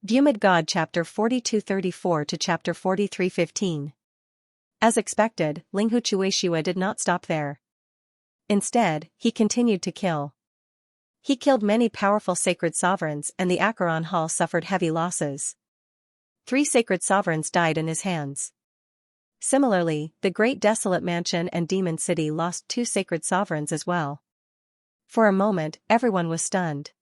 Vhumad God chapter 42:34 to chapter 43:15. As expected, Xianxia did not stop there. Instead, he continued to kill. He killed many powerful sacred sovereigns and the Acheron Hall suffered heavy losses. 3 sacred sovereigns died in his hands. Similarly, the Great Desolate Mansion and Demon City lost 2 sacred sovereigns as well. For a moment, everyone was stunned.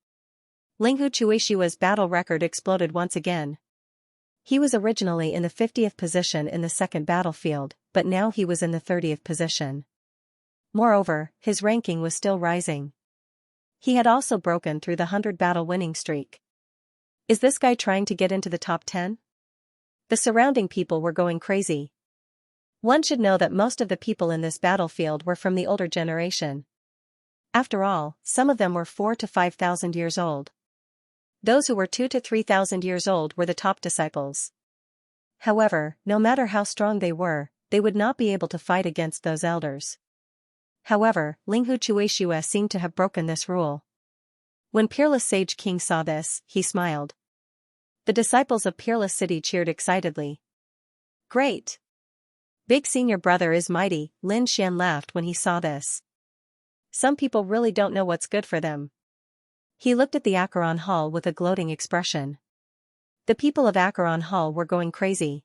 Xianxia's battle record exploded once again. He was originally in the 50th position in the second battlefield, but now he was in the 30th position. Moreover, his ranking was still rising. He had also broken through the 100 battle winning streak. Is this guy trying to get into the top 10? The surrounding people were going crazy. One should know that most of the people in this battlefield were from the older generation. After all, some of them were 4,000 to 5,000 years old. Those who were 2,000 to 3,000 years old were the top disciples. However, no matter how strong they were, they would not be able to fight against those elders. However, Xianxia seemed to have broken this rule. When Peerless Sage King saw this, he smiled. The disciples of Peerless City cheered excitedly. Great! Big senior brother is mighty, Lin Xian laughed when he saw this. Some people really don't know what's good for them. He looked at the Acheron Hall with a gloating expression. The people of Acheron Hall were going crazy.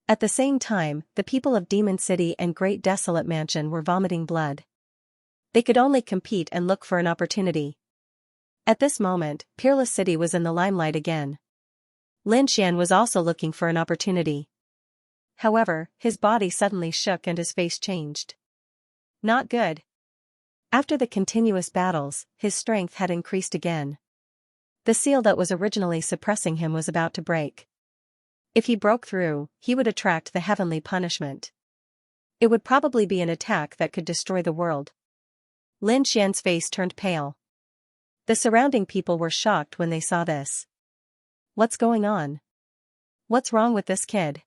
At the same time, the people of Demon City and Great Desolate Mansion were vomiting blood. They could only compete and look for an opportunity. At this moment, Peerless City was in the limelight again. Lin Xian was also looking for an opportunity. However, his body suddenly shook and his face changed. Not good. After the continuous battles, his strength had increased again. The seal that was originally suppressing him was about to break. If he broke through, he would attract the heavenly punishment. It would probably be an attack that could destroy the world. Lin Xian's face turned pale. The surrounding people were shocked when they saw this. What's going on? What's wrong with this kid?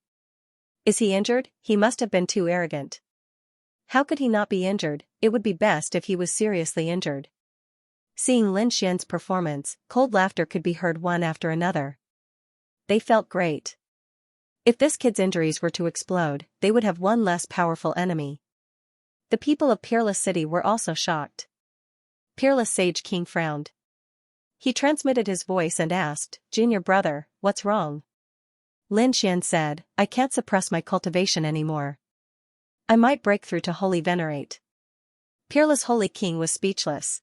Is he injured? He must have been too arrogant. How could he not be injured? It would be best if he was seriously injured. Seeing Lin Xian's performance, cold laughter could be heard one after another. They felt great. If this kid's injuries were to explode, they would have one less powerful enemy. The people of Peerless City were also shocked. Peerless Sage King frowned. He transmitted his voice and asked, Junior brother, what's wrong? Lin Xian said, I can't suppress my cultivation anymore. I might break through to Holy Venerate. Peerless Holy King was speechless.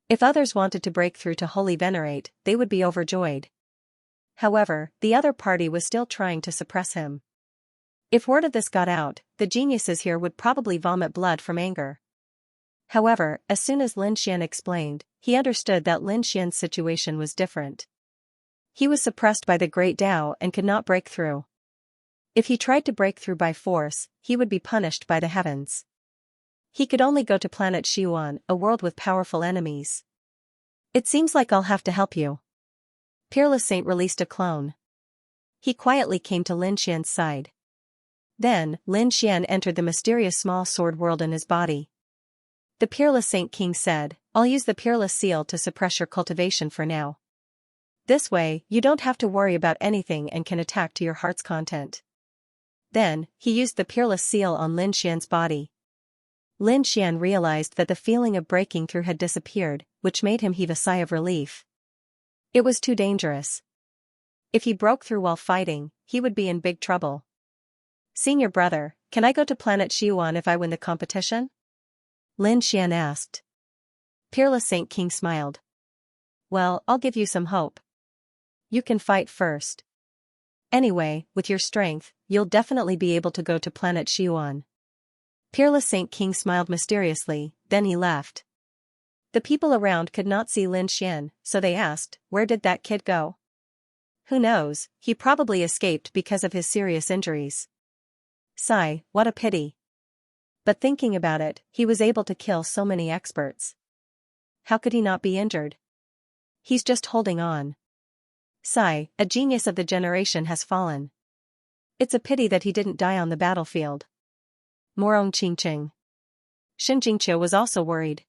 If others wanted to break through to Holy Venerate, they would be overjoyed. However, the other party was still trying to suppress him. If word of this got out, the geniuses here would probably vomit blood from anger. However, as soon as Lin Xian explained, he understood that Lin Xian's situation was different. He was suppressed by the Great Tao and could not break through. If he tried to break through by force, he would be punished by the heavens. He could only go to planet Xiuan, a world with powerful enemies. It seems like I'll have to help you. Peerless Saint released a clone. He quietly came to Lin Xian's side. Then, Lin Xian entered the mysterious small sword world in his body. The Peerless Saint King said, I'll use the Peerless Seal to suppress your cultivation for now. This way, you don't have to worry about anything and can attack to your heart's content. Then, he used the Peerless Seal on Lin Xian's body. Lin Xian realized that the feeling of breaking through had disappeared, which made him heave a sigh of relief. It was too dangerous. If he broke through while fighting, he would be in big trouble. Senior brother, can I go to planet Xiuan if I win the competition? Lin Xian asked. Peerless Saint King smiled. Well, I'll give you some hope. You can fight first. Anyway, with your strength, you'll definitely be able to go to planet Xiuan. Peerless Saint King smiled mysteriously, then he left. The people around could not see Lin Xian, so they asked, where did that kid go? Who knows, he probably escaped because of his serious injuries. Sigh, what a pity. But thinking about it, he was able to kill so many experts. How could he not be injured? He's just holding on. Sigh, a genius of the generation has fallen. It's a pity that he didn't die on the battlefield. Morong Qingqing. Xianxia was also worried.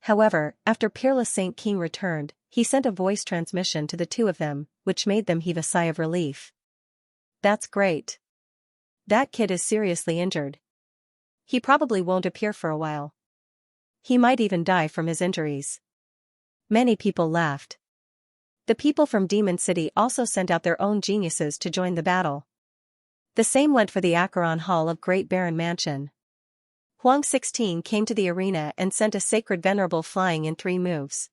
However, after Peerless Saint King returned, he sent a voice transmission to the two of them, which made them heave a sigh of relief. That's great. That kid is seriously injured. He probably won't appear for a while. He might even die from his injuries. Many people laughed. The people from Demon City also sent out their own geniuses to join the battle. The same went for the Acheron Hall of Great Baron Mansion. Huang 16 came to the arena and sent a sacred venerable flying in 3 moves.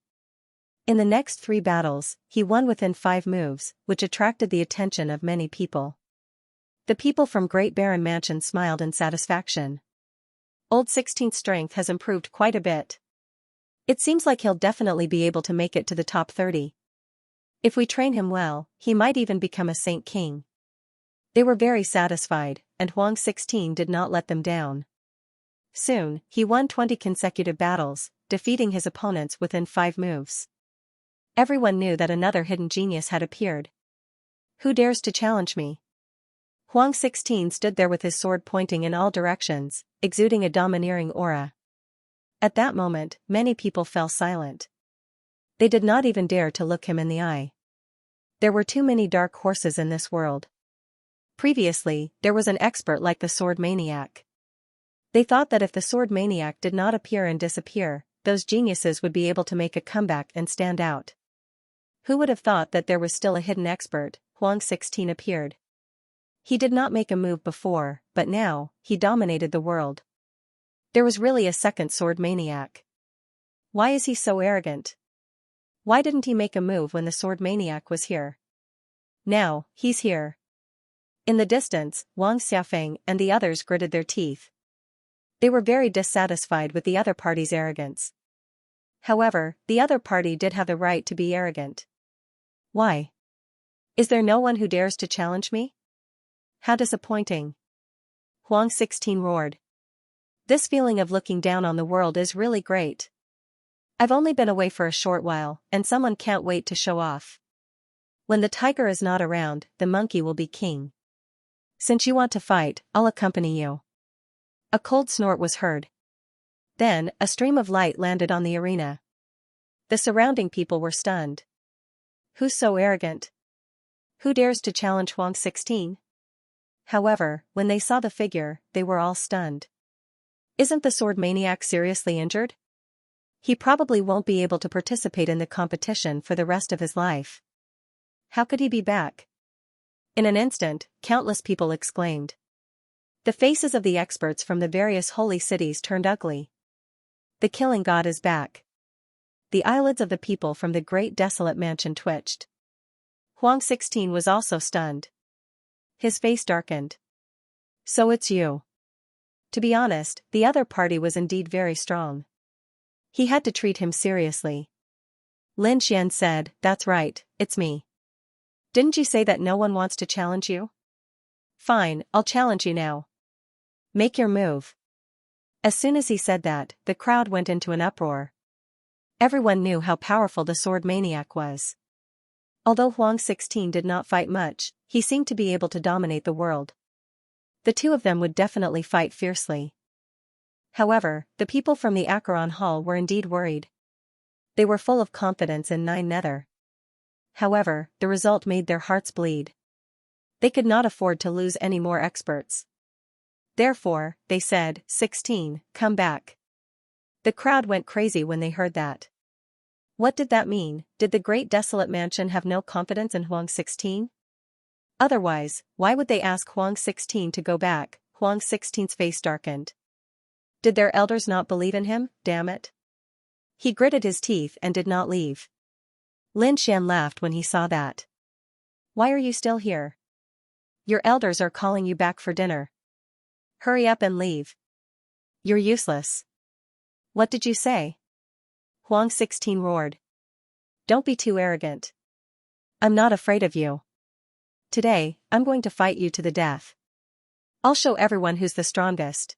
In the next 3 battles, he won within 5 moves, which attracted the attention of many people. The people from Great Baron Mansion smiled in satisfaction. Old 16's strength has improved quite a bit. It seems like he'll definitely be able to make it to the top 30. If we train him well, he might even become a Saint King. They were very satisfied, and Huang 16 did not let them down. Soon, he won 20 consecutive battles, defeating his opponents within 5 moves. Everyone knew that another hidden genius had appeared. Who dares to challenge me? Huang 16 stood there with his sword pointing in all directions, exuding a domineering aura. At that moment, many people fell silent. They did not even dare to look him in the eye. There were too many dark horses in this world. Previously, there was an expert like the Sword Maniac. They thought that if the Sword Maniac did not appear and disappear, those geniuses would be able to make a comeback and stand out. Who would have thought that there was still a hidden expert? Huang 16 appeared. He did not make a move before, but now, he dominated the world. There was really a second Sword Maniac. Why is he so arrogant? Why didn't he make a move when the Sword Maniac was here? Now, he's here. In the distance, Wang Xiaofeng and the others gritted their teeth. They were very dissatisfied with the other party's arrogance. However, the other party did have the right to be arrogant. Why? Is there no one who dares to challenge me? How disappointing. Huang 16 roared. This feeling of looking down on the world is really great. I've only been away for a short while, and someone can't wait to show off. When the tiger is not around, the monkey will be king. Since you want to fight, I'll accompany you. A cold snort was heard. Then, a stream of light landed on the arena. The surrounding people were stunned. Who's so arrogant? Who dares to challenge Huang 16? However, when they saw the figure, they were all stunned. Isn't the Sword Maniac seriously injured? He probably won't be able to participate in the competition for the rest of his life. How could he be back? In an instant, countless people exclaimed. The faces of the experts from the various holy cities turned ugly. The killing god is back. The eyelids of the people from the great desolate mansion twitched. Huang 16 was also stunned. His face darkened. So it's you. To be honest, the other party was indeed very strong. He had to treat him seriously. Lin Xian said, "That's right, it's me. Didn't you say that no one wants to challenge you? Fine, I'll challenge you now. Make your move." As soon as he said that, the crowd went into an uproar. Everyone knew how powerful the Sword Maniac was. Although Huang 16 did not fight much, he seemed to be able to dominate the world. The two of them would definitely fight fiercely. However, the people from the Acheron Hall were indeed worried. They were full of confidence in Nine Nether. However, the result made their hearts bleed. They could not afford to lose any more experts. Therefore, they said, 16, come back. The crowd went crazy when they heard that. What did that mean? Did the great desolate mansion have no confidence in Huang 16? Otherwise, why would they ask Huang 16 to go back? Huang 16's face darkened. Did their elders not believe in him? Damn it. He gritted his teeth and did not leave. Lin Xian laughed when he saw that. Why are you still here? Your elders are calling you back for dinner. Hurry up and leave. You're useless. What did you say? Huang 16 roared. Don't be too arrogant. I'm not afraid of you. Today, I'm going to fight you to the death. I'll show everyone who's the strongest.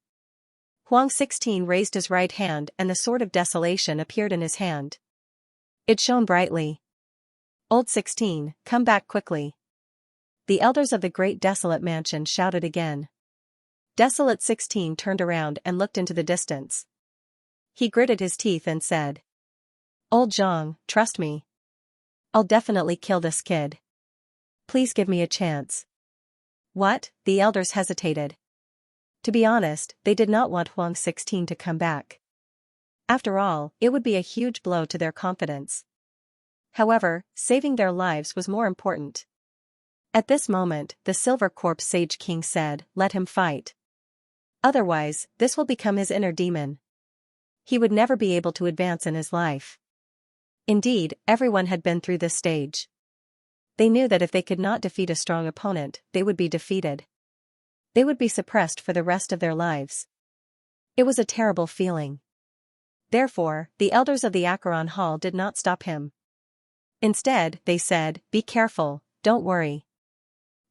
Huang 16 raised his right hand and the Sword of Desolation appeared in his hand. It shone brightly. Old 16, come back quickly. The elders of the great desolate mansion shouted again. Desolate 16 turned around and looked into the distance. He gritted his teeth and said. Old Zhang, trust me. I'll definitely kill this kid. Please give me a chance. What? The elders hesitated. To be honest, they did not want Huang 16 to come back. After all, it would be a huge blow to their confidence. However, saving their lives was more important. At this moment, the Silver Corpse Sage King said, "Let him fight. Otherwise, this will become his inner demon. He would never be able to advance in his life." Indeed, everyone had been through this stage. They knew that if they could not defeat a strong opponent, they would be defeated. They would be suppressed for the rest of their lives. It was a terrible feeling. Therefore, the elders of the Acheron Hall did not stop him. Instead, they said, "Be careful, don't worry.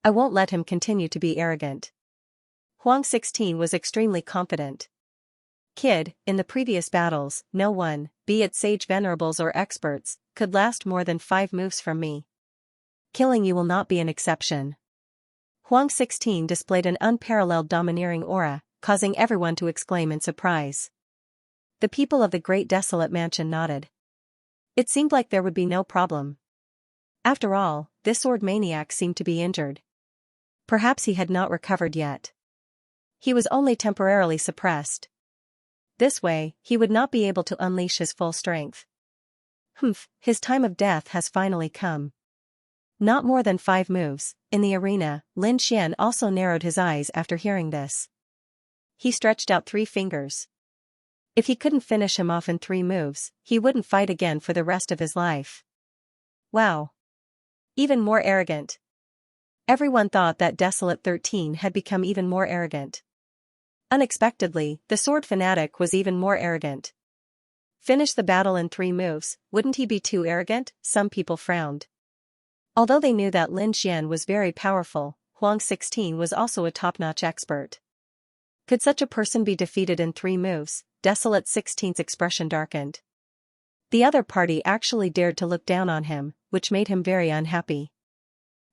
I won't let him continue to be arrogant." Huang 16 was extremely confident. "Kid, in the previous battles, no one, be it sage venerables or experts, could last more than 5 moves from me. Killing you will not be an exception." Huang 16 displayed an unparalleled domineering aura, causing everyone to exclaim in surprise. The people of the Great Desolate Mansion nodded. It seemed like there would be no problem. After all, this sword maniac seemed to be injured. Perhaps he had not recovered yet. He was only temporarily suppressed. This way, he would not be able to unleash his full strength. His time of death has finally come. Not more than 5 moves. In the arena, Lin Xian also narrowed his eyes after hearing this. He stretched out 3 fingers. If he couldn't finish him off in 3 moves, he wouldn't fight again for the rest of his life. Wow. Even more arrogant. Everyone thought that Desolate 13 had become even more arrogant. Unexpectedly, the sword fanatic was even more arrogant. Finish the battle in 3 moves, wouldn't he be too arrogant? Some people frowned. Although they knew that Lin Xian was very powerful, Huang 16 was also a top-notch expert. Could such a person be defeated in 3 moves? Desolate 16's expression darkened. The other party actually dared to look down on him, which made him very unhappy.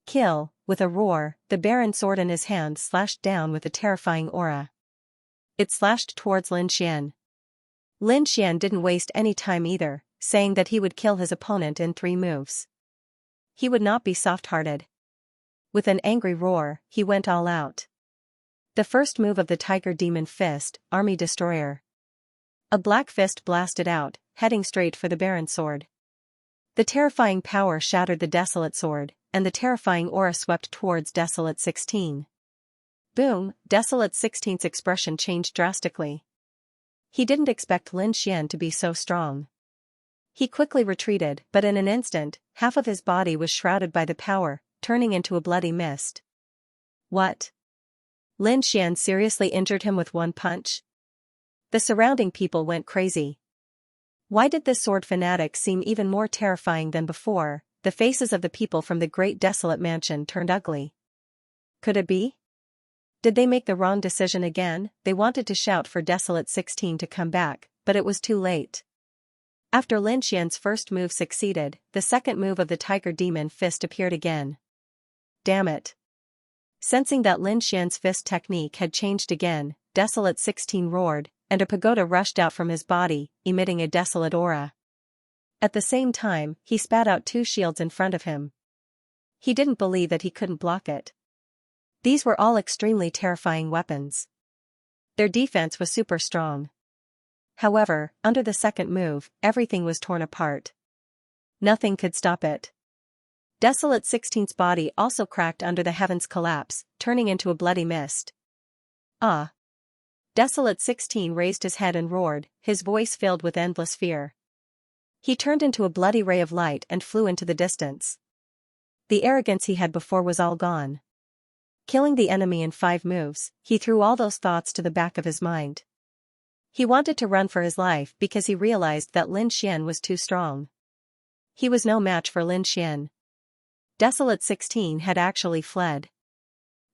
Kill. With a roar, the Baron sword in his hand slashed down with a terrifying aura. It slashed towards Lin Xian. Lin Xian didn't waste any time either, saying that he would kill his opponent in 3 moves. He would not be soft-hearted. With an angry roar, he went all out. The first move of the Tiger Demon Fist, Army Destroyer. A black fist blasted out, heading straight for the Baron sword. The terrifying power shattered the Desolate sword, and the terrifying aura swept towards Desolate 16. Boom, Desolate 16's expression changed drastically. He didn't expect Lin Xian to be so strong. He quickly retreated, but in an instant, half of his body was shrouded by the power, turning into a bloody mist. What? Lin Xian seriously injured him with 1 punch? The surrounding people went crazy. Why did this sword fanatic seem even more terrifying than before? The faces of the people from the Great Desolate Mansion turned ugly. Could it be? Did they make the wrong decision again? They wanted to shout for Desolate 16 to come back, but it was too late. After Lin Xian's first move succeeded, the second move of the Tiger Demon Fist appeared again. Damn it. Sensing that Lin Xian's fist technique had changed again, Desolate 16 roared, and a pagoda rushed out from his body, emitting a desolate aura. At the same time, he spat out 2 shields in front of him. He didn't believe that he couldn't block it. These were all extremely terrifying weapons. Their defense was super strong. However, under the second move, everything was torn apart. Nothing could stop it. Desolate 16's body also cracked under the heavens' collapse, turning into a bloody mist. Ah! Desolate 16 raised his head and roared, his voice filled with endless fear. He turned into a bloody ray of light and flew into the distance. The arrogance he had before was all gone. Killing the enemy in 5 moves, he threw all those thoughts to the back of his mind. He wanted to run for his life because he realized that Lin Xian was too strong. He was no match for Lin Xian. Desolate 16 had actually fled.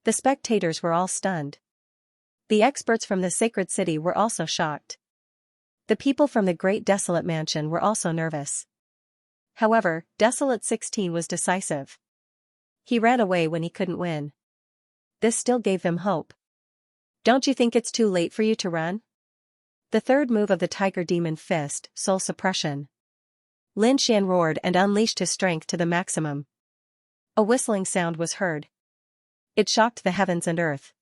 The spectators were all stunned. The experts from the Sacred City were also shocked. The people from the Great Desolate Mansion were also nervous. However, Desolate 16 was decisive. He ran away when he couldn't win. This still gave them hope. Don't you think it's too late for you to run? The third move of the Tiger Demon Fist, Soul Suppression. Lin Xian roared and unleashed his strength to the maximum. A whistling sound was heard. It shocked the heavens and earth.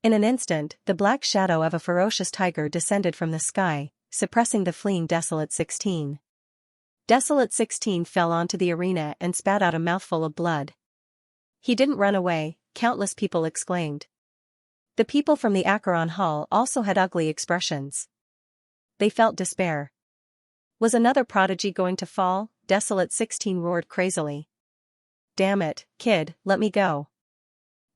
In an instant, the black shadow of a ferocious tiger descended from the sky, suppressing the fleeing Desolate 16. Desolate 16 fell onto the arena and spat out a mouthful of blood. He didn't run away, countless people exclaimed. The people from the Acheron Hall also had ugly expressions. They felt despair. Was another prodigy going to fall? Desolate 16 roared crazily. Damn it, kid, let me go.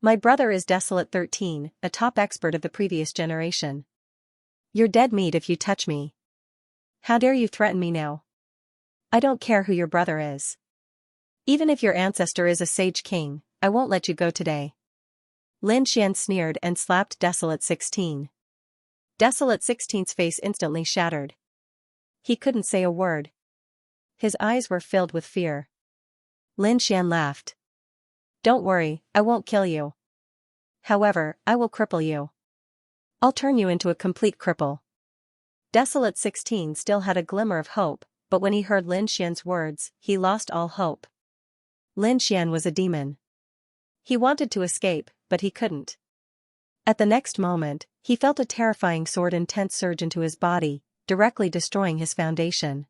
My brother is Desolate 13, a top expert of the previous generation. You're dead meat if you touch me. How dare you threaten me now? I don't care who your brother is. Even if your ancestor is a sage king, I won't let you go today. Lin Xian sneered and slapped Desolate 16. Desolate 16's face instantly shattered. He couldn't say a word. His eyes were filled with fear. Lin Xian laughed. Don't worry, I won't kill you. However, I will cripple you. I'll turn you into a complete cripple. Desolate 16 still had a glimmer of hope, but when he heard Lin Xian's words, he lost all hope. Lin Xian was a demon. He wanted to escape, but he couldn't. At the next moment, he felt a terrifying sword-intense surge into his body, directly destroying his foundation.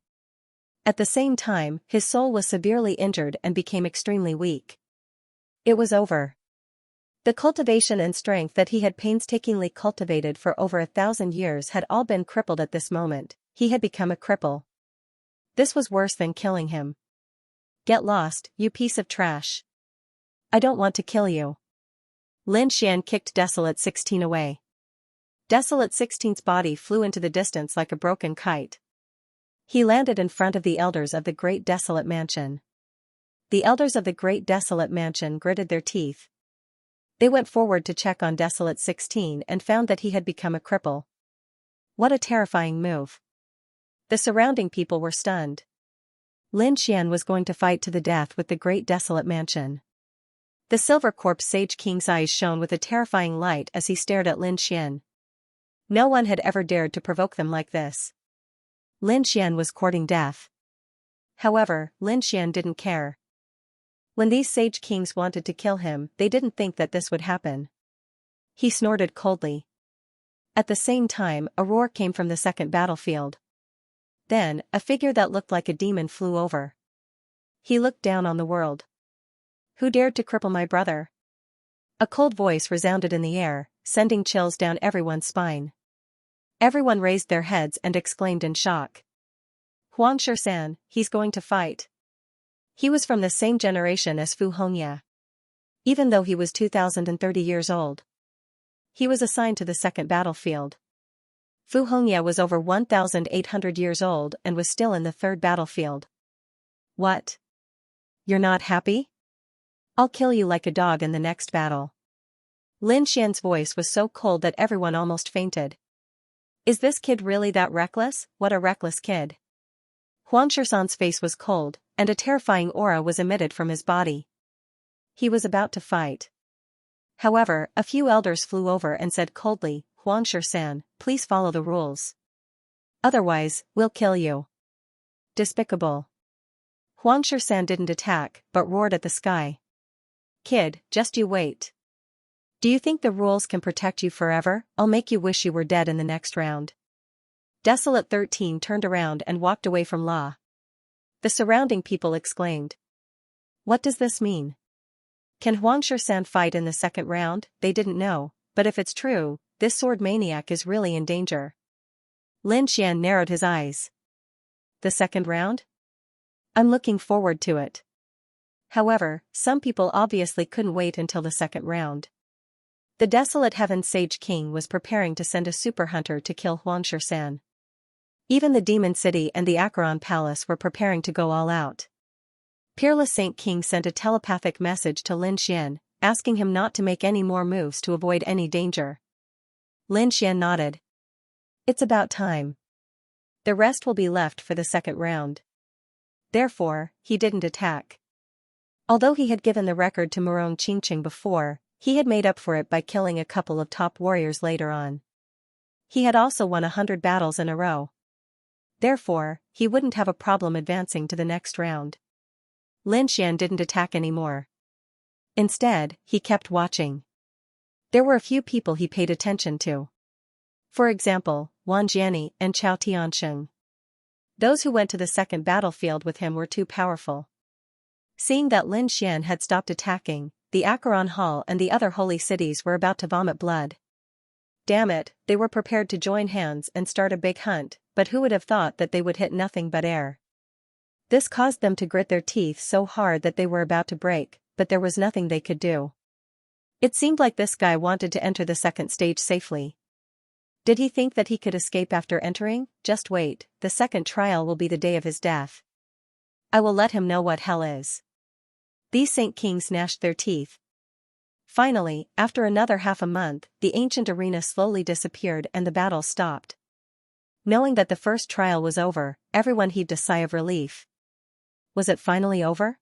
At the same time, his soul was severely injured and became extremely weak. It was over. The cultivation and strength that he had painstakingly cultivated for over 1,000 years had all been crippled at this moment. He had become a cripple. This was worse than killing him. Get lost, you piece of trash. I don't want to kill you. Lin Xian kicked Desolate 16 away. Desolate 16's body flew into the distance like a broken kite. He landed in front of the elders of the Great Desolate Mansion. The elders of the Great Desolate Mansion gritted their teeth. They went forward to check on Desolate 16 and found that he had become a cripple. What a terrifying move. The surrounding people were stunned. Lin Xian was going to fight to the death with the Great Desolate Mansion. The Silver Corpse Sage King's eyes shone with a terrifying light as he stared at Lin Xian. No one had ever dared to provoke them like this. Lin Xian was courting death. However, Lin Xian didn't care. When these Sage Kings wanted to kill him, they didn't think that this would happen. He snorted coldly. At the same time, a roar came from the second battlefield. Then, a figure that looked like a demon flew over. He looked down on the world. Who dared to cripple my brother? A cold voice resounded in the air, sending chills down everyone's spine. Everyone raised their heads and exclaimed in shock. Xianxia, he's going to fight. He was from the same generation as Vhumad. Even though he was 2,030 years old. He was assigned to the second battlefield. Vhumad was over 1,800 years old and was still in the third battlefield. What? You're not happy? I'll kill you like a dog in the next battle. Lin Xian's voice was so cold that everyone almost fainted. Is this kid really that reckless? What a reckless kid. Xianxia's face was cold, and a terrifying aura was emitted from his body. He was about to fight. However, a few elders flew over and said coldly, Xianxia, please follow the rules. Otherwise, we'll kill you. Despicable. Xianxia didn't attack, but roared at the sky. Kid, just you wait. Do you think the rules can protect you forever? I'll make you wish you were dead in the next round. Desolate 13 turned around and walked away from La. The surrounding people exclaimed. What does this mean? Can Xianxia fight in the second round? They didn't know, but if it's true, this sword maniac is really in danger. Lin Xian narrowed his eyes. The second round? I'm looking forward to it. However, some people obviously couldn't wait until the second round. The Desolate Heaven Sage King was preparing to send a super hunter to kill Xianxia. Even the Demon City and the Acheron Palace were preparing to go all out. Peerless Saint King sent a telepathic message to Lin Xian, asking him not to make any more moves to avoid any danger. Lin Xian nodded. It's about time. The rest will be left for the second round. Therefore, he didn't attack. Although he had given the record to Murong Qingqing before, he had made up for it by killing a couple of top warriors later on. He had also won 100 battles in a row. Therefore, he wouldn't have a problem advancing to the next round. Lin Xian didn't attack anymore. Instead, he kept watching. There were a few people he paid attention to. For example, Wang Jiani and Chao Tiansheng. Those who went to the second battlefield with him were too powerful. Seeing that Lin Xian had stopped attacking, the Acheron Hall and the other holy cities were about to vomit blood. Damn it, they were prepared to join hands and start a big hunt, but who would have thought that they would hit nothing but air? This caused them to grit their teeth so hard that they were about to break, but there was nothing they could do. It seemed like this guy wanted to enter the second stage safely. Did he think that he could escape after entering? Just wait, the second trial will be the day of his death. I will let him know what hell is. These Saint Kings gnashed their teeth. Finally, after another half a month, the ancient arena slowly disappeared and the battle stopped. Knowing that the first trial was over, everyone heaved a sigh of relief. Was it finally over?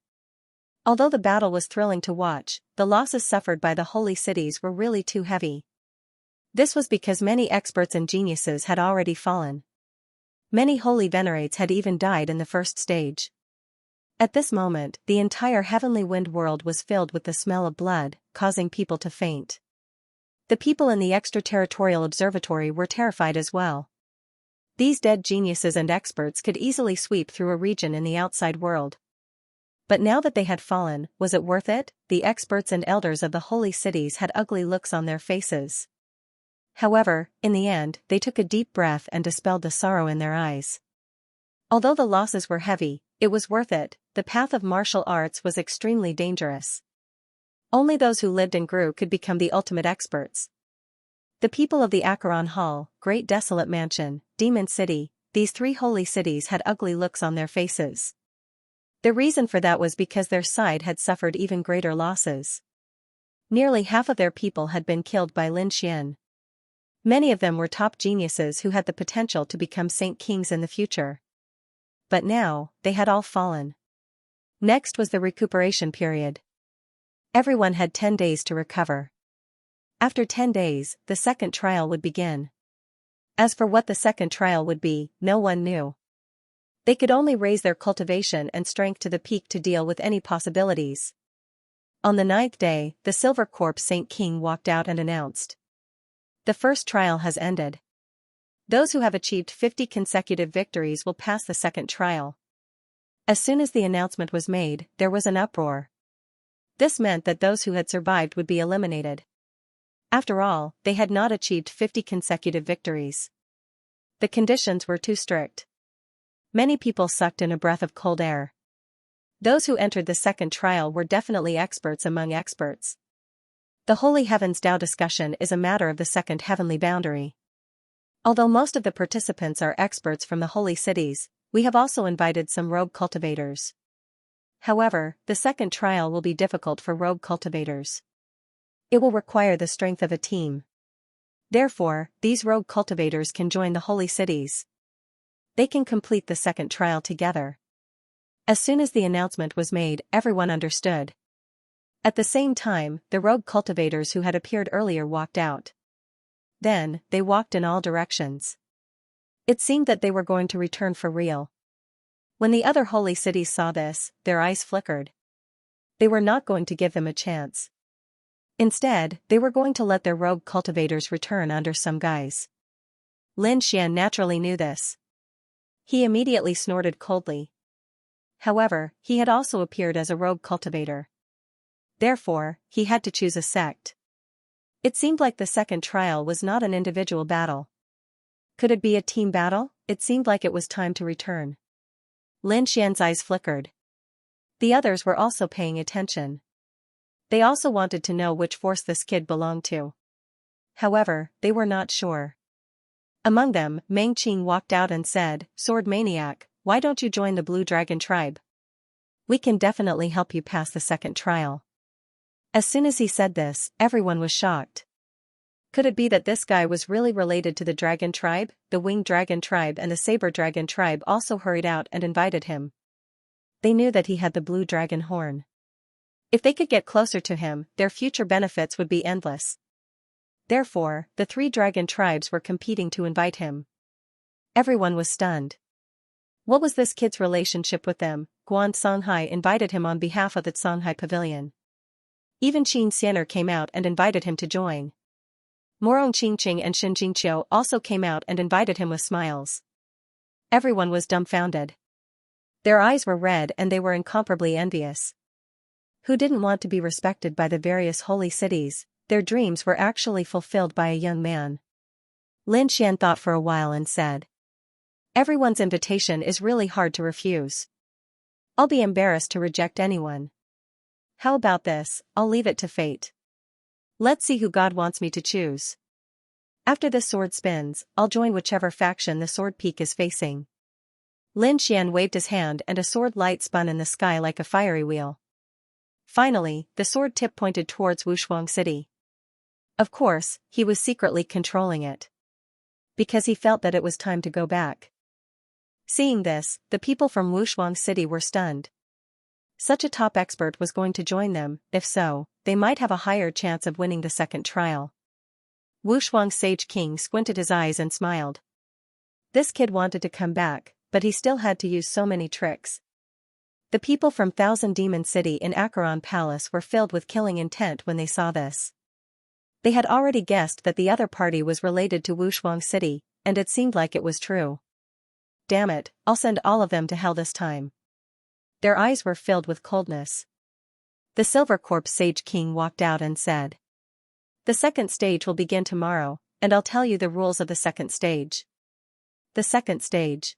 Although the battle was thrilling to watch, the losses suffered by the holy cities were really too heavy. This was because many experts and geniuses had already fallen. Many holy venerates had even died in the first stage. At this moment, the entire heavenly wind world was filled with the smell of blood, causing people to faint. The people in the extraterritorial observatory were terrified as well. These dead geniuses and experts could easily sweep through a region in the outside world. But now that they had fallen, was it worth it? The experts and elders of the holy cities had ugly looks on their faces. However, in the end, they took a deep breath and dispelled the sorrow in their eyes. Although the losses were heavy, it was worth it. The path of martial arts was extremely dangerous. Only those who lived and grew could become the ultimate experts. The people of the Acheron Hall, Great Desolate Mansion, Demon City, these three holy cities had ugly looks on their faces. The reason for that was because their side had suffered even greater losses. Nearly half of their people had been killed by Lin Xian. Many of them were top geniuses who had the potential to become Saint Kings in the future. But now, they had all fallen. Next was the recuperation period. Everyone had 10 days to recover. After 10 days, the second trial would begin. As for what the second trial would be, no one knew. They could only raise their cultivation and strength to the peak to deal with any possibilities. On the 9th day, the Silver Corpse Saint King walked out and announced, "The first trial has ended. Those who have achieved 50 consecutive victories will pass the second trial." As soon as the announcement was made, there was an uproar. This meant that those who had survived would be eliminated. After all, they had not achieved 50 consecutive victories. The conditions were too strict. Many people sucked in a breath of cold air. Those who entered the second trial were definitely experts among experts. The Holy Heavens Tao discussion is a matter of the second heavenly boundary. Although most of the participants are experts from the holy cities, we have also invited some rogue cultivators. However, the second trial will be difficult for rogue cultivators. It will require the strength of a team. Therefore, these rogue cultivators can join the holy cities. They can complete the second trial together. As soon as the announcement was made, everyone understood. At the same time, the rogue cultivators who had appeared earlier walked out. Then, they walked in all directions. It seemed that they were going to return for real. When the other holy cities saw this, their eyes flickered. They were not going to give them a chance. Instead, they were going to let their rogue cultivators return under some guise. Lin Xian naturally knew this. He immediately snorted coldly. However, he had also appeared as a rogue cultivator. Therefore, he had to choose a sect. It seemed like the second trial was not an individual battle. Could it be a team battle? It seemed like it was time to return. Lin Xian's eyes flickered. The others were also paying attention. They also wanted to know which force this kid belonged to. However, they were not sure. Among them, Meng Qing walked out and said, "Sword Maniac, why don't you join the Blue Dragon tribe? We can definitely help you pass the second trial." As soon as he said this, everyone was shocked. Could it be that this guy was really related to the Dragon tribe? The Winged Dragon tribe and the Saber Dragon tribe also hurried out and invited him. They knew that he had the Blue Dragon horn. If they could get closer to him, their future benefits would be endless. Therefore, the three dragon tribes were competing to invite him. Everyone was stunned. What was this kid's relationship with them? Guan Songhai invited him on behalf of the Songhai Pavilion. Even Xianxia came out and invited him to join. Morong Qingqing and Shin Jingqiu also came out and invited him with smiles. Everyone was dumbfounded. Their eyes were red and they were incomparably envious. Who didn't want to be respected by the various holy cities? Their dreams were actually fulfilled by a young man. Lin Xian thought for a while and said, "Everyone's invitation is really hard to refuse. I'll be embarrassed to reject anyone. How about this? I'll leave it to fate. Let's see who God wants me to choose. After this sword spins, I'll join whichever faction the sword peak is facing." Lin Xian waved his hand and a sword light spun in the sky like a fiery wheel. Finally, the sword tip pointed towards Wushuang City. Of course, he was secretly controlling it. Because he felt that it was time to go back. Seeing this, the people from Wushuang City were stunned. Such a top expert was going to join them. If so, they might have a higher chance of winning the second trial. Wushuang's Sage King squinted his eyes and smiled. This kid wanted to come back, but he still had to use so many tricks. The people from Thousand Demon City in Acheron Palace were filled with killing intent when they saw this. They had already guessed that the other party was related to Wushuang City, and it seemed like it was true. Damn it, I'll send all of them to hell this time. Their eyes were filled with coldness. The Silver Corpse Sage King walked out and said, "The second stage will begin tomorrow, and I'll tell you the rules of the second stage. The second stage.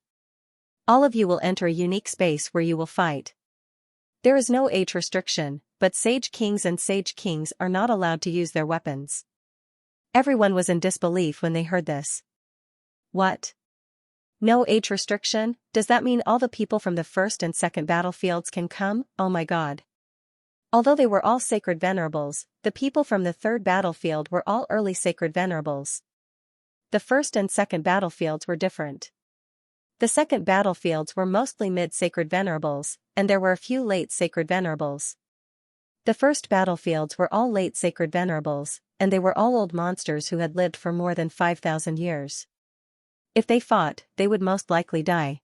All of you will enter a unique space where you will fight. There is no age restriction, but Sage Kings and Sage Kings are not allowed to use their weapons." Everyone was in disbelief when they heard this. What? No age restriction? Does that mean all the people from the first and second battlefields can come? Oh my god. Although they were all sacred venerables, the people from the third battlefield were all early sacred venerables. The first and second battlefields were different. The second battlefields were mostly mid-sacred venerables, and there were a few late sacred venerables. The first battlefields were all late sacred venerables, and they were all old monsters who had lived for more than 5,000 years. If they fought, they would most likely die.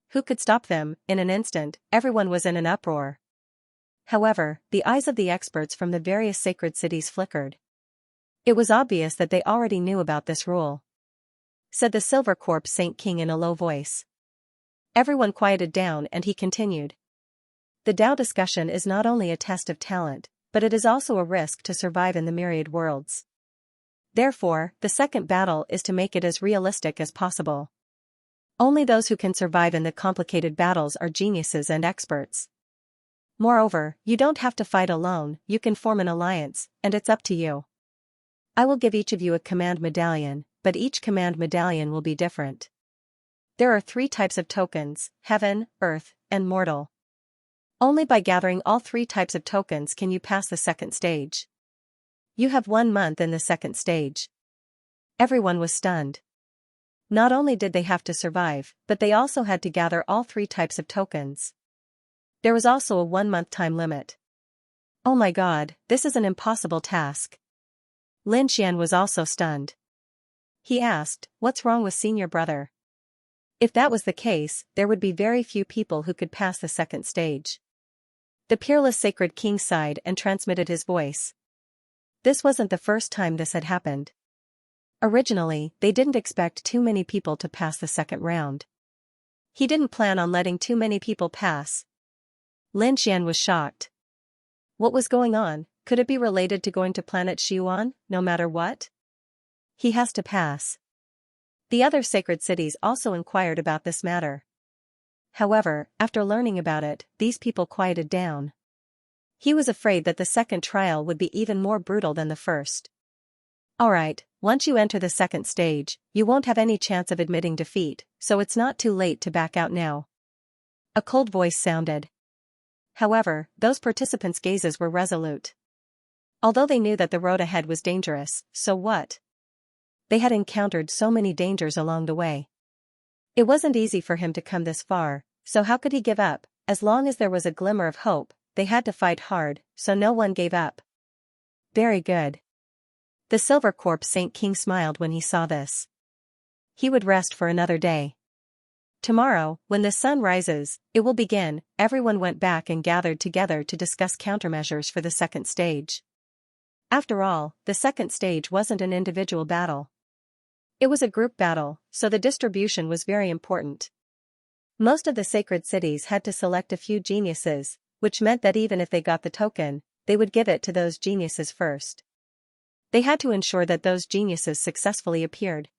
Who could stop them? In an instant, everyone was in an uproar. However, the eyes of the experts from the various sacred cities flickered. It was obvious that they already knew about this rule. Said the Silver Corpse Saint King in a low voice. Everyone quieted down and he continued. The Tao discussion is not only a test of talent, but it is also a risk to survive in the myriad worlds. Therefore, the second battle is to make it as realistic as possible. Only those who can survive in the complicated battles are geniuses and experts. Moreover, you don't have to fight alone, you can form an alliance, and it's up to you. I will give each of you a command medallion, but each command medallion will be different. There are 3 types of tokens: heaven, earth, and mortal. Only by gathering all 3 types of tokens can you pass the second stage. You have 1 month in the second stage. Everyone was stunned. Not only did they have to survive, but they also had to gather all 3 types of tokens. There was also a 1-month time limit. Oh my god, this is an impossible task. Lin Xian was also stunned. He asked, "What's wrong with senior brother?" If that was the case, there would be very few people who could pass the second stage. The peerless Sacred King sighed and transmitted his voice. This wasn't the first time this had happened. Originally, they didn't expect too many people to pass the second round. He didn't plan on letting too many people pass. Lin Xian was shocked. What was going on? Could it be related to going to planet Xiuan, no matter what? He has to pass. The other sacred cities also inquired about this matter. However, after learning about it, these people quieted down. He was afraid that the second trial would be even more brutal than the first. Alright, once you enter the second stage, you won't have any chance of admitting defeat, so it's not too late to back out now. A cold voice sounded. However, those participants' gazes were resolute. Although they knew that the road ahead was dangerous, so what? They had encountered so many dangers along the way. It wasn't easy for him to come this far, so how could he give up? As long as there was a glimmer of hope, they had to fight hard, so no one gave up. Very good. The Silver Corpse Saint King smiled when he saw this. He would rest for another day. Tomorrow, when the sun rises, it will begin. Everyone went back and gathered together to discuss countermeasures for the second stage. After all, the second stage wasn't an individual battle. It was a group battle, so the distribution was very important. Most of the sacred cities had to select a few geniuses, which meant that even if they got the token, they would give it to those geniuses first. They had to ensure that those geniuses successfully appeared.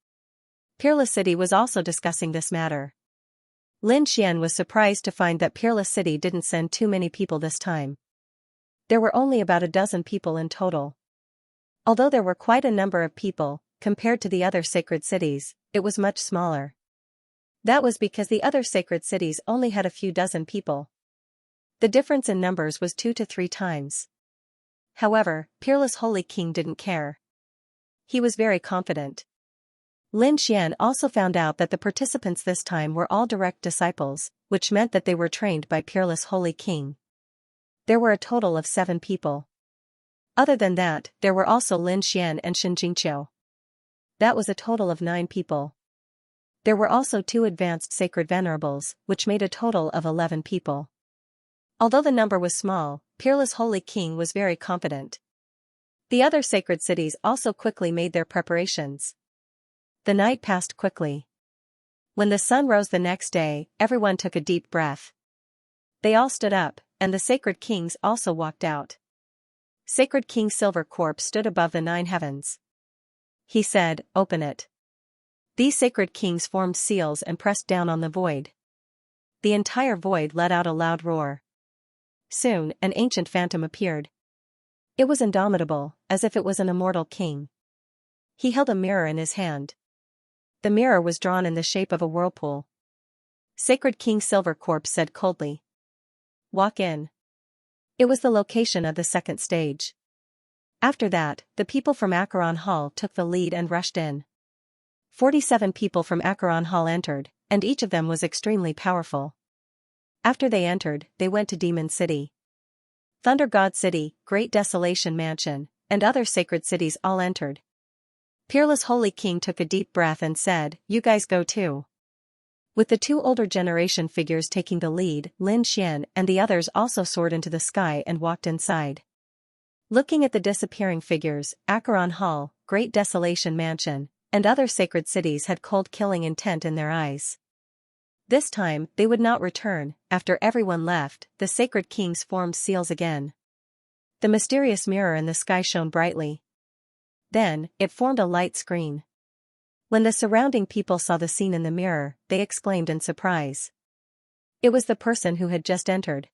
Peerless City was also discussing this matter. Lin Xian was surprised to find that Peerless City didn't send too many people this time. There were only about a dozen people in total. Although there were quite a number of people, compared to the other sacred cities, it was much smaller. That was because the other sacred cities only had a few dozen people. The difference in numbers was 2 to 3 times. However, Peerless Holy King didn't care. He was very confident. Lin Xian also found out that the participants this time were all direct disciples, which meant that they were trained by Peerless Holy King. There were a total of 7 people. Other than that, there were also Lin Xian and Xianxia. That was a total of 9 people. There were also 2 advanced sacred venerables, which made a total of 11 people. Although the number was small, Peerless Holy King was very confident. The other sacred cities also quickly made their preparations. The night passed quickly. When the sun rose the next day, everyone took a deep breath. They all stood up, and the sacred kings also walked out. Sacred King Silvercorp stood above the 9 heavens. He said, "Open it." These sacred kings formed seals and pressed down on the void. The entire void let out a loud roar. Soon, an ancient phantom appeared. It was indomitable, as if it was an immortal king. He held a mirror in his hand. The mirror was drawn in the shape of a whirlpool. Sacred King Silvercorp said coldly, "Walk in." It was the location of the second stage. After that, the people from Acheron Hall took the lead and rushed in. 47 people from Acheron Hall entered, and each of them was extremely powerful. After they entered, they went to Demon City. Thunder God City, Great Desolation Mansion, and other sacred cities all entered. Peerless Holy King took a deep breath and said, "You guys go too." With the 2 older generation figures taking the lead, Lin Xian and the others also soared into the sky and walked inside. Looking at the disappearing figures, Acheron Hall, Great Desolation Mansion, and other sacred cities had cold killing intent in their eyes. This time, they would not return. After everyone left, the sacred kings formed seals again. The mysterious mirror in the sky shone brightly. Then, it formed a light screen. When the surrounding people saw the scene in the mirror, they exclaimed in surprise. It was the person who had just entered.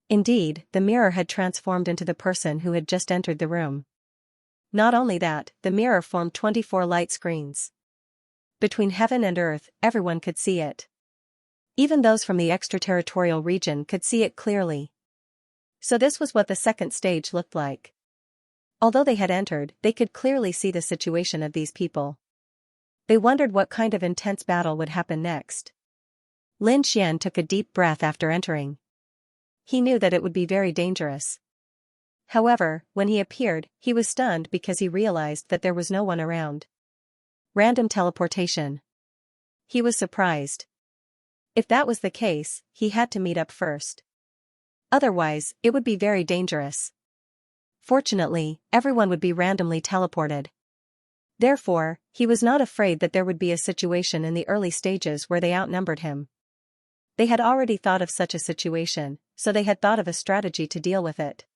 Indeed, the mirror had transformed into the person who had just entered the room. Not only that, the mirror formed 24 light screens. Between heaven and earth, everyone could see it. Even those from the extraterritorial region could see it clearly. So this was what the second stage looked like. Although they had entered, they could clearly see the situation of these people. They wondered what kind of intense battle would happen next. Lin Xian took a deep breath after entering. He knew that it would be very dangerous. However, when he appeared, he was stunned because he realized that there was no one around. Random teleportation. He was surprised. If that was the case, he had to meet up first. Otherwise, it would be very dangerous. Fortunately, everyone would be randomly teleported. Therefore, he was not afraid that there would be a situation in the early stages where they outnumbered him. They had already thought of such a situation, so they had thought of a strategy to deal with it.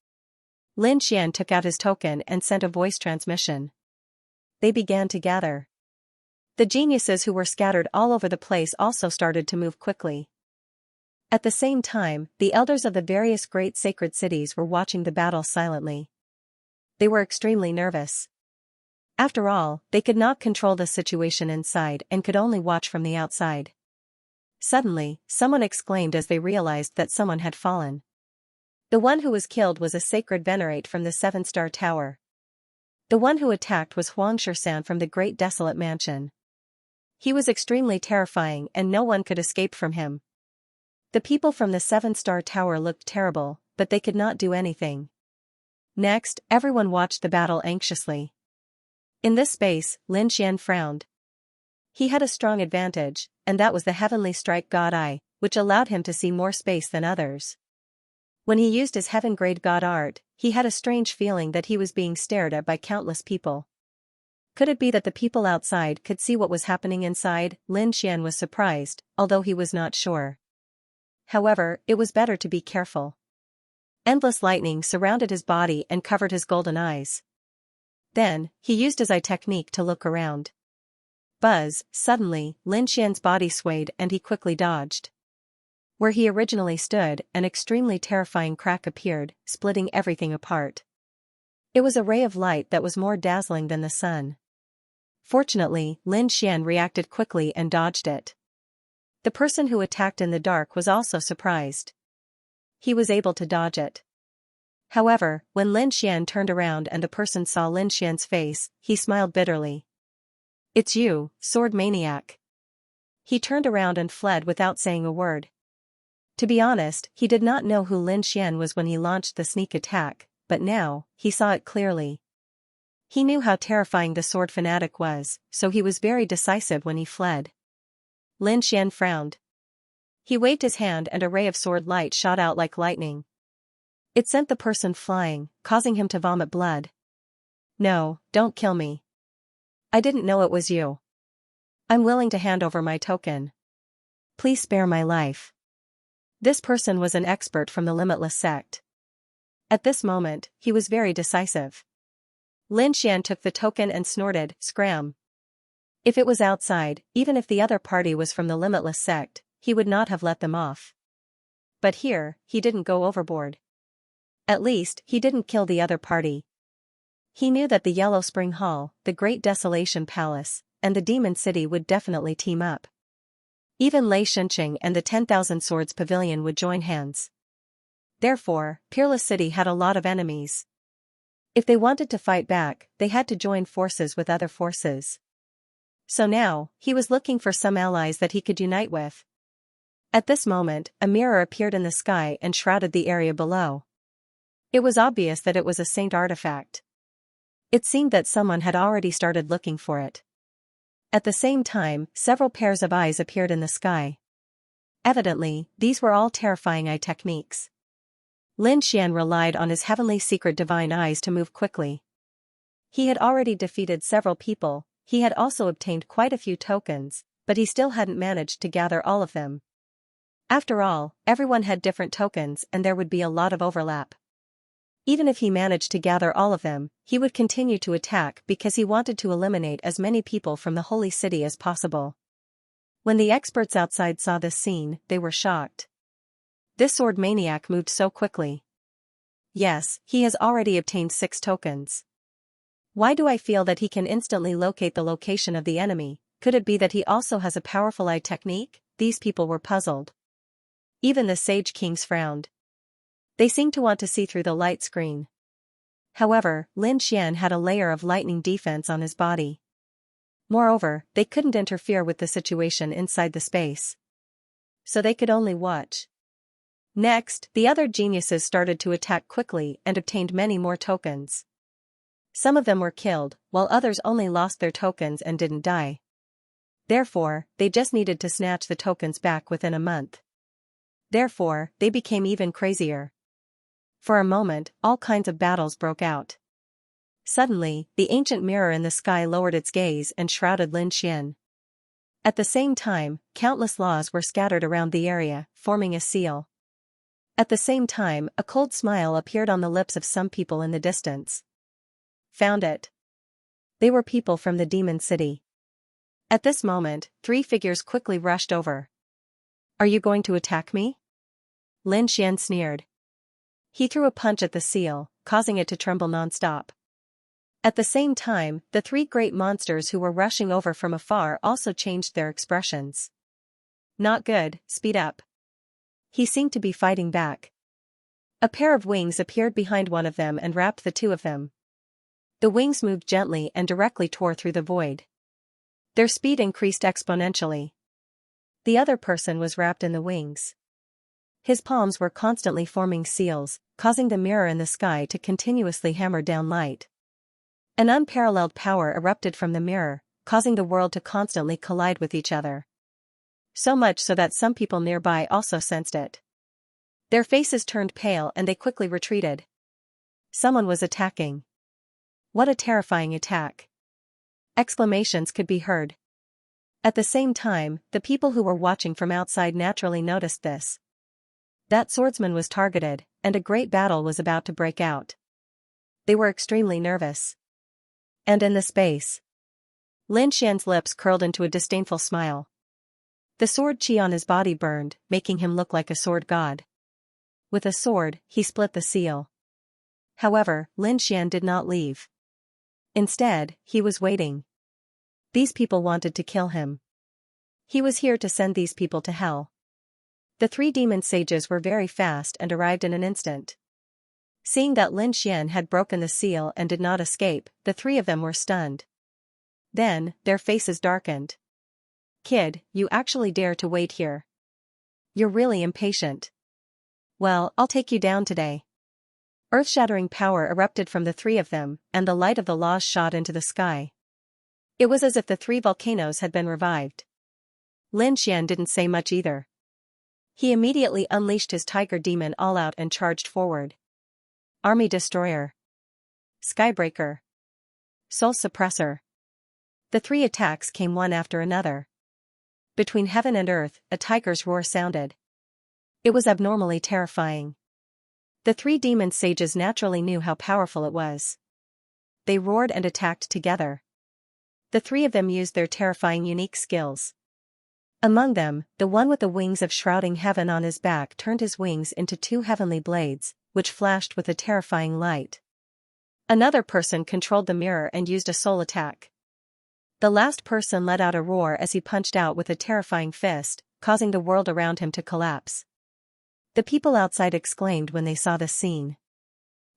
Lin Xian took out his token and sent a voice transmission. They began to gather. The geniuses who were scattered all over the place also started to move quickly. At the same time, the elders of the various great sacred cities were watching the battle silently. They were extremely nervous. After all, they could not control the situation inside and could only watch from the outside. Suddenly, someone exclaimed as they realized that someone had fallen. The one who was killed was a sacred venerate from the 7-star tower. The one who attacked was Xianxia from the Great Desolate Mansion. He was extremely terrifying and no one could escape from him. The people from the 7-star tower looked terrible, but they could not do anything. Next, everyone watched the battle anxiously. In this space, Lin Xian frowned. He had a strong advantage, and that was the heavenly strike god eye, which allowed him to see more space than others. When he used his heaven-grade god art, he had a strange feeling that he was being stared at by countless people. Could it be that the people outside could see what was happening inside? Lin Xian was surprised, although he was not sure. However, it was better to be careful. Endless lightning surrounded his body and covered his golden eyes. Then, he used his eye technique to look around. Buzz, suddenly, Lin Xian's body swayed and he quickly dodged. Where he originally stood, an extremely terrifying crack appeared, splitting everything apart. It was a ray of light that was more dazzling than the sun. Fortunately, Lin Xian reacted quickly and dodged it. The person who attacked in the dark was also surprised. He was able to dodge it. However, when Lin Xian turned around and the person saw Lin Xian's face, he smiled bitterly. "It's you, sword maniac." He turned around and fled without saying a word. To be honest, he did not know who Lin Xian was when he launched the sneak attack, but now, he saw it clearly. He knew how terrifying the sword fanatic was, so he was very decisive when he fled. Lin Xian frowned. He waved his hand and a ray of sword light shot out like lightning. It sent the person flying, causing him to vomit blood. "No, don't kill me. I didn't know it was you. I'm willing to hand over my token. Please spare my life." This person was an expert from the Limitless sect. At this moment, he was very decisive. Lin Xian took the token and snorted, "Scram." If it was outside, even if the other party was from the Limitless sect, he would not have let them off. But here, he didn't go overboard. At least, he didn't kill the other party. He knew that the Yellow Spring Hall, the Great Desolation Palace, and the Demon City would definitely team up. Even Lei Shenqing and the 10,000 Swords Pavilion would join hands. Therefore, Peerless City had a lot of enemies. If they wanted to fight back, they had to join forces with other forces. So now, he was looking for some allies that he could unite with. At this moment, a mirror appeared in the sky and shrouded the area below. It was obvious that it was a saint artifact. It seemed that someone had already started looking for it. At the same time, several pairs of eyes appeared in the sky. Evidently, these were all terrifying eye techniques. Lin Xian relied on his heavenly secret divine eyes to move quickly. He had already defeated several people, he had also obtained quite a few tokens, but he still hadn't managed to gather all of them. After all, everyone had different tokens and there would be a lot of overlap. Even if he managed to gather all of them, he would continue to attack because he wanted to eliminate as many people from the holy city as possible. When the experts outside saw this scene, they were shocked. This sword maniac moved so quickly. Yes, he has already obtained 6 tokens. Why do I feel that he can instantly locate the location of the enemy? Could it be that he also has a powerful eye technique? These people were puzzled. Even the Sage Kings frowned. They seemed to want to see through the light screen. However, Lin Xian had a layer of lightning defense on his body. Moreover, they couldn't interfere with the situation inside the space. So they could only watch. Next, the other geniuses started to attack quickly and obtained many more tokens. Some of them were killed, while others only lost their tokens and didn't die. Therefore, they just needed to snatch the tokens back within a month. Therefore, they became even crazier. For a moment, all kinds of battles broke out. Suddenly, the ancient mirror in the sky lowered its gaze and shrouded Lin Xian. At the same time, countless laws were scattered around the area, forming a seal. At the same time, a cold smile appeared on the lips of some people in the distance. Found it. They were people from the Demon City. At this moment, 3 figures quickly rushed over. "Are you going to attack me?" Lin Xian sneered. He threw a punch at the seal, causing it to tremble non-stop. At the same time, the 3 great monsters who were rushing over from afar also changed their expressions. "Not good, speed up." He seemed to be fighting back. A pair of wings appeared behind one of them and wrapped the 2 of them. The wings moved gently and directly tore through the void. Their speed increased exponentially. The other person was wrapped in the wings. His palms were constantly forming seals, causing the mirror in the sky to continuously hammer down light. An unparalleled power erupted from the mirror, causing the world to constantly collide with each other. So much so that some people nearby also sensed it. Their faces turned pale and they quickly retreated. Someone was attacking. What a terrifying attack! Exclamations could be heard. At the same time, the people who were watching from outside naturally noticed this. That swordsman was targeted, and a great battle was about to break out. They were extremely nervous. And in the space, Lin Xian's lips curled into a disdainful smile. The sword chi on his body burned, making him look like a sword god. With a sword, he split the seal. However, Lin Xian did not leave. Instead, he was waiting. These people wanted to kill him. He was here to send these people to hell. The three demon sages were very fast and arrived in an instant. Seeing that Lin Xian had broken the seal and did not escape, the three of them were stunned. Then, their faces darkened. Kid, you actually dare to wait here. You're really impatient. Well, I'll take you down today. Earth-shattering power erupted from the three of them, and the light of the laws shot into the sky. It was as if the three volcanoes had been revived. Lin Xian didn't say much either. He immediately unleashed his tiger demon all out and charged forward. Army Destroyer. Skybreaker. Soul Suppressor. The three attacks came one after another. Between heaven and earth, a tiger's roar sounded. It was abnormally terrifying. The three demon sages naturally knew how powerful it was. They roared and attacked together. The three of them used their terrifying unique skills. Among them, the one with the wings of shrouding heaven on his back turned his wings into two heavenly blades, which flashed with a terrifying light. Another person controlled the mirror and used a soul attack. The last person let out a roar as he punched out with a terrifying fist, causing the world around him to collapse. The people outside exclaimed when they saw this scene.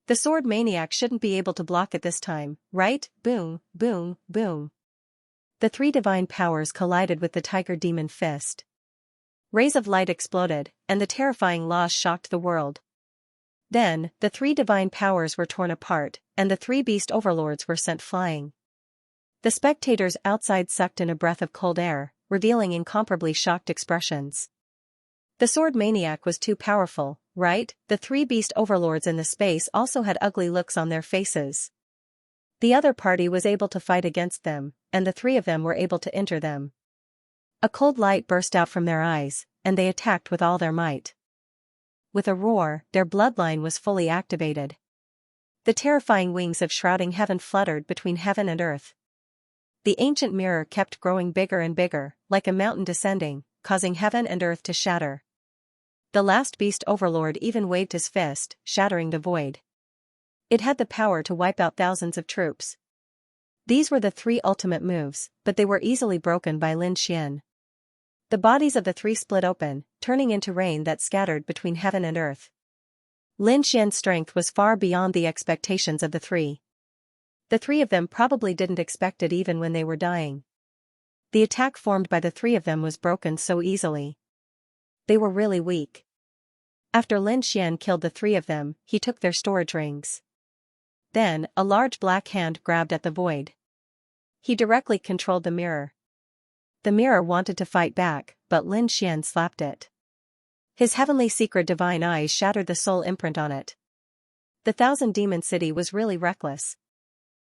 The sword maniac shouldn't be able to block it this time, right? Boom, boom, boom. The three divine powers collided with the tiger demon fist. Rays of light exploded, and the terrifying loss shocked the world. Then, the three divine powers were torn apart, and the three beast overlords were sent flying. The spectators outside sucked in a breath of cold air, revealing incomparably shocked expressions. The sword maniac was too powerful, right? The three beast overlords in the space also had ugly looks on their faces. The other party was able to fight against them, and the three of them were able to enter them. A cold light burst out from their eyes, and they attacked with all their might. With a roar, their bloodline was fully activated. The terrifying wings of shrouding heaven fluttered between heaven and earth. The ancient mirror kept growing bigger and bigger, like a mountain descending, causing heaven and earth to shatter. The last beast overlord even waved his fist, shattering the void. It had the power to wipe out thousands of troops. These were the three ultimate moves, but they were easily broken by Lin Xian. The bodies of the three split open, turning into rain that scattered between heaven and earth. Lin Xian's strength was far beyond the expectations of the three. The three of them probably didn't expect it even when they were dying. The attack formed by the three of them was broken so easily. They were really weak. After Lin Xian killed the three of them, he took their storage rings. Then, a large black hand grabbed at the void. He directly controlled the mirror. The mirror wanted to fight back, but Lin Xian slapped it. His heavenly secret divine eyes shattered the soul imprint on it. The Thousand Demon City was really reckless.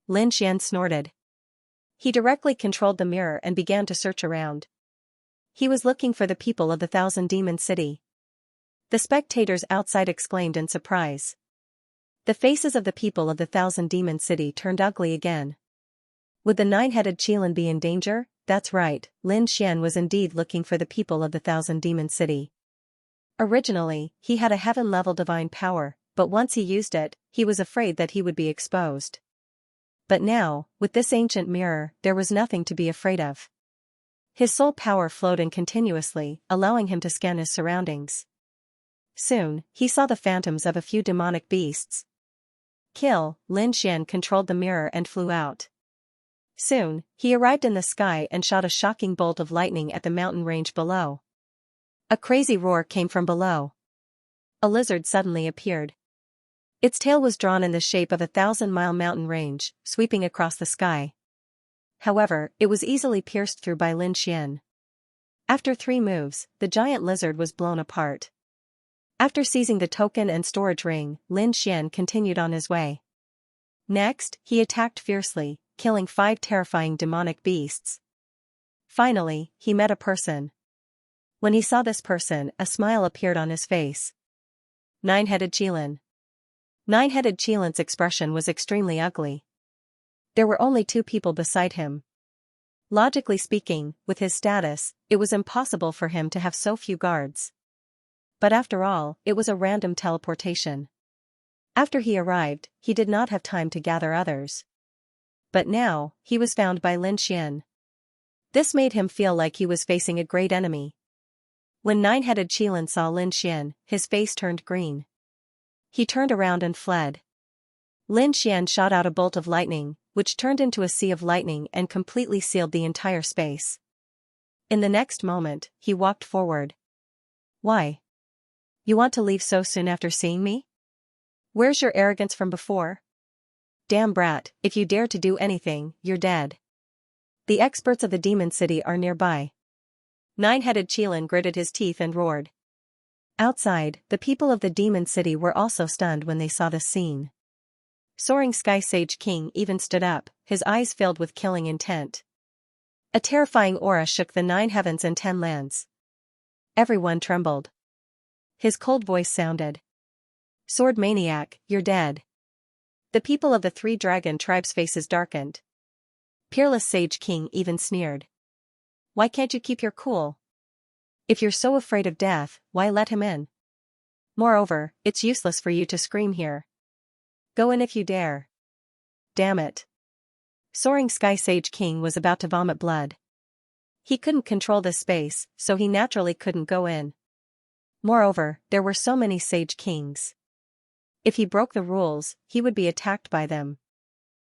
Lin Xian snorted. He directly controlled the mirror and began to search around. He was looking for the people of the Thousand Demon City. The spectators outside exclaimed in surprise. The faces of the people of the Thousand Demon City turned ugly again. Would the nine-headed Qilin be in danger? That's right, Lin Xian was indeed looking for the people of the Thousand Demon City. Originally, he had a heaven-level divine power, but once he used it, he was afraid that he would be exposed. But now, with this ancient mirror, there was nothing to be afraid of. His soul power flowed in continuously, allowing him to scan his surroundings. Soon, he saw the phantoms of a few demonic beasts. Kill, Lin Xian controlled the mirror and flew out. Soon, he arrived in the sky and shot a shocking bolt of lightning at the mountain range below. A crazy roar came from below. A lizard suddenly appeared. Its tail was drawn in the shape of a 1,000-mile mountain range, sweeping across the sky. However, it was easily pierced through by Lin Xian. After 3 moves, the giant lizard was blown apart. After seizing the token and storage ring, Lin Xian continued on his way. Next, he attacked fiercely, killing 5 terrifying demonic beasts. Finally, he met a person. When he saw this person, a smile appeared on his face. Nine-headed Qilin. Nine-headed Qilin's expression was extremely ugly. There were only 2 people beside him. Logically speaking, with his status, it was impossible for him to have so few guards. But after all, it was a random teleportation. After he arrived, he did not have time to gather others. But now, he was found by Lin Xian. This made him feel like he was facing a great enemy. When Nine-headed Qilin saw Lin Xian, his face turned green. He turned around and fled. Lin Xian shot out a bolt of lightning, which turned into a sea of lightning and completely sealed the entire space. In the next moment, he walked forward. Why? You want to leave so soon after seeing me? Where's your arrogance from before? Damn brat, if you dare to do anything, you're dead. The experts of the Demon City are nearby. Nine-headed Qilin gritted his teeth and roared. Outside, the people of the Demon City were also stunned when they saw this scene. Soaring Sky Sage King even stood up, his eyes filled with killing intent. A terrifying aura shook the 9 heavens and 10 lands. Everyone trembled. His cold voice sounded. Sword Maniac, you're dead. The people of the 3 dragon tribes' faces darkened. Peerless Sage King even sneered. Why can't you keep your cool? If you're so afraid of death, why let him in? Moreover, it's useless for you to scream here. Go in if you dare. Damn it. Soaring Sky Sage King was about to vomit blood. He couldn't control this space, so he naturally couldn't go in. Moreover, there were so many Sage Kings. If he broke the rules, he would be attacked by them.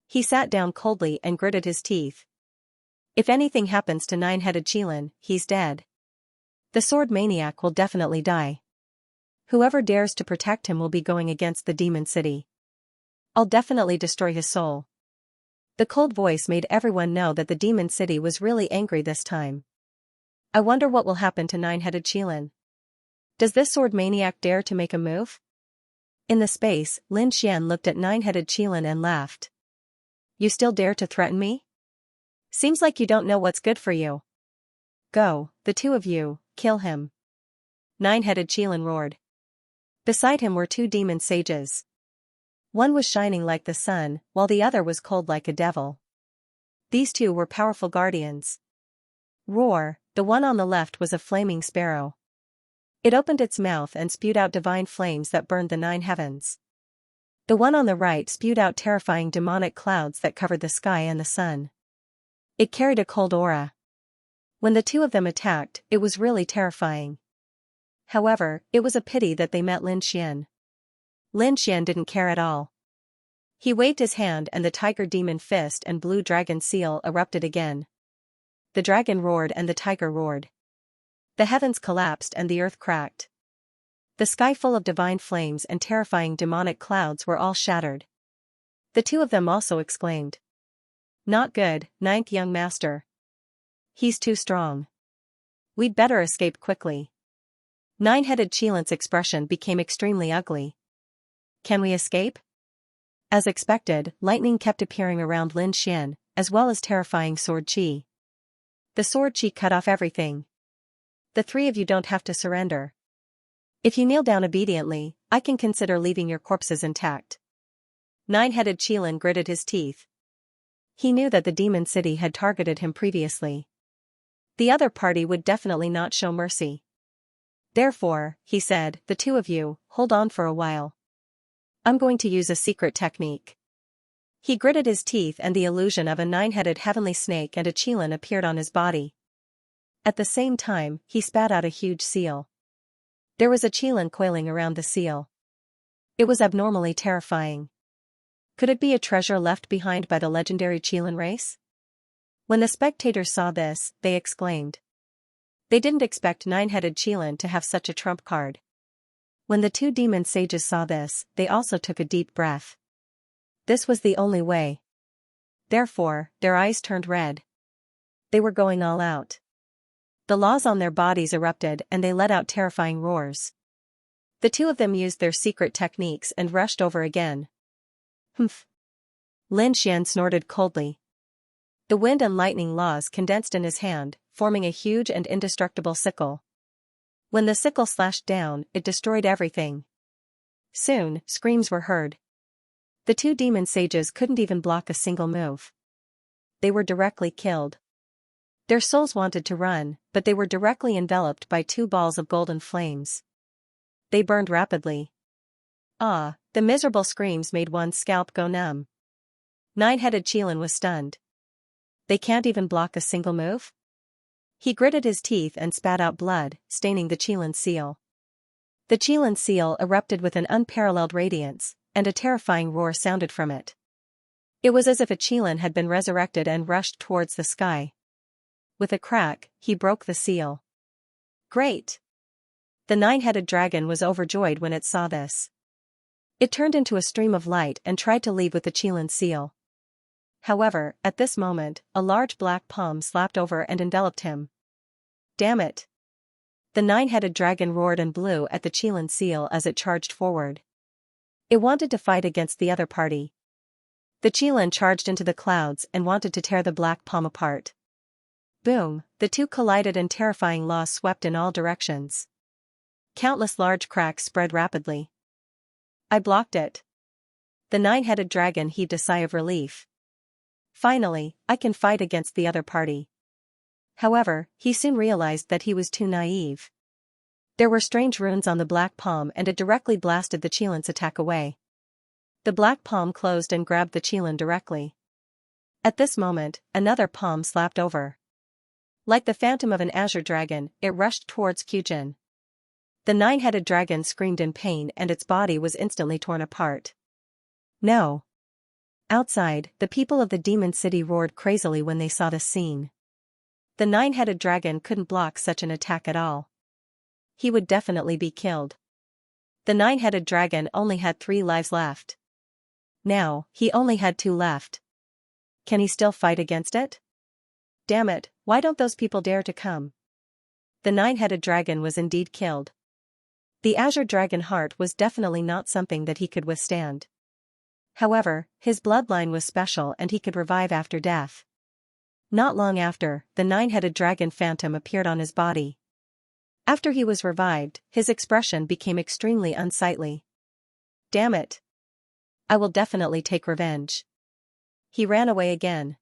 He sat down coldly and gritted his teeth. If anything happens to Nine-headed Qilin, he's dead. The Sword Maniac will definitely die. Whoever dares to protect him will be going against the Demon City. I'll definitely destroy his soul. The cold voice made everyone know that the Demon City was really angry this time. I wonder what will happen to Nine-headed Qilin. Does this Sword Maniac dare to make a move? In the space, Lin Xian looked at Nine-headed Qilin and laughed. You still dare to threaten me? Seems like you don't know what's good for you. Go, the 2 of you, kill him. Nine-headed Qilin roared. Beside him were 2 demon sages. One was shining like the sun, while the other was cold like a devil. These 2 were powerful guardians. Roar, the one on the left was a flaming sparrow. It opened its mouth and spewed out divine flames that burned the 9 heavens. The one on the right spewed out terrifying demonic clouds that covered the sky and the sun. It carried a cold aura. When the 2 of them attacked, it was really terrifying. However, it was a pity that they met Lin Xian. Lin Xian didn't care at all. He waved his hand and the tiger demon fist and blue dragon seal erupted again. The dragon roared and the tiger roared. The heavens collapsed and the earth cracked. The sky full of divine flames and terrifying demonic clouds were all shattered. The 2 of them also exclaimed. Not good, 9th young master. He's too strong. We'd better escape quickly. Nine-headed Qilin's expression became extremely ugly. Can we escape? As expected, lightning kept appearing around Lin Xian, as well as terrifying sword chi. The sword chi cut off everything. The 3 of you don't have to surrender. If you kneel down obediently, I can consider leaving your corpses intact. Nine-headed Qilin gritted his teeth. He knew that the Demon City had targeted him previously. The other party would definitely not show mercy. Therefore, he said, the 2 of you, hold on for a while. I'm going to use a secret technique. He gritted his teeth and the illusion of a 9-headed heavenly snake and a Qilin appeared on his body. At the same time, he spat out a huge seal. There was a Qilin coiling around the seal. It was abnormally terrifying. Could it be a treasure left behind by the legendary Qilin race? When the spectators saw this, they exclaimed. They didn't expect 9-headed Qilin to have such a trump card. When the 2 demon sages saw this, they also took a deep breath. This was the only way. Therefore, their eyes turned red. They were going all out. The laws on their bodies erupted and they let out terrifying roars. The two of them used their secret techniques and rushed over again. Humph. Lin Xian snorted coldly. The wind and lightning laws condensed in his hand, forming a huge and indestructible sickle. When the sickle slashed down, it destroyed everything. Soon, screams were heard. The two demon sages couldn't even block a single move. They were directly killed. Their souls wanted to run, but they were directly enveloped by two balls of golden flames. They burned rapidly. Ah, the miserable screams made one's scalp go numb. Nine-headed Qilin was stunned. They can't even block a single move? He gritted his teeth and spat out blood, staining the Qilin seal. The Qilin seal erupted with an unparalleled radiance, and a terrifying roar sounded from it. It was as if a Qilin had been resurrected and rushed towards the sky. With a crack, he broke the seal. Great! The nine-headed dragon was overjoyed when it saw this. It turned into a stream of light and tried to leave with the Qilin seal. However, at this moment, a large black palm slapped over and enveloped him. Damn it! The nine-headed dragon roared and blew at the Qilin seal as it charged forward. It wanted to fight against the other party. The Qilin charged into the clouds and wanted to tear the black palm apart. Boom, the two collided and terrifying laws swept in all directions. Countless large cracks spread rapidly. I blocked it. The nine-headed dragon heaved a sigh of relief. Finally, I can fight against the other party. However, he soon realized that he was too naive. There were strange runes on the black palm and it directly blasted the Qilin's attack away. The black palm closed and grabbed the Qilin directly. At this moment, another palm slapped over. Like the phantom of an azure dragon, it rushed towards Qujin. The nine-headed dragon screamed in pain and its body was instantly torn apart. No. Outside, the people of the demon city roared crazily when they saw this scene. The nine-headed dragon couldn't block such an attack at all. He would definitely be killed. The nine-headed dragon only had 3 lives left. Now, he only had 2 left. Can he still fight against it? Damn it, why don't those people dare to come? The nine-headed dragon was indeed killed. The azure dragon heart was definitely not something that he could withstand. However, his bloodline was special and he could revive after death. Not long after, the nine-headed dragon phantom appeared on his body. After he was revived, his expression became extremely unsightly. Damn it! I will definitely take revenge. He ran away again.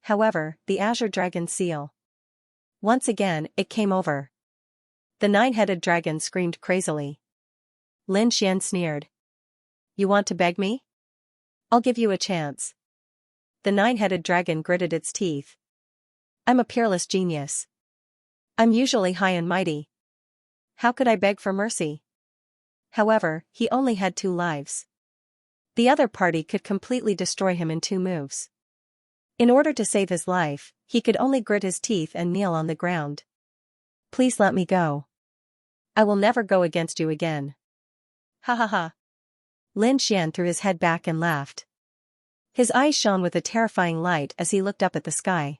However, the azure dragon seal. Once again, it came over. The nine-headed dragon screamed crazily. Lin Xian sneered. You want to beg me? I'll give you a chance. The nine-headed dragon gritted its teeth. I'm a peerless genius. I'm usually high and mighty. How could I beg for mercy? However, he only had 2 lives. The other party could completely destroy him in 2 moves. In order to save his life, he could only grit his teeth and kneel on the ground. Please let me go. I will never go against you again. Ha ha ha. Lin Xian threw his head back and laughed. His eyes shone with a terrifying light as he looked up at the sky.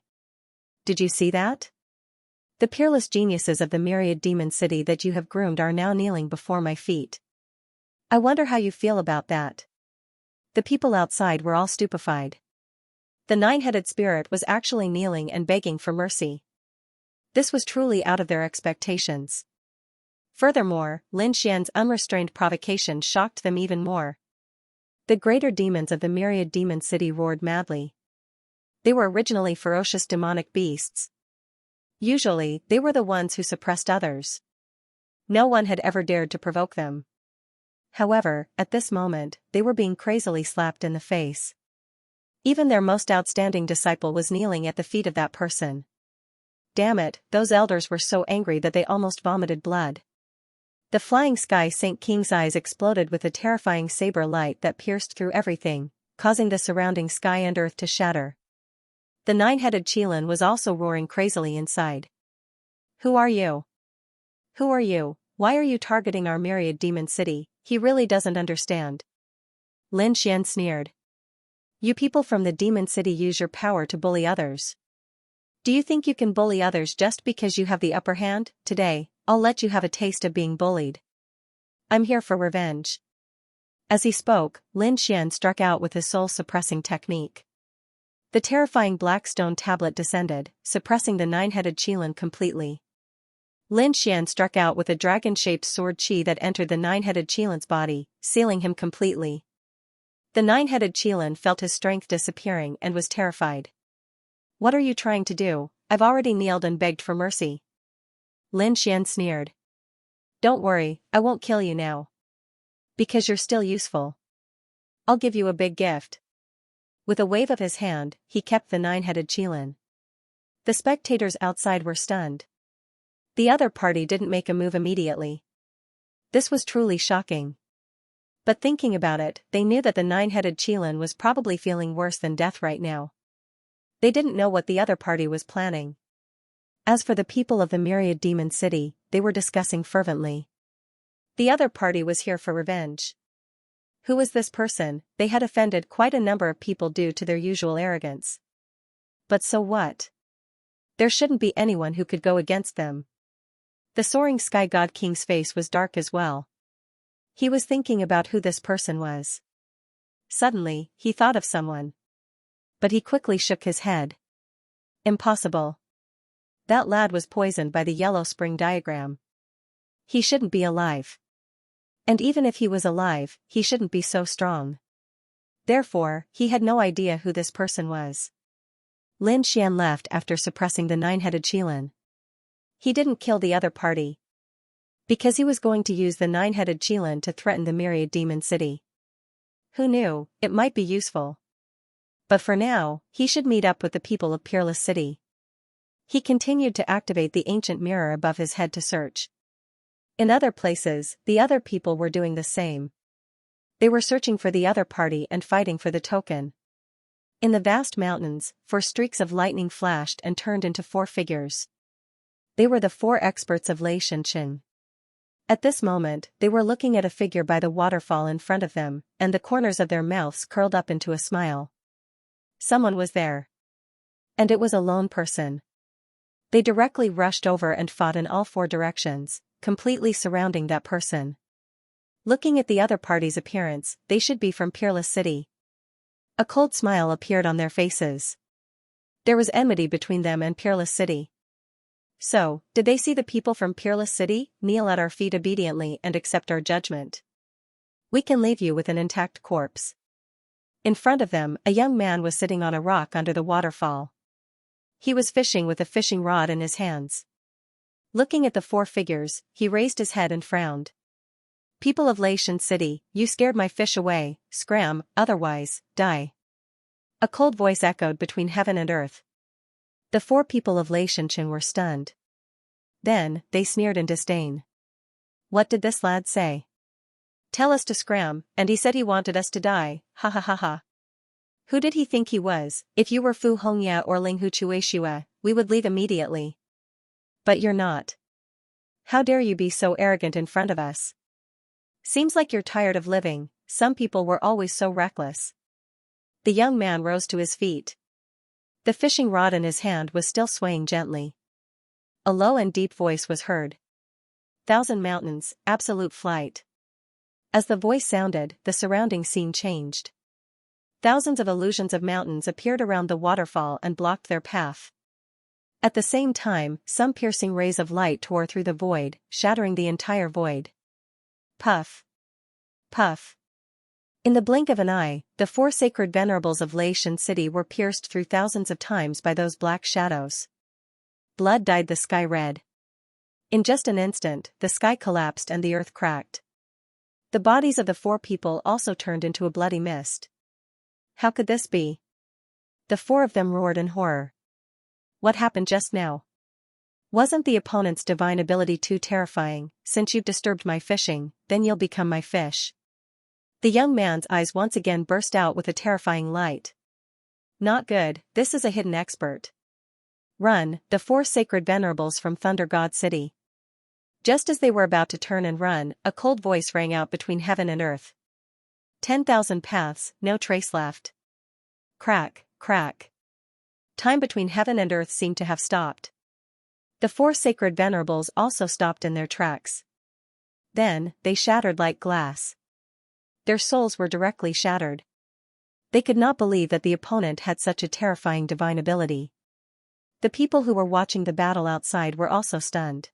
Did you see that? The peerless geniuses of the myriad demon city that you have groomed are now kneeling before my feet. I wonder how you feel about that. The people outside were all stupefied. The nine-headed spirit was actually kneeling and begging for mercy. This was truly out of their expectations. Furthermore, Lin Xian's unrestrained provocation shocked them even more. The greater demons of the myriad demon city roared madly. They were originally ferocious demonic beasts. Usually, they were the ones who suppressed others. No one had ever dared to provoke them. However, at this moment, they were being crazily slapped in the face. Even their most outstanding disciple was kneeling at the feet of that person. Damn it, those elders were so angry that they almost vomited blood. The flying sky Saint King's eyes exploded with a terrifying saber light that pierced through everything, causing the surrounding sky and earth to shatter. The nine-headed Qilin was also roaring crazily inside. Who are you? Who are you? Why are you targeting our myriad demon city? He really doesn't understand. Lin Xian sneered. You people from the demon city use your power to bully others. Do you think you can bully others just because you have the upper hand? Today, I'll let you have a taste of being bullied. I'm here for revenge. As he spoke, Lin Xian struck out with his soul-suppressing technique. The terrifying black stone tablet descended, suppressing the nine-headed Qilin completely. Lin Xian struck out with a dragon-shaped sword qi that entered the nine-headed Qilin's body, sealing him completely. The nine-headed Qilin felt his strength disappearing and was terrified. What are you trying to do? I've already kneeled and begged for mercy. Lin Xian sneered. Don't worry, I won't kill you now. Because you're still useful. I'll give you a big gift. With a wave of his hand, he kept the nine-headed Qilin. The spectators outside were stunned. The other party didn't make a move immediately. This was truly shocking. But thinking about it, they knew that the nine-headed Qilin was probably feeling worse than death right now. They didn't know what the other party was planning. As for the people of the myriad demon city, they were discussing fervently. The other party was here for revenge. Who was this person? They had offended quite a number of people due to their usual arrogance. But so what? There shouldn't be anyone who could go against them. The soaring sky god king's face was dark as well. He was thinking about who this person was. Suddenly, he thought of someone. But he quickly shook his head. Impossible. That lad was poisoned by the yellow spring diagram. He shouldn't be alive. And even if he was alive, he shouldn't be so strong. Therefore, he had no idea who this person was. Lin Xian left after suppressing the nine-headed Qilin. He didn't kill the other party. Because he was going to use the nine-headed Qilin to threaten the myriad demon city. Who knew, it might be useful. But for now, he should meet up with the people of Peerless City. He continued to activate the ancient mirror above his head to search. In other places, the other people were doing the same. They were searching for the other party and fighting for the token. In the vast mountains, 4 streaks of lightning flashed and turned into 4 figures. They were the 4 experts of Lei Shenqing. At this moment, they were looking at a figure by the waterfall in front of them, and the corners of their mouths curled up into a smile. Someone was there. And it was a lone person. They directly rushed over and fought in all 4 directions, completely surrounding that person. Looking at the other party's appearance, they should be from Peerless City. A cold smile appeared on their faces. There was enmity between them and Peerless City. So, did they see the people from Peerless City kneel at our feet obediently and accept our judgment? We can leave you with an intact corpse. In front of them, a young man was sitting on a rock under the waterfall. He was fishing with a fishing rod in his hands. Looking at the 4 figures, he raised his head and frowned. People of Lei Shen City, you scared my fish away, scram, otherwise, die. A cold voice echoed between heaven and earth. The 4 people of Lei Shenqing were stunned. Then, they sneered in disdain. What did this lad say? Tell us to scram, and he said he wanted us to die, ha ha ha ha. Who did he think he was? If you were Fu Hongya or Linghu Chueshua, we would leave immediately. But you're not. How dare you be so arrogant in front of us? Seems like you're tired of living. Some people were always so reckless. The young man rose to his feet. The fishing rod in his hand was still swaying gently. A low and deep voice was heard. 1,000 mountains, absolute flight. As the voice sounded, the surrounding scene changed. Thousands of illusions of mountains appeared around the waterfall and blocked their path. At the same time, some piercing rays of light tore through the void, shattering the entire void. Puff. Puff. In the blink of an eye, the 4 sacred venerables of Lei Shen City were pierced through thousands of times by those black shadows. Blood dyed the sky red. In just an instant, the sky collapsed and the earth cracked. The bodies of the 4 people also turned into a bloody mist. How could this be? The 4 of them roared in horror. What happened just now? Wasn't the opponent's divine ability too terrifying? Since you've disturbed my fishing, then you'll become my fish. The young man's eyes once again burst out with a terrifying light. Not good, this is a hidden expert. Run, the 4 sacred venerables from Thunder God City. Just as they were about to turn and run, a cold voice rang out between heaven and earth. 10,000 paths, no trace left. Crack, crack. Time between heaven and earth seemed to have stopped. The four sacred venerables also stopped in their tracks. Then, they shattered like glass. Their souls were directly shattered. They could not believe that the opponent had such a terrifying divine ability. The people who were watching the battle outside were also stunned.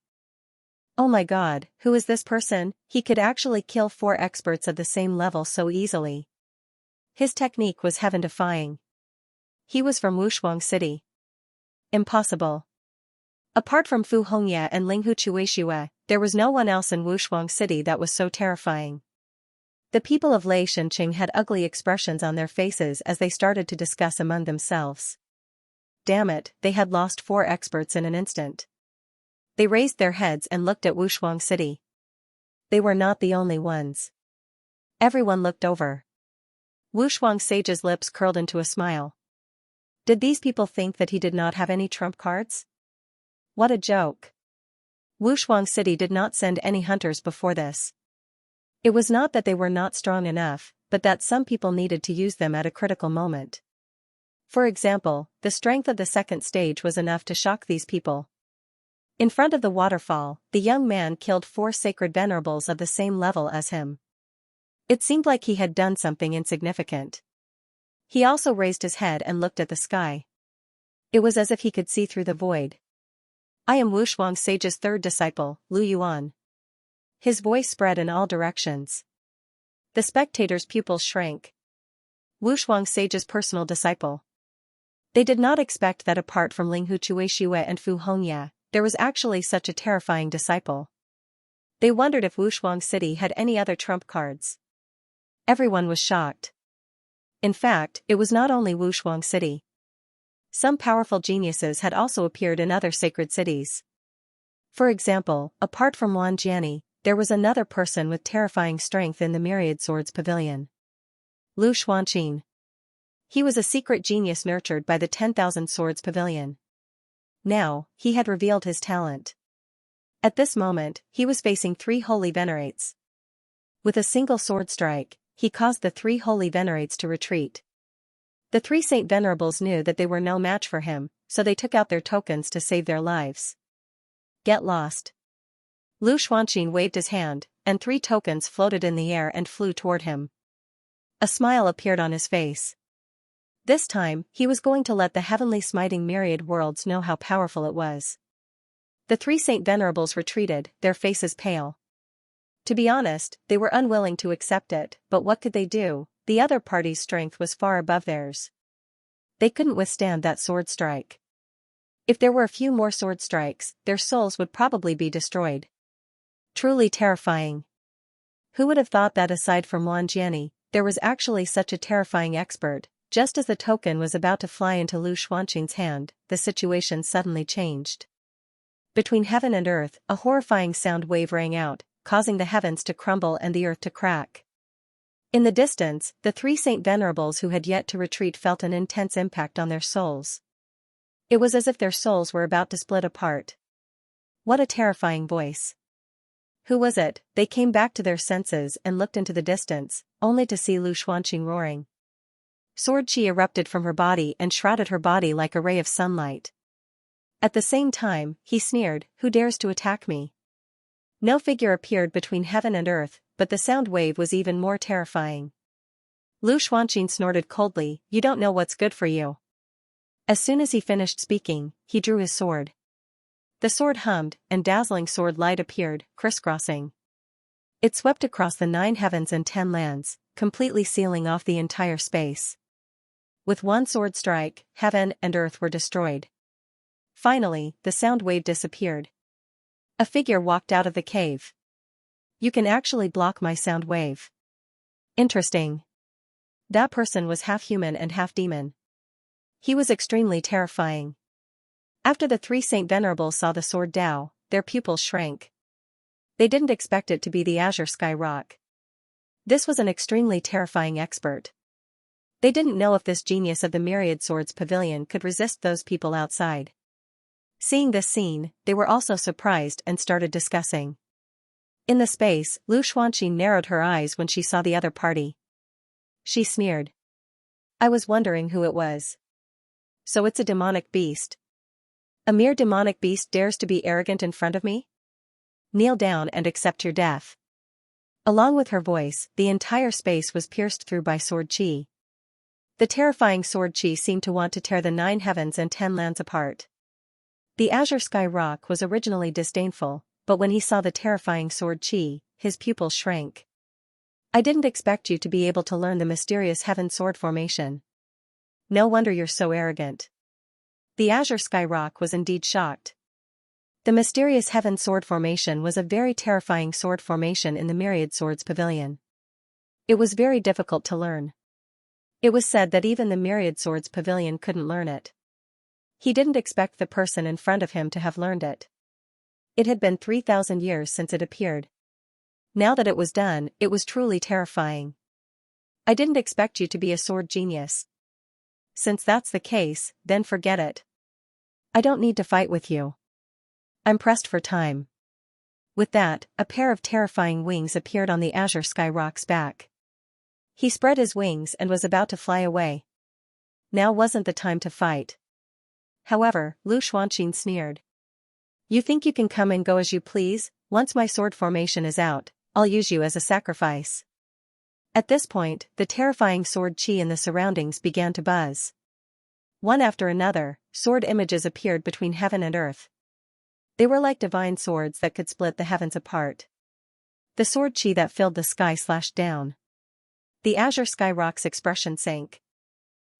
Oh my God, who is this person? He could actually kill four experts of the same level so easily. His technique was heaven-defying. He was from Wuxuang City. Impossible. Apart from Vhumad and Linghu, there was no one else in Wuxuang City that was so terrifying. The people of Lei Xianxia had ugly expressions on their faces as they started to discuss among themselves. Damn it, they had lost four experts in an instant. They raised their heads and looked at Wuxuang City. They were not the only ones. Everyone looked over. Wuxuang Sage's lips curled into a smile. Did these people think that he did not have any trump cards? What a joke. Wuxuang City did not send any hunters before this. It was not that they were not strong enough, but that some people needed to use them at a critical moment. For example, the strength of the second stage was enough to shock these people. In front of the waterfall, the young man killed four sacred venerables of the same level as him. It seemed like he had done something insignificant. He also raised his head and looked at the sky. It was as if he could see through the void. I am Wuxuang Sage's third disciple, Lu Yuan. His voice spread in all directions. The spectators' pupils shrank. Wuxuang Sage's personal disciple. They did not expect that apart from Linghu and Vhumad, there was actually such a terrifying disciple. They wondered if Wuxuang City had any other trump cards. Everyone was shocked. In fact, it was not only Wuxuang City. Some powerful geniuses had also appeared in other sacred cities. For example, apart from Wan Jiani, there was another person with terrifying strength in the Myriad Swords Pavilion. Lu Xuanqin. He was a secret genius nurtured by the 10,000 Swords Pavilion. Now, he had revealed his talent. At this moment, he was facing three holy venerates. With a single sword strike, he caused the three holy venerates to retreat. The three saint venerables knew that they were no match for him, so they took out their tokens to save their lives. Get lost. Lu Xuanqin waved his hand, and three tokens floated in the air and flew toward him. A smile appeared on his face. This time, he was going to let the heavenly smiting myriad worlds know how powerful it was. The three saint venerables retreated, their faces pale. To be honest, they were unwilling to accept it, but what could they do? The other party's strength was far above theirs. They couldn't withstand that sword strike. If there were a few more sword strikes, their souls would probably be destroyed. Truly terrifying. Who would have thought that aside from Wan Jiani, there was actually such a terrifying expert? Just as the token was about to fly into Lu Xuanqin's hand, the situation suddenly changed. Between heaven and earth, a horrifying sound wave rang out, causing the heavens to crumble and the earth to crack. In the distance, the three saint venerables who had yet to retreat felt an intense impact on their souls. It was as if their souls were about to split apart. What a terrifying voice. Who was it? They came back to their senses and looked into the distance, only to see Lu Xuanqin roaring. Sword chi erupted from her body and shrouded her body like a ray of sunlight. At the same time, he sneered, "Who dares to attack me?" No figure appeared between heaven and earth, but the sound wave was even more terrifying. Lu Xuanqin snorted coldly, "You don't know what's good for you." As soon as he finished speaking, he drew his sword. The sword hummed, and dazzling sword light appeared, crisscrossing. It swept across the 9 heavens and 10 lands, completely sealing off the entire space. With one sword strike, heaven and earth were destroyed. Finally, the sound wave disappeared. A figure walked out of the cave. You can actually block my sound wave. Interesting. That person was half human and half demon. He was extremely terrifying. After the three Saint Venerables saw the sword Dao, their pupils shrank. They didn't expect it to be the Azure Sky Rock. This was an extremely terrifying expert. They didn't know if this genius of the Myriad Swords Pavilion could resist those people outside. Seeing this scene, they were also surprised and started discussing. In the space, Lu Xuanqin narrowed her eyes when she saw the other party. She sneered. I was wondering who it was. So it's a demonic beast. A mere demonic beast dares to be arrogant in front of me? Kneel down and accept your death. Along with her voice, the entire space was pierced through by sword chi. The terrifying sword chi seemed to want to tear the 9 heavens and 10 lands apart. The azure sky rock was originally disdainful, but when he saw the terrifying sword chi, his pupils shrank. I didn't expect you to be able to learn the mysterious heaven sword formation. No wonder you're so arrogant. The azure sky rock was indeed shocked. The mysterious heaven sword formation was a very terrifying sword formation in the Myriad Swords Pavilion. It was very difficult to learn. It was said that even the Myriad Swords Pavilion couldn't learn it. He didn't expect the person in front of him to have learned it. It had been 3,000 years since it appeared. Now that it was done, it was truly terrifying. I didn't expect you to be a sword genius. Since that's the case, then forget it. I don't need to fight with you. I'm pressed for time. With that, a pair of terrifying wings appeared on the azure sky rock's back. He spread his wings and was about to fly away. Now wasn't the time to fight. However, Lu Xuanqin sneered. You think you can come and go as you please? Once my sword formation is out, I'll use you as a sacrifice. At this point, the terrifying sword chi in the surroundings began to buzz. One after another, sword images appeared between heaven and earth. They were like divine swords that could split the heavens apart. The sword chi that filled the sky slashed down. The azure sky rock's expression sank.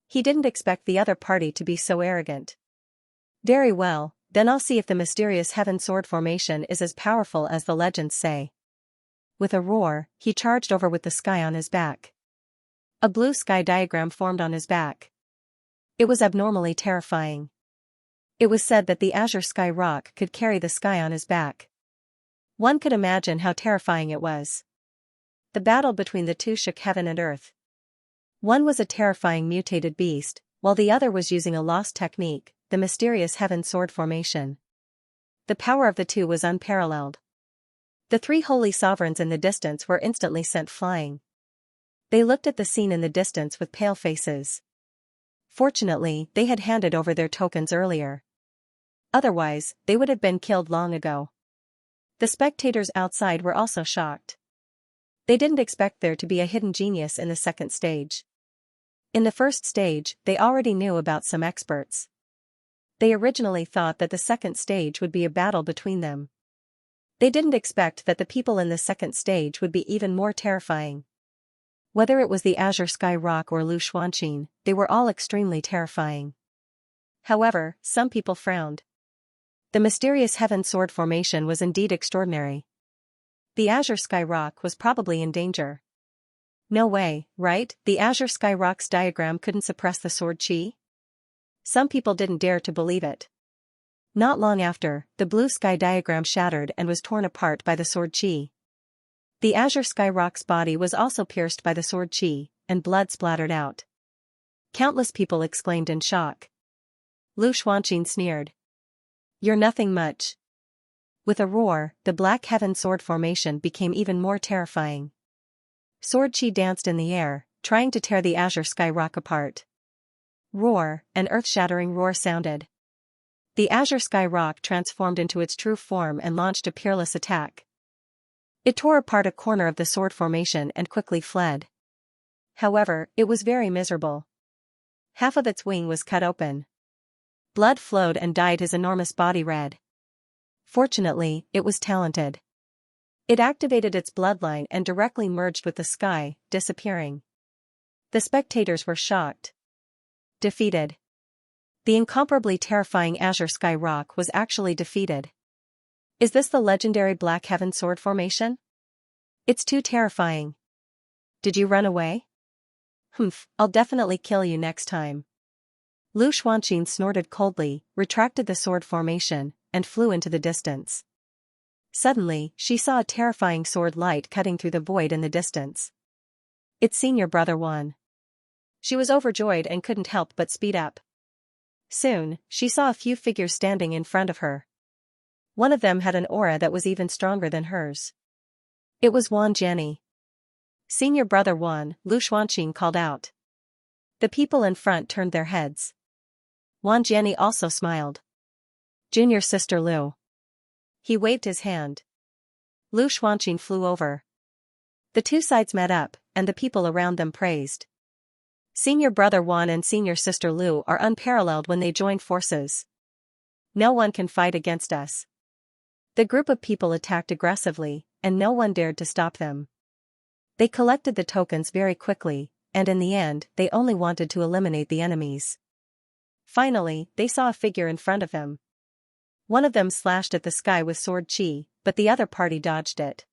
He didn't expect the other party to be so arrogant. Very well, then I'll see if the mysterious heaven sword formation is as powerful as the legends say. With a roar, he charged over with the sky on his back. A blue sky diagram formed on his back. It was abnormally terrifying. It was said that the azure sky rock could carry the sky on his back. One could imagine how terrifying it was. The battle between the two shook heaven and earth. One was a terrifying mutated beast, while the other was using a lost technique, the mysterious heaven sword formation. The power of the two was unparalleled. The 3 holy sovereigns in the distance were instantly sent flying. They looked at the scene in the distance with pale faces. Fortunately, they had handed over their tokens earlier. Otherwise, they would have been killed long ago. The spectators outside were also shocked. They didn't expect there to be a hidden genius in the second stage. In the first stage, they already knew about some experts. They originally thought that the second stage would be a battle between them. They didn't expect that the people in the second stage would be even more terrifying. Whether it was the azure sky rock or Lu Xuanqin, they were all extremely terrifying. However, some people frowned. The mysterious heaven sword formation was indeed extraordinary. The azure sky rock was probably in danger. No way, right? The azure sky rock's diagram couldn't suppress the sword chi? Some people didn't dare to believe it. Not long after, the blue sky diagram shattered and was torn apart by the sword chi. The azure sky rock's body was also pierced by the sword chi, and blood splattered out. Countless people exclaimed in shock. Lu Xuanqin sneered. You're nothing much. With a roar, the black heaven sword formation became even more terrifying. Sword chi danced in the air, trying to tear the azure sky rock apart. Roar, an earth-shattering roar sounded. The azure sky rock transformed into its true form and launched a peerless attack. It tore apart a corner of the sword formation and quickly fled. However, it was very miserable. Half of its wing was cut open. Blood flowed and dyed his enormous body red. Fortunately, it was talented. It activated its bloodline and directly merged with the sky, disappearing. The spectators were shocked. Defeated. The incomparably terrifying azure sky rock was actually defeated. Is this the legendary black heaven sword formation? It's too terrifying. Did you run away? Humph, I'll definitely kill you next time. Lu Xuanqin snorted coldly, retracted the sword formation, and flew into the distance. Suddenly, she saw a terrifying sword light cutting through the void in the distance. It's senior brother Wan. She was overjoyed and couldn't help but speed up. Soon, she saw a few figures standing in front of her. One of them had an aura that was even stronger than hers. It was Wan Jianni. Senior brother Wan, Lu Xuanqin called out. The people in front turned their heads. Wang Jiani also smiled. Junior sister Lu. He waved his hand. Lu Xuanqing flew over. The two sides met up, and the people around them praised. Senior brother Wan and senior sister Lu are unparalleled when they join forces. No one can fight against us. The group of people attacked aggressively, and no one dared to stop them. They collected the tokens very quickly, and in the end they only wanted to eliminate the enemies. Finally, they saw a figure in front of them. One of them slashed at the sky with sword chi, but the other party dodged it.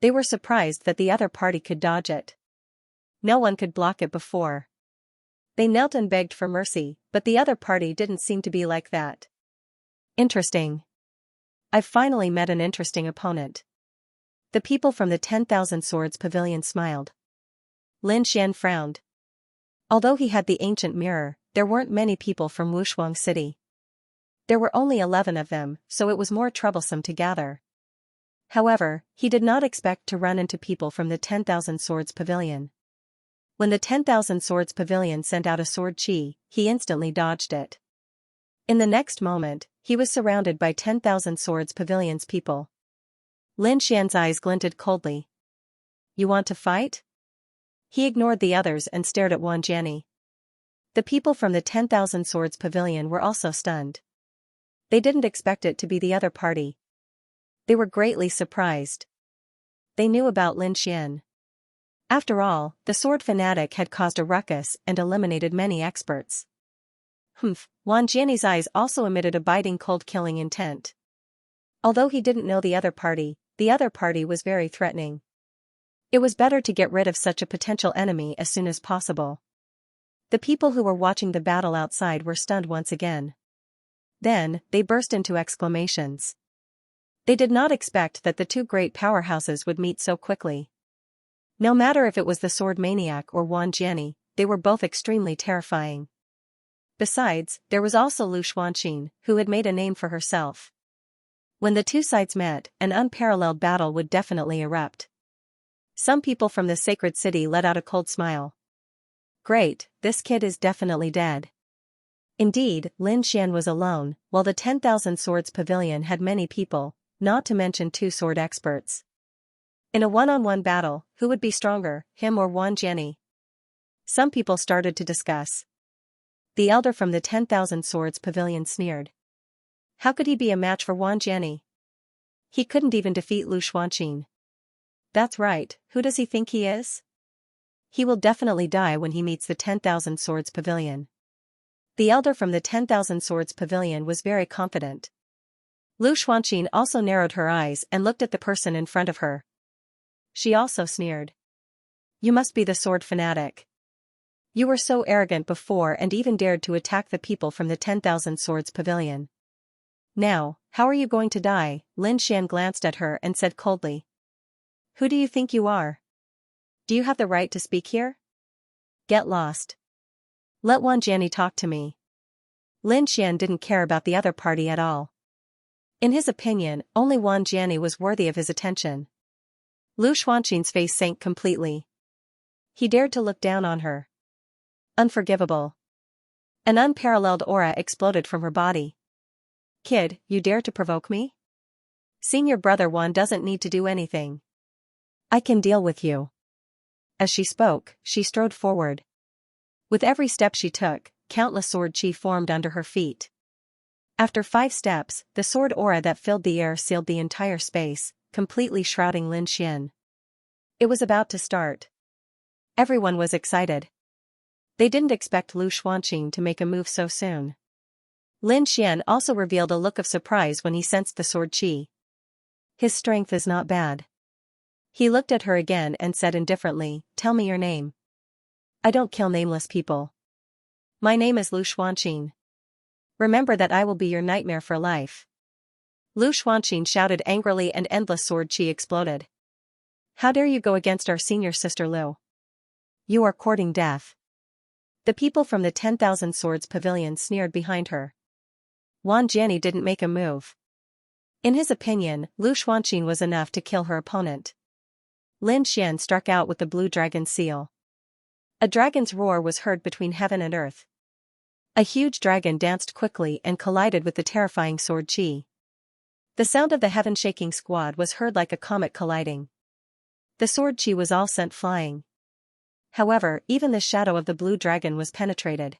They were surprised that the other party could dodge it. No one could block it before. They knelt and begged for mercy, but the other party didn't seem to be like that. Interesting. I've finally met an interesting opponent. The people from the 10,000 Swords Pavilion smiled. Lin Xian frowned. Although he had the ancient mirror, there weren't many people from Wushuang City. There were only 11 of them, so it was more troublesome to gather. However, he did not expect to run into people from the 10,000 Swords Pavilion. When the 10,000 Swords Pavilion sent out a sword chi, he instantly dodged it. In the next moment, he was surrounded by 10,000 Swords Pavilion's people. Lin Xian's eyes glinted coldly. You want to fight? He ignored the others and stared at Wang Jiani. The people from the 10,000 Swords Pavilion were also stunned. They didn't expect it to be the other party. They were greatly surprised. They knew about Lin Xian. After all, the sword fanatic had caused a ruckus and eliminated many experts. Wang Jiani's eyes also emitted a biting cold killing intent. Although he didn't know the other party was very threatening. It was better to get rid of such a potential enemy as soon as possible. The people who were watching the battle outside were stunned once again. Then, they burst into exclamations. They did not expect that the two great powerhouses would meet so quickly. No matter if it was the sword maniac or Wang Jiani, they were both extremely terrifying. Besides, there was also Lu Xuanqing, who had made a name for herself. When the two sides met, an unparalleled battle would definitely erupt. Some people from the sacred city let out a cold smile. Great, this kid is definitely dead. Indeed, Lin Xian was alone, while the 10,000 Swords Pavilion had many people, not to mention 2 sword experts. In a one-on-one battle, who would be stronger, him or Wang Jiani? Some people started to discuss. The elder from the 10,000 Swords Pavilion sneered. How could he be a match for Wang Jiani? He couldn't even defeat Lu Xuanqing. That's right, who does he think he is? He will definitely die when he meets the 10,000 Swords Pavilion. The elder from the 10,000 Swords Pavilion was very confident. Lu Xuanqing also narrowed her eyes and looked at the person in front of her. She also sneered. You must be the sword fanatic. You were so arrogant before and even dared to attack the people from the 10,000 Swords Pavilion. Now, how are you going to die? Lin Xian glanced at her and said coldly. Who do you think you are? Do you have the right to speak here? Get lost. Let Wang Jiani talk to me. Lin Xian didn't care about the other party at all. In his opinion, only Wang Jiani was worthy of his attention. Lu Xuanqing's face sank completely. He dared to look down on her. Unforgivable. An unparalleled aura exploded from her body. Kid, you dare to provoke me? Senior brother Wan doesn't need to do anything. I can deal with you. As she spoke, she strode forward. With every step she took, countless sword chi formed under her feet. After 5 steps, the sword aura that filled the air sealed the entire space, completely shrouding Lin Xian. It was about to start. Everyone was excited. They didn't expect Lu Xuanqing to make a move so soon. Lin Xian also revealed a look of surprise when he sensed the sword chi. His strength is not bad. He looked at her again and said indifferently, Tell me your name. I don't kill nameless people. My name is Lu Xuanqing. Remember that I will be your nightmare for life. Lu Xuanqing shouted angrily and endless sword chi exploded. How dare you go against our senior sister Lu? You are courting death. The people from the 10,000 Swords Pavilion sneered behind her. Wang Jiani didn't make a move. In his opinion, Lu Xuanqing was enough to kill her opponent. Lin Xian struck out with the blue dragon seal. A dragon's roar was heard between heaven and earth. A huge dragon danced quickly and collided with the terrifying sword Qi. The sound of the heaven-shaking squad was heard like a comet colliding. The sword Qi was all sent flying. However, even the shadow of the blue dragon was penetrated.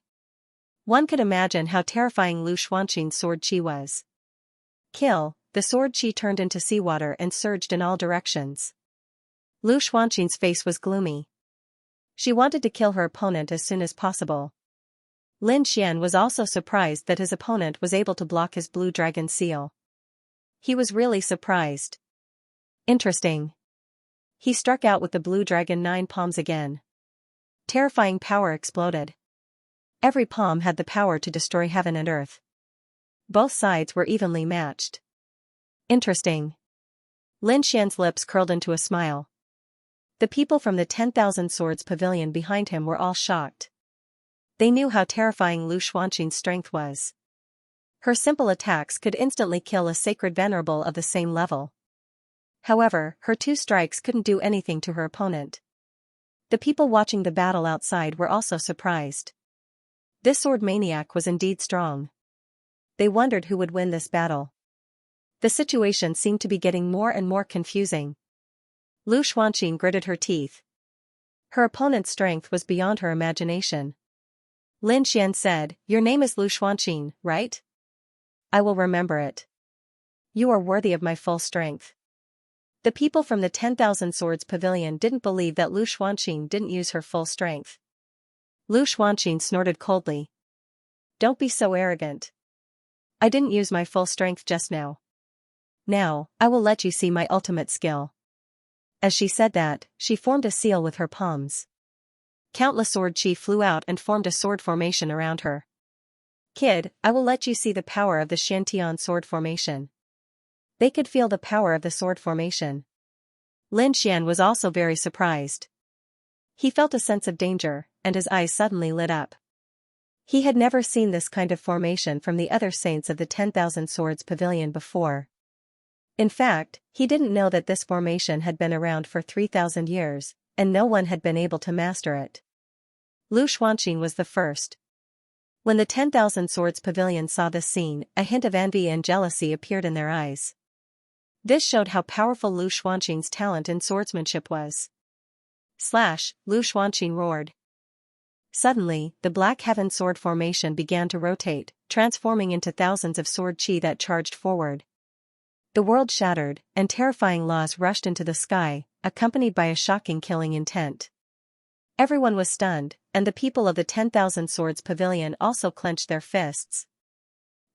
One could imagine how terrifying Lu Xuanqing's sword Qi was. Kill, the sword Qi turned into seawater and surged in all directions. Lu Xuanqing's face was gloomy. She wanted to kill her opponent as soon as possible. Lin Xian was also surprised that his opponent was able to block his blue dragon seal. He was really surprised. Interesting. He struck out with the blue dragon 9 palms again. Terrifying power exploded. Every palm had the power to destroy heaven and earth. Both sides were evenly matched. Interesting. Lin Xian's lips curled into a smile. The people from the 10,000 Swords Pavilion behind him were all shocked. They knew how terrifying Lu Xuanqing's strength was. Her simple attacks could instantly kill a sacred venerable of the same level. However, her 2 strikes couldn't do anything to her opponent. The people watching the battle outside were also surprised. This sword maniac was indeed strong. They wondered who would win this battle. The situation seemed to be getting more and more confusing. Lu Xuanqing gritted her teeth. Her opponent's strength was beyond her imagination. Lin Xian said, "Your name is Lu Xuanqing, right? I will remember it. You are worthy of my full strength." The people from the 10,000 Swords Pavilion didn't believe that Lu Xuanqing didn't use her full strength. Lu Xuanqing snorted coldly. "Don't be so arrogant. I didn't use my full strength just now. Now, I will let you see my ultimate skill." As she said that, she formed a seal with her palms. Countless sword Qi flew out and formed a sword formation around her. "Kid, I will let you see the power of the Xiantian sword formation." They could feel the power of the sword formation. Lin Xian was also very surprised. He felt a sense of danger, and his eyes suddenly lit up. He had never seen this kind of formation from the other saints of the 10,000 Swords Pavilion before. In fact, he didn't know that this formation had been around for 3,000 years, and no one had been able to master it. Lu Xuanqing was the first. When the 10,000 Swords Pavilion saw this scene, a hint of envy and jealousy appeared in their eyes. This showed how powerful Lu Xuanqing's talent in swordsmanship was. Slash, Lu Xuanqing roared. Suddenly, the Black Heaven sword formation began to rotate, transforming into thousands of sword Qi that charged forward. The world shattered, and terrifying laws rushed into the sky, accompanied by a shocking killing intent. Everyone was stunned, and the people of the 10,000 Swords Pavilion also clenched their fists.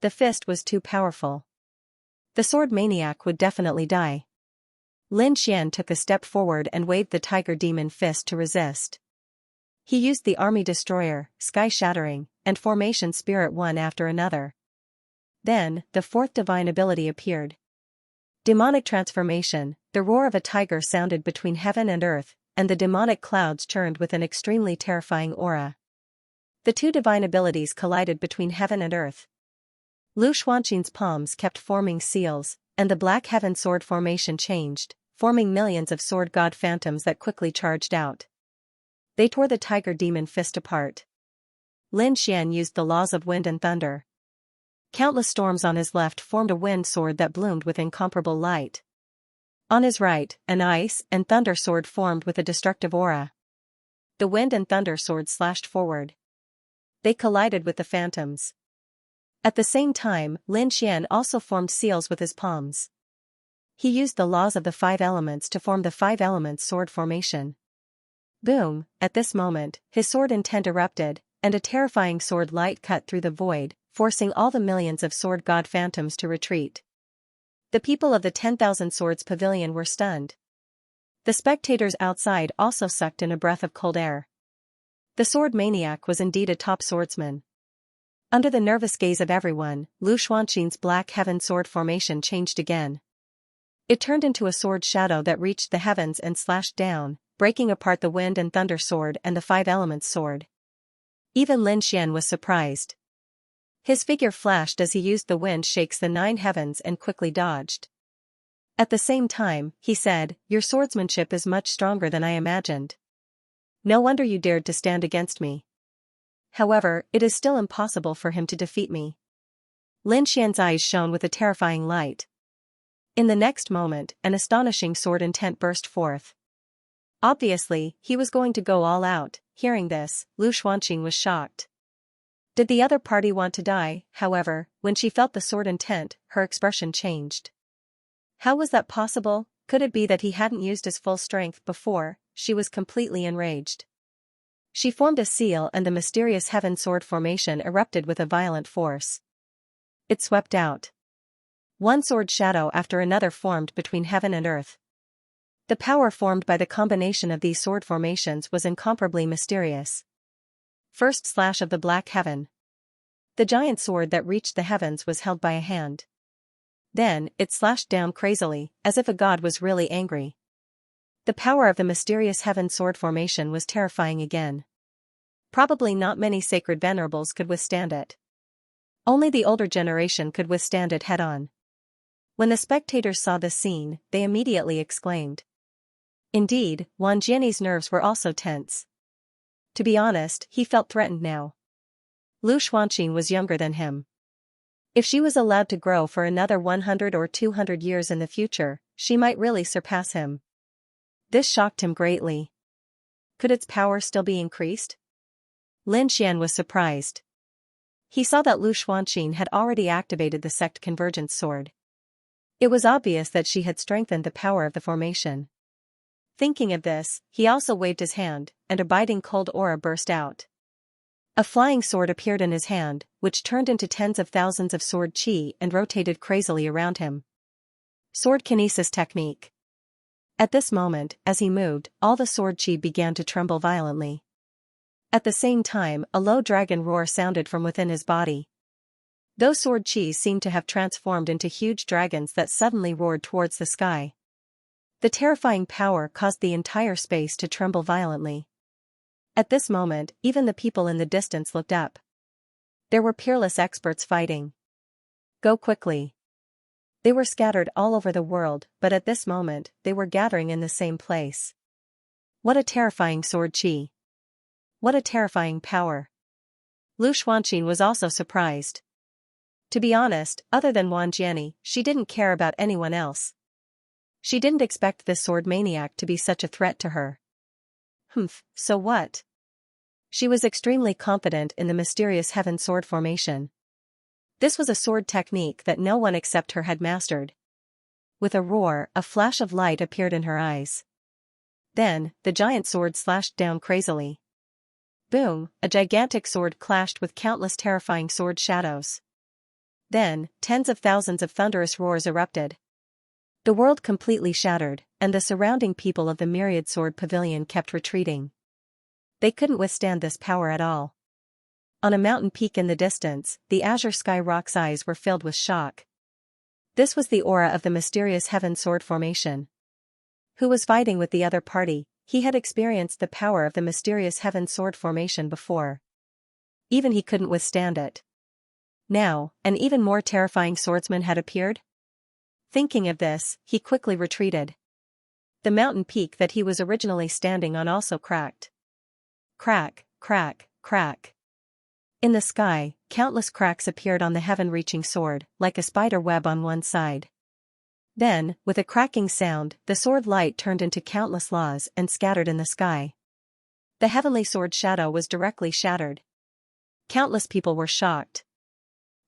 The fist was too powerful. The sword maniac would definitely die. Lin Xian took a step forward and waved the Tiger Demon Fist to resist. He used the Army Destroyer, Sky Shattering, and Formation Spirit one after another. Then, the 4th divine ability appeared. Demonic Transformation. The roar of a tiger sounded between heaven and earth, and the demonic clouds churned with an extremely terrifying aura. The 2 divine abilities collided between heaven and earth. Lu Xuanqing's palms kept forming seals, and the Black Heaven sword formation changed, forming millions of sword god phantoms that quickly charged out. They tore the Tiger Demon Fist apart. Lin Xian used the laws of wind and thunder. Countless storms on his left formed a wind sword that bloomed with incomparable light. On his right, an ice and thunder sword formed with a destructive aura. The wind and thunder swords slashed forward. They collided with the phantoms. At the same time, Lin Xian also formed seals with his palms. He used the laws of the 5 elements to form the 5 elements sword formation. Boom! At this moment, his sword intent erupted, and a terrifying sword light cut through the void, forcing all the millions of sword god phantoms to retreat. The people of the 10,000 Swords Pavilion were stunned. The spectators outside also sucked in a breath of cold air. The sword maniac was indeed a top swordsman. Under the nervous gaze of everyone, Lu Xuanqing's Black Heaven sword formation changed again. It turned into a sword shadow that reached the heavens and slashed down, breaking apart the wind and thunder sword and the 5 elements sword. Even Lin Xian was surprised. His figure flashed as he used the wind shakes the 9 heavens and quickly dodged. At the same time, he said, "Your swordsmanship is much stronger than I imagined. No wonder you dared to stand against me." However, it is still impossible for him to defeat me. Lin Xian's eyes shone with a terrifying light. In the next moment, an astonishing sword intent burst forth. Obviously, he was going to go all out. Hearing this, Lu Xuanqing was shocked. Did the other party want to die? However, when she felt the sword intent, her expression changed. How was that possible? Could it be that he hadn't used his full strength before? She was completely enraged. She formed a seal and the mysterious heaven sword formation erupted with a violent force. It swept out. One sword shadow after another formed between heaven and earth. The power formed by the combination of these sword formations was incomparably mysterious. First slash of the black heaven. The giant sword that reached the heavens was held by a hand. Then, it slashed down crazily, as if a god was really angry. The power of the mysterious heaven sword formation was terrifying again. Probably not many sacred venerables could withstand it. Only the older generation could withstand it head-on. When the spectators saw this scene, they immediately exclaimed. Indeed, Wang Jianyi's nerves were also tense. To be honest, he felt threatened now. Lu Xuanqing was younger than him. If she was allowed to grow for another 100 or 200 years in the future, she might really surpass him. This shocked him greatly. Could its power still be increased? Lin Xian was surprised. He saw that Lu Xuanqing had already activated the sect convergence sword. It was obvious that she had strengthened the power of the formation. Thinking of this, he also waved his hand, and a biting cold aura burst out. A flying sword appeared in his hand, which turned into tens of thousands of sword qi and rotated crazily around him. Sword kinesis technique. At this moment, as he moved, all the sword qi began to tremble violently. At the same time, a low dragon roar sounded from within his body. Those sword qi seemed to have transformed into huge dragons that suddenly roared towards the sky. The terrifying power caused the entire space to tremble violently. At this moment, even the people in the distance looked up. There were peerless experts fighting. Go quickly. They were scattered all over the world, but at this moment, they were gathering in the same place. What a terrifying sword qi. What a terrifying power. Lu Xuanqing was also surprised. To be honest, other than Wang Jianyi, she didn't care about anyone else. She didn't expect this sword maniac to be such a threat to her. So what? She was extremely confident in the mysterious heaven sword formation. This was a sword technique that no one except her had mastered. With a roar, a flash of light appeared in her eyes. Then, the giant sword slashed down crazily. Boom, a gigantic sword clashed with countless terrifying sword shadows. Then, tens of thousands of thunderous roars erupted. The world completely shattered, and the surrounding people of the myriad sword pavilion kept retreating. They couldn't withstand this power at all. On a mountain peak in the distance, the azure sky rock's eyes were filled with shock. This was the aura of the mysterious heaven sword formation. Who was fighting with the other party? He had experienced the power of the mysterious heaven sword formation before. Even he couldn't withstand it. Now, an even more terrifying swordsman had appeared? Thinking of this, he quickly retreated. The mountain peak that he was originally standing on also cracked. Crack, crack, crack. In the sky, countless cracks appeared on the heaven-reaching sword, like a spider web on one side. Then, with a cracking sound, the sword light turned into countless laws and scattered in the sky. The heavenly sword shadow was directly shattered. Countless people were shocked.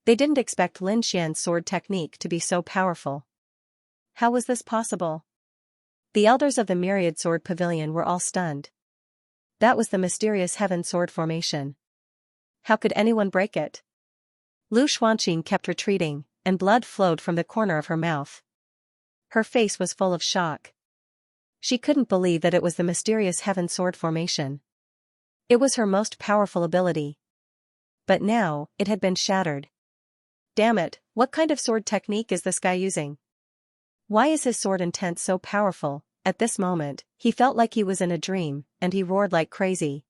They didn't expect Lin Xian's sword technique to be so powerful. How was this possible? The elders of the myriad sword pavilion were all stunned. That was the mysterious heaven sword formation. How could anyone break it? Lu Xuanqing kept retreating, and blood flowed from the corner of her mouth. Her face was full of shock. She couldn't believe that it was the mysterious heaven sword formation. It was her most powerful ability. But now, it had been shattered. Damn it, what kind of sword technique is this guy using? Why is his sword intent so powerful? At this moment, he felt like he was in a dream, and he roared like crazy.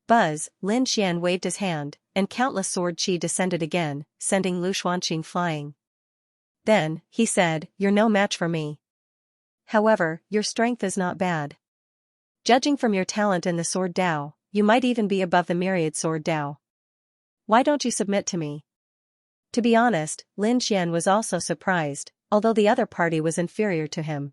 Buzz, Lin Xian waved his hand, and countless sword qi descended again, sending Lu Xuanqing flying. Then, he said, "You're no match for me. However, your strength is not bad. Judging from your talent in the sword Dao, you might even be above the myriad sword Dao. Why don't you submit to me? To be honest, Lin Xian was also surprised, although the other party was inferior to him.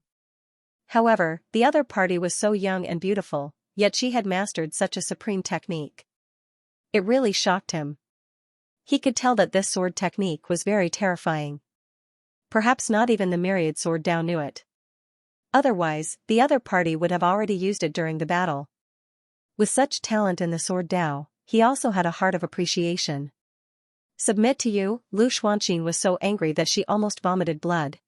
However, the other party was so young and beautiful, yet she had mastered such a supreme technique. It really shocked him. He could tell that this sword technique was very terrifying. Perhaps not even the myriad sword Dao knew it. Otherwise, the other party would have already used it during the battle. With such talent in the sword Dao, he also had a heart of appreciation. Submit to you? Lu Xuanqin was so angry that she almost vomited blood.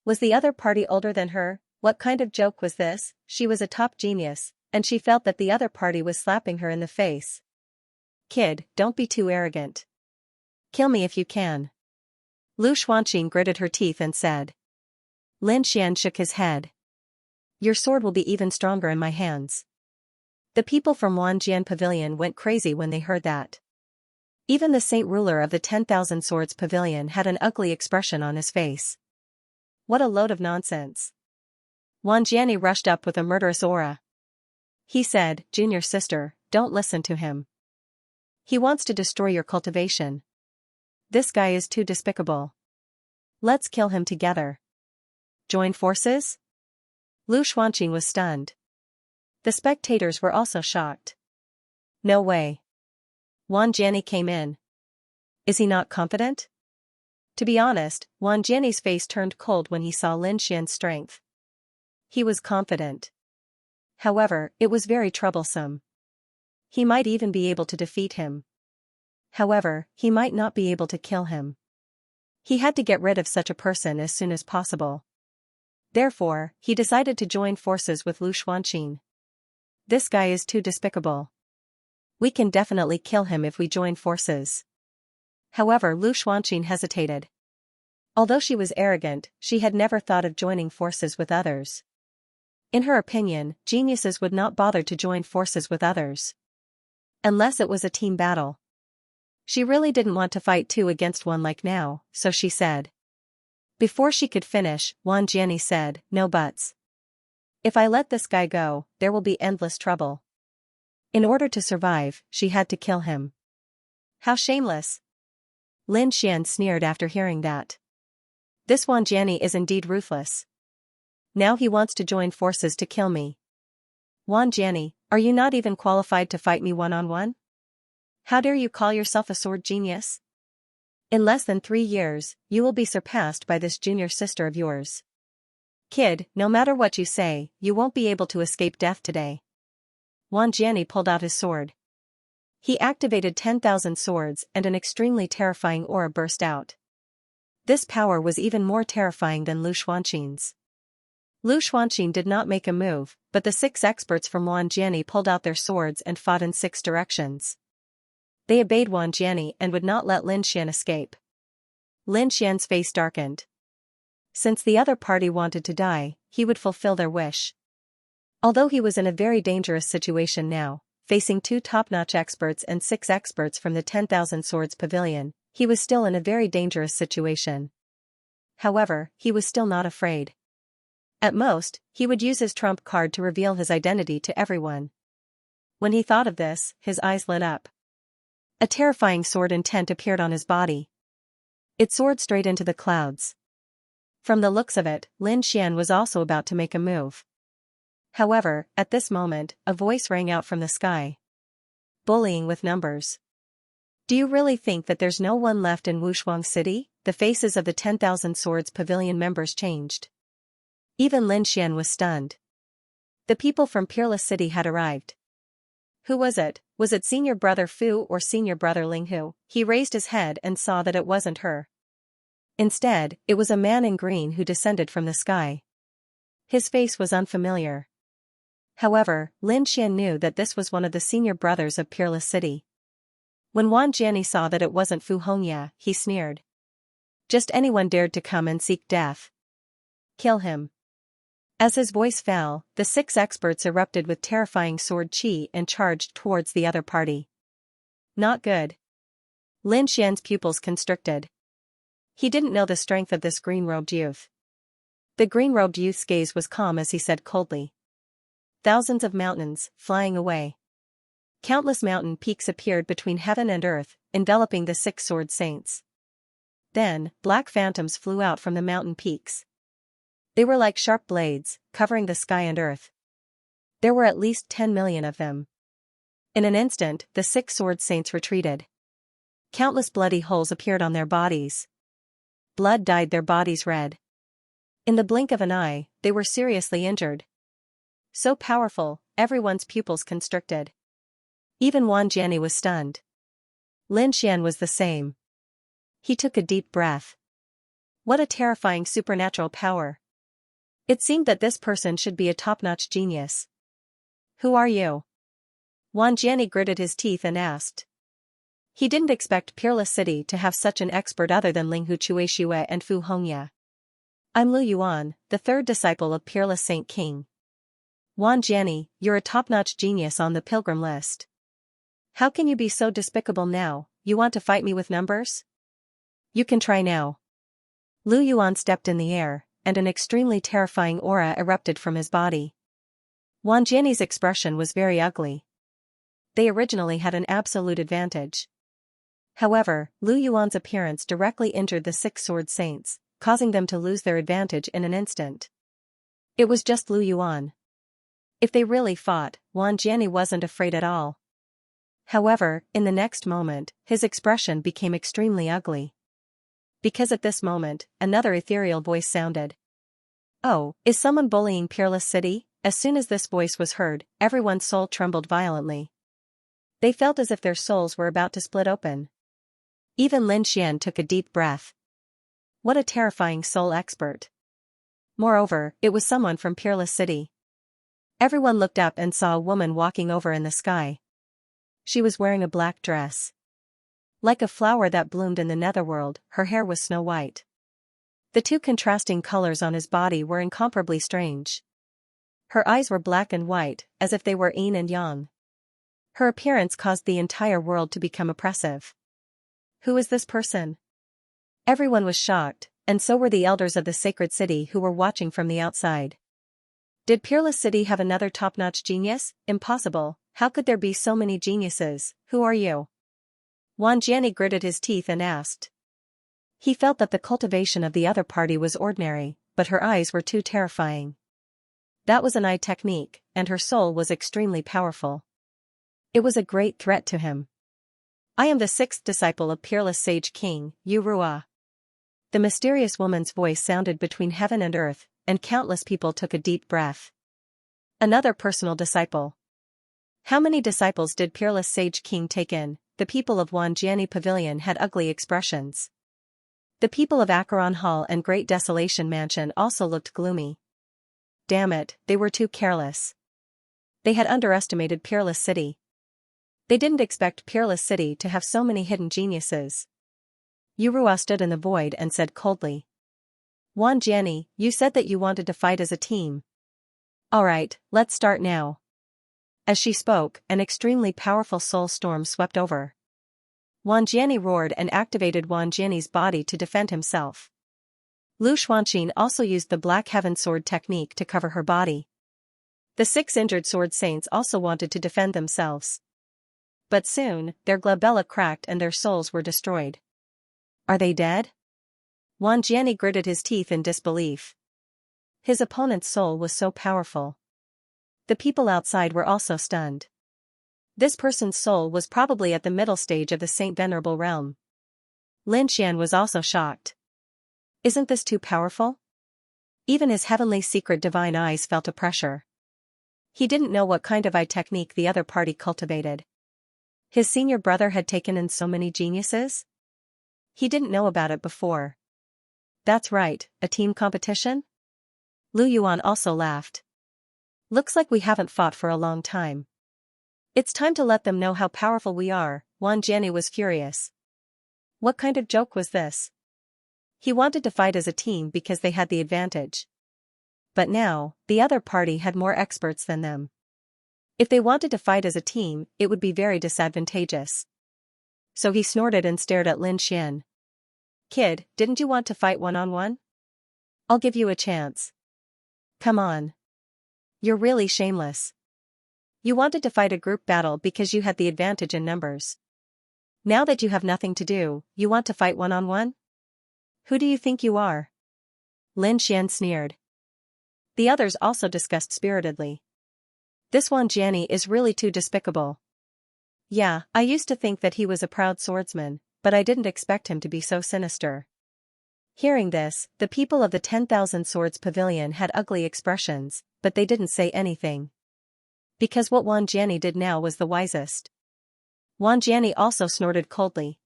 Was the other party older than her? What kind of joke was this? She was a top genius, and she felt that the other party was slapping her in the face. Kid, don't be too arrogant. Kill me if you can. Lu Xuanqin gritted her teeth and said. Lin Xian shook his head. Your sword will be even stronger in my hands. The people from Wanjian Pavilion went crazy when they heard that. Even the saint ruler of the 10,000 Swords Pavilion had an ugly expression on his face. What a load of nonsense. Wanjiani rushed up with a murderous aura. He said, Junior sister, don't listen to him. He wants to destroy your cultivation. This guy is too despicable. Let's kill him together. Join forces? Lu Xuanqin was stunned. The spectators were also shocked. No way. Wanjiani came in. Is he not confident? To be honest, Wanjiani's face turned cold when he saw Lin Xian's strength. He was confident. However, it was very troublesome. He might even be able to defeat him. However, he might not be able to kill him. He had to get rid of such a person as soon as possible. Therefore, he decided to join forces with Lu Xuanqin. This guy is too despicable. We can definitely kill him if we join forces. However, Lu Xuanqin hesitated. Although she was arrogant, she had never thought of joining forces with others. In her opinion, geniuses would not bother to join forces with others. Unless it was a team battle. She really didn't want to fight 2 against 1 like now, so she said. Before she could finish, Wanjiani said, no buts. If I let this guy go, there will be endless trouble. In order to survive, she had to kill him. How shameless. Lin Xian sneered after hearing that. This Wanjiani is indeed ruthless. Now he wants to join forces to kill me. Wanjiani, are you not even qualified to fight me one-on-one? How dare you call yourself a sword genius? In less than 3 years, you will be surpassed by this junior sister of yours. Kid, no matter what you say, you won't be able to escape death today. Wanjiani pulled out his sword. He activated 10,000 swords and an extremely terrifying aura burst out. This power was even more terrifying than Lu Xuanqin's. Lu Xuanqin did not make a move, but the 6 experts from Wanjiani pulled out their swords and fought in 6 directions. They obeyed Wanjiani and would not let Lin Xian escape. Lin Xian's face darkened. Since the other party wanted to die, he would fulfill their wish. Although he was in a very dangerous situation now, facing 2 top-notch experts and 6 experts from the 10,000 Swords Pavilion, he was still in a very dangerous situation. However, he was still not afraid. At most, he would use his trump card to reveal his identity to everyone. When he thought of this, his eyes lit up. A terrifying sword intent appeared on his body. It soared straight into the clouds. From the looks of it, Lin Xian was also about to make a move. However, at this moment, a voice rang out from the sky. Bullying with numbers. Do you really think that there's no one left in Wushuang City? The faces of the 10,000 Swords Pavilion members changed. Even Lin Xian was stunned. The people from Peerless City had arrived. Who was it? Was it senior brother Fu or senior brother Linghu? He raised his head and saw that it wasn't her. Instead, it was a man in green who descended from the sky. His face was unfamiliar. However, Lin Xian knew that this was one of the senior brothers of Peerless City. When Wanjiani saw that it wasn't Fu Hongya, he sneered. Just anyone dared to come and seek death. Kill him. As his voice fell, the 6 experts erupted with terrifying sword chi and charged towards the other party. Not good. Lin Xian's pupils constricted. He didn't know the strength of this green-robed youth. The green-robed youth's gaze was calm as he said coldly. Thousands of mountains, flying away. Countless mountain peaks appeared between heaven and earth, enveloping the six-sword saints. Then, black phantoms flew out from the mountain peaks. They were like sharp blades, covering the sky and earth. There were at least 10 million of them. In an instant, the six-sword saints retreated. Countless bloody holes appeared on their bodies. Blood dyed their bodies red. In the blink of an eye, they were seriously injured. So powerful, everyone's pupils constricted. Even Wan Jiani was stunned. Lin Xian was the same. He took a deep breath. What a terrifying supernatural power. It seemed that this person should be a top-notch genius. Who are you? Wan Jiani gritted his teeth and asked. He didn't expect Peerless City to have such an expert other than Linghu Chuexiue and Fu Hongya. I'm Lu Yuan, the third disciple of Peerless Saint King. Wan Jiani, you're a top-notch genius on the pilgrim list. How can you be so despicable now? You want to fight me with numbers? You can try now. Lu Yuan stepped in the air, and an extremely terrifying aura erupted from his body. Wan Jiani's expression was very ugly. They originally had an absolute advantage. However, Lu Yuan's appearance directly injured the six-sword saints, causing them to lose their advantage in an instant. It was just Lu Yuan. If they really fought, Wan Jiani wasn't afraid at all. However, in the next moment, his expression became extremely ugly. Because at this moment, another ethereal voice sounded. Oh, is someone bullying Peerless City? As soon as this voice was heard, everyone's soul trembled violently. They felt as if their souls were about to split open. Even Lin Xian took a deep breath. What a terrifying soul expert. Moreover, it was someone from Peerless City. Everyone looked up and saw a woman walking over in the sky. She was wearing a black dress. Like a flower that bloomed in the netherworld, her hair was snow white. The two contrasting colors on his body were incomparably strange. Her eyes were black and white, as if they were yin and yang. Her appearance caused the entire world to become oppressive. Who is this person? Everyone was shocked, and so were the elders of the sacred city who were watching from the outside. Did Peerless City have another top-notch genius? Impossible. How could there be so many geniuses? Who are you? Wan Jiani gritted his teeth and asked. He felt that the cultivation of the other party was ordinary, but her eyes were too terrifying. That was an eye technique, and her soul was extremely powerful. It was a great threat to him. I am the sixth disciple of Peerless Sage King, Yu Rua. The mysterious woman's voice sounded between heaven and earth, and countless people took a deep breath. Another personal disciple. How many disciples did Peerless Sage King take in? The people of Wan Jiani Pavilion had ugly expressions. The people of Acheron Hall and Great Desolation Mansion also looked gloomy. Damn it, they were too careless. They had underestimated Peerless City. They didn't expect Peerless City to have so many hidden geniuses. Yurua stood in the void and said coldly. Wan Jiani, you said that you wanted to fight as a team. Alright, let's start now. As she spoke, an extremely powerful soul storm swept over. Wan Jiani roared and activated Wan Jiani's body to defend himself. Lu Xuanqin also used the Black Heaven Sword technique to cover her body. The 6 injured sword saints also wanted to defend themselves. But soon, their glabella cracked and their souls were destroyed. Are they dead? Wan Jiani gritted his teeth in disbelief. His opponent's soul was so powerful. The people outside were also stunned. This person's soul was probably at the middle stage of the Saint Venerable realm. Lin Xian was also shocked. Isn't this too powerful? Even his heavenly secret divine eyes felt a pressure. He didn't know what kind of eye technique the other party cultivated. His senior brother had taken in so many geniuses? He didn't know about it before. That's right, a team competition? Lu Yuan also laughed. Looks like we haven't fought for a long time. It's time to let them know how powerful we are. Wan Jiani was furious. What kind of joke was this? He wanted to fight as a team because they had the advantage. But now, the other party had more experts than them. If they wanted to fight as a team, it would be very disadvantageous. So he snorted and stared at Lin Xian. Kid, didn't you want to fight one-on-one? I'll give you a chance. Come on. You're really shameless. You wanted to fight a group battle because you had the advantage in numbers. Now that you have nothing to do, you want to fight one-on-one? Who do you think you are? Lin Xian sneered. The others also discussed spiritedly. This Wanjiani is really too despicable. Yeah, I used to think that he was a proud swordsman, but I didn't expect him to be so sinister. Hearing this, the people of the 10,000 Swords Pavilion had ugly expressions, but they didn't say anything. Because what Wanjiani did now was the wisest. Wanjiani also snorted coldly.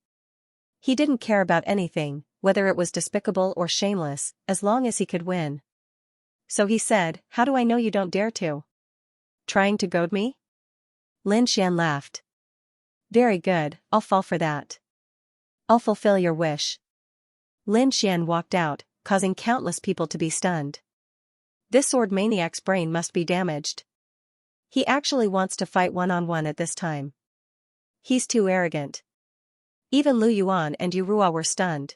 He didn't care about anything, whether it was despicable or shameless, as long as he could win. So he said, "How do I know you don't dare to? Trying to goad me?" Lin Xian laughed. Very good, I'll fall for that. I'll fulfill your wish. Lin Xian walked out, causing countless people to be stunned. This sword maniac's brain must be damaged. He actually wants to fight one-on-one at this time. He's too arrogant. Even Lu Yuan and Yu Rua were stunned.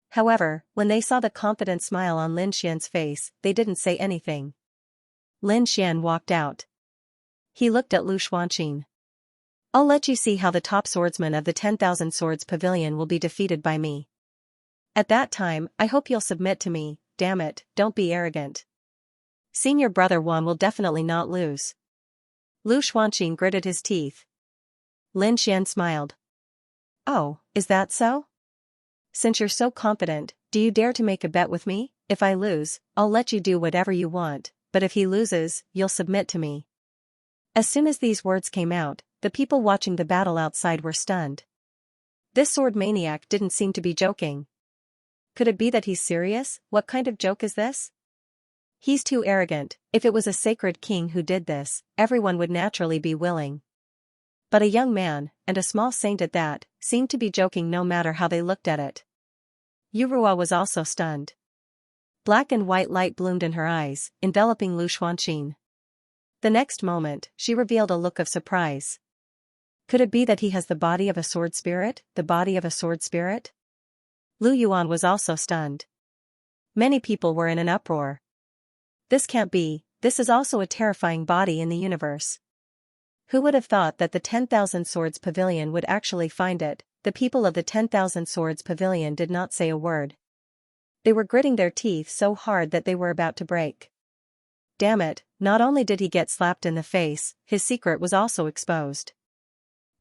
However, when they saw the confident smile on Lin Xian's face, they didn't say anything. Lin Xian walked out. He looked at Lu Xuanqing. I'll let you see how the top swordsman of the 10,000 Swords Pavilion will be defeated by me. At that time, I hope you'll submit to me. Damn it, don't be arrogant. Senior brother Wan will definitely not lose. Lu Xuanqing gritted his teeth. Lin Xian smiled. Oh, is that so? Since you're so confident, do you dare to make a bet with me? If I lose, I'll let you do whatever you want, but if he loses, you'll submit to me. As soon as these words came out, the people watching the battle outside were stunned. This sword maniac didn't seem to be joking. Could it be that he's serious? What kind of joke is this? He's too arrogant. If it was a sacred king who did this, everyone would naturally be willing. But a young man, and a small saint at that, seemed to be joking no matter how they looked at it. Yu Rua was also stunned. Black and white light bloomed in her eyes, enveloping Lu Xuanqing. The next moment, she revealed a look of surprise. Could it be that he has the body of a sword spirit? The body of a sword spirit? Lu Yuan was also stunned. Many people were in an uproar. This can't be, this is also a terrifying body in the universe. Who would have thought that the 10,000 Swords Pavilion would actually find it? The people of the 10,000 Swords Pavilion did not say a word. They were gritting their teeth so hard that they were about to break. Damn it, not only did he get slapped in the face, his secret was also exposed.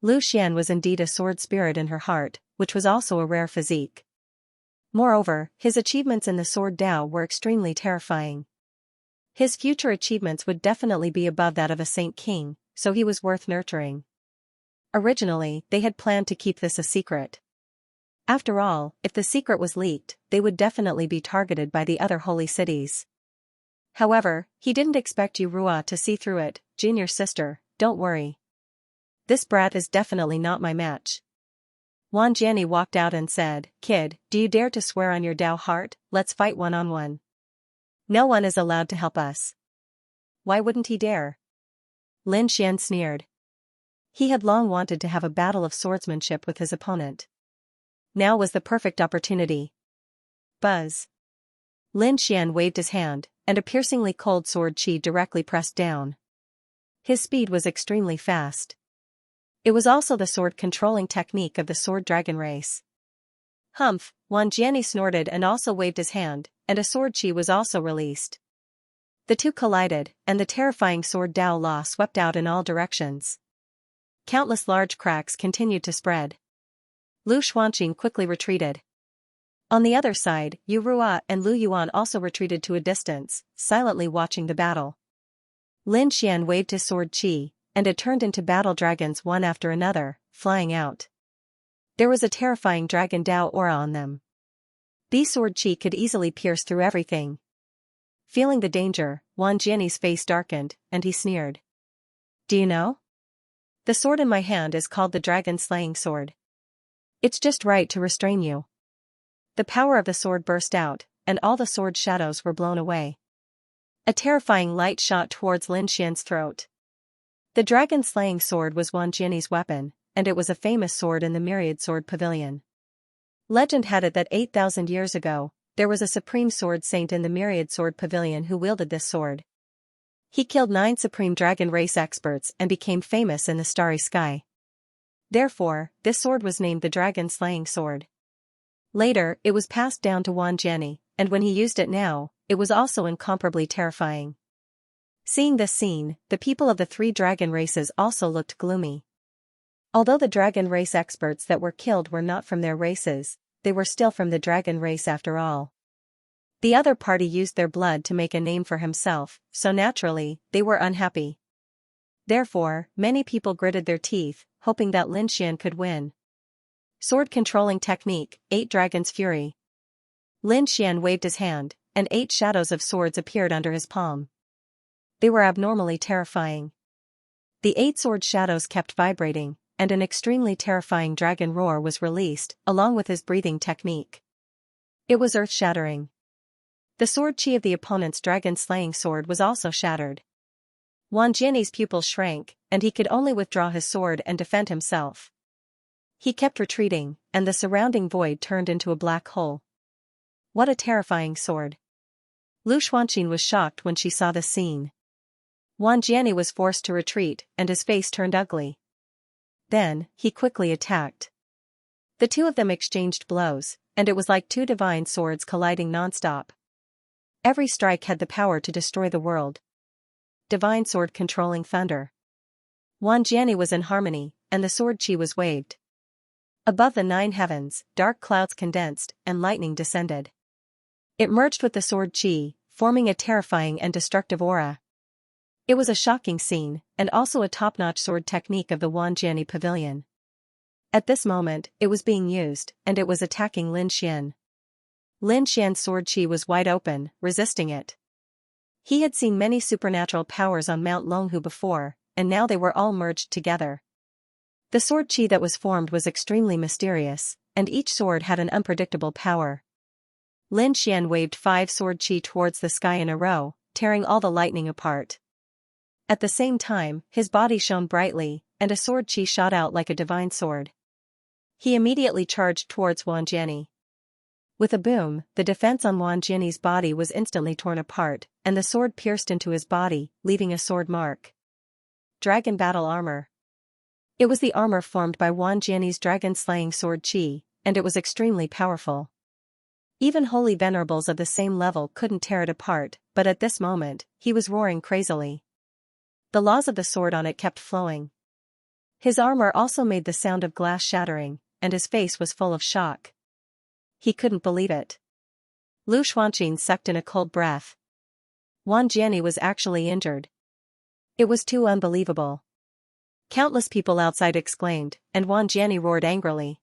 Lu Xian was indeed a sword spirit in her heart, which was also a rare physique. Moreover, his achievements in the sword Dao were extremely terrifying. His future achievements would definitely be above that of a Saint King, so he was worth nurturing. Originally, they had planned to keep this a secret. After all, if the secret was leaked, they would definitely be targeted by the other holy cities. However, he didn't expect Yu Rua to see through it. Junior sister, don't worry. This brat is definitely not my match. Wanjiani walked out and said, Kid, do you dare to swear on your Dao heart? Let's fight one-on-one. No one is allowed to help us. Why wouldn't he dare? Lin Xian sneered. He had long wanted to have a battle of swordsmanship with his opponent. Now was the perfect opportunity. Buzz. Lin Xian waved his hand, and a piercingly cold sword qi directly pressed down. His speed was extremely fast. It was also the sword-controlling technique of the sword dragon race. Humph, Wanjiani snorted and also waved his hand, and a sword qi was also released. The two collided, and the terrifying sword Dao Law swept out in all directions. Countless large cracks continued to spread. Lu Xuanqing quickly retreated. On the other side, Yu Rua and Lu Yuan also retreated to a distance, silently watching the battle. Lin Xian waved his sword qi, and it turned into battle dragons one after another, flying out. There was a terrifying dragon Dao aura on them. These sword qi could easily pierce through everything. Feeling the danger, Wanjiani's face darkened, and he sneered. Do you know? The sword in my hand is called the dragon-slaying sword. It's just right to restrain you. The power of the sword burst out, and all the sword shadows were blown away. A terrifying light shot towards Lin Xian's throat. The dragon-slaying sword was Wanjiani's weapon, and it was a famous sword in the Myriad Sword Pavilion. Legend had it that 8,000 years ago, there was a supreme sword saint in the Myriad Sword Pavilion who wielded this sword. He killed 9 supreme dragon race experts and became famous in the starry sky. Therefore, this sword was named the dragon-slaying sword. Later, it was passed down to Wang Jiani, and when he used it now, it was also incomparably terrifying. Seeing this scene, the people of the 3 dragon races also looked gloomy. Although the dragon race experts that were killed were not from their races, they were still from the dragon race after all. The other party used their blood to make a name for himself, so naturally, they were unhappy. Therefore, many people gritted their teeth, hoping that Lin Xian could win. Sword controlling technique, 8 Dragon's Fury. Lin Xian waved his hand, and 8 shadows of swords appeared under his palm. They were abnormally terrifying. The 8 sword shadows kept vibrating, and an extremely terrifying dragon roar was released, along with his breathing technique. It was earth-shattering. The sword chi of the opponent's dragon-slaying sword was also shattered. Wang Jiani's pupils shrank, and he could only withdraw his sword and defend himself. He kept retreating, and the surrounding void turned into a black hole. What a terrifying sword! Lu Xuanqin was shocked when she saw the scene. Wang Jiani was forced to retreat, and his face turned ugly. Then, he quickly attacked. The 2 of them exchanged blows, and it was like 2 divine swords colliding non-stop. Every strike had the power to destroy the world. Divine sword controlling thunder. Wang Jiani was in harmony, and the sword chi was waved. Above the 9 heavens, dark clouds condensed, and lightning descended. It merged with the sword chi, forming a terrifying and destructive aura. It was a shocking scene, and also a top-notch sword technique of the Wang Jiani pavilion. At this moment, it was being used, and it was attacking Lin Xian. Lin Xian's sword chi was wide open, resisting it. He had seen many supernatural powers on Mount Longhu before, and now they were all merged together. The sword chi that was formed was extremely mysterious, and each sword had an unpredictable power. Lin Xian waved 5 sword chi towards the sky in a row, tearing all the lightning apart. At the same time, his body shone brightly, and a sword chi shot out like a divine sword. He immediately charged towards Wang Jiani. With a boom, the defense on Wang Jiani's body was instantly torn apart, and the sword pierced into his body, leaving a sword mark. Dragon Battle Armor. It was the armor formed by Wang Jiani's dragon-slaying sword chi, and it was extremely powerful. Even holy venerables of the same level couldn't tear it apart, but at this moment, he was roaring crazily. The laws of the sword on it kept flowing. His armor also made the sound of glass shattering, and his face was full of shock. He couldn't believe it. Lu Xuanqin sucked in a cold breath. Wang Jiani was actually injured. It was too unbelievable. Countless people outside exclaimed, and Wang Jiani roared angrily.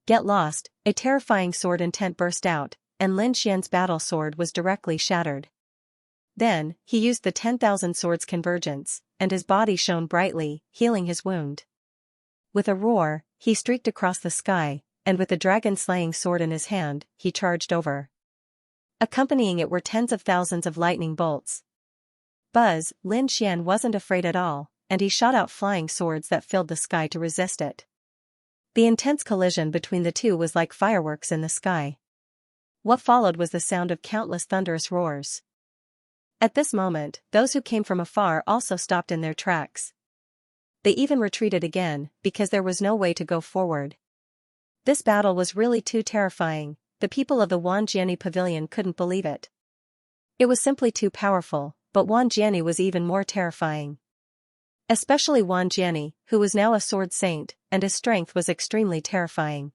Get lost! A terrifying sword intent burst out, and Lin Xian's battle sword was directly shattered. Then, he used the 10,000 swords convergence, and his body shone brightly, healing his wound. With a roar, he streaked across the sky, and with the dragon-slaying sword in his hand, he charged over. Accompanying it were tens of thousands of lightning bolts. Buzz, Lin Xian wasn't afraid at all, and he shot out flying swords that filled the sky to resist it. The intense collision between the 2 was like fireworks in the sky. What followed was the sound of countless thunderous roars. At this moment, those who came from afar also stopped in their tracks. They even retreated again, because there was no way to go forward. This battle was really too terrifying. The people of the Wang Jiani pavilion couldn't believe it. It was simply too powerful, but Wang Jiani was even more terrifying. Especially Wang Jiani, who was now a sword saint, and his strength was extremely terrifying.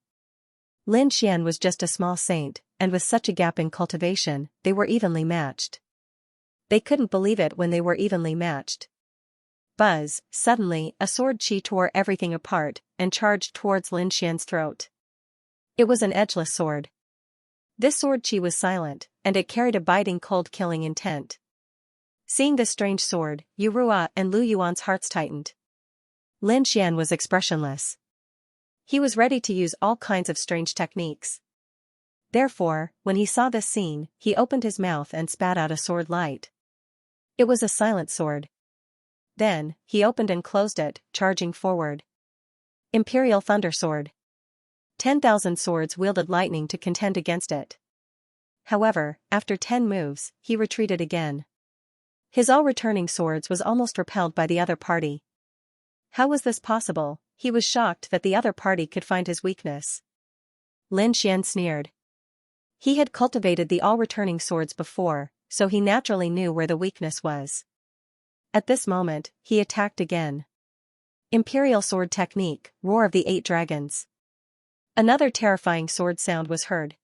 Lin Xian was just a small saint, and with such a gap in cultivation, they were evenly matched. They couldn't believe it when they were evenly matched. Buzz, suddenly, a sword chi tore everything apart, and charged towards Lin Xian's throat. It was an edgeless sword. This sword chi was silent, and it carried a biting cold killing intent. Seeing this strange sword, Yu Rua and Lu Yuan's hearts tightened. Lin Xian was expressionless. He was ready to use all kinds of strange techniques. Therefore, when he saw this scene, he opened his mouth and spat out a sword light. It was a silent sword. Then, he opened and closed it, charging forward. Imperial Thunder Sword. 10,000 swords wielded lightning to contend against it. However, after 10 moves, he retreated again. His all-returning swords was almost repelled by the other party. How was this possible? He was shocked that the other party could find his weakness. Lin Xian sneered. He had cultivated the all-returning swords before, so he naturally knew where the weakness was. At this moment, he attacked again. Imperial Sword Technique, Roar of the Eight Dragons. Another terrifying sword sound was heard.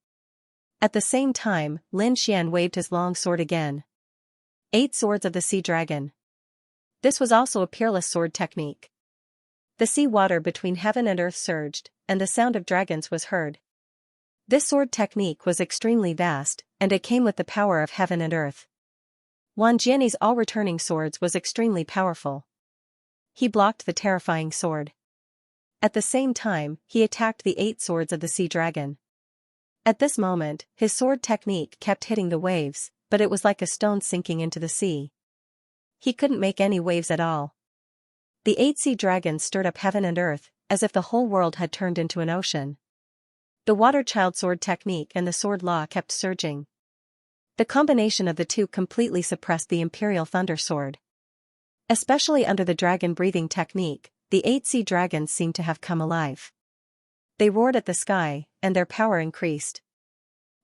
At the same time, Lin Xian waved his long sword again. 8 Swords of the Sea Dragon. This was also a peerless sword technique. The sea water between heaven and earth surged, and the sound of dragons was heard. This sword technique was extremely vast, and it came with the power of heaven and earth. Wang Jianyi's all-returning swords was extremely powerful. He blocked the terrifying sword. At the same time, he attacked the 8 Swords of the Sea Dragon. At this moment, his sword technique kept hitting the waves, but it was like a stone sinking into the sea. He couldn't make any waves at all. The 8 sea dragons stirred up heaven and earth, as if the whole world had turned into an ocean. The water child sword technique and the sword law kept surging. The combination of the two completely suppressed the Imperial Thunder Sword. Especially under the dragon breathing technique, the 8 sea dragons seemed to have come alive. They roared at the sky, and their power increased.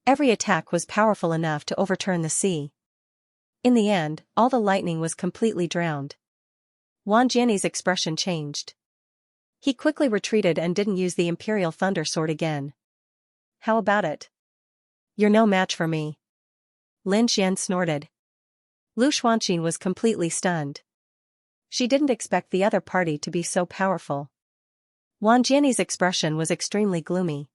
Every attack was powerful enough to overturn the sea. In the end, all the lightning was completely drowned. Wang Jianyi's expression changed. He quickly retreated and didn't use the Imperial Thunder Sword again. How about it? You're no match for me. Lin Xian snorted. Lu Xuanqin was completely stunned. She didn't expect the other party to be so powerful. Wang Jianyi's expression was extremely gloomy.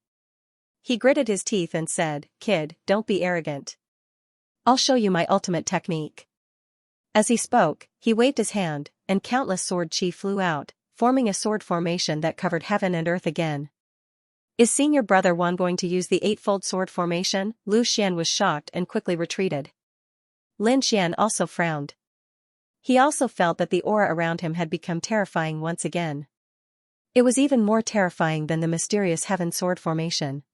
He gritted his teeth and said, "Kid, don't be arrogant. I'll show you my ultimate technique." As he spoke, he waved his hand, and countless sword chi flew out, forming a sword formation that covered heaven and earth again. Is senior brother Wan going to use the eightfold sword formation? Lu Xian was shocked and quickly retreated. Lin Xian also frowned. He also felt that the aura around him had become terrifying once again. It was even more terrifying than the mysterious heaven sword formation.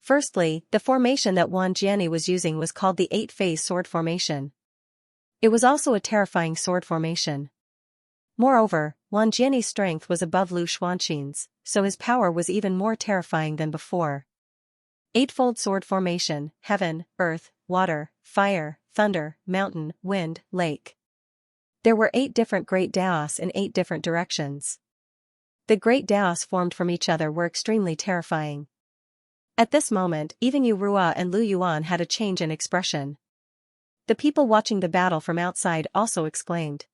Firstly, the formation that Wang Jianyi was using was called the 8-phase sword formation. It was also a terrifying sword formation. Moreover, Wang Jianyi's strength was above Lu Xuanqin's, so his power was even more terrifying than before. Eightfold sword formation: heaven, earth, water, fire, thunder, mountain, wind, lake. There were 8 different great daos in 8 different directions. The great daos formed from each other were extremely terrifying. At this moment, even Yu Rua and Lu Yuan had a change in expression. The people watching the battle from outside also exclaimed.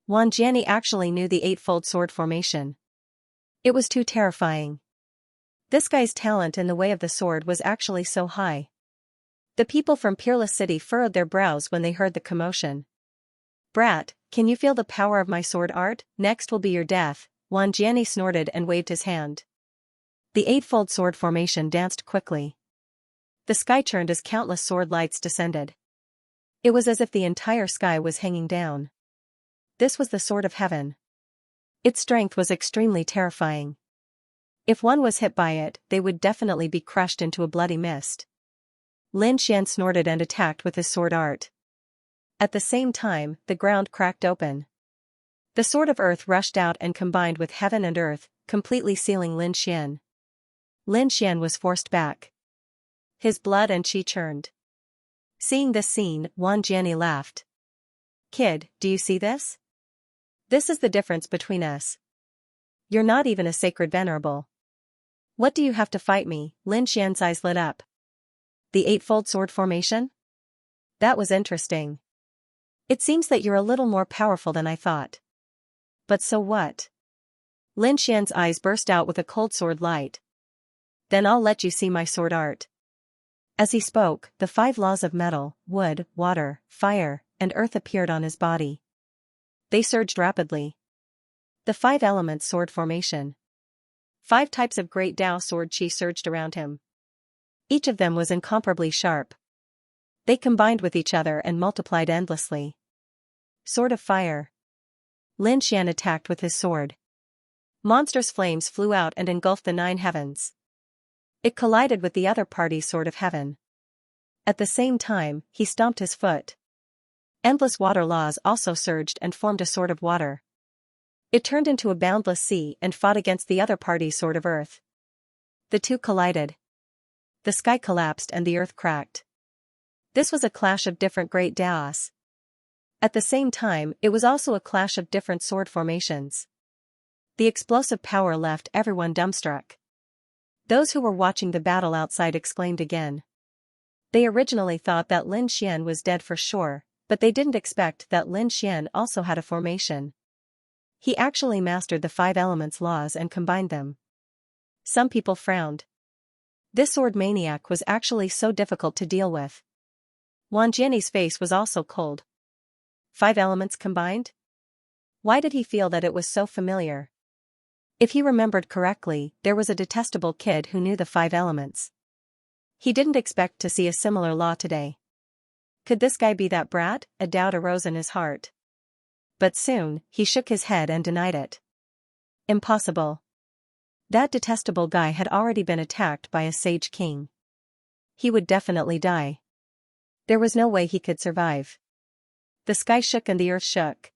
Wang Jianyi actually knew the eightfold sword formation. It was too terrifying. This guy's talent in the way of the sword was actually so high. The people from Peerless City furrowed their brows when they heard the commotion. "Brat, can you feel the power of my sword art? Next will be your death." Wang Jianyi snorted and waved his hand. The eightfold sword formation danced quickly. The sky churned as countless sword lights descended. It was as if the entire sky was hanging down. This was the sword of heaven. Its strength was extremely terrifying. If one was hit by it, they would definitely be crushed into a bloody mist. Lin Xian snorted and attacked with his sword art. At the same time, the ground cracked open. The sword of earth rushed out and combined with heaven and earth, completely sealing Lin Xian. Lin Xian was forced back. His blood and qi churned. Seeing this scene, Wang Jianyi laughed. "Kid, do you see this? This is the difference between us. You're not even a sacred venerable. What do you have to fight me?" Lin Xian's eyes lit up. The eightfold sword formation? That was interesting. It seems that you're a little more powerful than I thought. But so what? Lin Xian's eyes burst out with a cold sword light. Then I'll let you see my sword art. As he spoke, the 5 laws of metal, wood, water, fire, and earth appeared on his body. They surged rapidly. The 5 elements sword formation. 5 types of great Dao sword chi surged around him. Each of them was incomparably sharp. They combined with each other and multiplied endlessly. Sword of fire. Lin Xian attacked with his sword. Monstrous flames flew out and engulfed the 9 heavens. It collided with the other party's sword of heaven. At the same time, he stomped his foot. Endless water laws also surged and formed a sword of water. It turned into a boundless sea and fought against the other party's sword of earth. The two collided. The sky collapsed and the earth cracked. This was a clash of different great daos. At the same time, it was also a clash of different sword formations. The explosive power left everyone dumbstruck. Those who were watching the battle outside exclaimed again. They originally thought that Lin Xian was dead for sure, but they didn't expect that Lin Xian also had a formation. He actually mastered the 5 elements laws and combined them. Some people frowned. This sword maniac was actually so difficult to deal with. Wang Jianyi's face was also cold. 5 elements combined? Why did he feel that it was so familiar? If he remembered correctly, there was a detestable kid who knew the 5 elements. He didn't expect to see a similar law today. Could this guy be that brat? A doubt arose in his heart. But soon, he shook his head and denied it. Impossible. That detestable guy had already been attacked by a sage king. He would definitely die. There was no way he could survive. The sky shook and the earth shook.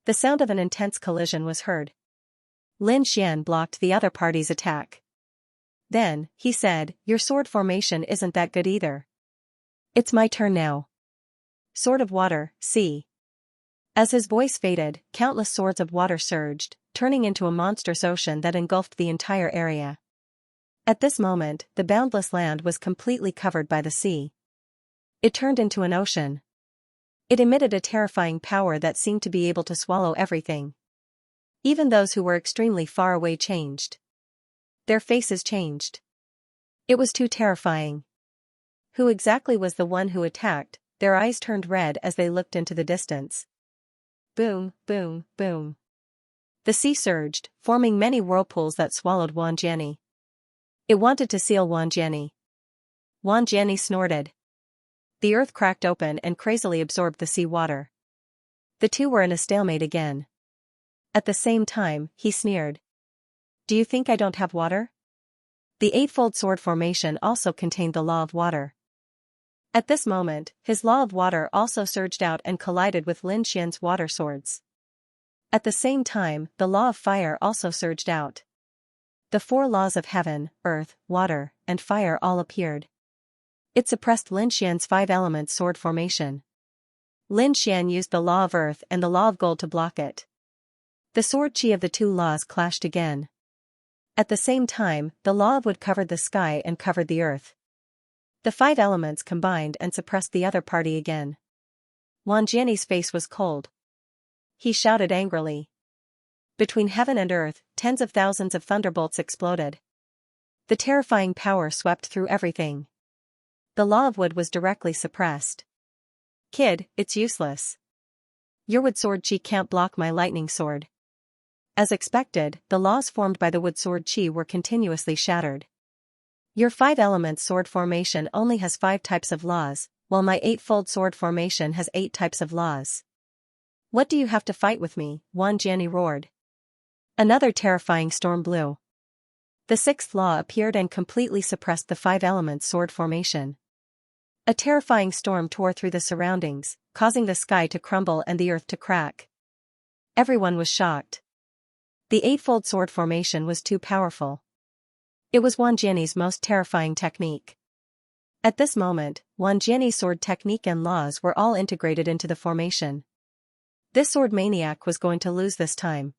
The sound of an intense collision was heard. Lin Xian blocked the other party's attack. Then, he said, "Your sword formation isn't that good either. It's my turn now. Sword of water, see." As his voice faded, countless swords of water surged, turning into a monstrous ocean that engulfed the entire area. At this moment, the boundless land was completely covered by the sea. It turned into an ocean. It emitted a terrifying power that seemed to be able to swallow everything. Even those who were extremely far away changed. Their faces changed. It was too terrifying. Who exactly was the one who attacked? Their eyes turned red as they looked into the distance. Boom, boom, boom. The sea surged, forming many whirlpools that swallowed Wang Jianyi. It wanted to seal Wang Jianyi. Wang Jianyi snorted. The earth cracked open and crazily absorbed the sea water. The two were in a stalemate again. At the same time, he sneered. "Do you think I don't have water?" The eightfold sword formation also contained the law of water. At this moment, his law of water also surged out and collided with Lin Xian's water swords. At the same time, the law of fire also surged out. The 4 laws of heaven, earth, water, and fire all appeared. It suppressed Lin Xian's 5 elements sword formation. Lin Xian used the law of earth and the law of gold to block it. The sword chi of the 2 laws clashed again. At the same time, the law of wood covered the sky and covered the earth. The 5 elements combined and suppressed the other party again. Wang Jianyi's face was cold. He shouted angrily. Between heaven and earth, tens of thousands of thunderbolts exploded. The terrifying power swept through everything. The law of wood was directly suppressed. "Kid, it's useless. Your wood sword chi can't block my lightning sword." As expected, the laws formed by the wood sword chi were continuously shattered. "Your 5 elements sword formation only has 5 types of laws, while my 8-fold sword formation has 8 types of laws. What do you have to fight with me?" Wang Jianyi roared. Another terrifying storm blew. The 6th law appeared and completely suppressed the 5 elements sword formation. A terrifying storm tore through the surroundings, causing the sky to crumble and the earth to crack. Everyone was shocked. The 8-fold sword formation was too powerful. It was Wang Jianyi's most terrifying technique. At this moment, Wang Jianyi's sword technique and laws were all integrated into the formation. This sword maniac was going to lose this time.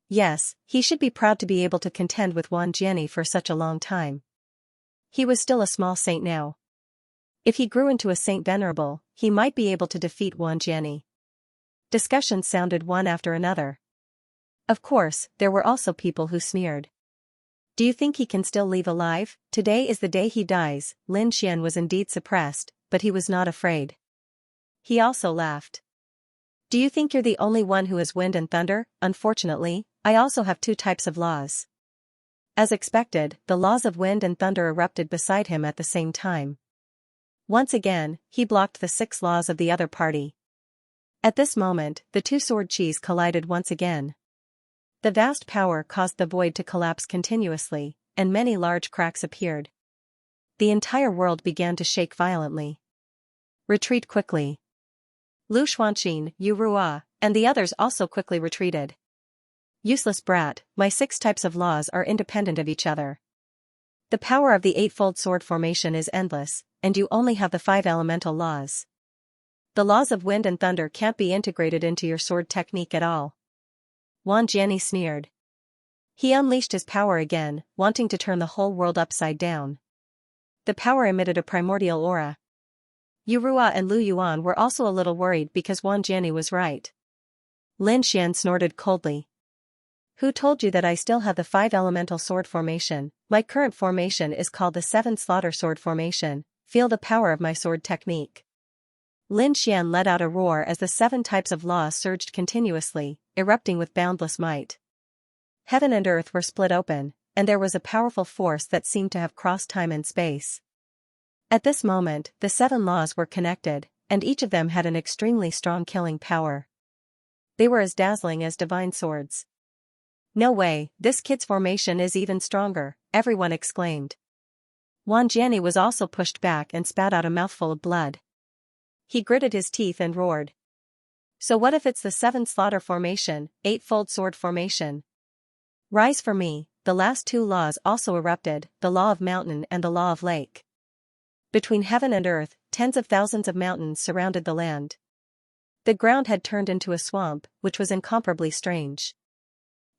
Yes, he should be proud to be able to contend with Wang Jianyi for such a long time. He was still a small saint now. If he grew into a saint venerable, he might be able to defeat Wang Jianyi. Discussions sounded one after another. Of course, there were also people who sneered. "Do you think he can still leave alive? Today is the day he dies." Lin Xian was indeed suppressed, but he was not afraid. He also laughed. "Do you think you're the only one who has wind and thunder? Unfortunately, I also have 2 types of laws." As expected, the laws of wind and thunder erupted beside him at the same time. Once again, he blocked the 6 laws of the other party. At this moment, the 2 sword chis collided once again. The vast power caused the void to collapse continuously, and many large cracks appeared. The entire world began to shake violently. "Retreat quickly." Lu Xuanxin, Yu Rua, and the others also quickly retreated. Useless brat, my 6 types of laws are independent of each other. The power of the eightfold sword formation is endless, and you only have the 5 elemental laws. The laws of wind and thunder can't be integrated into your sword technique at all. Wang Jiani sneered. He unleashed his power again, wanting to turn the whole world upside down. The power emitted a primordial aura. Yu Rua and Lu Yuan were also a little worried because Wang Jiani was right. Lin Xian snorted coldly. Who told you that I still have the 5 elemental sword formation? My current formation is called the 7 slaughter sword formation. Feel the power of my sword technique. Lin Xian let out a roar as the 7 types of law surged continuously, erupting with boundless might. Heaven and earth were split open, and there was a powerful force that seemed to have crossed time and space. At this moment, the 7 laws were connected, and each of them had an extremely strong killing power. They were as dazzling as divine swords. No way, this kid's formation is even stronger, everyone exclaimed. Wang Jiani was also pushed back and spat out a mouthful of blood. He gritted his teeth and roared. So what if it's the 7 slaughter formation, eightfold sword formation? Rise for me. The last 2 laws also erupted, the law of mountain and the law of lake. Between heaven and earth, tens of thousands of mountains surrounded the land. The ground had turned into a swamp, which was incomparably strange.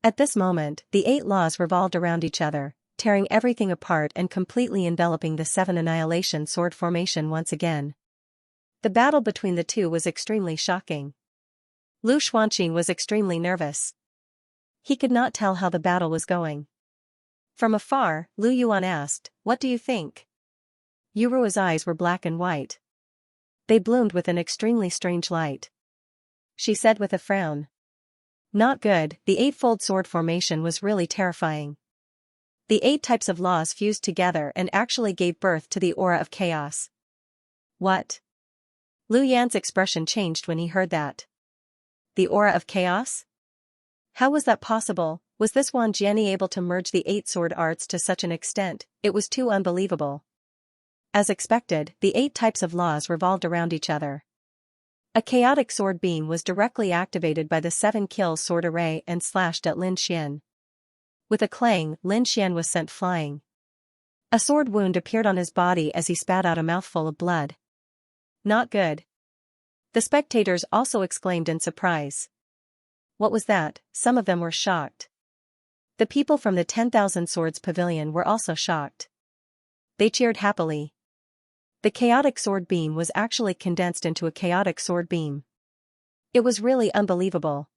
At this moment, the 8 laws revolved around each other, tearing everything apart and completely enveloping the 7 annihilation sword formation once again. The battle between the 2 was extremely shocking. Lu Xuanqin was extremely nervous. He could not tell how the battle was going. From afar, Lu Yuan asked, "What do you think?" Yu Rua's eyes were black and white. They bloomed with an extremely strange light. She said with a frown. Not good, the eightfold sword formation was really terrifying. The 8 types of laws fused together and actually gave birth to the aura of chaos. What? Lu Yan's expression changed when he heard that. The aura of chaos? How was that possible? Was this Wang Jiani able to merge the 8 sword arts to such an extent? It was too unbelievable. As expected, the 8 types of laws revolved around each other. A chaotic sword beam was directly activated by the 7 kill sword array and slashed at Lin Xian. With a clang, Lin Xian was sent flying. A sword wound appeared on his body as he spat out a mouthful of blood. Not good. The spectators also exclaimed in surprise. What was that? Some of them were shocked. The people from the 10,000 Swords Pavilion were also shocked. They cheered happily. The chaotic sword beam was actually condensed into a chaotic sword beam. It was really unbelievable.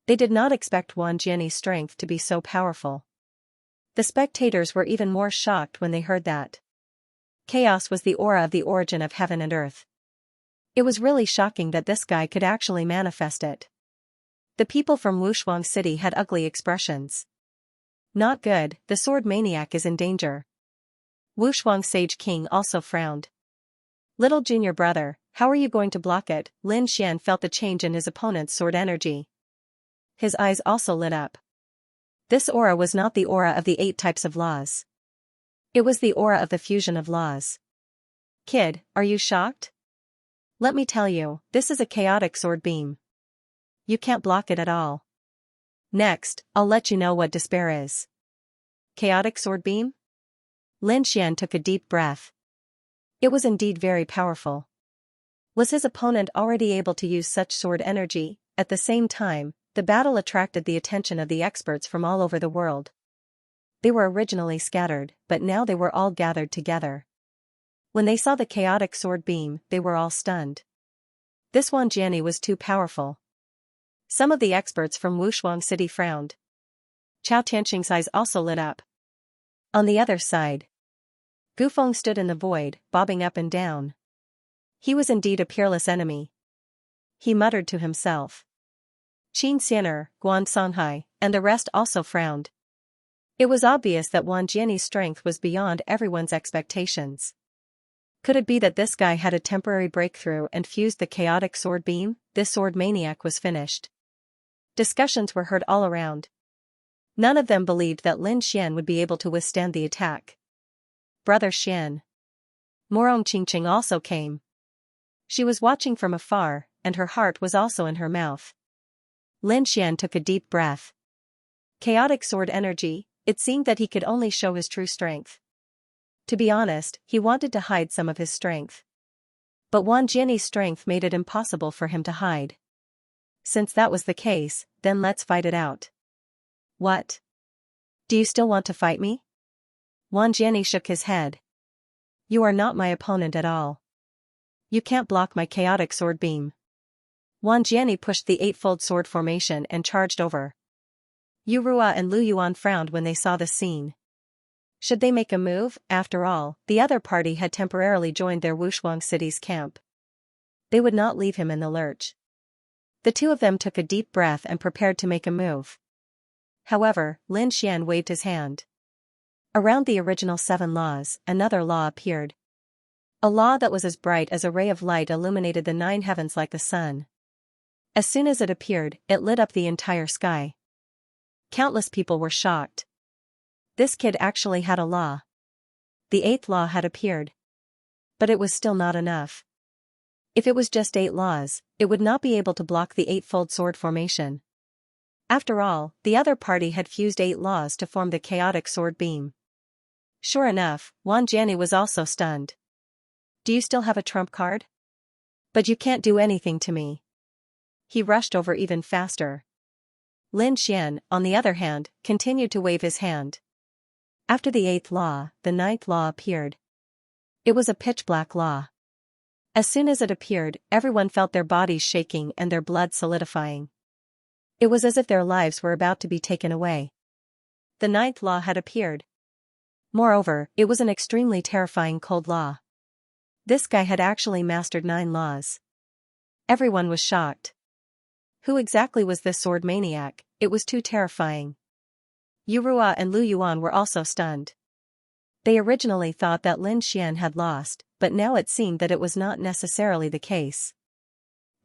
They did not expect Wang Jiani's strength to be so powerful. The spectators were even more shocked when they heard that. Chaos was the aura of the origin of heaven and earth. It was really shocking that this guy could actually manifest it. The people from Wushuang City had ugly expressions. Not good, the sword maniac is in danger. Wushuang Sage King also frowned. Little junior brother, how are you going to block it? Lin Xian felt the change in his opponent's sword energy. His eyes also lit up. This aura was not the aura of the 8 types of laws. It was the aura of the fusion of laws. Kid, are you shocked? Let me tell you, this is a chaotic sword beam. You can't block it at all. Next, I'll let you know what despair is. Chaotic sword beam? Lin Xian took a deep breath. It was indeed very powerful. Was his opponent already able to use such sword energy? At the same time, the battle attracted the attention of the experts from all over the world. They were originally scattered, but now they were all gathered together. When they saw the chaotic sword beam, they were all stunned. This Wang Jiani was too powerful. Some of the experts from Wushuang City frowned. Chao Tianxing's eyes also lit up. On the other side, Gufeng stood in the void, bobbing up and down. He was indeed a peerless enemy. He muttered to himself. Qin Xianer, Guan Songhai, and the rest also frowned. It was obvious that Wang Jiani's strength was beyond everyone's expectations. Could it be that this guy had a temporary breakthrough and fused the chaotic sword beam? This sword maniac was finished. Discussions were heard all around. None of them believed that Lin Xian would be able to withstand the attack. Brother Xian. Morong Qingqing also came. She was watching from afar, and her heart was also in her mouth. Lin Xian took a deep breath. Chaotic sword energy, it seemed that he could only show his true strength. To be honest, he wanted to hide some of his strength. But Wang Jianyi's strength made it impossible for him to hide. Since that was the case, then let's fight it out. What? Do you still want to fight me? Wang Jianyi shook his head. You are not my opponent at all. You can't block my chaotic sword beam. Wang Jianyi pushed the eightfold sword formation and charged over. Yu Rua and Lu Yuan frowned when they saw the scene. Should they make a move? After all, the other party had temporarily joined their Wushuang city's camp. They would not leave him in the lurch. The two of them took a deep breath and prepared to make a move. However, Lin Xian waved his hand. Around the original 7 laws, another law appeared. A law that was as bright as a ray of light illuminated the 9 heavens like the sun. As soon as it appeared, it lit up the entire sky. Countless people were shocked. This kid actually had a law. The 8th law had appeared. But it was still not enough. If it was just 8 laws, it would not be able to block the eightfold sword formation. After all, the other party had fused 8 laws to form the chaotic sword beam. Sure enough, Wang Jianyi was also stunned. Do you still have a trump card? But you can't do anything to me. He rushed over even faster. Lin Xian, on the other hand, continued to wave his hand. After the 8th law, the 9th law appeared. It was a pitch-black law. As soon as it appeared, everyone felt their bodies shaking and their blood solidifying. It was as if their lives were about to be taken away. The 9th law had appeared. Moreover, it was an extremely terrifying cold law. This guy had actually mastered 9 laws. Everyone was shocked. Who exactly was this sword maniac? It was too terrifying. Yu Rua and Lu Yuan were also stunned. They originally thought that Lin Xian had lost, but now it seemed that it was not necessarily the case.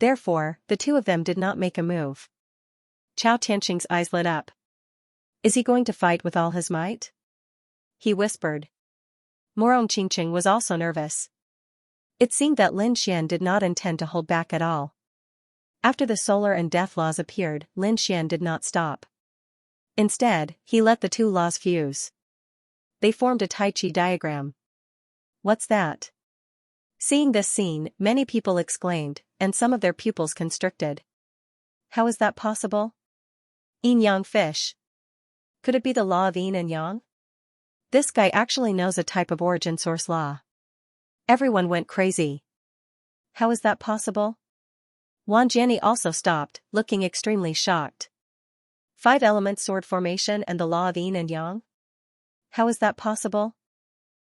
Therefore, the two of them did not make a move. Chao Tianxing's eyes lit up. Is he going to fight with all his might? He whispered. Morong Qingqing was also nervous. It seemed that Lin Xian did not intend to hold back at all. After the solar and death laws appeared, Lin Xian did not stop. Instead, he let the 2 laws fuse. They formed a Tai Chi diagram. What's that? Seeing this scene, many people exclaimed, and some of their pupils constricted. How is that possible? Yin-yang fish. Could it be the law of yin and yang? This guy actually knows a type of origin source law. Everyone went crazy. How is that possible? Wang Jianyi also stopped, looking extremely shocked. 5-element sword formation and the law of yin and yang? How is that possible?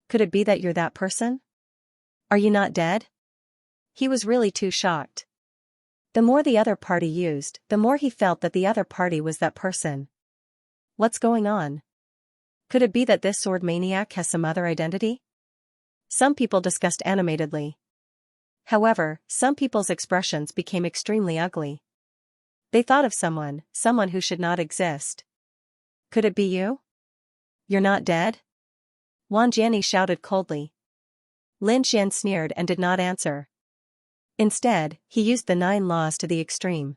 Could it be that you're that person? Are you not dead? He was really too shocked. The more the other party used, the more he felt that the other party was that person. What's going on? Could it be that this sword maniac has some other identity? Some people discussed animatedly. However, some people's expressions became extremely ugly. They thought of someone who should not exist. Could it be you? You're not dead? Wang Jianyi shouted coldly. Lin Xian sneered and did not answer. Instead, he used the 9 laws to the extreme.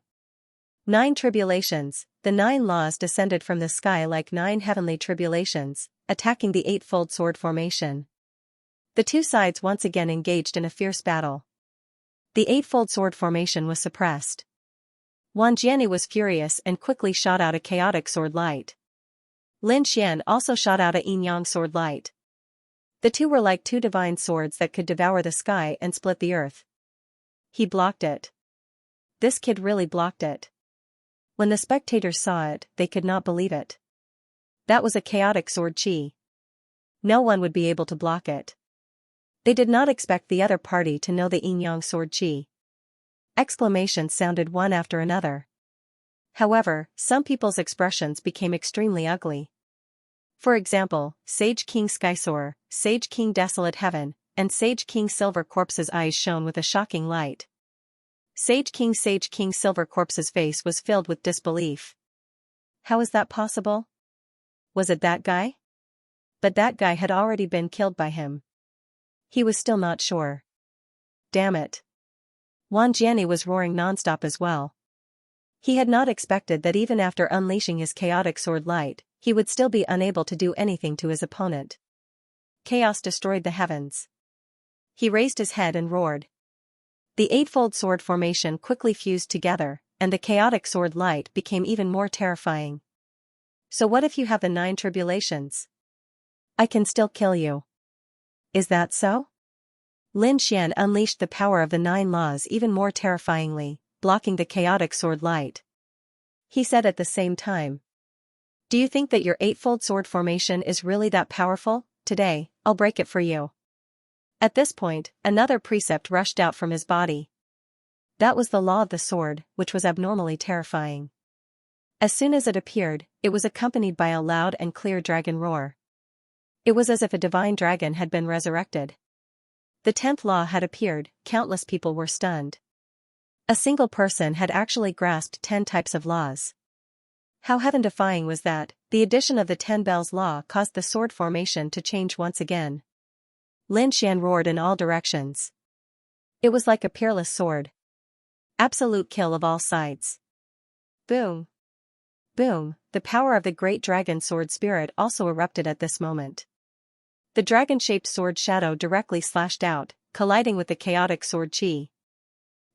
9 tribulations, the 9 laws descended from the sky like 9 heavenly tribulations, attacking the eightfold sword formation. The two sides once again engaged in a fierce battle. The eightfold sword formation was suppressed. Wang Jianyi was furious and quickly shot out a chaotic sword light. Lin Xian also shot out a yin-yang sword light. The two were like 2 divine swords that could devour the sky and split the earth. He blocked it. This kid really blocked it. When the spectators saw it, they could not believe it. That was a chaotic sword chi. No one would be able to block it. They did not expect the other party to know the yin-yang sword chi. Exclamations sounded one after another. However, some people's expressions became extremely ugly. For example, Sage King Skysoar, Sage King Desolate Heaven, and Sage King Silver Corpse's eyes shone with a shocking light. Sage King Silver Corpse's face was filled with disbelief. How is that possible? Was it that guy? But that guy had already been killed by him. He was still not sure. Damn it. Wang Jiani was roaring nonstop as well. He had not expected that even after unleashing his chaotic sword light, he would still be unable to do anything to his opponent. Chaos destroyed the heavens. He raised his head and roared. The eightfold sword formation quickly fused together, and the chaotic sword light became even more terrifying. So what if you have the 9 tribulations? I can still kill you. Is that so? Lin Xian unleashed the power of the 9 laws even more terrifyingly, blocking the chaotic sword light. He said at the same time. Do you think that your eightfold sword formation is really that powerful? Today, I'll break it for you. At this point, another precept rushed out from his body. That was the law of the sword, which was abnormally terrifying. As soon as it appeared, it was accompanied by a loud and clear dragon roar. It was as if a divine dragon had been resurrected. The 10th law had appeared, countless people were stunned. A single person had actually grasped 10 types of laws. How heaven-defying was that? The addition of the 10 bells law caused the sword formation to change once again. Lin Xian roared in all directions. It was like a peerless sword. Absolute kill of all sides. Boom. Boom, the power of the great dragon sword spirit also erupted at this moment. The dragon-shaped sword shadow directly slashed out, colliding with the chaotic sword chi.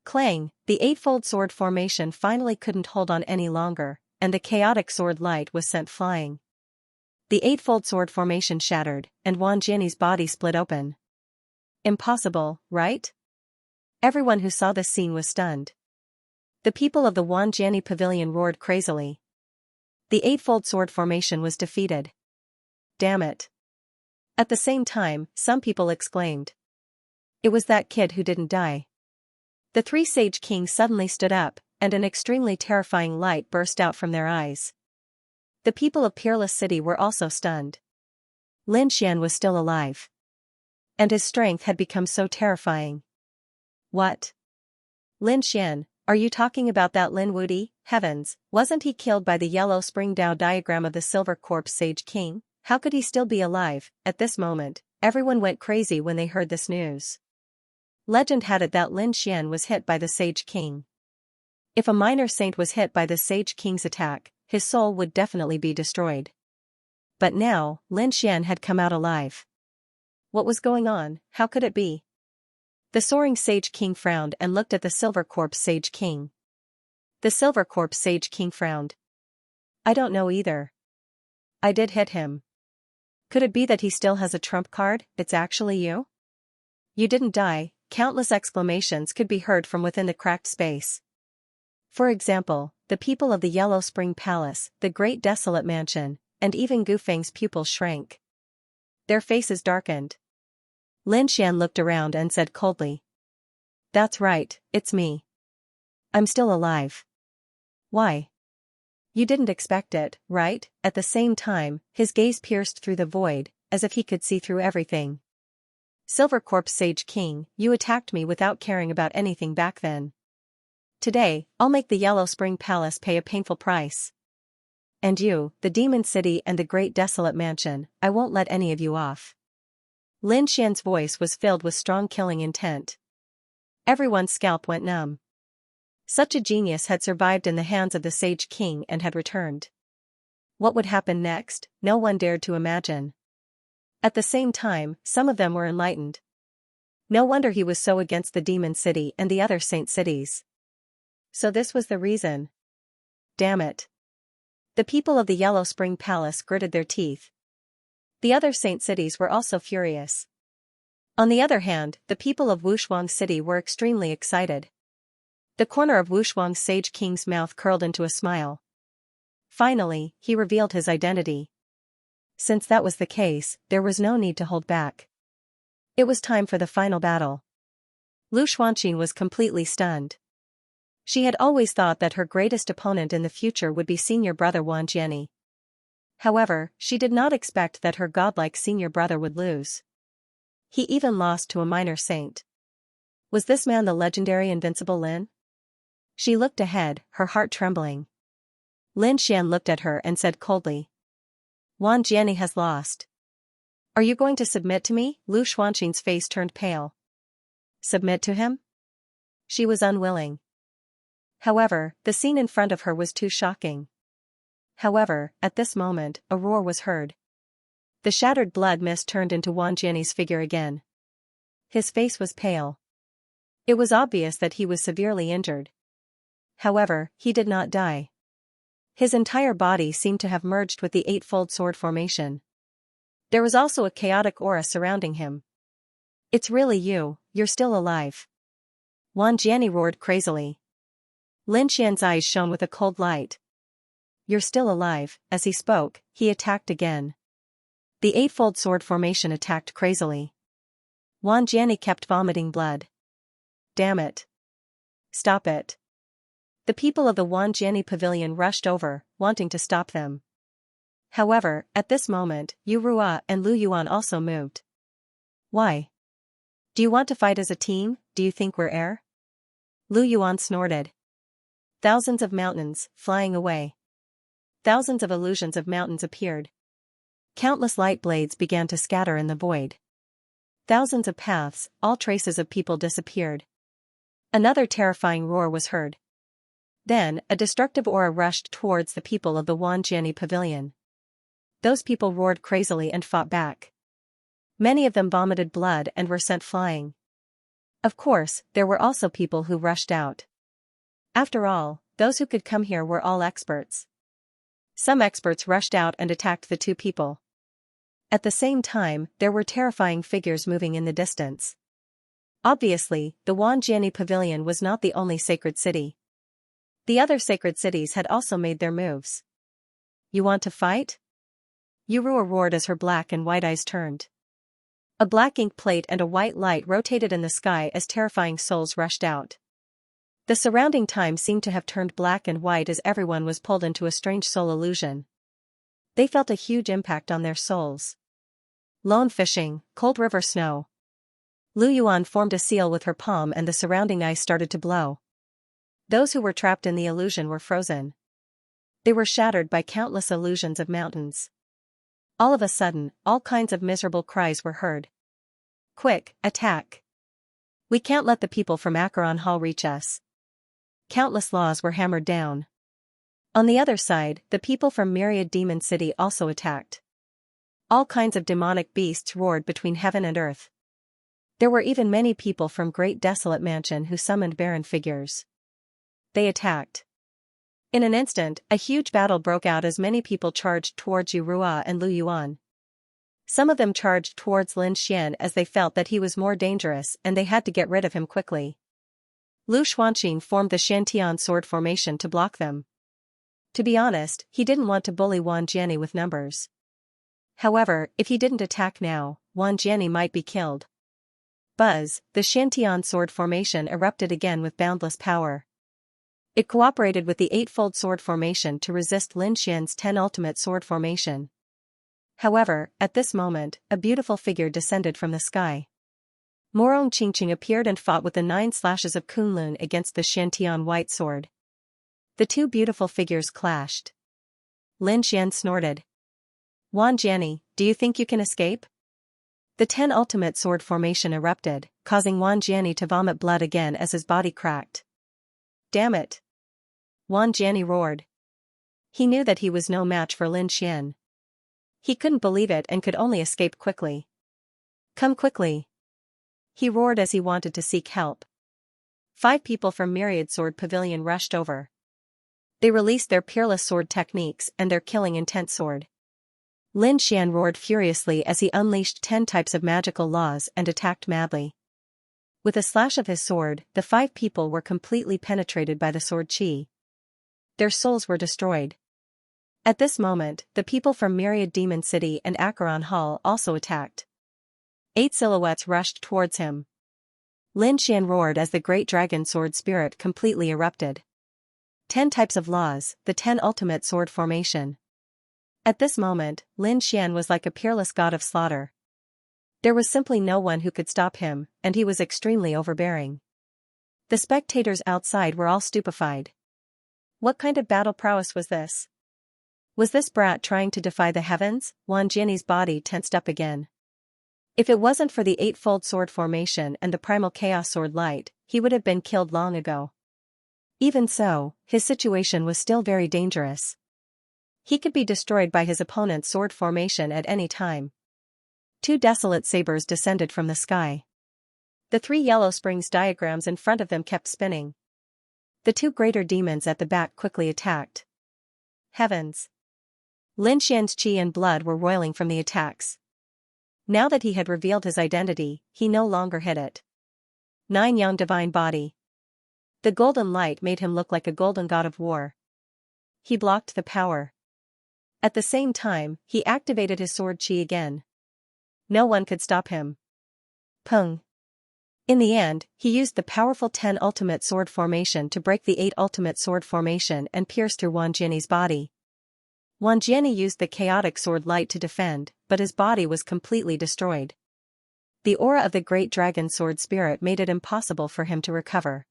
Clang, the eightfold sword formation finally couldn't hold on any longer, and the chaotic sword light was sent flying. The eightfold sword formation shattered, and Wang Jiani's body split open. Impossible, right? Everyone who saw this scene was stunned. The people of the Wang Jiani pavilion roared crazily. The eightfold sword formation was defeated. Damn it. At the same time, some people exclaimed. It was that kid who didn't die. The 3 sage kings suddenly stood up, and an extremely terrifying light burst out from their eyes. The people of Peerless City were also stunned. Lin Xian was still alive. And his strength had become so terrifying. What? Lin Xian, are you talking about that Lin Wudi? Heavens, wasn't he killed by the yellow spring Dao diagram of the silver corpse sage king? How could he still be alive? At this moment, everyone went crazy when they heard this news. Legend had it that Lin Xian was hit by the sage king. If a minor saint was hit by the sage king's attack, his soul would definitely be destroyed. But now, Lin Xian had come out alive. What was going on? How could it be? The soaring sage king frowned and looked at the silver corpse sage king. The silver corpse sage king frowned. I don't know either. I did hit him. Could it be that he still has a trump card? It's actually you? You didn't die. Countless exclamations could be heard from within the cracked space. For example, the people of the Yellow Spring Palace, the Great Desolate Mansion, and even Gu Feng's pupils shrank. Their faces darkened. Lin Xian looked around and said coldly. That's right, it's me. I'm still alive. Why? You didn't expect it, right? At the same time, his gaze pierced through the void, as if he could see through everything. Silver Corpse Sage King, you attacked me without caring about anything back then. Today, I'll make the Yellow Spring Palace pay a painful price. And you, the Demon City and the Great Desolate Mansion, I won't let any of you off. Lin Xian's voice was filled with strong killing intent. Everyone's scalp went numb. Such a genius had survived in the hands of the Sage King and had returned. What would happen next? No one dared to imagine. At the same time, some of them were enlightened. No wonder he was so against the Demon City and the other saint cities. So this was the reason. Damn it. The people of the Yellow Spring Palace gritted their teeth. The other saint cities were also furious. On the other hand, the people of Wushuang City were extremely excited. The corner of Wushuang's Sage King's mouth curled into a smile. Finally, he revealed his identity. Since that was the case, there was no need to hold back. It was time for the final battle. Lu Xuanqing was completely stunned. She had always thought that her greatest opponent in the future would be senior brother Wang Jiani. However, she did not expect that her godlike senior brother would lose. He even lost to a minor saint. Was this man the legendary invincible Lin? She looked ahead, her heart trembling. Lin Xian looked at her and said coldly. Wang Jiani has lost. Are you going to submit to me? Lu Xuanqing's face turned pale. Submit to him? She was unwilling. However, the scene in front of her was too shocking. However, at this moment, a roar was heard. The shattered blood mist turned into Wang Jian's figure again. His face was pale. It was obvious that he was severely injured. However, he did not die. His entire body seemed to have merged with the eightfold sword formation. There was also a chaotic aura surrounding him. It's really you, you're still alive. Wang Jian roared crazily. Lin Xian's eyes shone with a cold light. You're still alive. As he spoke, he attacked again. The eightfold sword formation attacked crazily. Wang Jian kept vomiting blood. Damn it. Stop it. The people of the Wang Jian pavilion rushed over, wanting to stop them. However, at this moment, Yu Rua and Lu Yuan also moved. Why? Do you want to fight as a team? Do you think we're air? Lu Yuan snorted. Thousands of mountains, flying away. Thousands of illusions of mountains appeared. Countless light blades began to scatter in the void. Thousands of paths, all traces of people disappeared. Another terrifying roar was heard. Then, a destructive aura rushed towards the people of the Wang Jian pavilion. Those people roared crazily and fought back. Many of them vomited blood and were sent flying. Of course, there were also people who rushed out. After all, those who could come here were all experts. Some experts rushed out and attacked the two people. At the same time, there were terrifying figures moving in the distance. Obviously, the Wang Jian pavilion was not the only sacred city. The other sacred cities had also made their moves. You want to fight? Yurua roared as her black and white eyes turned. A black ink plate and a white light rotated in the sky as terrifying souls rushed out. The surrounding time seemed to have turned black and white as everyone was pulled into a strange soul illusion. They felt a huge impact on their souls. Lone fishing, cold river snow. Lu Yuan formed a seal with her palm and the surrounding ice started to blow. Those who were trapped in the illusion were frozen. They were shattered by countless illusions of mountains. All of a sudden, all kinds of miserable cries were heard. Quick, attack! We can't let the people from Acheron Hall reach us. Countless laws were hammered down. On the other side, the people from Myriad Demon City also attacked. All kinds of demonic beasts roared between heaven and earth. There were even many people from Great Desolate Mansion who summoned barren figures. They attacked. In an instant, a huge battle broke out as many people charged towards Yu Rua and Lu Yuan. Some of them charged towards Lin Xian as they felt that he was more dangerous and they had to get rid of him quickly. Lu Xuanqing formed the Shantian sword formation to block them. To be honest, he didn't want to bully Wang Jian with numbers. However, if he didn't attack now, Wang Jian might be killed. Buzz, the Shantian sword formation erupted again with boundless power. It cooperated with the eightfold sword formation to resist Lin Xian's 10 ultimate sword formation. However, at this moment, a beautiful figure descended from the sky. Morong Qingqing appeared and fought with the 9 slashes of Kunlun against the Shantian white sword. The two beautiful figures clashed. Lin Xian snorted. Wang Jian, do you think you can escape? The 10 ultimate sword formation erupted, causing Wang Jian to vomit blood again as his body cracked. Damn it! Wang Jian roared. He knew that he was no match for Lin Xian. He couldn't believe it and could only escape quickly. Come quickly! He roared as he wanted to seek help. 5 people from Myriad Sword Pavilion rushed over. They released their peerless sword techniques and their killing intent sword. Lin Xian roared furiously as he unleashed 10 types of magical laws and attacked madly. With a slash of his sword, the 5 people were completely penetrated by the sword chi. Their souls were destroyed. At this moment, the people from Myriad Demon City and Acheron Hall also attacked. 8 silhouettes rushed towards him. Lin Xian roared as the great dragon sword spirit completely erupted. 10 types of laws, the 10 ultimate sword formation. At this moment, Lin Xian was like a peerless god of slaughter. There was simply no one who could stop him, and he was extremely overbearing. The spectators outside were all stupefied. What kind of battle prowess was this? Was this brat trying to defy the heavens? Wang Jian's body tensed up again. If it wasn't for the eightfold sword formation and the primal chaos sword light, he would have been killed long ago. Even so, his situation was still very dangerous. He could be destroyed by his opponent's sword formation at any time. 2 desolate sabers descended from the sky. The 3 yellow springs diagrams in front of them kept spinning. The 2 greater demons at the back quickly attacked. Heavens! Lin Xian's qi and blood were roiling from the attacks. Now that he had revealed his identity, he no longer hid it. 9 Yang divine body. The golden light made him look like a golden god of war. He blocked the power. At the same time, he activated his sword qi again. No one could stop him. Peng. In the end, he used the powerful 10 ultimate sword formation to break the 8 ultimate sword formation and pierce through Wang Jianyi's body. Wang Jianyi used the chaotic sword light to defend, but his body was completely destroyed. The aura of the great dragon sword spirit made it impossible for him to recover.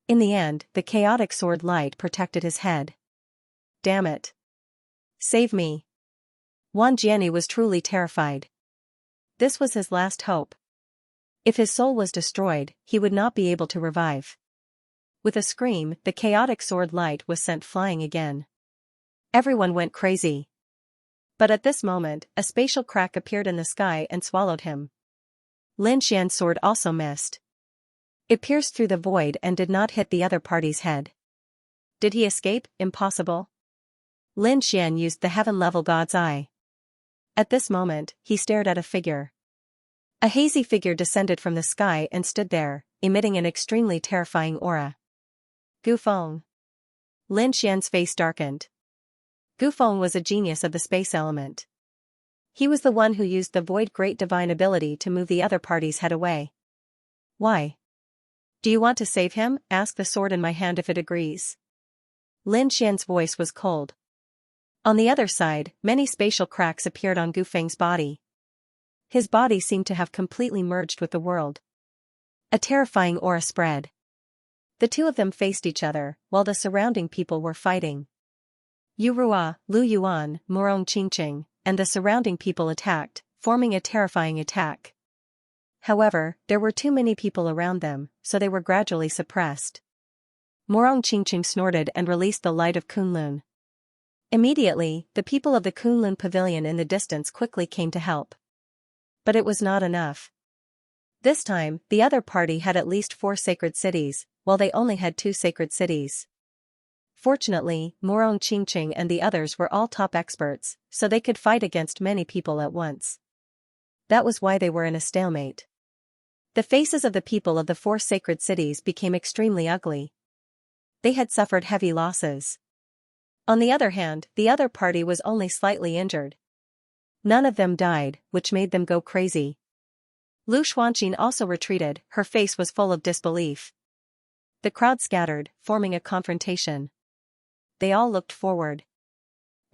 In the end, the chaotic sword light protected his head. Damn it! Save me! Wang Jianyi was truly terrified. This was his last hope. If his soul was destroyed, he would not be able to revive. With a scream, the chaotic sword light was sent flying again. Everyone went crazy. But at this moment, a spatial crack appeared in the sky and swallowed him. Lin Xian's sword also missed. It pierced through the void and did not hit the other party's head. Did he escape? Impossible. Lin Xian used the heaven-level god's eye. At this moment, he stared at a figure. A hazy figure descended from the sky and stood there, emitting an extremely terrifying aura. Gu Feng. Lin Xian's face darkened. Gu Feng was a genius of the space element. He was the one who used the void great divine ability to move the other party's head away. Why? Do you want to save him? Ask the sword in my hand if it agrees. Lin Xian's voice was cold. On the other side, many spatial cracks appeared on Gu Feng's body. His body seemed to have completely merged with the world. A terrifying aura spread. The 2 of them faced each other, while the surrounding people were fighting. Yu Rua, Lu Yuan, Murong Qingqing, and the surrounding people attacked, forming a terrifying attack. However, there were too many people around them, so they were gradually suppressed. Murong Qingqing snorted and released the light of Kunlun. Immediately, the people of the Kunlun pavilion in the distance quickly came to help. But it was not enough. This time, the other party had at least 4 sacred cities, while they only had 2 sacred cities. Fortunately, Murong Qingqing and the others were all top experts, so they could fight against many people at once. That was why they were in a stalemate. The faces of the people of the 4 sacred cities became extremely ugly. They had suffered heavy losses. On the other hand, the other party was only slightly injured. None of them died, which made them go crazy. Lu Xuanqin also retreated, her face was full of disbelief. The crowd scattered, forming a confrontation. They all looked forward.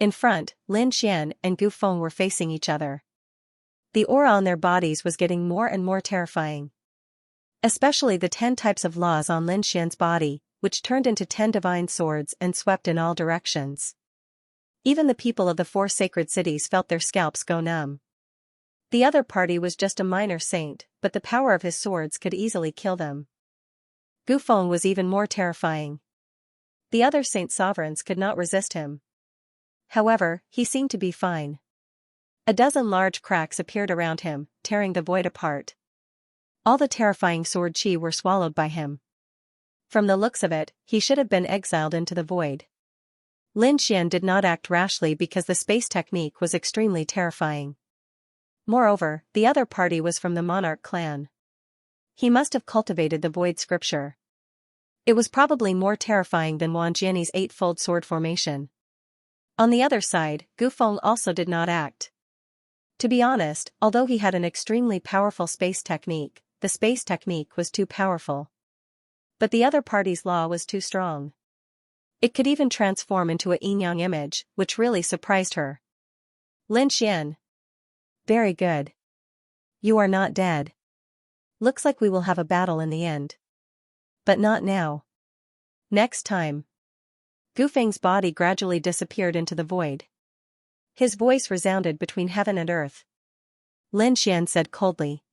In front, Lin Xian and Gu Feng were facing each other. The aura on their bodies was getting more and more terrifying. Especially the 10 types of laws on Lin Xian's body, which turned into 10 divine swords and swept in all directions. Even the people of the 4 sacred cities felt their scalps go numb. The other party was just a minor saint, but the power of his swords could easily kill them. Gu Feng was even more terrifying. The other saint sovereigns could not resist him. However, he seemed to be fine. A dozen large cracks appeared around him, tearing the void apart. All the terrifying sword qi were swallowed by him. From the looks of it, he should have been exiled into the void. Lin Xian did not act rashly because the space technique was extremely terrifying. Moreover, the other party was from the monarch clan. He must have cultivated the void scripture. It was probably more terrifying than Wang Jianyi's 8-fold sword formation. On the other side, Gu Feng also did not act. To be honest, although he had an extremely powerful space technique, the space technique was too powerful. But the other party's law was too strong. It could even transform into a yin-yang image, which really surprised her. Lin Xian. Very good. You are not dead. Looks like we will have a battle in the end. But not now. Next time. Gu Feng's body gradually disappeared into the void. His voice resounded between heaven and earth. Lin Xian said coldly.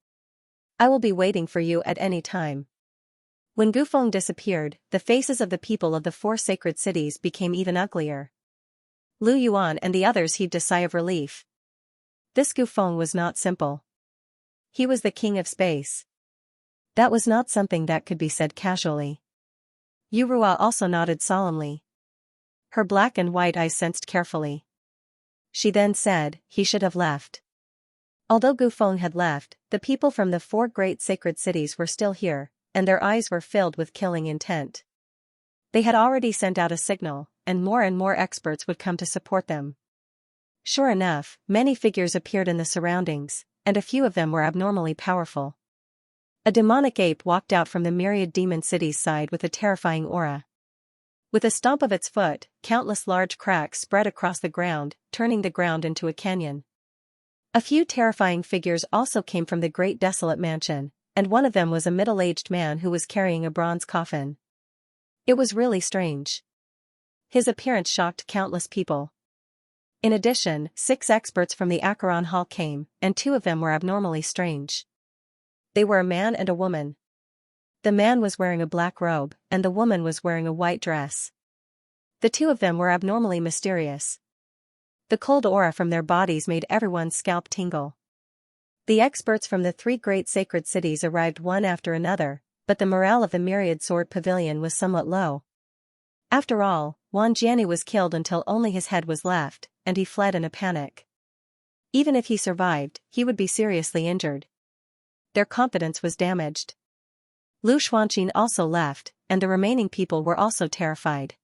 I will be waiting for you at any time. When Gufeng disappeared, the faces of the people of the four sacred cities became even uglier. Lu Yuan and the others heaved a sigh of relief. This Gufeng was not simple. He was the king of space. That was not something that could be said casually. Yu Rua also nodded solemnly. Her black and white eyes sensed carefully. She then said, he should have left. Although Gufeng had left, the people from the four great sacred cities were still here, and their eyes were filled with killing intent. They had already sent out a signal, and more experts would come to support them. Sure enough, many figures appeared in the surroundings, and a few of them were abnormally powerful. A demonic ape walked out from the myriad demon cities' side with a terrifying aura. With a stomp of its foot, countless large cracks spread across the ground, turning the ground into a canyon. A few terrifying figures also came from the great desolate mansion, and one of them was a middle-aged man who was carrying a bronze coffin. It was really strange. His appearance shocked countless people. In addition, 6 experts from the Acheron Hall came, and 2 of them were abnormally strange. They were a man and a woman. The man was wearing a black robe, and the woman was wearing a white dress. The 2 of them were abnormally mysterious. The cold aura from their bodies made everyone's scalp tingle. The experts from the 3 great sacred cities arrived one after another, but the morale of the myriad sword pavilion was somewhat low. After all, Wan Jiani was killed until only his head was left, and he fled in a panic. Even if he survived, he would be seriously injured. Their confidence was damaged. Lu Xuanqin also left, and the remaining people were also terrified.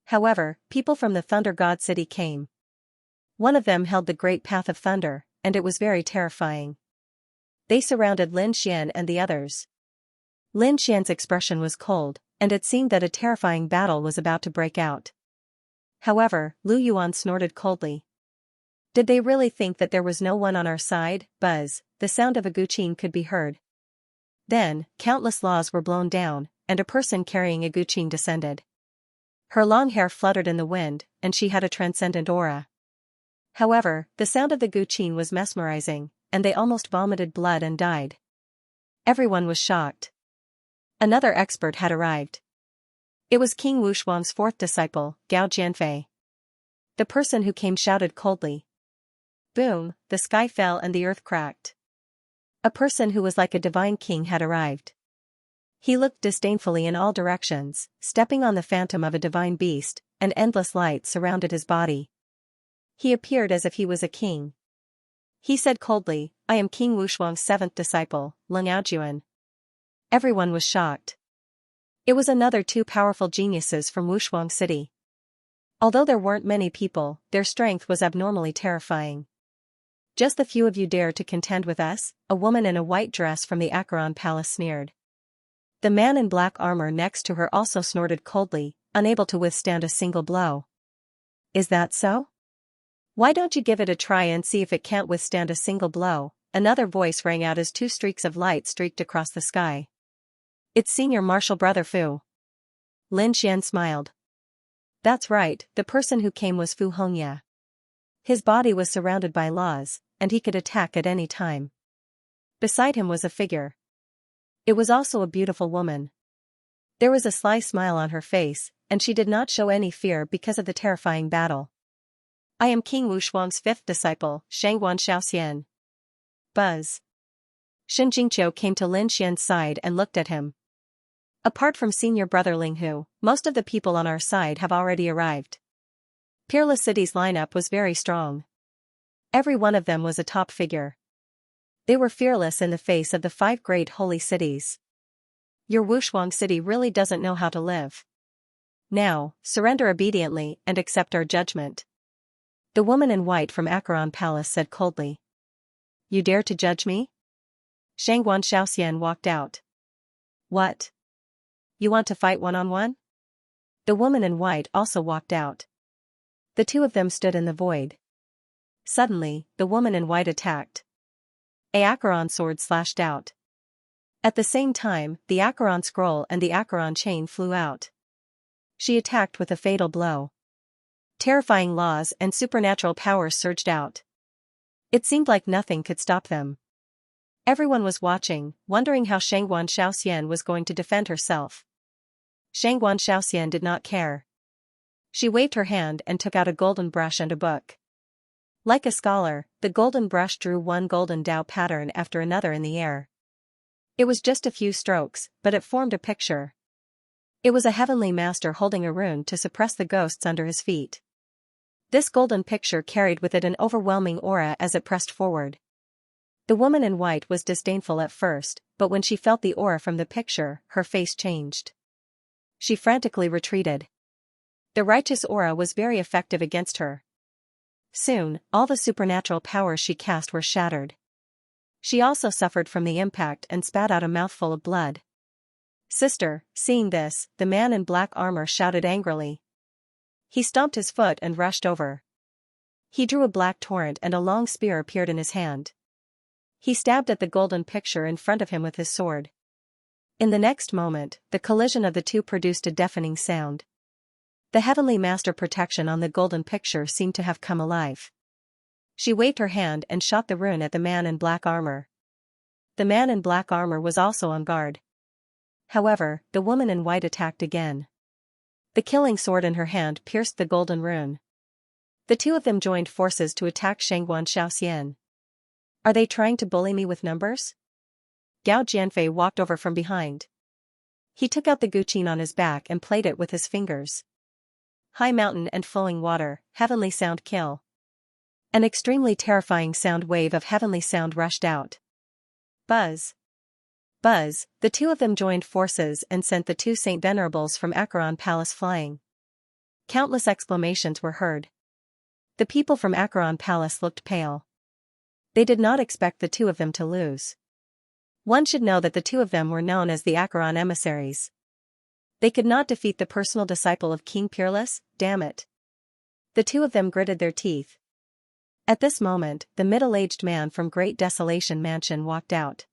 However, people from the Thunder God City came. One of them held the Great Path of Thunder, and it was very terrifying. They surrounded Lin Xian and the others. Lin Xian's expression was cold, and it seemed that a terrifying battle was about to break out. However, Lu Yuan snorted coldly. Did they really think that there was no one on our side? Buzz, the sound of a guqin could be heard. Then, countless laws were blown down, and a person carrying a guqin descended. Her long hair fluttered in the wind, and she had a transcendent aura. However, the sound of the guqin was mesmerizing, and they almost vomited blood and died. Everyone was shocked. Another expert had arrived. It was King Wushuang's 4th disciple, Gao Jianfei. The person who came shouted coldly. Boom, the sky fell and the earth cracked. A person who was like a divine king had arrived. He looked disdainfully in all directions, stepping on the phantom of a divine beast, and endless light surrounded his body. He appeared as if he was a king. He said coldly, I am King Wushuang's 7th disciple, Leng Aojuan. Everyone was shocked. It was another 2 powerful geniuses from Wushuang City. Although there weren't many people, their strength was abnormally terrifying. Just the few of you dare to contend with us? A woman in a white dress from the Acheron Palace sneered. The man in black armor next to her also snorted coldly, unable to withstand a single blow. Is that so? Why don't you give it a try and see if it can't withstand a single blow? Another voice rang out as 2 streaks of light streaked across the sky. It's Senior Marshal Brother Fu. Lin Xian smiled. That's right, the person who came was Fu Hongya. His body was surrounded by laws, and he could attack at any time. Beside him was a figure. It was also a beautiful woman. There was a sly smile on her face, and she did not show any fear because of the terrifying battle. I am King Wushuang's 5th disciple, Shangguan Xiaoxian. Buzz. Shen Jingqiu came to Lin Xian's side and looked at him. Apart from senior brother Linghu, most of the people on our side have already arrived. Peerless City's lineup was very strong. Every one of them was a top figure. They were fearless in the face of the 5 great holy cities. Your Wushuang City really doesn't know how to live. Now, surrender obediently and accept our judgment. The woman in white from Acheron Palace said coldly. You dare to judge me? Shangguan Xiaoxian walked out. What? You want to fight one-on-one? The woman in white also walked out. The 2 of them stood in the void. Suddenly, the woman in white attacked. A Acheron sword slashed out. At the same time, the Acheron scroll and the Acheron chain flew out. She attacked with a fatal blow. Terrifying laws and supernatural powers surged out. It seemed like nothing could stop them. Everyone was watching, wondering how Shangguan Xiaoxian was going to defend herself. Shangguan Xiaoxian did not care. She waved her hand and took out a golden brush and a book. Like a scholar, the golden brush drew one golden Tao pattern after another in the air. It was just a few strokes, but it formed a picture. It was a heavenly master holding a rune to suppress the ghosts under his feet. This golden picture carried with it an overwhelming aura as it pressed forward. The woman in white was disdainful at first, but when she felt the aura from the picture, her face changed. She frantically retreated. The righteous aura was very effective against her. Soon, all the supernatural powers she cast were shattered. She also suffered from the impact and spat out a mouthful of blood. Sister, seeing this, the man in black armor shouted angrily. He stomped his foot and rushed over. He drew a black torrent and a long spear appeared in his hand. He stabbed at the golden picture in front of him with his sword. In the next moment, the collision of the two produced a deafening sound. The heavenly master protection on the golden picture seemed to have come alive. She waved her hand and shot the rune at the man in black armor. The man in black armor was also on guard. However, the woman in white attacked again. The killing sword in her hand pierced the golden rune. The two of them joined forces to attack Shangguan Xiaoxian. Are they trying to bully me with numbers? Gao Jianfei walked over from behind. He took out the guqin on his back and played it with his fingers. High mountain and flowing water, heavenly sound kill. An extremely terrifying sound wave of heavenly sound rushed out. Buzz. Buzz, the two of them joined forces and sent the two Saint Venerables from Acheron Palace flying. Countless exclamations were heard. The people from Acheron Palace looked pale. They did not expect the two of them to lose. One should know that the two of them were known as the Acheron emissaries. They could not defeat the personal disciple of King Peerless, damn it. The two of them gritted their teeth. At this moment, the middle-aged man from Great Desolation Mansion walked out.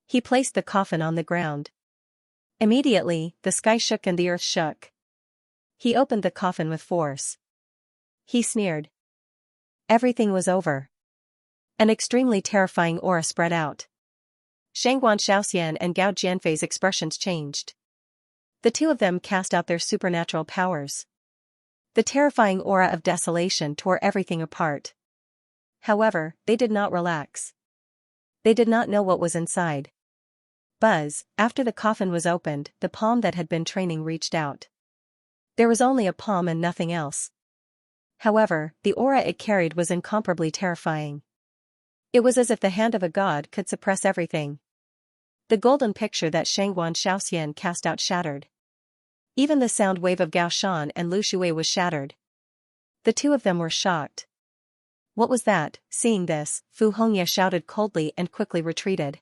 He placed the coffin on the ground. Immediately, the sky shook and the earth shook. He opened the coffin with force. He sneered. Everything was over. An extremely terrifying aura spread out. Shangguan Xiaoxian and Gao Jianfei's expressions changed. The two of them cast out their supernatural powers. The terrifying aura of desolation tore everything apart. However, they did not relax. They did not know what was inside. Buzz, after the coffin was opened, the palm that had been training reached out. There was only a palm and nothing else. However, the aura it carried was incomparably terrifying. It was as if the hand of a god could suppress everything. The golden picture that Shangguan Xiaoxian cast out shattered. Even the sound wave of Gao Shan and Lu Shui was shattered. The two of them were shocked. What was that? Seeing this, Fu Hongye shouted coldly and quickly retreated.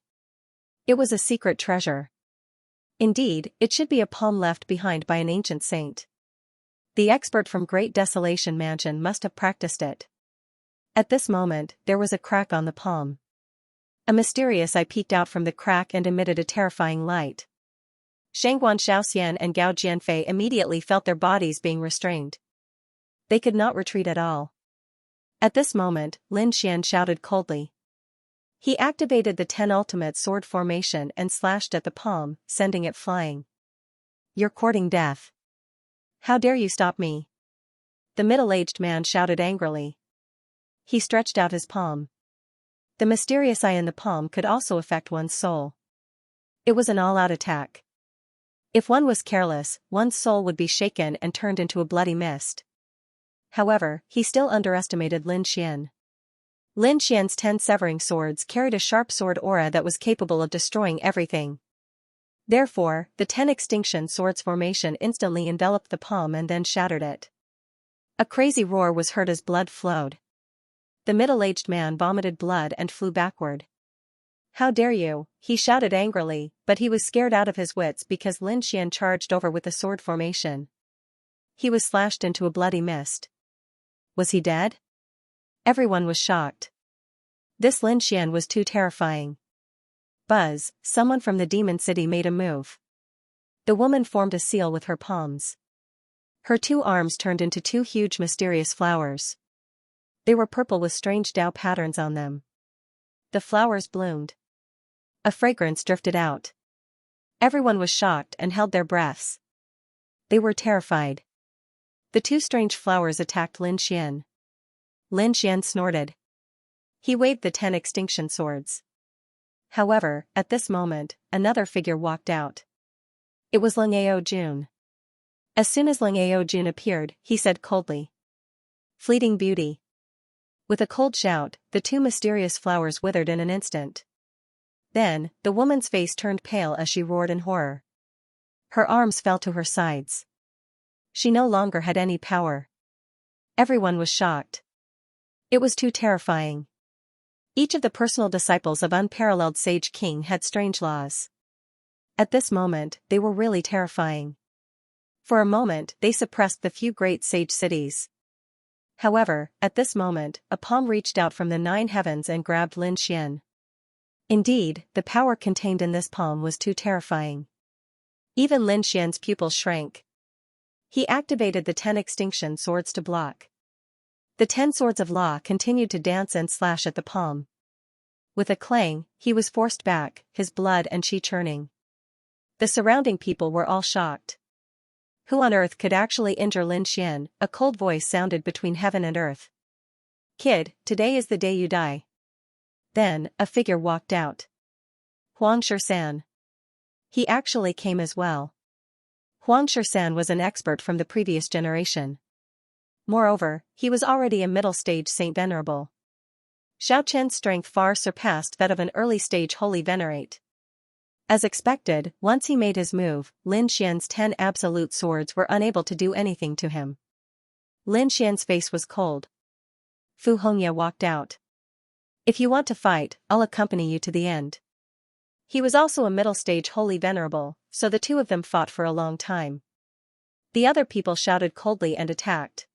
It was a secret treasure. Indeed, it should be a palm left behind by an ancient saint. The expert from Great Desolation Mansion must have practiced it. At this moment, there was a crack on the palm. A mysterious eye peeked out from the crack and emitted a terrifying light. Shangguan Xiaoxian and Gao Jianfei immediately felt their bodies being restrained. They could not retreat at all. At this moment, Lin Xian shouted coldly. He activated the 10 ultimate sword formation and slashed at the palm, sending it flying. You're courting death. How dare you stop me? The middle-aged man shouted angrily. He stretched out his palm. The mysterious eye in the palm could also affect one's soul. It was an all-out attack. If one was careless, one's soul would be shaken and turned into a bloody mist. However, he still underestimated Lin Xian. Lin Xian's 10 severing swords carried a sharp sword aura that was capable of destroying everything. Therefore, the 10 extinction swords formation instantly enveloped the palm and then shattered it. A crazy roar was heard as blood flowed. The middle-aged man vomited blood and flew backward. How dare you, he shouted angrily, but he was scared out of his wits because Lin Xian charged over with the sword formation. He was slashed into a bloody mist. Was he dead? Everyone was shocked. This Lin Xian was too terrifying. Buzz, someone from the demon city made a move. The woman formed a seal with her palms. Her two arms turned into two huge mysterious flowers. They were purple with strange Tao patterns on them. The flowers bloomed. A fragrance drifted out. Everyone was shocked and held their breaths. They were terrified. The two strange flowers attacked Lin Xian. Lin Xian snorted. He waved the 10 extinction swords. However, at this moment, another figure walked out. It was Ling Ao Jun. As soon as Ling Ao Jun appeared, he said coldly, "Fleeting beauty." With a cold shout, the two mysterious flowers withered in an instant. Then, the woman's face turned pale as she roared in horror. Her arms fell to her sides. She no longer had any power. Everyone was shocked. It was too terrifying. Each of the personal disciples of unparalleled Sage King had strange laws. At this moment, they were really terrifying. For a moment, they suppressed the few great sage cities. However, at this moment, a palm reached out from the 9 heavens and grabbed Lin Xian. Indeed, the power contained in this palm was too terrifying. Even Lin Xian's pupils shrank. He activated the 10 extinction swords to block. The 10 swords of law continued to dance and slash at the palm. With a clang, he was forced back, his blood and chi churning. The surrounding people were all shocked. Who on earth could actually injure Lin Xian? A cold voice sounded between heaven and earth. "Kid, today is the day you die." Then, a figure walked out. Huang Shisan. He actually came as well. Huang Shisan was an expert from the previous generation. Moreover, he was already a middle-stage Saint Venerable. Xiao Chen's strength far surpassed that of an early-stage Holy Venerate. As expected, once he made his move, Lin Xian's 10 absolute swords were unable to do anything to him. Lin Xian's face was cold. Fu Hongya walked out. "If you want to fight, I'll accompany you to the end." He was also a middle-stage Holy Venerable, so the two of them fought for a long time. The other people shouted coldly and attacked.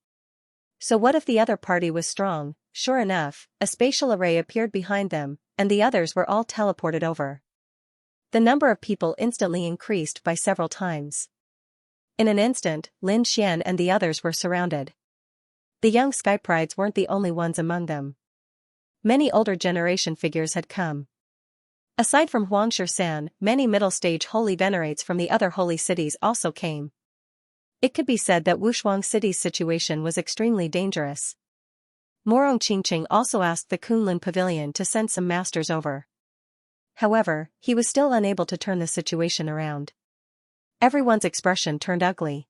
So what if the other party was strong? Sure enough, a spatial array appeared behind them, and the others were all teleported over. The number of people instantly increased by several times. In an instant, Lin Xian and the others were surrounded. The young Sky Prides weren't the only ones among them. Many older generation figures had come. Aside from Huang Shisan, many middle-stage holy venerates from the other holy cities also came. It could be said that Wushuang City's situation was extremely dangerous. Morong Qingqing also asked the Kunlun Pavilion to send some masters over. However, he was still unable to turn the situation around. Everyone's expression turned ugly.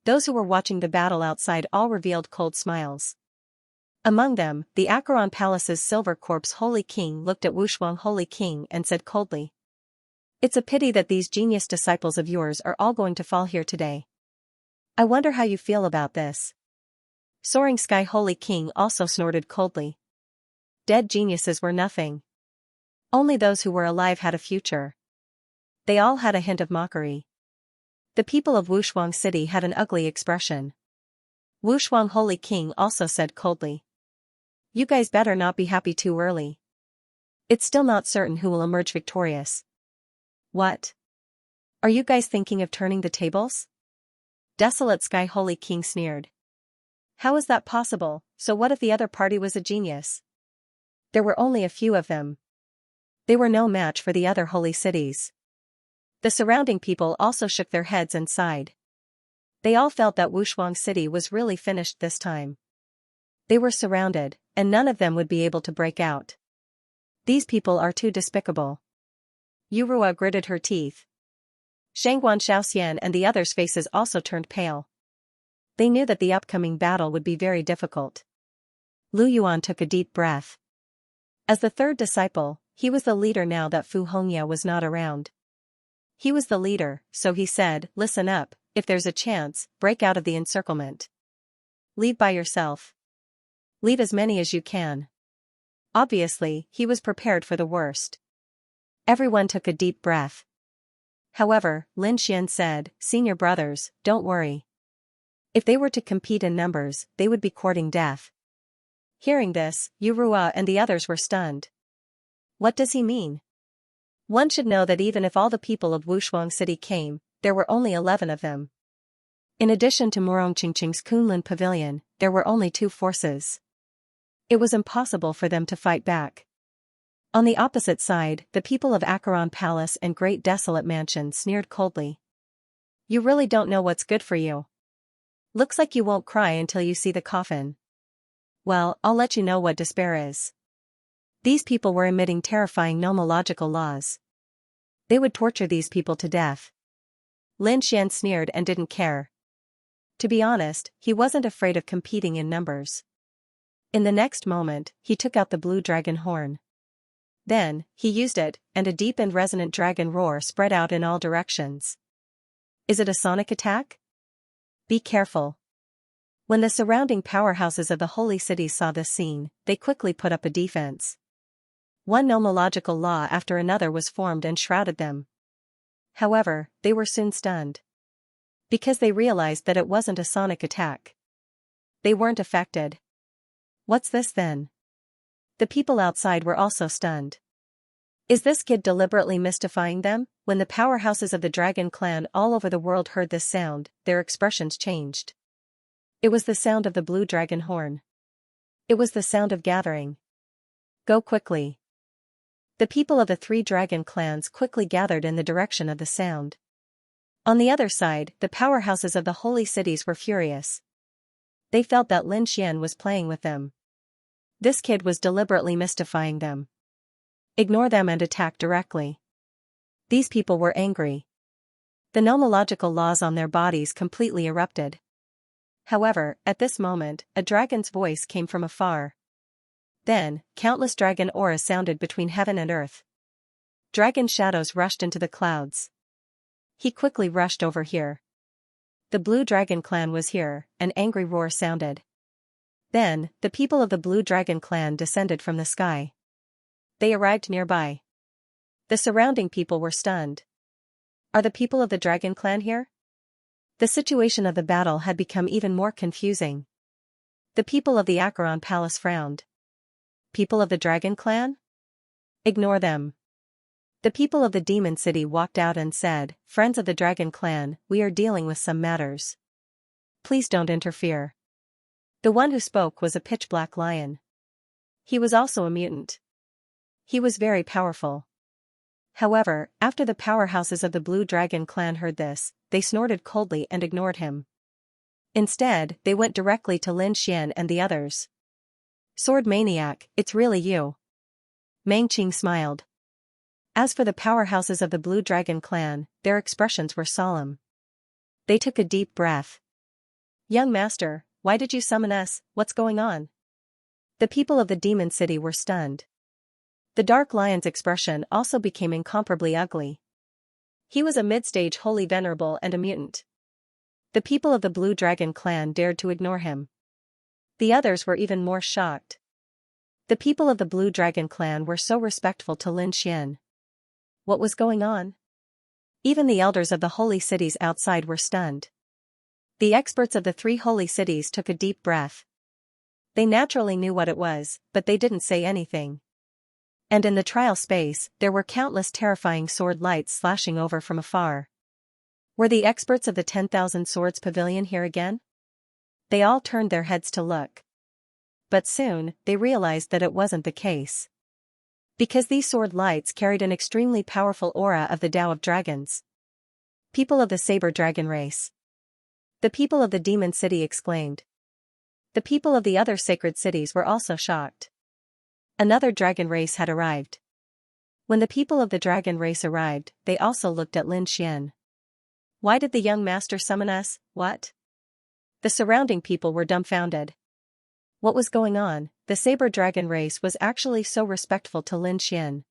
Those who were watching the battle outside all revealed cold smiles. Among them, the Acheron Palace's Silver Corpse Holy King looked at Wushuang Holy King and said coldly, "It's a pity that these genius disciples of yours are all going to fall here today. I wonder how you feel about this." Soaring Sky Holy King also snorted coldly. Dead geniuses were nothing. Only those who were alive had a future. They all had a hint of mockery. The people of Wushuang City had an ugly expression. Wushuang Holy King also said coldly, "You guys better not be happy too early. It's still not certain who will emerge victorious." "What? Are you guys thinking of turning the tables?" Desolate Sky Holy King sneered. "How is that possible? So what if the other party was a genius?" There were only a few of them. They were no match for the other holy cities. The surrounding people also shook their heads and sighed. They all felt that Wushuang City was really finished this time. They were surrounded, and none of them would be able to break out. These people are too despicable. Yurua gritted her teeth. Shangguan Shaoxian and the others' faces also turned pale. They knew that the upcoming battle would be very difficult. Lu Yuan took a deep breath. As the third disciple, he was the leader now that Fu Hongya was not around. He was the leader, so he said, "Listen up, if there's a chance, break out of the encirclement. Leave by yourself. Leave as many as you can." Obviously, he was prepared for the worst. Everyone took a deep breath. However, Lin Xian said, "Senior brothers, don't worry. If they were to compete in numbers, they would be courting death." Hearing this, Yurua and the others were stunned. What does he mean? One should know that even if all the people of Wushuang City came, there were only 11 of them. In addition to Morong Qingqing's Kunlun Pavilion, there were only 2 forces. It was impossible for them to fight back. On the opposite side, the people of Acheron Palace and Great Desolate Mansion sneered coldly. You really don't know what's good for you. Looks like you won't cry until you see the coffin. Well, I'll let you know what despair is. These people were emitting terrifying nomological laws. They would torture these people to death. Lin Xian sneered and didn't care. To be honest, he wasn't afraid of competing in numbers. In the next moment, he took out the blue dragon horn. Then, he used it, and a deep and resonant dragon roar spread out in all directions. Is it a sonic attack? Be careful. When the surrounding powerhouses of the holy cities saw this scene, they quickly put up a defense. One nomological law after another was formed and shrouded them. However, they were soon stunned. Because they realized that it wasn't a sonic attack. They weren't affected. What's this then? The people outside were also stunned. Is this kid deliberately mystifying them? When the powerhouses of the dragon clan all over the world heard this sound, their expressions changed. It was the sound of the blue dragon horn. It was the sound of gathering. Go quickly. The people of the three dragon clans quickly gathered in the direction of the sound. On the other side, the powerhouses of the holy cities were furious. They felt that Lin Xian was playing with them. This kid was deliberately mystifying them. Ignore them and attack directly. These people were angry. The nomological laws on their bodies completely erupted. However, at this moment, a dragon's voice came from afar. Then, countless dragon auras sounded between heaven and earth. Dragon shadows rushed into the clouds. He quickly rushed over here. The blue dragon clan was here, an angry roar sounded. Then, the people of the blue dragon clan descended from the sky. They arrived nearby. The surrounding people were stunned. Are the people of the dragon clan here? The situation of the battle had become even more confusing. The people of the Acheron Palace frowned. People of the dragon clan? Ignore them. The people of the demon city walked out and said, Friends of the dragon clan, we are dealing with some matters. Please don't interfere. The one who spoke was a pitch-black lion. He was also a mutant. He was very powerful. However, after the powerhouses of the blue dragon clan heard this, they snorted coldly and ignored him. Instead, they went directly to Lin Xian and the others. Sword Maniac, it's really you. Meng Qing smiled. As for the powerhouses of the blue dragon clan, their expressions were solemn. They took a deep breath. Young master, why did you summon us? What's going on? The people of the demon city were stunned. The dark lion's expression also became incomparably ugly. He was a mid-stage holy venerable and a mutant. The people of the blue dragon clan dared to ignore him. The others were even more shocked. The people of the blue dragon clan were so respectful to Lin Xian. What was going on? Even the elders of the holy cities outside were stunned. The experts of the three holy cities took a deep breath. They naturally knew what it was, but they didn't say anything. And in the trial space, there were countless terrifying sword lights slashing over from afar. Were the experts of the 10,000 Swords Pavilion here again? They all turned their heads to look. But soon, they realized that it wasn't the case. Because these sword lights carried an extremely powerful aura of the Tao of Dragons. People of the Saber Dragon race. The people of the Demon City exclaimed. The people of the other sacred cities were also shocked. Another dragon race had arrived. When the people of the dragon race arrived, they also looked at Lin Xian. Why did the young master summon us? What? The surrounding people were dumbfounded. What was going on? The Saber Dragon race was actually so respectful to Lin Xian.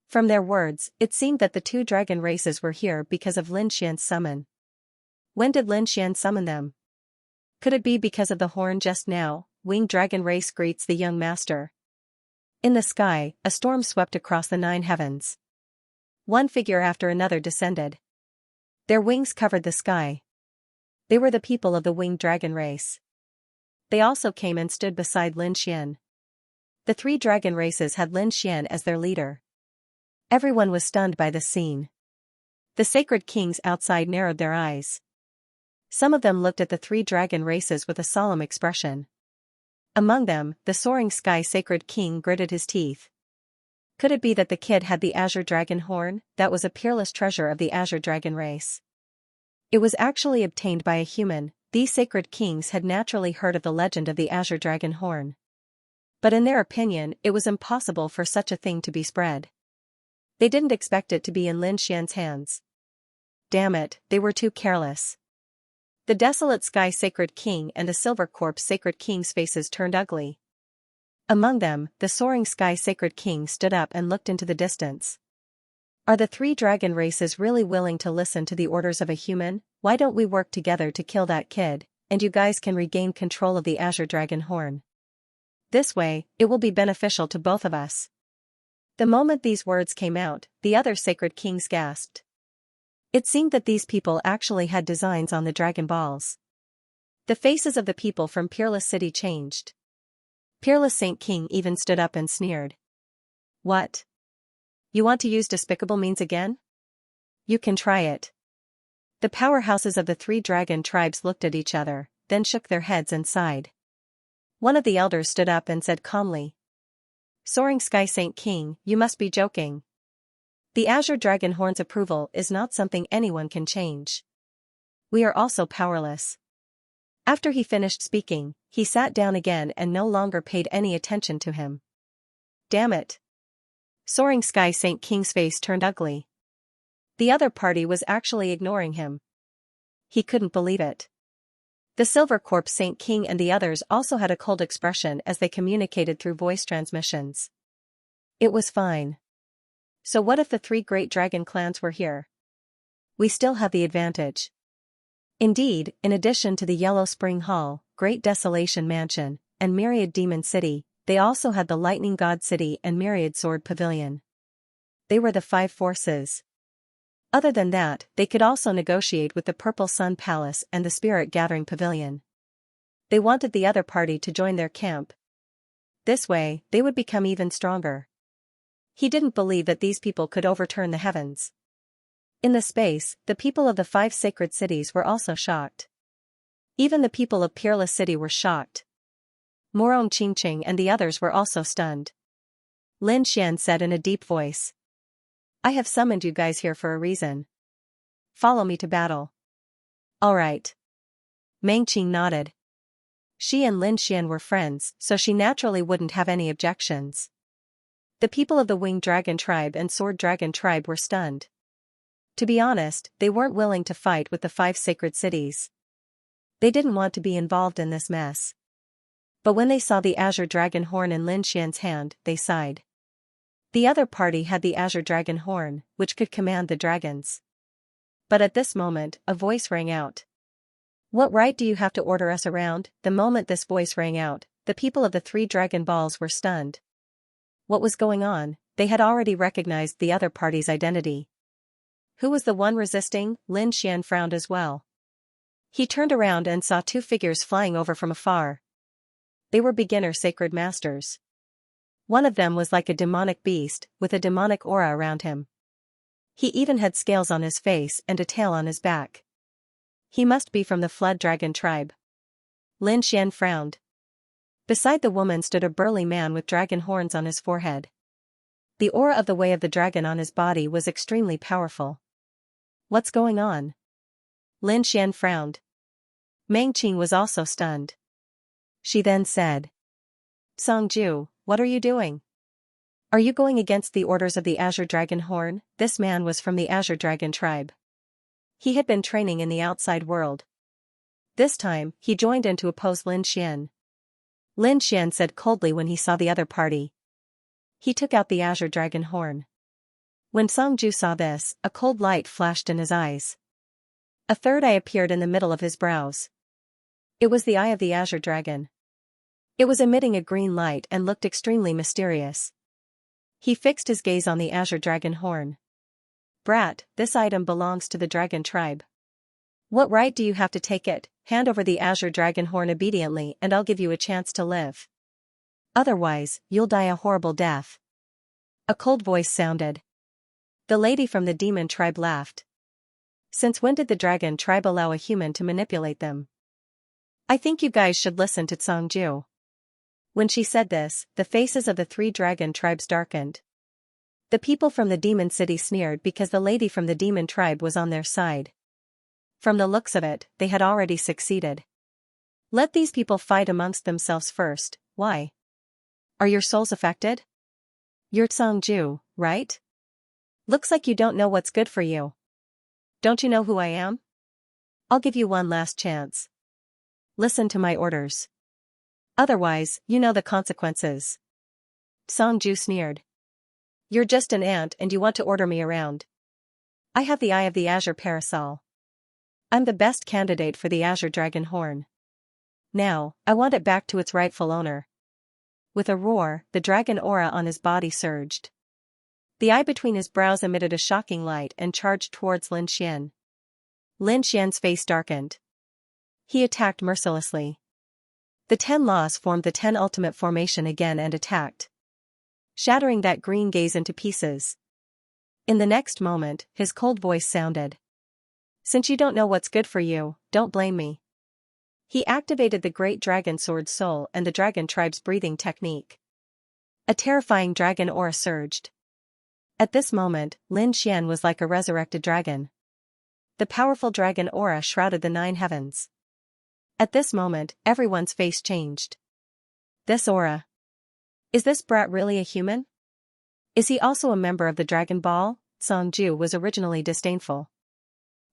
From their words, it seemed that the two dragon races were here because of Lin Xian's summon. When did Lin Xian summon them? Could it be because of the horn just now? Winged Dragon race greets the young master. In the sky, a storm swept across the 9 heavens. One figure after another descended. Their wings covered the sky. They were the people of the Winged Dragon race. They also came and stood beside Lin Xian. The 3 dragon races had Lin Xian as their leader. Everyone was stunned by the scene. The sacred kings outside narrowed their eyes. Some of them looked at the 3 dragon races with a solemn expression. Among them, the soaring sky sacred king gritted his teeth. Could it be that the kid had the azure dragon horn? That was a peerless treasure of the azure dragon race. It was actually obtained by a human. These sacred kings had naturally heard of the legend of the azure dragon horn. But in their opinion, it was impossible for such a thing to be spread. They didn't expect it to be in Lin Xian's hands. Damn it, they were too careless. The desolate sky sacred king and the silver corpse sacred king's faces turned ugly. Among them, the soaring sky sacred king stood up and looked into the distance. Are the three dragon races really willing to listen to the orders of a human? Why don't we work together to kill that kid, and you guys can regain control of the azure dragon horn? This way, it will be beneficial to both of us. The moment these words came out, the other sacred kings gasped. It seemed that these people actually had designs on the dragon balls. The faces of the people from Peerless City changed. Peerless Saint King even stood up and sneered. What? You want to use despicable means again? You can try it. The powerhouses of the three dragon tribes looked at each other, then shook their heads and sighed. One of the elders stood up and said calmly. Soaring Sky Saint King, you must be joking. The azure dragon horn's approval is not something anyone can change. We are also powerless. After he finished speaking, he sat down again and no longer paid any attention to him. Damn it. Soaring Sky Saint King's face turned ugly. The other party was actually ignoring him. He couldn't believe it. The Silver Corpse Saint King and the others also had a cold expression as they communicated through voice transmissions. It was fine. So what if the three great dragon clans were here? We still have the advantage. Indeed, in addition to the Yellow Spring Hall, Great Desolation Mansion, and Myriad Demon City, they also had the Lightning God City and Myriad Sword Pavilion. They were the five forces. Other than that, they could also negotiate with the Purple Sun Palace and the Spirit Gathering Pavilion. They wanted the other party to join their camp. This way, they would become even stronger. He didn't believe that these people could overturn the heavens. In the space, the people of the five sacred cities were also shocked. Even the people of Peerless City were shocked. Morong Qingqing and the others were also stunned. Lin Xian said in a deep voice. I have summoned you guys here for a reason. Follow me to battle. All right. Meng Qing nodded. She and Lin Xian were friends, so she naturally wouldn't have any objections. The people of the Winged Dragon Tribe and Sword Dragon Tribe were stunned. To be honest, they weren't willing to fight with the five sacred cities. They didn't want to be involved in this mess. But when they saw the azure dragon horn in Lin Xian's hand, they sighed. The other party had the azure dragon horn, which could command the dragons. But at this moment, a voice rang out. What right do you have to order us around? The moment this voice rang out, the people of the three dragon balls were stunned. What was going on? They had already recognized the other party's identity. Who was the one resisting? Lin Xian frowned as well. He turned around and saw two figures flying over from afar. They were beginner sacred masters. One of them was like a demonic beast, with a demonic aura around him. He even had scales on his face and a tail on his back. He must be from the Flood Dragon tribe. Lin Xian frowned. Beside the woman stood a burly man with dragon horns on his forehead. The aura of the Way of the Dragon on his body was extremely powerful. What's going on? Lin Xian frowned. Meng Qing was also stunned. She then said. Songju, what are you doing? Are you going against the orders of the Azure Dragon Horn? This man was from the Azure Dragon tribe. He had been training in the outside world. This time, he joined in to oppose Lin Xian. Lin Xian said coldly when he saw the other party. He took out the Azure Dragon Horn. When Songju saw this, a cold light flashed in his eyes. A third eye appeared in the middle of his brows. It was the eye of the Azure Dragon. It was emitting a green light and looked extremely mysterious. He fixed his gaze on the Azure Dragon Horn. Brat, this item belongs to the Dragon Tribe. What right do you have to take it? Hand over the Azure Dragon Horn obediently and I'll give you a chance to live. Otherwise, you'll die a horrible death. A cold voice sounded. The lady from the Demon Tribe laughed. Since when did the Dragon Tribe allow a human to manipulate them? I think you guys should listen to Songju. When she said this, the faces of the three dragon tribes darkened. The people from the demon city sneered because the lady from the demon tribe was on their side. From the looks of it, they had already succeeded. Let these people fight amongst themselves first. Why? Are your souls affected? You're Songju, right? Looks like you don't know what's good for you. Don't you know who I am? I'll give you one last chance. Listen to my orders. Otherwise, you know the consequences. Songju sneered. You're just an ant and you want to order me around. I have the eye of the azure parasol. I'm the best candidate for the azure dragon horn. Now, I want it back to its rightful owner. With a roar, the dragon aura on his body surged. The eye between his brows emitted a shocking light and charged towards Lin Xian. Lin Xian's face darkened. He attacked mercilessly. The 10 laws formed the 10 ultimate formation again and attacked, shattering that green gaze into pieces. In the next moment, his cold voice sounded. Since you don't know what's good for you, don't blame me. He activated the great dragon sword soul and the dragon tribe's breathing technique. A terrifying dragon aura surged. At this moment, Lin Xian was like a resurrected dragon. The powerful dragon aura shrouded the 9 heavens. At this moment, everyone's face changed. This aura. Is this brat really a human? Is he also a member of the Dragon Ball? Songju was originally disdainful.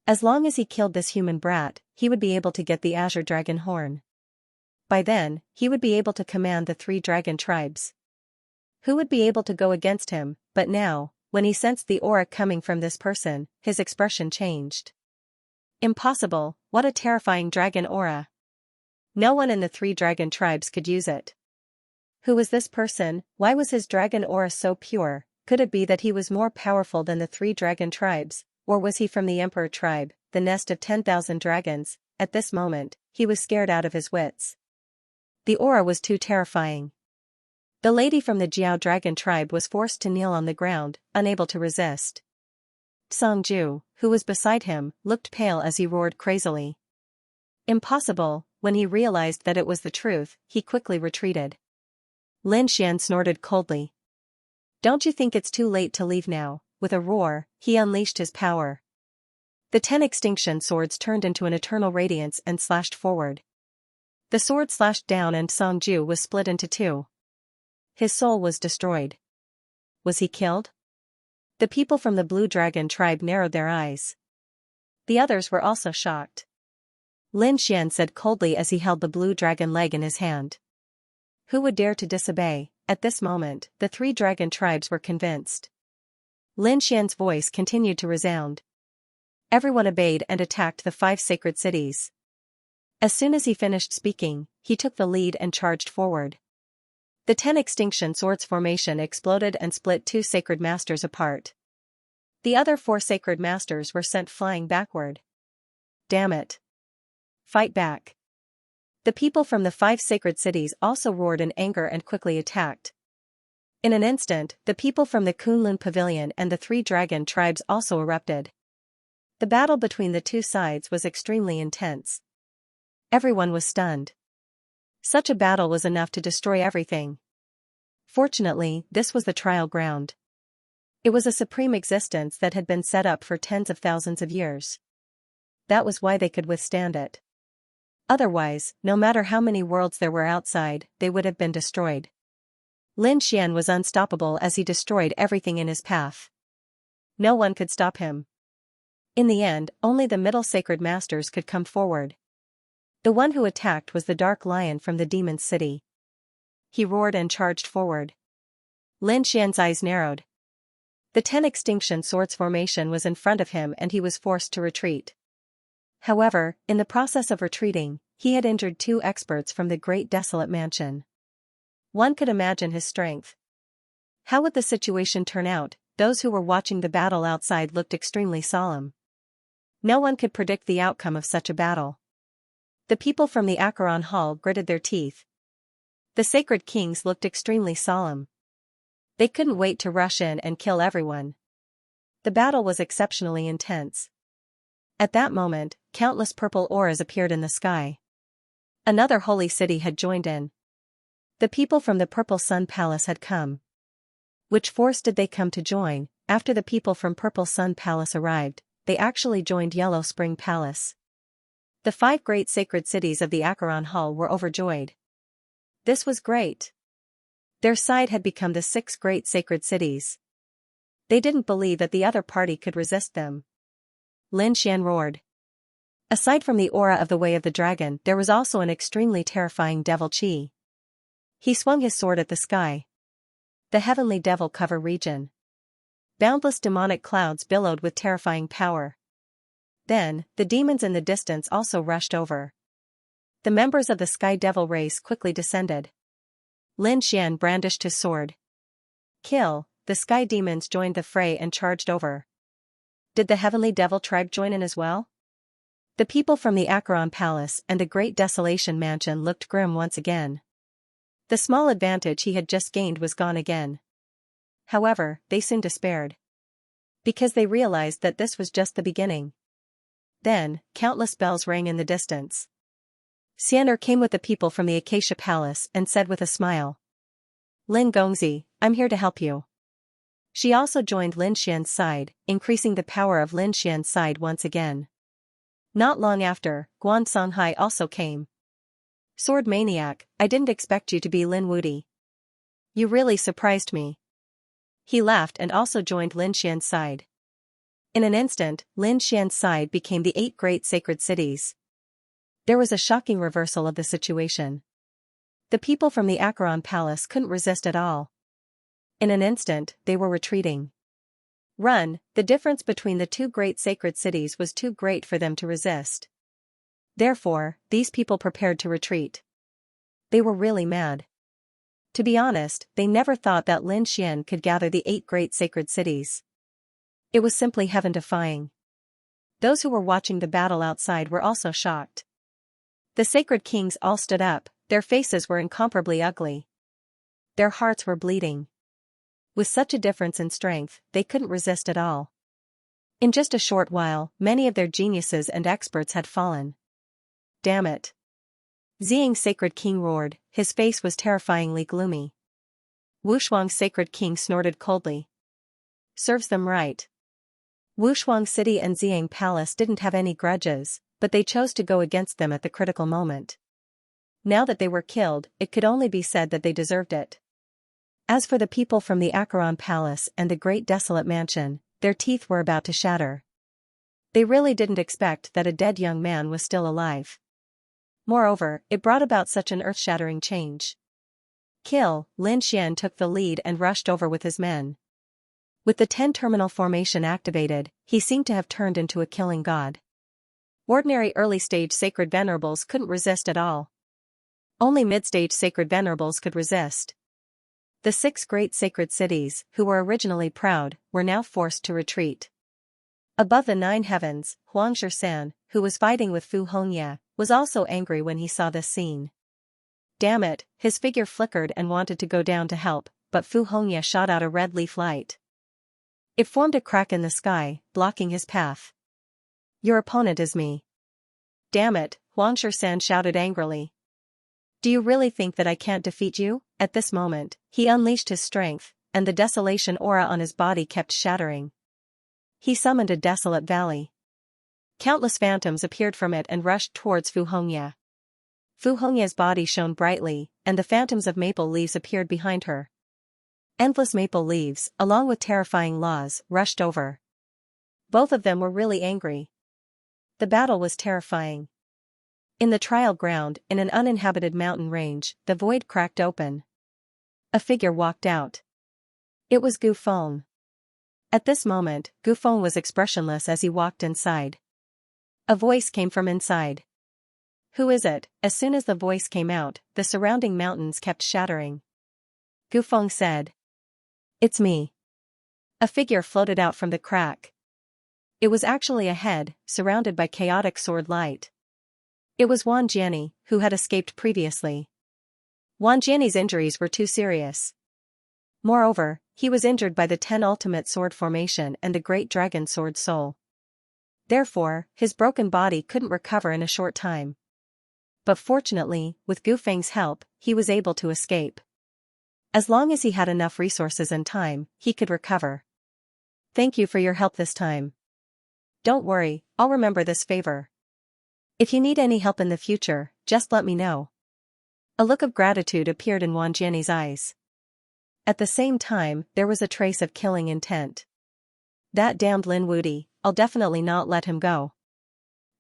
As long as he killed this human brat, he would be able to get the azure dragon horn. By then, he would be able to command the 3 dragon tribes. Who would be able to go against him? But now, when he sensed the aura coming from this person, his expression changed. Impossible, what a terrifying dragon aura. No one in the 3 dragon tribes could use it. Who was this person? Why was his dragon aura so pure? Could it be that he was more powerful than the 3 dragon tribes, or was he from the Emperor tribe, the nest of 10,000 dragons? At this moment, he was scared out of his wits. The aura was too terrifying. The lady from the Jiao dragon tribe was forced to kneel on the ground, unable to resist. Songju, who was beside him, looked pale as he roared crazily. Impossible. When he realized that it was the truth, he quickly retreated. Lin Xian snorted coldly. Don't you think it's too late to leave now? With a roar, he unleashed his power. The 10 extinction swords turned into an eternal radiance and slashed forward. The sword slashed down and Songju was split into 2. His soul was destroyed. Was he killed? The people from the Blue Dragon tribe narrowed their eyes. The others were also shocked. Lin Xian said coldly as he held the blue dragon leg in his hand. Who would dare to disobey? At this moment, the 3 dragon tribes were convinced. Lin Xian's voice continued to resound. Everyone obeyed and attacked the 5 sacred cities. As soon as he finished speaking, he took the lead and charged forward. The 10 extinction swords formation exploded and split 2 sacred masters apart. The other 4 sacred masters were sent flying backward. Damn it. Fight back. The people from the 5 sacred cities also roared in anger and quickly attacked. In an instant, the people from the Kunlun Pavilion and the 3 dragon tribes also erupted. The battle between the 2 sides was extremely intense. Everyone was stunned. Such a battle was enough to destroy everything. Fortunately, this was the trial ground. It was a supreme existence that had been set up for tens of thousands of years. That was why they could withstand it. Otherwise, no matter how many worlds there were outside, they would have been destroyed. Lin Xian was unstoppable as he destroyed everything in his path. No one could stop him. In the end, only the middle sacred masters could come forward. The one who attacked was the Dark Lion from the Demon City. He roared and charged forward. Lin Xian's eyes narrowed. The 10 extinction swords formation was in front of him and he was forced to retreat. However, in the process of retreating, he had injured 2 experts from the Great Desolate Mansion. One could imagine his strength. How would the situation turn out? Those who were watching the battle outside looked extremely solemn. No one could predict the outcome of such a battle. The people from the Acheron Hall gritted their teeth. The sacred kings looked extremely solemn. They couldn't wait to rush in and kill everyone. The battle was exceptionally intense. At that moment, countless purple auras appeared in the sky. Another holy city had joined in. The people from the Purple Sun Palace had come. Which force did they come to join? After the people from Purple Sun Palace arrived, they actually joined Yellow Spring Palace. The 5 great sacred cities of the Acheron Hall were overjoyed. This was great. Their side had become the 6 great sacred cities. They didn't believe that the other party could resist them. Lin Xian roared. Aside from the aura of the Way of the Dragon, there was also an extremely terrifying devil chi. He swung his sword at the sky. The heavenly devil cover region. Boundless demonic clouds billowed with terrifying power. Then, the demons in the distance also rushed over. The members of the Sky Devil race quickly descended. Lin Xian brandished his sword. Kill! The Sky Demons joined the fray and charged over. Did the Heavenly Devil tribe join in as well? The people from the Acheron Palace and the Great Desolation Mansion looked grim once again. The small advantage he had just gained was gone again. However, they soon despaired. Because they realized that this was just the beginning. Then, countless bells rang in the distance. Xian'er came with the people from the Acacia Palace and said with a smile. Lin Gongzi, I'm here to help you. She also joined Lin Xian's side, increasing the power of Lin Xian's side once again. Not long after, Guan Songhai also came. Sword Maniac, I didn't expect you to be Lin Wudi. You really surprised me. He laughed and also joined Lin Xian's side. In an instant, Lin Xian's side became the 8 great sacred cities. There was a shocking reversal of the situation. The people from the Acheron Palace couldn't resist at all. In an instant, they were retreating. Run! The difference between the 2 great sacred cities was too great for them to resist. Therefore, these people prepared to retreat. They were really mad. To be honest, they never thought that Lin Xian could gather the 8 great sacred cities. It was simply heaven-defying. Those who were watching the battle outside were also shocked. The sacred kings all stood up, their faces were incomparably ugly. Their hearts were bleeding. With such a difference in strength, they couldn't resist at all. In just a short while, many of their geniuses and experts had fallen. Damn it! Ziyang's sacred king roared, his face was terrifyingly gloomy. Wushuang's sacred king snorted coldly. Serves them right. Wushuang City and Ziyang Palace didn't have any grudges, but they chose to go against them at the critical moment. Now that they were killed, it could only be said that they deserved it. As for the people from the Acheron Palace and the Great Desolate Mansion, their teeth were about to shatter. They really didn't expect that a dead young man was still alive. Moreover, it brought about such an earth-shattering change. Kill! Lin Xian took the lead and rushed over with his men. With the 10-terminal formation activated, he seemed to have turned into a killing god. Ordinary early-stage sacred venerables couldn't resist at all. Only mid-stage sacred venerables could resist. The 6 great sacred cities, who were originally proud, were now forced to retreat. Above the 9 heavens, Huang Zhisan, who was fighting with Fu Hongye, was also angry when he saw this scene. Damn it, his figure flickered and wanted to go down to help, but Fu Hongye shot out a red leaf light. It formed a crack in the sky, blocking his path. Your opponent is me. Damn it, Huang Zhisan shouted angrily. Do you really think that I can't defeat you? At this moment, he unleashed his strength, and the desolation aura on his body kept shattering. He summoned a desolate valley. Countless phantoms appeared from it and rushed towards Fu Hongye. Fu Hongye's body shone brightly, and the phantoms of maple leaves appeared behind her. Endless maple leaves, along with terrifying laws, rushed over. Both of them were really angry. The battle was terrifying. In the trial ground, in an uninhabited mountain range, the void cracked open. A figure walked out. It was Gu Feng. At this moment, Gu Feng was expressionless as he walked inside. A voice came from inside. Who is it? As soon as the voice came out, the surrounding mountains kept shattering. Gu Feng said. It's me. A figure floated out from the crack. It was actually a head, surrounded by chaotic sword light. It was Wan Jiani, who had escaped previously. Wan Jiani's injuries were too serious. Moreover, he was injured by the 10 ultimate sword formation and the great dragon sword soul. Therefore, his broken body couldn't recover in a short time. But fortunately, with Gu Feng's help, he was able to escape. As long as he had enough resources and time, he could recover. Thank you for your help this time. Don't worry, I'll remember this favor. If you need any help in the future, just let me know. A look of gratitude appeared in Wang Jian's eyes. At the same time, there was a trace of killing intent. That damned Lin Wudi, I'll definitely not let him go.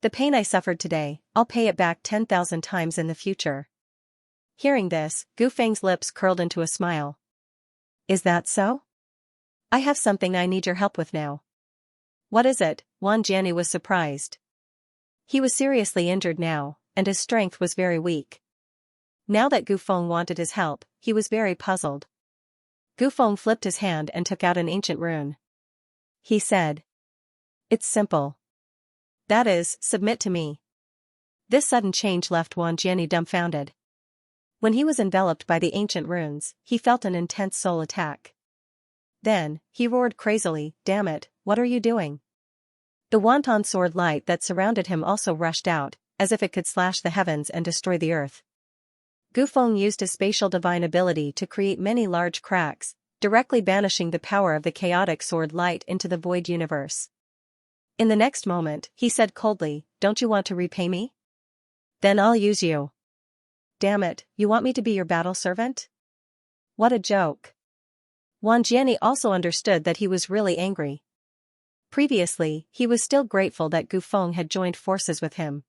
The pain I suffered today, I'll pay it back 10,000 times in the future. Hearing this, Gu Feng's lips curled into a smile. Is that so? I have something I need your help with now. What is it? Wang Jian was surprised. He was seriously injured now, and his strength was very weak. Now that Gu Feng wanted his help, he was very puzzled. Gu Feng flipped his hand and took out an ancient rune. He said. It's simple. That is, submit to me. This sudden change left Wang Jian dumbfounded. When he was enveloped by the ancient runes, he felt an intense soul attack. Then, he roared crazily, damn it, what are you doing? The wanton sword light that surrounded him also rushed out, as if it could slash the heavens and destroy the earth. Gu Feng used his spatial divine ability to create many large cracks, directly banishing the power of the chaotic sword light into the void universe. In the next moment, he said coldly, don't you want to repay me? Then I'll use you. Damn it, you want me to be your battle servant? What a joke. Wang Jian also understood that he was really angry. Previously, he was still grateful that Gu Feng had joined forces with him.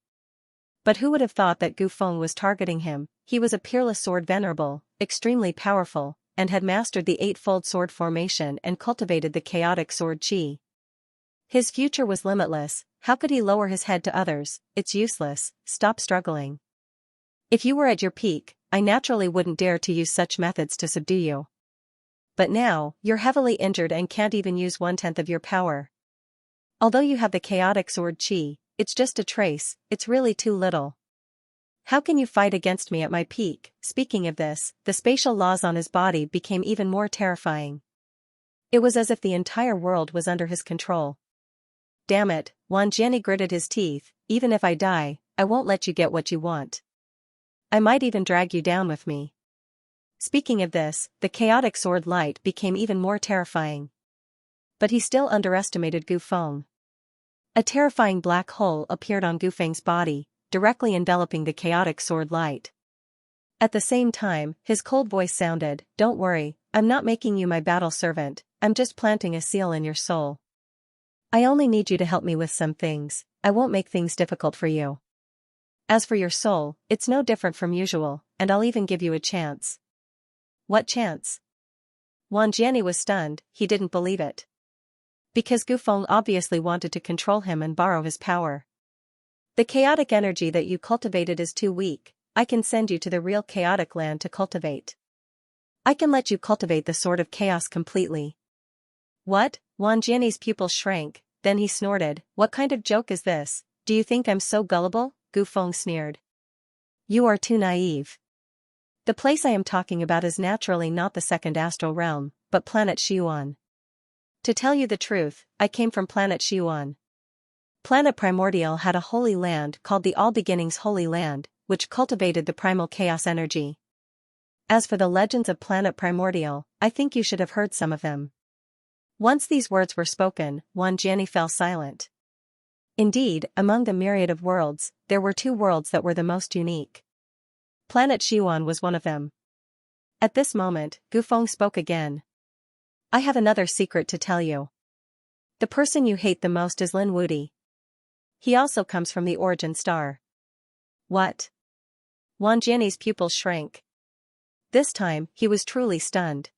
But who would have thought that Gu Feng was targeting him? He was a peerless sword venerable, extremely powerful, and had mastered the eightfold sword formation and cultivated the chaotic sword qi. His future was limitless. How could he lower his head to others? It's useless, stop struggling. If you were at your peak, I naturally wouldn't dare to use such methods to subdue you. But now, you're heavily injured and can't even use 1/10 of your power. Although you have the chaotic sword qi, it's just a trace, it's really too little. How can you fight against me at my peak? Speaking of this, the spatial laws on his body became even more terrifying. It was as if the entire world was under his control. Damn it, Wang Jian gritted his teeth, even if I die, I won't let you get what you want. I might even drag you down with me. Speaking of this, the chaotic sword light became even more terrifying. But he still underestimated Gu Feng. A terrifying black hole appeared on Gu Feng's body, directly enveloping the chaotic sword light. At the same time, his cold voice sounded, don't worry, I'm not making you my battle servant, I'm just planting a seal in your soul. I only need you to help me with some things, I won't make things difficult for you. As for your soul, it's no different from usual, and I'll even give you a chance. What chance? Wang Jian was stunned, he didn't believe it. Because Gu Feng obviously wanted to control him and borrow his power. The chaotic energy that you cultivated is too weak, I can send you to the real chaotic land to cultivate. I can let you cultivate the sword of chaos completely. What? Wang Jian's pupils shrank, then he snorted, what kind of joke is this? Do you think I'm so gullible? Gu Feng sneered. You are too naive. The place I am talking about is naturally not the second astral realm, but planet Xiuan. To tell you the truth, I came from planet Xiuan. Planet Primordial had a holy land called the All Beginnings Holy Land, which cultivated the primal chaos energy. As for the legends of planet Primordial, I think you should have heard some of them. Once these words were spoken, Wang Jian fell silent. Indeed, among the myriad of worlds, there were 2 worlds that were the most unique. Planet Xiuan was one of them. At this moment, Gu Feng spoke again. I have another secret to tell you. The person you hate the most is Lin Wudi. He also comes from the origin star. What? Wang Jian's pupils shrank. This time, he was truly stunned.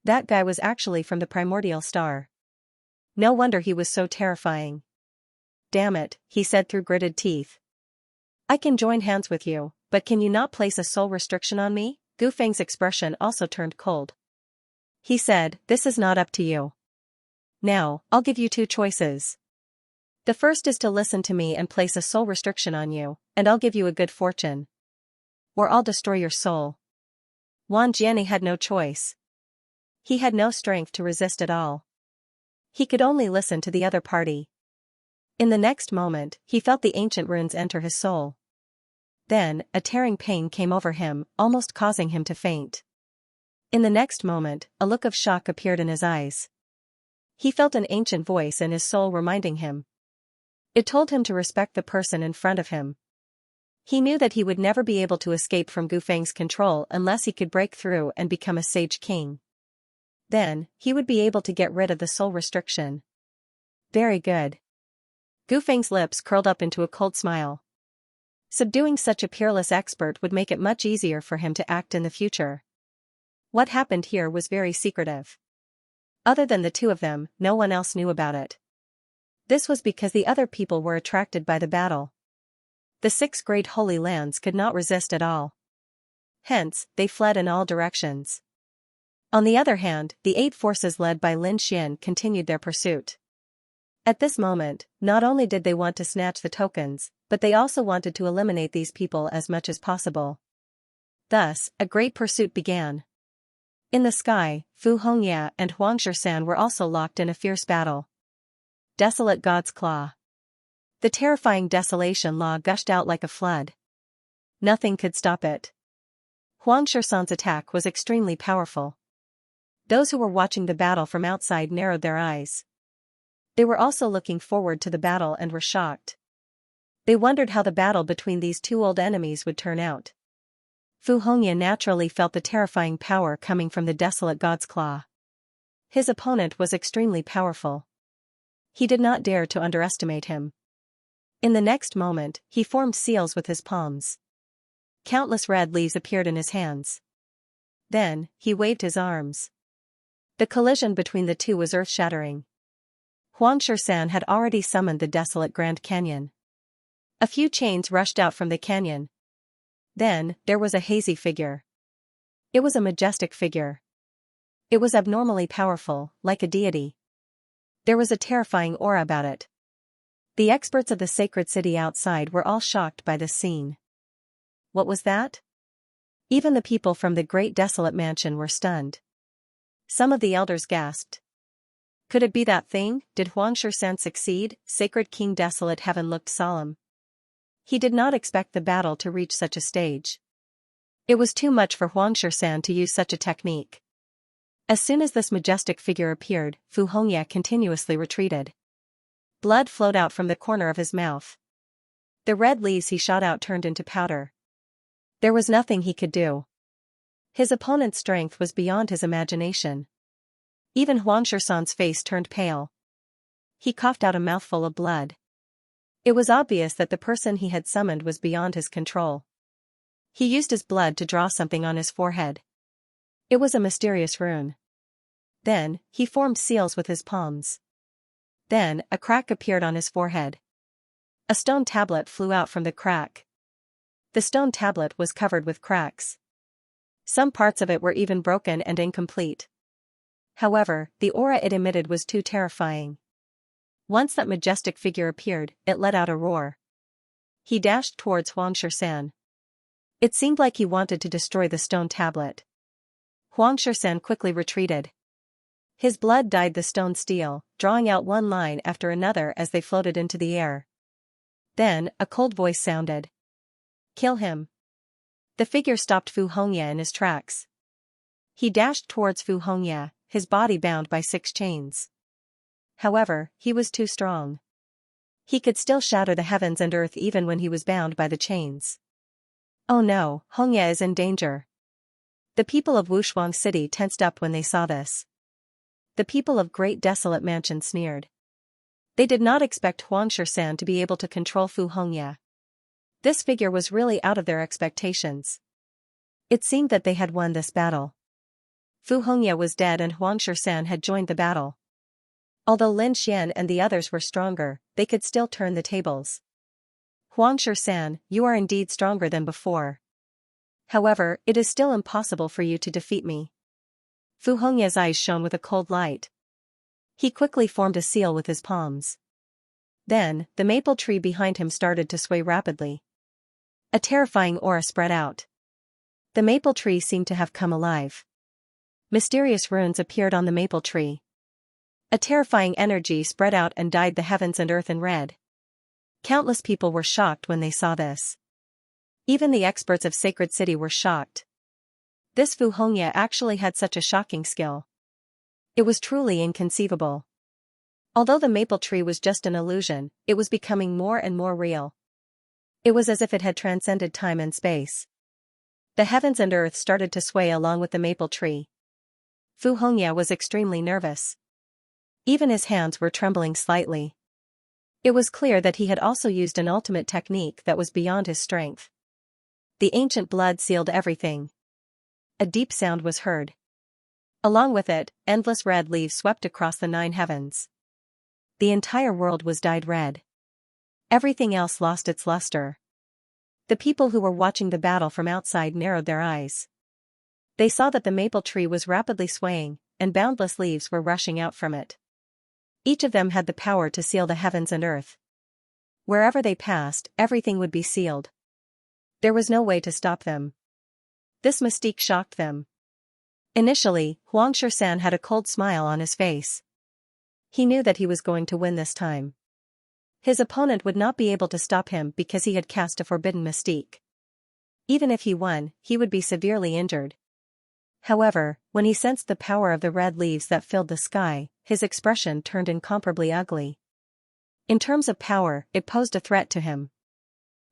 That guy was actually from the primordial star. No wonder he was so terrifying. Damn it, he said through gritted teeth. I can join hands with you, but can you not place a soul restriction on me? Gu Feng's expression also turned cold. He said, this is not up to you. Now, I'll give you 2 choices. The first is to listen to me and place a soul restriction on you, and I'll give you a good fortune. Or I'll destroy your soul. Wang Jian had no choice. He had no strength to resist at all. He could only listen to the other party. In the next moment, he felt the ancient runes enter his soul. Then, a tearing pain came over him, almost causing him to faint. In the next moment, a look of shock appeared in his eyes. He felt an ancient voice in his soul reminding him. It told him to respect the person in front of him. He knew that he would never be able to escape from Gufang's control unless he could break through and become a sage king. Then, he would be able to get rid of the soul restriction. Very good. Gufang's lips curled up into a cold smile. Subduing such a peerless expert would make it much easier for him to act in the future. What happened here was very secretive. Other than the two of them, no one else knew about it. This was because the other people were attracted by the battle. The 6 great holy lands could not resist at all. Hence, they fled in all directions. On the other hand, the 8 forces led by Lin Xian continued their pursuit. At this moment, not only did they want to snatch the tokens, but they also wanted to eliminate these people as much as possible. Thus, a great pursuit began. In the sky, Fu Hongya and Huang Shan were also locked in a fierce battle. Desolate God's Claw. The terrifying desolation law gushed out like a flood. Nothing could stop it. Huang Shan's attack was extremely powerful. Those who were watching the battle from outside narrowed their eyes. They were also looking forward to the battle and were shocked. They wondered how the battle between these 2 old enemies would turn out. Fu Hongya naturally felt the terrifying power coming from the desolate God's Claw. His opponent was extremely powerful. He did not dare to underestimate him. In the next moment, he formed seals with his palms. Countless red leaves appeared in his hands. Then, he waved his arms. The collision between the two was earth-shattering. Huang Shan had already summoned the desolate Grand Canyon. A few chains rushed out from the canyon. Then, there was a hazy figure. It was a majestic figure. It was abnormally powerful, like a deity. There was a terrifying aura about it. The experts of the sacred city outside were all shocked by this scene. What was that? Even the people from the great desolate mansion were stunned. Some of the elders gasped. Could it be that thing? Did Huang Shan succeed? Sacred King Desolate Heaven looked solemn. He did not expect the battle to reach such a stage. It was too much for Huang Shan to use such a technique. As soon as this majestic figure appeared, Fu Hongya continuously retreated. Blood flowed out from the corner of his mouth. The red leaves he shot out turned into powder. There was nothing he could do. His opponent's strength was beyond his imagination. Even Huang Shan's face turned pale. He coughed out a mouthful of blood. It was obvious that the person he had summoned was beyond his control. He used his blood to draw something on his forehead. It was a mysterious rune. Then, he formed seals with his palms. Then, a crack appeared on his forehead. A stone tablet flew out from the crack. The stone tablet was covered with cracks. Some parts of it were even broken and incomplete. However, the aura it emitted was too terrifying. Once that majestic figure appeared, it let out a roar. He dashed towards Huang Shan. It seemed like he wanted to destroy the stone tablet. Huang Shan quickly retreated. His blood dyed the stone steel, drawing out one line after another as they floated into the air. Then, a cold voice sounded. Kill him. The figure stopped Fu Hongya in his tracks. He dashed towards Fu Hongya, his body bound by 6 chains. However, he was too strong. He could still shatter the heavens and earth even when he was bound by the chains. Oh no, Hongya is in danger. The people of Wushuang City tensed up when they saw this. The people of Great Desolate Mansion sneered. They did not expect Huang Shan to be able to control Fu Hongya. This figure was really out of their expectations. It seemed that they had won this battle. Fu Hongya was dead and Huang Shan had joined the battle. Although Lin Xian and the others were stronger, they could still turn the tables. Huang Shan, you are indeed stronger than before. However, it is still impossible for you to defeat me. Fu Hongya's eyes shone with a cold light. He quickly formed a seal with his palms. Then, the maple tree behind him started to sway rapidly. A terrifying aura spread out. The maple tree seemed to have come alive. Mysterious runes appeared on the maple tree. A terrifying energy spread out and dyed the heavens and earth in red. Countless people were shocked when they saw this. Even the experts of Sacred City were shocked. This Fu Hongye actually had such a shocking skill. It was truly inconceivable. Although the maple tree was just an illusion, it was becoming more and more real. It was as if it had transcended time and space. The heavens and earth started to sway along with the maple tree. Fu Hongye was extremely nervous. Even his hands were trembling slightly. It was clear that he had also used an ultimate technique that was beyond his strength. The ancient blood sealed everything. A deep sound was heard. Along with it, endless red leaves swept across the 9 heavens. The entire world was dyed red. Everything else lost its luster. The people who were watching the battle from outside narrowed their eyes. They saw that the maple tree was rapidly swaying, and boundless leaves were rushing out from it. Each of them had the power to seal the heavens and earth. Wherever they passed, everything would be sealed. There was no way to stop them. This mystique shocked them. Initially, Xianxia had a cold smile on his face. He knew that he was going to win this time. His opponent would not be able to stop him because he had cast a forbidden mystique. Even if he won, he would be severely injured. However, when he sensed the power of the red leaves that filled the sky, his expression turned incomparably ugly. In terms of power, it posed a threat to him.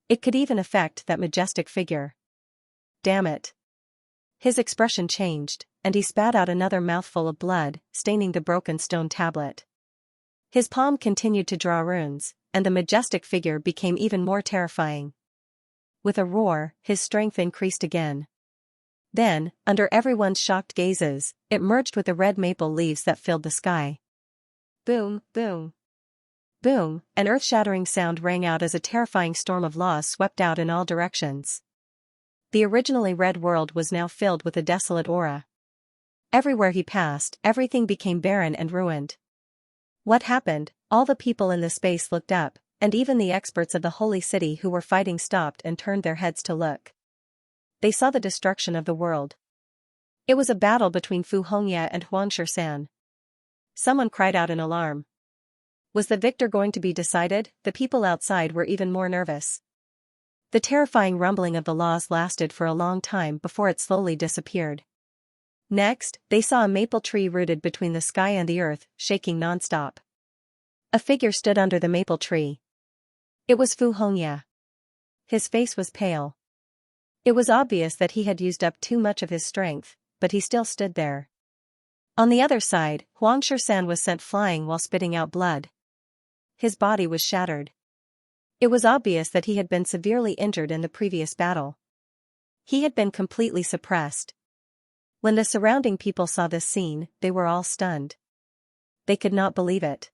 It could even affect that majestic figure. Damn it. His expression changed, and he spat out another mouthful of blood, staining the broken stone tablet. His palm continued to draw runes, and the majestic figure became even more terrifying. With a roar, his strength increased again. Then, under everyone's shocked gazes, it merged with the red maple leaves that filled the sky. Boom, boom. Boom, an earth-shattering sound rang out as a terrifying storm of laws swept out in all directions. The originally red world was now filled with a desolate aura. Everywhere he passed, everything became barren and ruined. What happened? All the people in the space looked up, and even the experts of the holy city who were fighting stopped and turned their heads to look. They saw the destruction of the world. It was a battle between Fu Hongye and Xianxia. Someone cried out in alarm. Was the victor going to be decided? The people outside were even more nervous. The terrifying rumbling of the laws lasted for a long time before it slowly disappeared. Next, they saw a maple tree rooted between the sky and the earth, shaking non-stop. A figure stood under the maple tree. It was Fu Hongye. His face was pale. It was obvious that he had used up too much of his strength, but he still stood there. On the other side, Xianxia was sent flying while spitting out blood. His body was shattered. It was obvious that he had been severely injured in the previous battle. He had been completely suppressed. When the surrounding people saw this scene, they were all stunned. They could not believe it.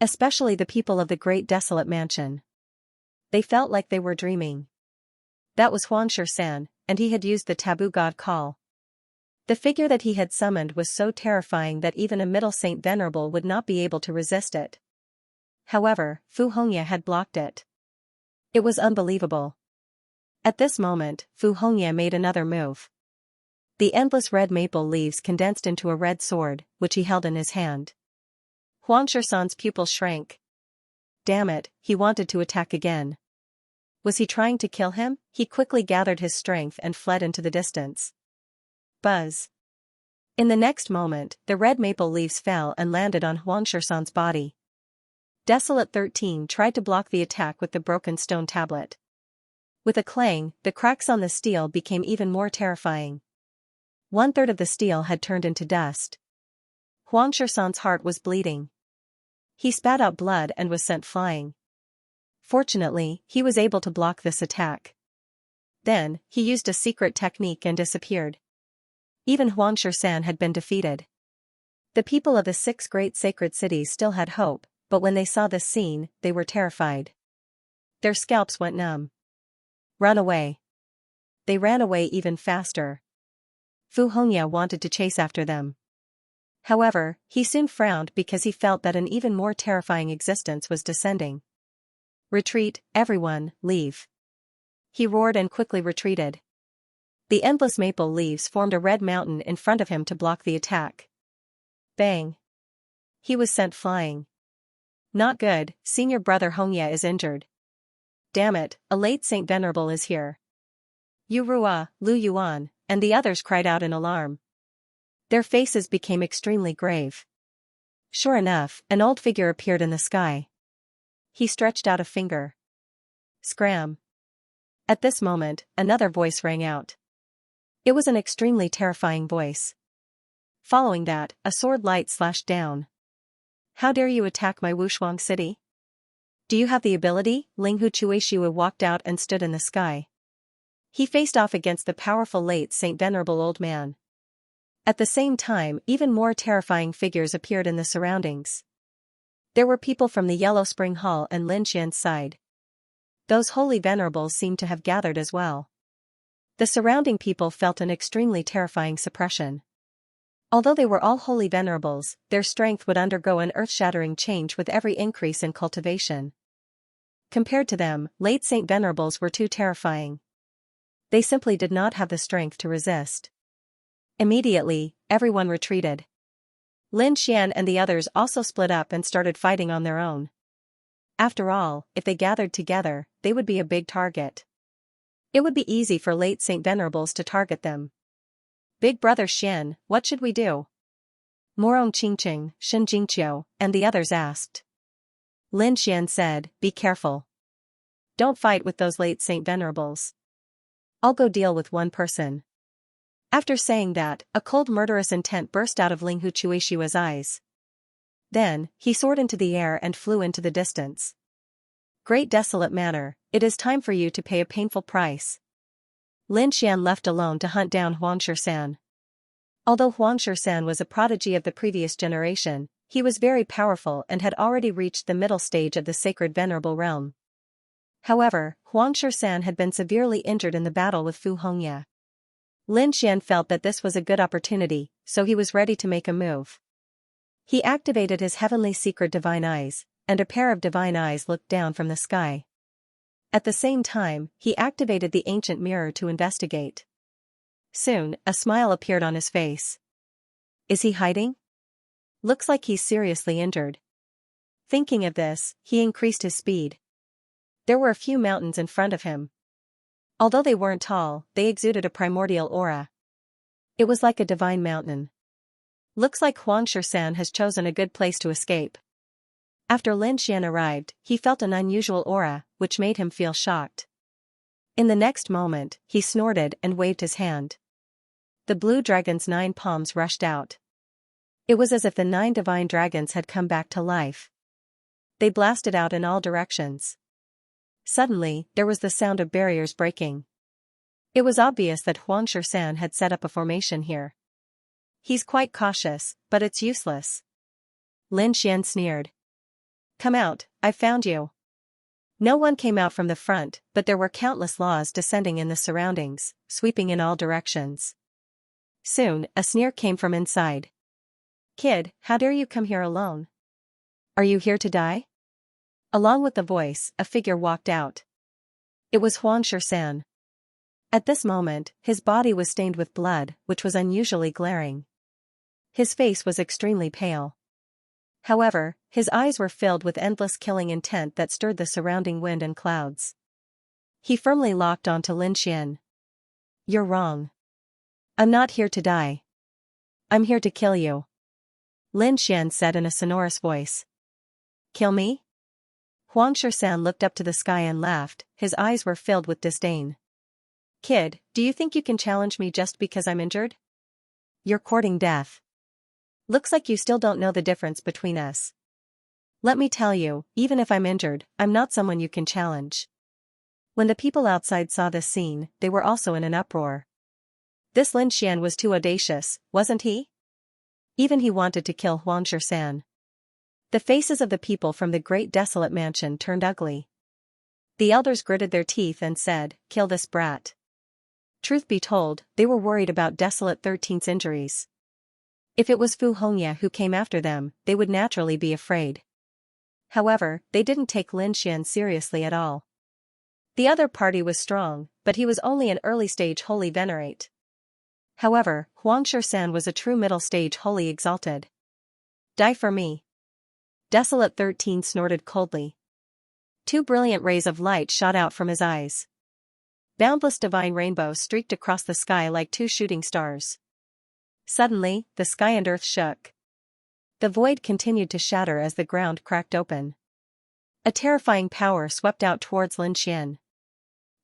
Especially the people of the great desolate mansion. They felt like they were dreaming. That was Xianxia, and he had used the taboo god call. The figure that he had summoned was so terrifying that even a middle saint venerable would not be able to resist it. However, Fu Hongye had blocked it. It was unbelievable. At this moment, Fu Hongye made another move. The endless red maple leaves condensed into a red sword, which he held in his hand. Xianxia's pupil shrank. Damn it, he wanted to attack again. Was he trying to kill him? He quickly gathered his strength and fled into the distance. Buzz. In the next moment, the red maple leaves fell and landed on Xianxia's body. Desolate 13 tried to block the attack with the broken stone tablet. With a clang, the cracks on the steel became even more terrifying. 1/3 of the steel had turned into dust. Xianxia's heart was bleeding. He spat out blood and was sent flying. Fortunately, he was able to block this attack. Then, he used a secret technique and disappeared. Even Xianxia had been defeated. The people of the 6 great sacred cities still had hope, but when they saw this scene, they were terrified. Their scalps went numb. Run away. They ran away even faster. Fu Hongye wanted to chase after them. However, he soon frowned because he felt that an even more terrifying existence was descending. Retreat, everyone, leave. He roared and quickly retreated. The endless maple leaves formed a red mountain in front of him to block the attack. Bang. He was sent flying. Not good, senior brother Hongye is injured. Damn it, a late Saint Venerable is here. Yu Rua, Lu Yuan, and the others cried out in alarm. Their faces became extremely grave. Sure enough, an old figure appeared in the sky. He stretched out a finger. Scram! At this moment, another voice rang out. It was an extremely terrifying voice. Following that, a sword light slashed down. How dare you attack my Wushuang city? Do you have the ability? Linghu Chuishua walked out and stood in the sky. He faced off against the powerful late Saint Venerable Old Man. At the same time, even more terrifying figures appeared in the surroundings. There were people from the Yellow Spring Hall and Lin Xian's side. Those holy venerables seemed to have gathered as well. The surrounding people felt an extremely terrifying suppression. Although they were all holy venerables, their strength would undergo an earth-shattering change with every increase in cultivation. Compared to them, late Saint Venerables were too terrifying. They simply did not have the strength to resist. Immediately, everyone retreated. Lin Xian and the others also split up and started fighting on their own. After all, if they gathered together, they would be a big target. It would be easy for late Saint Venerables to target them. Big Brother Xian, what should we do? Morong Qingqing, Shen Jingqiu, and the others asked. Lin Xian said, be careful. Don't fight with those late Saint Venerables. I'll go deal with one person. After saying that, a cold murderous intent burst out of Linghu Chuishua's eyes. Then, he soared into the air and flew into the distance. Great desolate manor, it is time for you to pay a painful price. Lin Xian left alone to hunt down Huang Shisan. Although Huang Shisan was a prodigy of the previous generation, he was very powerful and had already reached the middle stage of the sacred venerable realm. However, Huang Shisan had been severely injured in the battle with Fu Hongya. Lin Xian felt that this was a good opportunity, so he was ready to make a move. He activated his heavenly secret divine eyes, and a pair of divine eyes looked down from the sky. At the same time, he activated the ancient mirror to investigate. Soon, a smile appeared on his face. Is he hiding? Looks like he's seriously injured. Thinking of this, he increased his speed. There were a few mountains in front of him. Although they weren't tall, they exuded a primordial aura. It was like a divine mountain. Looks like Huang Shisan has chosen a good place to escape. After Lin Xian arrived, he felt an unusual aura, which made him feel shocked. In the next moment, he snorted and waved his hand. The blue dragon's 9 palms rushed out. It was as if the 9 divine dragons had come back to life. They blasted out in all directions. Suddenly, there was the sound of barriers breaking. It was obvious that Huang Shisan had set up a formation here. He's quite cautious, but it's useless. Lin Xian sneered. Come out, I've found you. No one came out from the front, but there were countless laws descending in the surroundings, sweeping in all directions. Soon, a sneer came from inside. Kid, how dare you come here alone? Are you here to die? Along with the voice, a figure walked out. It was Huang Shisan. At this moment, his body was stained with blood, which was unusually glaring. His face was extremely pale. However, his eyes were filled with endless killing intent that stirred the surrounding wind and clouds. He firmly locked onto Lin Xian. You're wrong. I'm not here to die. I'm here to kill you. Lin Xian said in a sonorous voice. Kill me? Huang Shisan looked up to the sky and laughed, his eyes were filled with disdain. Kid, do you think you can challenge me just because I'm injured? You're courting death. Looks like you still don't know the difference between us. Let me tell you, even if I'm injured, I'm not someone you can challenge. When the people outside saw this scene, they were also in an uproar. This Lin Xian was too audacious, wasn't he? Even he wanted to kill Huang Shisan. The faces of the people from the great desolate mansion turned ugly. The elders gritted their teeth and said, kill this brat. Truth be told, they were worried about Desolate 13's injuries. If it was Fu Hongya who came after them, they would naturally be afraid. However, they didn't take Lin Xian seriously at all. The other party was strong, but he was only an early-stage holy venerate. However, Huang Shisan was a true middle-stage holy exalted. Die for me. Desolate 13 snorted coldly. 2 brilliant rays of light shot out from his eyes. Boundless divine rainbows streaked across the sky like two shooting stars. Suddenly, the sky and earth shook. The void continued to shatter as the ground cracked open. A terrifying power swept out towards Lin Xian.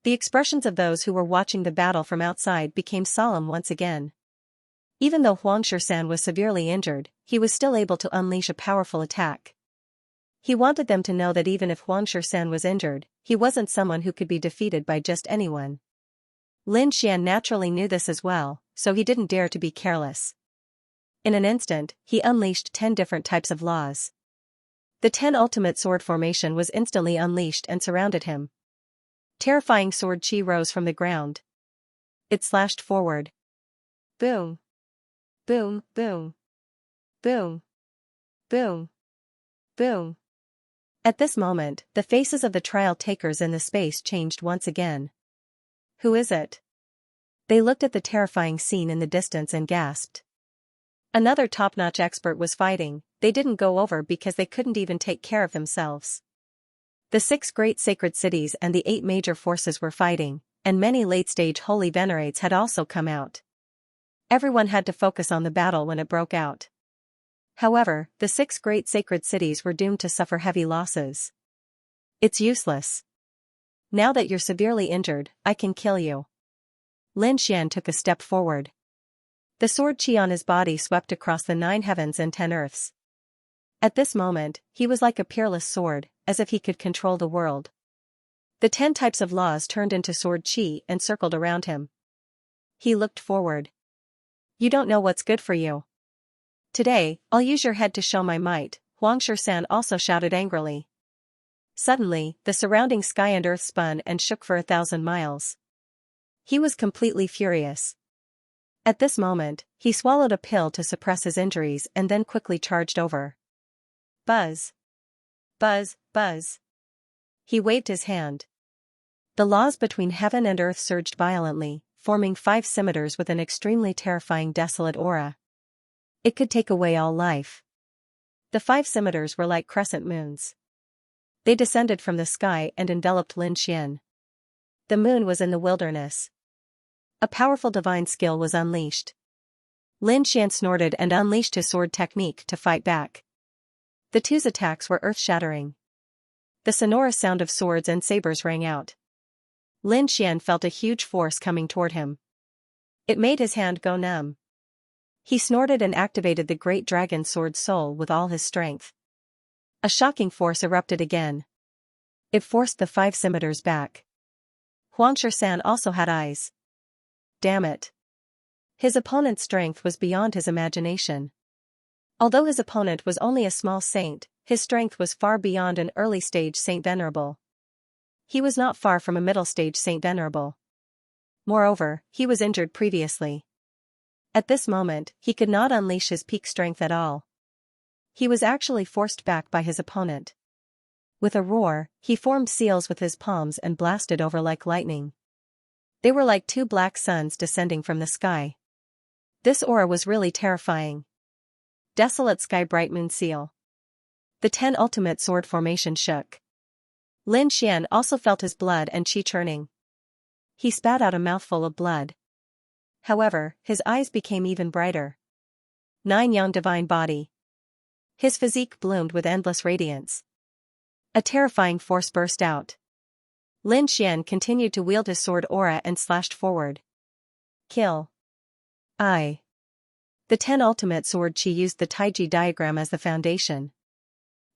The expressions of those who were watching the battle from outside became solemn once again. Even though Huang Shisan was severely injured, he was still able to unleash a powerful attack. He wanted them to know that even if Huang Shisan was injured, he wasn't someone who could be defeated by just anyone. Lin Xian naturally knew this as well, so he didn't dare to be careless. In an instant, he unleashed 10 different types of laws. The 10 ultimate sword formation was instantly unleashed and surrounded him. Terrifying sword chi rose from the ground. It slashed forward. Boom. Boom, boom. Boom. Boom. Boom. At this moment, the faces of the trial takers in the space changed once again. Who is it? They looked at the terrifying scene in the distance and gasped. Another top-notch expert was fighting. They didn't go over because they couldn't even take care of themselves. The 6 great sacred cities and the 8 major forces were fighting, and many late-stage holy venerates had also come out. Everyone had to focus on the battle when it broke out. However, the 6 great sacred cities were doomed to suffer heavy losses. It's useless. Now that you're severely injured, I can kill you. Lin Xian took a step forward. The sword chi on his body swept across the 9 heavens and 10 earths. At this moment, he was like a peerless sword, as if he could control the world. The 10 types of laws turned into sword chi and circled around him. He looked forward. You don't know what's good for you. Today, I'll use your head to show my might, Huang Shisan also shouted angrily. Suddenly, the surrounding sky and earth spun and shook for 1,000 miles. He was completely furious. At this moment, he swallowed a pill to suppress his injuries and then quickly charged over. Buzz. Buzz, buzz. He waved his hand. The laws between heaven and earth surged violently, forming 5 scimitars with an extremely terrifying desolate aura. It could take away all life. The 5 scimitars were like crescent moons. They descended from the sky and enveloped Lin Xian. The moon was in the wilderness. A powerful divine skill was unleashed. Lin Xian snorted and unleashed his sword technique to fight back. The 2's attacks were earth-shattering. The sonorous sound of swords and sabers rang out. Lin Xian felt a huge force coming toward him. It made his hand go numb. He snorted and activated the great dragon sword soul with all his strength. A shocking force erupted again. It forced the 5 scimitars back. Huang Shisan also had eyes. Damn it. His opponent's strength was beyond his imagination. Although his opponent was only a small saint, his strength was far beyond an early-stage Saint Venerable. He was not far from a middle-stage Saint Venerable. Moreover, he was injured previously. At this moment, he could not unleash his peak strength at all. He was actually forced back by his opponent. With a roar, he formed seals with his palms and blasted over like lightning. They were like 2 black suns descending from the sky. This aura was really terrifying. Desolate sky bright moon seal. The 10 ultimate sword formation shook. Lin Xian also felt his blood and chi churning. He spat out a mouthful of blood. However, his eyes became even brighter. 9 yang divine body. His physique bloomed with endless radiance. A terrifying force burst out. Lin Xian continued to wield his sword aura and slashed forward. Kill. The 10 ultimate sword chi used the Taiji diagram as the foundation.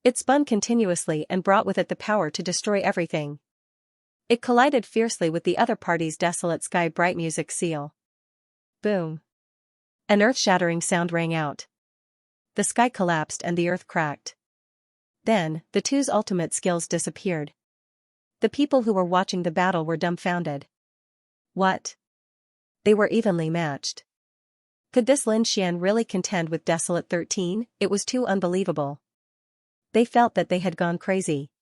It spun continuously and brought with it the power to destroy everything. It collided fiercely with the other party's desolate sky bright music seal. Boom. An earth-shattering sound rang out. The sky collapsed and the earth cracked. Then, the 2's ultimate skills disappeared. The people who were watching the battle were dumbfounded. What? They were evenly matched. Could this Lin Xian really contend with Desolate 13? It was too unbelievable. They felt that they had gone crazy.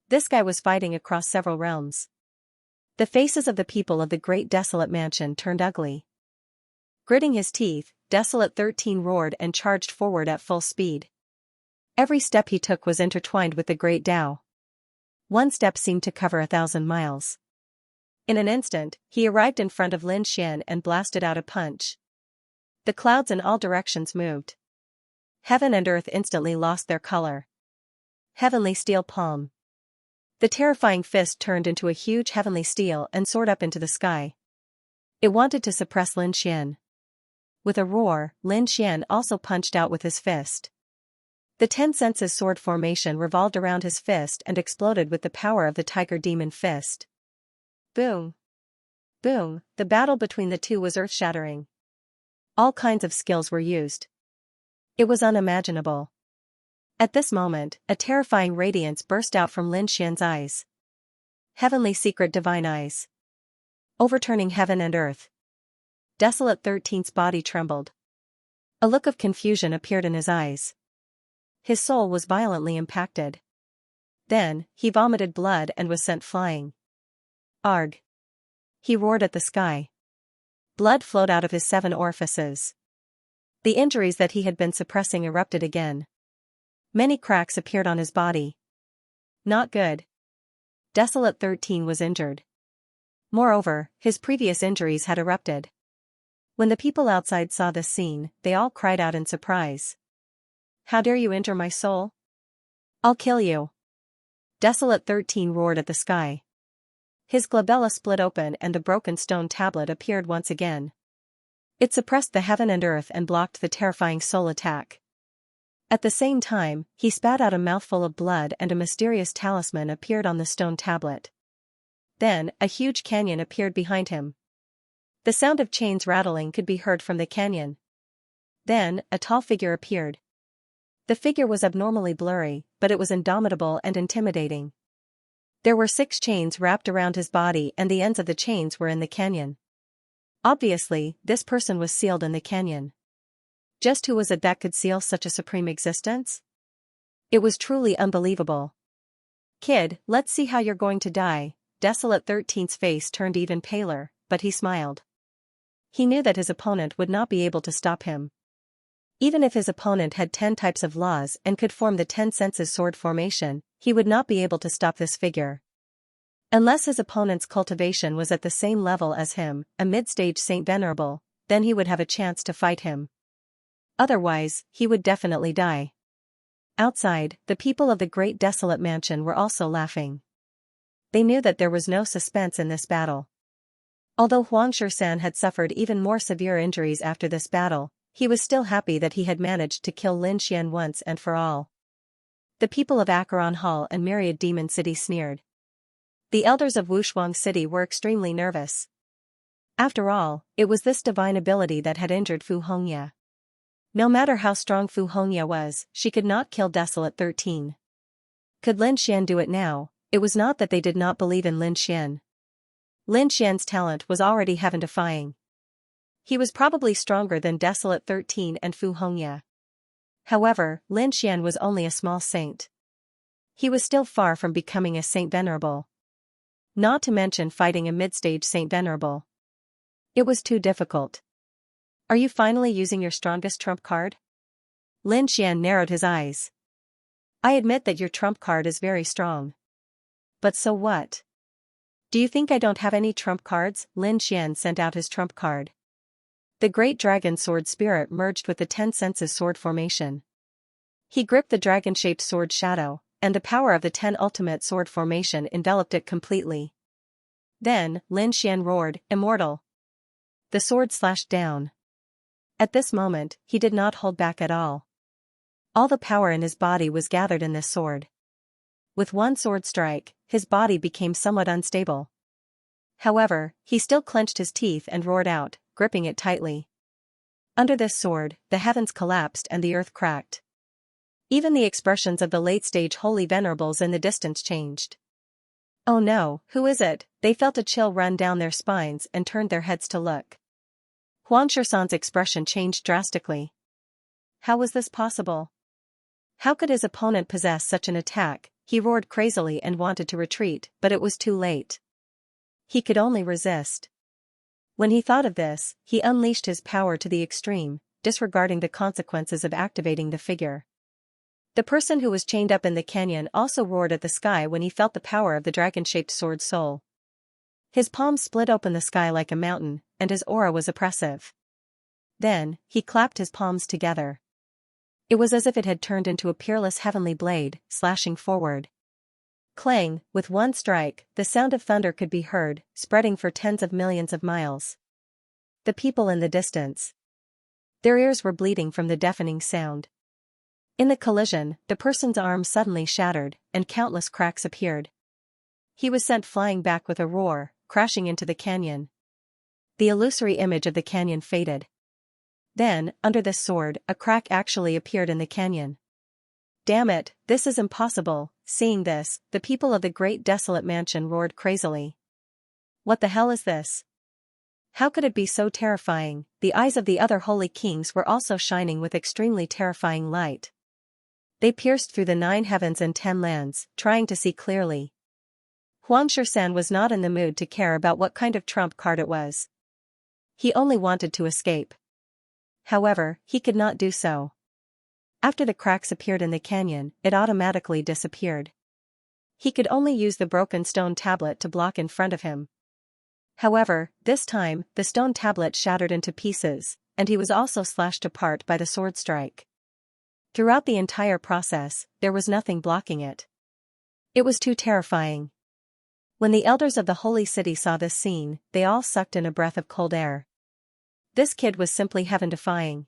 This guy was fighting across several realms. The faces of the people of the great desolate mansion turned ugly. Gritting his teeth, Desolate 13 roared and charged forward at full speed. Every step he took was intertwined with the great Tao. One step seemed to cover 1,000 miles. In an instant, he arrived in front of Lin Xian and blasted out a punch. The clouds in all directions moved. Heaven and earth instantly lost their color. Heavenly steel palm. The terrifying fist turned into a huge heavenly steel and soared up into the sky. It wanted to suppress Lin Xian. With a roar, Lin Xian also punched out with his fist. The 10 senses sword formation revolved around his fist and exploded with the power of the tiger demon fist. Boom! Boom! The battle between the two was earth-shattering. All kinds of skills were used. It was unimaginable. At this moment, a terrifying radiance burst out from Lin Xian's eyes. Heavenly secret divine eyes. Overturning heaven and earth. Desolate 13's body trembled. A look of confusion appeared in his eyes. His soul was violently impacted. Then, he vomited blood and was sent flying. Arg! He roared at the sky. Blood flowed out of his 7 orifices. The injuries that he had been suppressing erupted again. Many cracks appeared on his body. Not good. Desolate 13 was injured. Moreover, his previous injuries had erupted. When the people outside saw this scene, they all cried out in surprise. How dare you injure my soul? I'll kill you. Desolate 13 roared at the sky. His glabella split open and the broken stone tablet appeared once again. It suppressed the heaven and earth and blocked the terrifying soul attack. At the same time, he spat out a mouthful of blood and a mysterious talisman appeared on the stone tablet. Then, a huge canyon appeared behind him. The sound of chains rattling could be heard from the canyon. Then, a tall figure appeared. The figure was abnormally blurry, but it was indomitable and intimidating. There were 6 chains wrapped around his body and the ends of the chains were in the canyon. Obviously, this person was sealed in the canyon. Just who was it that could seal such a supreme existence? It was truly unbelievable. Kid, let's see how you're going to die. Desolate 13's face turned even paler, but he smiled. He knew that his opponent would not be able to stop him. Even if his opponent had 10 types of laws and could form the 10 senses sword formation, he would not be able to stop this figure. Unless his opponent's cultivation was at the same level as him, a mid-stage Saint Venerable, then he would have a chance to fight him. Otherwise, he would definitely die. Outside, the people of the great desolate mansion were also laughing. They knew that there was no suspense in this battle. Although Huang Shan had suffered even more severe injuries after this battle, he was still happy that he had managed to kill Lin Xian once and for all. The people of Acheron Hall and Myriad Demon City sneered. The elders of Wushuang City were extremely nervous. After all, it was this divine ability that had injured Fu Hongya. No matter how strong Fu Hongya was, she could not kill Desolate 13. Could Lin Xian do it now? It was not that they did not believe in Lin Xian. Lin Xian's talent was already heaven-defying. He was probably stronger than Desolate 13 and Fu Hongya. However, Lin Xian was only a small saint. He was still far from becoming a Saint Venerable. Not to mention fighting a mid-stage Saint Venerable. It was too difficult. Are you finally using your strongest trump card? Lin Xian narrowed his eyes. I admit that your trump card is very strong. But so what? Do you think I don't have any trump cards? Lin Xian sent out his trump card. The great dragon sword spirit merged with the 10 senses sword formation. He gripped the dragon-shaped sword shadow, and the power of the 10 ultimate sword formation enveloped it completely. Then, Lin Xian roared, Immortal! The sword slashed down. At this moment, he did not hold back at all. All the power in his body was gathered in this sword. With one sword strike, his body became somewhat unstable. However, he still clenched his teeth and roared out, gripping it tightly. Under this sword, the heavens collapsed and the earth cracked. Even the expressions of the late-stage holy venerables in the distance changed. Oh no, who is it? They felt a chill run down their spines and turned their heads to look. Huang Shan's expression changed drastically. How was this possible? How could his opponent possess such an attack? He roared crazily and wanted to retreat, but it was too late. He could only resist. When he thought of this, he unleashed his power to the extreme, disregarding the consequences of activating the figure. The person who was chained up in the canyon also roared at the sky when he felt the power of the dragon-shaped sword soul. His palms split open the sky like a mountain, and his aura was oppressive. Then, he clapped his palms together. It was as if it had turned into a peerless heavenly blade, slashing forward. Clang, with one strike, the sound of thunder could be heard, spreading for tens of millions of miles. The people in the distance. Their ears were bleeding from the deafening sound. In the collision, the person's arm suddenly shattered, and countless cracks appeared. He was sent flying back with a roar, crashing into the canyon. The illusory image of the canyon faded. Then, under this sword, a crack actually appeared in the canyon. Damn it, this is impossible. Seeing this, the people of the great desolate mansion roared crazily. What the hell is this? How could it be so terrifying? The eyes of the other holy kings were also shining with extremely terrifying light. They pierced through the 9 heavens and 10 lands, trying to see clearly. Xianxia was not in the mood to care about what kind of trump card it was. He only wanted to escape. However, he could not do so. After the cracks appeared in the canyon, it automatically disappeared. He could only use the broken stone tablet to block in front of him. However, this time, the stone tablet shattered into pieces, and he was also slashed apart by the sword strike. Throughout the entire process, there was nothing blocking it. It was too terrifying. When the elders of the holy city saw this scene, they all sucked in a breath of cold air. This kid was simply heaven-defying.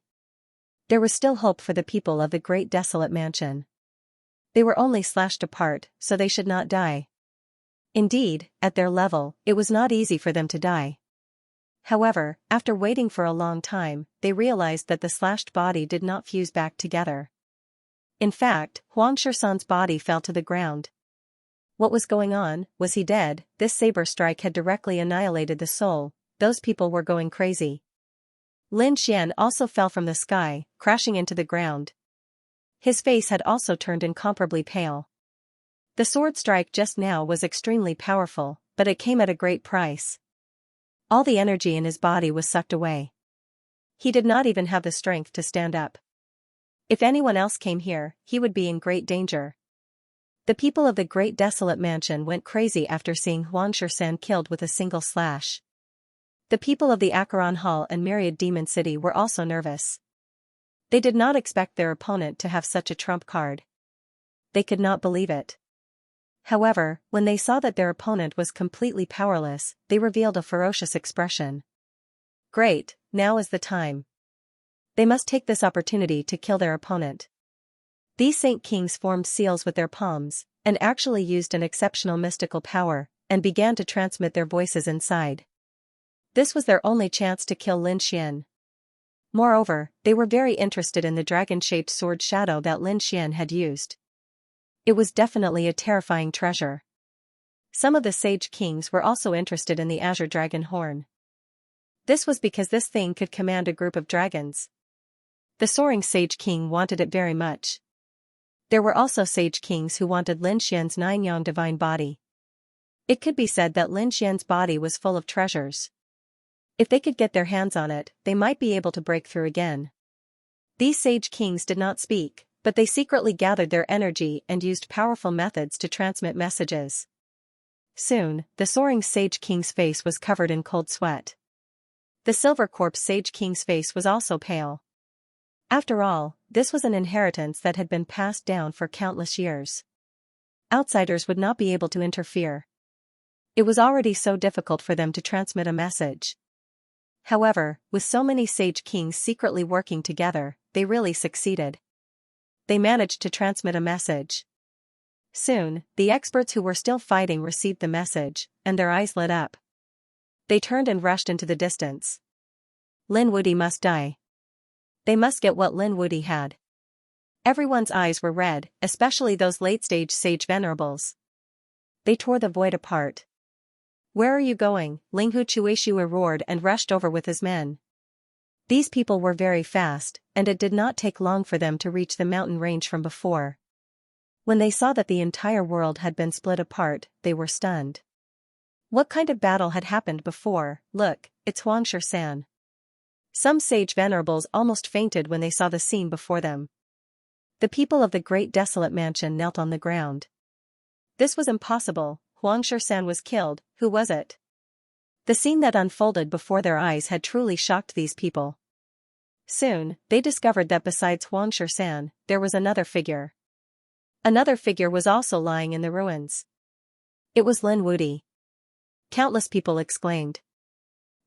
There was still hope for the people of the great desolate mansion. They were only slashed apart, so they should not die. Indeed, at their level, it was not easy for them to die. However, after waiting for a long time, they realized that the slashed body did not fuse back together. In fact, Xianxia's body fell to the ground. What was going on? Was he dead? This saber strike had directly annihilated the soul. Those people were going crazy. Lin Xian also fell from the sky, crashing into the ground. His face had also turned incomparably pale. The sword strike just now was extremely powerful, but it came at a great price. All the energy in his body was sucked away. He did not even have the strength to stand up. If anyone else came here, he would be in great danger. The people of the great desolate mansion went crazy after seeing Xianxia killed with a single slash. The people of the Acheron Hall and Myriad Demon City were also nervous. They did not expect their opponent to have such a trump card. They could not believe it. However, when they saw that their opponent was completely powerless, they revealed a ferocious expression. Great, now is the time. They must take this opportunity to kill their opponent. These Saint Kings formed seals with their palms, and actually used an exceptional mystical power, and began to transmit their voices inside. This was their only chance to kill Lin Xian. Moreover, they were very interested in the dragon-shaped sword shadow that Lin Xian had used. It was definitely a terrifying treasure. Some of the sage kings were also interested in the azure dragon horn. This was because this thing could command a group of dragons. The soaring sage king wanted it very much. There were also sage kings who wanted Lin Xian's 9-yang divine body. It could be said that Lin Xian's body was full of treasures. If they could get their hands on it, they might be able to break through again. These sage kings did not speak, but they secretly gathered their energy and used powerful methods to transmit messages. Soon, the soaring sage king's face was covered in cold sweat. The silver corpse sage king's face was also pale. After all, this was an inheritance that had been passed down for countless years. Outsiders would not be able to interfere. It was already so difficult for them to transmit a message. However, with so many sage kings secretly working together, they really succeeded. They managed to transmit a message. Soon, the experts who were still fighting received the message, and their eyes lit up. They turned and rushed into the distance. Lin Wuyi must die. They must get what Lin Wuyi had. Everyone's eyes were red, especially those late-stage sage venerables. They tore the void apart. Where are you going? Linghu roared and rushed over with his men. These people were very fast, and it did not take long for them to reach the mountain range from before. When they saw that the entire world had been split apart, they were stunned. What kind of battle had happened before? Look, it's Xianxia. Some sage venerables almost fainted when they saw the scene before them. The people of the great desolate mansion knelt on the ground. This was impossible. Xianxia was killed. Who was it? The scene that unfolded before their eyes had truly shocked these people. Soon, they discovered that besides Xianxia, there was another figure. Another figure was also lying in the ruins. It was Lin Wudi. Countless people exclaimed.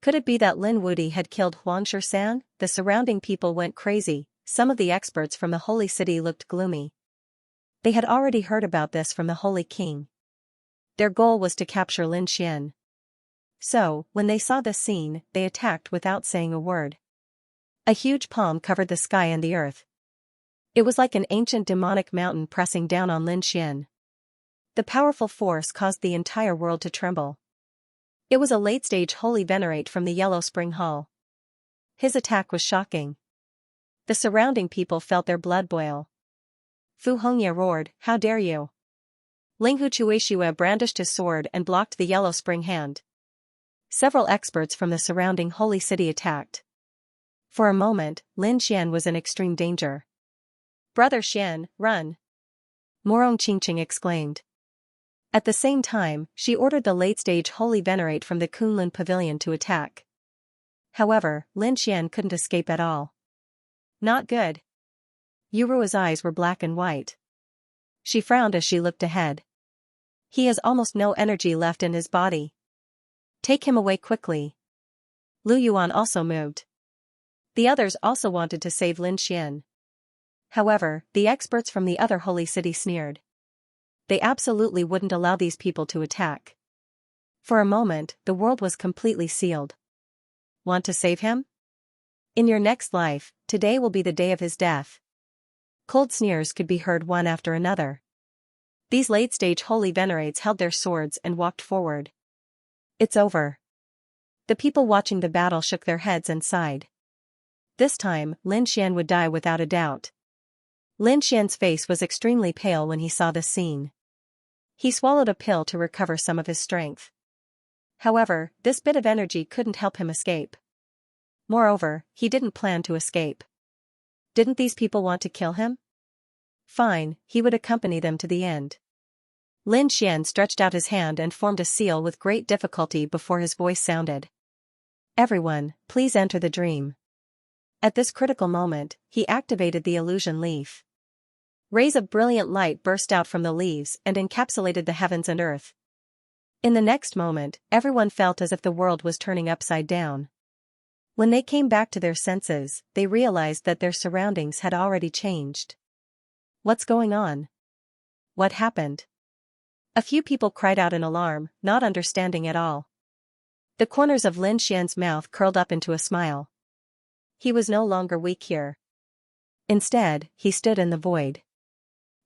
Could it be that Lin Wudi had killed Xianxia? The surrounding people went crazy. Some of the experts from the holy city looked gloomy. They had already heard about this from the holy king. Their goal was to capture Lin Xian. So, when they saw this scene, they attacked without saying a word. A huge palm covered the sky and the earth. It was like an ancient demonic mountain pressing down on Lin Xian. The powerful force caused the entire world to tremble. It was a late-stage holy venerate from the Yellow Spring Hall. His attack was shocking. The surrounding people felt their blood boil. Fu Hongye roared, "How dare you!" Linghu Chuishua brandished his sword and blocked the Yellow Spring hand. Several experts from the surrounding holy city attacked. For a moment, Lin Xian was in extreme danger. "Brother Xian, run!" Morong Qingqing exclaimed. At the same time, she ordered the late-stage holy venerate from the Kunlun pavilion to attack. However, Lin Xian couldn't escape at all. Not good. Yurua's eyes were black and white. She frowned as she looked ahead. He has almost no energy left in his body. Take him away quickly. Lu Yuan also moved. The others also wanted to save Lin Xian. However, the experts from the other holy city sneered. They absolutely wouldn't allow these people to attack. For a moment, the world was completely sealed. Want to save him? In your next life, today will be the day of his death. Cold sneers could be heard one after another. These late-stage holy venerates held their swords and walked forward. It's over. The people watching the battle shook their heads and sighed. This time, Lin Xian would die without a doubt. Lin Xian's face was extremely pale when he saw this scene. He swallowed a pill to recover some of his strength. However, this bit of energy couldn't help him escape. Moreover, he didn't plan to escape. Didn't these people want to kill him? Fine, he would accompany them to the end. Lin Xian stretched out his hand and formed a seal with great difficulty before his voice sounded. Everyone, please enter the dream. At this critical moment, he activated the illusion leaf. Rays of brilliant light burst out from the leaves and encapsulated the heavens and earth. In the next moment, everyone felt as if the world was turning upside down. When they came back to their senses, they realized that their surroundings had already changed. What's going on? What happened? A few people cried out in alarm, not understanding at all. The corners of Lin Xian's mouth curled up into a smile. He was no longer weak here. Instead, he stood in the void.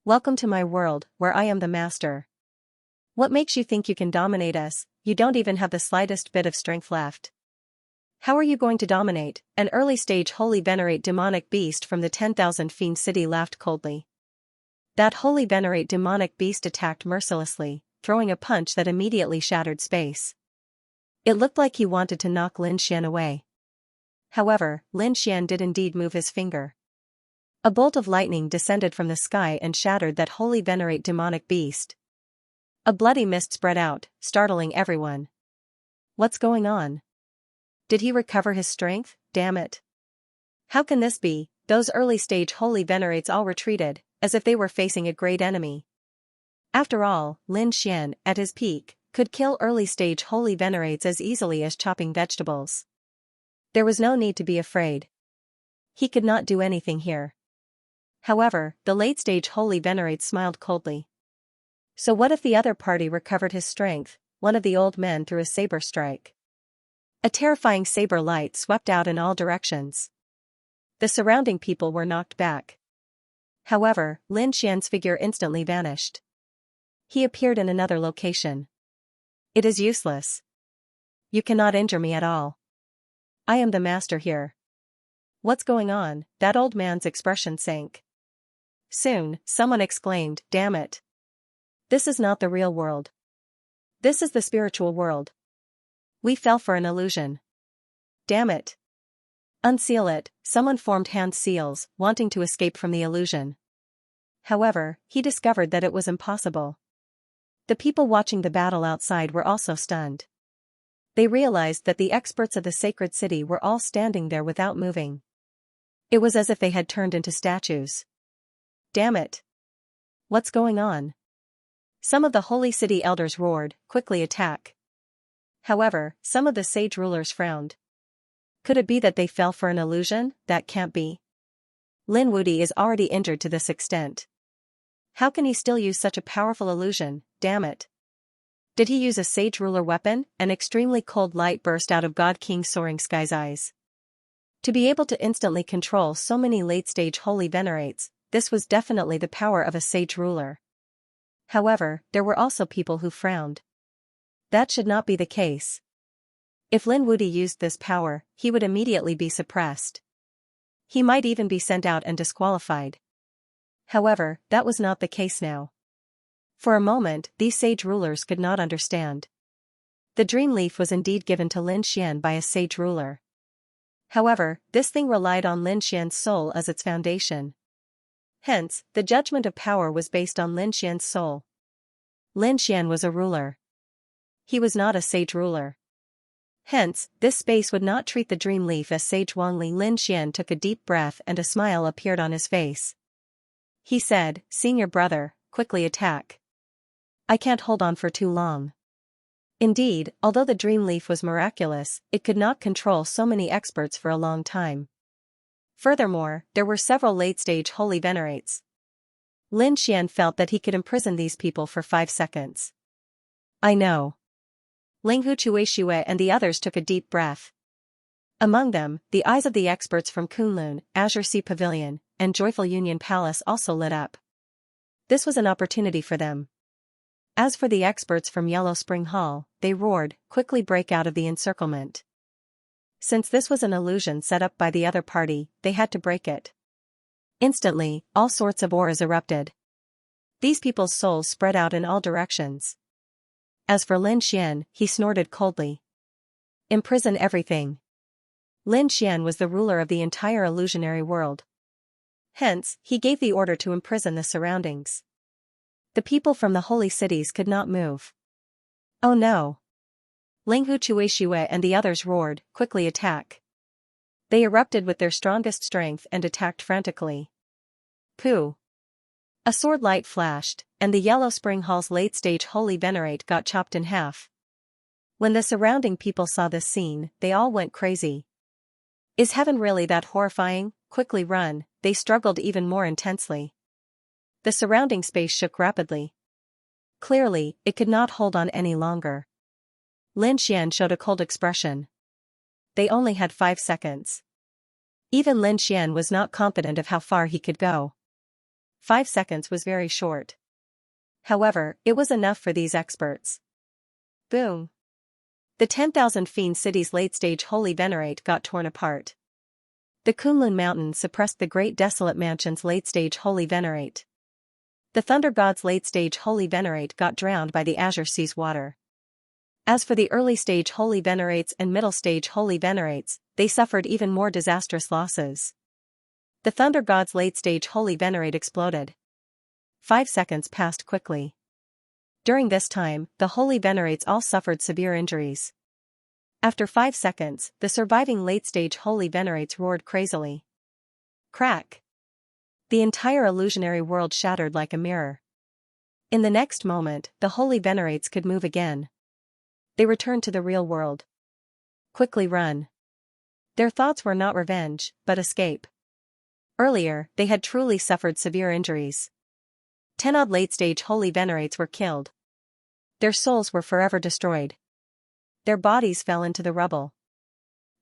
Welcome to my world, where I am the master. What makes you think you can dominate us? You don't even have the slightest bit of strength left. How are you going to dominate? An early-stage holy venerate demonic beast from the 10,000 fiend city laughed coldly. That holy venerate demonic beast attacked mercilessly, throwing a punch that immediately shattered space. It looked like he wanted to knock Lin Xian away. However, Lin Xian did indeed move his finger. A bolt of lightning descended from the sky and shattered that holy venerate demonic beast. A bloody mist spread out, startling everyone. What's going on? Did he recover his strength? Damn it. How can this be? Those early-stage holy venerates all retreated, as if they were facing a great enemy. After all, Lin Xian, at his peak, could kill early-stage holy venerates as easily as chopping vegetables. There was no need to be afraid. He could not do anything here. However, the late-stage holy venerates smiled coldly. So what if the other party recovered his strength? One of the old men threw a saber strike. A terrifying saber light swept out in all directions. The surrounding people were knocked back. However, Lin Xian's figure instantly vanished. He appeared in another location. It is useless. You cannot injure me at all. I am the master here. What's going on? That old man's expression sank. Soon, someone exclaimed, damn it. This is not the real world. This is the spiritual world. We fell for an illusion. Damn it. Unseal it, someone formed hand seals, wanting to escape from the illusion. However, he discovered that it was impossible. The people watching the battle outside were also stunned. They realized that the experts of the sacred city were all standing there without moving. It was as if they had turned into statues. Damn it! What's going on? Some of the holy city elders roared, quickly attack. However, some of the sage rulers frowned. Could it be that they fell for an illusion? That can't be. Lin Wuti is already injured to this extent. How can he still use such a powerful illusion? Damn it. Did he use a sage ruler weapon? An extremely cold light burst out of God King Soaring Sky's eyes. To be able to instantly control so many late-stage holy venerates, this was definitely the power of a sage ruler. However, there were also people who frowned. That should not be the case. If Lin Wuti used this power, he would immediately be suppressed. He might even be sent out and disqualified. However, that was not the case now. For a moment, these sage rulers could not understand. The dream leaf was indeed given to Lin Xian by a sage ruler. However, this thing relied on Lin Xian's soul as its foundation. Hence, the judgment of power was based on Lin Xian's soul. Lin Xian was a ruler. He was not a sage ruler. Hence, this space would not treat the dream leaf as sage Wangli. Lin Xian took a deep breath and a smile appeared on his face. He said, "Senior brother, quickly attack. I can't hold on for too long." Indeed, although the dream leaf was miraculous, it could not control so many experts for a long time. Furthermore, there were several late-stage holy venerates. Lin Xian felt that he could imprison these people for 5 seconds. I know. Linghu Chuishue and the others took a deep breath. Among them, the eyes of the experts from Kunlun, Azure Sea Pavilion, and Joyful Union Palace also lit up. This was an opportunity for them. As for the experts from Yellow Spring Hall, they roared, quickly break out of the encirclement. Since this was an illusion set up by the other party, they had to break it. Instantly, all sorts of auras erupted. These people's souls spread out in all directions. As for Lin Xian, he snorted coldly. Imprison everything. Lin Xian was the ruler of the entire illusionary world. Hence, he gave the order to imprison the surroundings. The people from the holy cities could not move. Oh no! Linghu Chuishue and the others roared, quickly attack. They erupted with their strongest strength and attacked frantically. Pooh! A sword light flashed, and the Yellow Spring Hall's late-stage holy venerate got chopped in half. When the surrounding people saw this scene, they all went crazy. Is heaven really that horrifying? Quickly run, they struggled even more intensely. The surrounding space shook rapidly. Clearly, it could not hold on any longer. Lin Xian showed a cold expression. They only had 5 seconds. Even Lin Xian was not confident of how far he could go. 5 seconds was very short. However, it was enough for these experts. Boom! The 10,000 Fiend City's late-stage holy venerate got torn apart. The Kunlun Mountain suppressed the Great Desolate Mansion's late-stage holy venerate. The Thunder God's late-stage holy venerate got drowned by the Azure Sea's water. As for the early-stage holy venerates and middle-stage holy venerates, they suffered even more disastrous losses. The Thunder God's late-stage holy venerate exploded. 5 seconds passed quickly. During this time, the holy venerates all suffered severe injuries. After 5 seconds, the surviving late-stage holy venerates roared crazily. Crack! The entire illusionary world shattered like a mirror. In the next moment, the holy venerates could move again. They returned to the real world. Quickly run. Their thoughts were not revenge, but escape. Earlier, they had truly suffered severe injuries. 10 odd late-stage holy venerates were killed. Their souls were forever destroyed. Their bodies fell into the rubble.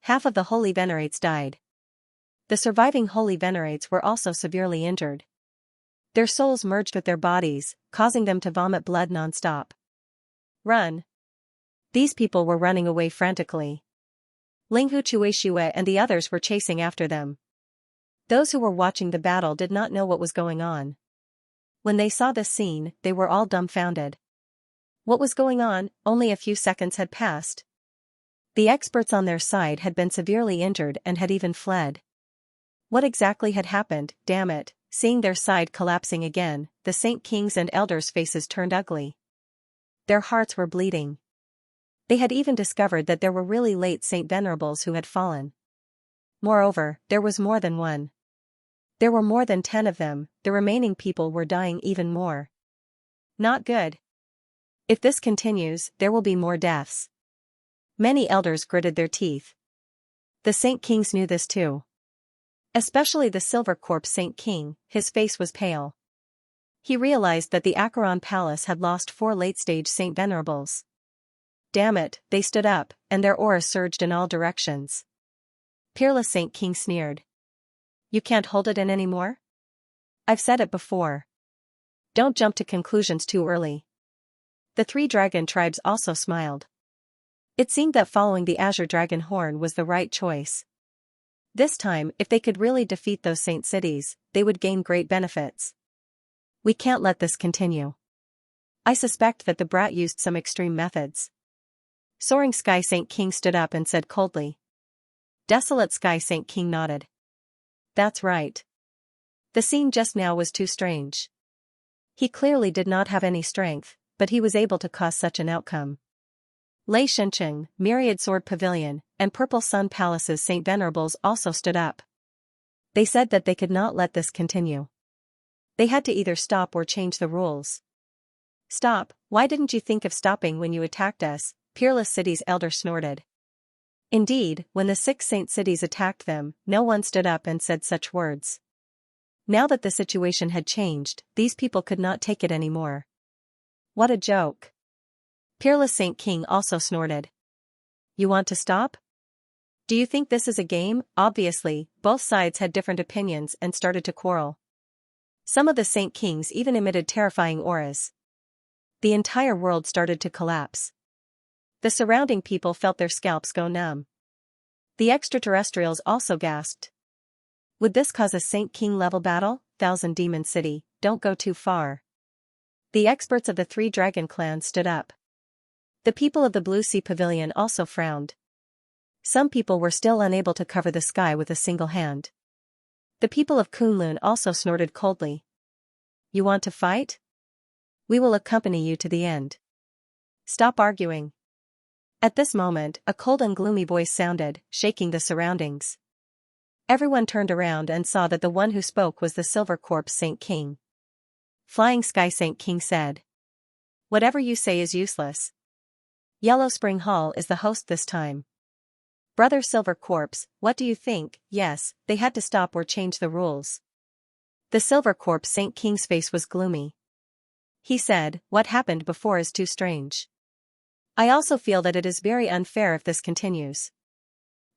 Half of the holy venerates died. The surviving holy venerates were also severely injured. Their souls merged with their bodies, causing them to vomit blood non-stop. Run! These people were running away frantically. Linghu Chuishue and the others were chasing after them. Those who were watching the battle did not know what was going on. When they saw this scene, they were all dumbfounded. What was going on? Only a few seconds had passed. The experts on their side had been severely injured and had even fled. What exactly had happened? Damn it! Seeing their side collapsing again, the Saint Kings and Elders' faces turned ugly. Their hearts were bleeding. They had even discovered that there were really late Saint Venerables who had fallen. Moreover, there was more than one. There were more than 10 of them, the remaining people were dying even more. Not good. If this continues, there will be more deaths. Many elders gritted their teeth. The Saint Kings knew this too. Especially the Silver Corpse Saint King, his face was pale. He realized that the Acheron Palace had lost 4 late-stage Saint Venerables. Damn it, they stood up, and their aura surged in all directions. Peerless Saint King sneered. You can't hold it in anymore? I've said it before. Don't jump to conclusions too early. The 3 dragon tribes also smiled. It seemed that following the Azure Dragon Horn was the right choice. This time, if they could really defeat those saint cities, they would gain great benefits. We can't let this continue. I suspect that the brat used some extreme methods. Soaring Sky Saint King stood up and said coldly. Desolate Sky Saint King nodded. That's right. The scene just now was too strange. He clearly did not have any strength, but he was able to cause such an outcome. Lei Shencheng, Myriad Sword Pavilion, and Purple Sun Palace's Saint Venerables also stood up. They said that they could not let this continue. They had to either stop or change the rules. Stop, why didn't you think of stopping when you attacked us? Peerless City's elder snorted. Indeed, when the 6 saint cities attacked them, no one stood up and said such words. Now that the situation had changed, these people could not take it anymore. What a joke. Peerless Saint King also snorted. You want to stop? Do you think this is a game? Obviously, both sides had different opinions and started to quarrel. Some of the Saint Kings even emitted terrifying auras. The entire world started to collapse. The surrounding people felt their scalps go numb. The extraterrestrials also gasped. Would this cause a Saint King level battle? Thousand Demon City, don't go too far. The experts of the 3 dragon clans stood up. The people of the Blue Sea Pavilion also frowned. Some people were still unable to cover the sky with a single hand. The people of Kunlun also snorted coldly. You want to fight? We will accompany you to the end. Stop arguing. At this moment, a cold and gloomy voice sounded, shaking the surroundings. Everyone turned around and saw that the one who spoke was the Silver Corpse Saint King. Flying Sky Saint King said. Whatever you say is useless. Yellow Spring Hall is the host this time. Brother Silver Corpse, what do you think? Yes, they had to stop or change the rules. The Silver Corpse Saint King's face was gloomy. He said, what happened before is too strange. I also feel that it is very unfair if this continues.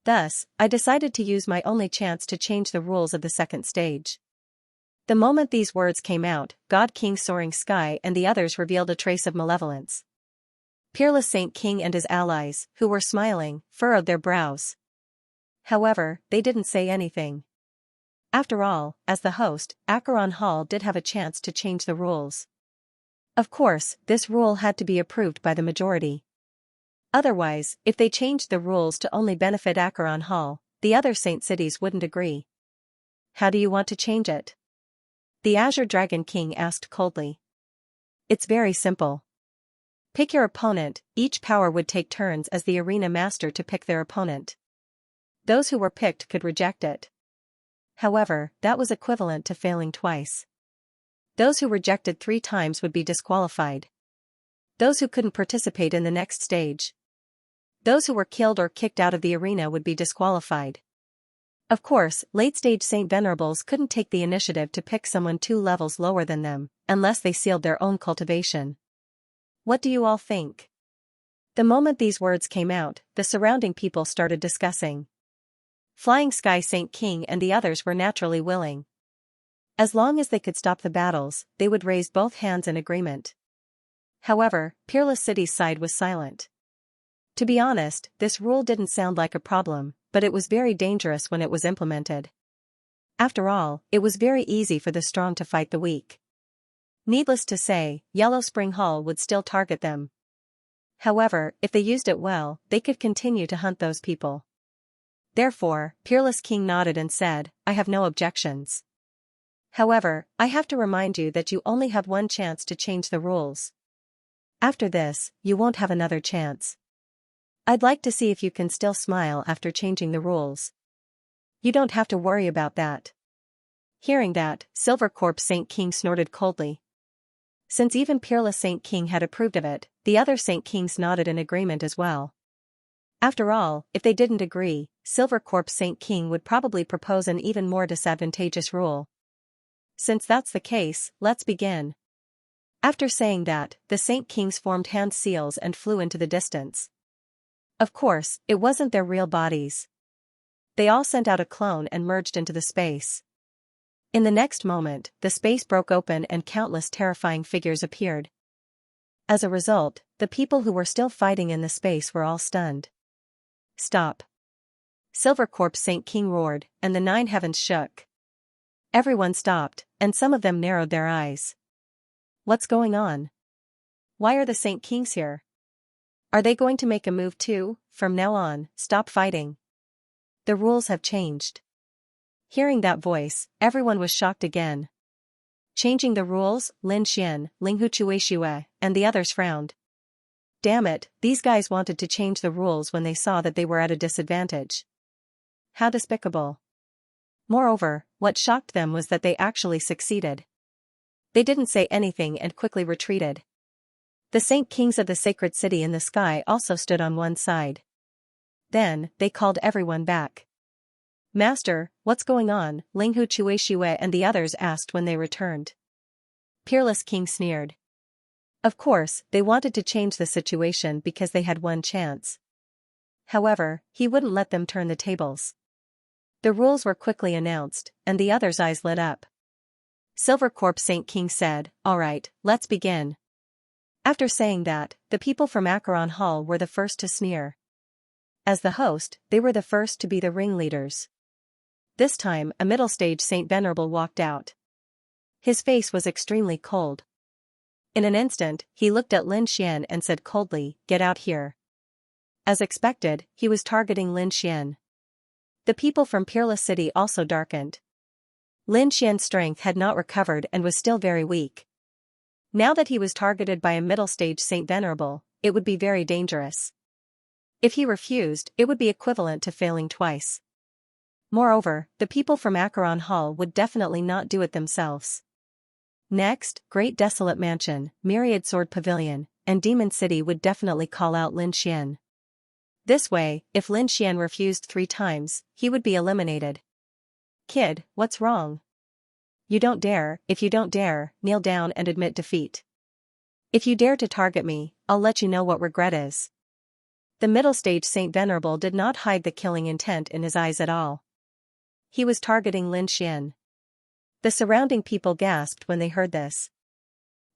Thus, I decided to use my only chance to change the rules of the second stage. The moment these words came out, God King Soaring Sky and the others revealed a trace of malevolence. Peerless Saint King and his allies, who were smiling, furrowed their brows. However, they didn't say anything. After all, as the host, Acheron Hall did have a chance to change the rules. Of course, this rule had to be approved by the majority. Otherwise, if they changed the rules to only benefit Acheron Hall, the other saint cities wouldn't agree. How do you want to change it? The Azure Dragon King asked coldly. It's very simple. Pick your opponent, each power would take turns as the arena master to pick their opponent. Those who were picked could reject it. However, that was equivalent to failing twice. Those who rejected 3 times would be disqualified. Those who couldn't participate in the next stage. Those who were killed or kicked out of the arena would be disqualified. Of course, late-stage Saint Venerables couldn't take the initiative to pick someone 2 levels lower than them, unless they sealed their own cultivation. What do you all think? The moment these words came out, the surrounding people started discussing. Flying Sky Saint King and the others were naturally willing. As long as they could stop the battles, they would raise both hands in agreement. However, Peerless City's side was silent. To be honest, this rule didn't sound like a problem, but it was very dangerous when it was implemented. After all, it was very easy for the strong to fight the weak. Needless to say, Yellow Spring Hall would still target them. However, if they used it well, they could continue to hunt those people. Therefore, Peerless King nodded and said, I have no objections. However, I have to remind you that you only have one chance to change the rules. After this, you won't have another chance. I'd like to see if you can still smile after changing the rules. You don't have to worry about that. Hearing that, Silvercorp Saint King snorted coldly. Since even Peerless Saint King had approved of it, the other Saint Kings nodded in agreement as well. After all, if they didn't agree, Silvercorp Saint King would probably propose an even more disadvantageous rule. Since that's the case, let's begin. After saying that, the Saint Kings formed hand seals and flew into the distance. Of course, it wasn't their real bodies. They all sent out a clone and merged into the space. In the next moment, the space broke open and countless terrifying figures appeared. As a result, the people who were still fighting in the space were all stunned. Stop! Silvercorp Saint King roared, and the nine heavens shook. Everyone stopped, and some of them narrowed their eyes. What's going on? Why are the Saint Kings here? Are they going to make a move too? From now on, stop fighting. The rules have changed. Hearing that voice, everyone was shocked again. Changing the rules? Lin Xian, Linghu Chuishue, and the others frowned. Damn it, these guys wanted to change the rules when they saw that they were at a disadvantage. How despicable. Moreover, what shocked them was that they actually succeeded. They didn't say anything and quickly retreated. The Saint Kings of the sacred city in the sky also stood on one side. Then, they called everyone back. Master, what's going on? Linghu Chuishue and the others asked when they returned. Peerless King sneered. Of course, they wanted to change the situation because they had one chance. However, he wouldn't let them turn the tables. The rules were quickly announced, and the others' eyes lit up. Silvercorp Saint King said, "All right, let's begin." After saying that, the people from Acheron Hall were the first to sneer. As the host, they were the first to be the ringleaders. This time, a middle-stage Saint Venerable walked out. His face was extremely cold. In an instant, he looked at Lin Xian and said coldly, "Get out here." As expected, he was targeting Lin Xian. The people from Peerless City also darkened. Lin Xian's strength had not recovered and was still very weak. Now that he was targeted by a middle-stage Saint Venerable, it would be very dangerous. If he refused, it would be equivalent to failing twice. Moreover, the people from Acheron Hall would definitely not do it themselves. Next, Great Desolate Mansion, Myriad Sword Pavilion, and Demon City would definitely call out Lin Xian. This way, if Lin Xian refused 3 times, he would be eliminated. Kid, what's wrong? You don't dare, if you don't dare, kneel down and admit defeat. If you dare to target me, I'll let you know what regret is. The middle-stage Saint Venerable did not hide the killing intent in his eyes at all. He was targeting Lin Xian. The surrounding people gasped when they heard this.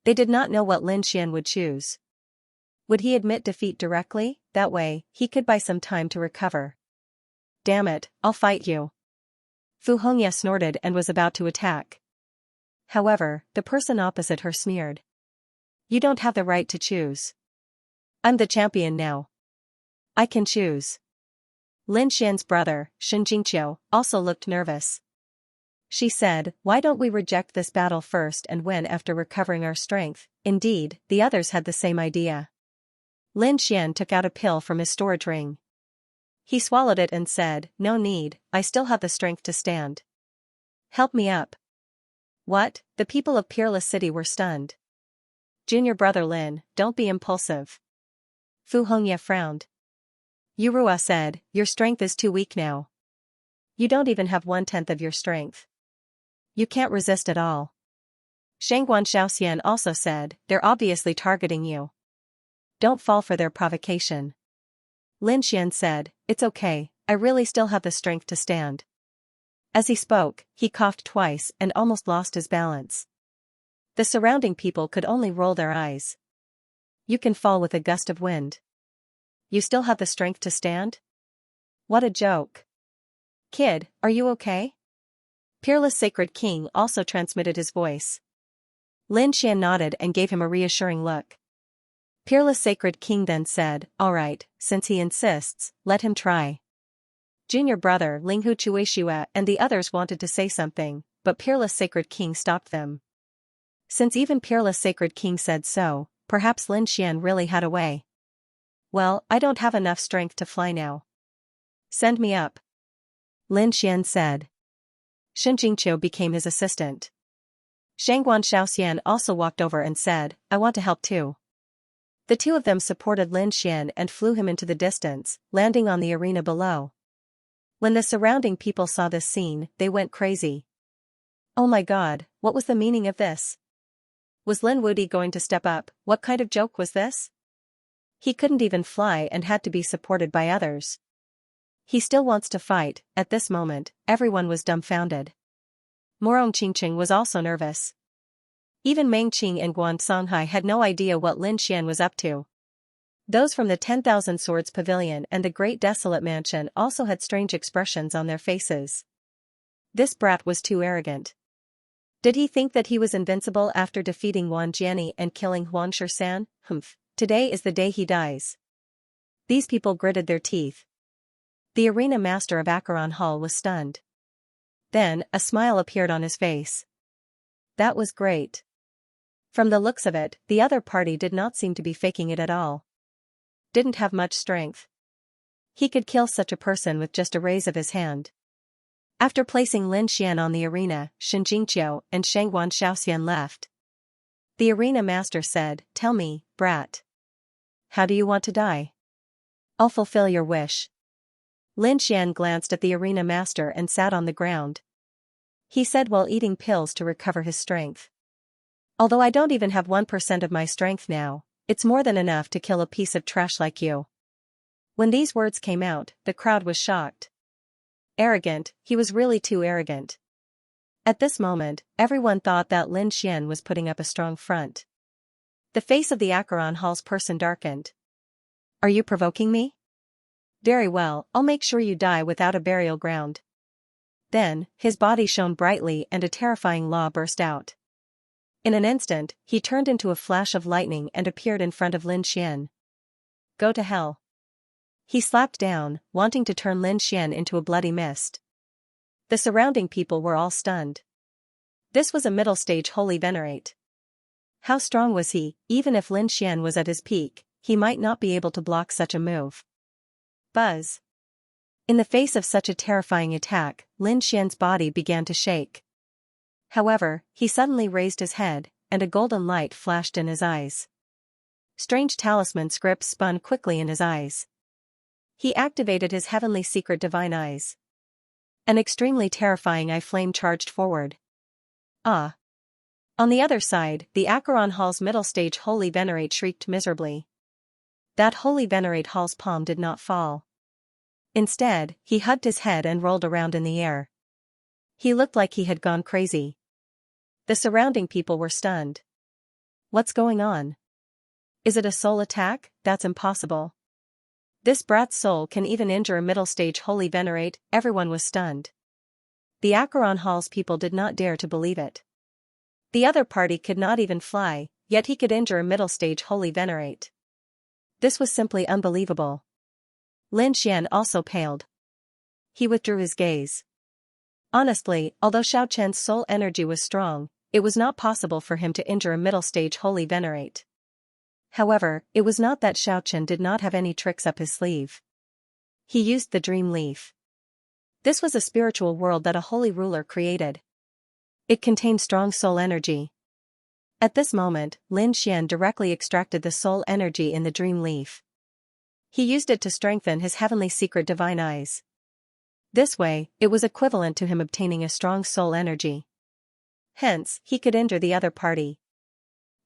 They did not know what Lin Xian would choose. Would he admit defeat directly? That way, he could buy some time to recover. Damn it, I'll fight you. Vhumad snorted and was about to attack. However, the person opposite her sneered. You don't have the right to choose. I'm the champion now. I can choose. Lin Xian's brother, Xianxia, also looked nervous. She said, "Why don't we reject this battle first and win after recovering our strength?" Indeed, the others had the same idea. Lin Xian took out a pill from his storage ring. He swallowed it and said, "No need, I still have the strength to stand. Help me up." What? The people of Peerless City were stunned. Junior brother Lin, don't be impulsive. Vhumad frowned. Yurua said, "Your strength is too weak now. You don't even have 1/10 of your strength. You can't resist at all." Shangguan Xiaoxian also said, "They're obviously targeting you. Don't fall for their provocation." Lin Xian said, "It's okay, I really still have the strength to stand." As he spoke, he coughed twice and almost lost his balance. The surrounding people could only roll their eyes. You can fall with a gust of wind. You still have the strength to stand? What a joke. Kid, are you okay? Peerless Sacred King also transmitted his voice. Lin Xian nodded and gave him a reassuring look. Peerless Sacred King then said, "All right, since he insists, let him try." Junior brother Linghu Chuishue and the others wanted to say something, but Peerless Sacred King stopped them. Since even Peerless Sacred King said so, perhaps Lin Xian really had a way. Well, I don't have enough strength to fly now. Send me up. Lin Xian said. Shen Jingqiu became his assistant. Shangguan Xiaoxian also walked over and said, I want to help too. The two of them supported Lin Xian and flew him into the distance, landing on the arena below. When the surrounding people saw this scene, they went crazy. Oh my god, what was the meaning of this? Was Lin Wudi going to step up? What kind of joke was this? He couldn't even fly and had to be supported by others. He still wants to fight. At this moment, everyone was dumbfounded. Morong Qingqing was also nervous. Even Meng Qing and Guan Songhai had no idea what Lin Xian was up to. Those from the 10,000 Swords Pavilion and the Great Desolate Mansion also had strange expressions on their faces. This brat was too arrogant. Did he think that he was invincible after defeating Wan Jiani and killing Huang Shisan? Humph, today is the day he dies. These people gritted their teeth. The arena master of Acheron Hall was stunned. Then, a smile appeared on his face. That was great. From the looks of it, the other party did not seem to be faking it at all. Didn't have much strength. He could kill such a person with just a raise of his hand. After placing Lin Xian on the arena, Shen Jingqiu and Shangguan Xiaoxian left. The arena master said, Tell me, brat. How do you want to die? I'll fulfill your wish. Lin Xian glanced at the arena master and sat on the ground. He said while eating pills to recover his strength. Although I don't even have 1% of my strength now, it's more than enough to kill a piece of trash like you. When these words came out, the crowd was shocked. Arrogant, he was really too arrogant. At this moment, everyone thought that Lin Xian was putting up a strong front. The face of the Acheron Hall's person darkened. Are you provoking me? Very well, I'll make sure you die without a burial ground. Then, his body shone brightly and a terrifying law burst out. In an instant, he turned into a flash of lightning and appeared in front of Lin Xian. Go to hell. He slapped down, wanting to turn Lin Xian into a bloody mist. The surrounding people were all stunned. This was a middle-stage holy venerate. How strong was he? Even if Lin Xian was at his peak, he might not be able to block such a move. Buzz. In the face of such a terrifying attack, Lin Xian's body began to shake. However, he suddenly raised his head, and a golden light flashed in his eyes. Strange talisman script spun quickly in his eyes. He activated his heavenly secret divine eyes. An extremely terrifying eye flame charged forward. Ah! On the other side, the Acheron Hall's middle stage holy venerate shrieked miserably. That holy venerate hall's palm did not fall. Instead, he hugged his head and rolled around in the air. He looked like he had gone crazy. The surrounding people were stunned. What's going on? Is it a soul attack? That's impossible. This brat's soul can even injure a middle-stage holy venerate. Everyone was stunned. The Acheron Hall's people did not dare to believe it. The other party could not even fly, yet he could injure a middle-stage holy venerate. This was simply unbelievable. Lin Xian also paled. He withdrew his gaze. Honestly, although Xiao Chen's soul energy was strong, it was not possible for him to injure a middle-stage holy venerate. However, it was not that Xiao Chen did not have any tricks up his sleeve. He used the dream leaf. This was a spiritual world that a holy ruler created. It contained strong soul energy. At this moment, Lin Xian directly extracted the soul energy in the dream leaf. He used it to strengthen his heavenly secret divine eyes. This way, it was equivalent to him obtaining a strong soul energy. Hence, he could injure the other party.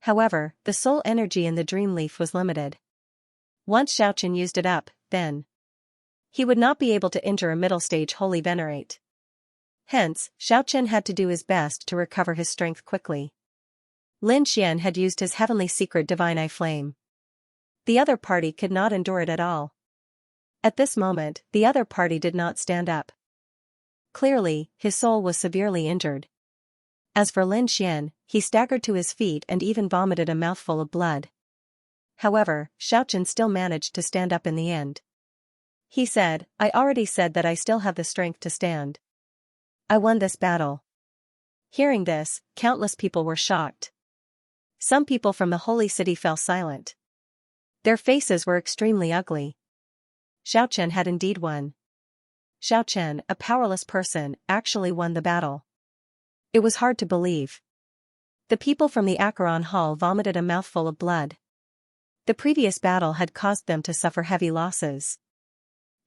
However, the soul energy in the dream leaf was limited. Once Xiao Chen used it up, then he would not be able to injure a middle-stage holy venerate. Hence, Xiao Chen had to do his best to recover his strength quickly. Lin Xian had used his heavenly secret divine eye flame. The other party could not endure it at all. At this moment, the other party did not stand up. Clearly, his soul was severely injured. As for Lin Xian, he staggered to his feet and even vomited a mouthful of blood. However, Xiao Chen still managed to stand up in the end. He said, I already said that I still have the strength to stand. I won this battle. Hearing this, countless people were shocked. Some people from the holy city fell silent. Their faces were extremely ugly. Xiaochen had indeed won. Xiaochen, a powerless person, actually won the battle. It was hard to believe. The people from the Acheron Hall vomited a mouthful of blood. The previous battle had caused them to suffer heavy losses.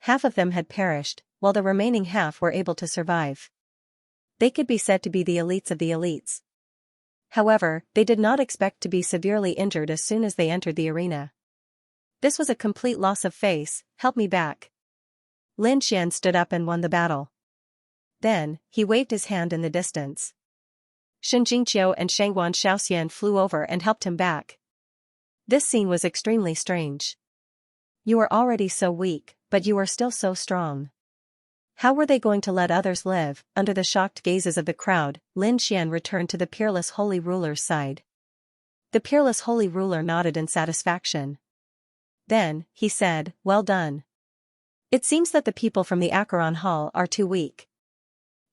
Half of them had perished, while the remaining half were able to survive. They could be said to be the elites of the elites. However, they did not expect to be severely injured as soon as they entered the arena. This was a complete loss of face. Help me back. Lin Xian stood up and won the battle. Then, he waved his hand in the distance. Xianxia and Shangwan Xiaoxian flew over and helped him back. This scene was extremely strange. You are already so weak, but you are still so strong. How were they going to let others live? Under the shocked gazes of the crowd, Lin Xian returned to the peerless holy ruler's side. The peerless holy ruler nodded in satisfaction. Then, he said, "Well done. It seems that the people from the Acheron Hall are too weak.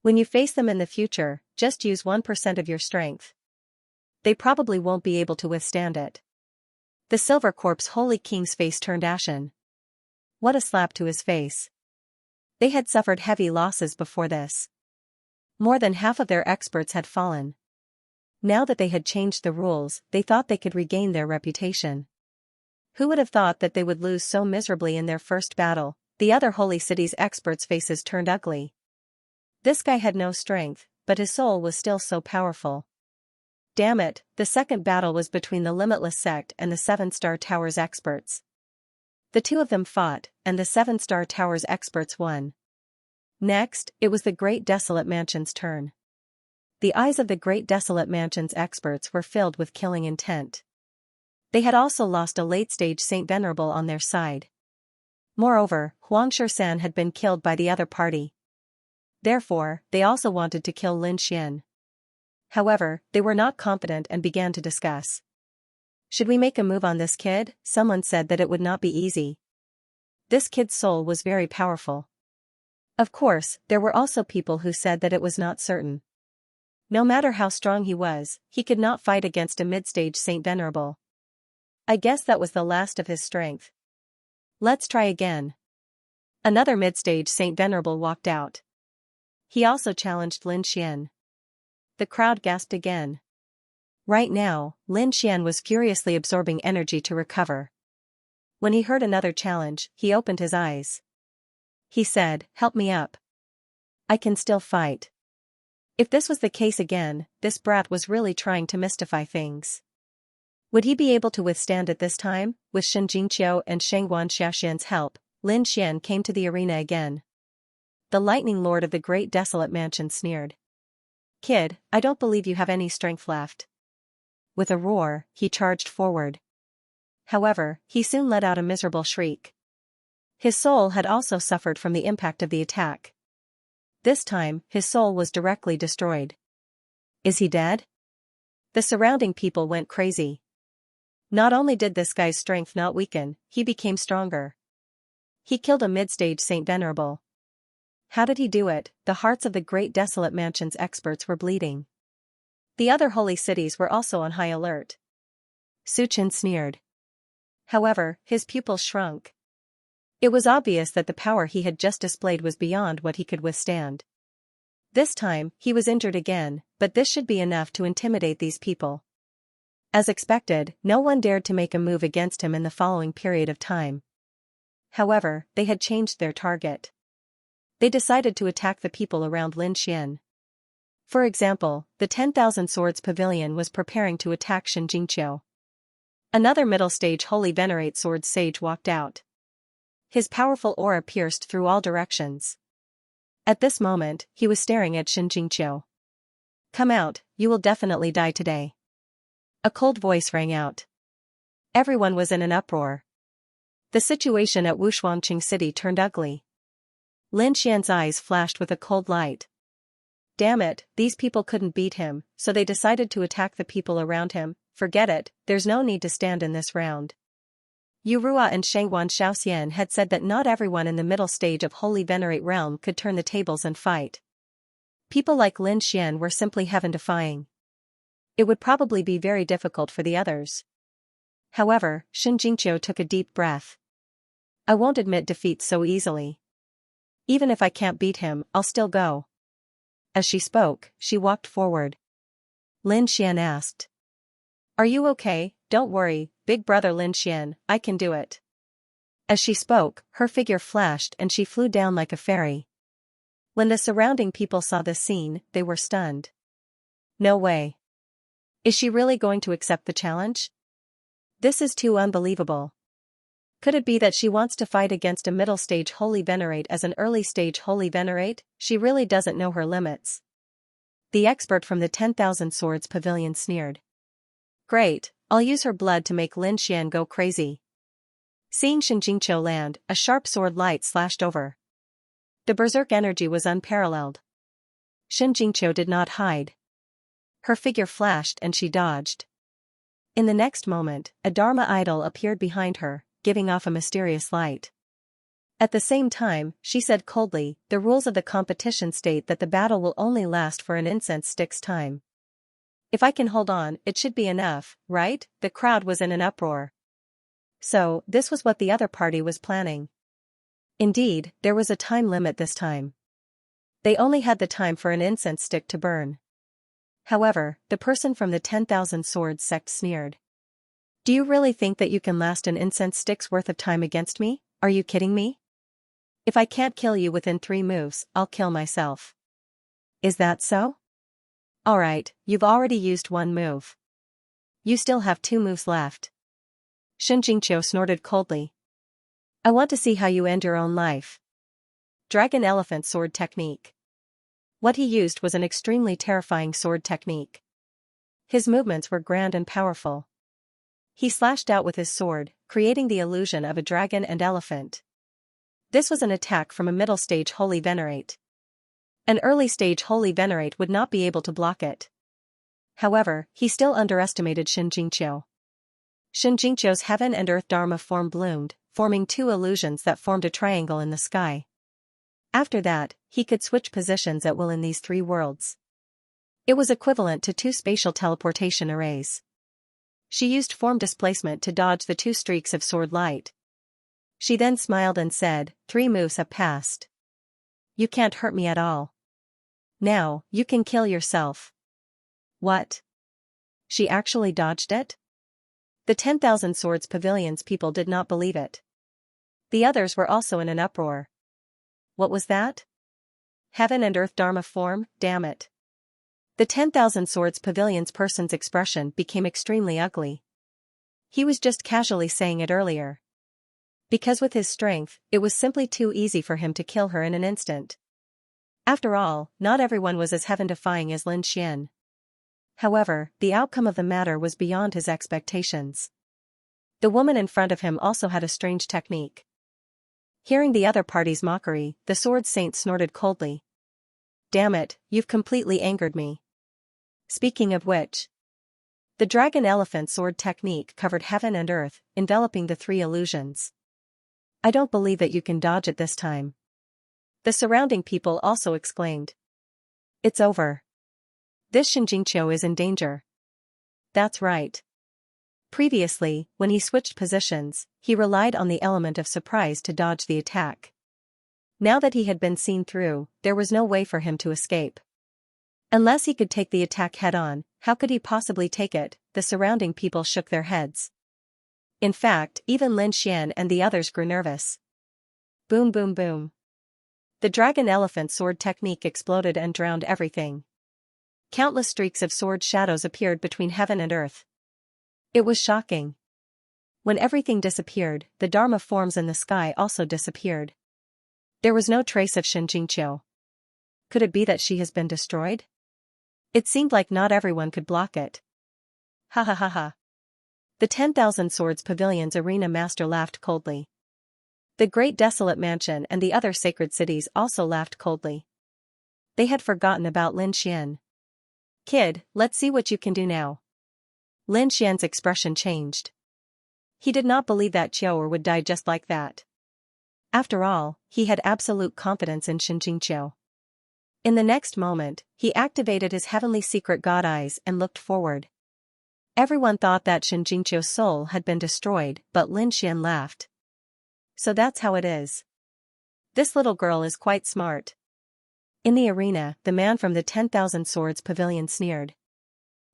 When you face them in the future, just use 1% of your strength. They probably won't be able to withstand it." The Silver Corpse Holy King's face turned ashen. What a slap to his face. They had suffered heavy losses before this. More than half of their experts had fallen. Now that they had changed the rules, they thought they could regain their reputation. Who would have thought that they would lose so miserably in their first battle? The other holy city's experts' faces turned ugly. This guy had no strength, but his soul was still so powerful. Damn it, the second battle was between the Limitless Sect and the Seven Star Towers experts. The two of them fought, and the Seven Star Towers experts won. Next, it was the Great Desolate Mansion's turn. The eyes of the Great Desolate Mansion's experts were filled with killing intent. They had also lost a late-stage Saint Venerable on their side. Moreover, Huang Shisan had been killed by the other party. Therefore, they also wanted to kill Lin Xian. However, they were not confident and began to discuss. Should we make a move on this kid? Someone said that it would not be easy. This kid's soul was very powerful. Of course, there were also people who said that it was not certain. No matter how strong he was, he could not fight against a mid-stage Saint Venerable. I guess that was the last of his strength. Let's try again. Another mid-stage Saint Venerable walked out. He also challenged Lin Xian. The crowd gasped again. Right now, Lin Xian was furiously absorbing energy to recover. When he heard another challenge, he opened his eyes. He said, "Help me up. I can still fight." If this was the case again, this brat was really trying to mystify things. Would he be able to withstand it this time? With Xianxia and Shangwan Xiaoxian's help, Lin Xian came to the arena again. The Lightning Lord of the Great Desolate Mansion sneered. "Kid, I don't believe you have any strength left." With a roar, he charged forward. However, he soon let out a miserable shriek. His soul had also suffered from the impact of the attack. This time, his soul was directly destroyed. Is he dead? The surrounding people went crazy. Not only did this guy's strength not weaken, he became stronger. He killed a mid-stage Saint Venerable. How did he do it? The hearts of the Great Desolate Mansion's experts were bleeding. The other holy cities were also on high alert. Su Chen sneered. However, his pupils shrunk. It was obvious that the power he had just displayed was beyond what he could withstand. This time, he was injured again, but this should be enough to intimidate these people. As expected, no one dared to make a move against him in the following period of time. However, they had changed their target. They decided to attack the people around Lin Xian. For example, the 10,000 Swords Pavilion was preparing to attack Xianxia. Another middle-stage Holy Venerate Sword Sage walked out. His powerful aura pierced through all directions. At this moment, he was staring at Xianxia. "Come out, you will definitely die today." A cold voice rang out. Everyone was in an uproar. The situation at Wushuangqing City turned ugly. Lin Xian's eyes flashed with a cold light. Damn it, these people couldn't beat him, so they decided to attack the people around him. Forget it, there's no need to stand in this round. Yurua and Shangwan Xiaoxian had said that not everyone in the middle stage of Holy Venerate Realm could turn the tables and fight. People like Lin Xian were simply heaven-defying. It would probably be very difficult for the others. However, Xianxia took a deep breath. I won't admit defeat so easily. Even if I can't beat him, I'll still go. As she spoke, she walked forward. Lin Xian asked. Are you okay? Don't worry, big brother Lin Xian, I can do it. As she spoke, her figure flashed and she flew down like a fairy. When the surrounding people saw this scene, they were stunned. No way. Is she really going to accept the challenge? This is too unbelievable. Could it be that she wants to fight against a middle stage holy venerate as an early stage holy venerate? She really doesn't know her limits. The expert from the 10,000 Swords Pavilion sneered. Great, I'll use her blood to make Lin Xian go crazy. Seeing Xianxia land, a sharp sword light slashed over. The berserk energy was unparalleled. Xianxia did not hide. Her figure flashed and she dodged. In the next moment, a Dharma idol appeared behind her, giving off a mysterious light. At the same time, she said coldly, the rules of the competition state that the battle will only last for an incense stick's time. If I can hold on, it should be enough, right? The crowd was in an uproar. So, this was what the other party was planning. Indeed, there was a time limit this time. They only had the time for an incense stick to burn. However, the person from the 10,000 Swords sect sneered. Do you really think that you can last an incense stick's worth of time against me? Are you kidding me? If I can't kill you within 3 moves, I'll kill myself. Is that so? Alright, you've already used 1 move. You still have 2 moves left. Xianxia snorted coldly. I want to see how you end your own life. Dragon Elephant Sword Technique. What he used was an extremely terrifying sword technique. His movements were grand and powerful. He slashed out with his sword, creating the illusion of a dragon and elephant. This was an attack from a middle stage holy venerate. An early stage holy venerate would not be able to block it. However, he still underestimated Xianxia. Xianxia's heaven and earth dharma form bloomed, forming 2 illusions that formed a triangle in the sky. After that, he could switch positions at will in these 3 worlds. It was equivalent to 2 spatial teleportation arrays. She used form displacement to dodge the 2 streaks of sword light. She then smiled and said, 3 moves have passed. You can't hurt me at all. Now, you can kill yourself. What? She actually dodged it? The 10,000 Swords Pavilion's people did not believe it. The others were also in an uproar. What was that? Heaven and earth dharma form, damn it. The 10,000 Swords Pavilion's person's expression became extremely ugly. He was just casually saying it earlier. Because with his strength, it was simply too easy for him to kill her in an instant. After all, not everyone was as heaven-defying as Lin Xian. However, the outcome of the matter was beyond his expectations. The woman in front of him also had a strange technique. Hearing the other party's mockery, the sword saint snorted coldly. Damn it, you've completely angered me. Speaking of which, the dragon elephant sword technique covered heaven and earth, enveloping the 3 illusions. I don't believe that you can dodge it this time. The surrounding people also exclaimed. It's over. This Xianxia is in danger. That's right. Previously, when he switched positions, he relied on the element of surprise to dodge the attack. Now that he had been seen through, there was no way for him to escape. Unless he could take the attack head-on, how could he possibly take it? The surrounding people shook their heads. In fact, even Lin Xian and the others grew nervous. Boom boom boom. The dragon elephant sword technique exploded and drowned everything. Countless streaks of sword shadows appeared between heaven and earth. It was shocking. When everything disappeared, the dharma forms in the sky also disappeared. There was no trace of Xianxia. Could it be that she has been destroyed? It seemed like not everyone could block it. Ha ha ha ha. The 10,000 Swords Pavilion's arena master laughed coldly. The great desolate mansion and the other sacred cities also laughed coldly. They had forgotten about Lin Xian. Kid, let's see what you can do now. Lin Xian's expression changed. He did not believe that Qiu'er would die just like that. After all, he had absolute confidence in Xianxia. In the next moment, he activated his heavenly secret god eyes and looked forward. Everyone thought that Xianxia's soul had been destroyed, but Lin Xian laughed. So that's how it is. This little girl is quite smart. In the arena, the man from the 10,000 Swords Pavilion sneered.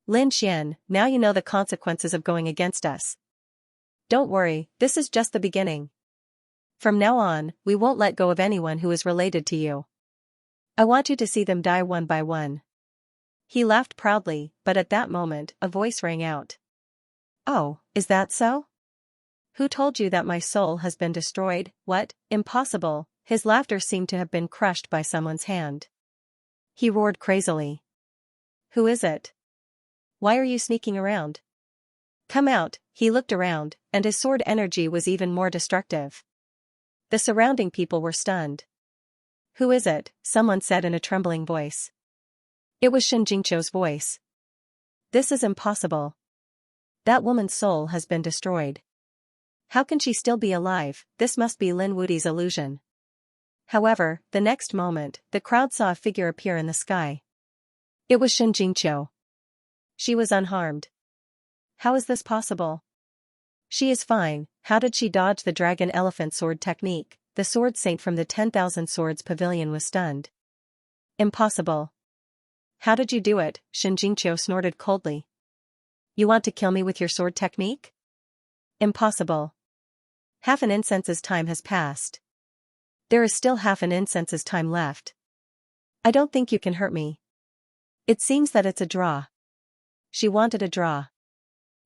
Lin Xian, now you know the consequences of going against us. Don't worry, this is just the beginning. From now on, we won't let go of anyone who is related to you. I want you to see them die one by one. He laughed proudly, but at that moment, a voice rang out. Oh, is that so? Who told you that my soul has been destroyed? What? Impossible. His laughter seemed to have been crushed by someone's hand. He roared crazily. Who is it? Why are you sneaking around? Come out. He looked around, and his sword energy was even more destructive. The surrounding people were stunned. Who is it? Someone said in a trembling voice. It was Xianxia's voice. This is impossible. That woman's soul has been destroyed. How can she still be alive? This must be Lin Wudi's illusion. However, the next moment, the crowd saw a figure appear in the sky. It was Xianxia. She was unharmed. How is this possible? She is fine. How did she dodge the dragon elephant sword technique? The sword saint from the 10,000 Swords Pavilion was stunned. Impossible. How did you do it? Xianxia snorted coldly. You want to kill me with your sword technique? Impossible. Half an incense's time has passed. There is still half an incense's time left. I don't think you can hurt me. It seems that it's a draw. She wanted a draw.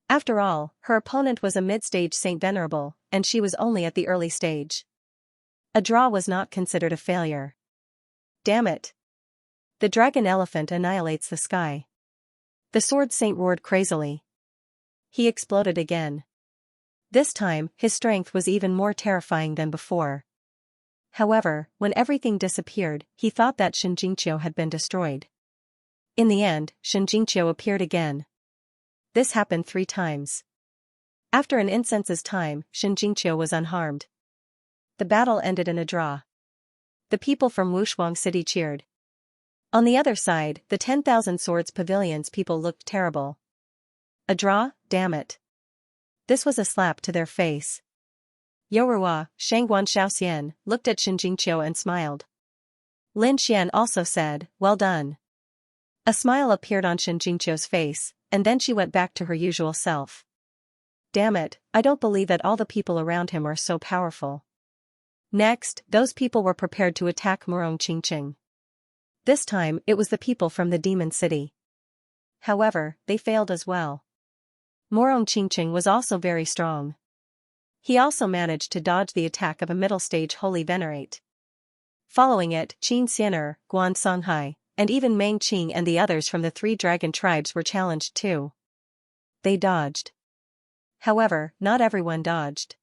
After all, her opponent was a mid-stage Saint Venerable, and she was only at the early stage. A draw was not considered a failure. Damn it. The dragon elephant annihilates the sky. The sword saint roared crazily. He exploded again. This time, his strength was even more terrifying than before. However, when everything disappeared, he thought that Xianxia had been destroyed. In the end, Xianxia appeared again. This happened 3 times. After an incense's time, Xianxia was unharmed. The battle ended in a draw. The people from Wushuang City cheered. On the other side, the 10,000 Swords Pavilion's people looked terrible. A draw? Damn it. This was a slap to their face. Yorua, Shangguan Shaoxian, looked at Xianxia and smiled. Lin Xian also said, well done. A smile appeared on Xianxia's face, and then she went back to her usual self. Damn it, I don't believe that all the people around him are so powerful. Next, those people were prepared to attack Murong Qingqing. This time, it was the people from the Demon City. However, they failed as well. Murong Qingqing was also very strong. He also managed to dodge the attack of a middle-stage Holy Venerate. Following it, Qin Xianer, Guan Songhai, and even Meng Qing and the others from the 3 dragon tribes were challenged too. They dodged. However, not everyone dodged.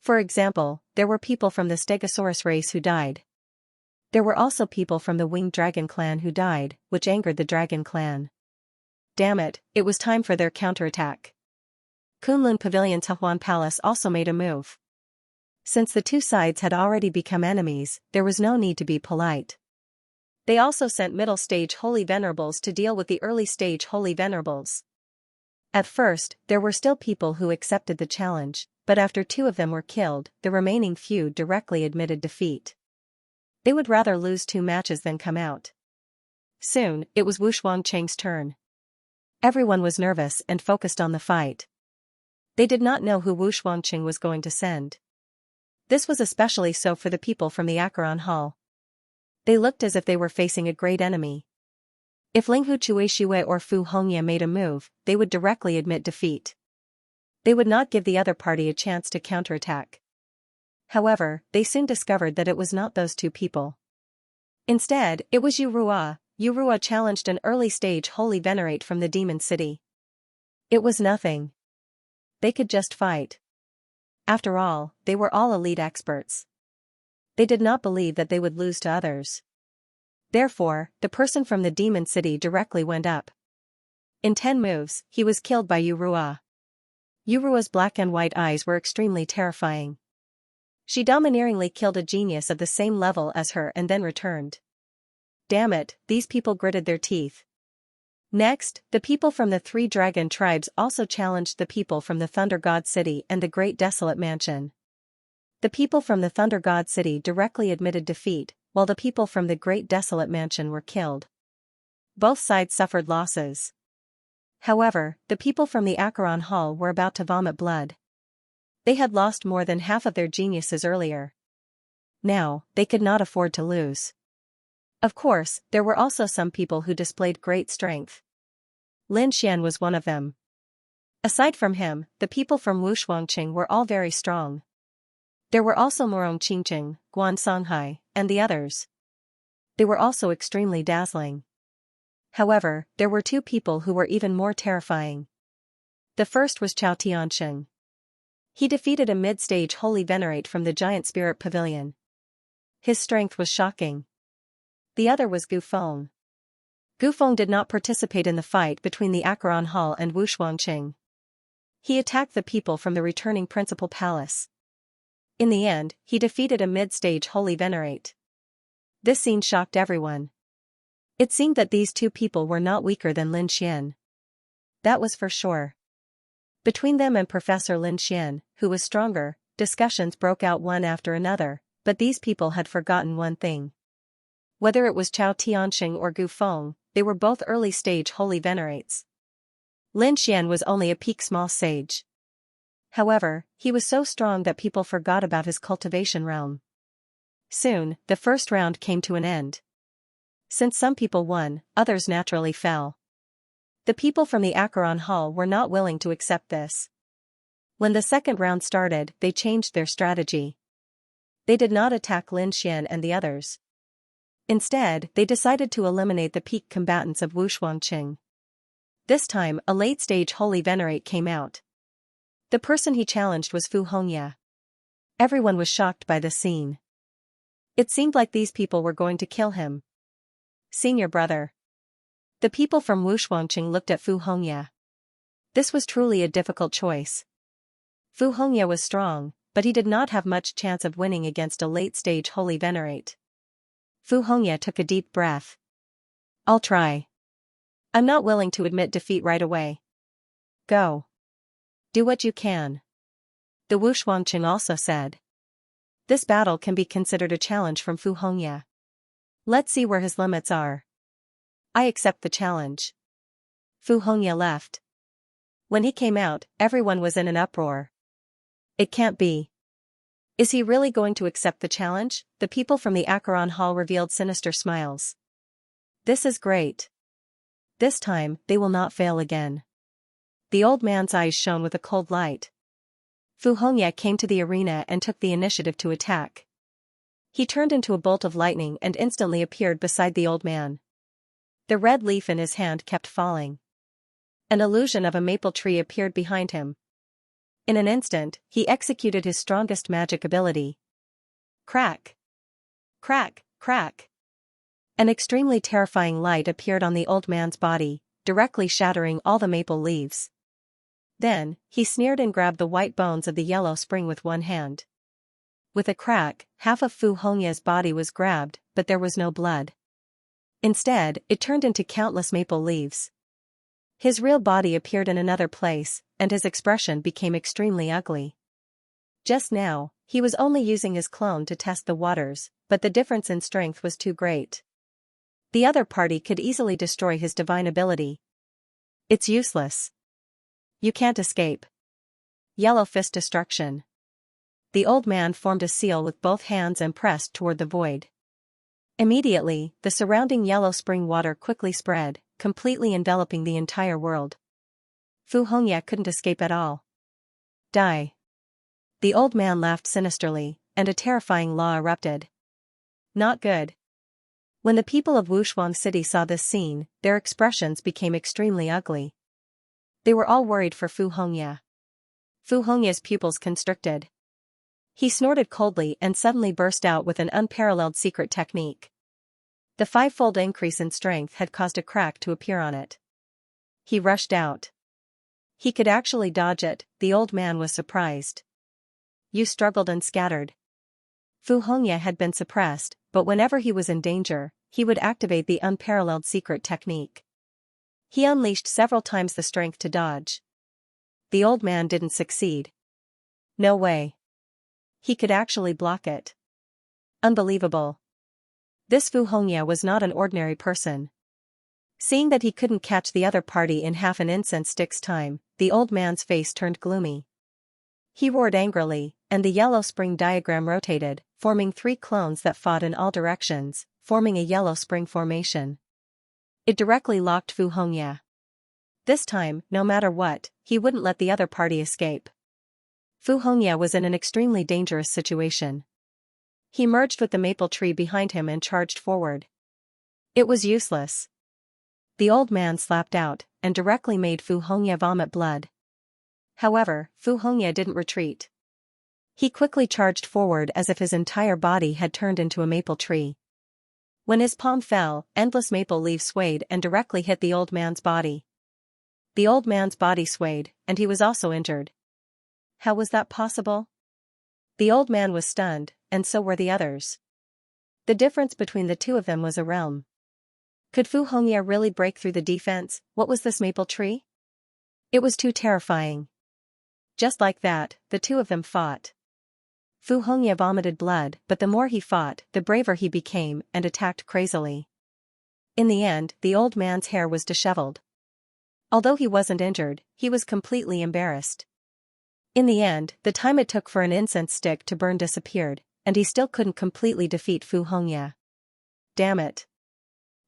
For example, there were people from the Stegosaurus race who died. There were also people from the Winged Dragon clan who died, which angered the Dragon clan. Damn it, it was time for their counterattack. Kunlun Pavilion Tahuan Palace also made a move. Since the 2 sides had already become enemies, there was no need to be polite. They also sent middle-stage Holy Venerables to deal with the early-stage Holy Venerables. At first, there were still people who accepted the challenge, but after 2 of them were killed, the remaining few directly admitted defeat. They would rather lose 2 matches than come out. Soon, it was Wu Shuangcheng's turn. Everyone was nervous and focused on the fight. They did not know who Wu Shuangcheng was going to send. This was especially so for the people from the Acheron Hall. They looked as if they were facing a great enemy. If Linghu Chuixue or Fu Hongye made a move, they would directly admit defeat. They would not give the other party a chance to counterattack. However, they soon discovered that it was not those 2 people. Instead, it was Yorua. Yorua challenged an early-stage Holy Venerate from the Demon City. It was nothing. They could just fight. After all, they were all elite experts. They did not believe that they would lose to others. Therefore, the person from the Demon City directly went up. In 10 moves, he was killed by Yorua. Yorua's black and white eyes were extremely terrifying. She domineeringly killed a genius of the same level as her and then returned. Damn it, these people gritted their teeth. Next, the people from the three dragon tribes also challenged the people from the Thunder God City and the Great Desolate Mansion. The people from the Thunder God City directly admitted defeat, while the people from the Great Desolate Mansion were killed. Both sides suffered losses. However, the people from the Acheron Hall were about to vomit blood. They had lost more than half of their geniuses earlier. Now, they could not afford to lose. Of course, there were also some people who displayed great strength. Lin Xian was one of them. Aside from him, the people from Wushuangqing were all very strong. There were also Morong Qingqing, Guan Songhai, and the others. They were also extremely dazzling. However, there were two people who were even more terrifying. The first was Chao Tiansheng. He defeated a mid-stage holy venerate from the giant spirit pavilion. His strength was shocking. The other was Gu Feng. Gu Feng did not participate in the fight between the Acheron Hall and Wushuangqing. He attacked the people from the returning principal palace. In the end, he defeated a mid-stage holy venerate. This scene shocked everyone. It seemed that these two people were not weaker than Lin Xian. That was for sure. Between them and Professor Lin Xian, who was stronger, discussions broke out one after another, but these people had forgotten one thing. Whether it was Chao Tiansheng or Gu Feng, they were both early-stage holy venerates. Lin Xian was only a peak small sage. However, he was so strong that people forgot about his cultivation realm. Soon, the first round came to an end. Since some people won, others naturally fell. The people from the Acheron Hall were not willing to accept this. When the second round started, they changed their strategy. They did not attack Lin Xian and the others. Instead, they decided to eliminate the peak combatants of Wushuangqing. This time, a late-stage holy venerate came out. The person he challenged was Fu Hongya. Everyone was shocked by the scene. It seemed like these people were going to kill him. Senior brother. The people from Wushuangqing looked at Fu Hongya. This was truly a difficult choice. Fu Hongya was strong, but he did not have much chance of winning against a late-stage holy venerate. Fu Hongya took a deep breath. I'll try. I'm not willing to admit defeat right away. Go. Do what you can. The Wushuangqing also said. This battle can be considered a challenge from Fu Hongya. Let's see where his limits are. I accept the challenge. Fu Hongya left. When he came out, everyone was in an uproar. It can't be. Is he really going to accept the challenge? The people from the Acheron Hall revealed sinister smiles. This is great. This time, they will not fail again. The old man's eyes shone with a cold light. Fu Hongya came to the arena and took the initiative to attack. He turned into a bolt of lightning and instantly appeared beside the old man. The red leaf in his hand kept falling. An illusion of a maple tree appeared behind him. In an instant, he executed his strongest magic ability. Crack! Crack! Crack! An extremely terrifying light appeared on the old man's body, directly shattering all the maple leaves. Then, he sneered and grabbed the white bones of the yellow spring with one hand. With a crack, half of Fu Hongya's body was grabbed, but there was no blood. Instead, it turned into countless maple leaves. His real body appeared in another place, and his expression became extremely ugly. Just now, he was only using his clone to test the waters, but the difference in strength was too great. The other party could easily destroy his divine ability. It's useless. You can't escape. Yellow fist destruction. The old man formed a seal with both hands and pressed toward the void. Immediately, the surrounding yellow spring water quickly spread, completely enveloping the entire world. Fu Hongya couldn't escape at all. Die. The old man laughed sinisterly, and a terrifying law erupted. Not good. When the people of Wushuang City saw this scene, their expressions became extremely ugly. They were all worried for Fu Hongya. Fu Hongya's pupils constricted. He snorted coldly and suddenly burst out with an unparalleled secret technique. The five-fold increase in strength had caused a crack to appear on it. He rushed out. He could actually dodge it. The old man was surprised. You struggled and scattered. Fu Hongya had been suppressed, but whenever he was in danger, he would activate the unparalleled secret technique. He unleashed several times the strength to dodge. The old man didn't succeed. No way. He could actually block it. Unbelievable. This Vhumad was not an ordinary person. Seeing that he couldn't catch the other party in half an incense stick's time, the old man's face turned gloomy. He roared angrily, and the yellow spring diagram rotated, forming 3 clones that fought in all directions, forming a yellow spring formation. It directly locked Vhumad. This time, no matter what, he wouldn't let the other party escape. Vhumad was in an extremely dangerous situation. He merged with the maple tree behind him and charged forward. It was useless. The old man slapped out, and directly made Vhumad vomit blood. However, Vhumad didn't retreat. He quickly charged forward as if his entire body had turned into a maple tree. When his palm fell, endless maple leaves swayed and directly hit the old man's body. The old man's body swayed, and he was also injured. How was that possible? The old man was stunned, and so were the others. The difference between the two of them was a realm. Could Vhumad really break through the defense? What was this maple tree? It was too terrifying. Just like that, the two of them fought. Vhumad vomited blood, but the more he fought, the braver he became and attacked crazily. In the end, the old man's hair was disheveled. Although he wasn't injured, he was completely embarrassed. In the end, the time it took for an incense stick to burn disappeared, and he still couldn't completely defeat Vhumad. Damn it.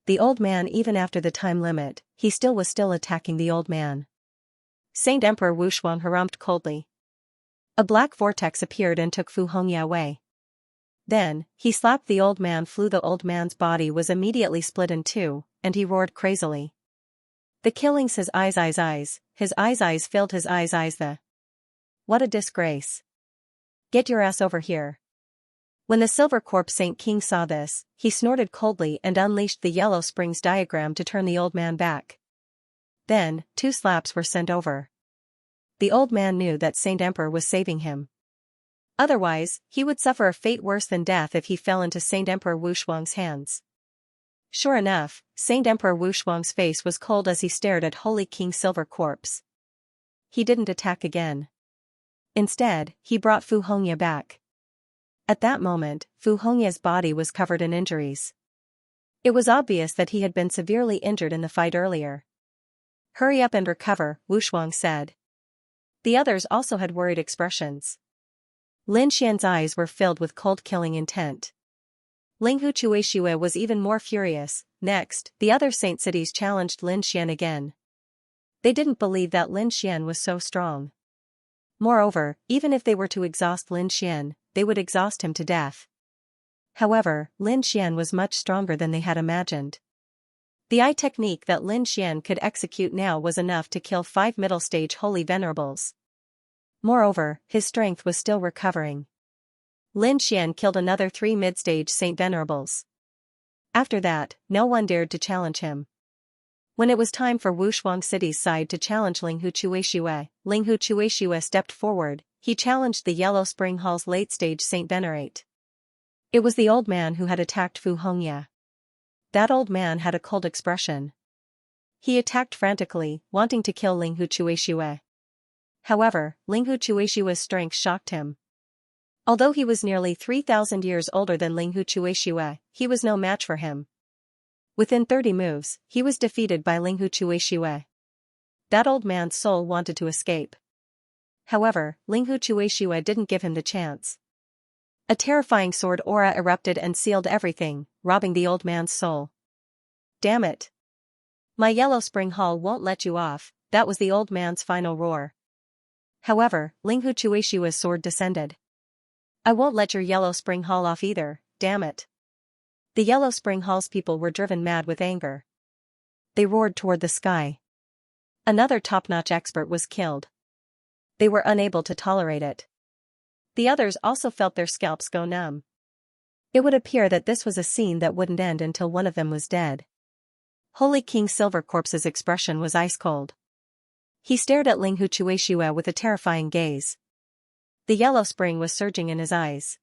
The old man, even after the time limit, he was still attacking the old man. Saint Emperor Wushwang harumphed coldly. A black vortex appeared and took Vhumad away. Then, he slapped the old man. The old man's body was immediately split in 2, and he roared crazily. The killings, his eyes filled his eyes. What a disgrace. Get your ass over here. When the Silver Corp Saint King saw this, he snorted coldly and unleashed the Yellow Springs diagram to turn the old man back. Then, 2 slaps were sent over. The old man knew that Saint Emperor was saving him. Otherwise, he would suffer a fate worse than death if he fell into Saint Emperor Wushwang's hands. Sure enough, Saint Emperor Wushwang's face was cold as he stared at Holy King Silver Corpse. He didn't attack again. Instead, he brought Vhumad back. At that moment, Vhumad's body was covered in injuries. It was obvious that he had been severely injured in the fight earlier. Hurry up and recover, Wushwang said. The others also had worried expressions. Lin Xian's eyes were filled with cold killing intent. Linghu was even more furious. Next, the other Saint cities challenged Lin Xian again. They didn't believe that Lin Xian was so strong. Moreover, even if they were to exhaust Lin Xian, they would exhaust him to death. However, Lin Xian was much stronger than they had imagined. The eye technique that Lin Xian could execute now was enough to kill 5 middle-stage holy venerables. Moreover, his strength was still recovering. Lin Xian killed another 3 mid-stage saint venerables. After that, no one dared to challenge him. When it was time for Wushwang City's side to challenge Linghu stepped forward. He challenged the Yellow Spring Hall's late-stage Saint Venerate. It was the old man who had attacked Vhumad. That old man had a cold expression. He attacked frantically, wanting to kill Linghu. However, Linghu's strength shocked him. Although he was nearly 3,000 years older than Linghu, he was no match for him. Within 30 moves, he was defeated by Linghu. That old man's soul wanted to escape. However, Linghu didn't give him the chance. A terrifying sword aura erupted and sealed everything, robbing the old man's soul. Damn it. My Yellow Spring Hall won't let you off, that was the old man's final roar. However, Linghu's sword descended. I won't let your Yellow Spring Hall off either, damn it. The Yellow Spring Hall's people were driven mad with anger. They roared toward the sky. Another top-notch expert was killed. They were unable to tolerate it. The others also felt their scalps go numb. It would appear that this was a scene that wouldn't end until one of them was dead. Holy King Silver Corpse's expression was ice-cold. He stared at Linghu with a terrifying gaze. The yellow spring was surging in his eyes.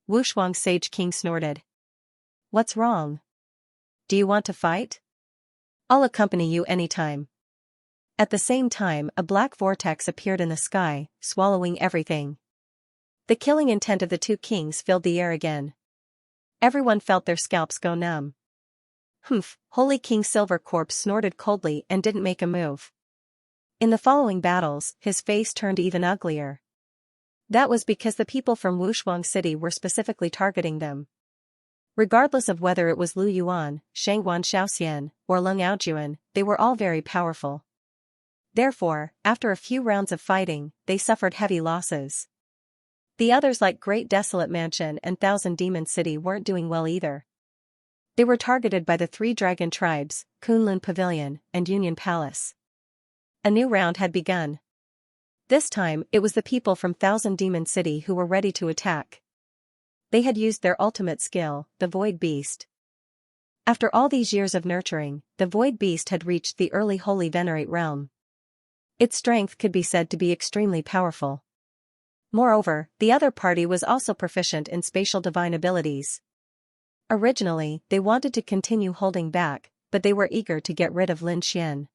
Wushwang Sage King snorted. What's wrong? Do you want to fight? I'll accompany you anytime. At the same time, a black vortex appeared in the sky, swallowing everything. The killing intent of the two kings filled the air again. Everyone felt their scalps go numb. Humph, Holy King Silvercorpse snorted coldly and didn't make a move. In the following battles, his face turned even uglier. That was because the people from Wushuang City were specifically targeting them. Regardless of whether it was Lu Yuan, Shangguan Shaoxian, or Leng Aojuan, they were all very powerful. Therefore, after a few rounds of fighting, they suffered heavy losses. The others like Great Desolate Mansion and Thousand Demon City weren't doing well either. They were targeted by the three dragon tribes, Kunlun Pavilion, and Union Palace. A new round had begun. This time, it was the people from Thousand Demon City who were ready to attack. They had used their ultimate skill, the Void Beast. After all these years of nurturing, the Void Beast had reached the early Holy Venerate realm. Its strength could be said to be extremely powerful. Moreover, the other party was also proficient in spatial divine abilities. Originally, they wanted to continue holding back, but they were eager to get rid of Lin Xian.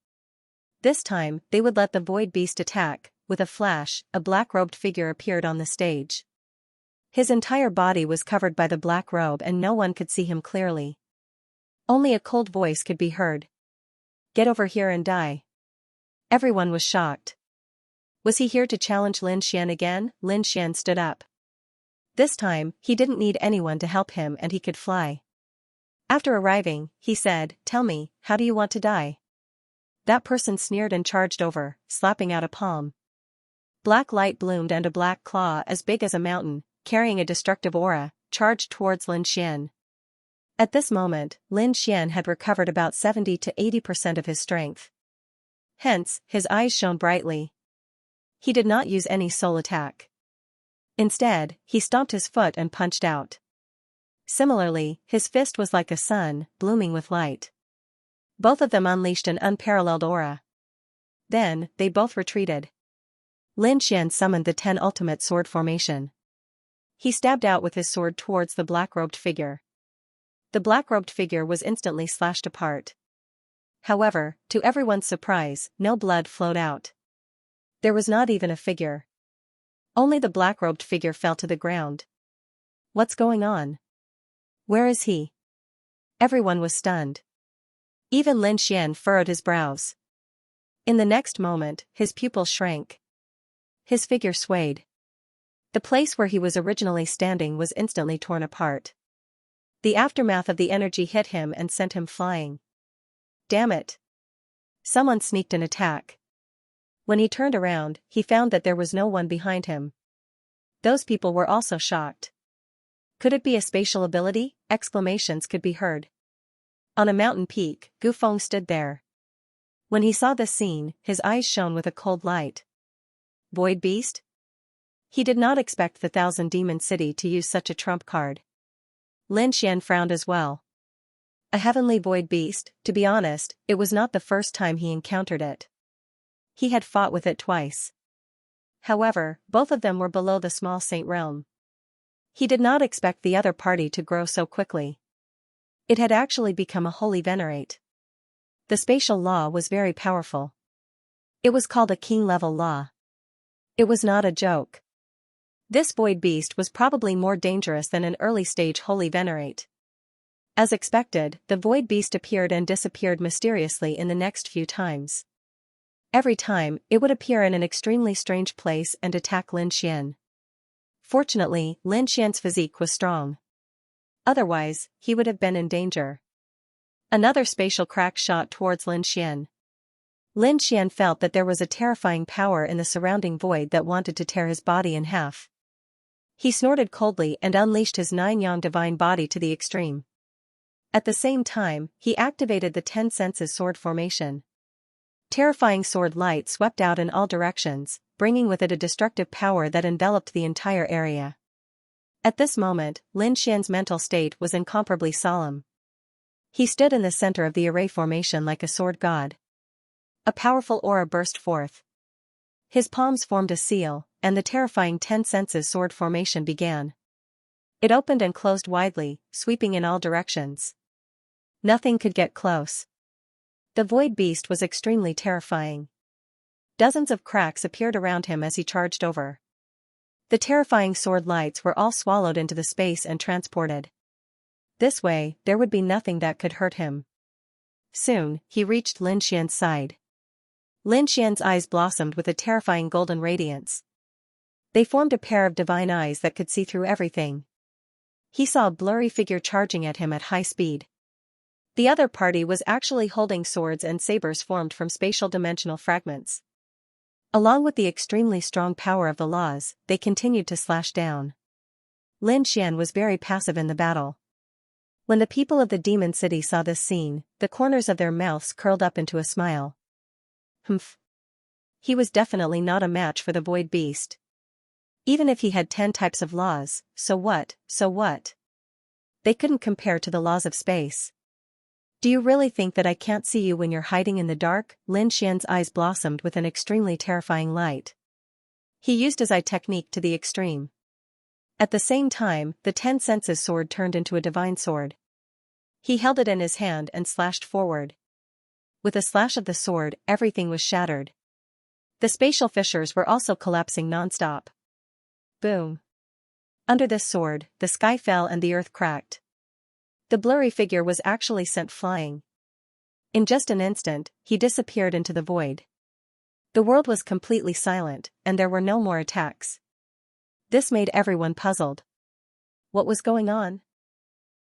This time, they would let the Void Beast attack. With a flash, a black-robed figure appeared on the stage. His entire body was covered by the black robe and no one could see him clearly. Only a cold voice could be heard. "Get over here and die." Everyone was shocked. Was he here to challenge Lin Xian again? Lin Xian stood up. This time, he didn't need anyone to help him and he could fly. After arriving, he said, "Tell me, how do you want to die?" That person sneered and charged over, slapping out a palm. Black light bloomed and a black claw as big as a mountain, carrying a destructive aura, charged towards Lin Xian. At this moment, Lin Xian had recovered about 70 to 80% of his strength. Hence, his eyes shone brightly. He did not use any soul attack. Instead, he stomped his foot and punched out. Similarly, his fist was like a sun, blooming with light. Both of them unleashed an unparalleled aura. Then, they both retreated. Lin Xian summoned the 10 ultimate sword formation. He stabbed out with his sword towards the black-robed figure. The black-robed figure was instantly slashed apart. However, to everyone's surprise, no blood flowed out. There was not even a figure. Only the black-robed figure fell to the ground. What's going on? Where is he? Everyone was stunned. Even Lin Xian furrowed his brows. In the next moment, his pupils shrank. His figure swayed. The place where he was originally standing was instantly torn apart. The aftermath of the energy hit him and sent him flying. Damn it! Someone sneaked an attack. When he turned around, he found that there was no one behind him. Those people were also shocked. Could it be a spatial ability? Exclamations could be heard. On a mountain peak, Gufeng stood there. When he saw this scene, his eyes shone with a cold light. Void Beast? He did not expect the Thousand Demon City to use such a trump card. Lin Xian frowned as well. A heavenly Void Beast, to be honest, it was not the first time he encountered it. He had fought with it twice. However, both of them were below the small saint realm. He did not expect the other party to grow so quickly. It had actually become a holy venerate. The spatial law was very powerful. It was called a king-level law. It was not a joke. This Void Beast was probably more dangerous than an early-stage holy venerate. As expected, the Void Beast appeared and disappeared mysteriously in the next few times. Every time, it would appear in an extremely strange place and attack Lin Xian. Fortunately, Lin Xian's physique was strong. Otherwise, he would have been in danger. Another spatial crack shot towards Lin Xian. Lin Xian felt that there was a terrifying power in the surrounding void that wanted to tear his body in half. He snorted coldly and unleashed his 9-yang divine body to the extreme. At the same time, he activated the 10 senses sword formation. Terrifying sword light swept out in all directions, bringing with it a destructive power that enveloped the entire area. At this moment, Lin Xian's mental state was incomparably solemn. He stood in the center of the array formation like a sword god. A powerful aura burst forth. His palms formed a seal, and the terrifying 10 senses sword formation began. It opened and closed widely, sweeping in all directions. Nothing could get close. The void beast was extremely terrifying. Dozens of cracks appeared around him as he charged over. The terrifying sword lights were all swallowed into the space and transported. This way, there would be nothing that could hurt him. Soon, he reached Lin Xian's side. Lin Xian's eyes blossomed with a terrifying golden radiance. They formed a pair of divine eyes that could see through everything. He saw a blurry figure charging at him at high speed. The other party was actually holding swords and sabers formed from spatial dimensional fragments. Along with the extremely strong power of the laws, they continued to slash down. Lin Xian was very passive in the battle. When the people of the demon city saw this scene, the corners of their mouths curled up into a smile. Humph. He was definitely not a match for the void beast. Even if he had 10 types of laws, so what? They couldn't compare to the laws of space. Do you really think that I can't see you when you're hiding in the dark? Lin Xian's eyes blossomed with an extremely terrifying light. He used his eye technique to the extreme. At the same time, the 10 senses sword turned into a divine sword. He held it in his hand and slashed forward. With a slash of the sword, everything was shattered. The spatial fissures were also collapsing non-stop. Boom. Under this sword, the sky fell and the earth cracked. The blurry figure was actually sent flying. In just an instant, he disappeared into the void. The world was completely silent, and there were no more attacks. This made everyone puzzled. What was going on?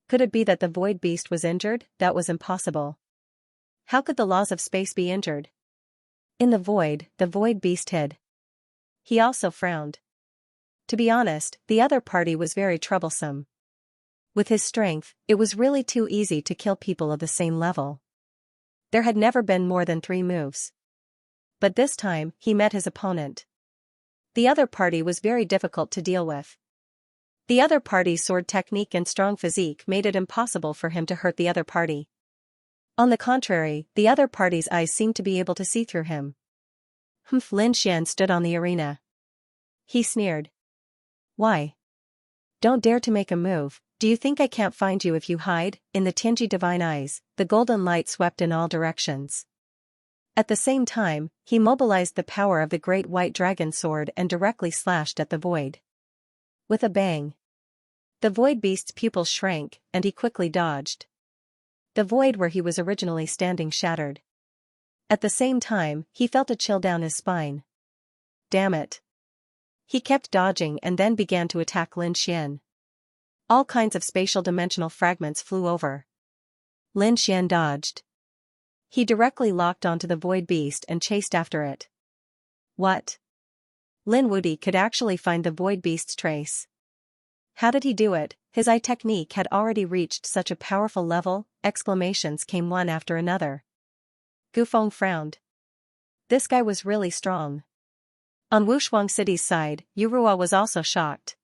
Could it be that the void beast was injured? That was impossible. How could the laws of space be injured? In the void beast hid. He also frowned. To be honest, the other party was very troublesome. With his strength, it was really too easy to kill people of the same level. There had never been more than 3 moves. But this time, he met his opponent. The other party was very difficult to deal with. The other party's sword technique and strong physique made it impossible for him to hurt the other party. On the contrary, the other party's eyes seemed to be able to see through him. Lin Xian stood on the arena. He sneered. Why? Don't dare to make a move. Do you think I can't find you if you hide? In the Tianji divine eyes, the golden light swept in all directions. At the same time, he mobilized the power of the great white dragon sword and directly slashed at the void. With a bang. The void beast's pupils shrank, and he quickly dodged. The void where he was originally standing shattered. At the same time, he felt a chill down his spine. Damn it. He kept dodging and then began to attack Lin Xian. All kinds of spatial dimensional fragments flew over. Lin Xian dodged. He directly locked onto the void beast and chased after it. What? Lin Wudi could actually find the void beast's trace. How did he do it? His eye technique had already reached such a powerful level. Exclamations came one after another. Gu Feng frowned. This guy was really strong. On Wushuang City's side, Yurua was also shocked.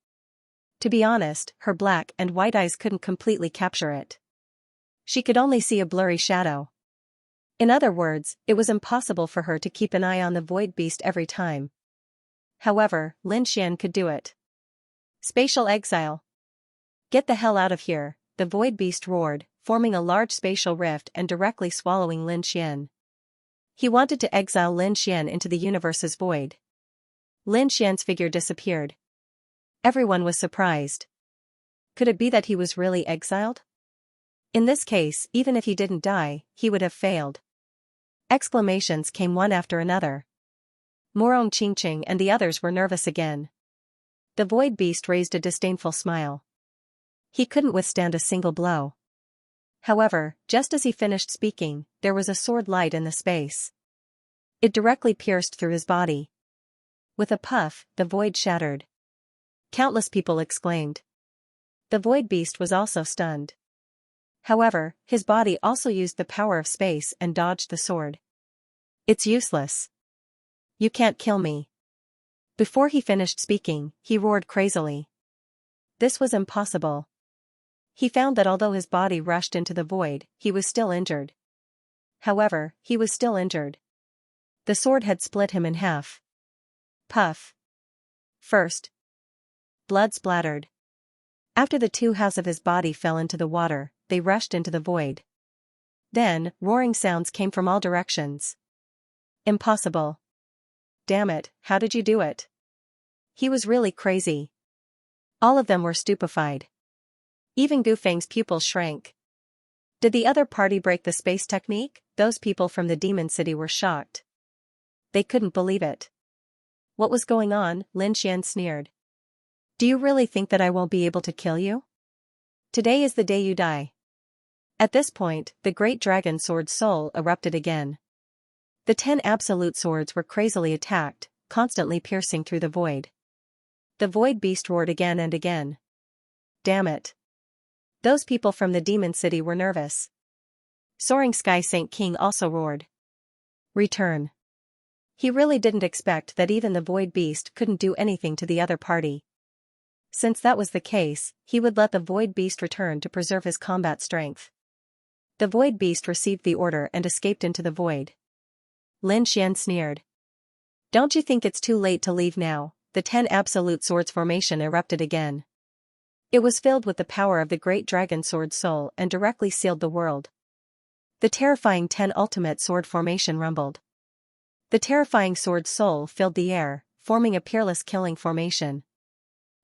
To be honest, her black and white eyes couldn't completely capture it. She could only see a blurry shadow. In other words, it was impossible for her to keep an eye on the void beast every time. However, Lin Xian could do it. Spatial exile. Get the hell out of here, the void beast roared, forming a large spatial rift and directly swallowing Lin Xian. He wanted to exile Lin Xian into the universe's void. Lin Xian's figure disappeared. Everyone was surprised. Could it be that he was really exiled? In this case, even if he didn't die, he would have failed. Exclamations came one after another. Morong Qingqing and the others were nervous again. The void beast raised a disdainful smile. He couldn't withstand a single blow. However, just as he finished speaking, there was a sword light in the space. It directly pierced through his body. With a puff, the void shattered. Countless people exclaimed. The void beast was also stunned. However, his body also used the power of space and dodged the sword. It's useless. You can't kill me. Before he finished speaking, he roared crazily. This was impossible. He found that although his body rushed into the void, he was still injured. However, he was still injured. The sword had split him in half. Puff. First. Blood splattered. After the 2 halves of his body fell into the water, they rushed into the void. Then, roaring sounds came from all directions. Impossible. Damn it, how did you do it? He was really crazy. All of them were stupefied. Even Gufang's pupils shrank. Did the other party break the space technique? Those people from the Demon City were shocked. They couldn't believe it. What was going on? Lin Xian sneered. Do you really think that I won't be able to kill you? Today is the day you die. At this point, the great dragon sword soul erupted again. The 10 absolute swords were crazily attacked, constantly piercing through the void. The void beast roared again and again. Damn it. Those people from the Demon City were nervous. Soaring Sky Saint King also roared. Return. He really didn't expect that even the void beast couldn't do anything to the other party. Since that was the case, he would let the void beast return to preserve his combat strength. The void beast received the order and escaped into the void. Lin Xian sneered. Don't you think it's too late to leave now? The 10 absolute swords formation erupted again. It was filled with the power of the great dragon sword soul and directly sealed the world. The terrifying 10 ultimate sword formation rumbled. The terrifying sword soul filled the air, forming a peerless killing formation.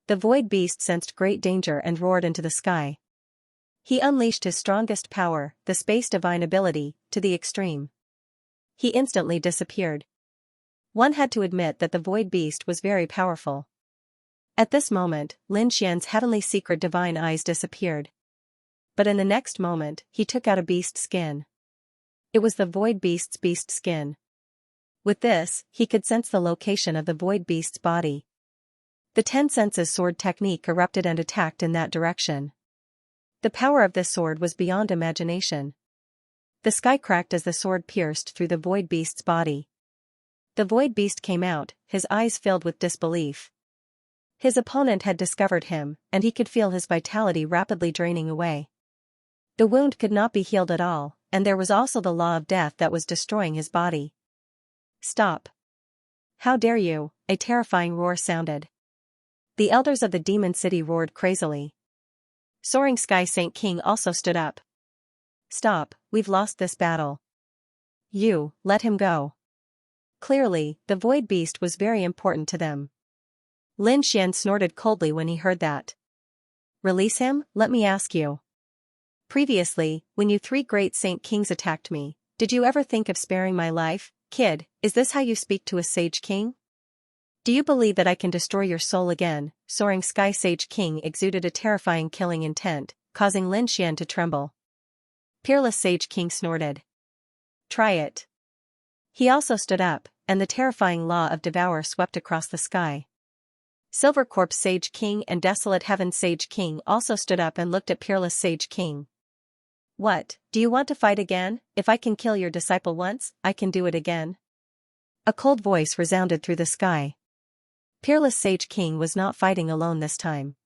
The void beast sensed great danger and roared into the sky. He unleashed his strongest power, the space divine ability, to the extreme. He instantly disappeared. One had to admit that the void beast was very powerful. At this moment, Lin Xian's heavenly secret divine eyes disappeared. But in the next moment, he took out a beast skin. It was the void beast's beast skin. With this, he could sense the location of the void beast's body. The 10 senses sword technique erupted and attacked in that direction. The power of this sword was beyond imagination. The sky cracked as the sword pierced through the void beast's body. The void beast came out, his eyes filled with disbelief. His opponent had discovered him, and he could feel his vitality rapidly draining away. The wound could not be healed at all, and there was also the law of death that was destroying his body. Stop. How dare you? A terrifying roar sounded. The elders of the Demon City roared crazily. Soaring Sky Saint King also stood up. Stop, we've lost this battle. You, let him go. Clearly, the void beast was very important to them. Lin Xian snorted coldly when he heard that. Release him, let me ask you. Previously, when you 3 great Saint Kings attacked me, did you ever think of sparing my life? Kid, is this how you speak to a Sage King? Do you believe that I can destroy your soul again? Soaring Sky Sage King exuded a terrifying killing intent, causing Lin Xian to tremble. Peerless Sage King snorted. Try it. He also stood up, and the terrifying law of devour swept across the sky. Silver Corpse Sage King and Desolate Heaven Sage King also stood up and looked at Peerless Sage King. What, do you want to fight again? If I can kill your disciple once, I can do it again. A cold voice resounded through the sky. Peerless Sage King was not fighting alone this time.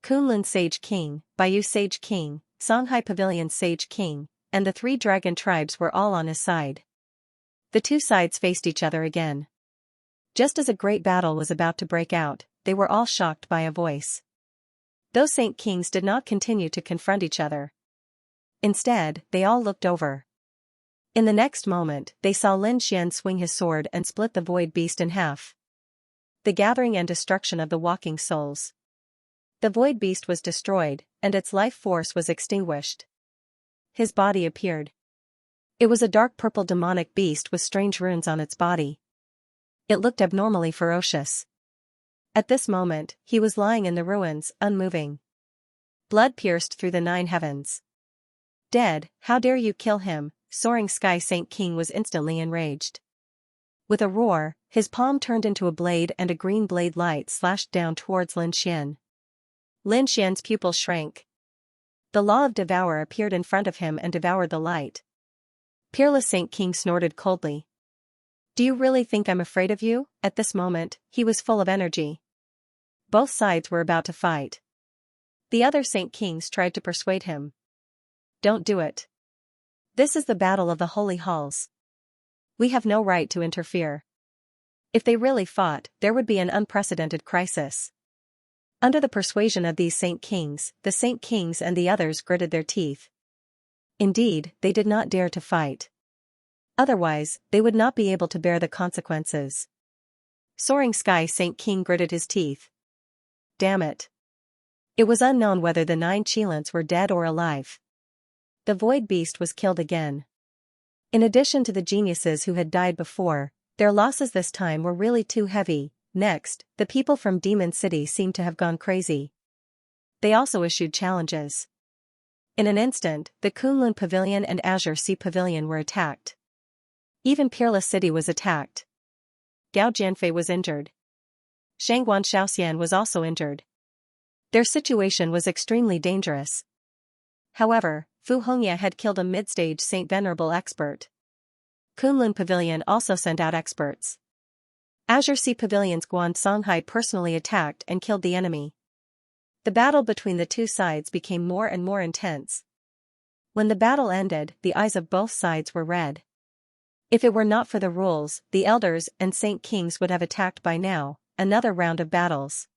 Kunlun Sage King, Baiyu Sage King, Songhai Pavilion Sage King, and the 3 dragon tribes were all on his side. The 2 sides faced each other again. Just as a great battle was about to break out, they were all shocked by a voice. Those Saint Kings did not continue to confront each other. Instead, they all looked over. In the next moment, they saw Lin Xian swing his sword and split the void beast in half. The gathering and destruction of the walking souls. The void beast was destroyed, and its life force was extinguished. His body appeared. It was a dark purple demonic beast with strange runes on its body. It looked abnormally ferocious. At this moment, he was lying in the ruins, unmoving. Blood pierced through the 9 heavens. Dead, how dare you kill him? Soaring Sky Saint King was instantly enraged. With a roar, his palm turned into a blade and a green blade light slashed down towards Lin Xian. Lin Xian's pupils shrank. The law of devour appeared in front of him and devoured the light. Peerless Saint King snorted coldly. Do you really think I'm afraid of you? At this moment, he was full of energy. Both sides were about to fight. The other Saint Kings tried to persuade him. Don't do it. This is the battle of the holy halls. We have no right to interfere. If they really fought, there would be an unprecedented crisis. Under the persuasion of these Saint Kings, the Saint Kings and the others gritted their teeth. Indeed, they did not dare to fight. Otherwise, they would not be able to bear the consequences. Soaring Sky Saint King gritted his teeth. Damn it. It was unknown whether the 9 Qilins were dead or alive. The void beast was killed again. In addition to the geniuses who had died before, their losses this time were really too heavy. Next, the people from Demon City seemed to have gone crazy. They also issued challenges. In an instant, the Kunlun Pavilion and Azure Sea Pavilion were attacked. Even Peerless City was attacked. Gao Jianfei was injured. Shangguan Shaoxian was also injured. Their situation was extremely dangerous. However, Fu Hongye had killed a mid-stage Saint Venerable expert. Kunlun Pavilion also sent out experts. Azure Sea Pavilion's Guan Songhai personally attacked and killed the enemy. The battle between the two sides became more and more intense. When the battle ended, the eyes of both sides were red. If it were not for the rules, the elders and Saint Kings would have attacked by now. Another round of battles.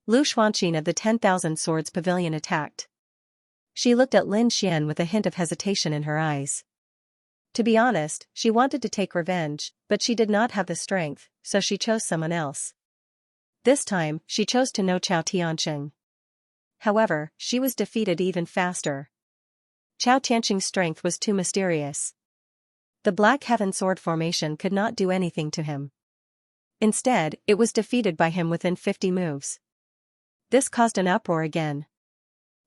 Lu Xuanqin of the 10,000 Swords Pavilion attacked. She looked at Lin Xian with a hint of hesitation in her eyes. To be honest, she wanted to take revenge, but she did not have the strength, so she chose someone else. This time, she chose to know Chao Tianqing. However, she was defeated even faster. Chao Tianqing's strength was too mysterious. The Black Heaven Sword formation could not do anything to him. Instead, it was defeated by him within 50 moves. This caused an uproar again.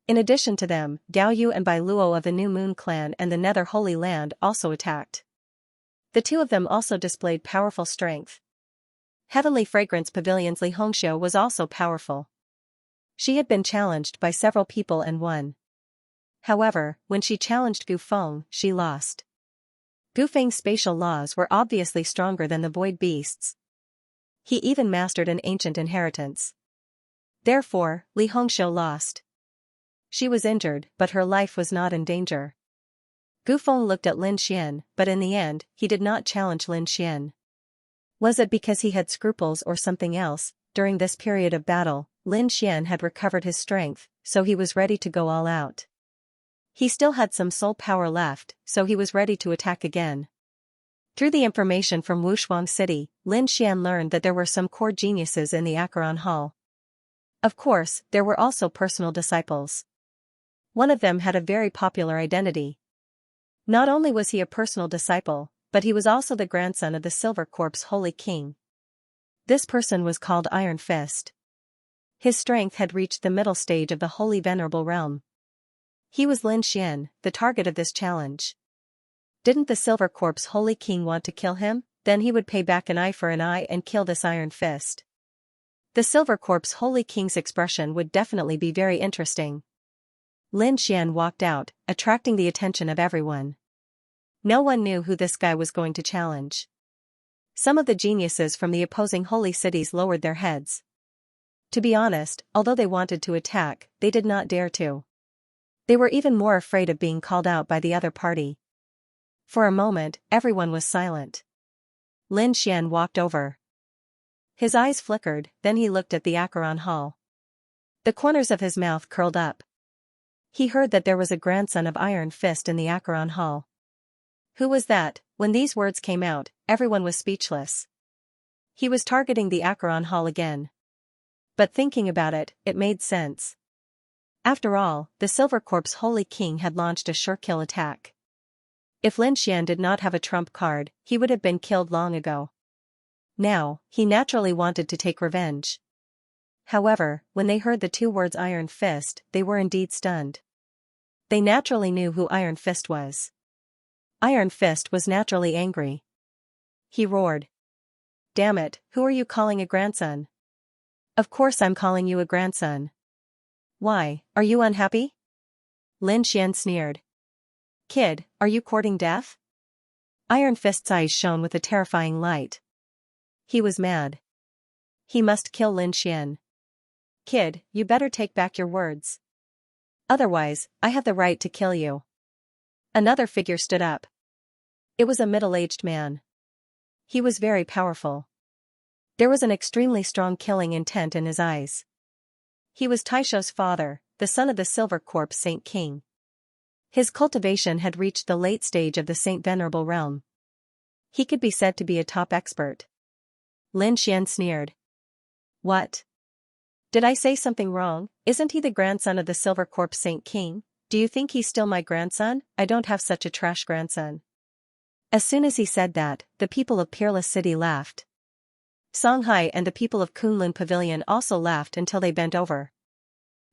In addition to them, Dao Yu and Bai Luo of the New Moon Clan and the Nether Holy Land also attacked. The two of them also displayed powerful strength. Heavenly Fragrance Pavilion's Li Hongxiu was also powerful. She had been challenged by several people and won. However, when she challenged Gu Feng, she lost. Gu Feng's spatial laws were obviously stronger than the void beasts. He even mastered an ancient inheritance. Therefore, Li Hongxiu lost. She was injured, but her life was not in danger. Gu Feng looked at Lin Xian, but in the end, he did not challenge Lin Xian. Was it because he had scruples or something else? During this period of battle, Lin Xian had recovered his strength, so he was ready to go all out. He still had some soul power left, so he was ready to attack again. Through the information from Wushuang City, Lin Xian learned that there were some core geniuses in the Acheron Hall. Of course, there were also personal disciples. One of them had a very popular identity. Not only was he a personal disciple, but he was also the grandson of the Silver Corpse Holy King. This person was called Iron Fist. His strength had reached the middle stage of the Holy Venerable Realm. He was Lin Xian, the target of this challenge. Didn't the Silver Corpse Holy King want to kill him? Then he would pay back an eye for an eye and kill this Iron Fist. The Silver Corpse Holy King's expression would definitely be very interesting. Lin Xian walked out, attracting the attention of everyone. No one knew who this guy was going to challenge. Some of the geniuses from the opposing holy cities lowered their heads. To be honest, although they wanted to attack, they did not dare to. They were even more afraid of being called out by the other party. For a moment, everyone was silent. Lin Xian walked over. His eyes flickered, then he looked at the Acheron Hall. The corners of his mouth curled up. He heard that there was a grandson of Iron Fist in the Acheron Hall. Who was that? When these words came out, everyone was speechless. He was targeting the Acheron Hall again. But thinking about it, it made sense. After all, the Silver Corpse Holy King had launched a sure kill attack. If Lin Xian did not have a trump card, he would have been killed long ago. Now, he naturally wanted to take revenge. However, when they heard the two words Iron Fist, they were indeed stunned. They naturally knew who Iron Fist was. Iron Fist was naturally angry. He roared. Damn it, who are you calling a grandson? Of course I'm calling you a grandson. Why, are you unhappy? Lin Xian sneered. Kid, are you courting death? Iron Fist's eyes shone with a terrifying light. He was mad. He must kill Lin Xian. Kid, you better take back your words. Otherwise, I have the right to kill you. Another figure stood up. It was a middle-aged man. He was very powerful. There was an extremely strong killing intent in his eyes. He was Taisho's father, the son of the Silver Corpse Saint King. His cultivation had reached the late stage of the Saint Venerable realm. He could be said to be a top expert. Lin Xian sneered. What? Did I say something wrong? Isn't he the grandson of the Silver Corpse Saint King? Do you think he's still my grandson? I don't have such a trash grandson. As soon as he said that, the people of Peerless City laughed. Songhai and the people of Kunlun Pavilion also laughed until they bent over.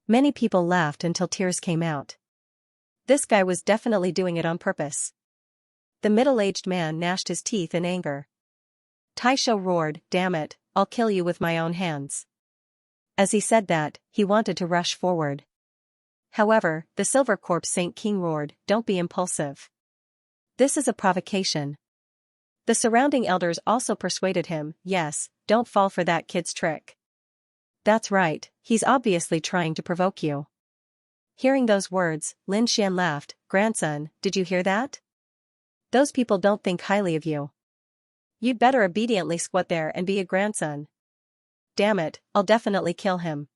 Many people laughed until tears came out. This guy was definitely doing it on purpose. The middle-aged man gnashed his teeth in anger. Taisho roared, "Damn it, I'll kill you with my own hands." As he said that, he wanted to rush forward. However, the Silver Corpse Saint King roared, "Don't be impulsive. This is a provocation." The surrounding elders also persuaded him, "Yes, don't fall for that kid's trick. That's right, he's obviously trying to provoke you." Hearing those words, Lin Xian laughed, "Grandson, did you hear that? Those people don't think highly of you. You'd better obediently squat there and be a grandson." "Damn it, I'll definitely kill him."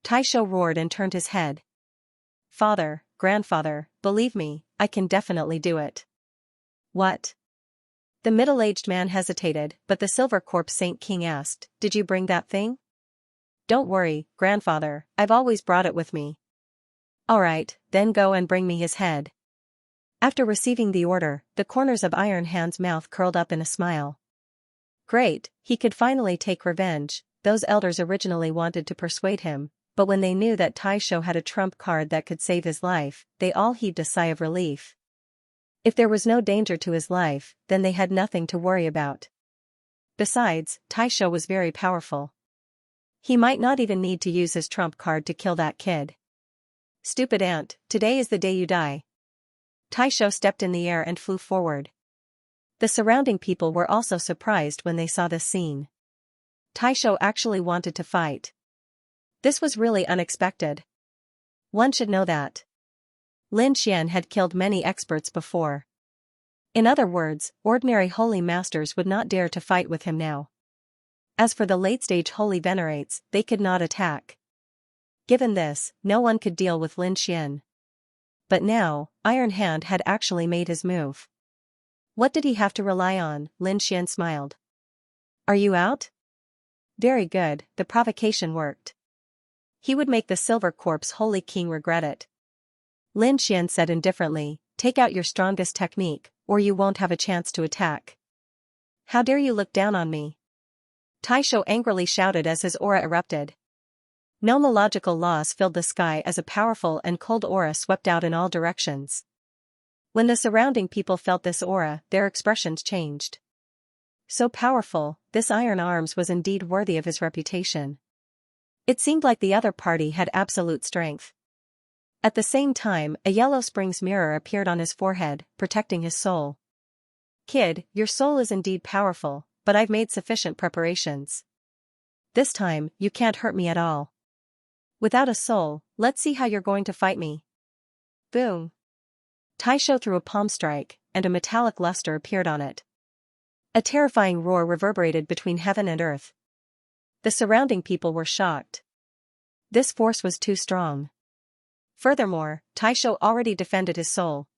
Taisho roared and turned his head. "Father, grandfather, believe me, I can definitely do it." "What?" The middle-aged man hesitated, but the Silver Corpse Saint King asked, "Did you bring that thing?" "Don't worry, grandfather, I've always brought it with me." "Alright, then go and bring me his head." After receiving the order, the corners of Iron Hand's mouth curled up in a smile. Great, he could finally take revenge. Those elders originally wanted to persuade him, but when they knew that Taisho had a trump card that could save his life, they all heaved a sigh of relief. If there was no danger to his life, then they had nothing to worry about. Besides, Taisho was very powerful. He might not even need to use his trump card to kill that kid. "Stupid ant, today is the day you die." Taisho stepped in the air and flew forward. The surrounding people were also surprised when they saw this scene. Taisho actually wanted to fight. This was really unexpected. One should know that. Lin Xian had killed many experts before. In other words, ordinary holy masters would not dare to fight with him now. As for the late-stage holy venerates, they could not attack. Given this, no one could deal with Lin Xian. But now, Iron Hand had actually made his move. What did he have to rely on? Lin Xian smiled. "Are you out?" "Very good, the provocation worked." He would make the Silver Corpse Holy King regret it. Lin Xian said indifferently, "Take out your strongest technique, or you won't have a chance to attack." "How dare you look down on me?" Taisho angrily shouted as his aura erupted. Nomological laws filled the sky as a powerful and cold aura swept out in all directions. When the surrounding people felt this aura, their expressions changed. So powerful, this iron arms was indeed worthy of his reputation. It seemed like the other party had absolute strength. At the same time, a yellow Springs mirror appeared on his forehead, protecting his soul. "Kid, your soul is indeed powerful, but I've made sufficient preparations. This time, you can't hurt me at all. Without a soul, let's see how you're going to fight me." Boom! Taisho threw a palm strike, and a metallic luster appeared on it. A terrifying roar reverberated between heaven and earth. The surrounding people were shocked. This force was too strong. Furthermore, Taisho already defended his soul.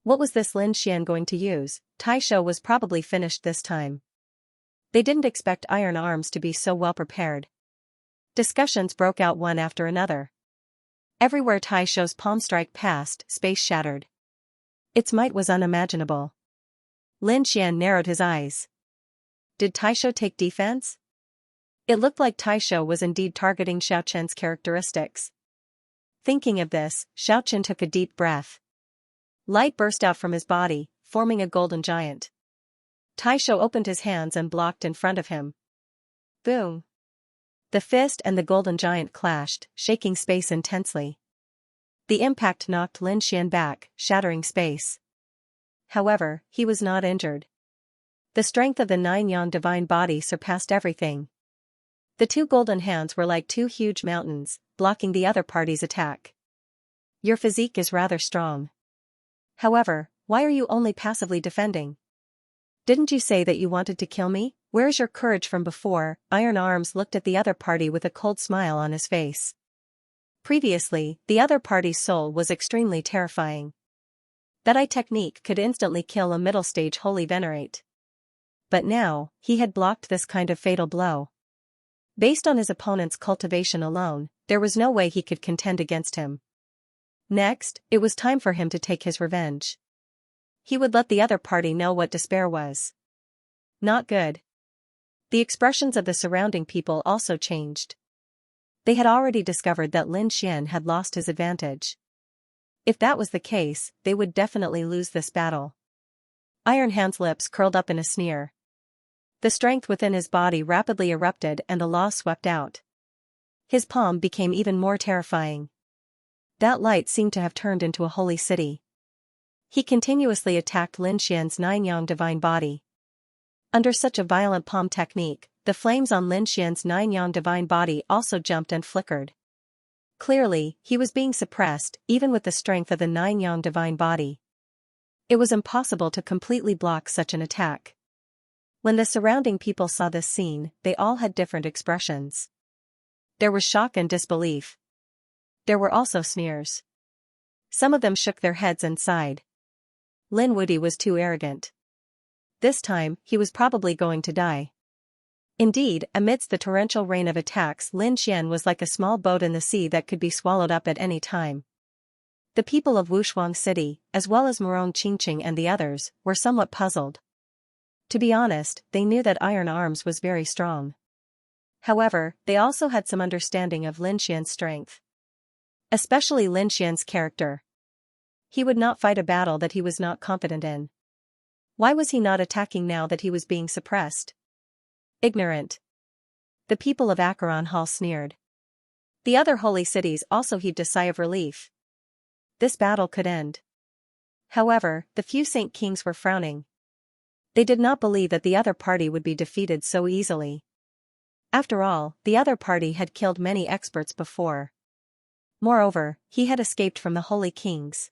What was this Lin Xian going to use? Taisho was probably finished this time. They didn't expect iron arms to be so well prepared. Discussions broke out one after another. Everywhere Taisho's palm strike passed, space shattered. Its might was unimaginable. Lin Xian narrowed his eyes. Did Taisho take defense? It looked like Taisho was indeed targeting Xiaoqian's characteristics. Thinking of this, Xiaoqian took a deep breath. Light burst out from his body, forming a golden giant. Taisho opened his hands and blocked in front of him. Boom! The fist and the golden giant clashed, shaking space intensely. The impact knocked Lin Xian back, shattering space. However, he was not injured. The strength of the nine-yang divine body surpassed everything. The two golden hands were like two huge mountains, blocking the other party's attack. Your physique is rather strong. However, why are you only passively defending? Didn't you say that you wanted to kill me? Where's your courage from before? Iron Arms looked at the other party with a cold smile on his face. Previously, the other party's soul was extremely terrifying. That eye technique could instantly kill a middle-stage holy venerate. But now, he had blocked this kind of fatal blow. Based on his opponent's cultivation alone, there was no way he could contend against him. Next, it was time for him to take his revenge. He would let the other party know what despair was. Not good. The expressions of the surrounding people also changed. They had already discovered that Lin Xian had lost his advantage. If that was the case, they would definitely lose this battle. Iron Hand's lips curled up in a sneer. The strength within his body rapidly erupted and the law swept out. His palm became even more terrifying. That light seemed to have turned into a holy city. He continuously attacked Lin Xian's 9-yang divine body. Under such a violent palm technique, the flames on Lin Xian's 9-yang divine body also jumped and flickered. Clearly, he was being suppressed, even with the strength of the 9-yang divine body. It was impossible to completely block such an attack. When the surrounding people saw this scene, they all had different expressions. There was shock and disbelief. There were also sneers. Some of them shook their heads and sighed. Lin Wudi was too arrogant. This time, he was probably going to die. Indeed, amidst the torrential rain of attacks, Lin Xian was like a small boat in the sea that could be swallowed up at any time. The people of Wushuang City, as well as Murong Qingqing and the others, were somewhat puzzled. To be honest, they knew that Iron Arms was very strong. However, they also had some understanding of Lin Xian's strength. Especially Lin Xian's character. He would not fight a battle that he was not confident in. Why was he not attacking now that he was being suppressed? Ignorant. The people of Acheron Hall sneered. The other holy cities also heaved a sigh of relief. This battle could end. However, the few Saint Kings were frowning. They did not believe that the other party would be defeated so easily. After all, the other party had killed many experts before. Moreover, he had escaped from the Holy Kings.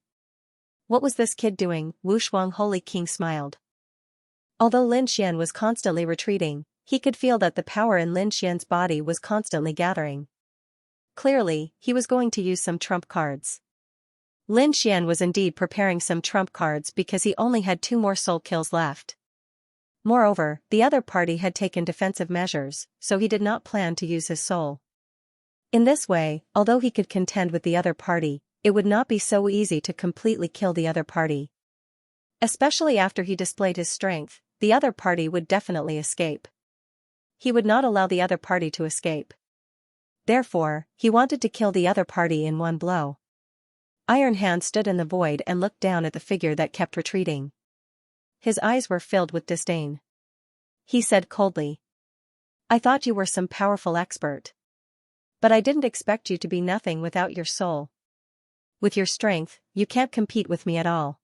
What was this kid doing? Wushuang Holy King smiled. Although Lin Xian was constantly retreating, he could feel that the power in Lin Xian's body was constantly gathering. Clearly, he was going to use some trump cards. Lin Xian was indeed preparing some trump cards because he only had 2 more soul kills left. Moreover, the other party had taken defensive measures, so he did not plan to use his soul. In this way, although he could contend with the other party, it would not be so easy to completely kill the other party. Especially after he displayed his strength, the other party would definitely escape. He would not allow the other party to escape. Therefore, he wanted to kill the other party in one blow. Iron Hand stood in the void and looked down at the figure that kept retreating. His eyes were filled with disdain. He said coldly, "I thought you were some powerful expert. But I didn't expect you to be nothing without your soul. With your strength, you can't compete with me at all.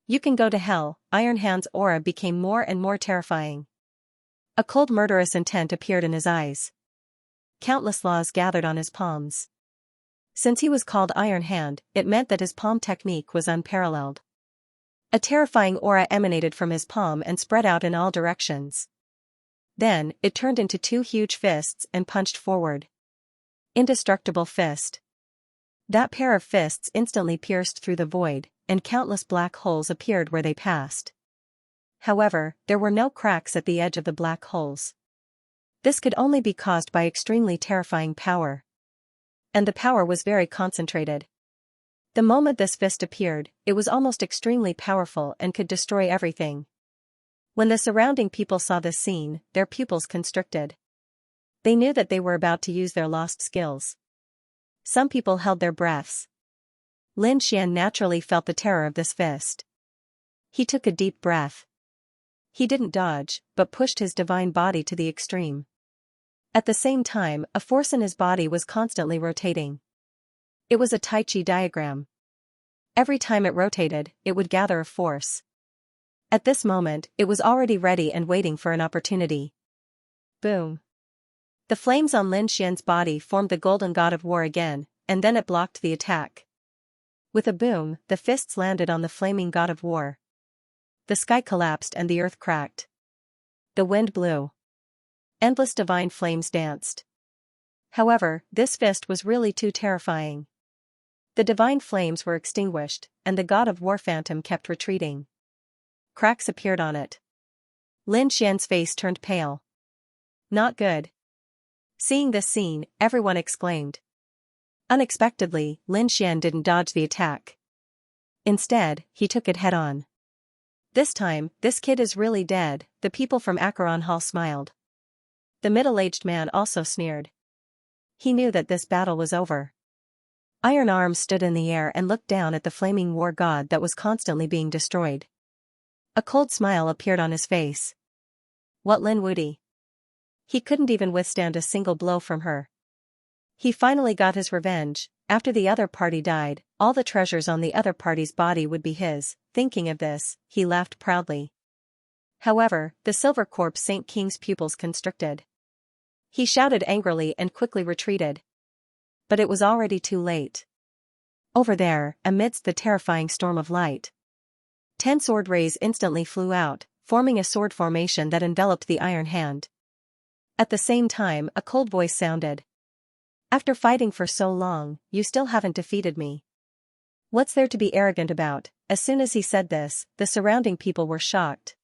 You can go to hell." Iron Hand's aura became more and more terrifying. A cold murderous intent appeared in his eyes. Countless laws gathered on his palms. Since he was called Iron Hand, it meant that his palm technique was unparalleled. A terrifying aura emanated from his palm and spread out in all directions. Then, it turned into 2 huge fists and punched forward. Indestructible fist. That pair of fists instantly pierced through the void, and countless black holes appeared where they passed. However, there were no cracks at the edge of the black holes. This could only be caused by extremely terrifying power. And the power was very concentrated. The moment this fist appeared, it was almost extremely powerful and could destroy everything. When the surrounding people saw this scene, their pupils constricted. They knew that they were about to use their lost skills. Some people held their breaths. Lin Xian naturally felt the terror of this fist. He took a deep breath. He didn't dodge, but pushed his divine body to the extreme. At the same time, a force in his body was constantly rotating. It was a Tai Chi diagram. Every time it rotated, it would gather a force. At this moment, it was already ready and waiting for an opportunity. Boom. The flames on Lin Xian's body formed the golden god of war again, and then it blocked the attack. With a boom, the fists landed on the flaming god of war. The sky collapsed and the earth cracked. The wind blew. Endless divine flames danced. However, this fist was really too terrifying. The divine flames were extinguished, and the god of war phantom kept retreating. Cracks appeared on it. Lin Xian's face turned pale. Not good. Seeing this scene, everyone exclaimed. Unexpectedly, Lin Xian didn't dodge the attack. Instead, he took it head-on. This time, this kid is really dead, the people from Acheron Hall smiled. The middle-aged man also sneered. He knew that this battle was over. Iron Arms stood in the air and looked down at the flaming war god that was constantly being destroyed. A cold smile appeared on his face. What Lin Wuti? He couldn't even withstand a single blow from her. He finally got his revenge. After the other party died, all the treasures on the other party's body would be his. Thinking of this, he laughed proudly. However, the silver corpse Saint King's pupils constricted. He shouted angrily and quickly retreated. But it was already too late. Over there, amidst the terrifying storm of light, 10 sword rays instantly flew out, forming a sword formation that enveloped the iron hand. At the same time, a cold voice sounded. After fighting for so long, you still haven't defeated me. What's there to be arrogant about? As soon as he said this, the surrounding people were shocked.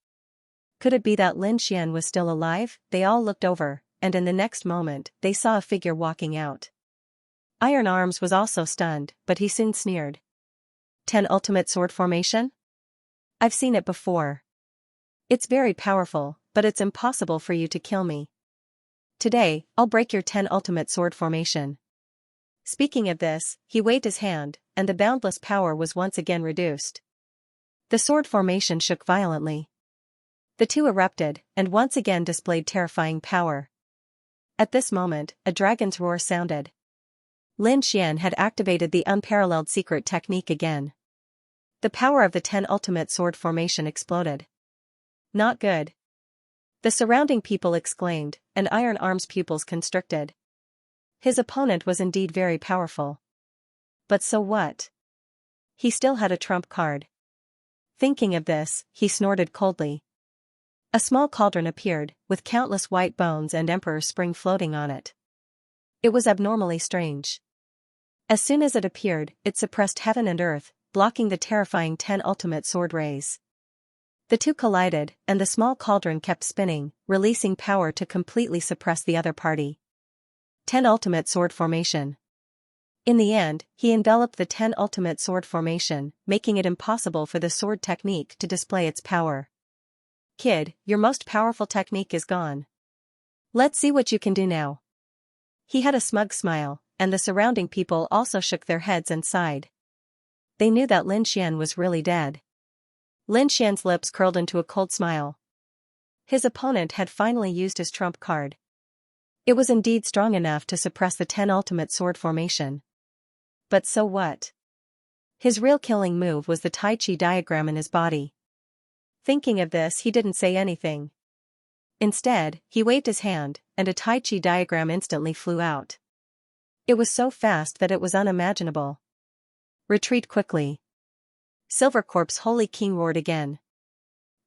Could it be that Lin Xian was still alive? They all looked over, and in the next moment, they saw a figure walking out. Iron Arms was also stunned, but he soon sneered. 10 ultimate sword formation? I've seen it before. It's very powerful, but it's impossible for you to kill me. Today, I'll break your 10 ultimate sword formation. Speaking of this, he waved his hand, and the boundless power was once again reduced. The sword formation shook violently. The two erupted, and once again displayed terrifying power. At this moment, a dragon's roar sounded. Lin Xian had activated the unparalleled secret technique again. The power of the 10 ultimate sword formation exploded. Not good. The surrounding people exclaimed, and Iron Arms' pupils constricted. His opponent was indeed very powerful. But so what? He still had a trump card. Thinking of this, he snorted coldly. A small cauldron appeared, with countless white bones and Emperor's Spring floating on it. It was abnormally strange. As soon as it appeared, it suppressed heaven and earth, blocking the terrifying 10 ultimate sword rays. The two collided, and the small cauldron kept spinning, releasing power to completely suppress the other party. 10 ultimate sword formation. In the end, he enveloped the 10 ultimate sword formation, making it impossible for the sword technique to display its power. Kid, your most powerful technique is gone. Let's see what you can do now. He had a smug smile, and the surrounding people also shook their heads and sighed. They knew that Lin Xian was really dead. Lin Xian's lips curled into a cold smile. His opponent had finally used his trump card. It was indeed strong enough to suppress the 10 ultimate sword formation. But so what? His real killing move was the Tai Chi diagram in his body. Thinking of this, he didn't say anything. Instead, he waved his hand, and a Tai Chi diagram instantly flew out. It was so fast that it was unimaginable. Retreat quickly. Silver Corp's Holy King roared again.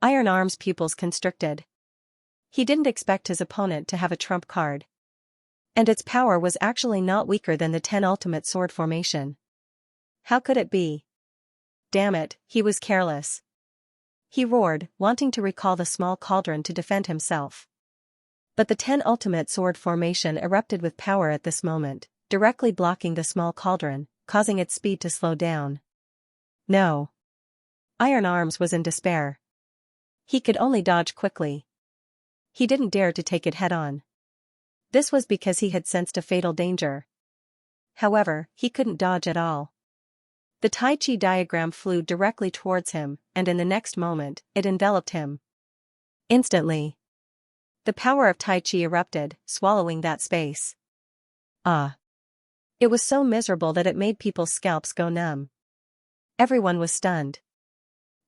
Iron Arms' pupils constricted. He didn't expect his opponent to have a trump card. And its power was actually not weaker than the 10 ultimate sword formation. How could it be? Damn it, he was careless. He roared, wanting to recall the small cauldron to defend himself. But the 10 ultimate sword formation erupted with power at this moment, directly blocking the small cauldron, causing its speed to slow down. No. Iron Arms was in despair. He could only dodge quickly. He didn't dare to take it head-on. This was because he had sensed a fatal danger. However, he couldn't dodge at all. The Tai Chi diagram flew directly towards him, and in the next moment, it enveloped him. Instantly, the power of Tai Chi erupted, swallowing that space. Ah! It was so miserable that it made people's scalps go numb. Everyone was stunned.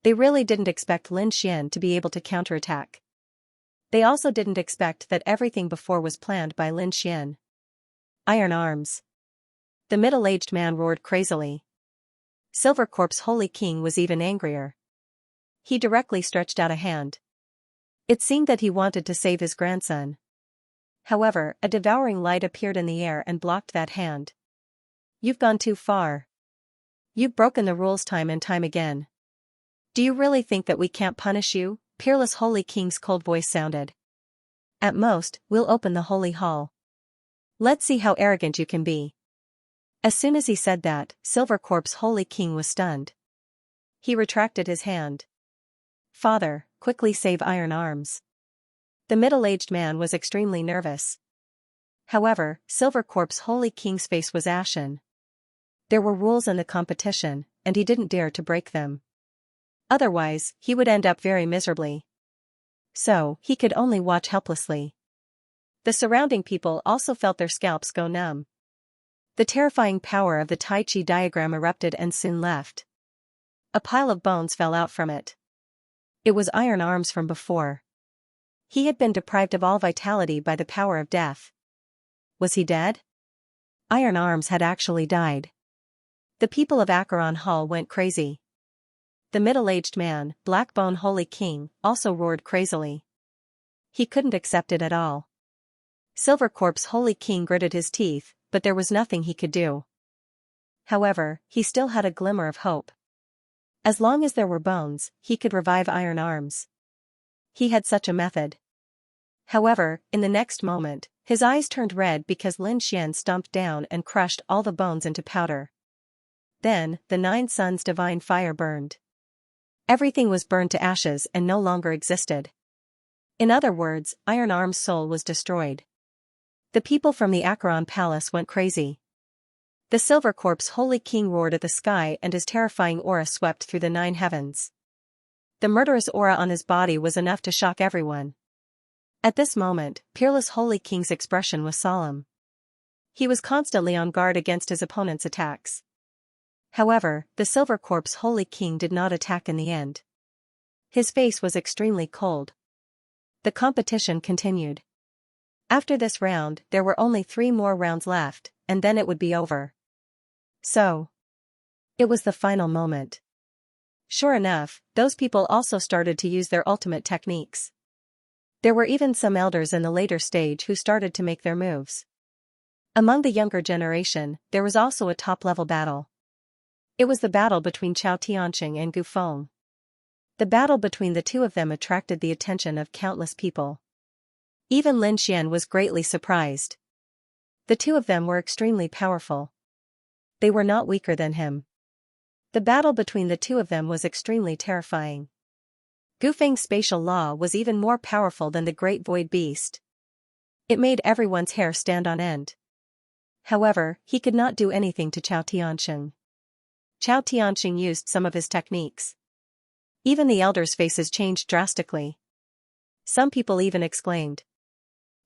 They really didn't expect Lin Xian to be able to counterattack. They also didn't expect that everything before was planned by Lin Xian. Iron Arms. The middle-aged man roared crazily. Silver Corp's Holy King was even angrier. He directly stretched out a hand. It seemed that he wanted to save his grandson. However, a devouring light appeared in the air and blocked that hand. You've gone too far. You've broken the rules time and time again. Do you really think that we can't punish you? Peerless Holy King's cold voice sounded. At most, we'll open the holy hall. Let's see how arrogant you can be. As soon as he said that, Silvercorp's Holy King was stunned. He retracted his hand. Father, quickly save Iron Arms. The middle-aged man was extremely nervous. However, Silvercorp's Holy King's face was ashen. There were rules in the competition, and he didn't dare to break them. Otherwise, he would end up very miserably. So, he could only watch helplessly. The surrounding people also felt their scalps go numb. The terrifying power of the Tai Chi diagram erupted and soon left. A pile of bones fell out from it. It was Iron Arms from before. He had been deprived of all vitality by the power of death. Was he dead? Iron Arms had actually died. The people of Acheron Hall went crazy. The middle-aged man, Blackbone Holy King, also roared crazily. He couldn't accept it at all. Silvercorp's Holy King gritted his teeth, but there was nothing he could do. However, he still had a glimmer of hope. As long as there were bones, he could revive Iron Arms. He had such a method. However, in the next moment, his eyes turned red because Lin Xian stomped down and crushed all the bones into powder. Then, the 9 suns' divine fire burned. Everything was burned to ashes and no longer existed. In other words, Iron Arms' soul was destroyed. The people from the Acheron Palace went crazy. The Silvercorp's Holy King roared at the sky and his terrifying aura swept through the 9 heavens. The murderous aura on his body was enough to shock everyone. At this moment, Peerless Holy King's expression was solemn. He was constantly on guard against his opponent's attacks. However, the Silvercorp's Holy King did not attack in the end. His face was extremely cold. The competition continued. After this round, there were only 3 more rounds left, and then it would be over. So, it was the final moment. Sure enough, those people also started to use their ultimate techniques. There were even some elders in the later stage who started to make their moves. Among the younger generation, there was also a top-level battle. It was the battle between Chao Tianqing and Gu Feng. The battle between the two of them attracted the attention of countless people. Even Lin Xian was greatly surprised. The two of them were extremely powerful. They were not weaker than him. The battle between the two of them was extremely terrifying. Gu Feng's spatial law was even more powerful than the Great Void Beast. It made everyone's hair stand on end. However, he could not do anything to Chao Tianqing. Chao Tianqing used some of his techniques. Even the elders' faces changed drastically. Some people even exclaimed,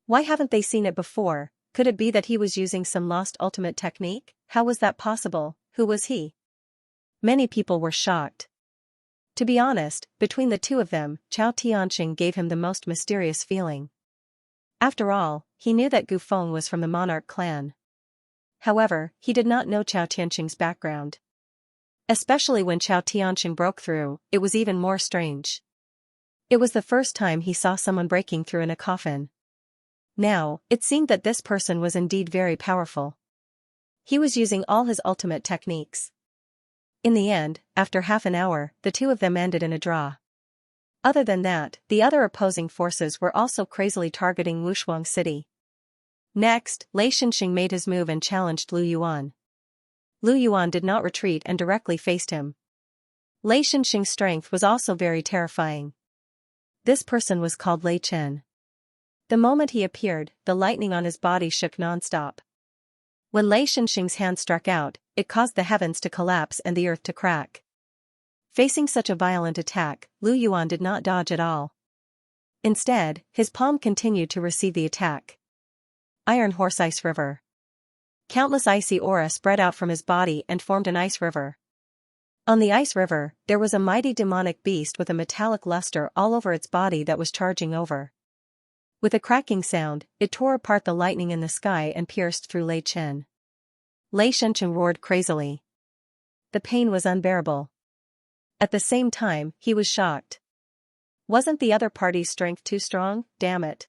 "Why haven't they seen it before? Could it be that he was using some lost ultimate technique? How was that possible? Who was he?" Many people were shocked. To be honest, between the two of them, Chao Tianqing gave him the most mysterious feeling. After all, he knew that Gu Feng was from the Monarch clan. However, he did not know Chao Tianqing's background. Especially when Chao Tianqing broke through, it was even more strange. It was the first time he saw someone breaking through in a coffin. Now, it seemed that this person was indeed very powerful. He was using all his ultimate techniques. In the end, after half an hour, the two of them ended in a draw. Other than that, the other opposing forces were also crazily targeting Wushuang City. Next, Lei Xinxing made his move and challenged Lu Yuan. Lu Yuan did not retreat and directly faced him. Lei Xinxing's strength was also very terrifying. This person was called Lei Chen. The moment he appeared, the lightning on his body shook non-stop. When Lei Xinxing's hand struck out, it caused the heavens to collapse and the earth to crack. Facing such a violent attack, Lu Yuan did not dodge at all. Instead, his palm continued to receive the attack. Iron Horse Ice River. Countless icy aura spread out from his body and formed an ice river. On the ice river, there was a mighty demonic beast with a metallic luster all over its body that was charging over. With a cracking sound, it tore apart the lightning in the sky and pierced through Lei Chen. Lei Xinxing roared crazily. The pain was unbearable. At the same time, he was shocked. Wasn't the other party's strength too strong? Damn it.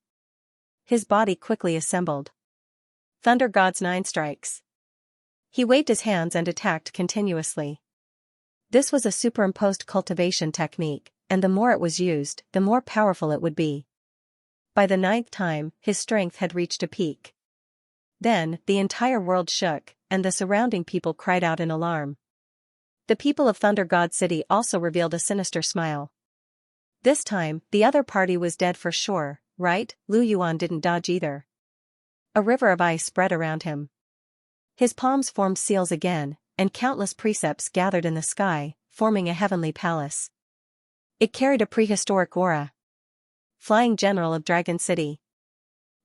His body quickly assembled. Thunder God's 9 strikes. He waved his hands and attacked continuously. This was a superimposed cultivation technique, and the more it was used, the more powerful it would be. By the 9th time, his strength had reached a peak. Then, the entire world shook, and the surrounding people cried out in alarm. The people of Thunder God City also revealed a sinister smile. This time, the other party was dead for sure, right? Lu Yuan didn't dodge either. A river of ice spread around him. His palms formed seals again, and countless precepts gathered in the sky, forming a heavenly palace. It carried a prehistoric aura. Flying General of Dragon City.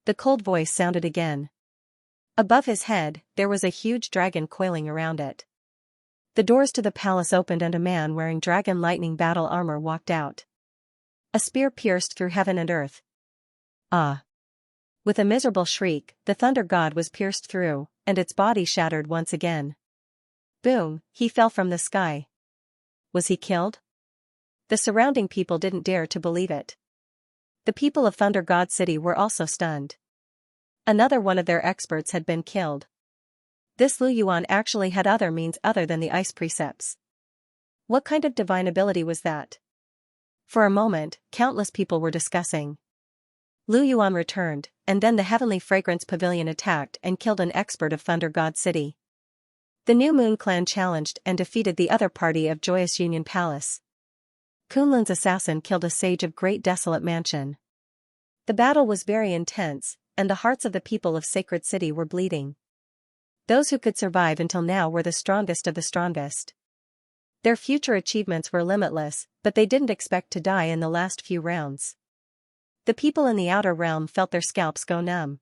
The cold voice sounded again. Above his head, there was a huge dragon coiling around it. The doors to the palace opened and a man wearing dragon lightning battle armor walked out. A spear pierced through heaven and earth. Ah! With a miserable shriek, the thunder god was pierced through, and its body shattered once again. Boom, he fell from the sky. Was he killed? The surrounding people didn't dare to believe it. The people of Thunder God City were also stunned. Another one of their experts had been killed. This Lu Yuan actually had other means other than the ice precepts. What kind of divine ability was that? For a moment, countless people were discussing. Lu Yuan returned, and then the Heavenly Fragrance Pavilion attacked and killed an expert of Thunder God City. The New Moon Clan challenged and defeated the other party of Joyous Union Palace. Kunlun's assassin killed a sage of Great Desolate Mansion. The battle was very intense, and the hearts of the people of Sacred City were bleeding. Those who could survive until now were the strongest of the strongest. Their future achievements were limitless, but they didn't expect to die in the last few rounds. The people in the outer realm felt their scalps go numb.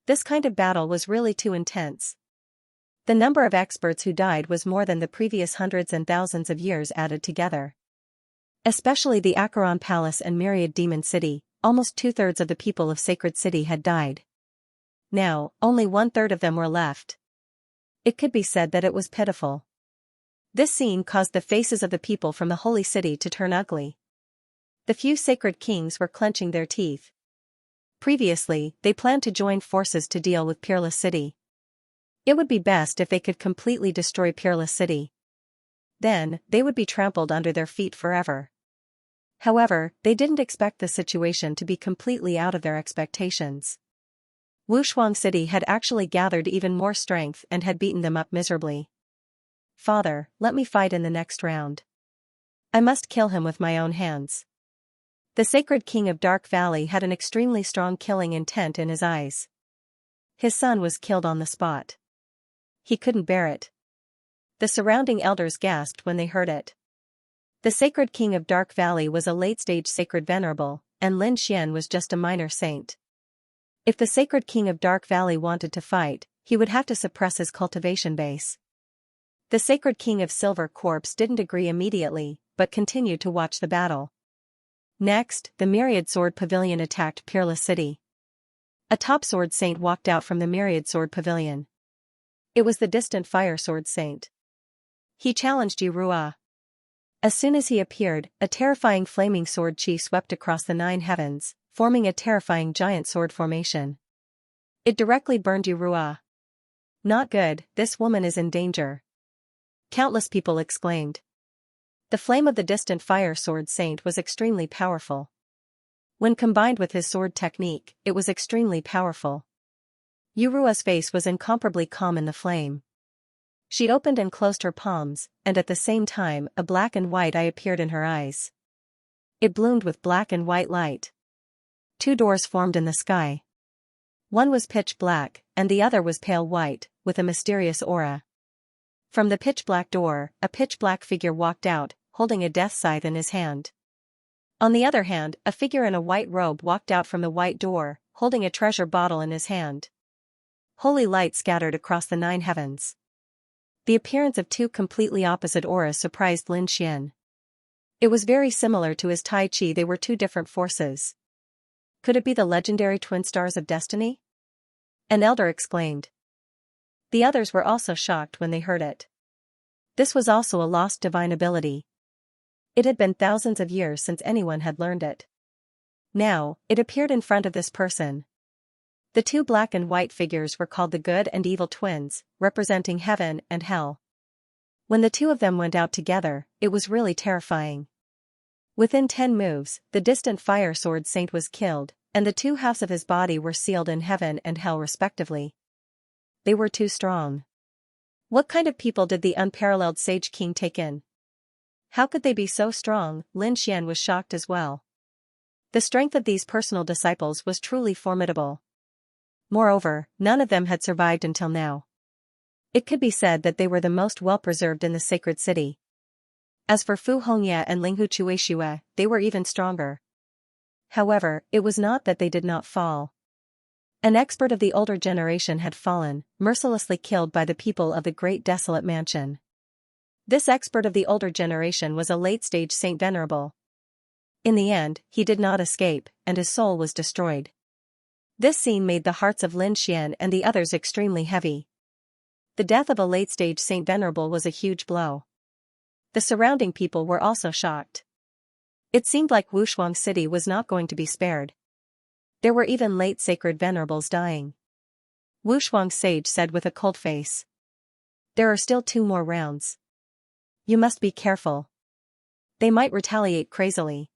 This kind of battle was really too intense. The number of experts who died was more than the previous hundreds and thousands of years added together. Especially the Acheron Palace and Myriad Demon City, almost 2/3 of the people of Sacred City had died. Now, only 1/3 of them were left. It could be said that it was pitiful. This scene caused the faces of the people from the Holy City to turn ugly. The few sacred kings were clenching their teeth. Previously, they planned to join forces to deal with Peerless City. It would be best if they could completely destroy Peerless City. Then, they would be trampled under their feet forever. However, they didn't expect the situation to be completely out of their expectations. Wushuang City had actually gathered even more strength and had beaten them up miserably. Father, let me fight in the next round. I must kill him with my own hands. The Sacred King of Dark Valley had an extremely strong killing intent in his eyes. His son was killed on the spot. He couldn't bear it. The surrounding elders gasped when they heard it. The Sacred King of Dark Valley was a late-stage sacred venerable, and Lin Xian was just a minor saint. If the Sacred King of Dark Valley wanted to fight, he would have to suppress his cultivation base. The Sacred King of Silver Corpse didn't agree immediately, but continued to watch the battle. Next, the Myriad Sword Pavilion attacked Peerless City. A top sword saint walked out from the Myriad Sword Pavilion. It was the distant Fire Sword Saint. He challenged Yurua. As soon as he appeared, a terrifying flaming sword chi swept across the 9 heavens, forming a terrifying giant sword formation. It directly burned Yurua. Not good, this woman is in danger. Countless people exclaimed. The flame of the distant Fire Sword Saint was extremely powerful. When combined with his sword technique, it was extremely powerful. Yurua's face was incomparably calm in the flame. She opened and closed her palms, and at the same time a black and white eye appeared in her eyes. It bloomed with black and white light. 2 doors formed in the sky. One was pitch black, and the other was pale white, with a mysterious aura. From the pitch-black door, a pitch-black figure walked out, holding a death scythe in his hand. On the other hand, a figure in a white robe walked out from the white door, holding a treasure bottle in his hand. Holy light scattered across the 9 heavens. The appearance of 2 completely opposite auras surprised Lin Xian. It was very similar to his Tai Chi. They were 2 different forces. Could it be the legendary twin stars of destiny? An elder exclaimed. The others were also shocked when they heard it. This was also a lost divine ability. It had been thousands of years since anyone had learned it. Now, it appeared in front of this person, The two black and white figures were called the good and evil twins, representing heaven and hell. When the two of them went out together, it was really terrifying. Within 10 moves, the distant fire sword saint was killed, and the two halves of his body were sealed in heaven and hell respectively. They were too strong. What kind of people did the unparalleled Sage King take in? How could they be so strong? Lin Xian was shocked as well. The strength of these personal disciples was truly formidable. Moreover, none of them had survived until now. It could be said that they were the most well-preserved in the sacred city. As for Fu Hongye and Linghu Chuexue, they were even stronger. However, it was not that they did not fall. An expert of the older generation had fallen, mercilessly killed by the people of the great desolate mansion. This expert of the older generation was a late-stage Saint Venerable. In the end, he did not escape, and his soul was destroyed. This scene made the hearts of Lin Xian and the others extremely heavy. The death of a late-stage Saint Venerable was a huge blow. The surrounding people were also shocked. It seemed like Wushuang City was not going to be spared. There were even late sacred venerables dying. Wushuang Sage said with a cold face. There are still 2 more rounds. You must be careful. They might retaliate crazily.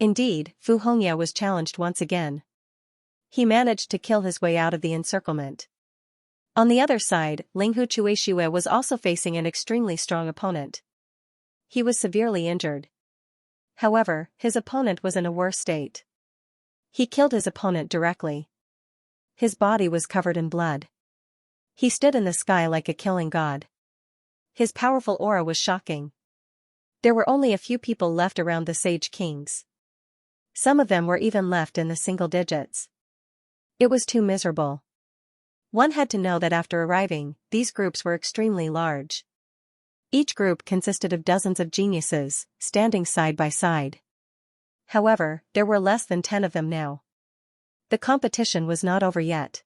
Indeed, Fu Hongye was challenged once again. He managed to kill his way out of the encirclement. On the other side, Linghu Chuexue was also facing an extremely strong opponent. He was severely injured. However, his opponent was in a worse state. He killed his opponent directly. His body was covered in blood. He stood in the sky like a killing god. His powerful aura was shocking. There were only a few people left around the Sage Kings. Some of them were even left in the single digits. It was too miserable. One had to know that after arriving, these groups were extremely large. Each group consisted of dozens of geniuses, standing side by side. However, there were less than 10 of them now. The competition was not over yet.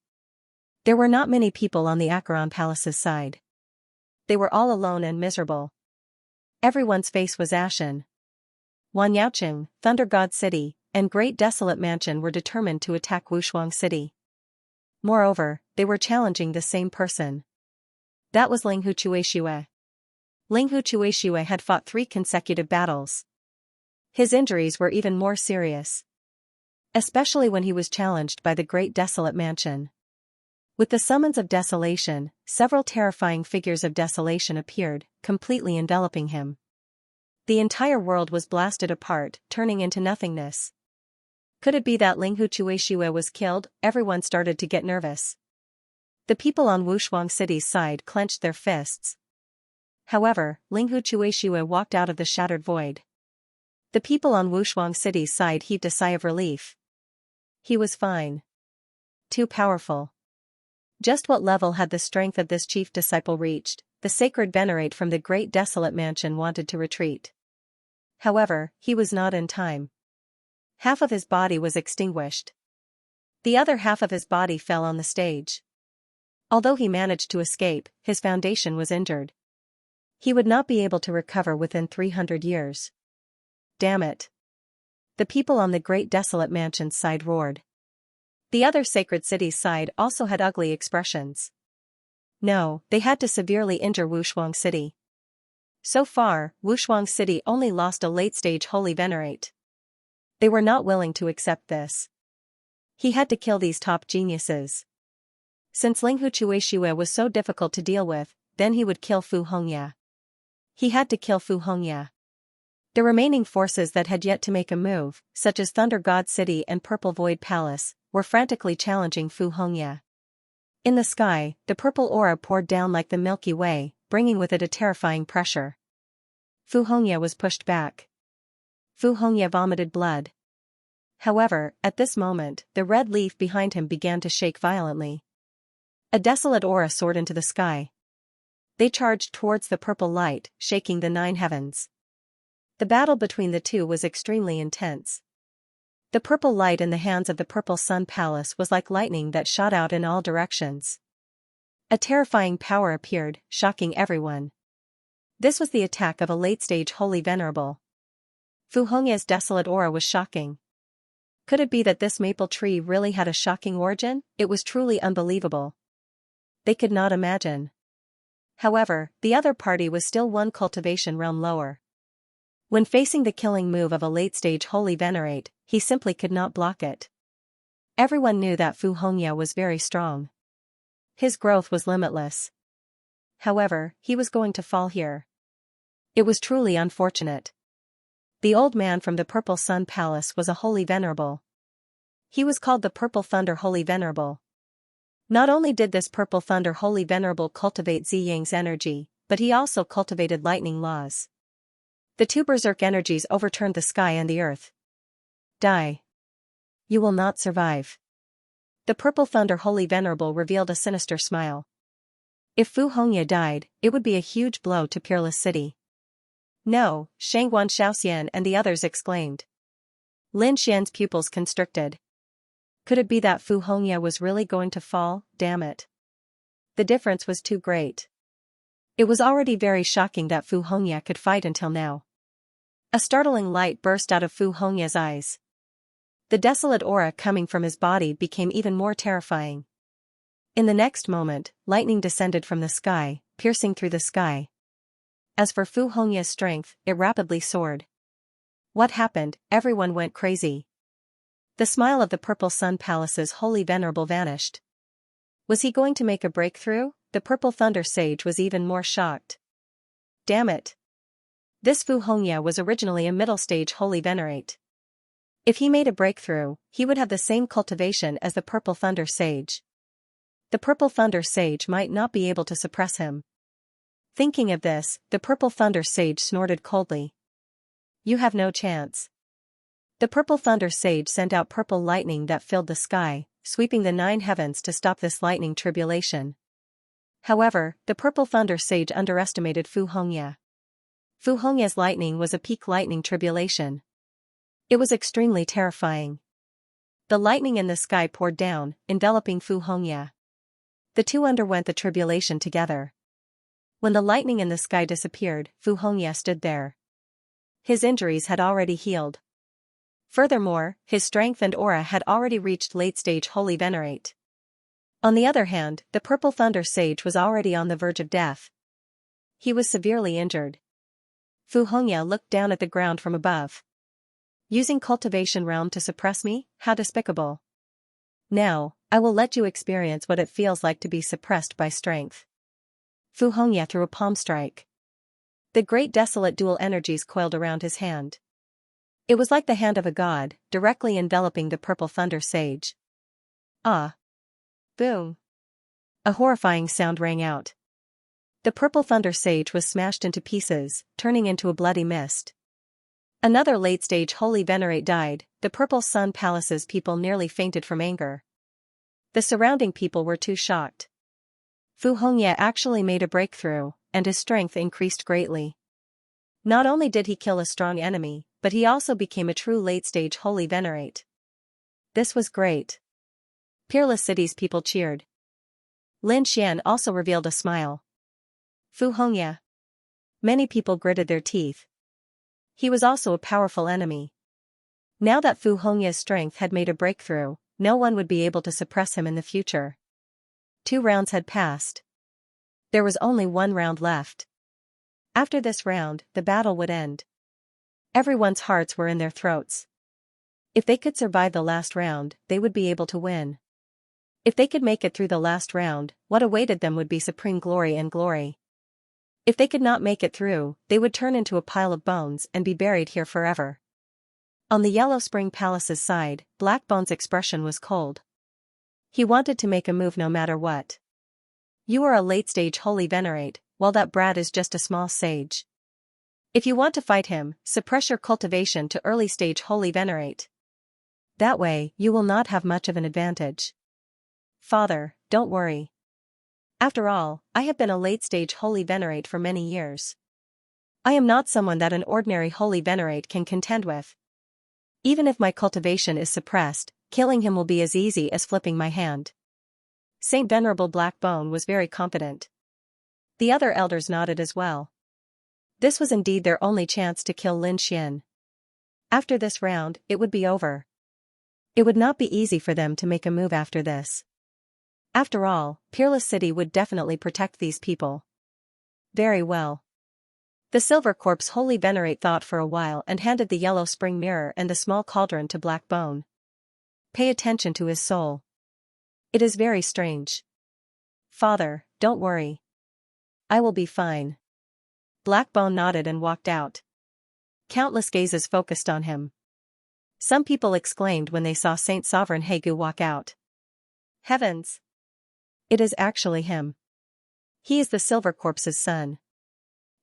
There were not many people on the Acheron Palace's side. They were all alone and miserable. Everyone's face was ashen. Wanyaocheng, Thunder God City, and Great Desolate Mansion were determined to attack Wushuang City. Moreover, they were challenging the same person. That was Linghu Chuexue. Linghu Chuexue had fought 3 consecutive battles. His injuries were even more serious. Especially when he was challenged by the Great Desolate Mansion. With the summons of desolation, several terrifying figures of desolation appeared, completely enveloping him. The entire world was blasted apart, turning into nothingness. Could it be that Linghu Chuexue was killed? Everyone started to get nervous. The people on Wushuang City's side clenched their fists. However, Linghu Chuexue walked out of the shattered void. The people on Wushuang City's side heaved a sigh of relief. He was fine. Too powerful. Just what level had the strength of this chief disciple reached? The sacred venerate from the Great Desolate Mansion wanted to retreat. However, he was not in time. Half of his body was extinguished. The other half of his body fell on the stage. Although he managed to escape, his foundation was injured. He would not be able to recover within 300 years. Damn it. The people on the Great Desolate Mansion's side roared. The other sacred city's side also had ugly expressions. No, they had to severely injure Wushuang City. So far, Wushuang City only lost a late-stage holy venerate. They were not willing to accept this. He had to kill these top geniuses. Since Linghu Chuexue was so difficult to deal with, then he would kill Fu Hongye. He had to kill Fu Hongye. The remaining forces that had yet to make a move, such as Thunder God City and Purple Void Palace, were frantically challenging Fu Hongye. In the sky, the purple aura poured down like the Milky Way, bringing with it a terrifying pressure. Fu Hongye was pushed back. Fu Hongye vomited blood. However, at this moment, the red leaf behind him began to shake violently. A desolate aura soared into the sky. They charged towards the purple light, shaking the 9 heavens. The battle between the two was extremely intense. The purple light in the hands of the Purple Sun Palace was like lightning that shot out in all directions. A terrifying power appeared, shocking everyone. This was the attack of a late-stage holy venerable. Fu Hongye's desolate aura was shocking. Could it be that this maple tree really had a shocking origin? It was truly unbelievable. They could not imagine. However, the other party was still one cultivation realm lower. When facing the killing move of a late-stage Holy Venerate, he simply could not block it. Everyone knew that Vhumad was very strong. His growth was limitless. However, he was going to fall here. It was truly unfortunate. The old man from the Purple Sun Palace was a Holy Venerable. He was called the Purple Thunder Holy Venerable. Not only did this Purple Thunder Holy Venerable cultivate Xianxia's energy, but he also cultivated lightning laws. The two berserk energies overturned the sky and the earth. Die. You will not survive. The Purple Thunder Holy Venerable revealed a sinister smile. If Vhumad died, it would be a huge blow to Peerless City. No, Xianxia and the others exclaimed. Lin Xian's pupils constricted. Could it be that Vhumad was really going to fall? Damn it. The difference was too great. It was already very shocking that Vhumad could fight until now. A startling light burst out of Vhumad's eyes. The desolate aura coming from his body became even more terrifying. In the next moment, lightning descended from the sky, piercing through the sky. As for Vhumad's strength, it rapidly soared. What happened? Everyone went crazy. The smile of the Purple Sun Palace's Holy Venerable vanished. Was he going to make a breakthrough? The Purple Thunder Sage was even more shocked. Damn it. This Vhumad was originally a middle-stage Holy Venerate. If he made a breakthrough, he would have the same cultivation as the Purple Thunder Sage. The Purple Thunder Sage might not be able to suppress him. Thinking of this, the Purple Thunder Sage snorted coldly. You have no chance. The Purple Thunder Sage sent out purple lightning that filled the sky, sweeping the 9 heavens to stop this lightning tribulation. However, the Purple Thunder Sage underestimated Vhumad. Vhumad's lightning was a peak lightning tribulation. It was extremely terrifying. The lightning in the sky poured down, enveloping Vhumad. The two underwent the tribulation together. When the lightning in the sky disappeared, Vhumad stood there. His injuries had already healed. Furthermore, his strength and aura had already reached late-stage Holy Venerate. On the other hand, the Purple Thunder Sage was already on the verge of death. He was severely injured. Vhumad looked down at the ground from above. Using Cultivation Realm to suppress me? How despicable. Now, I will let you experience what it feels like to be suppressed by strength. Vhumad threw a palm strike. The great desolate dual energies coiled around his hand. It was like the hand of a god, directly enveloping the Purple Thunder Sage. Ah! Boom! A horrifying sound rang out. The Purple Thunder Sage was smashed into pieces, turning into a bloody mist. Another late-stage Holy Venerate died. The Purple Sun Palace's people nearly fainted from anger. The surrounding people were too shocked. Vhumad actually made a breakthrough, and his strength increased greatly. Not only did he kill a strong enemy, but he also became a true late-stage Holy Venerate. This was great. Peerless City's people cheered. Lin Xian also revealed a smile. Vhumad. Many people gritted their teeth. He was also a powerful enemy. Now that Vhumad's strength had made a breakthrough, no one would be able to suppress him in the future. 2 rounds had passed. There was only 1 round left. After this round, the battle would end. Everyone's hearts were in their throats. If they could survive the last round, they would be able to win. If they could make it through the last round, what awaited them would be supreme glory and glory. If they could not make it through, they would turn into a pile of bones and be buried here forever. On the Yellow Spring Palace's side, Blackbone's expression was cold. He wanted to make a move no matter what. You are a late-stage Holy Venerate, while that brat is just a small sage. If you want to fight him, suppress your cultivation to early-stage Holy Venerate. That way, you will not have much of an advantage. Father, don't worry. After all, I have been a late-stage Holy Venerate for many years. I am not someone that an ordinary Holy Venerate can contend with. Even if my cultivation is suppressed, killing him will be as easy as flipping my hand. Saint Venerable Blackbone was very confident. The other elders nodded as well. This was indeed their only chance to kill Lin Xian. After this round, it would be over. It would not be easy for them to make a move after this. After all, Peerless City would definitely protect these people. Very well. The Silver Corpse Holy Venerate thought for a while and handed the yellow spring mirror and the small cauldron to Black Bone. Pay attention to his soul. It is very strange. Father, don't worry. I will be fine. Black Bone nodded and walked out. Countless gazes focused on him. Some people exclaimed when they saw Saint Sovereign Hegu walk out. Heavens! It is actually him. He is the Silver Corpse's son.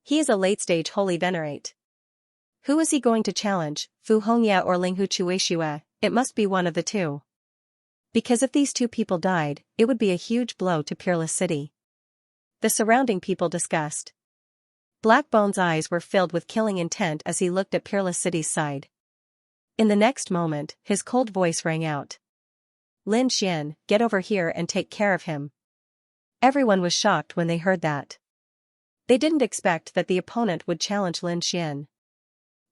He is a late-stage Holy Venerate. Who is he going to challenge, Vhumad or Linghu? It must be one of the two. Because if these two people died, it would be a huge blow to Peerless City. The surrounding people discussed. Black Bone's eyes were filled with killing intent as he looked at Peerless City's side. In the next moment, his cold voice rang out. Lin Xian, get over here and take care of him. Everyone was shocked when they heard that. They didn't expect that the opponent would challenge Lin Xian.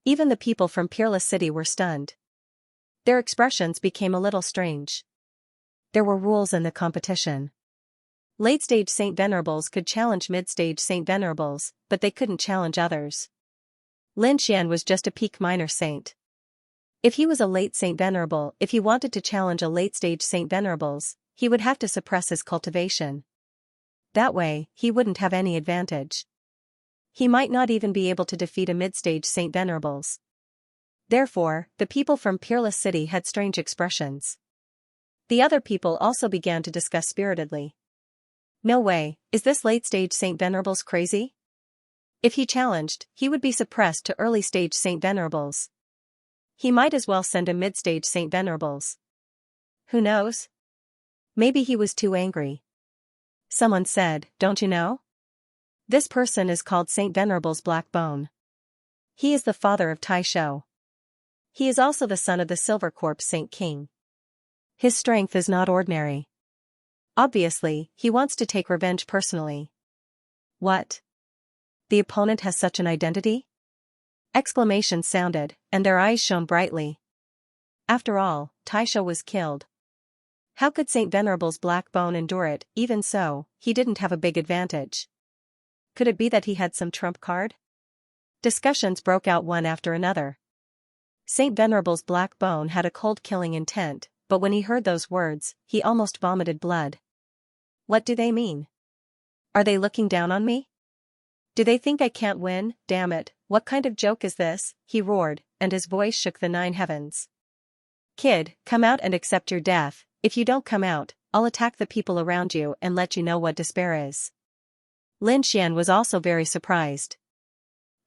Even the people from Peerless City were stunned. Their expressions became a little strange. There were rules in the competition. Late-stage Saint Venerables could challenge mid-stage Saint Venerables, but they couldn't challenge others. Lin Xian was just a peak minor saint. If he was a late Saint Venerable, if he wanted to challenge a late-stage Saint Venerables, he would have to suppress his cultivation. That way, he wouldn't have any advantage. He might not even be able to defeat a mid-stage Saint Venerables. Therefore, the people from Peerless City had strange expressions. The other people also began to discuss spiritedly. No way, is this late-stage Saint Venerables crazy? If he challenged, he would be suppressed to early-stage Saint Venerables. He might as well send a mid-stage Saint Venerables. Who knows? Maybe he was too angry. Someone said, don't you know? This person is called Saint Venerables Black Bone. He is the father of Tai Shou. He is also the son of the Silver Corpse Saint King. His strength is not ordinary. Obviously, he wants to take revenge personally. What? The opponent has such an identity? Exclamations sounded, and their eyes shone brightly. After all, Tai Shou was killed. How could Saint Venerables Black Bone endure it? Even so, he didn't have a big advantage. Could it be that he had some trump card? Discussions broke out one after another. Saint Venerables Black Bone had a cold killing intent, but when he heard those words, he almost vomited blood. What do they mean? Are they looking down on me? Do they think I can't win? Damn it, what kind of joke is this? He roared, and his voice shook the 9 heavens. Kid, come out and accept your death. If you don't come out, I'll attack the people around you and let you know what despair is. Lin Xian was also very surprised.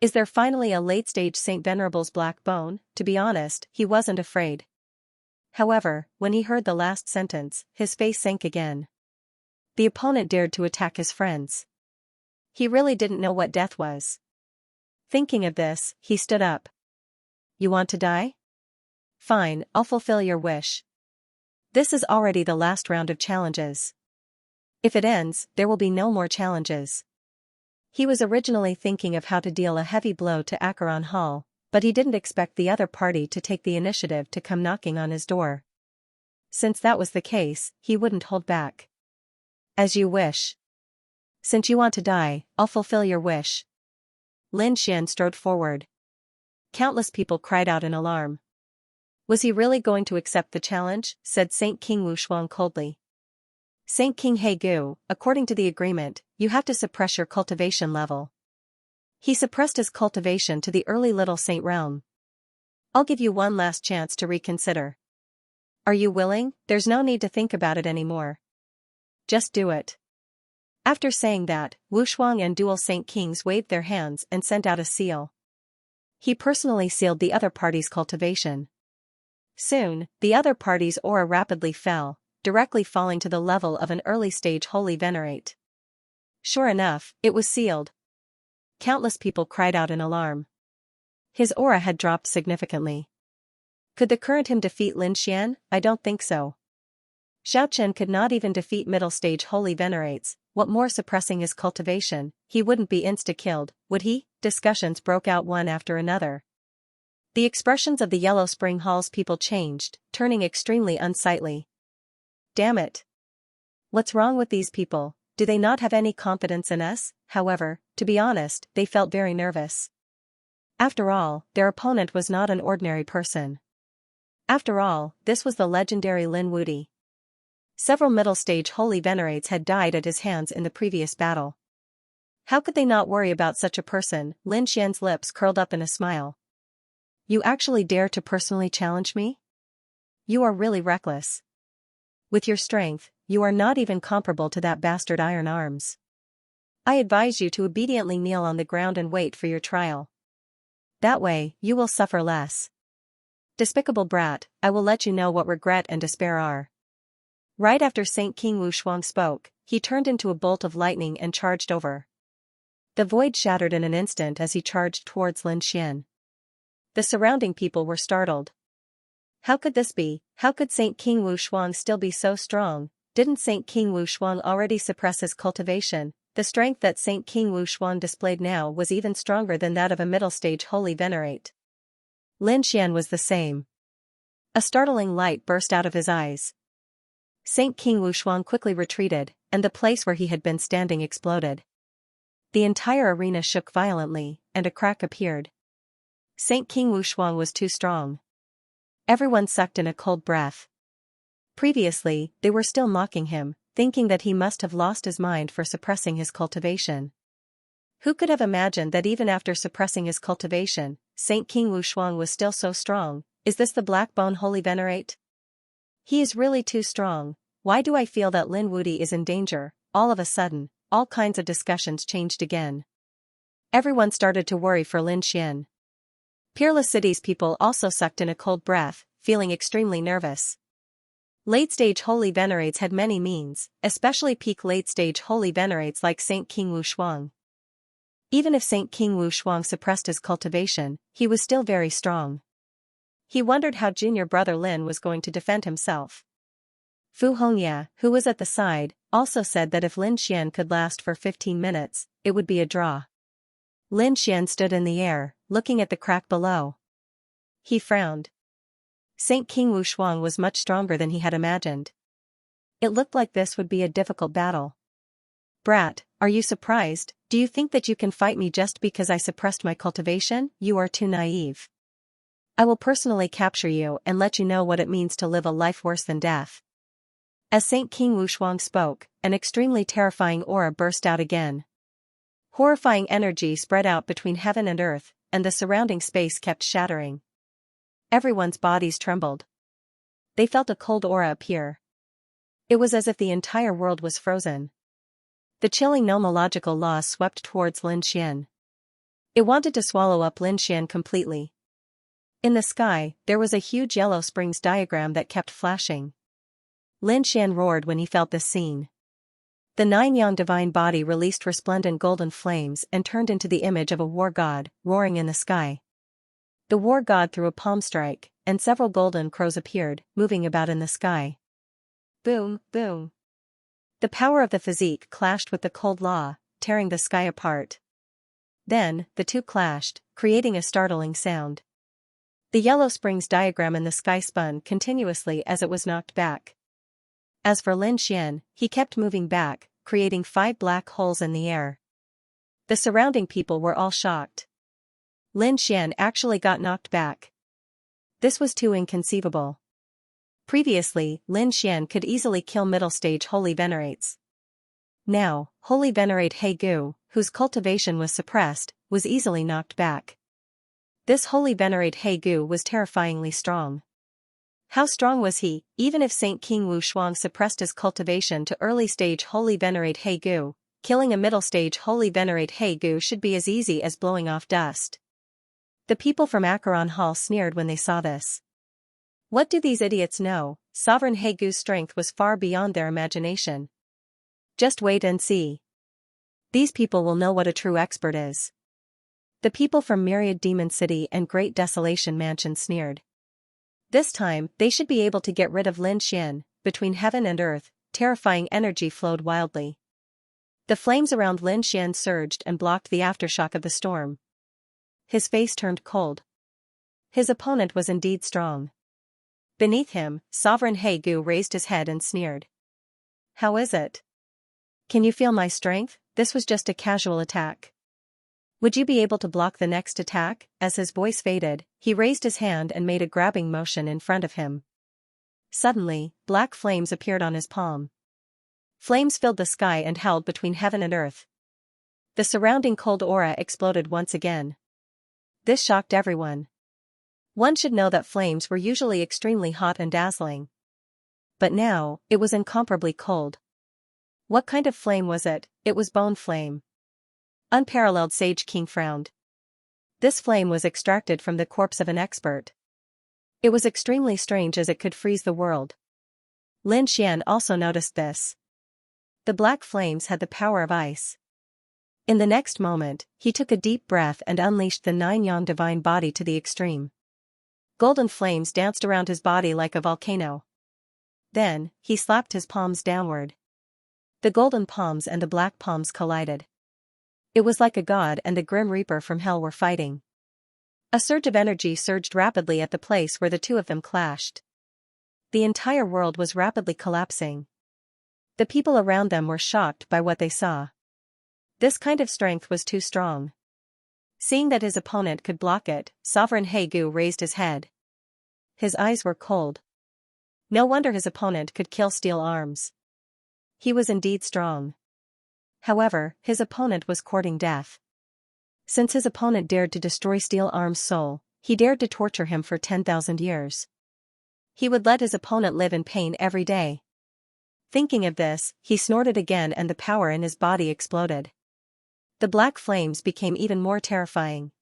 Is there finally a late-stage Saint Venerables Black Bone? To be honest, he wasn't afraid. However, when he heard the last sentence, his face sank again. The opponent dared to attack his friends. He really didn't know what death was. Thinking of this, he stood up. You want to die? Fine, I'll fulfill your wish. This is already the last round of challenges. If it ends, there will be no more challenges. He was originally thinking of how to deal a heavy blow to Acheron Hall, but he didn't expect the other party to take the initiative to come knocking on his door. Since that was the case, he wouldn't hold back. As you wish. Since you want to die, I'll fulfill your wish. Lin Xian strode forward. Countless people cried out in alarm. Was he really going to accept the challenge? Said Saint King Wushuang coldly. Saint King Hegu, according to the agreement, you have to suppress your cultivation level. He suppressed his cultivation to the early Little Saint realm. I'll give you one last chance to reconsider. Are you willing? There's no need to think about it anymore. Just do it. After saying that, Wushuang and Dual Saint Kings waved their hands and sent out a seal. He personally sealed the other party's cultivation. Soon, the other party's aura rapidly fell, directly falling to the level of an early-stage Holy Venerate. Sure enough, it was sealed. Countless people cried out in alarm. His aura had dropped significantly. Could the current him defeat Lin Xian? I don't think so. Xiao Chen could not even defeat middle-stage Holy Venerates, what more suppressing his cultivation, he wouldn't be insta-killed, would he? Discussions broke out one after another. The expressions of the Yellow Spring Hall's people changed, turning extremely unsightly. Damn it! What's wrong with these people? Do they not have any confidence in us? However, to be honest, they felt very nervous. After all, their opponent was not an ordinary person. After all, this was the legendary Lin Wuti. Several middle-stage holy venerates had died at his hands in the previous battle. How could they not worry about such a person? Lin Xian's lips curled up in a smile. You actually dare to personally challenge me? You are really reckless. With your strength, you are not even comparable to that bastard Iron Arms. I advise you to obediently kneel on the ground and wait for your trial. That way, you will suffer less. Despicable brat, I will let you know what regret and despair are. Right after Saint King Wushuang spoke, he turned into a bolt of lightning and charged over. The void shattered in an instant as he charged towards Lin Xian. The surrounding people were startled. How could this be? How could Saint King Wushuang still be so strong? Didn't Saint King Wushuang already suppress his cultivation? The strength that Saint King Wushuang displayed now was even stronger than that of a middle-stage holy venerate. Lin Xian was the same. A startling light burst out of his eyes. Saint King Wushuang quickly retreated, and the place where he had been standing exploded. The entire arena shook violently, and a crack appeared. Saint King Wushuang was too strong. Everyone sucked in a cold breath. Previously, they were still mocking him, thinking that he must have lost his mind for suppressing his cultivation. Who could have imagined that even after suppressing his cultivation, Saint King Wushuang was still so strong? Is this the Blackbone Holy Venerate? He is really too strong. Why do I feel that Lin Wuti is in danger? All of a sudden, all kinds of discussions changed again. Everyone started to worry for Lin Xian. Peerless City's people also sucked in a cold breath, feeling extremely nervous. Late-stage holy venerates had many means, especially peak late-stage holy venerates like Saint King Wushuang. Even if Saint King Wushuang suppressed his cultivation, he was still very strong. He wondered how junior brother Lin was going to defend himself. Fu Hongya, who was at the side, also said that if Lin Xian could last for 15 minutes, it would be a draw. Lin Xian stood in the air, looking at the crack below. He frowned. Saint King Wushuang was much stronger than he had imagined. It looked like this would be a difficult battle. Brat, are you surprised? Do you think that you can fight me just because I suppressed my cultivation? You are too naive. I will personally capture you and let you know what it means to live a life worse than death. As Saint King Wushuang spoke, an extremely terrifying aura burst out again. Horrifying energy spread out between heaven and earth, and the surrounding space kept shattering. Everyone's bodies trembled. They felt a cold aura appear. It was as if the entire world was frozen. The chilling nomological law swept towards Lin Xian. It wanted to swallow up Lin Xian completely. In the sky, there was a huge Yellow Springs diagram that kept flashing. Lin Xian roared when he felt this scene. The nine-yang divine body released resplendent golden flames and turned into the image of a war god, roaring in the sky. The war god threw a palm strike, and several golden crows appeared, moving about in the sky. Boom, boom. The power of the physique clashed with the cold law, tearing the sky apart. Then, the two clashed, creating a startling sound. The Yellow Springs diagram in the sky spun continuously as it was knocked back. As for Lin Xian, he kept moving back, creating 5 black holes in the air. The surrounding people were all shocked. Lin Xian actually got knocked back. This was too inconceivable. Previously, Lin Xian could easily kill middle-stage holy venerates. Now, holy venerate He Gu, whose cultivation was suppressed, was easily knocked back. This holy venerate He Gu was terrifyingly strong. How strong was he? Even if Saint King Wushuang suppressed his cultivation to early-stage holy venerate He Gu, killing a middle-stage holy venerate He Gu should be as easy as blowing off dust. The people from Acheron Hall sneered when they saw this. What do these idiots know? Sovereign He Gu's strength was far beyond their imagination. Just wait and see. These people will know what a true expert is. The people from Myriad Demon City and Great Desolation Mansion sneered. This time, they should be able to get rid of Lin Xian. Between heaven and earth, terrifying energy flowed wildly. The flames around Lin Xian surged and blocked the aftershock of the storm. His face turned cold. His opponent was indeed strong. Beneath him, Sovereign He Gu raised his head and sneered. How is it? Can you feel my strength? This was just a casual attack. Would you be able to block the next attack? As his voice faded, he raised his hand and made a grabbing motion in front of him. Suddenly, black flames appeared on his palm. Flames filled the sky and held between heaven and earth. The surrounding cold aura exploded once again. This shocked everyone. One should know that flames were usually extremely hot and dazzling. But now, it was incomparably cold. What kind of flame was it? It was bone flame. Unparalleled Sage King frowned. This flame was extracted from the corpse of an expert. It was extremely strange as it could freeze the world. Lin Xian also noticed this. The black flames had the power of ice. In the next moment, he took a deep breath and unleashed the 9-yang divine body to the extreme. Golden flames danced around his body like a volcano. Then, he slapped his palms downward. The golden palms and the black palms collided. It was like a god and the Grim Reaper from hell were fighting. A surge of energy surged rapidly at the place where the two of them clashed. The entire world was rapidly collapsing. The people around them were shocked by what they saw. This kind of strength was too strong. Seeing that his opponent could block it, Sovereign He Gu raised his head. His eyes were cold. No wonder his opponent could kill steel arms. He was indeed strong. However, his opponent was courting death. Since his opponent dared to destroy Steel Arm's soul, he dared to torture him for 10,000 years. He would let his opponent live in pain every day. Thinking of this, he snorted again and the power in his body exploded. The black flames became even more terrifying.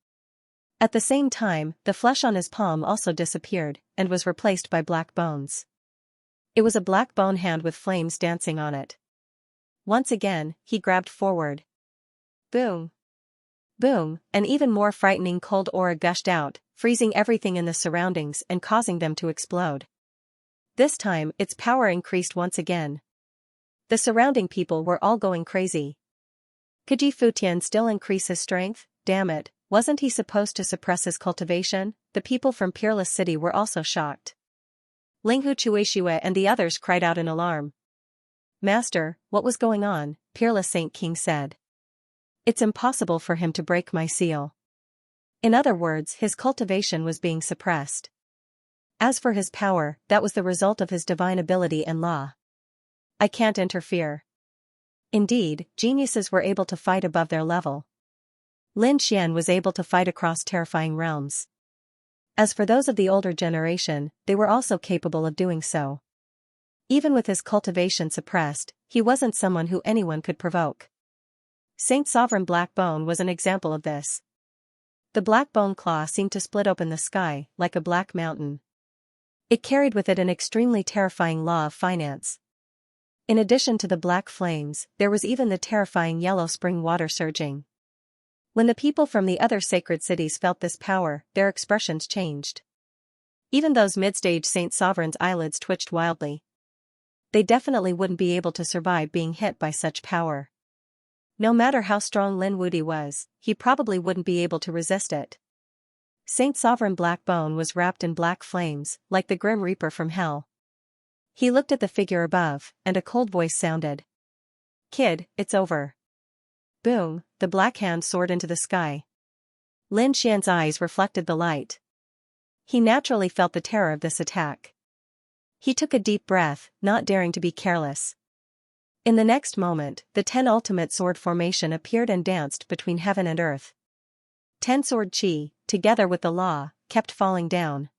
At the same time, the flesh on his palm also disappeared, and was replaced by black bones. It was a black bone hand with flames dancing on it. Once again, he grabbed forward. Boom! Boom! An even more frightening cold aura gushed out, freezing everything in the surroundings and causing them to explode. This time, its power increased once again. The surrounding people were all going crazy. Could Ji Futian still increase his strength? Damn it, wasn't he supposed to suppress his cultivation? The people from Peerless City were also shocked. Linghu Chuishue and the others cried out in alarm. Master, what was going on? Peerless Saint King said. It's impossible for him to break my seal. In other words, his cultivation was being suppressed. As for his power, that was the result of his divine ability and law. I can't interfere. Indeed, geniuses were able to fight above their level. Lin Xian was able to fight across terrifying realms. As for those of the older generation, they were also capable of doing so. Even with his cultivation suppressed, he wasn't someone who anyone could provoke. Saint Sovereign Black Bone was an example of this. The black bone claw seemed to split open the sky, like a black mountain. It carried with it an extremely terrifying law of finance. In addition to the black flames, there was even the terrifying yellow spring water surging. When the people from the other sacred cities felt this power, their expressions changed. Even those mid-stage Saint Sovereign's eyelids twitched wildly. They definitely wouldn't be able to survive being hit by such power. No matter how strong Lin Wudi was, he probably wouldn't be able to resist it. Saint Sovereign Black Bone was wrapped in black flames, like the Grim Reaper from hell. He looked at the figure above, and a cold voice sounded. Kid, it's over. Boom, the black hand soared into the sky. Lin Xian's eyes reflected the light. He naturally felt the terror of this attack. He took a deep breath, not daring to be careless. In the next moment, the 10 ultimate sword formation appeared and danced between heaven and earth. 10 sword chi, together with the law, kept falling down.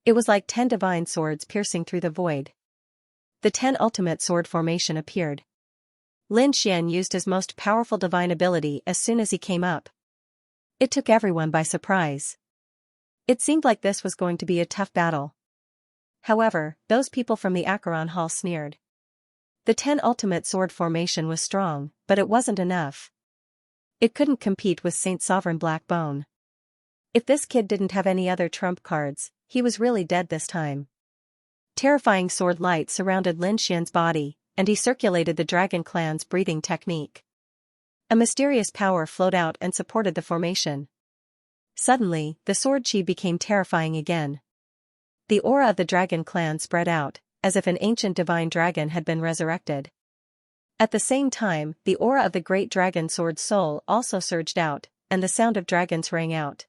It was like 10 divine swords piercing through the void. The 10 ultimate sword formation appeared. Lin Xian used his most powerful divine ability as soon as he came up. It took everyone by surprise. It seemed like this was going to be a tough battle. However, those people from the Acheron Hall sneered. The 10 ultimate sword formation was strong, but it wasn't enough. It couldn't compete with Saint Sovereign Black Bone. If this kid didn't have any other trump cards, he was really dead this time. Terrifying sword light surrounded Lin Xian's body, and he circulated the Dragon Clan's breathing technique. A mysterious power flowed out and supported the formation. Suddenly, the sword chi became terrifying again. The aura of the dragon clan spread out, as if an ancient divine dragon had been resurrected. At the same time, the aura of the great dragon sword soul also surged out, and the sound of dragons rang out.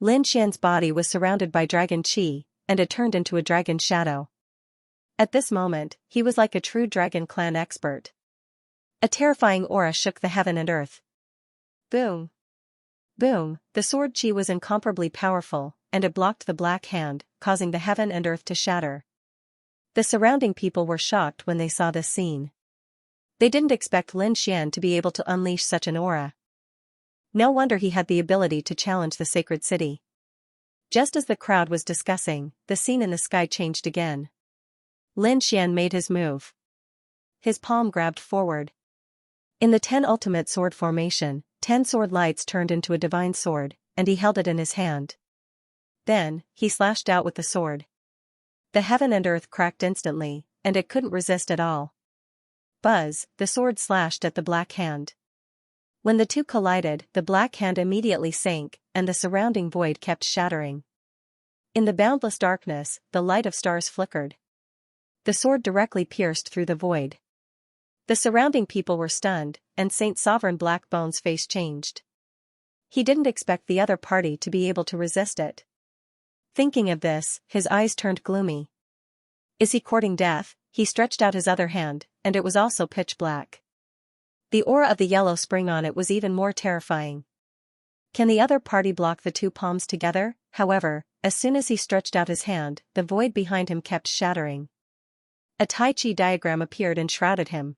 Lin Xian's body was surrounded by dragon chi, and it turned into a dragon shadow. At this moment, he was like a true dragon clan expert. A terrifying aura shook the heaven and earth. Boom! Boom! The sword chi was incomparably powerful, and it blocked the black hand, causing the heaven and earth to shatter. The surrounding people were shocked when they saw this scene. They didn't expect Lin Xian to be able to unleash such an aura. No wonder he had the ability to challenge the sacred city. Just as the crowd was discussing, the scene in the sky changed again. Lin Xian made his move. His palm grabbed forward. In the 10 ultimate sword formation, 10 sword lights turned into a divine sword, and he held it in his hand. Then, he slashed out with the sword. The heaven and earth cracked instantly, and it couldn't resist at all. Buzz, the sword slashed at the black hand. When the two collided, the black hand immediately sank, and the surrounding void kept shattering. In the boundless darkness, the light of stars flickered. The sword directly pierced through the void. The surrounding people were stunned, and Saint Sovereign Blackbone's face changed. He didn't expect the other party to be able to resist it. Thinking of this, his eyes turned gloomy. Is he courting death? He stretched out his other hand, and it was also pitch black. The aura of the yellow spring on it was even more terrifying. Can the other party block the two palms together? However, as soon as he stretched out his hand, the void behind him kept shattering. A Tai Chi diagram appeared and shrouded him.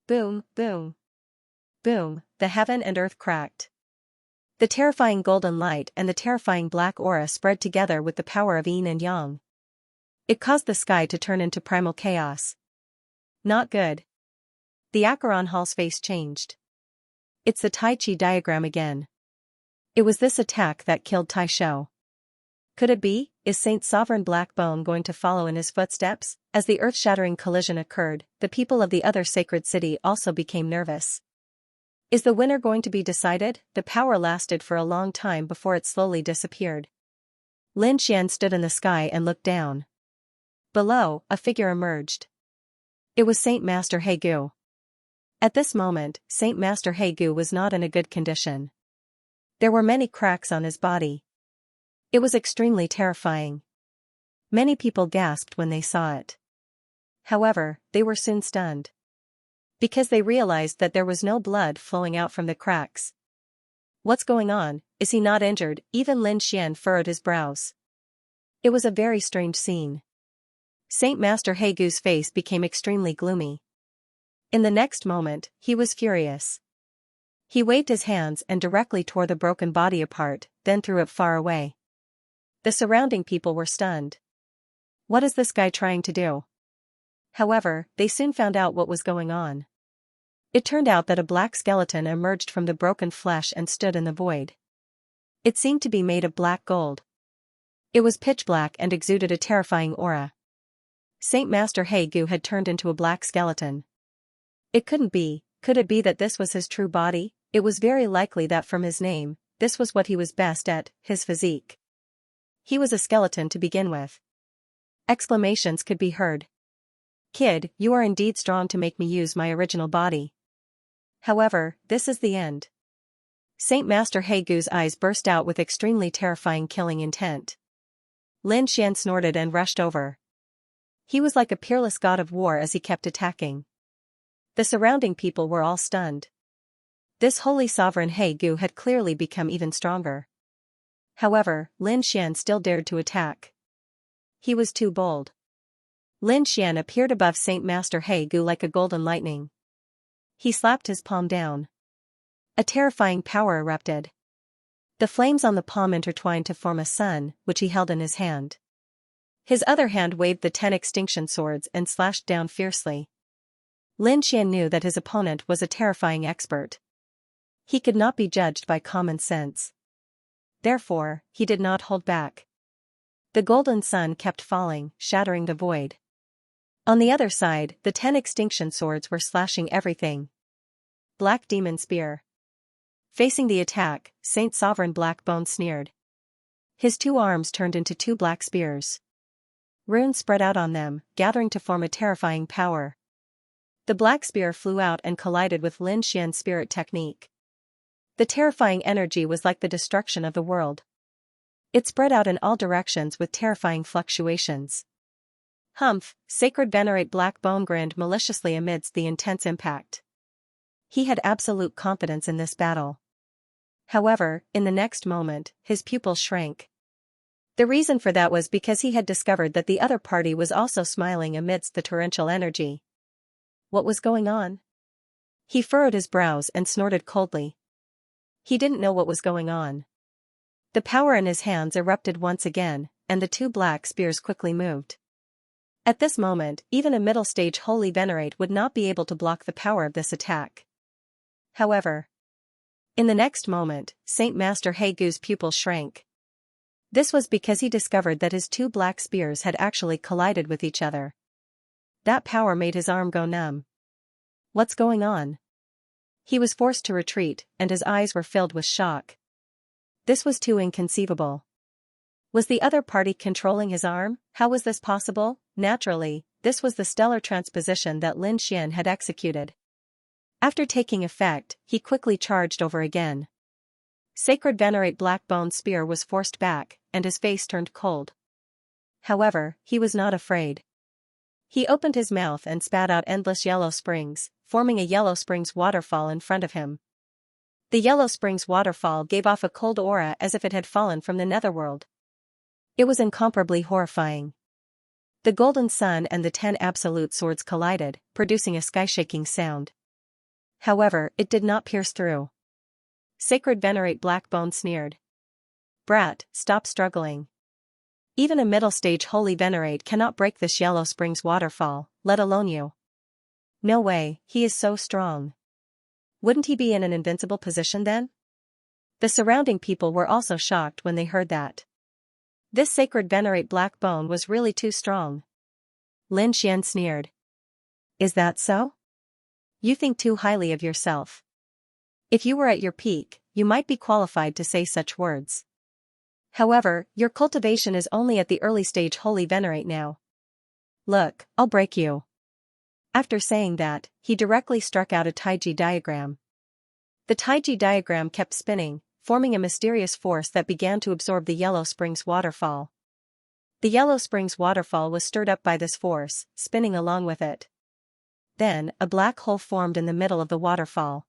Boom, boom. Boom, the heaven and earth cracked. The terrifying golden light and the terrifying black aura spread together with the power of yin and yang. It caused the sky to turn into primal chaos. Not good. The Acheron Hall's face changed. It's the Tai Chi diagram again. It was this attack that killed Tai Shou. Could it be? Is Saint Sovereign Blackbone going to follow in his footsteps? As the earth-shattering collision occurred, the people of the other sacred city also became nervous. Is the winner going to be decided? The power lasted for a long time before it slowly disappeared. Lin Xian stood in the sky and looked down. Below, a figure emerged. It was Saint Master He Gu. At this moment, Saint Master He Gu was not in a good condition. There were many cracks on his body. It was extremely terrifying. Many people gasped when they saw it. However, they were soon stunned. Because they realized that there was no blood flowing out from the cracks. What's going on? Is he not injured? Even Lin Xian furrowed his brows. It was a very strange scene. Saint Master He Gu's face became extremely gloomy. In the next moment, he was furious. He waved his hands and directly tore the broken body apart, then threw it far away. The surrounding people were stunned. What is this guy trying to do? However, they soon found out what was going on. It turned out that a black skeleton emerged from the broken flesh and stood in the void. It seemed to be made of black gold. It was pitch black and exuded a terrifying aura. Saint Master He Gu had turned into a black skeleton. It couldn't be. Could it be that this was his true body? It was very likely that from his name, this was what he was best at, his physique. He was a skeleton to begin with. Exclamations could be heard. Kid, you are indeed strong to make me use my original body. However, this is the end. Saint Master He Gu's eyes burst out with extremely terrifying killing intent. Lin Xian snorted and rushed over. He was like a peerless god of war as he kept attacking. The surrounding people were all stunned. This holy sovereign He Gu had clearly become even stronger. However, Lin Xian still dared to attack. He was too bold. Lin Xian appeared above Saint Master He Gu like a golden lightning. He slapped his palm down. A terrifying power erupted. The flames on the palm intertwined to form a sun, which he held in his hand. His other hand waved the 10 extinction swords and slashed down fiercely. Lin Xian knew that his opponent was a terrifying expert. He could not be judged by common sense. Therefore, he did not hold back. The golden sun kept falling, shattering the void. On the other side, the 10 extinction swords were slashing everything. Black Demon Spear. Facing the attack, Saint Sovereign Black Bone sneered. His two arms turned into two black spears. Runes spread out on them, gathering to form a terrifying power. The black spear flew out and collided with Lin Xian's spirit technique. The terrifying energy was like the destruction of the world. It spread out in all directions with terrifying fluctuations. Humph, Sacred Venerate Black Bone grinned maliciously amidst the intense impact. He had absolute confidence in this battle. However, in the next moment, his pupils shrank. The reason for that was because he had discovered that the other party was also smiling amidst the torrential energy. What was going on? He furrowed his brows and snorted coldly. He didn't know what was going on. The power in his hands erupted once again, and the two black spears quickly moved. At this moment, even a middle-stage Holy Venerate would not be able to block the power of this attack. However, in the next moment, Saint Master Heigu's pupils shrank. This was because he discovered that his two black spears had actually collided with each other. That power made his arm go numb. What's going on? He was forced to retreat, and his eyes were filled with shock. This was too inconceivable. Was the other party controlling his arm? How was this possible? Naturally, this was the stellar transposition that Lin Xian had executed. After taking effect, he quickly charged over again. Sacred Venerate Black Bone's spear was forced back, and his face turned cold. However, he was not afraid. He opened his mouth and spat out endless yellow springs, forming a yellow springs waterfall in front of him. The yellow springs waterfall gave off a cold aura as if it had fallen from the netherworld. It was incomparably horrifying. The golden sun and the 10 absolute swords collided, producing a sky-shaking sound. However, it did not pierce through. Sacred Venerate Black Bone sneered. Brat, stop struggling. Even a middle-stage Holy Venerate cannot break this yellow springs waterfall, let alone you. No way, he is so strong. Wouldn't he be in an invincible position then? The surrounding people were also shocked when they heard that. This Sacred Venerate Black Bone was really too strong. Lin Xian sneered. Is that so? You think too highly of yourself. If you were at your peak, you might be qualified to say such words. However, your cultivation is only at the early stage Holy Venerate now. Look, I'll break you. After saying that, he directly struck out a Taiji diagram. The Taiji diagram kept spinning, forming a mysterious force that began to absorb the Yellow Springs waterfall. The Yellow Springs waterfall was stirred up by this force, spinning along with it. Then, a black hole formed in the middle of the waterfall.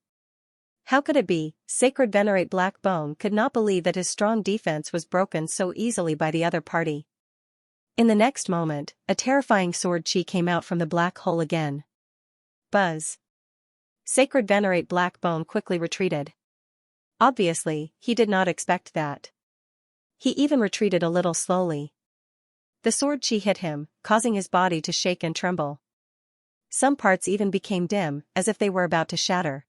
How could it be? Sacred Venerate Black Bone could not believe that his strong defense was broken so easily by the other party. In the next moment, a terrifying sword chi came out from the black hole again. Buzz. Sacred Venerate Black Bone quickly retreated. Obviously, he did not expect that. He even retreated a little slowly. The sword chi hit him, causing his body to shake and tremble. Some parts even became dim, as if they were about to shatter.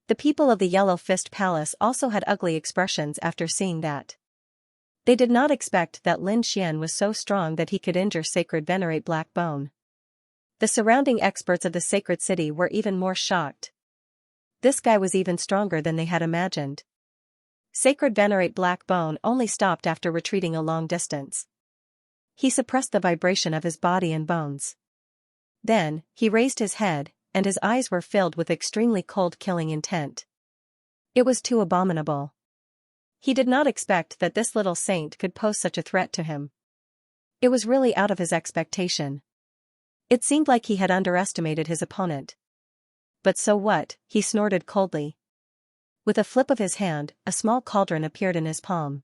The people of the Yellow Fist Palace also had ugly expressions after seeing that. They did not expect that Lin Xian was so strong that he could injure Sacred Venerate Black Bone. The surrounding experts of the sacred city were even more shocked. This guy was even stronger than they had imagined. Sacred Venerate Black Bone only stopped after retreating a long distance. He suppressed the vibration of his body and bones. Then, he raised his head, and his eyes were filled with extremely cold killing intent. It was too abominable. He did not expect that this little saint could pose such a threat to him. It was really out of his expectation. It seemed like he had underestimated his opponent. But so what? He snorted coldly. With a flip of his hand, a small cauldron appeared in his palm.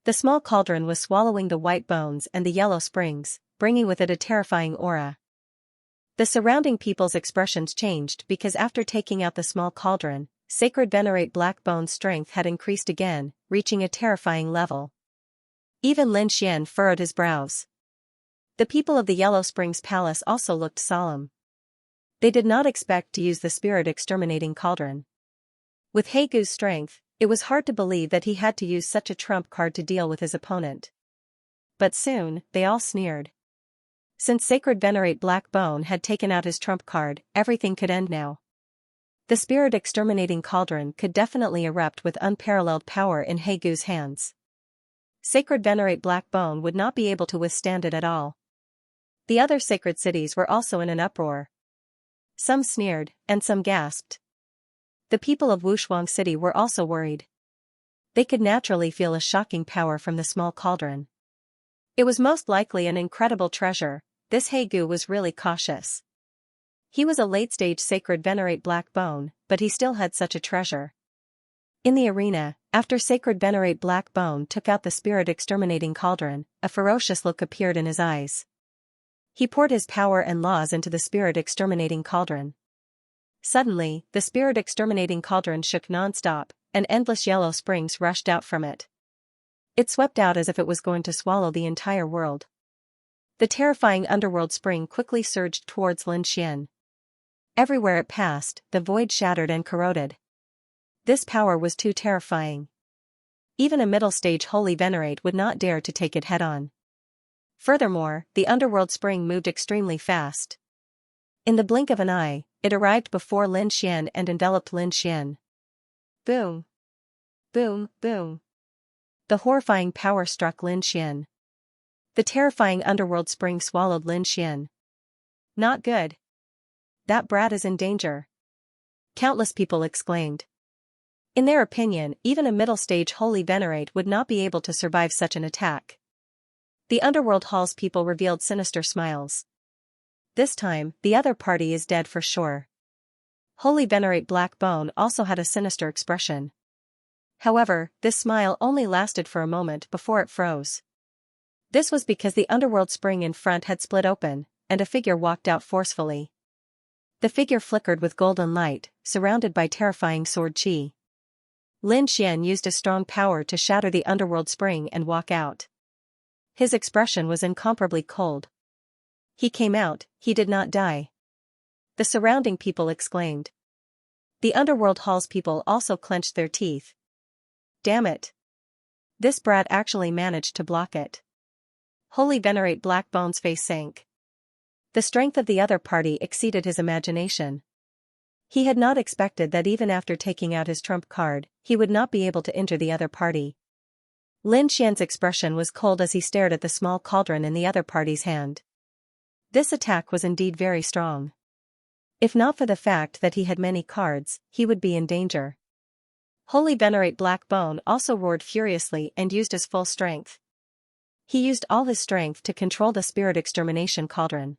The small cauldron was swallowing the white bones and the yellow springs, bringing with it a terrifying aura. The surrounding people's expressions changed because after taking out the small cauldron, Sacred Venerate Black Bone's strength had increased again, reaching a terrifying level. Even Lin Xian furrowed his brows. The people of the Yellow Springs Palace also looked solemn. They did not expect to use the spirit-exterminating cauldron. With Heigu's strength, it was hard to believe that he had to use such a trump card to deal with his opponent. But soon, they all sneered. Since Sacred Venerate Black Bone had taken out his trump card, everything could end now. The spirit-exterminating cauldron could definitely erupt with unparalleled power in He Gu's hands. Sacred Venerate Black Bone would not be able to withstand it at all. The other sacred cities were also in an uproar. Some sneered, and some gasped. The people of Wushuang City were also worried. They could naturally feel a shocking power from the small cauldron. It was most likely an incredible treasure. This He Gu was really cautious. He was a late-stage Sacred Venerate Black Bone, but he still had such a treasure. In the arena, after Sacred Venerate Black Bone took out the spirit-exterminating cauldron, a ferocious look appeared in his eyes. He poured his power and laws into the spirit-exterminating cauldron. Suddenly, the spirit-exterminating cauldron shook non-stop, and endless yellow springs rushed out from it. It swept out as if it was going to swallow the entire world. The terrifying underworld spring quickly surged towards Lin Xian. Everywhere it passed, the void shattered and corroded. This power was too terrifying. Even a middle-stage Holy Venerate would not dare to take it head-on. Furthermore, the underworld spring moved extremely fast. In the blink of an eye, it arrived before Lin Xian and enveloped Lin Xian. Boom! Boom, boom! The horrifying power struck Lin Xian. The terrifying underworld spring swallowed Lin Xian. Not good. That brat is in danger. Countless people exclaimed. In their opinion, even a middle-stage Holy Venerate would not be able to survive such an attack. The Underworld Hall's people revealed sinister smiles. This time, the other party is dead for sure. Holy Venerate Black Bone also had a sinister expression. However, this smile only lasted for a moment before it froze. This was because the underworld spring in front had split open, and a figure walked out forcefully. The figure flickered with golden light, surrounded by terrifying sword chi. Lin Xian used a strong power to shatter the underworld spring and walk out. His expression was incomparably cold. He came out, he did not die. The surrounding people exclaimed. The Underworld Hall's people also clenched their teeth. Damn it! This brat actually managed to block it. Holy Venerate Black Bone's face sank. The strength of the other party exceeded his imagination. He had not expected that even after taking out his trump card, he would not be able to injure the other party. Lin Xian's expression was cold as he stared at the small cauldron in the other party's hand. This attack was indeed very strong. If not for the fact that he had many cards, he would be in danger. Holy Venerate Black Bone also roared furiously and used his full strength. He used all his strength to control the spirit extermination cauldron.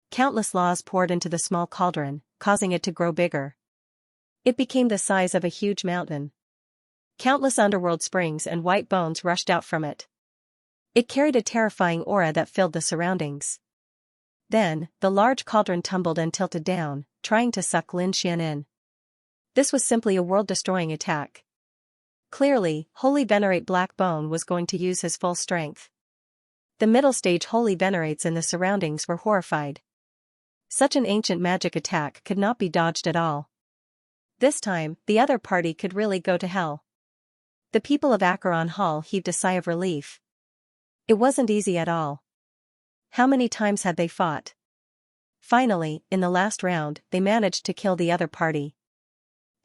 Countless laws poured into the small cauldron, causing it to grow bigger. It became the size of a huge mountain. Countless underworld springs and white bones rushed out from it. It carried a terrifying aura that filled the surroundings. Then, the large cauldron tumbled and tilted down, trying to suck Lin Xian in. This was simply a world-destroying attack. Clearly, Holy Venerate Black Bone was going to use his full strength. The middle-stage Holy Venerates in the surroundings were horrified. Such an ancient magic attack could not be dodged at all. This time, the other party could really go to hell. The people of Acheron Hall heaved a sigh of relief. It wasn't easy at all. How many times had they fought? Finally, in the last round, they managed to kill the other party.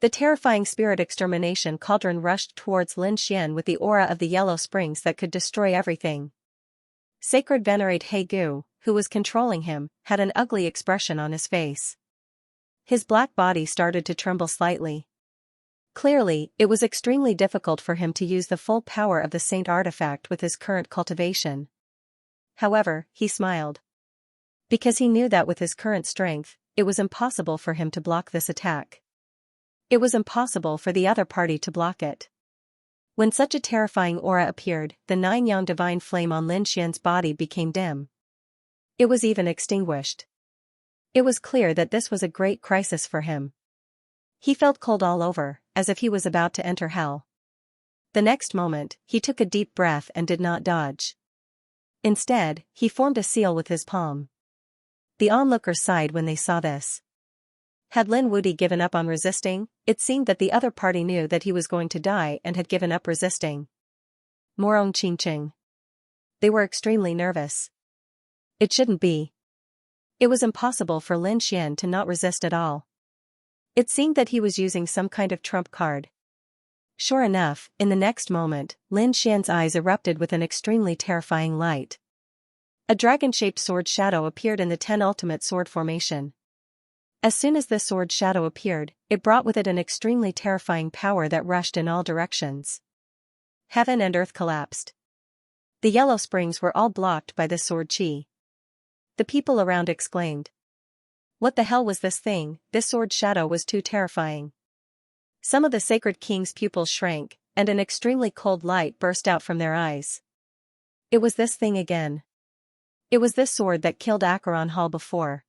The terrifying spirit extermination cauldron rushed towards Lin Xian with the aura of the yellow springs that could destroy everything. Sacred Venerate He Gu, who was controlling him, had an ugly expression on his face. His black body started to tremble slightly. Clearly, it was extremely difficult for him to use the full power of the Saint artifact with his current cultivation. However, he smiled. Because he knew that with his current strength, it was impossible for him to block this attack. It was impossible for the other party to block it. When such a terrifying aura appeared, the 9-yang divine flame on Lin Xian's body became dim. It was even extinguished. It was clear that this was a great crisis for him. He felt cold all over, as if he was about to enter hell. The next moment, he took a deep breath and did not dodge. Instead, he formed a seal with his palm. The onlookers sighed when they saw this. Had Lin Wudi given up on resisting, it seemed that the other party knew that he was going to die and had given up resisting. Morong Qingqing. They were extremely nervous. It shouldn't be. It was impossible for Lin Xian to not resist at all. It seemed that he was using some kind of trump card. Sure enough, in the next moment, Lin Xian's eyes erupted with an extremely terrifying light. A dragon-shaped sword shadow appeared in the 10 ultimate sword formation. As soon as this sword shadow appeared, it brought with it an extremely terrifying power that rushed in all directions. Heaven and earth collapsed. The yellow springs were all blocked by this sword chi. The people around exclaimed. What the hell was this thing? This sword shadow was too terrifying. Some of the Sacred King's pupils shrank, and an extremely cold light burst out from their eyes. It was this thing again. It was this sword that killed Acheron Hall before.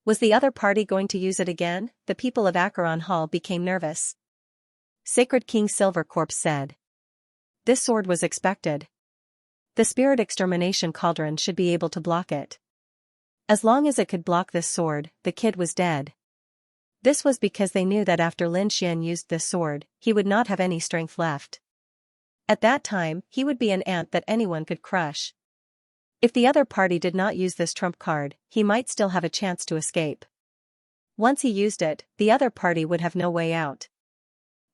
Was the other party going to use it again? The people of Acheron Hall became nervous. Sacred King Silver Corpse said. This sword was expected. The spirit extermination cauldron should be able to block it. As long as it could block this sword, the kid was dead. This was because they knew that after Lin Xian used this sword, he would not have any strength left. At that time, he would be an ant that anyone could crush. If the other party did not use this trump card, he might still have a chance to escape. Once he used it, the other party would have no way out.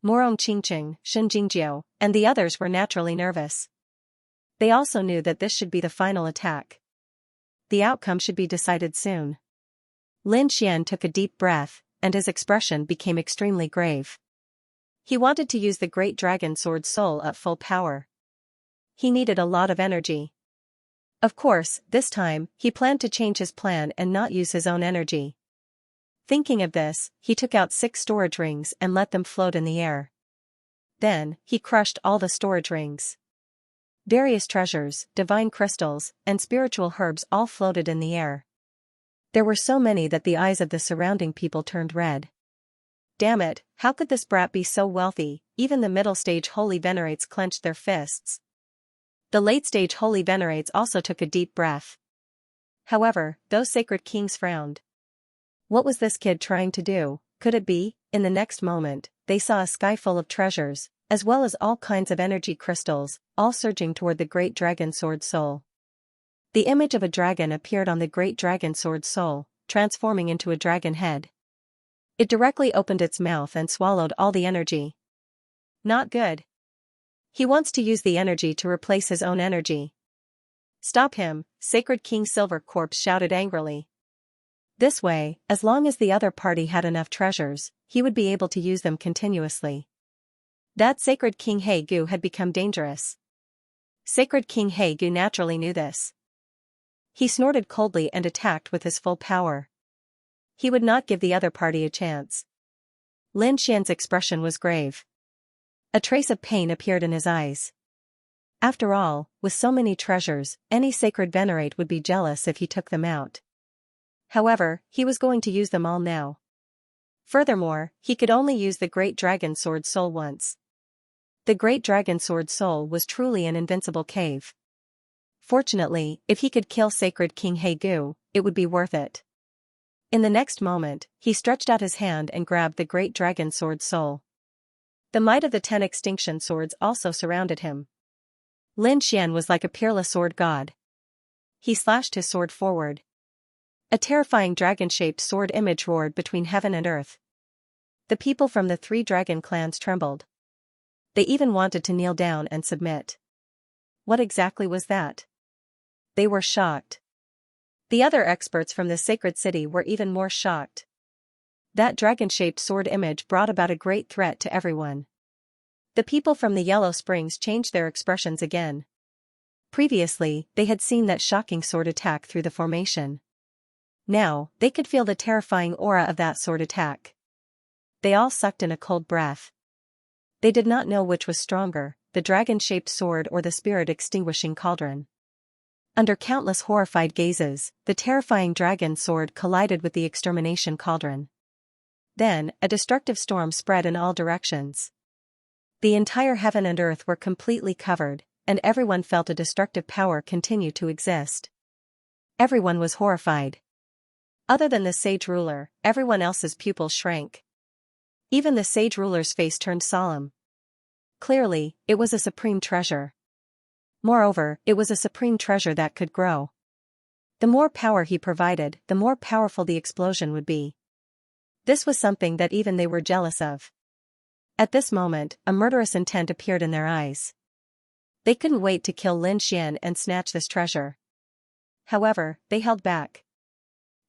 Morong Qingqing, Shen Jingjiao, and the others were naturally nervous. They also knew that this should be the final attack. The outcome should be decided soon. Lin Xian took a deep breath, and his expression became extremely grave. He wanted to use the Great Dragon Sword Soul at full power. He needed a lot of energy. Of course, this time, he planned to change his plan and not use his own energy. Thinking of this, he took out 6 storage rings and let them float in the air. Then, he crushed all the storage rings. Various treasures, divine crystals, and spiritual herbs all floated in the air. There were so many that the eyes of the surrounding people turned red. Damn it, how could this brat be so wealthy? Even the middle stage holy venerates clenched their fists. The late-stage holy venerates also took a deep breath. However, those sacred kings frowned. What was this kid trying to do? Could it be? In the next moment, they saw a sky full of treasures, as well as all kinds of energy crystals, all surging toward the Great Dragon Sword Soul. The image of a dragon appeared on the Great Dragon Sword Soul, transforming into a dragon head. It directly opened its mouth and swallowed all the energy. Not good. He wants to use the energy to replace his own energy. Stop him, Sacred King Silver Corpse shouted angrily. This way, as long as the other party had enough treasures, he would be able to use them continuously. That Sacred King He Gu had become dangerous. Sacred King He Gu naturally knew this. He snorted coldly and attacked with his full power. He would not give the other party a chance. Lin Xian's expression was grave. A trace of pain appeared in his eyes. After all, with so many treasures, any sacred venerate would be jealous if he took them out. However, he was going to use them all now. Furthermore, he could only use the Great Dragon Sword Soul once. The Great Dragon Sword Soul was truly an invincible cave. Fortunately, if he could kill Sacred King He Gu, it would be worth it. In the next moment, he stretched out his hand and grabbed the Great Dragon Sword Soul. The might of the 10 extinction swords also surrounded him. Lin Xian was like a peerless sword god. He slashed his sword forward. A terrifying dragon-shaped sword image roared between heaven and earth. The people from the 3 dragon clans trembled. They even wanted to kneel down and submit. What exactly was that? They were shocked. The other experts from the sacred city were even more shocked. That dragon-shaped sword image brought about a great threat to everyone. The people from the Yellow Springs changed their expressions again. Previously, they had seen that shocking sword attack through the formation. Now, they could feel the terrifying aura of that sword attack. They all sucked in a cold breath. They did not know which was stronger, the dragon-shaped sword or the spirit-extinguishing cauldron. Under countless horrified gazes, the terrifying dragon sword collided with the extermination cauldron. Then, a destructive storm spread in all directions. The entire heaven and earth were completely covered, and everyone felt a destructive power continue to exist. Everyone was horrified. Other than the sage ruler, everyone else's pupils shrank. Even the sage ruler's face turned solemn. Clearly, it was a supreme treasure. Moreover, it was a supreme treasure that could grow. The more power he provided, the more powerful the explosion would be. This was something that even they were jealous of. At this moment, a murderous intent appeared in their eyes. They couldn't wait to kill Lin Xian and snatch this treasure. However, they held back.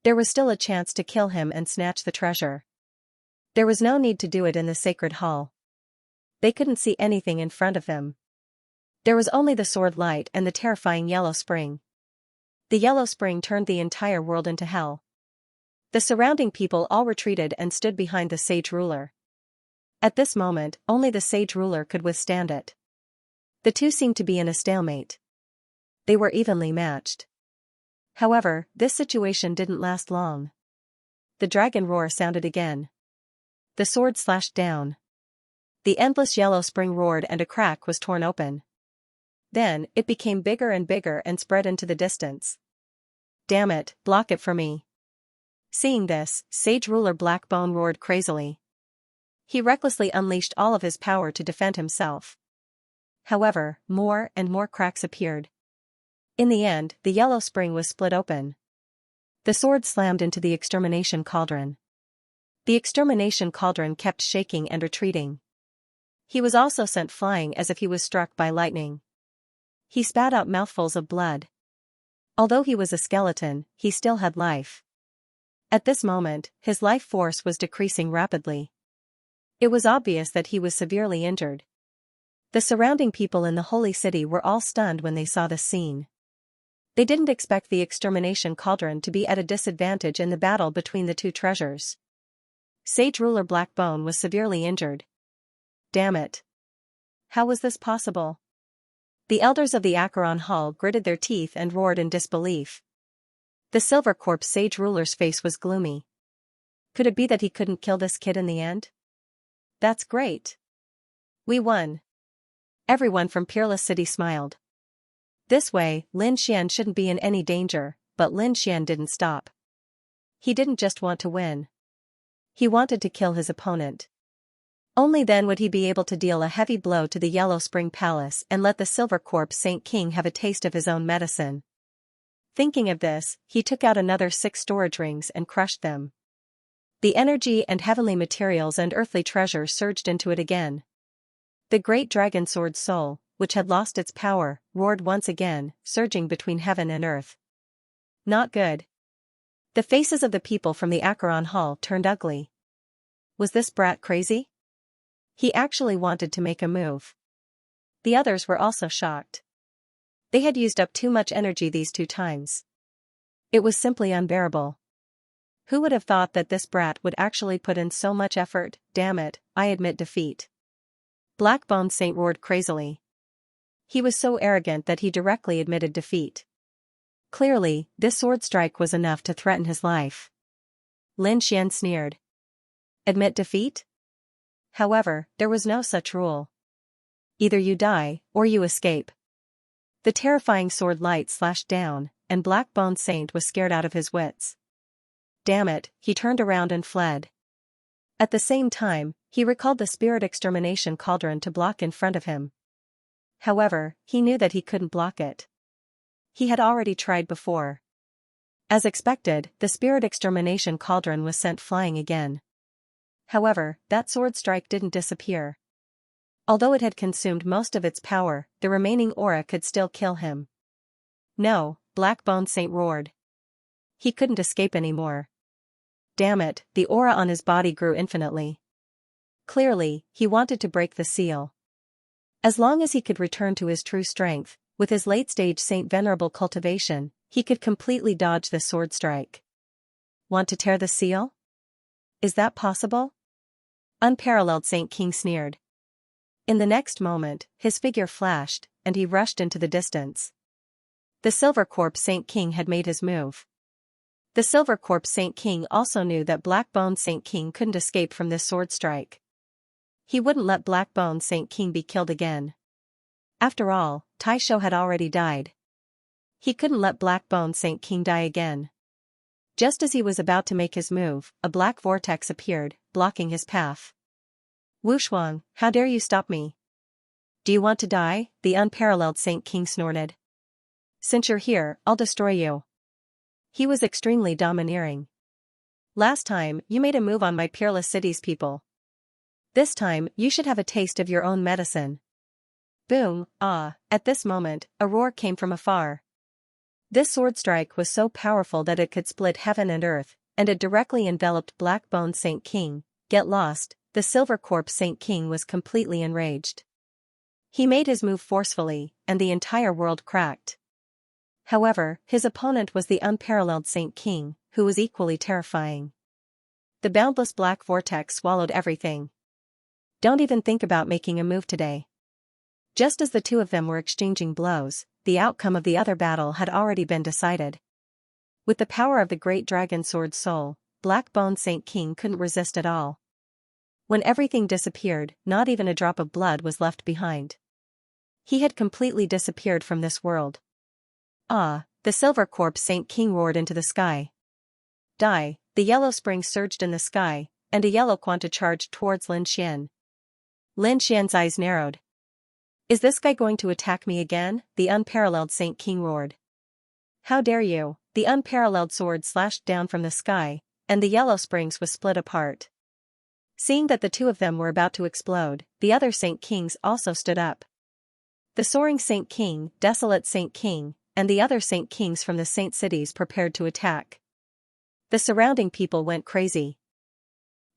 There was still a chance to kill him and snatch the treasure. There was no need to do it in the sacred hall. They couldn't see anything in front of them. There was only the sword light and the terrifying yellow spring. The yellow spring turned the entire world into hell. The surrounding people all retreated and stood behind the sage ruler. At this moment, only the sage ruler could withstand it. The two seemed to be in a stalemate. They were evenly matched. However, this situation didn't last long. The dragon roar sounded again. The sword slashed down. The endless yellow spring roared and a crack was torn open. Then, it became bigger and spread into the distance. Damn it, block it for me. Seeing this, Sage Ruler Blackbone roared crazily. He recklessly unleashed all of his power to defend himself. However, more and more cracks appeared. In the end, the yellow spring was split open. The sword slammed into the extermination cauldron. The extermination cauldron kept shaking and retreating. He was also sent flying as if he was struck by lightning. He spat out mouthfuls of blood. Although he was a skeleton, he still had life. At this moment, his life force was decreasing rapidly. It was obvious that he was severely injured. The surrounding people in the holy city were all stunned when they saw this scene. They didn't expect the extermination cauldron to be at a disadvantage in the battle between the two treasures. Sage Ruler Blackbone was severely injured. Damn it. How was this possible? The elders of the Acheron Hall gritted their teeth and roared in disbelief. The Silver Corpse Sage Ruler's face was gloomy. Could it be that he couldn't kill this kid in the end? That's great. We won. Everyone from Peerless City smiled. This way, Lin Xian shouldn't be in any danger, but Lin Xian didn't stop. He didn't just want to win. He wanted to kill his opponent. Only then would he be able to deal a heavy blow to the Yellow Spring Palace and let the Silver Corpse Saint King have a taste of his own medicine. Thinking of this, he took out another 6 storage rings and crushed them. The energy and heavenly materials and earthly treasure surged into it again. The great dragon sword soul, which had lost its power, roared once again, surging between heaven and earth. Not good. The faces of the people from the Acheron Hall turned ugly. Was this brat crazy? He actually wanted to make a move. The others were also shocked. They had used up too much energy these 2 times. It was simply unbearable. Who would have thought that this brat would actually put in so much effort? Damn it, I admit defeat. Blackbone Saint roared crazily. He was so arrogant that he directly admitted defeat. Clearly, this sword strike was enough to threaten his life. Lin Xian sneered. Admit defeat? However, there was no such rule. Either you die, or you escape. The terrifying sword light slashed down, and Blackbone Saint was scared out of his wits. Damn it, he turned around and fled. At the same time, he recalled the spirit extermination cauldron to block in front of him. However, he knew that he couldn't block it. He had already tried before. As expected, the spirit extermination cauldron was sent flying again. However, that sword strike didn't disappear. Although it had consumed most of its power, the remaining aura could still kill him. No, Blackbone Saint roared. He couldn't escape anymore. Damn it, the aura on his body grew infinitely. Clearly, he wanted to break the seal. As long as he could return to his true strength, with his late-stage Saint Venerable cultivation, he could completely dodge the sword strike. Want to tear the seal? Is that possible? Unparalleled Saint King sneered. In the next moment, his figure flashed, and he rushed into the distance. The Silver Corpse Saint King had made his move. The Silver Corpse Saint King also knew that Blackbone Saint King couldn't escape from this sword strike. He wouldn't let Blackbone Saint King be killed again. After all, Taisho had already died. He couldn't let Blackbone Saint King die again. Just as he was about to make his move, a black vortex appeared, blocking his path. Wushuang, how dare you stop me? Do you want to die? The unparalleled Saint King snorted. Since you're here, I'll destroy you. He was extremely domineering. Last time, you made a move on my peerless city's people. This time, you should have a taste of your own medicine. Boom, ah, at this moment, a roar came from afar. This sword strike was so powerful that it could split heaven and earth, and it directly enveloped Black-Boned Saint King. Get lost, the Silver Corpse Saint King was completely enraged. He made his move forcefully, and the entire world cracked. However, his opponent was the unparalleled Saint King, who was equally terrifying. The boundless black vortex swallowed everything. Don't even think about making a move today. Just as the two of them were exchanging blows, the outcome of the other battle had already been decided. With the power of the great dragon sword soul, Black-Boned Saint King couldn't resist at all. When everything disappeared, not even a drop of blood was left behind. He had completely disappeared from this world. Ah, the Silver Corpse Saint King roared into the sky. Die, the yellow spring surged in the sky, and a yellow quanta charged towards Lin Xian. Lin Xian's eyes narrowed. Is this guy going to attack me again? The unparalleled Saint King roared. How dare you? The unparalleled sword slashed down from the sky, and the yellow springs was split apart. Seeing that the two of them were about to explode, the other Saint Kings also stood up. The soaring Saint King, desolate Saint King, and the other Saint Kings from the Saint cities prepared to attack. The surrounding people went crazy.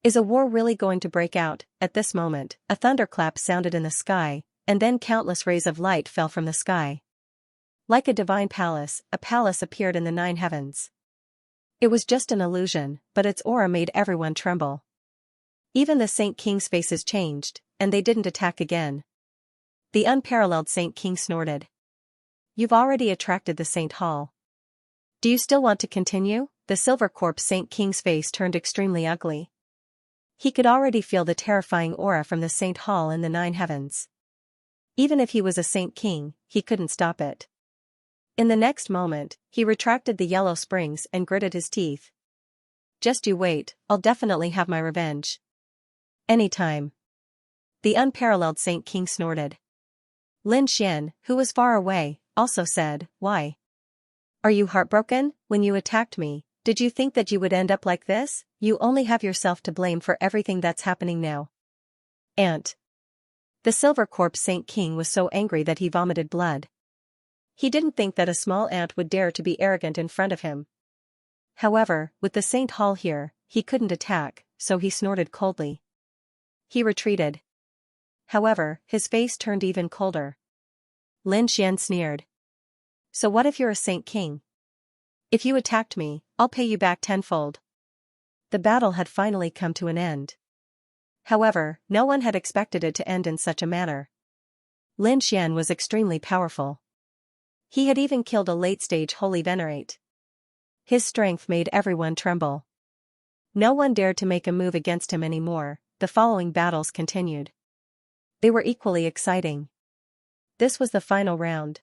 Is a war really going to break out? At this moment, a thunderclap sounded in the sky, and then countless rays of light fell from the sky. Like a divine palace, a palace appeared in the 9 heavens. It was just an illusion, but its aura made everyone tremble. Even the Saint King's faces changed, and they didn't attack again. The unparalleled Saint King snorted. You've already attracted the Saint Hall. Do you still want to continue? The Silver Corpse Saint King's face turned extremely ugly. He could already feel the terrifying aura from the Saint Hall in the 9 heavens. Even if he was a Saint King, he couldn't stop it. In the next moment, he retracted the yellow springs and gritted his teeth. Just you wait, I'll definitely have my revenge. Anytime. The unparalleled Saint King snorted. Lin Xian, who was far away, also said, Why? Are you heartbroken? When you attacked me, did you think that you would end up like this? You only have yourself to blame for everything that's happening now. Ant. The Silver Corpse Saint King was so angry that he vomited blood. He didn't think that a small ant would dare to be arrogant in front of him. However, with the Saint Hall here, he couldn't attack, so he snorted coldly. He retreated. However, his face turned even colder. Lin Xian sneered. So what if you're a Saint King? If you attacked me, I'll pay you back tenfold. The battle had finally come to an end. However, no one had expected it to end in such a manner. Lin Xian was extremely powerful. He had even killed a late-stage holy venerate. His strength made everyone tremble. No one dared to make a move against him anymore. The following battles continued. They were equally exciting. This was the final round.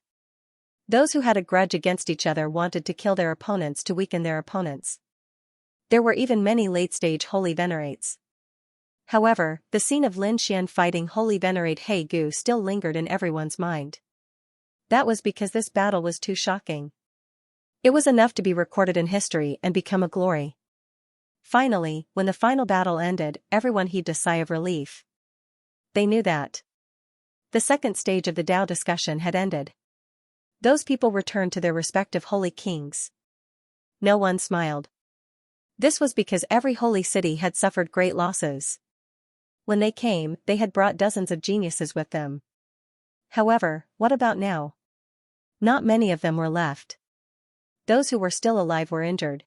Those who had a grudge against each other wanted to kill their opponents to weaken their opponents. There were even many late-stage holy venerates. However, the scene of Lin Xian fighting holy venerate He Gu still lingered in everyone's mind. That was because this battle was too shocking. It was enough to be recorded in history and become a glory. Finally, when the final battle ended, everyone heaved a sigh of relief. They knew that the second stage of the Tao discussion had ended. Those people returned to their respective holy kings. No one smiled. This was because every holy city had suffered great losses. When they came, they had brought dozens of geniuses with them. However, what about now? Not many of them were left. Those who were still alive were injured.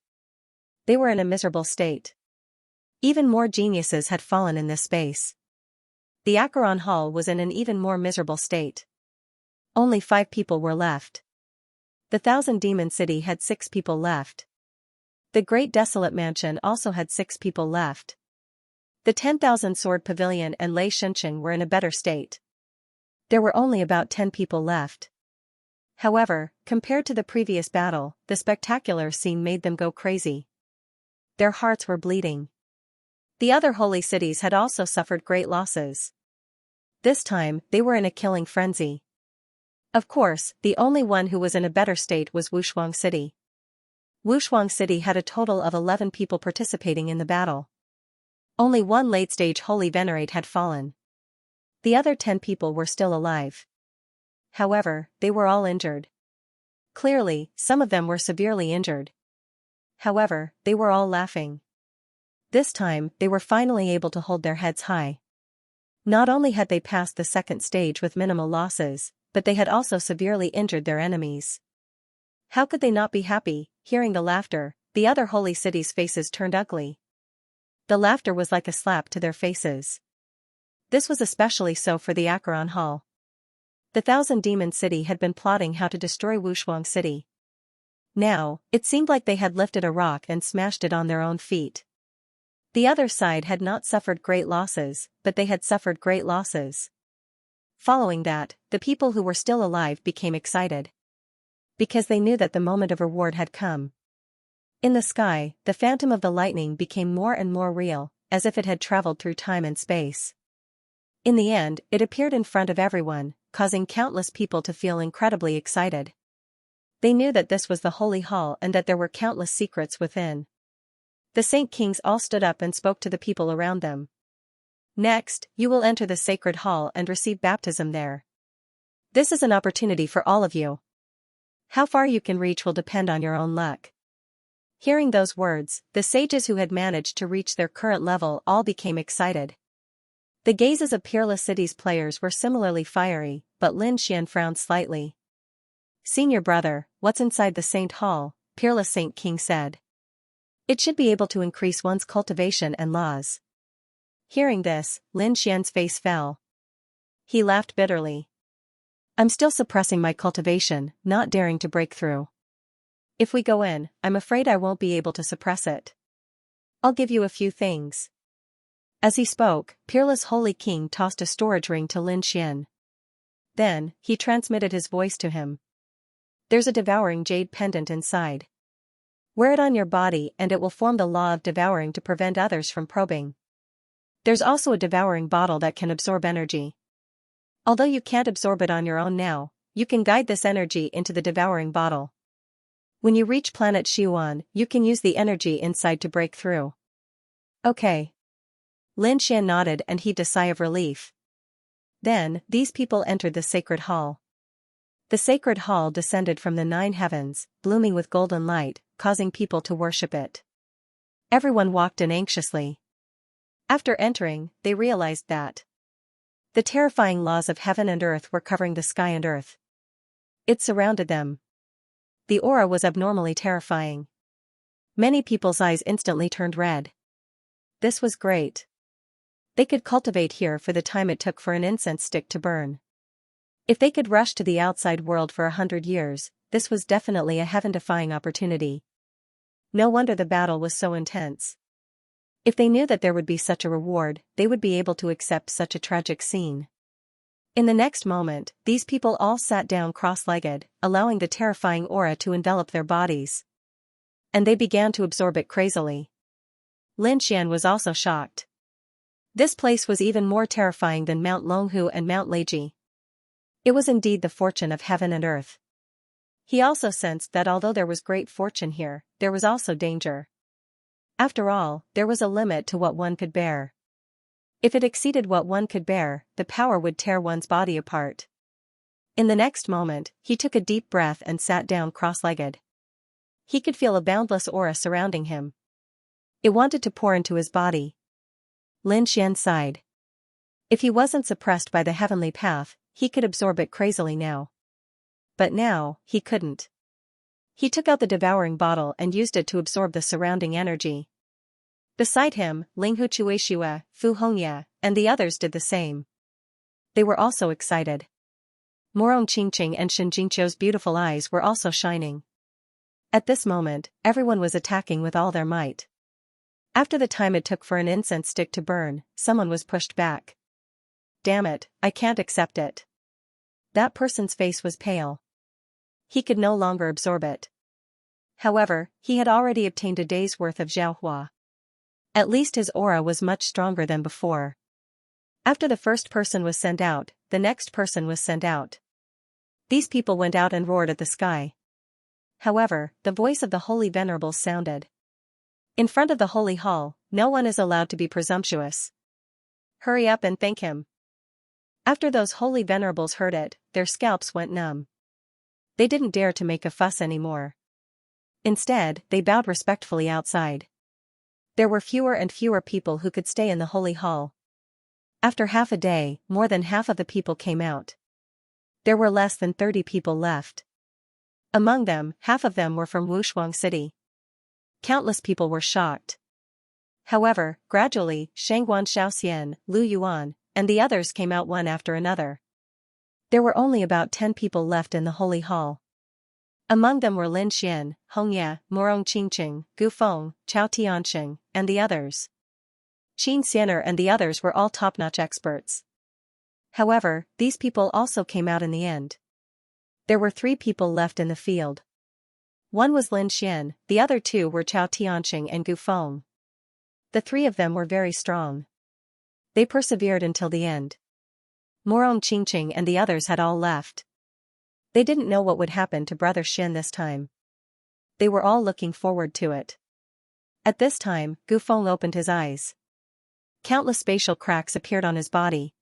They were in a miserable state. Even more geniuses had fallen in this space. The Acheron Hall was in an even more miserable state. Only 5 people were left. The Thousand Demon City had 6 people left. The Great Desolate Mansion also had 6 people left. The 10,000 Sword Pavilion and Lei Shunqing were in a better state. There were only about 10 people left. However, compared to the previous battle, the spectacular scene made them go crazy. Their hearts were bleeding. The other holy cities had also suffered great losses. This time, they were in a killing frenzy. Of course, the only one who was in a better state was Wushuang City. Wushuang City had a total of 11 people participating in the battle. Only one late-stage holy venerate had fallen. The other 10 people were still alive. However, they were all injured. Clearly, some of them were severely injured. However, they were all laughing. This time, they were finally able to hold their heads high. Not only had they passed the second stage with minimal losses, but they had also severely injured their enemies. How could they not be happy? Hearing the laughter, the other holy cities' faces turned ugly. The laughter was like a slap to their faces. This was especially so for the Acheron Hall. The Thousand Demon City had been plotting how to destroy Wushuang City. Now, it seemed like they had lifted a rock and smashed it on their own feet. The other side had not suffered great losses, but they had suffered great losses. Following that, the people who were still alive became excited. Because they knew that the moment of reward had come. In the sky, the phantom of the lightning became more and more real, as if it had traveled through time and space. In the end, it appeared in front of everyone, causing countless people to feel incredibly excited. They knew that this was the Holy Hall and that there were countless secrets within. The Saint Kings all stood up and spoke to the people around them. Next, you will enter the Sacred Hall and receive baptism there. This is an opportunity for all of you. How far you can reach will depend on your own luck. Hearing those words, the sages who had managed to reach their current level all became excited. The gazes of Peerless City's players were similarly fiery, but Lin Xian frowned slightly. Senior brother, what's inside the Saint Hall? Peerless Saint King said. It should be able to increase one's cultivation and laws. Hearing this, Lin Xian's face fell. He laughed bitterly. I'm still suppressing my cultivation, not daring to break through. If we go in, I'm afraid I won't be able to suppress it. I'll give you a few things. As he spoke, Peerless Holy King tossed a storage ring to Lin Xian. Then, he transmitted his voice to him. There's a devouring jade pendant inside. Wear it on your body and it will form the law of devouring to prevent others from probing. There's also a devouring bottle that can absorb energy. Although you can't absorb it on your own now, you can guide this energy into the devouring bottle. When you reach planet Xiuan, you can use the energy inside to break through. Okay. Lin Xian nodded and heaved a sigh of relief. Then, these people entered the Sacred Hall. The Sacred Hall descended from the 9 heavens, blooming with golden light, causing people to worship it. Everyone walked in anxiously. After entering, they realized that the terrifying laws of heaven and earth were covering the sky and earth. It surrounded them. The aura was abnormally terrifying. Many people's eyes instantly turned red. This was great. They could cultivate here for the time it took for an incense stick to burn. If they could rush to the outside world for 100 years, this was definitely a heaven-defying opportunity. No wonder the battle was so intense. If they knew that there would be such a reward, they would be able to accept such a tragic scene. In the next moment, these people all sat down cross-legged, allowing the terrifying aura to envelop their bodies. And they began to absorb it crazily. Lin Xian was also shocked. This place was even more terrifying than Mount Longhu and Mount Leiji. It was indeed the fortune of heaven and earth. He also sensed that although there was great fortune here, there was also danger. After all, there was a limit to what one could bear. If it exceeded what one could bear, the power would tear one's body apart. In the next moment, he took a deep breath and sat down cross-legged. He could feel a boundless aura surrounding him. It wanted to pour into his body. Lin Xian sighed. If he wasn't suppressed by the heavenly path, he could absorb it crazily now. But now, he couldn't. He took out the devouring bottle and used it to absorb the surrounding energy. Beside him, Linghu Chueshua, Fu Hongya, and the others did the same. They were also excited. Morong Qingqing and Shen Jingqiu's beautiful eyes were also shining. At this moment, everyone was attacking with all their might. After the time it took for an incense stick to burn, someone was pushed back. Damn it, I can't accept it. That person's face was pale. He could no longer absorb it. However, he had already obtained a day's worth of Xiaohua. At least his aura was much stronger than before. After the first person was sent out, the next person was sent out. These people went out and roared at the sky. However, the voice of the holy venerables sounded. In front of the holy hall, no one is allowed to be presumptuous. Hurry up and thank him. After those holy venerables heard it, their scalps went numb. They didn't dare to make a fuss anymore. Instead, they bowed respectfully outside. There were fewer and fewer people who could stay in the holy hall. After half a day, more than half of the people came out. There were less than 30 people left. Among them, half of them were from Wushuang City. Countless people were shocked. However, gradually, Shangguan Xiaoxian, Lu Yuan, and the others came out one after another. There were only about 10 people left in the holy hall. Among them were Lin Xian, Hongya, Morong Qingqing, Gu Feng, Chao Tianxing, and the others. Qin Xianer and the others were all top-notch experts. However, these people also came out in the end. There were 3 people left in the field. One was Lin Xian, the other 2 were Chao Tianxing and Gu Feng. The 3 of them were very strong. They persevered until the end. Morong Qingqing and the others had all left. They didn't know what would happen to Brother Xin this time. They were all looking forward to it. At this time, Gu Feng opened his eyes. Countless spatial cracks appeared on his body.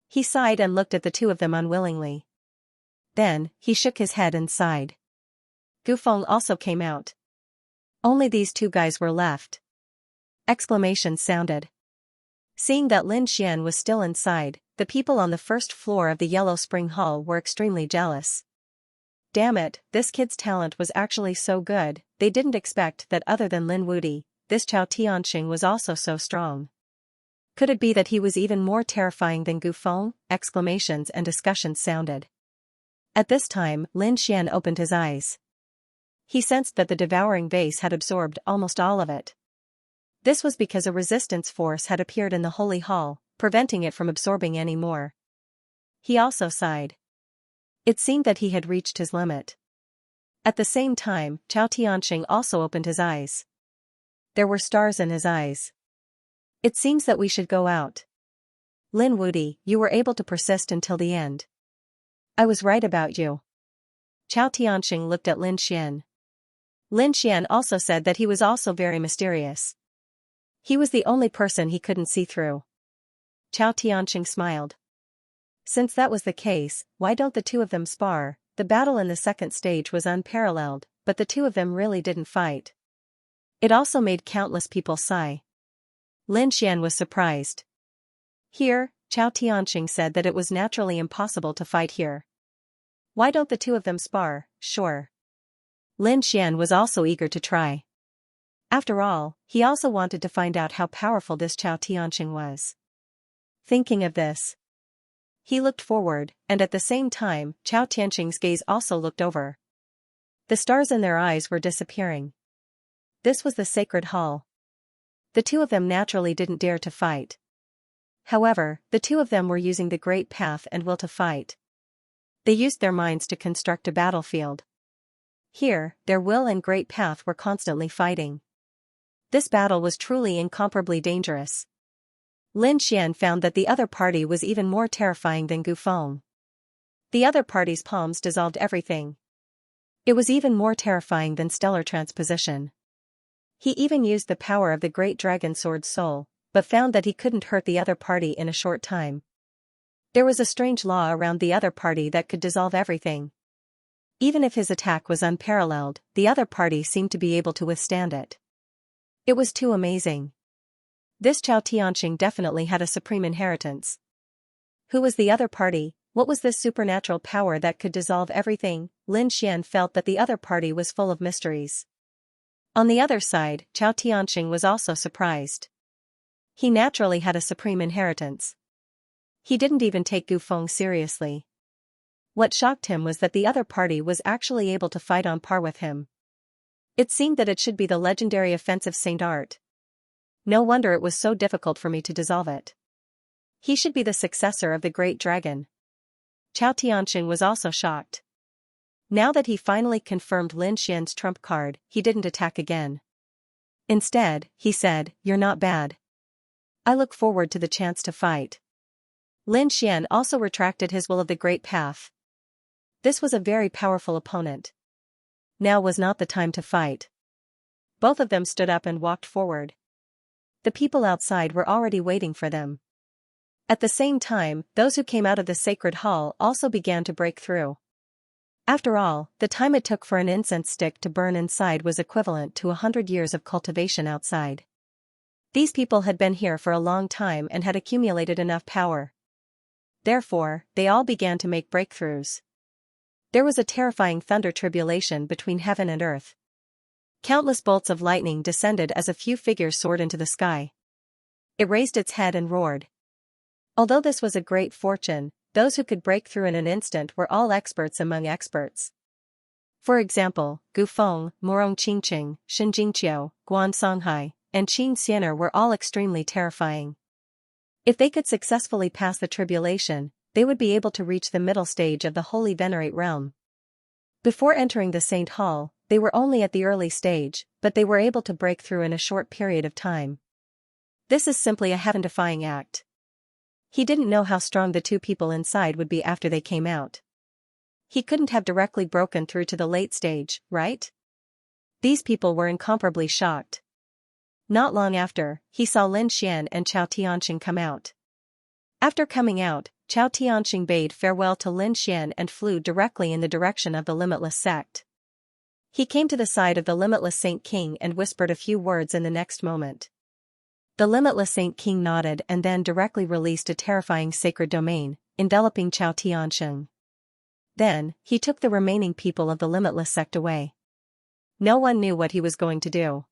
He sighed and looked at the 2 of them unwillingly. Then, he shook his head and sighed. Gu Feng also came out. Only these 2 guys were left. Exclamations sounded. Seeing that Lin Xian was still inside, the people on the first floor of the Yellow Spring Hall were extremely jealous. Damn it, this kid's talent was actually so good, they didn't expect that other than Lin Wudi, this Chao Tianxing was also so strong. Could it be that he was even more terrifying than Gu Feng? Exclamations and discussions sounded. At this time, Lin Xian opened his eyes. He sensed that the devouring vase had absorbed almost all of it. This was because a resistance force had appeared in the holy hall, preventing it from absorbing any more. He also sighed. It seemed that he had reached his limit. At the same time, Chao Tianxing also opened his eyes. There were stars in his eyes. It seems that we should go out. Lin Wudi, you were able to persist until the end. I was right about you. Chao Tianxing looked at Lin Xian. Lin Xian also said that he was also very mysterious. He was the only person he couldn't see through. Chao Tianxing smiled. Since that was the case, why don't the 2 of them spar? The battle in the second stage was unparalleled, but the 2 of them really didn't fight. It also made countless people sigh. Lin Xian was surprised. Here, Chao Tianxing said that it was naturally impossible to fight here. Why don't the 2 of them spar? Sure. Lin Xian was also eager to try. After all, he also wanted to find out how powerful this Chao Tianxing was. Thinking of this, he looked forward, and at the same time, Chao Tianxing's gaze also looked over. The stars in their eyes were disappearing. This was the sacred hall. The 2 of them naturally didn't dare to fight. However, the 2 of them were using the great path and will to fight. They used their minds to construct a battlefield. Here, their will and great path were constantly fighting. This battle was truly incomparably dangerous. Lin Xian found that the other party was even more terrifying than Gu Feng. The other party's palms dissolved everything. It was even more terrifying than stellar transposition. He even used the power of the great dragon sword soul, but found that he couldn't hurt the other party in a short time. There was a strange law around the other party that could dissolve everything. Even if his attack was unparalleled, the other party seemed to be able to withstand it. It was too amazing. This Chao Tianxing definitely had a supreme inheritance. Who was the other party? What was this supernatural power that could dissolve everything? Lin Xian felt that the other party was full of mysteries. On the other side, Chao Tianxing was also surprised. He naturally had a supreme inheritance. He didn't even take Gu Feng seriously. What shocked him was that the other party was actually able to fight on par with him. It seemed that it should be the legendary offensive Saint Art. No wonder it was so difficult for me to dissolve it. He should be the successor of the great dragon. Chao Tianxing was also shocked. Now that he finally confirmed Lin Xian's trump card, he didn't attack again. Instead, he said, "You're not bad. I look forward to the chance to fight." Lin Xian also retracted his will of the great path. This was a very powerful opponent. Now was not the time to fight. Both of them stood up and walked forward. The people outside were already waiting for them. At the same time, those who came out of the sacred hall also began to break through. After all, the time it took for an incense stick to burn inside was equivalent to 100 years of cultivation outside. These people had been here for a long time and had accumulated enough power. Therefore, they all began to make breakthroughs. There was a terrifying thunder tribulation between heaven and earth. Countless bolts of lightning descended as a few figures soared into the sky. It raised its head and roared. Although this was a great fortune, those who could break through in an instant were all experts among experts. For example, Gu Feng, Morong Qingqing, Xianxia, Guan Songhai, and Xianxia were all extremely terrifying. If they could successfully pass the tribulation, they would be able to reach the middle stage of the Holy Venerate realm. Before entering the Saint Hall, they were only at the early stage, but they were able to break through in a short period of time. This is simply a heaven-defying act. He didn't know how strong the two people inside would be after they came out. He couldn't have directly broken through to the late stage, right? These people were incomparably shocked. Not long after, he saw Lin Xian and Chao Tianxing come out. After coming out, Chao Tianxing bade farewell to Lin Xian and flew directly in the direction of the Limitless sect. He came to the side of the Limitless Saint King and whispered a few words in the next moment. The Limitless Saint King nodded and then directly released a terrifying sacred domain, enveloping Chao Tianxing. Then, he took the remaining people of the Limitless sect away. No one knew what he was going to do.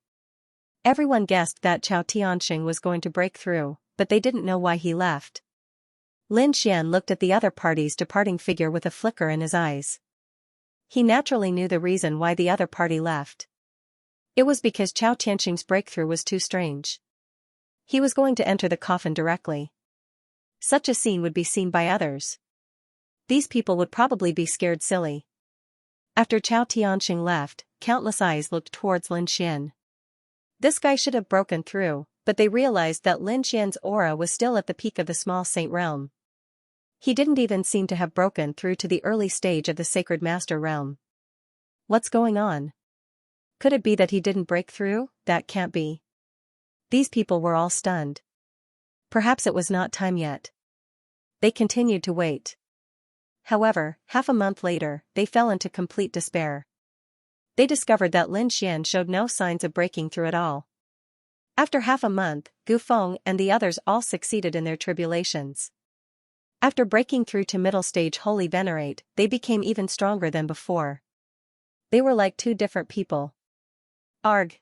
Everyone guessed that Chao Tianxing was going to break through, but they didn't know why he left. Lin Xian looked at the other party's departing figure with a flicker in his eyes. He naturally knew the reason why the other party left. It was because Chao Tianxing's breakthrough was too strange. He was going to enter the coffin directly. Such a scene would be seen by others. These people would probably be scared silly. After Chao Tianxing left, countless eyes looked towards Lin Xian. This guy should have broken through, but they realized that Lin Xian's aura was still at the peak of the small saint realm. He didn't even seem to have broken through to the early stage of the sacred master realm. What's going on? Could it be that he didn't break through? That can't be. These people were all stunned. Perhaps it was not time yet. They continued to wait. However, half a month later, they fell into complete despair. They discovered that Lin Xian showed no signs of breaking through at all. After half a month, Gu Feng and the others all succeeded in their tribulations. After breaking through to middle stage Holy Venerate, they became even stronger than before. They were like two different people. Arg!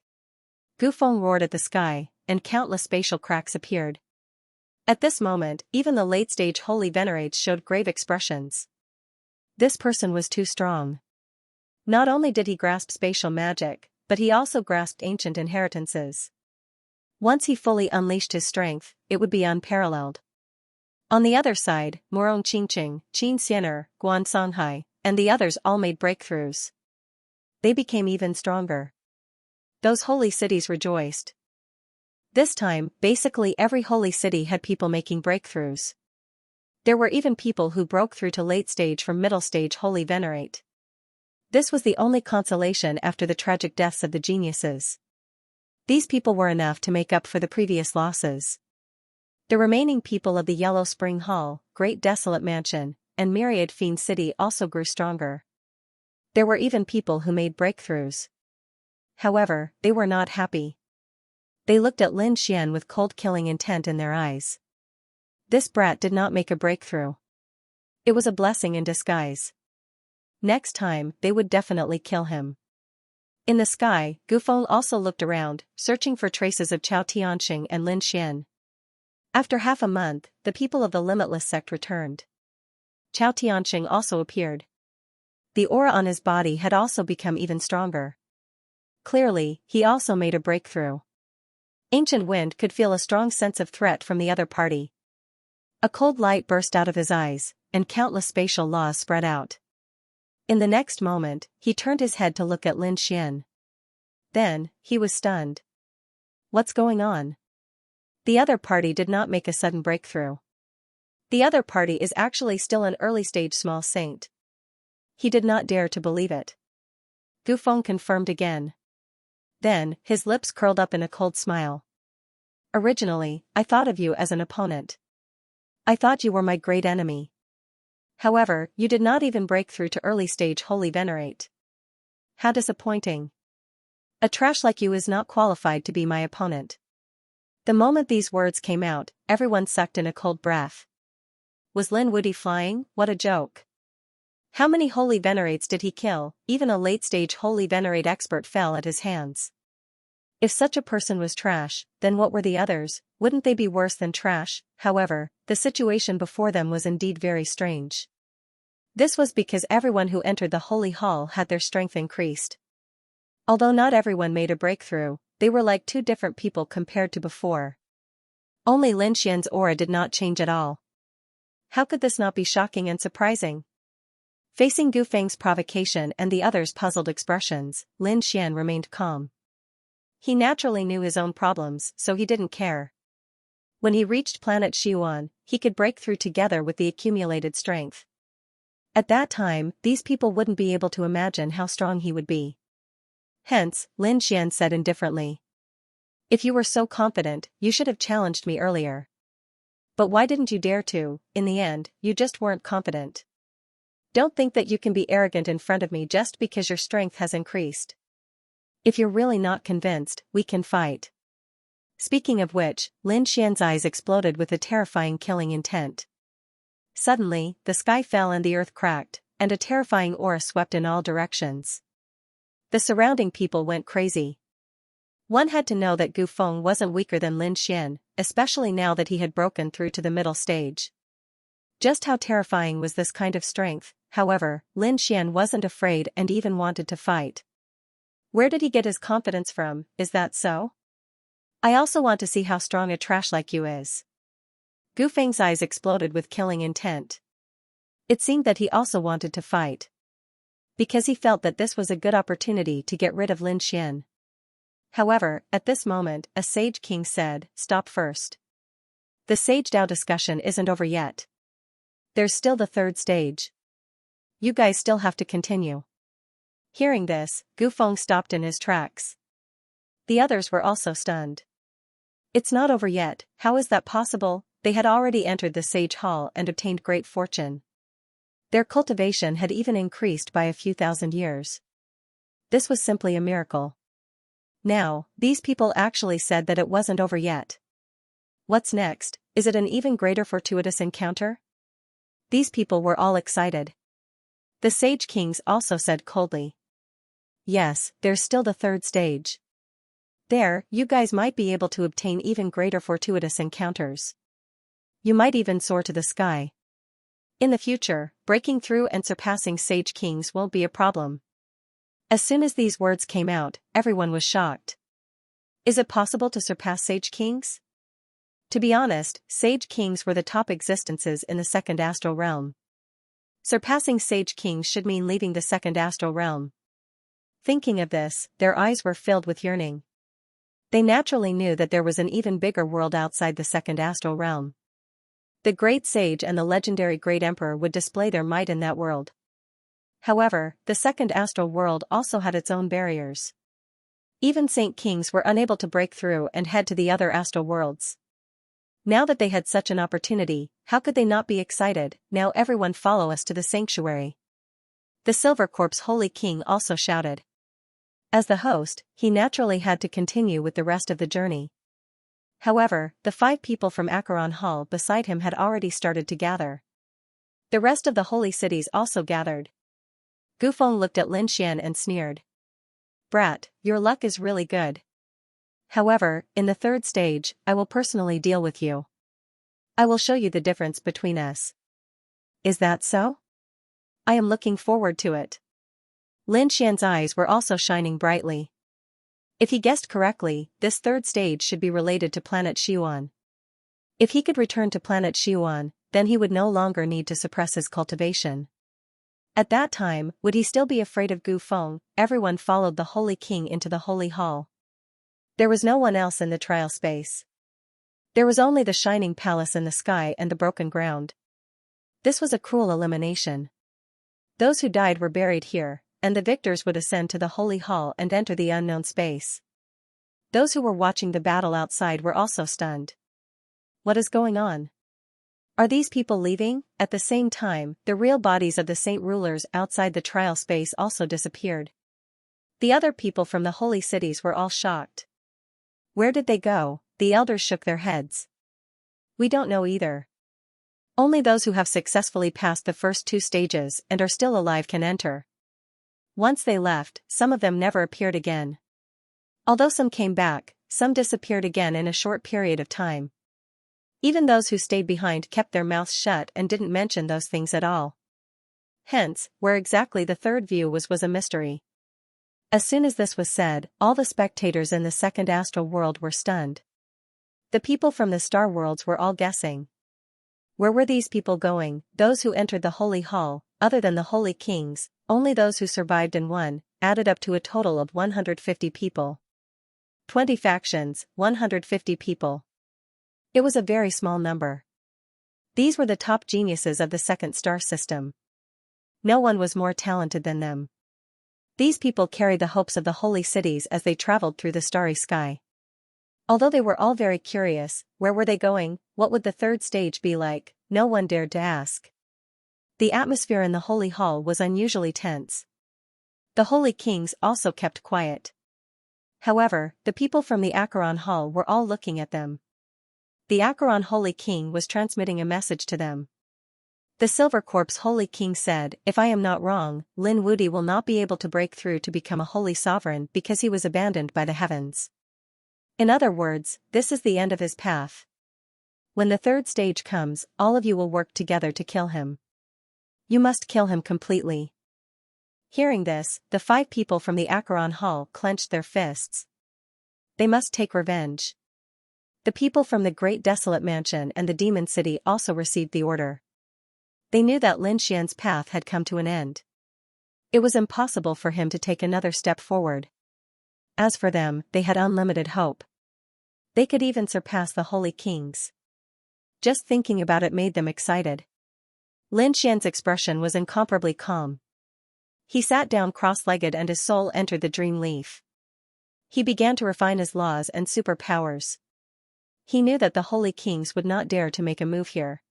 Gu Feng roared at the sky, and countless spatial cracks appeared. At this moment, even the late-stage Holy Venerates showed grave expressions. This person was too strong. Not only did he grasp spatial magic, but he also grasped ancient inheritances. Once he fully unleashed his strength, it would be unparalleled. On the other side, Morong Qingqing, Xianxia, Guan Songhai, and the others all made breakthroughs. They became even stronger. Those holy cities rejoiced. This time, basically every holy city had people making breakthroughs. There were even people who broke through to late stage from middle stage Holy Venerate. This was the only consolation after the tragic deaths of the geniuses. These people were enough to make up for the previous losses. The remaining people of the Yellow Spring Hall, Great Desolate Mansion, and Myriad Fiend City also grew stronger. There were even people who made breakthroughs. However, they were not happy. They looked at Lin Xian with cold-killing intent in their eyes. This brat did not make a breakthrough. It was a blessing in disguise. Next time, they would definitely kill him. In the sky, Gu Feng also looked around, searching for traces of Chao Tianxing and Lin Xian. After half a month, the people of the Limitless sect returned. Chao Tianxing also appeared. The aura on his body had also become even stronger. Clearly, he also made a breakthrough. Ancient Wind could feel a strong sense of threat from the other party. A cold light burst out of his eyes, and countless spatial laws spread out. In the next moment, he turned his head to look at Lin Xian. Then, he was stunned. What's going on? The other party did not make a sudden breakthrough. The other party is actually still an early-stage small saint. He did not dare to believe it. Gu Feng confirmed again. Then, his lips curled up in a cold smile. Originally, I thought of you as an opponent. I thought you were my great enemy. However, you did not even break through to early stage Holy Venerate. How disappointing. A trash like you is not qualified to be my opponent. The moment these words came out, everyone sucked in a cold breath. Was Lin Wudy flying? What a joke. How many Holy Venerates did he kill? Even a late-stage Holy Venerate expert fell at his hands. If such a person was trash, then what were the others? Wouldn't they be worse than trash? However, the situation before them was indeed very strange. This was because everyone who entered the Holy Hall had their strength increased. Although not everyone made a breakthrough, they were like two different people compared to before. Only Lin Xian's aura did not change at all. How could this not be shocking and surprising? Facing Gu Feng's provocation and the others' puzzled expressions, Lin Xian remained calm. He naturally knew his own problems, so he didn't care. When he reached planet Xiuan, he could break through together with the accumulated strength. At that time, these people wouldn't be able to imagine how strong he would be. Hence, Lin Xian said indifferently. If you were so confident, you should have challenged me earlier. But why didn't you dare to? In the end, you just weren't confident. Don't think that you can be arrogant in front of me just because your strength has increased. If you're really not convinced, we can fight. Speaking of which, Lin Xian's eyes exploded with a terrifying killing intent. Suddenly, the sky fell and the earth cracked, and a terrifying aura swept in all directions. The surrounding people went crazy. One had to know that Gu Feng wasn't weaker than Lin Xian, especially now that he had broken through to the middle stage. Just how terrifying was this kind of strength? However, Lin Xian wasn't afraid and even wanted to fight. Where did he get his confidence from? Is that so? I also want to see how strong a trash like you is. Gu Feng's eyes exploded with killing intent. It seemed that he also wanted to fight. Because he felt that this was a good opportunity to get rid of Lin Xian. However, at this moment, a Sage King said, "Stop first. The Sage Dao discussion isn't over yet. There's still the third stage. You guys still have to continue." Hearing this, Gu Feng stopped in his tracks. The others were also stunned. It's not over yet, how is that possible? They had already entered the Sage Hall and obtained great fortune. Their cultivation had even increased by a few thousand years. This was simply a miracle. Now, these people actually said that it wasn't over yet. What's next? Is it an even greater fortuitous encounter? These people were all excited. The Sage Kings also said coldly. Yes, there's still the third stage. There, you guys might be able to obtain even greater fortuitous encounters. You might even soar to the sky. In the future, breaking through and surpassing Sage Kings won't be a problem. As soon as these words came out, everyone was shocked. Is it possible to surpass Sage Kings? To be honest, Sage Kings were the top existences in the second astral realm. Surpassing Sage Kings should mean leaving the second astral realm. Thinking of this, their eyes were filled with yearning. They naturally knew that there was an even bigger world outside the second astral realm. The Great Sage and the legendary Great Emperor would display their might in that world. However, the second astral world also had its own barriers. Even Saint Kings were unable to break through and head to the other astral worlds. Now that they had such an opportunity, how could they not be excited? Now everyone follow us to the sanctuary. The Silver Corpse Holy King also shouted. As the host, he naturally had to continue with the rest of the journey. However, the 5 people from Acheron Hall beside him had already started to gather. The rest of the holy cities also gathered. Gu Feng looked at Lin Xian and sneered. Brat, your luck is really good. However, in the third stage, I will personally deal with you. I will show you the difference between us. Is that so? I am looking forward to it. Lin Xian's eyes were also shining brightly. If he guessed correctly, this third stage should be related to planet Xiuan. If he could return to planet Xiuan, then he would no longer need to suppress his cultivation. At that time, would he still be afraid of Gu Feng? Everyone followed the Holy King into the Holy Hall. There was no one else in the trial space. There was only the shining palace in the sky and the broken ground. This was a cruel elimination. Those who died were buried here, and the victors would ascend to the Holy Hall and enter the unknown space. Those who were watching the battle outside were also stunned. What is going on? Are these people leaving? At the same time, the real bodies of the saint rulers outside the trial space also disappeared. The other people from the holy cities were all shocked. Where did they go? The elders shook their heads. We don't know either. Only those who have successfully passed the first 2 stages and are still alive can enter. Once they left, some of them never appeared again. Although some came back, some disappeared again in a short period of time. Even those who stayed behind kept their mouths shut and didn't mention those things at all. Hence, where exactly the third view was a mystery. As soon as this was said, all the spectators in the second astral world were stunned. The people from the star worlds were all guessing. Where were these people going? Those who entered the holy hall, other than the holy kings, only those who survived and won, added up to a total of 150 people. 20 factions, 150 people. It was a very small number. These were the top geniuses of the second star system. No one was more talented than them. These people carried the hopes of the holy cities as they traveled through the starry sky. Although they were all very curious, where were they going, what would the third stage be like, no one dared to ask. The atmosphere in the holy hall was unusually tense. The holy kings also kept quiet. However, the people from the Acheron hall were all looking at them. The Acheron holy king was transmitting a message to them. The Silver Corpse holy king said, "If I am not wrong, Lin Wudi will not be able to break through to become a holy sovereign because he was abandoned by the heavens. In other words, this is the end of his path. When the third stage comes, all of you will work together to kill him. You must kill him completely." Hearing this, the 5 people from the Acheron hall clenched their fists. They must take revenge. The people from the Great Desolate Mansion and the Demon City also received the order. They knew that Lin Xian's path had come to an end. It was impossible for him to take another step forward. As for them, they had unlimited hope. They could even surpass the holy kings. Just thinking about it made them excited. Lin Xian's expression was incomparably calm. He sat down cross-legged and his soul entered the dream leaf. He began to refine his laws and superpowers. He knew that the holy kings would not dare to make a move here.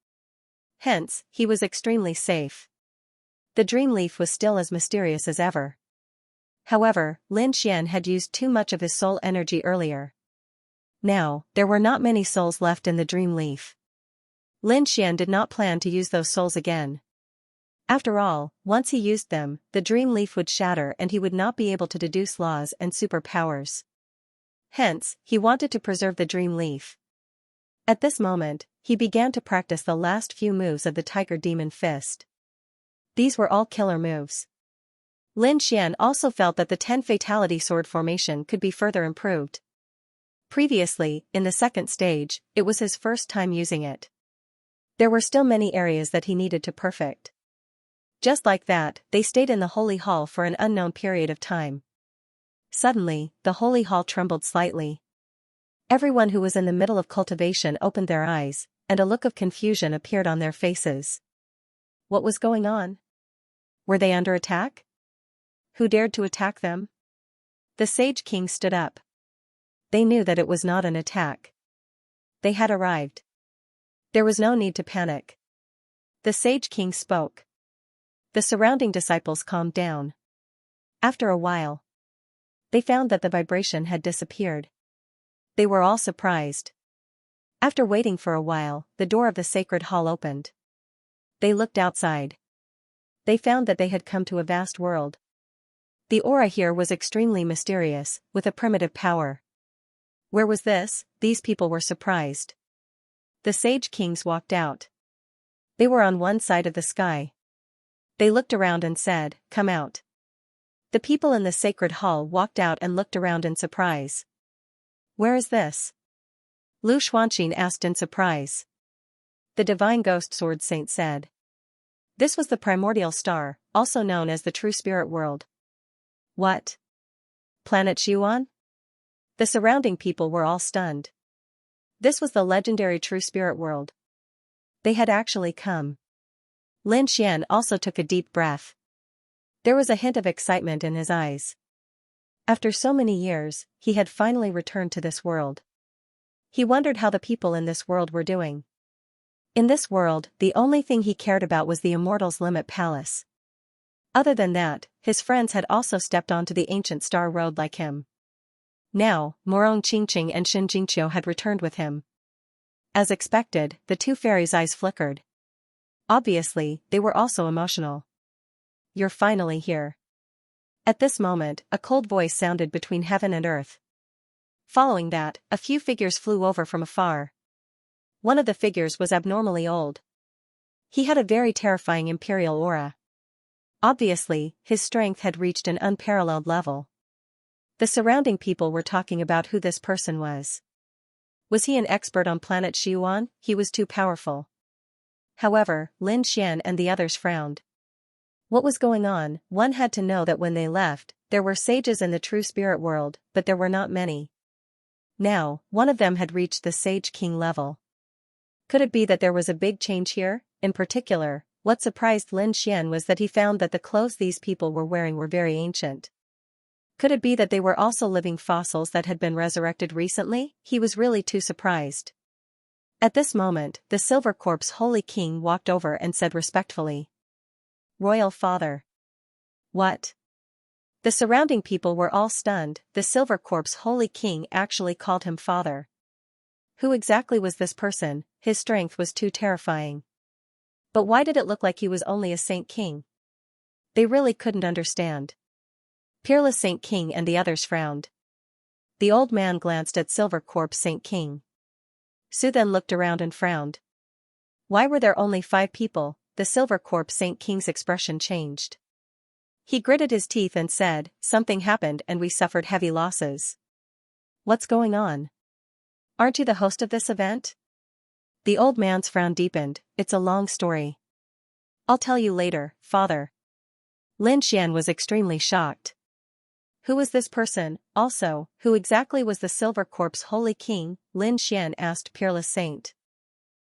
Hence, he was extremely safe. The dream leaf was still as mysterious as ever. However, Lin Xian had used too much of his soul energy earlier. Now, there were not many souls left in the dream leaf. Lin Xian did not plan to use those souls again. After all, once he used them, the dream leaf would shatter and he would not be able to deduce laws and superpowers. Hence, he wanted to preserve the dream leaf. At this moment, he began to practice the last few moves of the Tiger Demon Fist. These were all killer moves. Lin Xian also felt that the 10 Fatality Sword formation could be further improved. Previously, in the second stage, it was his first time using it. There were still many areas that he needed to perfect. Just like that, they stayed in the Holy Hall for an unknown period of time. Suddenly, the Holy Hall trembled slightly. Everyone who was in the middle of cultivation opened their eyes, and a look of confusion appeared on their faces. What was going on? Were they under attack? Who dared to attack them? The Sage King stood up. They knew that it was not an attack. They had arrived. There was no need to panic. The Sage King spoke. The surrounding disciples calmed down. After a while, they found that the vibration had disappeared. They were all surprised. After waiting for a while, the door of the sacred hall opened. They looked outside. They found that they had come to a vast world. The aura here was extremely mysterious, with a primitive power. Where was this? These people were surprised. The Sage Kings walked out. They were on one side of the sky. They looked around and said, "Come out." The people in the sacred hall walked out and looked around in surprise. Where is this? Lu Xuanqin asked in surprise. The Divine Ghost Sword Saint said. This was the primordial star, also known as the true spirit world. What? Planet Xuan? The surrounding people were all stunned. This was the legendary true spirit world. They had actually come. Lin Xian also took a deep breath. There was a hint of excitement in his eyes. After so many years, he had finally returned to this world. He wondered how the people in this world were doing. In this world, the only thing he cared about was the Immortals' Limit Palace. Other than that, his friends had also stepped onto the ancient star road like him. Now, Morong Qingqing and Shen Jingqiu had returned with him. As expected, the two fairies' eyes flickered. Obviously, they were also emotional. "You're finally here." At this moment, a cold voice sounded between heaven and earth. Following that, a few figures flew over from afar. One of the figures was abnormally old. He had a very terrifying imperial aura. Obviously, his strength had reached an unparalleled level. The surrounding people were talking about who this person was. Was he an expert on planet Xiuan? He was too powerful. However, Lin Xian and the others frowned. What was going on? One had to know that when they left, there were sages in the true spirit world, but there were not many. Now, one of them had reached the Sage King level. Could it be that there was a big change here? In particular, what surprised Lin Xian was that he found that the clothes these people were wearing were very ancient. Could it be that they were also living fossils that had been resurrected recently? He was really too surprised. At this moment, the Silver Corp's Holy King walked over and said respectfully, "Royal Father." What? The surrounding people were all stunned. The Silver Corp's Holy King actually called him father. Who exactly was this person? His strength was too terrifying. But why did it look like he was only a Saint King? They really couldn't understand. Peerless Saint King and the others frowned. The old man glanced at Silver Corp's Saint King. Su then looked around and frowned. Why were there only 5 people? The Silver Corp's Saint King's expression changed. He gritted his teeth and said, "Something happened and we suffered heavy losses." "What's going on? Aren't you the host of this event?" The old man's frown deepened. "It's a long story. I'll tell you later, father." Lin Xian was extremely shocked. Who was this person? Also, who exactly was the Silver Corp's Holy King? Lin Xian asked Peerless Saint.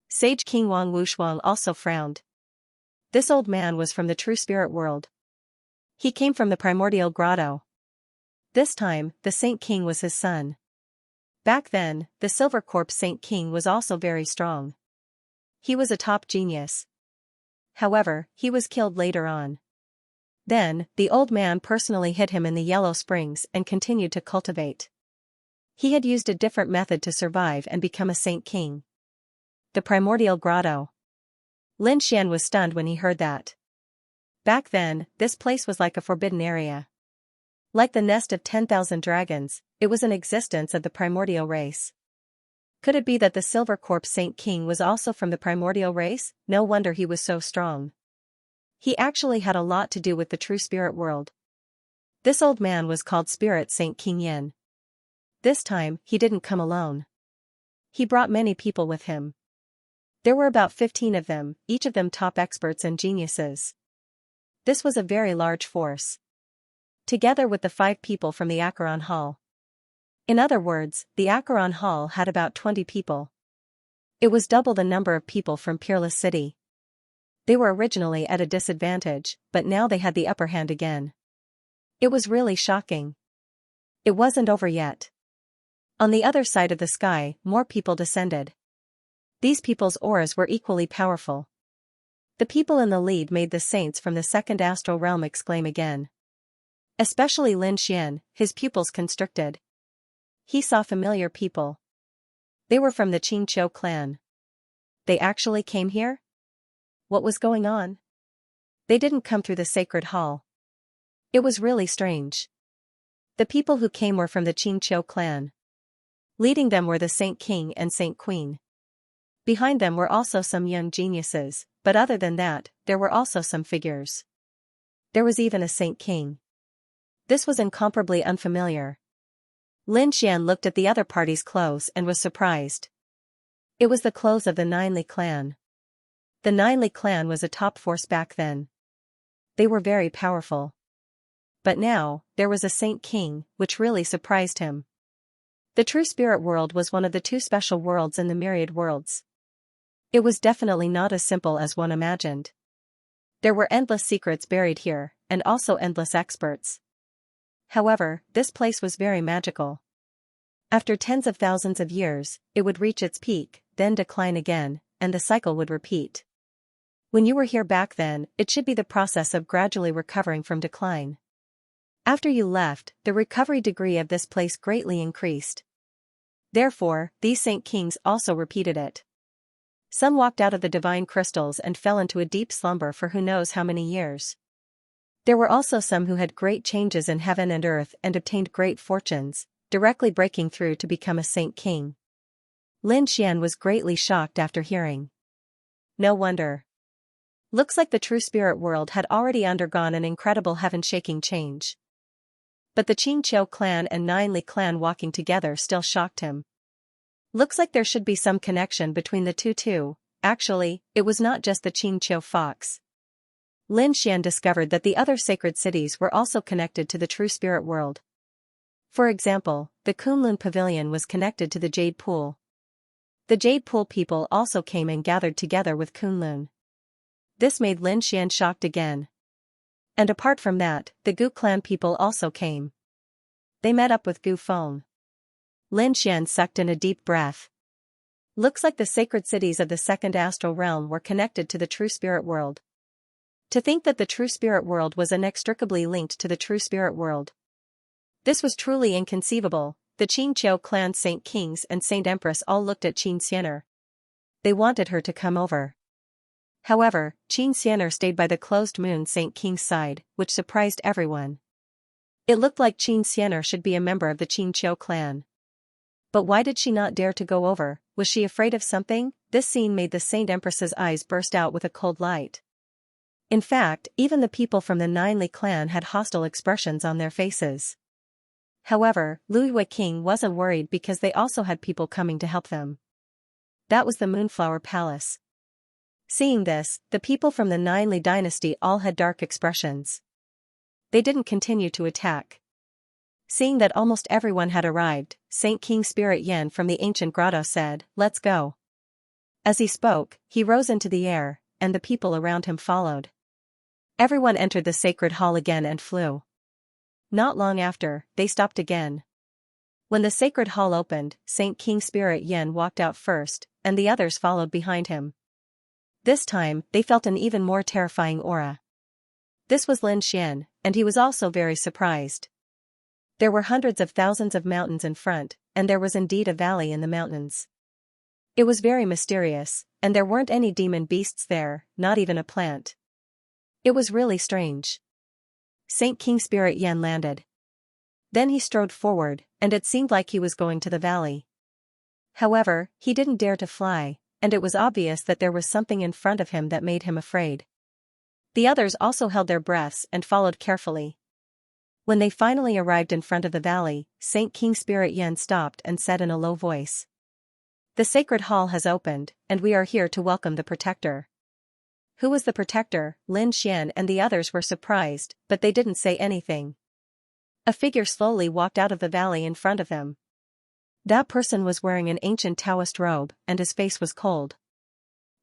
Sage King Wang Wushuang also frowned. This old man was from the true spirit world. He came from the primordial grotto. This time, the Saint King was his son. Back then, the Silver Corp's Saint King was also very strong. He was a top genius. However, he was killed later on. Then, the old man personally hid him in the Yellow Springs and continued to cultivate. He had used a different method to survive and become a Saint King. The primordial grotto. Lin Xian was stunned when he heard that. Back then, this place was like a forbidden area. Like the nest of 10,000 dragons, it was an existence of the primordial race. Could it be that the Silver Corp's Saint King was also from the primordial race? No wonder he was so strong. He actually had a lot to do with the true spirit world. This old man was called Spirit Saint King Yin. This time, he didn't come alone. He brought many people with him. There were about 15 of them, each of them top experts and geniuses. This was a very large force. Together with the 5 people from the Acheron Hall. In other words, the Acheron Hall had about 20 people. It was double the number of people from Peerless City. They were originally at a disadvantage, but now they had the upper hand again. It was really shocking. It wasn't over yet. On the other side of the sky, more people descended. These people's auras were equally powerful. The people in the lead made the saints from the second astral realm exclaim again. Especially Lin Xian, his pupils constricted. He saw familiar people. They were from the Qingqiu clan. They actually came here? What was going on? They didn't come through the sacred hall. It was really strange. The people who came were from the Qingqiu clan. Leading them were the Saint King and Saint Queen. Behind them were also some young geniuses, but other than that, there were also some figures. There was even a Saint King. This was incomparably unfamiliar. Lin Xian looked at the other party's clothes and was surprised. It was the clothes of the Ninely clan. The Ninely clan was a top force back then. They were very powerful. But now, there was a Saint King, which really surprised him. The true spirit world was one of the 2 special worlds in the myriad worlds. It was definitely not as simple as one imagined. There were endless secrets buried here, and also endless experts. However, this place was very magical. After tens of thousands of years, it would reach its peak, then decline again, and the cycle would repeat. When you were here back then, it should be the process of gradually recovering from decline. After you left, the recovery degree of this place greatly increased. Therefore, these Saint Kings also repeated it. Some walked out of the divine crystals and fell into a deep slumber for who knows how many years. There were also some who had great changes in heaven and earth and obtained great fortunes, directly breaking through to become a Saint King. Lin Xian was greatly shocked after hearing. No wonder. Looks like the true spirit world had already undergone an incredible heaven-shaking change. But the Xianxia clan and Nine Li clan walking together still shocked him. Looks like there should be some connection between the two too. Actually, it was not just the Xianxia fox. Lin Xian discovered that the other sacred cities were also connected to the true spirit world. For example, the Kunlun Pavilion was connected to the Jade Pool. The Jade Pool people also came and gathered together with Kunlun. This made Lin Xian shocked again. And apart from that, the Gu clan people also came. They met up with Gu Feng. Lin Xian sucked in a deep breath. Looks like the sacred cities of the second astral realm were connected to the true spirit world. To think that the true spirit world was inextricably linked to the true spirit world. This was truly inconceivable. The Xianxia clan Saint Kings and Saint Empress all looked at Xianxia. They wanted her to come over. However, Xianxia stayed by the closed moon Saint King's side, which surprised everyone. It looked like Xianxia should be a member of the Xianxia clan. But why did she not dare to go over? Was she afraid of something? This scene made the Saint Empress's eyes burst out with a cold light. In fact, even the people from the Nine Li clan had hostile expressions on their faces. However, Lui King wasn't worried because they also had people coming to help them. That was the Moonflower Palace. Seeing this, the people from the Nine Li dynasty all had dark expressions. They didn't continue to attack. Seeing that almost everyone had arrived, Saint King Spirit Yen from the ancient grotto said, "Let's go." As he spoke, he rose into the air, and the people around him followed. Everyone entered the sacred hall again and flew. Not long after, they stopped again. When the sacred hall opened, Saint King Spirit Yen walked out first, and the others followed behind him. This time, they felt an even more terrifying aura. This was Lin Xian, and he was also very surprised. There were hundreds of thousands of mountains in front, and there was indeed a valley in the mountains. It was very mysterious, and there weren't any demon beasts there, not even a plant. It was really strange. Saint King Spirit Yen landed. Then he strode forward, and it seemed like he was going to the valley. However, he didn't dare to fly, and it was obvious that there was something in front of him that made him afraid. The others also held their breaths and followed carefully. When they finally arrived in front of the valley, Saint King Spirit Yen stopped and said in a low voice. "The sacred hall has opened, and we are here to welcome the protector." Who was the protector? Lin Xian and the others were surprised, but they didn't say anything. A figure slowly walked out of the valley in front of them. That person was wearing an ancient Taoist robe, and his face was cold.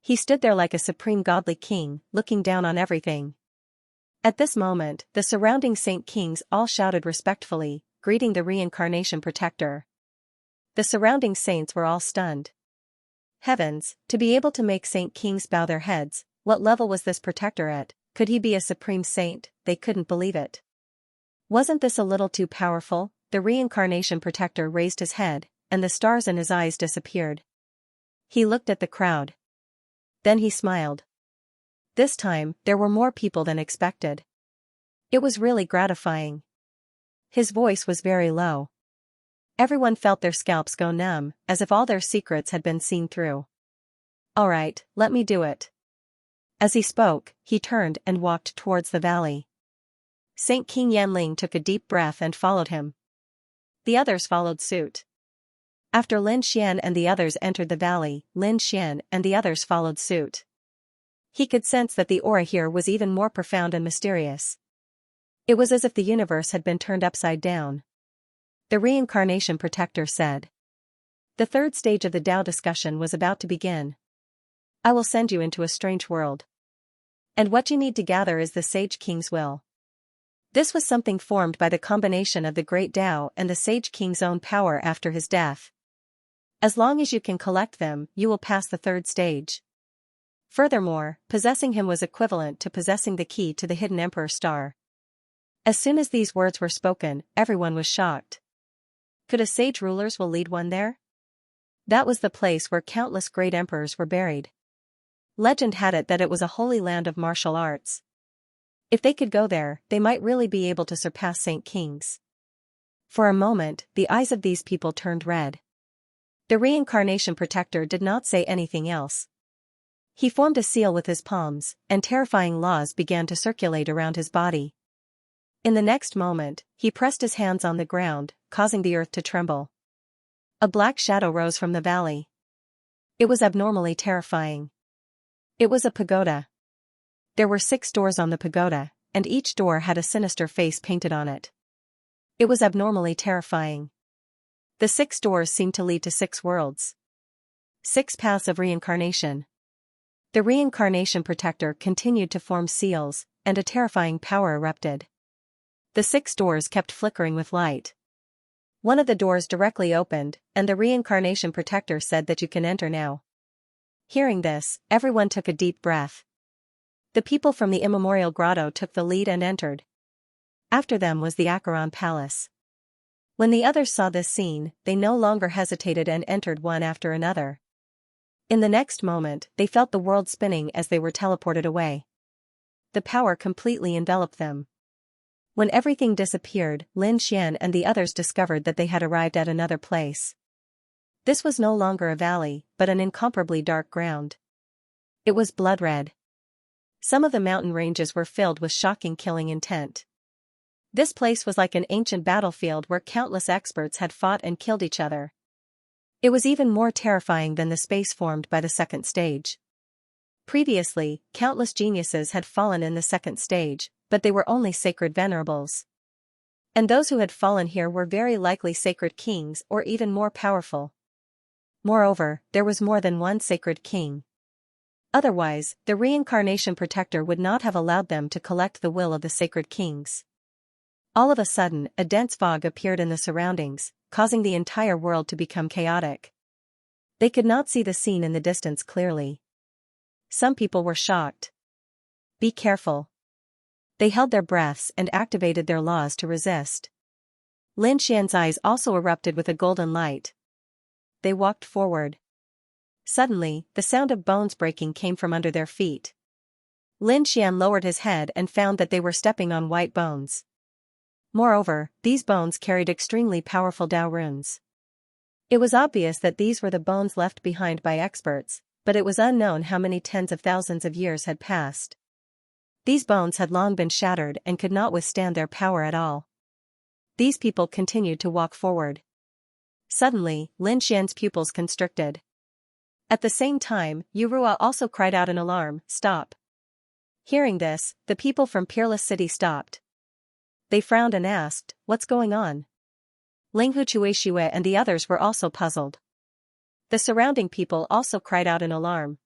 He stood there like a supreme godly king, looking down on everything. At this moment, the surrounding Saint Kings all shouted respectfully, greeting the reincarnation protector. The surrounding saints were all stunned. Heavens, to be able to make Saint Kings bow their heads, what level was this protector at? Could he be a supreme saint? They couldn't believe it. Wasn't this a little too powerful? The reincarnation protector raised his head, and the stars in his eyes disappeared. He looked at the crowd. Then he smiled. This time, there were more people than expected. It was really gratifying. His voice was very low. Everyone felt their scalps go numb, as if all their secrets had been seen through. "All right, let me do it." As he spoke, he turned and walked towards the valley. Saint King Yanling took a deep breath and followed him. The others followed suit. After Lin Xian and the others entered the valley, Lin Xian and the others followed suit. He could sense that the aura here was even more profound and mysterious. It was as if the universe had been turned upside down. The reincarnation protector said. The third stage of the Tao discussion was about to begin. "I will send you into a strange world. And what you need to gather is the Sage King's will. This was something formed by the combination of the great Tao and the Sage King's own power after his death. As long as you can collect them, you will pass the third stage. Furthermore, possessing him was equivalent to possessing the key to the hidden Emperor Star. As soon as these words were spoken, everyone was shocked. Could a sage ruler's will lead one there? That was the place where countless great emperors were buried. Legend had it that it was a holy land of martial arts. If they could go there, they might really be able to surpass Saint Kings. For a moment, the eyes of these people turned red. The reincarnation protector did not say anything else. He formed a seal with his palms, and terrifying laws began to circulate around his body. In the next moment, he pressed his hands on the ground, causing the earth to tremble. A black shadow rose from the valley. It was abnormally terrifying. It was a pagoda. There were 6 doors on the pagoda, and each door had a sinister face painted on it. It was abnormally terrifying. The 6 doors seemed to lead to 6 worlds. 6 paths of reincarnation. The reincarnation protector continued to form seals, and a terrifying power erupted. The 6 doors kept flickering with light. One of the doors directly opened, and the reincarnation protector said that you can enter now. Hearing this, everyone took a deep breath. The people from the immemorial grotto took the lead and entered. After them was the Acheron Palace. When the others saw this scene, they no longer hesitated and entered one after another. In the next moment, they felt the world spinning as they were teleported away. The power completely enveloped them. When everything disappeared, Lin Xian and the others discovered that they had arrived at another place. This was no longer a valley, but an incomparably dark ground. It was blood red. Some of the mountain ranges were filled with shocking killing intent. This place was like an ancient battlefield where countless experts had fought and killed each other. It was even more terrifying than the space formed by the second stage. Previously, countless geniuses had fallen in the second stage, but they were only sacred venerables. And those who had fallen here were very likely sacred kings or even more powerful. Moreover, there was more than one sacred king. Otherwise, the reincarnation protector would not have allowed them to collect the will of the sacred kings. All of a sudden, a dense fog appeared in the surroundings, causing the entire world to become chaotic. They could not see the scene in the distance clearly. Some people were shocked. Be careful. They held their breaths and activated their laws to resist. Lin Xian's eyes also erupted with a golden light. They walked forward. Suddenly, the sound of bones breaking came from under their feet. Lin Xian lowered his head and found that they were stepping on white bones. Moreover, these bones carried extremely powerful Dao runes. It was obvious that these were the bones left behind by experts, but it was unknown how many tens of thousands of years had passed. These bones had long been shattered and could not withstand their power at all. These people continued to walk forward. Suddenly, Lin Xian's pupils constricted. At the same time, Yurua also cried out in alarm, "Stop!" Hearing this, the people from Peerless City stopped. They frowned and asked, "What's going on?" Linghu and the others were also puzzled. The surrounding people also cried out in alarm.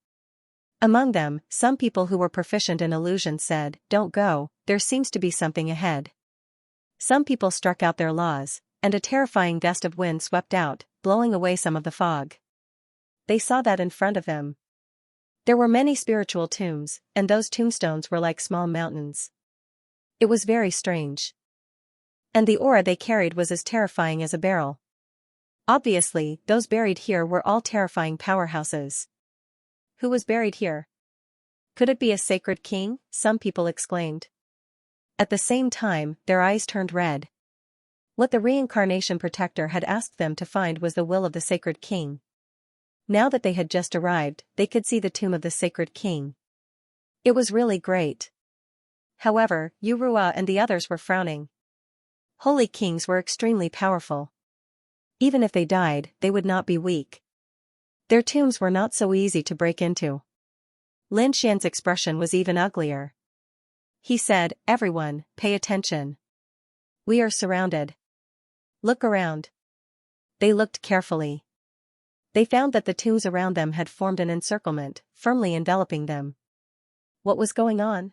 Among them, some people who were proficient in illusion said, "Don't go, there seems to be something ahead." Some people struck out their laws, and a terrifying gust of wind swept out, blowing away some of the fog. They saw that in front of them. There were many spiritual tombs, and those tombstones were like small mountains. It was very strange. And the aura they carried was as terrifying as a barrel. Obviously, those buried here were all terrifying powerhouses. Who was buried here? Could it be a sacred king? Some people exclaimed. At the same time, their eyes turned red. What the reincarnation protector had asked them to find was the will of the sacred king. Now that they had just arrived, they could see the tomb of the sacred king. It was really great. However, Yurua and the others were frowning. Holy kings were extremely powerful. Even if they died, they would not be weak. Their tombs were not so easy to break into. Lin Xian's expression was even uglier. He said, "Everyone, pay attention. We are surrounded. Look around." They looked carefully. They found that the tombs around them had formed an encirclement, firmly enveloping them. What was going on?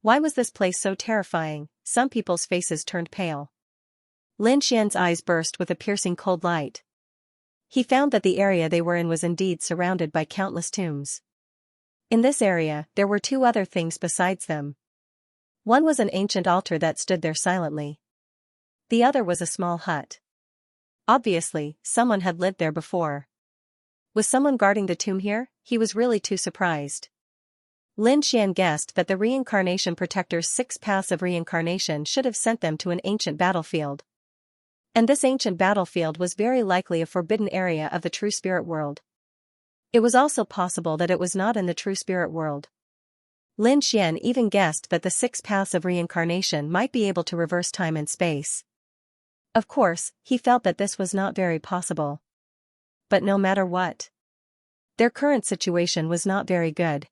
Why was this place so terrifying? Some people's faces turned pale. Lin Xian's eyes burst with a piercing cold light. He found that the area they were in was indeed surrounded by countless tombs. In this area, there were two other things besides them. One was an ancient altar that stood there silently. The other was a small hut. Obviously, someone had lived there before. Was someone guarding the tomb here? He was really too surprised. Lin Xian guessed that the Reincarnation Protector's 6 paths of reincarnation should have sent them to an ancient battlefield. And this ancient battlefield was very likely a forbidden area of the true spirit world. It was also possible that it was not in the true spirit world. Lin Xian even guessed that the 6 paths of reincarnation might be able to reverse time and space. Of course, he felt that this was not very possible. But no matter what, their current situation was not very good.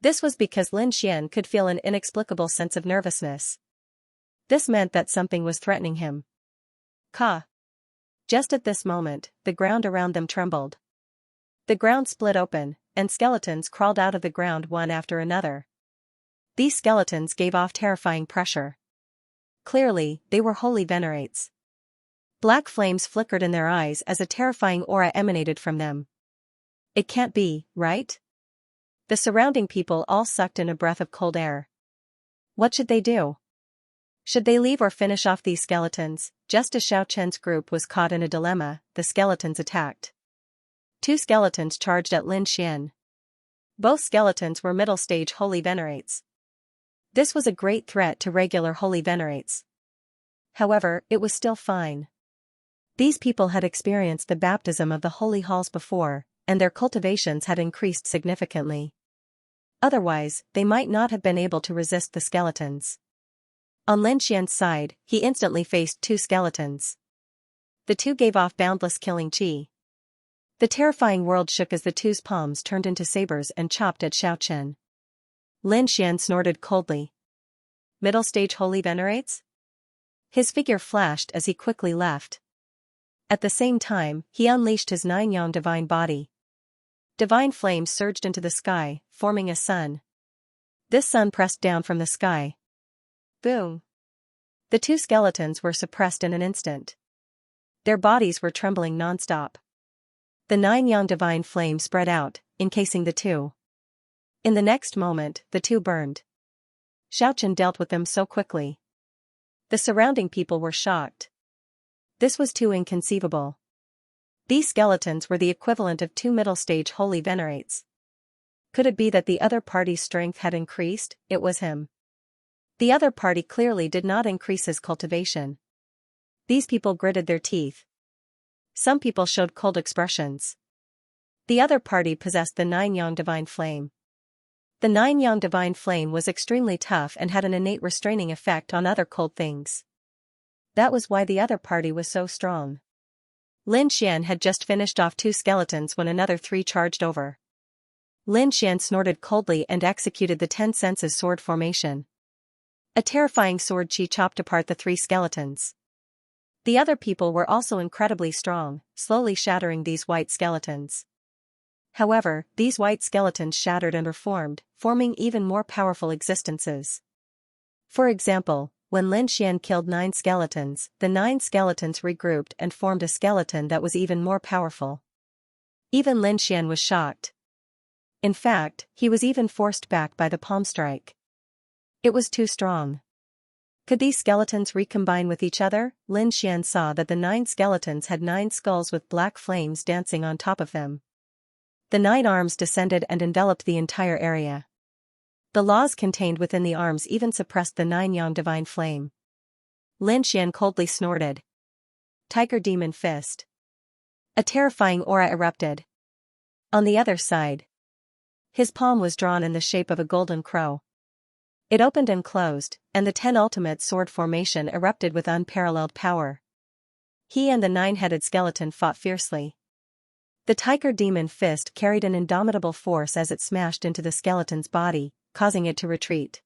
This was because Lin Xian could feel an inexplicable sense of nervousness. This meant that something was threatening him. Ka! Just at this moment, the ground around them trembled. The ground split open, and skeletons crawled out of the ground one after another. These skeletons gave off terrifying pressure. Clearly, they were holy venerates. Black flames flickered in their eyes as a terrifying aura emanated from them. It can't be, right? The surrounding people all sucked in a breath of cold air. What should they do? Should they leave or finish off these skeletons? Just as Xiao Chen's group was caught in a dilemma, the skeletons attacked. 2 skeletons charged at Lin Xian. Both skeletons were middle-stage holy venerates. This was a great threat to regular holy venerates. However, it was still fine. These people had experienced the baptism of the holy halls before, and their cultivations had increased significantly. Otherwise, they might not have been able to resist the skeletons. On Lin Xian's side, he instantly faced 2 skeletons. The 2 gave off boundless killing chi. The terrifying world shook as the 2's palms turned into sabers and chopped at Xiao Chen. Lin Xian snorted coldly. Middle stage holy venerates? His figure flashed as he quickly left. At the same time, he unleashed his 9-yang divine body. Divine flames surged into the sky, forming a sun. This sun pressed down from the sky. Boom! The 2 skeletons were suppressed in an instant. Their bodies were trembling non-stop. The 9-yang divine flame spread out, encasing the 2. In the next moment, the 2 burned. Xiao Chen dealt with them so quickly. The surrounding people were shocked. This was too inconceivable. These skeletons were the equivalent of 2 middle-stage holy venerates. Could it be that the other party's strength had increased? It was him. The other party clearly did not increase his cultivation. These people gritted their teeth. Some people showed cold expressions. The other party possessed the 9-yang divine flame. The 9-yang divine flame was extremely tough and had an innate restraining effect on other cold things. That was why the other party was so strong. Lin Xian had just finished off 2 skeletons when another 3 charged over. Lin Xian snorted coldly and executed the 10 senses sword formation. A terrifying sword chi chopped apart the 3 skeletons. The other people were also incredibly strong, slowly shattering these white skeletons. However, these white skeletons shattered and reformed, forming even more powerful existences. For example, when Lin Xian killed 9 skeletons, the 9 skeletons regrouped and formed a skeleton that was even more powerful. Even Lin Xian was shocked. In fact, he was even forced back by the palm strike. It was too strong. Could these skeletons recombine with each other? Lin Xian saw that the 9 skeletons had 9 skulls with black flames dancing on top of them. The 9 arms descended and enveloped the entire area. The laws contained within the arms even suppressed the 9-yang divine flame. Lin Xian coldly snorted. Tiger Demon Fist. A terrifying aura erupted. On the other side, his palm was drawn in the shape of a golden crow. It opened and closed, and the 10 ultimate sword formation erupted with unparalleled power. He and the 9-headed skeleton fought fiercely. The Tiger Demon Fist carried an indomitable force as it smashed into the skeleton's body, causing it to retreat.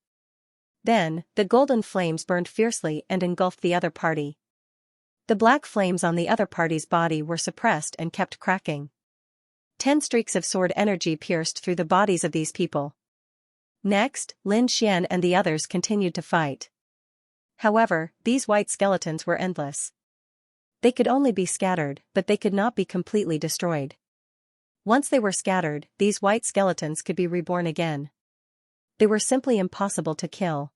Then, the golden flames burned fiercely and engulfed the other party. The black flames on the other party's body were suppressed and kept cracking. 10 streaks of sword energy pierced through the bodies of these people. Next, Lin Xian and the others continued to fight. However, these white skeletons were endless. They could only be scattered, but they could not be completely destroyed. Once they were scattered, these white skeletons could be reborn again. They were simply impossible to kill.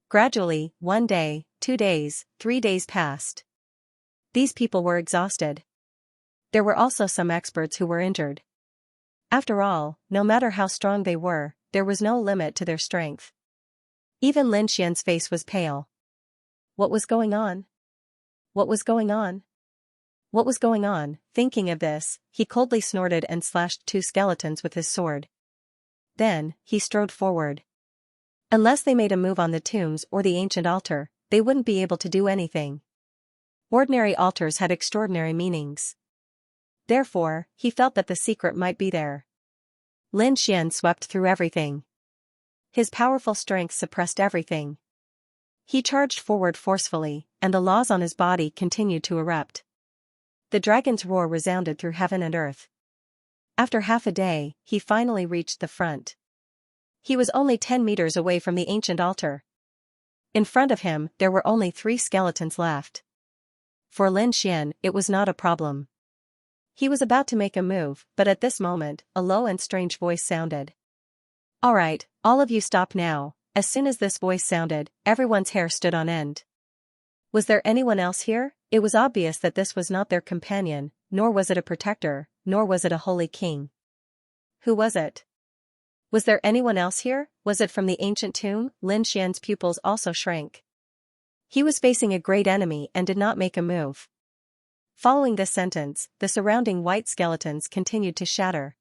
Gradually, 1 day, 2 days, 3 days passed. These people were exhausted. There were also some experts who were injured. After all, no matter how strong they were, there was no limit to their strength. Even Lin Xian's face was pale. What was going on? What was going on? What was going on? Thinking of this, he coldly snorted and slashed 2 skeletons with his sword. Then, he strode forward. Unless they made a move on the tombs or the ancient altar, they wouldn't be able to do anything. Ordinary altars had extraordinary meanings. Therefore, he felt that the secret might be there. Lin Xian swept through everything. His powerful strength suppressed everything. He charged forward forcefully, and the laws on his body continued to erupt. The dragon's roar resounded through heaven and earth. After half a day, he finally reached the front. He was only 10 meters away from the ancient altar. In front of him, there were only 3 skeletons left. For Lin Xian, it was not a problem. He was about to make a move, but at this moment, a low and strange voice sounded. "All right, all of you stop now." As soon as this voice sounded, everyone's hair stood on end. Was there anyone else here? It was obvious that this was not their companion, nor was it a protector, nor was it a holy king. Who was it? Was there anyone else here? Was it from the ancient tomb? Lin Xian's pupils also shrank. He was facing a great enemy and did not make a move. Following this sentence, the surrounding white skeletons continued to shatter.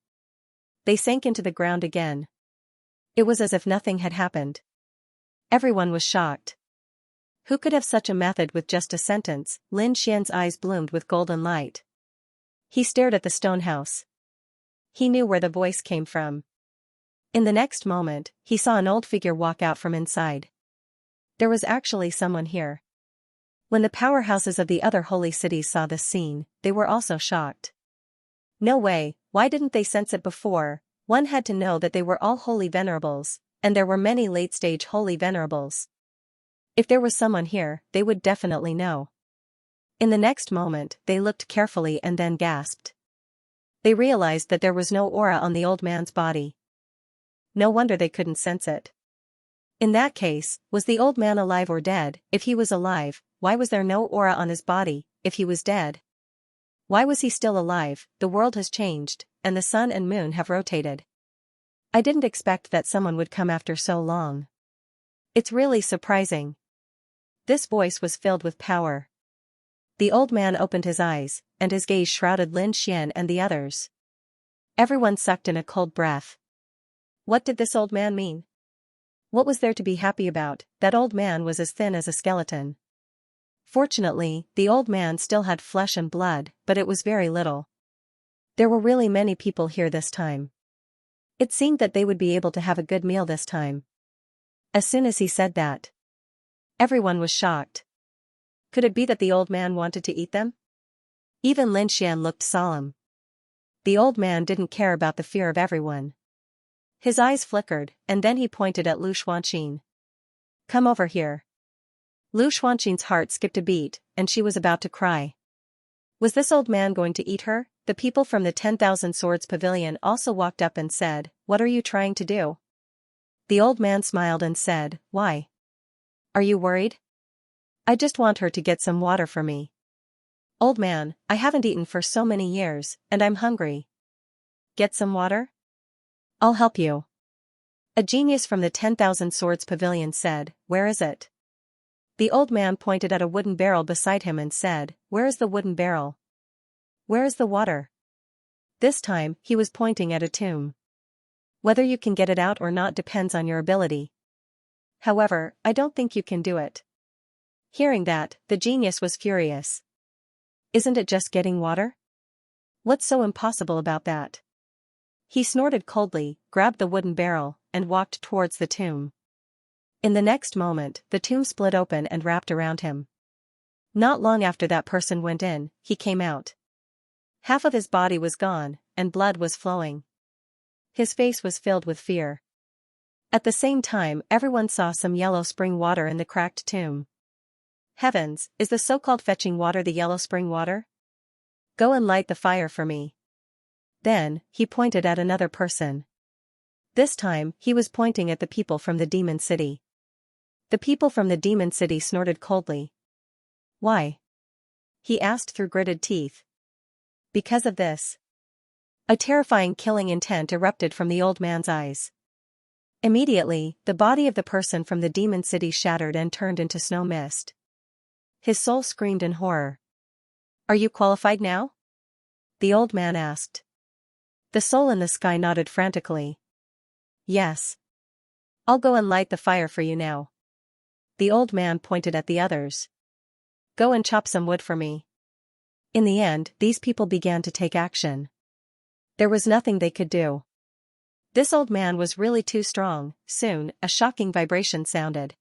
They sank into the ground again. It was as if nothing had happened. Everyone was shocked. Who could have such a method with just a sentence? Lin Xian's eyes bloomed with golden light. He stared at the stone house. He knew where the voice came from. In the next moment, he saw an old figure walk out from inside. There was actually someone here. When the powerhouses of the other holy cities saw this scene, they were also shocked. No way, why didn't they sense it before? One had to know that they were all holy venerables, and there were many late-stage holy venerables. If there was someone here, they would definitely know. In the next moment, they looked carefully and then gasped. They realized that there was no aura on the old man's body. No wonder they couldn't sense it. In that case, was the old man alive or dead? If he was alive, why was there no aura on his body? If he was dead, why was he still alive? The world has changed, and the sun and moon have rotated. I didn't expect that someone would come after so long. It's really surprising. This voice was filled with power. The old man opened his eyes, and his gaze shrouded Lin Xian and the others. Everyone sucked in a cold breath. What did this old man mean? What was there to be happy about? That old man was as thin as a skeleton. Fortunately, the old man still had flesh and blood, but it was very little. There were really many people here this time. It seemed that they would be able to have a good meal this time. As soon as he said that, everyone was shocked. Could it be that the old man wanted to eat them? Even Lin Xian looked solemn. The old man didn't care about the fear of everyone. His eyes flickered, and then he pointed at Lu Xuanqin. "Come over here." Lu Xuanqin's heart skipped a beat, and she was about to cry. Was this old man going to eat her? The people from the 10,000 Swords Pavilion also walked up and said, "What are you trying to do?" The old man smiled and said, "Why? Are you worried? I just want her to get some water for me." "Old man, I haven't eaten for so many years, and I'm hungry." "Get some water? I'll help you." A genius from the 10,000 Swords Pavilion said, "Where is it?" The old man pointed at a wooden barrel beside him and said, "Where is the wooden barrel? Where is the water?" This time, he was pointing at a tomb. Whether you can get it out or not depends on your ability. However, I don't think you can do it. Hearing that, the genius was furious. Isn't it just getting water? What's so impossible about that? He snorted coldly, grabbed the wooden barrel, and walked towards the tomb. In the next moment, the tomb split open and wrapped around him. Not long after that person went in, he came out. Half of his body was gone, and blood was flowing. His face was filled with fear. At the same time, everyone saw some yellow spring water in the cracked tomb. Heavens, is the so-called fetching water the yellow spring water? Go and light the fire for me. Then, he pointed at another person. This time, he was pointing at the people from the demon city. The people from the demon city snorted coldly. Why? He asked through gritted teeth. Because of this. A terrifying killing intent erupted from the old man's eyes. Immediately, the body of the person from the demon city shattered and turned into snow mist. His soul screamed in horror. Are you qualified now? The old man asked. The soul in the sky nodded frantically. Yes. I'll go and light the fire for you now. The old man pointed at the others. Go and chop some wood for me. In the end, these people began to take action. There was nothing they could do. This old man was really too strong. Soon, a shocking vibration sounded.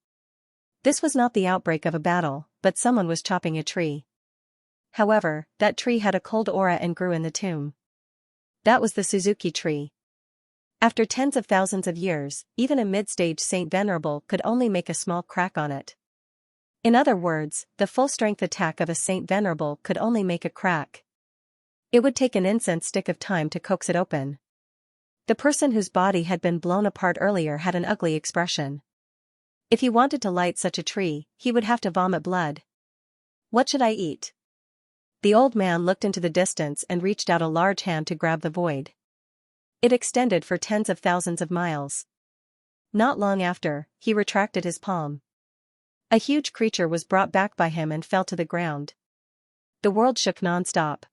This was not the outbreak of a battle, but someone was chopping a tree. However, that tree had a cold aura and grew in the tomb. That was the Suzuki tree. After tens of thousands of years, even a mid-stage Saint Venerable could only make a small crack on it. In other words, the full-strength attack of a Saint Venerable could only make a crack. It would take an incense stick of time to coax it open. The person whose body had been blown apart earlier had an ugly expression. If he wanted to light such a tree, he would have to vomit blood. What should I eat? The old man looked into the distance and reached out a large hand to grab the void. It extended for tens of thousands of miles. Not long after, he retracted his palm. A huge creature was brought back by him and fell to the ground. The world shook non-stop.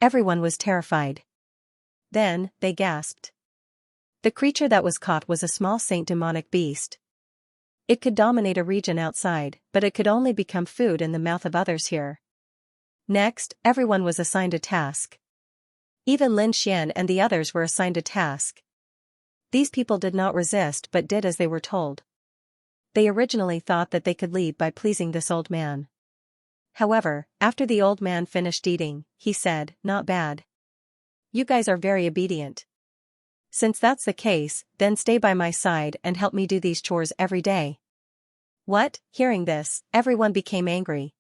Everyone was terrified. Then, they gasped. The creature that was caught was a small saint demonic beast. It could dominate a region outside, but it could only become food in the mouth of others here. Next, everyone was assigned a task. Even Lin Xian and the others were assigned a task. These people did not resist but did as they were told. They originally thought that they could lead by pleasing this old man. However, after the old man finished eating, he said, "Not bad. You guys are very obedient. Since that's the case, then stay by my side and help me do these chores every day." What? Hearing this, everyone became angry.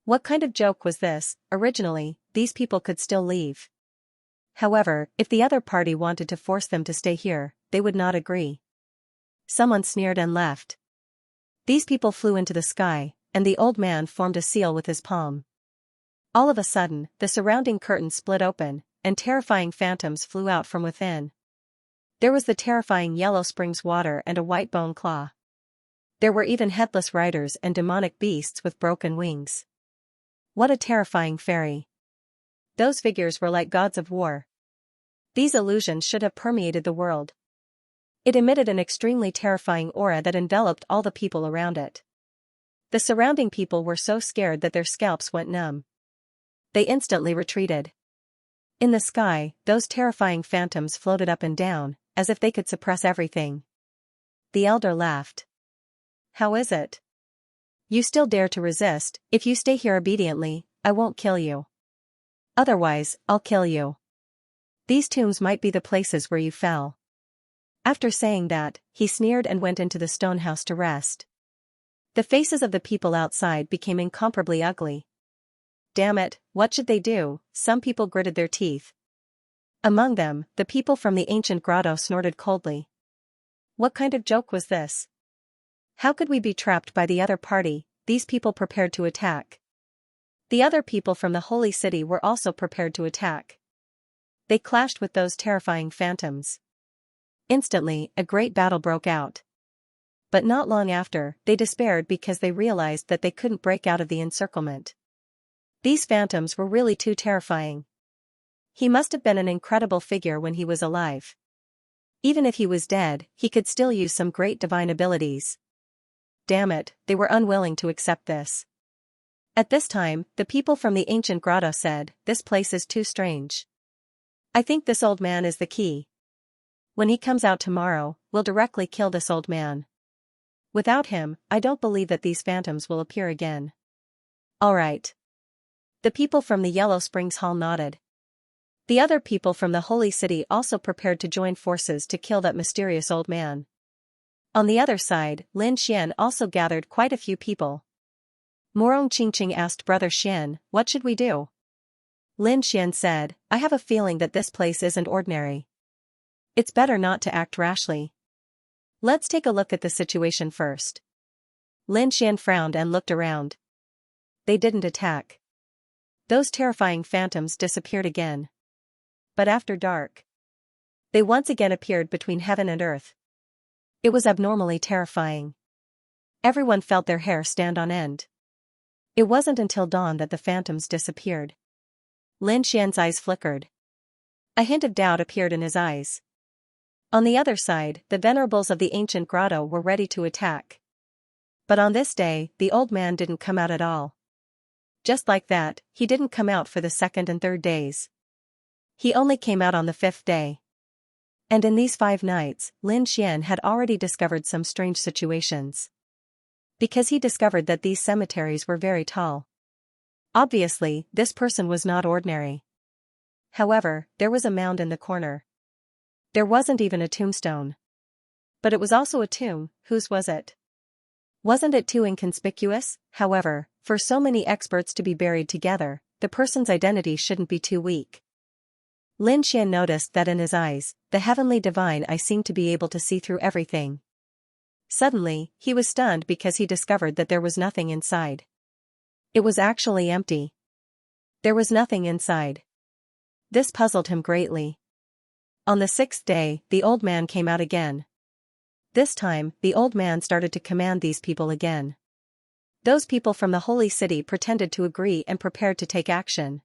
What kind of joke was this? Originally, these people could still leave. However, if the other party wanted to force them to stay here, they would not agree. Someone sneered and left. These people flew into the sky, and the old man formed a seal with his palm. All of a sudden, the surrounding curtain split open, and terrifying phantoms flew out from within. There was the terrifying yellow springs water and a white bone claw. There were even headless riders and demonic beasts with broken wings. What a terrifying fairy. Those figures were like gods of war. These illusions should have permeated the world. It emitted an extremely terrifying aura that enveloped all the people around it. The surrounding people were so scared that their scalps went numb. They instantly retreated. In the sky, those terrifying phantoms floated up and down, as if they could suppress everything. The elder laughed. How is it? You still dare to resist? If you stay here obediently, I won't kill you. Otherwise, I'll kill you. These tombs might be the places where you fell. After saying that, he sneered and went into the stone house to rest. The faces of the people outside became incomparably ugly. Damn it, what should they do? Some people gritted their teeth. Among them, the people from the ancient grotto snorted coldly. What kind of joke was this? How could we be trapped by the other party? These people prepared to attack. The other people from the holy city were also prepared to attack. They clashed with those terrifying phantoms. Instantly, a great battle broke out. But not long after, they despaired because they realized that they couldn't break out of the encirclement. These phantoms were really too terrifying. He must have been an incredible figure when he was alive. Even if he was dead, he could still use some great divine abilities. Damn it, they were unwilling to accept this. At this time, the people from the ancient grotto said, "This place is too strange. I think this old man is the key. When he comes out tomorrow, we'll directly kill this old man. Without him, I don't believe that these phantoms will appear again." All right. The people from the Yellow Springs Hall nodded. The other people from the Holy City also prepared to join forces to kill that mysterious old man. On the other side, Lin Xian also gathered quite a few people. Morong Qingqing asked Brother Xian, "What should we do?" Lin Xian said, "I have a feeling that this place isn't ordinary. It's better not to act rashly. Let's take a look at the situation first." Lin Xian frowned and looked around. They didn't attack. Those terrifying phantoms disappeared again. But after dark, they once again appeared between heaven and earth. It was abnormally terrifying. Everyone felt their hair stand on end. It wasn't until dawn that the phantoms disappeared. Lin Xian's eyes flickered. A hint of doubt appeared in his eyes. On the other side, the venerables of the ancient grotto were ready to attack. But on this day, the old man didn't come out at all. Just like that, he didn't come out for the second and third days. He only came out on the fifth day. And in these 5 nights, Lin Xian had already discovered some strange situations. Because he discovered that these cemeteries were very tall. Obviously, this person was not ordinary. However, there was a mound in the corner. There wasn't even a tombstone. But it was also a tomb. Whose was it? Wasn't it too inconspicuous? However, for so many experts to be buried together, the person's identity shouldn't be too weak. Lin Xian noticed that in his eyes, the heavenly divine eye seemed to be able to see through everything. Suddenly, he was stunned because he discovered that there was nothing inside. It was actually empty. There was nothing inside. This puzzled him greatly. On the 6th day, the old man came out again. This time, the old man started to command these people again. Those people from the holy city pretended to agree and prepared to take action.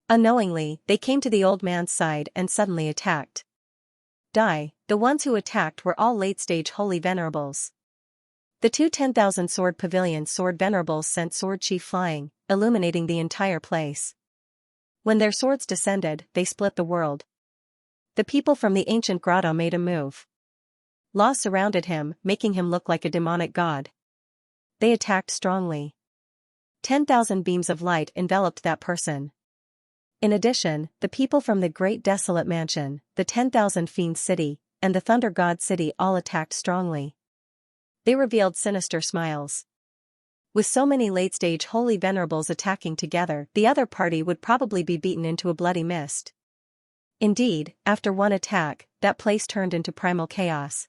Unknowingly, they came to the old man's side and suddenly attacked. The ones who attacked were all late-stage holy venerables. The 2 10,000 sword pavilion sword venerables sent sword chi flying, illuminating the entire place. When their swords descended, they split the world. The people from the ancient grotto made a move. Law surrounded him, making him look like a demonic god. They attacked strongly. 10,000 beams of light enveloped that person. In addition, the people from the Great Desolate Mansion, the 10,000 Fiend City, and the Thunder God City all attacked strongly. They revealed sinister smiles. With so many late-stage holy venerables attacking together, the other party would probably be beaten into a bloody mist. Indeed, after one attack, that place turned into primal chaos.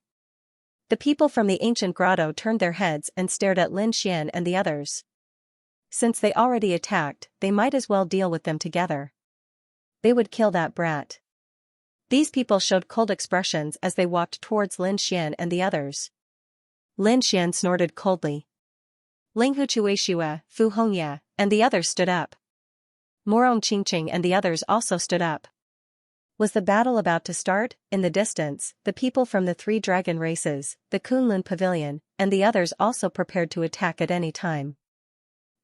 The people from the ancient grotto turned their heads and stared at Lin Xian and the others. Since they already attacked, they might as well deal with them together. They would kill that brat. These people showed cold expressions as they walked towards Lin Xian and the others. Lin Xian snorted coldly. Linghu Chuishua, Fu Hongya, and the others stood up. Morong Qingqing and the others also stood up. Was the battle about to start? In the distance, the people from the 3 dragon races, the Kunlun Pavilion, and the others also prepared to attack at any time.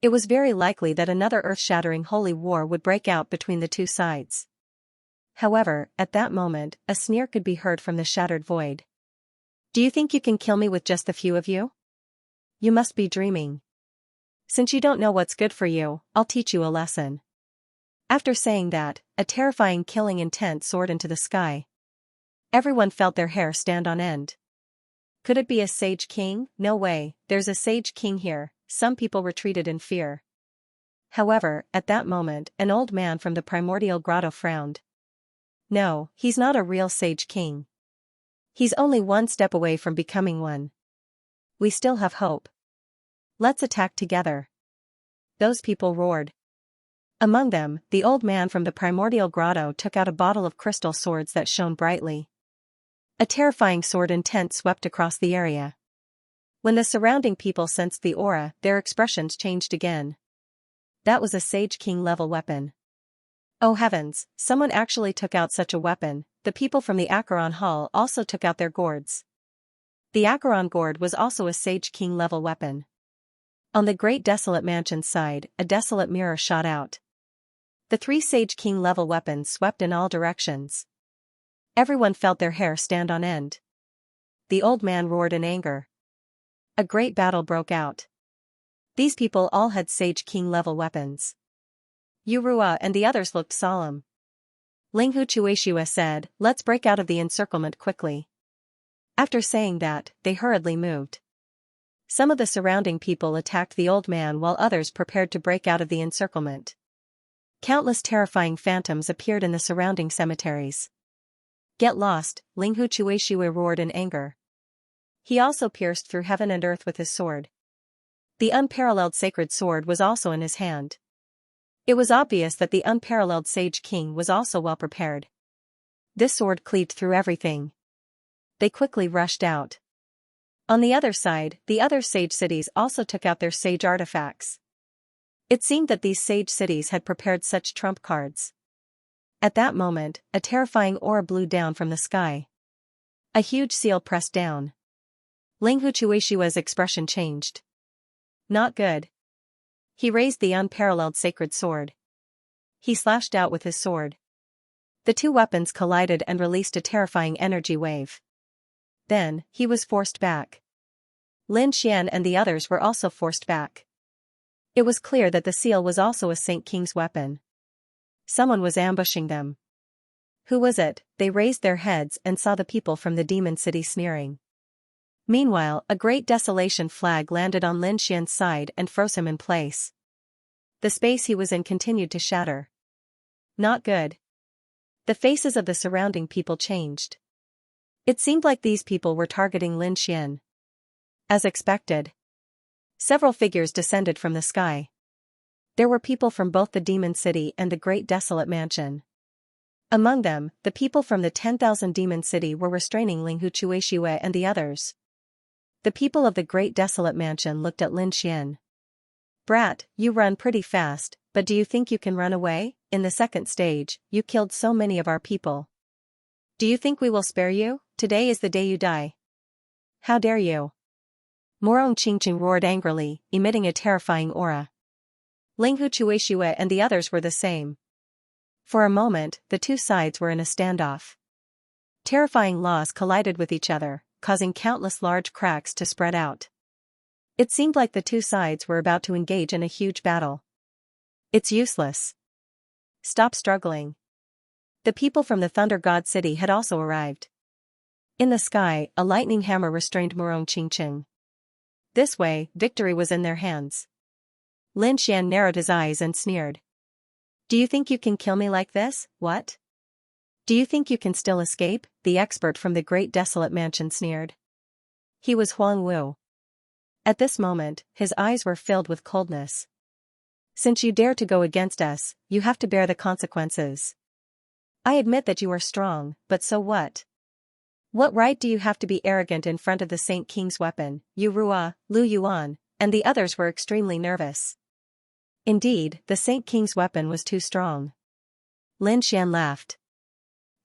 It was very likely that another earth-shattering holy war would break out between the 2 sides. However, at that moment, a sneer could be heard from the shattered void. "Do you think you can kill me with just the few of you? You must be dreaming. Since you don't know what's good for you, I'll teach you a lesson." After saying that, a terrifying killing intent soared into the sky. Everyone felt their hair stand on end. Could it be a sage king? No way, there's a sage king here. Some people retreated in fear. However, at that moment, an old man from the primordial grotto frowned. No, he's not a real sage king. He's only one step away from becoming one. We still have hope. Let's attack together. Those people roared. Among them, the old man from the primordial grotto took out a bottle of crystal swords that shone brightly. A terrifying sword intent swept across the area. When the surrounding people sensed the aura, their expressions changed again. That was a Sage King level weapon. Oh heavens, someone actually took out such a weapon. The people from the Acheron Hall also took out their gourds. The Acheron gourd was also a Sage King level weapon. On the Great Desolate Mansion's side, a desolate mirror shot out. The 3 Sage King level weapons swept in all directions. Everyone felt their hair stand on end. The old man roared in anger. A great battle broke out. These people all had Sage King level weapons. Yurua and the others looked solemn. Linghu Chuishua said, "Let's break out of the encirclement quickly." After saying that, they hurriedly moved. Some of the surrounding people attacked the old man while others prepared to break out of the encirclement. Countless terrifying phantoms appeared in the surrounding cemeteries. "Get lost," Linghu Chuexiwe roared in anger. He also pierced through heaven and earth with his sword. The unparalleled sacred sword was also in his hand. It was obvious that the unparalleled Sage King was also well prepared. This sword cleaved through everything. They quickly rushed out. On the other side, the other sage cities also took out their sage artifacts. It seemed that these sage cities had prepared such trump cards. At that moment, a terrifying aura blew down from the sky. A huge seal pressed down. Linghu Chuexiwe's expression changed. Not good. He raised the unparalleled sacred sword. He slashed out with his sword. The two weapons collided and released a terrifying energy wave. Then, he was forced back. Lin Xian and the others were also forced back. It was clear that the seal was also a Saint King's weapon. Someone was ambushing them. Who was it? They raised their heads and saw the people from the demon city sneering. Meanwhile, a great desolation flag landed on Lin Xian's side and froze him in place. The space he was in continued to shatter. Not good. The faces of the surrounding people changed. It seemed like these people were targeting Lin Xian. As expected, several figures descended from the sky. There were people from both the demon city and the great desolate mansion. Among them, the people from the 10,000 demon city were restraining Linghu Chuexiwe and the others. The people of the great desolate mansion looked at Lin Xian. "Brat, you run pretty fast, but do you think you can run away? In the second stage, you killed so many of our people. Do you think we will spare you? Today is the day you die. How dare you?" Morong Qingqing roared angrily, emitting a terrifying aura. Linghu Chuexiwe and the others were the same. For a moment, the two sides were in a standoff. Terrifying laws collided with each other, causing countless large cracks to spread out. It seemed like the two sides were about to engage in a huge battle. "It's useless. Stop struggling." The people from the Thunder God City had also arrived. In the sky, a lightning hammer restrained Morong Qingqing. This way, victory was in their hands. Lin Xian narrowed his eyes and sneered. "Do you think you can kill me like this? What? Do you think you can still escape?" The expert from the great desolate mansion sneered. He was Huang Wu. At this moment, his eyes were filled with coldness. "Since you dare to go against us, you have to bear the consequences. I admit that you are strong, but so what? What right do you have to be arrogant in front of the Saint King's weapon?" Yu Rua, Lu Yuan, and the others were extremely nervous. Indeed, the Saint King's weapon was too strong. Lin Xian laughed.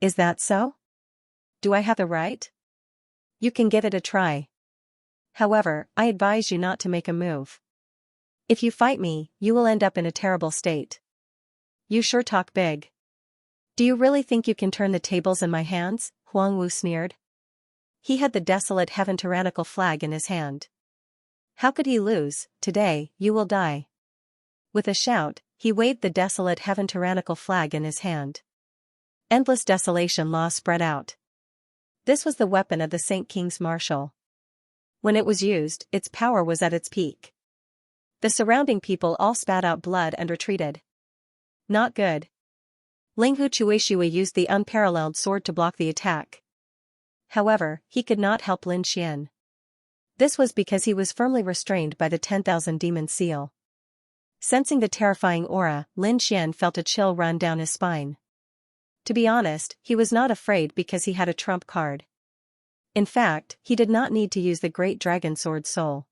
"Is that so? Do I have the right? You can give it a try. However, I advise you not to make a move. If you fight me, you will end up in a terrible state. You sure talk big. Do you really think you can turn the tables in my hands?" Huang Wu sneered. He had the desolate heaven tyrannical flag in his hand. How could he lose? "Today, you will die." With a shout, he waved the desolate heaven tyrannical flag in his hand. Endless desolation law spread out. This was the weapon of the Saint King's marshal. When it was used, its power was at its peak. The surrounding people all spat out blood and retreated. Not good. Linghu Chuexiwe used the unparalleled sword to block the attack. However, he could not help Lin Xian. This was because he was firmly restrained by the 10,000 demon seal. Sensing the terrifying aura, Lin Xian felt a chill run down his spine. To be honest, he was not afraid because he had a trump card. In fact, he did not need to use the great dragon sword soul.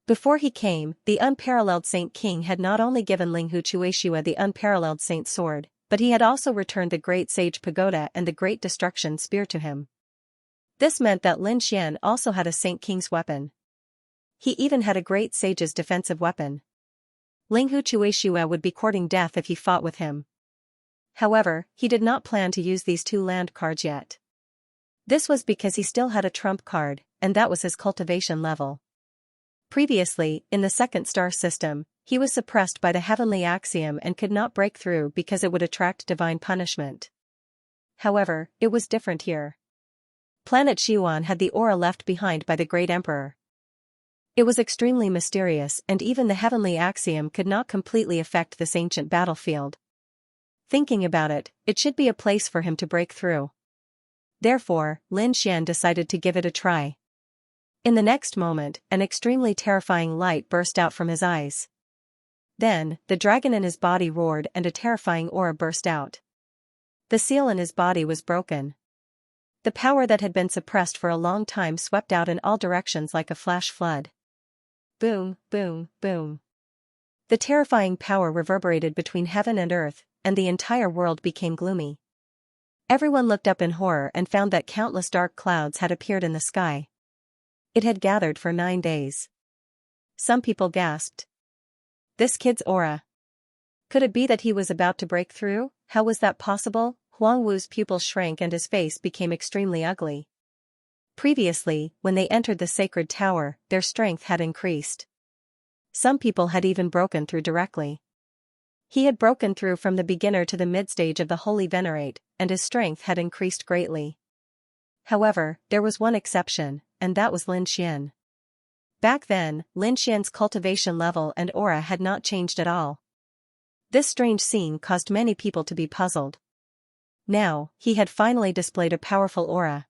Before he came, the unparalleled Saint King had not only given Linghu Chuexiwe the unparalleled Saint Sword, but he had also returned the Great Sage Pagoda and the Great Destruction Spear to him. This meant that Lin Xian also had a Saint King's weapon. He even had a Great Sage's defensive weapon. Linghu Chuexiwe would be courting death if he fought with him. However, he did not plan to use these two land cards yet. This was because he still had a trump card, and that was his cultivation level. Previously, in the second star system, he was suppressed by the heavenly axiom and could not break through because it would attract divine punishment. However, it was different here. Planet Xiuan had the aura left behind by the great emperor. It was extremely mysterious, and even the heavenly axiom could not completely affect this ancient battlefield. Thinking about it, it should be a place for him to break through. Therefore, Lin Xian decided to give it a try. In the next moment, an extremely terrifying light burst out from his eyes. Then, the dragon in his body roared and a terrifying aura burst out. The seal in his body was broken. The power that had been suppressed for a long time swept out in all directions like a flash flood. Boom, boom, boom. The terrifying power reverberated between heaven and earth, and the entire world became gloomy. Everyone looked up in horror and found that countless dark clouds had appeared in the sky. It had gathered for 9 days. Some people gasped. This kid's aura. Could it be that he was about to break through? How was that possible? Huang Wu's pupils shrank and his face became extremely ugly. Previously, when they entered the sacred tower, their strength had increased. Some people had even broken through directly. He had broken through from the beginner to the mid-stage of the Holy Venerate, and his strength had increased greatly. However, there was one exception, and that was Lin Xian. Back then, Lin Xian's cultivation level and aura had not changed at all. This strange scene caused many people to be puzzled. Now, he had finally displayed a powerful aura.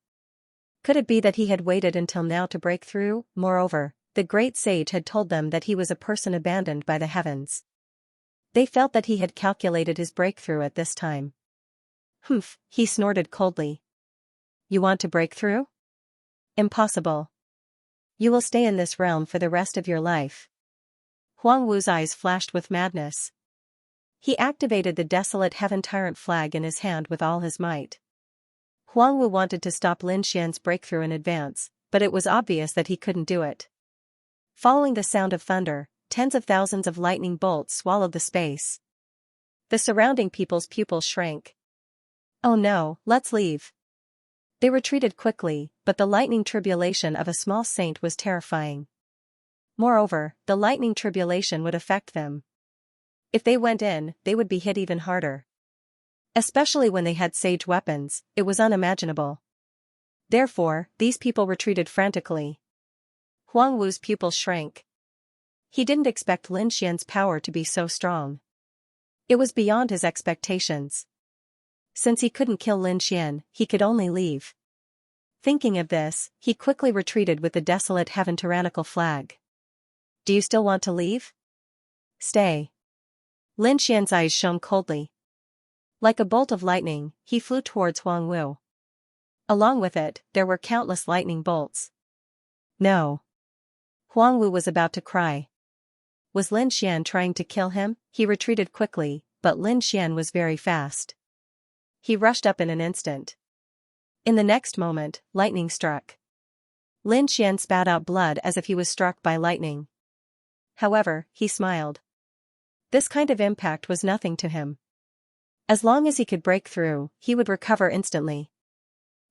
Could it be that he had waited until now to break through? Moreover, the great sage had told them that he was a person abandoned by the heavens. They felt that he had calculated his breakthrough at this time. Humph, he snorted coldly. You want to break through? Impossible. You will stay in this realm for the rest of your life. Huang Wu's eyes flashed with madness. He activated the desolate heaven tyrant flag in his hand with all his might. Huang Wu wanted to stop Lin Xian's breakthrough in advance, but it was obvious that he couldn't do it. Following the sound of thunder, tens of thousands of lightning bolts swallowed the space. The surrounding people's pupils shrank. Oh no, let's leave. They retreated quickly, but the lightning tribulation of a small saint was terrifying. Moreover, the lightning tribulation would affect them. If they went in, they would be hit even harder. Especially when they had sage weapons, it was unimaginable. Therefore, these people retreated frantically. Huang Wu's pupils shrank. He didn't expect Lin Xian's power to be so strong. It was beyond his expectations. Since he couldn't kill Lin Xian, he could only leave. Thinking of this, he quickly retreated with the desolate heaven tyrannical flag. Do you still want to leave? Stay. Lin Xian's eyes shone coldly. Like a bolt of lightning, he flew towards Huang Wu. Along with it, there were countless lightning bolts. No. Huang Wu was about to cry. Was Lin Xian trying to kill him? He retreated quickly, but Lin Xian was very fast. He rushed up in an instant. In the next moment, lightning struck. Lin Xian spat out blood as if he was struck by lightning. However, he smiled. This kind of impact was nothing to him. As long as he could break through, he would recover instantly.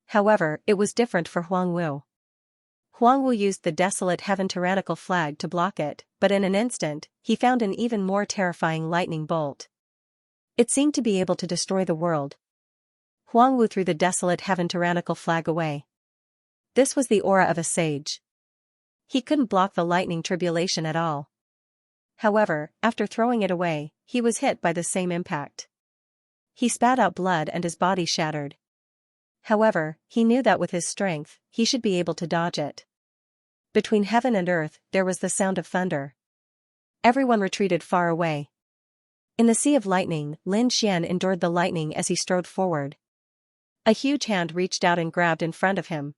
However, it was different for Huang Wu. Huang Wu used the desolate heaven tyrannical flag to block it, but in an instant, he found an even more terrifying lightning bolt. It seemed to be able to destroy the world. Huang Wu threw the desolate heaven tyrannical flag away. This was the aura of a sage. He couldn't block the lightning tribulation at all. However, after throwing it away, he was hit by the same impact. He spat out blood and his body shattered. However, he knew that with his strength, he should be able to dodge it. Between heaven and earth, there was the sound of thunder. Everyone retreated far away. In the sea of lightning, Lin Xian endured the lightning as he strode forward. A huge hand reached out and grabbed in front of him.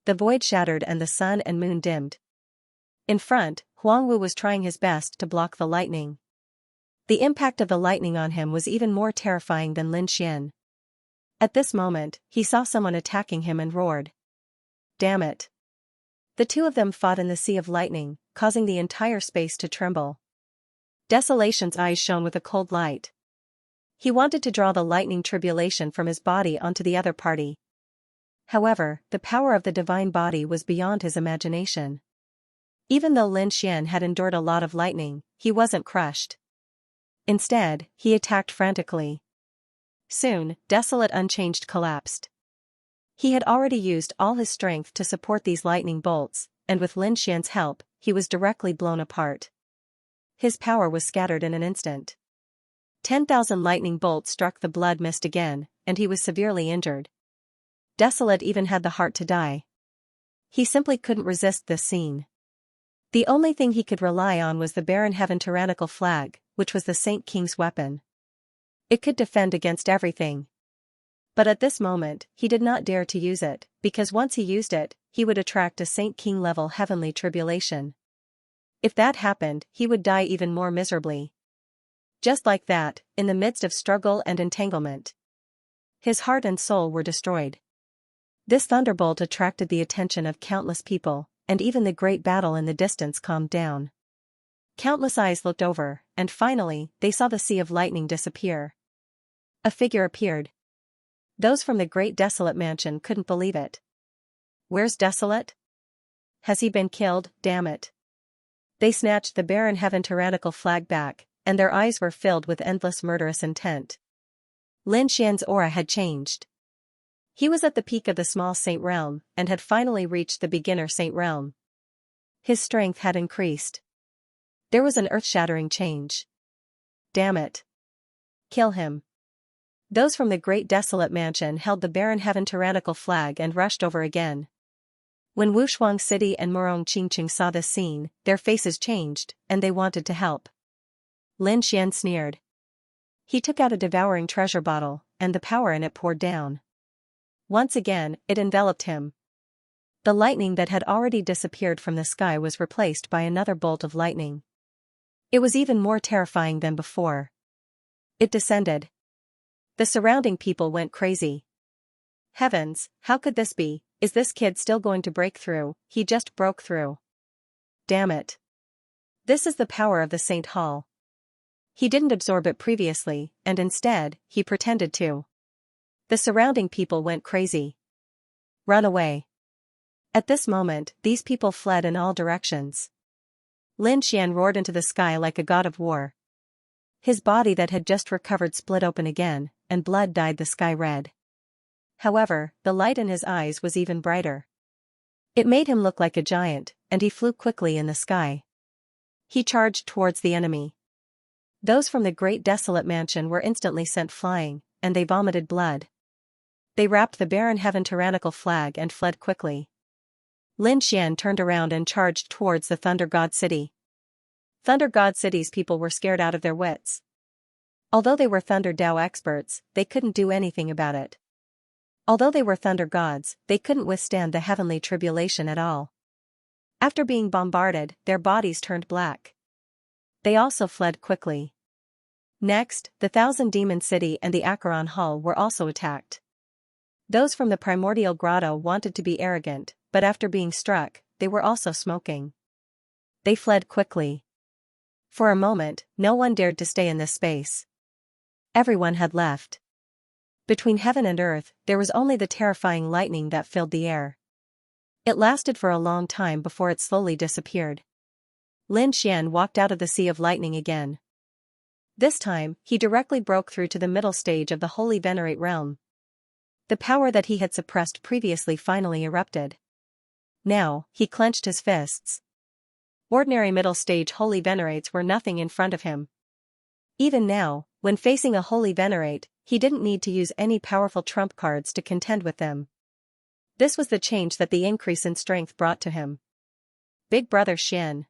The void shattered and the sun and moon dimmed. In front, Huang Wu was trying his best to block the lightning. The impact of the lightning on him was even more terrifying than Lin Xian. At this moment, he saw someone attacking him and roared. Damn it. The two of them fought in the sea of lightning, causing the entire space to tremble. Desolation's eyes shone with a cold light. He wanted to draw the lightning tribulation from his body onto the other party. However, the power of the divine body was beyond his imagination. Even though Lin Xian had endured a lot of lightning, he wasn't crushed. Instead, he attacked frantically. Soon, desolate unchanged collapsed. He had already used all his strength to support these lightning bolts, and with Lin Xian's help, he was directly blown apart. His power was scattered in an instant. 10,000 lightning bolts struck the blood mist again, and he was severely injured. Desolate even had the heart to die. He simply couldn't resist this scene. The only thing he could rely on was the barren heaven tyrannical flag, which was the Saint King's weapon. It could defend against everything. But at this moment, he did not dare to use it, because once he used it, he would attract a Saint King-level heavenly tribulation. If that happened, he would die even more miserably. Just like that, in the midst of struggle and entanglement, his heart and soul were destroyed. This thunderbolt attracted the attention of countless people, and even the great battle in the distance calmed down. Countless eyes looked over, and finally, they saw the sea of lightning disappear. A figure appeared. Those from the great desolate mansion couldn't believe it. Where's Desolate? Has he been killed, damn it? They snatched the barren heaven tyrannical flag back, and their eyes were filled with endless murderous intent. Lin Xian's aura had changed. He was at the peak of the small saint realm, and had finally reached the beginner saint realm. His strength had increased. There was an earth-shattering change. Damn it. Kill him. Those from the great desolate mansion held the barren heaven tyrannical flag and rushed over again. When Wushuang City and Murong Qingqing saw this scene, their faces changed, and they wanted to help. Lin Xian sneered. He took out a devouring treasure bottle, and the power in it poured down. Once again, it enveloped him. The lightning that had already disappeared from the sky was replaced by another bolt of lightning. It was even more terrifying than before. It descended. The surrounding people went crazy. Heavens, how could this be? Is this kid still going to break through? He just broke through. Damn it. This is the power of the Saint Hall. He didn't absorb it previously, and instead, he pretended to. The surrounding people went crazy. Run away. At this moment, these people fled in all directions. Lin Xian roared into the sky like a god of war. His body that had just recovered split open again, and blood dyed the sky red. However, the light in his eyes was even brighter. It made him look like a giant, and he flew quickly in the sky. He charged towards the enemy. Those from the great desolate mansion were instantly sent flying, and they vomited blood. They wrapped the barren heaven tyrannical flag and fled quickly. Lin Xian turned around and charged towards the Thunder God City. Thunder God City's people were scared out of their wits. Although they were Thunder Dao experts, they couldn't do anything about it. Although they were Thunder Gods, they couldn't withstand the heavenly tribulation at all. After being bombarded, their bodies turned black. They also fled quickly. Next, the Thousand Demon City and the Acheron Hall were also attacked. Those from the primordial grotto wanted to be arrogant, but after being struck, they were also smoking. They fled quickly. For a moment, no one dared to stay in this space. Everyone had left. Between heaven and earth, there was only the terrifying lightning that filled the air. It lasted for a long time before it slowly disappeared. Lin Xian walked out of the sea of lightning again. This time, he directly broke through to the middle stage of the Holy Venerate realm. The power that he had suppressed previously finally erupted. Now, he clenched his fists. Ordinary middle stage Holy Venerates were nothing in front of him. Even now, when facing a Holy Venerate, he didn't need to use any powerful trump cards to contend with them. This was the change that the increase in strength brought to him. Big Brother Xian,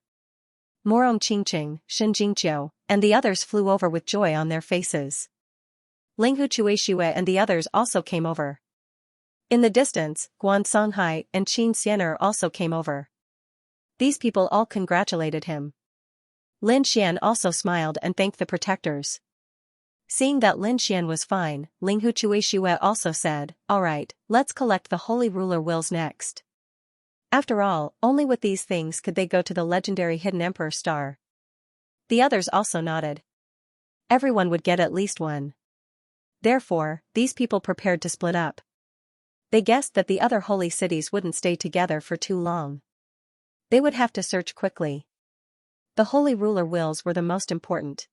Morong Qingqing, Xianxia, and the others flew over with joy on their faces. Linghu Chuishue and the others also came over. In the distance, Guan Songhai and Qin Xianer also came over. These people all congratulated him. Lin Xian also smiled and thanked the protectors. Seeing that Lin Xian was fine, Linghu Chuishue also said, "Alright, let's collect the Holy Ruler Wills next." After all, only with these things could they go to the legendary Hidden Emperor star. The others also nodded. Everyone would get at least one. Therefore, these people prepared to split up. They guessed that the other holy cities wouldn't stay together for too long. They would have to search quickly. The Holy Ruler Wills were the most important.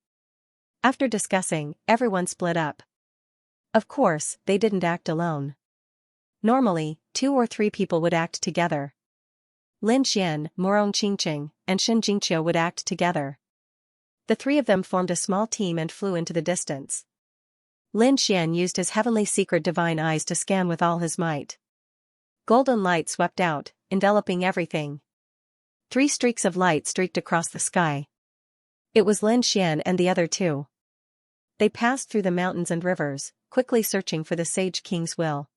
After discussing, everyone split up. Of course, they didn't act alone. Normally, 2 or 3 people would act together. Lin Xian, Morong Qingqing, and Shen Jingqiu would act together. The 3 of them formed a small team and flew into the distance. Lin Xian used his heavenly secret divine eyes to scan with all his might. Golden light swept out, enveloping everything. 3 streaks of light streaked across the sky. It was Lin Xian and the other 2. They passed through the mountains and rivers, quickly searching for the Sage King's will.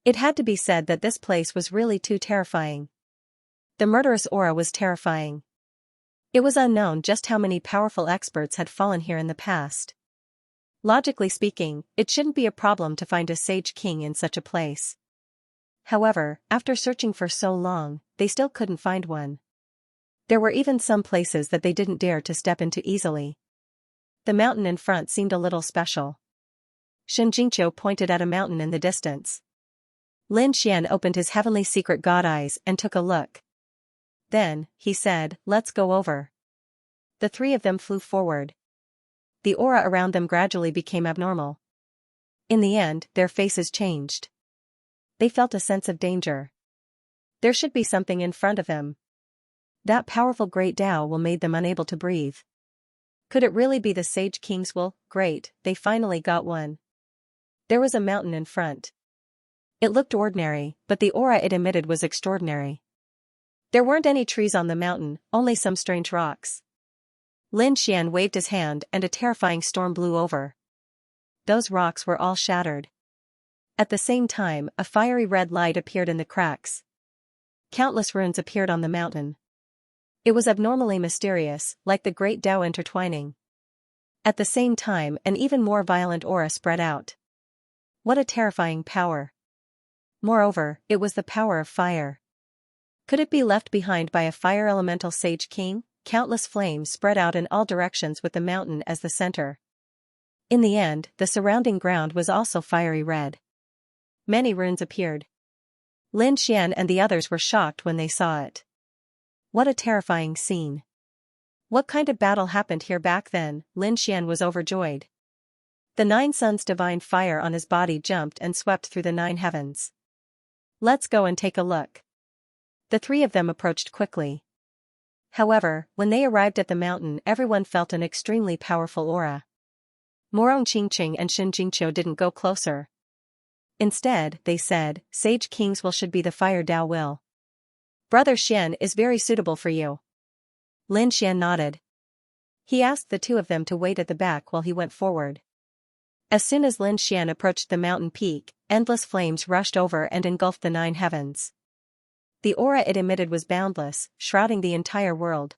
It had to be said that this place was really too terrifying. The murderous aura was terrifying. It was unknown just how many powerful experts had fallen here in the past. Logically speaking, it shouldn't be a problem to find a Sage King in such a place. However, after searching for so long, they still couldn't find one. There were even some places that they didn't dare to step into easily. The mountain in front seemed a little special. Shen Jingqiu pointed at a mountain in the distance. Lin Xian opened his heavenly secret god eyes and took a look. Then, he said, "Let's go over." The 3 of them flew forward. The aura around them gradually became abnormal. In the end, their faces changed. They felt a sense of danger. There should be something in front of them. That powerful great Tao will made them unable to breathe. Could it really be the Sage King's will? Great, they finally got one. There was a mountain in front. It looked ordinary, but the aura it emitted was extraordinary. There weren't any trees on the mountain, only some strange rocks. Lin Xian waved his hand and a terrifying storm blew over. Those rocks were all shattered. At the same time, a fiery red light appeared in the cracks. Countless runes appeared on the mountain. It was abnormally mysterious, like the great Tao intertwining. At the same time, an even more violent aura spread out. What a terrifying power. Moreover, it was the power of fire. Could it be left behind by a fire elemental Sage King? Countless flames spread out in all directions with the mountain as the center. In the end, the surrounding ground was also fiery red. Many runes appeared. Lin Xian and the others were shocked when they saw it. What a terrifying scene. What kind of battle happened here back then? Lin Xian was overjoyed. The 9 suns' divine fire on his body jumped and swept through the 9 heavens. Let's go and take a look. The 3 of them approached quickly. However, when they arrived at the mountain, everyone felt an extremely powerful aura. Morong Qingqing and Shen Jingqiu didn't go closer. Instead, they said, "Sage King's will should be the fire Tao will. Brother Xian is very suitable for you." Lin Xian nodded. He asked the 2 of them to wait at the back while he went forward. As soon as Lin Xian approached the mountain peak, endless flames rushed over and engulfed the 9 heavens. The aura it emitted was boundless, shrouding the entire world.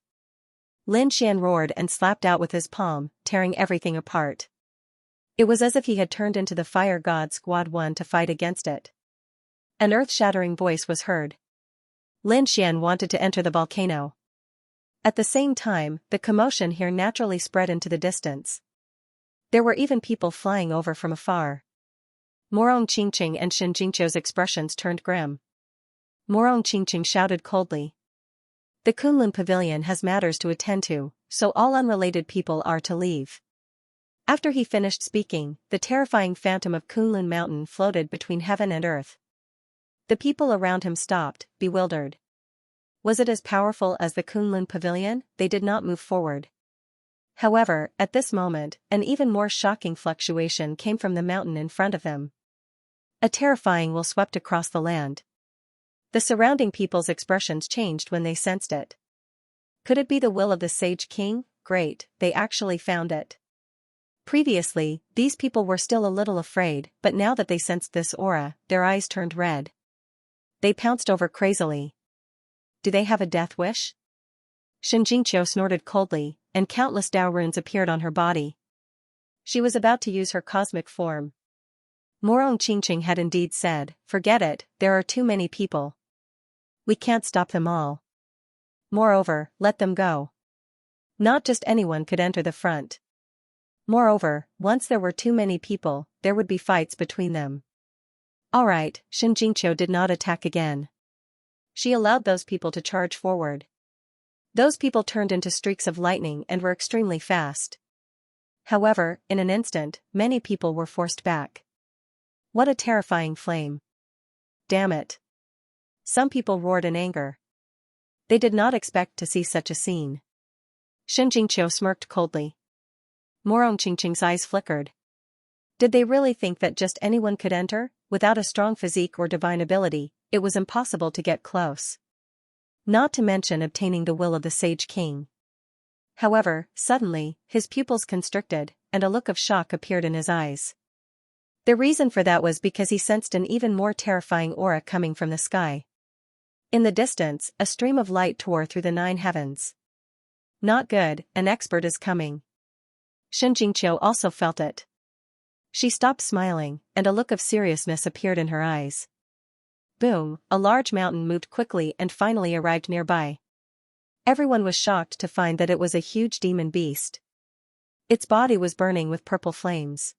Lin Xian roared and slapped out with his palm, tearing everything apart. It was as if he had turned into the fire god Squad 1 to fight against it. An earth-shattering voice was heard. Lin Xian wanted to enter the volcano. At the same time, the commotion here naturally spread into the distance. There were even people flying over from afar. Morong Qingqing and Shen Jingqiu's expressions turned grim. Morong Qingqing shouted coldly. "The Kunlun Pavilion has matters to attend to, so all unrelated people are to leave." After he finished speaking, the terrifying phantom of Kunlun Mountain floated between heaven and earth. The people around him stopped, bewildered. Was it as powerful as the Kunlun Pavilion? They did not move forward. However, at this moment, an even more shocking fluctuation came from the mountain in front of them. A terrifying will swept across the land. The surrounding people's expressions changed when they sensed it. Could it be the will of the Sage King? Great, they actually found it. Previously, these people were still a little afraid, but now that they sensed this aura, their eyes turned red. They pounced over crazily. Do they have a death wish? Shen Jingqiu snorted coldly, and countless Tao runes appeared on her body. She was about to use her cosmic form. Morong Qingqing had indeed said, "Forget it, there are too many people. We can't stop them all. Moreover, let them go." Not just anyone could enter the front. Moreover, once there were too many people, there would be fights between them. Alright, Shen Jingqiu did not attack again. She allowed those people to charge forward. Those people turned into streaks of lightning and were extremely fast. However, in an instant, many people were forced back. What a terrifying flame. damn it. Some people roared in anger. They did not expect to see such a scene. Xinjingqiu smirked coldly. Morong Qingqing's eyes flickered. Did they really think that just anyone could enter? Without a strong physique or divine ability, it was impossible to get close. Not to mention obtaining the will of the Sage King. However, suddenly, his pupils constricted, and a look of shock appeared in his eyes. The reason for that was because he sensed an even more terrifying aura coming from the sky. In the distance, a stream of light tore through the 9 heavens. Not good, an expert is coming. Xinjingqiu also felt it. She stopped smiling, and a look of seriousness appeared in her eyes. Boom, a large mountain moved quickly and finally arrived nearby. Everyone was shocked to find that it was a huge demon beast. Its body was burning with purple flames.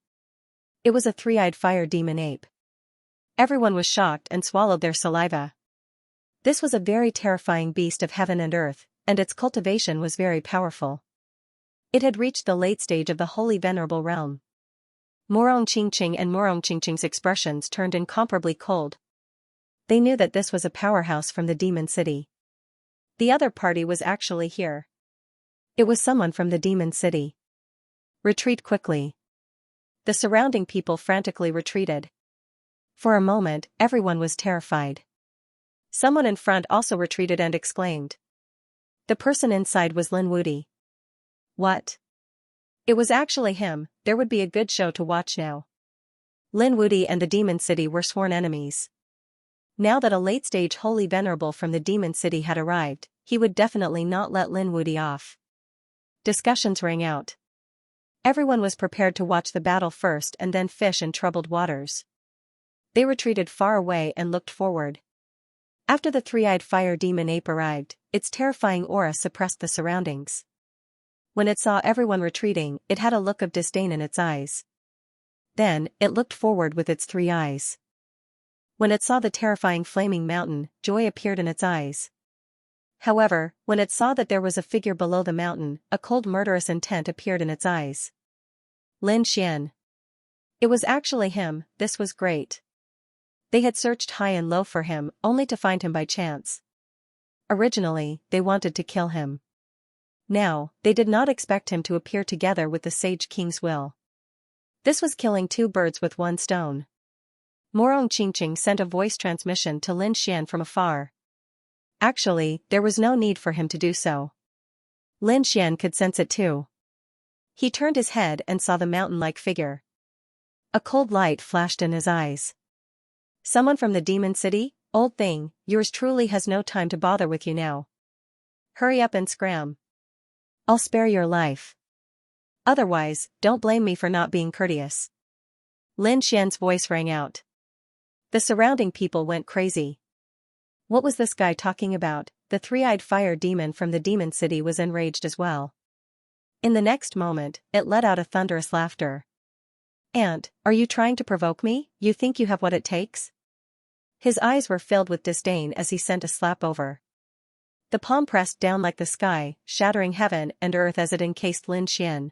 It was a 3-eyed fire demon ape. Everyone was shocked and swallowed their saliva. This was a very terrifying beast of heaven and earth, and its cultivation was very powerful. It had reached the late stage of the holy venerable realm. Morong Qingqing and Morong Qingqing's expressions turned incomparably cold. They knew that this was a powerhouse from the demon city. The other party was actually here. It was someone from the demon city. Retreat quickly. The surrounding people frantically retreated. For a moment, everyone was terrified. Someone in front also retreated and exclaimed. The person inside was Lin Wudi. What? It was actually him. There would be a good show to watch now. Lin Wudi and the demon city were sworn enemies. Now that a late-stage holy venerable from the demon city had arrived, he would definitely not let Lin Wudi off. Discussions rang out. Everyone was prepared to watch the battle first and then fish in troubled waters. They retreated far away and looked forward. After the 3-eyed fire demon ape arrived, its terrifying aura suppressed the surroundings. When it saw everyone retreating, it had a look of disdain in its eyes. Then, it looked forward with its 3 eyes. When it saw the terrifying flaming mountain, joy appeared in its eyes. However, when it saw that there was a figure below the mountain, a cold murderous intent appeared in its eyes. Lin Xian. It was actually him. This was great. They had searched high and low for him, only to find him by chance. Originally, they wanted to kill him. Now, they did not expect him to appear together with the Sage King's will. This was killing 2 birds with 1 stone. Morong Qingqing sent a voice transmission to Lin Xian from afar. Actually, there was no need for him to do so. Lin Xian could sense it too. He turned his head and saw the mountain-like figure. A cold light flashed in his eyes. Someone from the demon city? Old thing, yours truly has no time to bother with you now. Hurry up and scram. I'll spare your life. Otherwise, don't blame me for not being courteous. Lin Xian's voice rang out. The surrounding people went crazy. What was this guy talking about? The 3-eyed fire demon from the demon city was enraged as well. In the next moment, it let out a thunderous laughter. Ant, are you trying to provoke me? You think you have what it takes? His eyes were filled with disdain as he sent a slap over. The palm pressed down like the sky, shattering heaven and earth as it encased Lin Xian.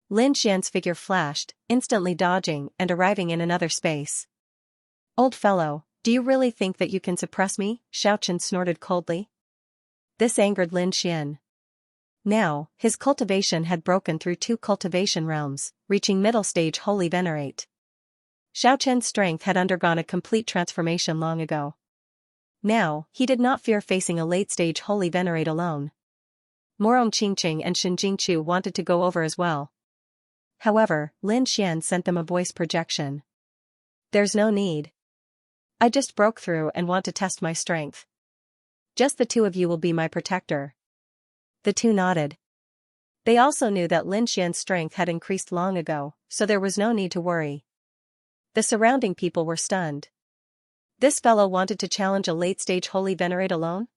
Lin Xian's figure flashed, instantly dodging and arriving in another space. Old fellow, do you really think that you can suppress me? Xiaochen snorted coldly. This angered Lin Xian. Now, his cultivation had broken through 2 cultivation realms, reaching middle stage holy venerate. Xiaochen's strength had undergone a complete transformation long ago. Now, he did not fear facing a late-stage holy venerate alone. Morong Qingqing and Xinjingqiu wanted to go over as well. However, Lin Xian sent them a voice projection. There's no need. I just broke through and want to test my strength. Just the 2 of you will be my protector. The 2 nodded. They also knew that Lin Xian's strength had increased long ago, so there was no need to worry. The surrounding people were stunned. This fellow wanted to challenge a late-stage holy venerate alone?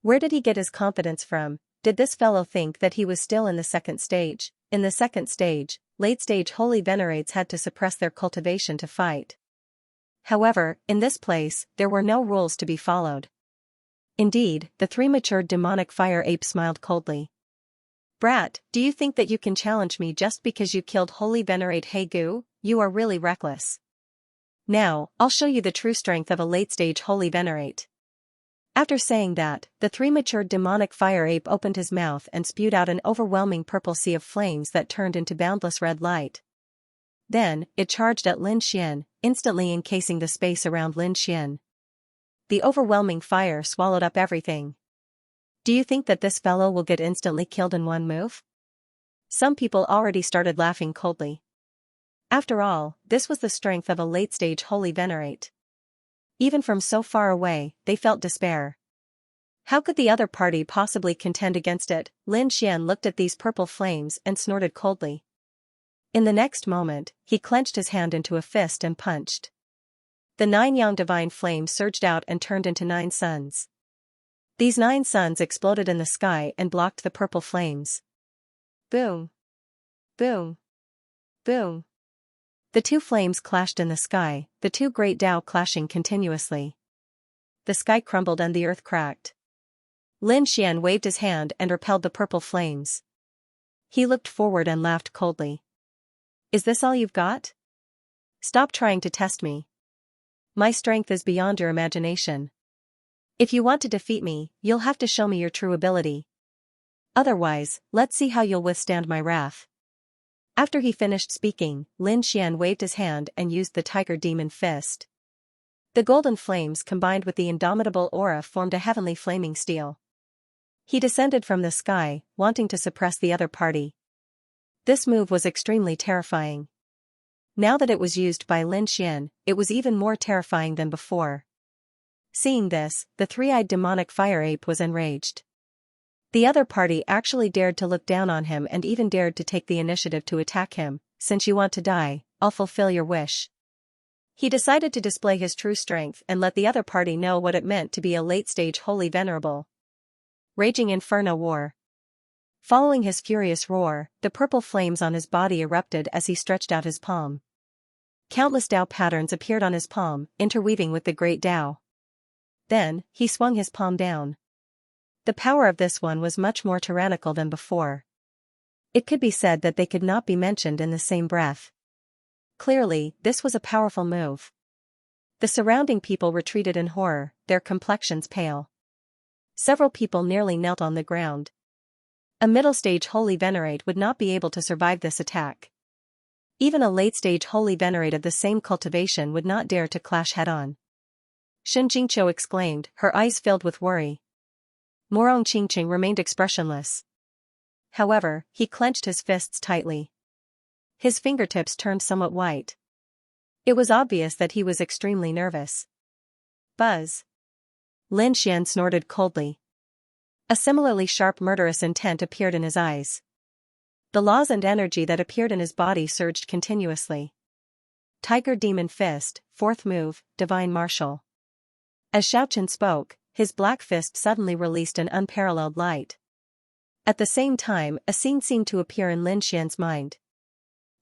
Where did he get his confidence from? Did this fellow think that he was still in the 2nd stage? In the 2nd stage, late-stage holy venerates had to suppress their cultivation to fight. However, in this place, there were no rules to be followed. Indeed, the 3 matured demonic fire apes smiled coldly. Brat, do you think that you can challenge me just because you killed holy venerate He Gu? You are really reckless. Now, I'll show you the true strength of a late-stage holy venerate. After saying that, the 3 matured demonic fire ape opened his mouth and spewed out an overwhelming purple sea of flames that turned into boundless red light. Then, it charged at Lin Xian, instantly encasing the space around Lin Xian. The overwhelming fire swallowed up everything. Do you think that this fellow will get instantly killed in one move? Some people already started laughing coldly. After all, this was the strength of a late-stage holy venerate. Even from so far away, they felt despair. How could the other party possibly contend against it? Lin Xian looked at these purple flames and snorted coldly. In the next moment, he clenched his hand into a fist and punched. The 9 yang divine flames surged out and turned into 9 suns. These 9 suns exploded in the sky and blocked the purple flames. Boom! Boom! Boom! The 2 flames clashed in the sky, the 2 great Tao clashing continuously. The sky crumbled and the earth cracked. Lin Xian waved his hand and repelled the purple flames. He looked forward and laughed coldly. Is this all you've got? Stop trying to test me. My strength is beyond your imagination. If you want to defeat me, you'll have to show me your true ability. Otherwise, let's see how you'll withstand my wrath. After he finished speaking, Lin Xian waved his hand and used the tiger demon fist. The golden flames combined with the indomitable aura formed a heavenly flaming steel. He descended from the sky, wanting to suppress the other party. This move was extremely terrifying. Now that it was used by Lin Xian, it was even more terrifying than before. Seeing this, the 3-eyed demonic fire ape was enraged. The other party actually dared to look down on him and even dared to take the initiative to attack him. Since you want to die, I'll fulfill your wish. He decided to display his true strength and let the other party know what it meant to be a late-stage holy venerable. Raging Inferno War. Following his furious roar, the purple flames on his body erupted as he stretched out his palm. Countless Tao patterns appeared on his palm, interweaving with the great Tao. Then, he swung his palm down. The power of this one was much more tyrannical than before. It could be said that they could not be mentioned in the same breath. Clearly, this was a powerful move. The surrounding people retreated in horror, their complexions pale. Several people nearly knelt on the ground. A middle-stage holy venerate would not be able to survive this attack. Even a late-stage holy venerate of the same cultivation would not dare to clash head-on. Shen Jingqiu exclaimed, her eyes filled with worry. Morong Qingqing remained expressionless. However, he clenched his fists tightly. His fingertips turned somewhat white. It was obvious that he was extremely nervous. Buzz. Lin Xian snorted coldly. A similarly sharp murderous intent appeared in his eyes. The laws and energy that appeared in his body surged continuously. Tiger Demon Fist, 4th move, Divine Martial. As Xiaochen spoke, his black fist suddenly released an unparalleled light. At the same time, a scene seemed to appear in Lin Xian's mind.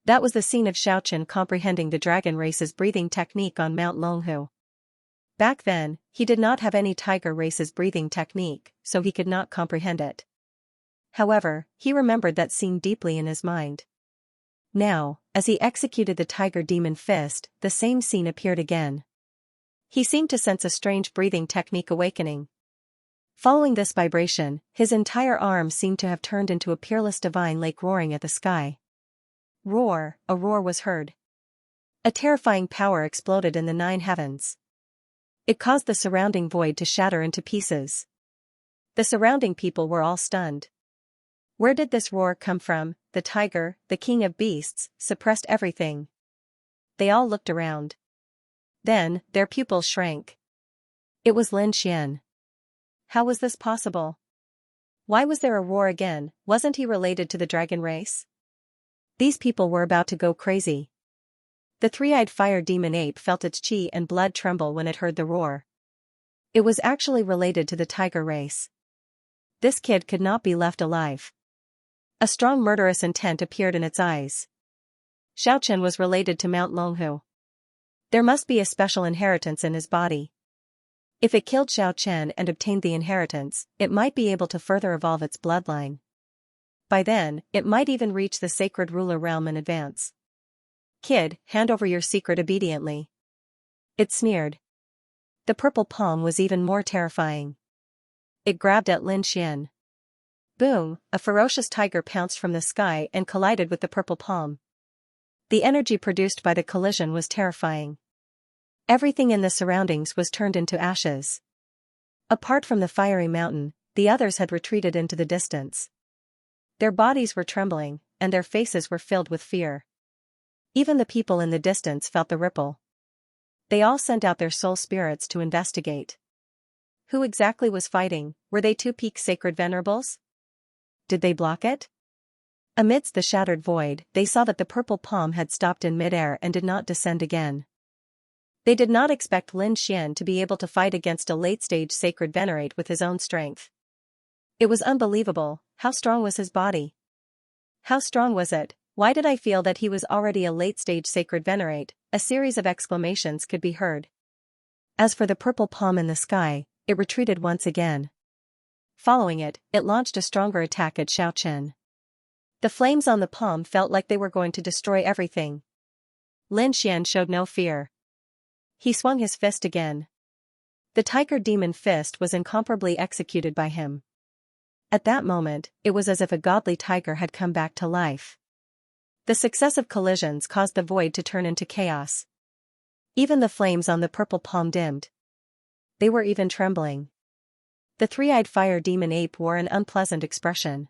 That was the scene of Xiaochen comprehending the dragon race's breathing technique on Mount Longhu. Back then, he did not have any tiger race's breathing technique, so he could not comprehend it. However, he remembered that scene deeply in his mind. Now, as he executed the tiger demon fist, the same scene appeared again. He seemed to sense a strange breathing technique awakening. Following this vibration, his entire arm seemed to have turned into a peerless divine lake roaring at the sky. Roar, a roar was heard. A terrifying power exploded in the 9 heavens. It caused the surrounding void to shatter into pieces. The surrounding people were all stunned. Where did this roar come from? The tiger, the king of beasts, suppressed everything. They all looked around. Then, their pupils shrank. It was Lin Xian. How was this possible? Why was there a roar again? Wasn't he related to the dragon race? These people were about to go crazy. The 3-eyed fire demon ape felt its chi and blood tremble when it heard the roar. It was actually related to the tiger race. This kid could not be left alive. A strong murderous intent appeared in its eyes. Xiaochen was related to Mount Longhu. There must be a special inheritance in his body. If it killed Xiaochen and obtained the inheritance, it might be able to further evolve its bloodline. By then, it might even reach the sacred ruler realm in advance. Kid, hand over your secret obediently. It sneered. The purple palm was even more terrifying. It grabbed at Lin Xian. Boom, a ferocious tiger pounced from the sky and collided with the purple palm. The energy produced by the collision was terrifying. Everything in the surroundings was turned into ashes. Apart from the fiery mountain, the others had retreated into the distance. Their bodies were trembling, and their faces were filled with fear. Even the people in the distance felt the ripple. They all sent out their soul spirits to investigate. Who exactly was fighting? Were they two peak sacred venerables? Did they block it? Amidst the shattered void, they saw that the purple palm had stopped in midair and did not descend again. They did not expect Lin Xian to be able to fight against a late-stage sacred venerate with his own strength. It was unbelievable. How strong was his body? How strong was it? Why did I feel that he was already a late-stage sacred venerate? A series of exclamations could be heard. As for the purple palm in the sky, it retreated once again. Following it, it launched a stronger attack at Xiaochen. The flames on the palm felt like they were going to destroy everything. Lin Xian showed no fear. He swung his fist again. The tiger demon fist was incomparably executed by him. At that moment, it was as if a godly tiger had come back to life. The successive collisions caused the void to turn into chaos. Even the flames on the purple palm dimmed. They were even trembling. The three-eyed fire demon ape wore an unpleasant expression.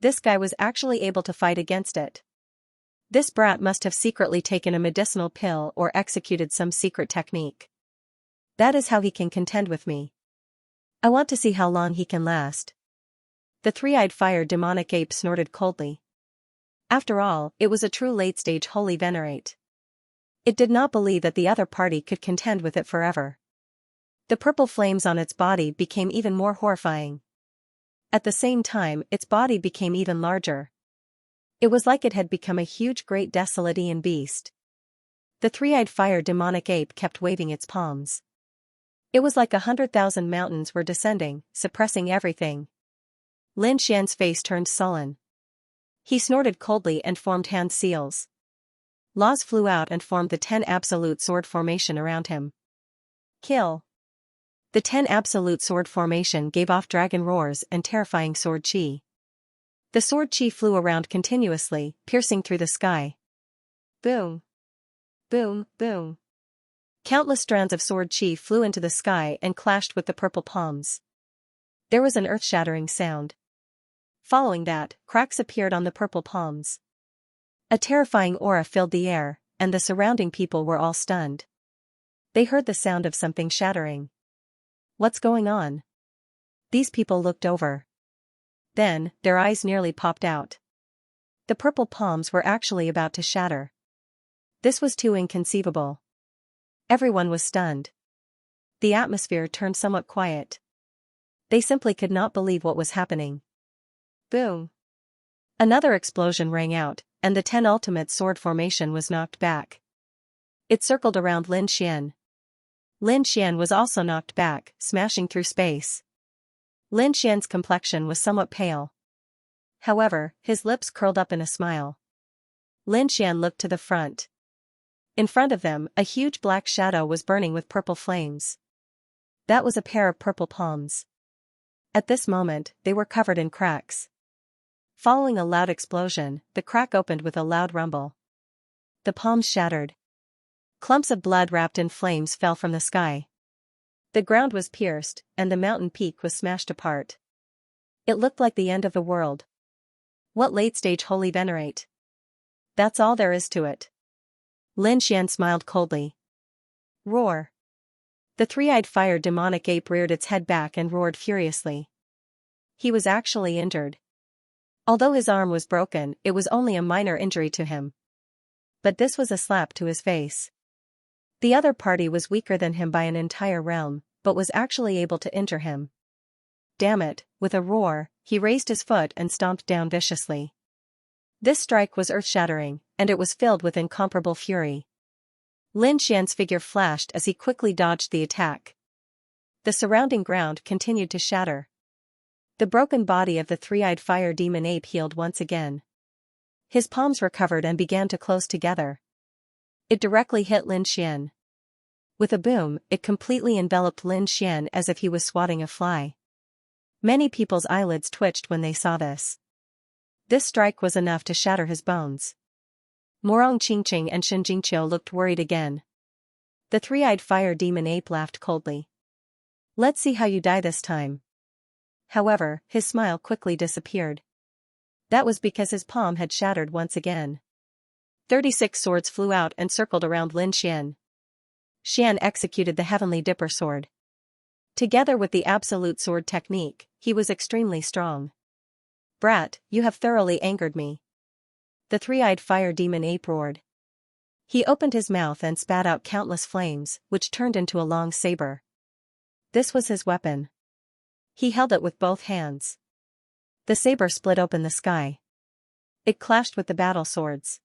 This guy was actually able to fight against it. This brat must have secretly taken a medicinal pill or executed some secret technique. That is how he can contend with me. I want to see how long he can last. The three-eyed fire demonic ape snorted coldly. After all, it was a true late-stage holy venerate. It did not believe that the other party could contend with it forever. The purple flames on its body became even more horrifying. At the same time, its body became even larger. It was like it had become a huge great desolatian beast. The three-eyed fire demonic ape kept waving its palms. It was like 100,000 mountains were descending, suppressing everything. Lin Xian's face turned sullen. He snorted coldly and formed hand seals. Laws flew out and formed the 10 absolute sword formation around him. Kill. The 10 absolute sword formation gave off dragon roars and terrifying sword chi. The sword chi flew around continuously, piercing through the sky. Boom. Boom, boom. Countless strands of sword chi flew into the sky and clashed with the purple palms. There was an earth-shattering sound. Following that, cracks appeared on the purple palms. A terrifying aura filled the air, and the surrounding people were all stunned. They heard the sound of something shattering. What's going on? These people looked over. Then, their eyes nearly popped out. The purple palms were actually about to shatter. This was too inconceivable. Everyone was stunned. The atmosphere turned somewhat quiet. They simply could not believe what was happening. Boom. Another explosion rang out, and the 10 ultimate sword formation was knocked back. It circled around Lin Xian. Lin Xian was also knocked back, smashing through space. Lin Xian's complexion was somewhat pale. However, his lips curled up in a smile. Lin Xian looked to the front. In front of them, a huge black shadow was burning with purple flames. That was a pair of purple palms. At this moment, they were covered in cracks. Following a loud explosion, the crack opened with a loud rumble. The palms shattered. Clumps of blood wrapped in flames fell from the sky. The ground was pierced, and the mountain peak was smashed apart. It looked like the end of the world. What late-stage holy venerate? That's all there is to it. Lin Xian smiled coldly. Roar. The three-eyed fire demonic ape reared its head back and roared furiously. He was actually injured. Although his arm was broken, it was only a minor injury to him. But this was a slap to his face. The other party was weaker than him by an entire realm, but was actually able to injure him. Damn it, with a roar, he raised his foot and stomped down viciously. This strike was earth-shattering, and it was filled with incomparable fury. Lin Xian's figure flashed as he quickly dodged the attack. The surrounding ground continued to shatter. The broken body of the three-eyed fire demon ape healed once again. His palms recovered and began to close together. It directly hit Lin Xian. With a boom, it completely enveloped Lin Xian as if he was swatting a fly. Many people's eyelids twitched when they saw this. This strike was enough to shatter his bones. Morong Qingqing and Shen Jingqiu looked worried again. The three-eyed fire demon ape laughed coldly. "Let's see how you die this time." However, his smile quickly disappeared. That was because his palm had shattered once again. 36 swords flew out and circled around Lin Xian. Xian executed the Heavenly Dipper sword. Together with the Absolute Sword technique, he was extremely strong. "Brat, you have thoroughly angered me." The three-eyed fire demon ape roared. He opened his mouth and spat out countless flames, which turned into a long saber. This was his weapon. He held it with both hands. The saber split open the sky. It clashed with the battle swords.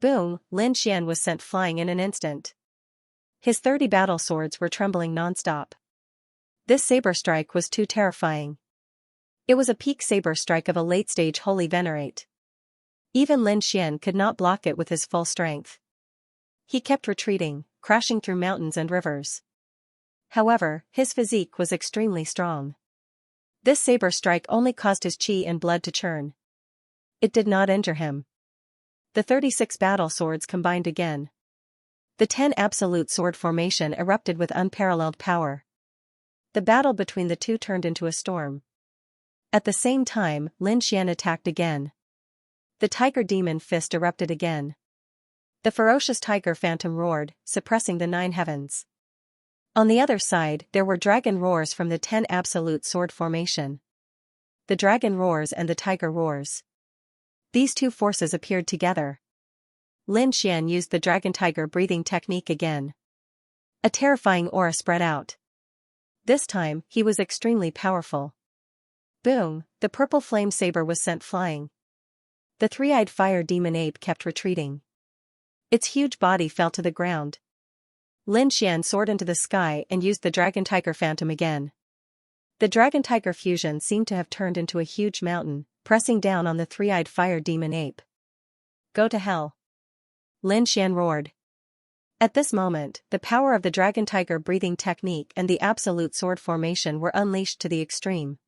Boom, Lin Xian was sent flying in an instant. His 30 battle swords were trembling non-stop. This saber strike was too terrifying. It was a peak saber strike of a late-stage holy venerate. Even Lin Xian could not block it with his full strength. He kept retreating, crashing through mountains and rivers. However, his physique was extremely strong. This saber strike only caused his chi and blood to churn. It did not injure him. The 36 battle swords combined again. The 10 absolute sword formation erupted with unparalleled power. The battle between the two turned into a storm. At the same time, Lin Xian attacked again. The tiger demon fist erupted again. The ferocious tiger phantom roared, suppressing the 9 heavens. On the other side, there were dragon roars from the 10 absolute sword formation. The dragon roars and the tiger roars. These two forces appeared together. Lin Xian used the dragon-tiger breathing technique again. A terrifying aura spread out. This time, he was extremely powerful. Boom, the purple flame saber was sent flying. The three-eyed fire demon ape kept retreating. Its huge body fell to the ground. Lin Xian soared into the sky and used the dragon-tiger phantom again. The dragon-tiger fusion seemed to have turned into a huge mountain, pressing down on the three-eyed fire demon ape. "Go to hell!" Lin Xian roared. At this moment, the power of the dragon-tiger breathing technique and the absolute sword formation were unleashed to the extreme.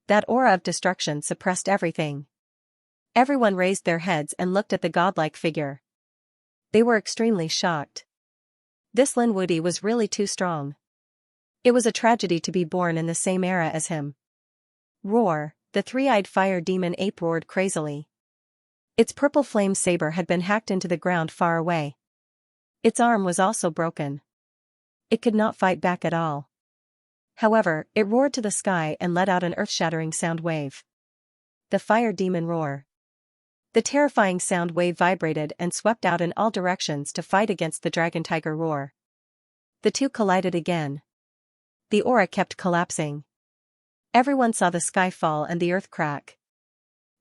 That aura of destruction suppressed everything. Everyone raised their heads and looked at the godlike figure. They were extremely shocked. This Lin Wudi was really too strong. It was a tragedy to be born in the same era as him. Roar, the three-eyed fire demon ape roared crazily. Its purple flame saber had been hacked into the ground far away. Its arm was also broken. It could not fight back at all. However, it roared to the sky and let out an earth-shattering sound wave. The fire demon roar. The terrifying sound wave vibrated and swept out in all directions to fight against the dragon-tiger roar. The two collided again. The aura kept collapsing. Everyone saw the sky fall and the earth crack.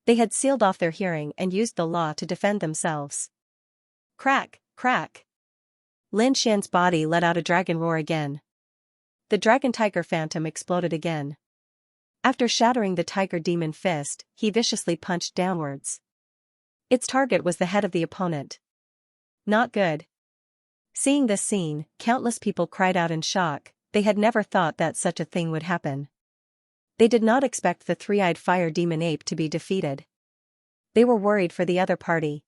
They had sealed off their hearing and used the law to defend themselves. Crack, crack. Lin Xian's body let out a dragon roar again. The dragon-tiger phantom exploded again. After shattering the tiger demon fist, he viciously punched downwards. Its target was the head of the opponent. Not good. Seeing this scene, countless people cried out in shock. They had never thought that such a thing would happen. They did not expect the three-eyed fire demon ape to be defeated. They were worried for the other party.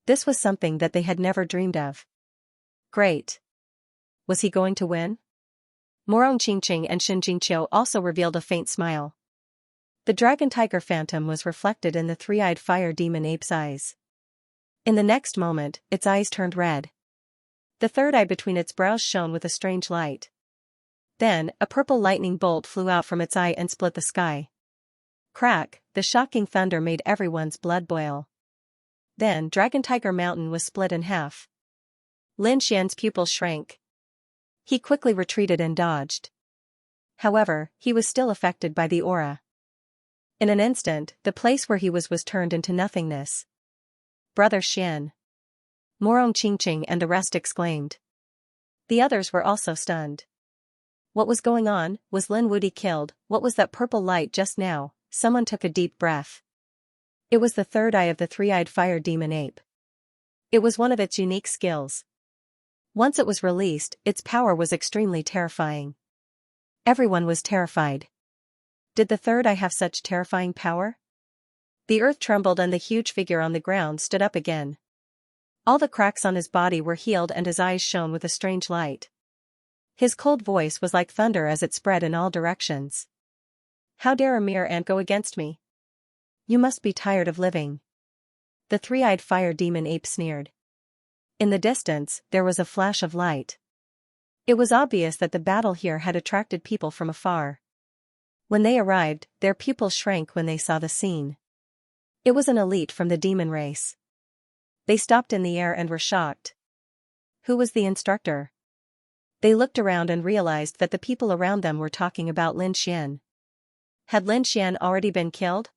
This was something that they had never dreamed of. Great. Was he going to win? Morong Qingqing and Shen Jingqiu also revealed a faint smile. The dragon-tiger phantom was reflected in the three-eyed fire demon ape's eyes. In the next moment, its eyes turned red. The third eye between its brows shone with a strange light. Then, a purple lightning bolt flew out from its eye and split the sky. Crack, the shocking thunder made everyone's blood boil. Then Dragon-Tiger Mountain was split in half. Lin Xian's pupils shrank. He quickly retreated and dodged. However, he was still affected by the aura. In an instant, the place where he was turned into nothingness. Brother Xian. Morong Qingqing and the rest exclaimed. The others were also stunned. What was going on? Was Lin Wudi killed? What was that purple light just now? Someone took a deep breath. It was the third eye of the three-eyed fire demon ape. It was one of its unique skills. Once it was released, its power was extremely terrifying. Everyone was terrified. Did the third eye have such terrifying power? The earth trembled and the huge figure on the ground stood up again. All the cracks on his body were healed and his eyes shone with a strange light. His cold voice was like thunder as it spread in all directions. How dare a mere ant go against me? You must be tired of living. The three-eyed fire demon ape sneered. In the distance, there was a flash of light. It was obvious that the battle here had attracted people from afar. When they arrived, their pupils shrank when they saw the scene. It was an elite from the demon race. They stopped in the air and were shocked. Who was the instructor? They looked around and realized that the people around them were talking about Lin Xian. Had Lin Xian already been killed?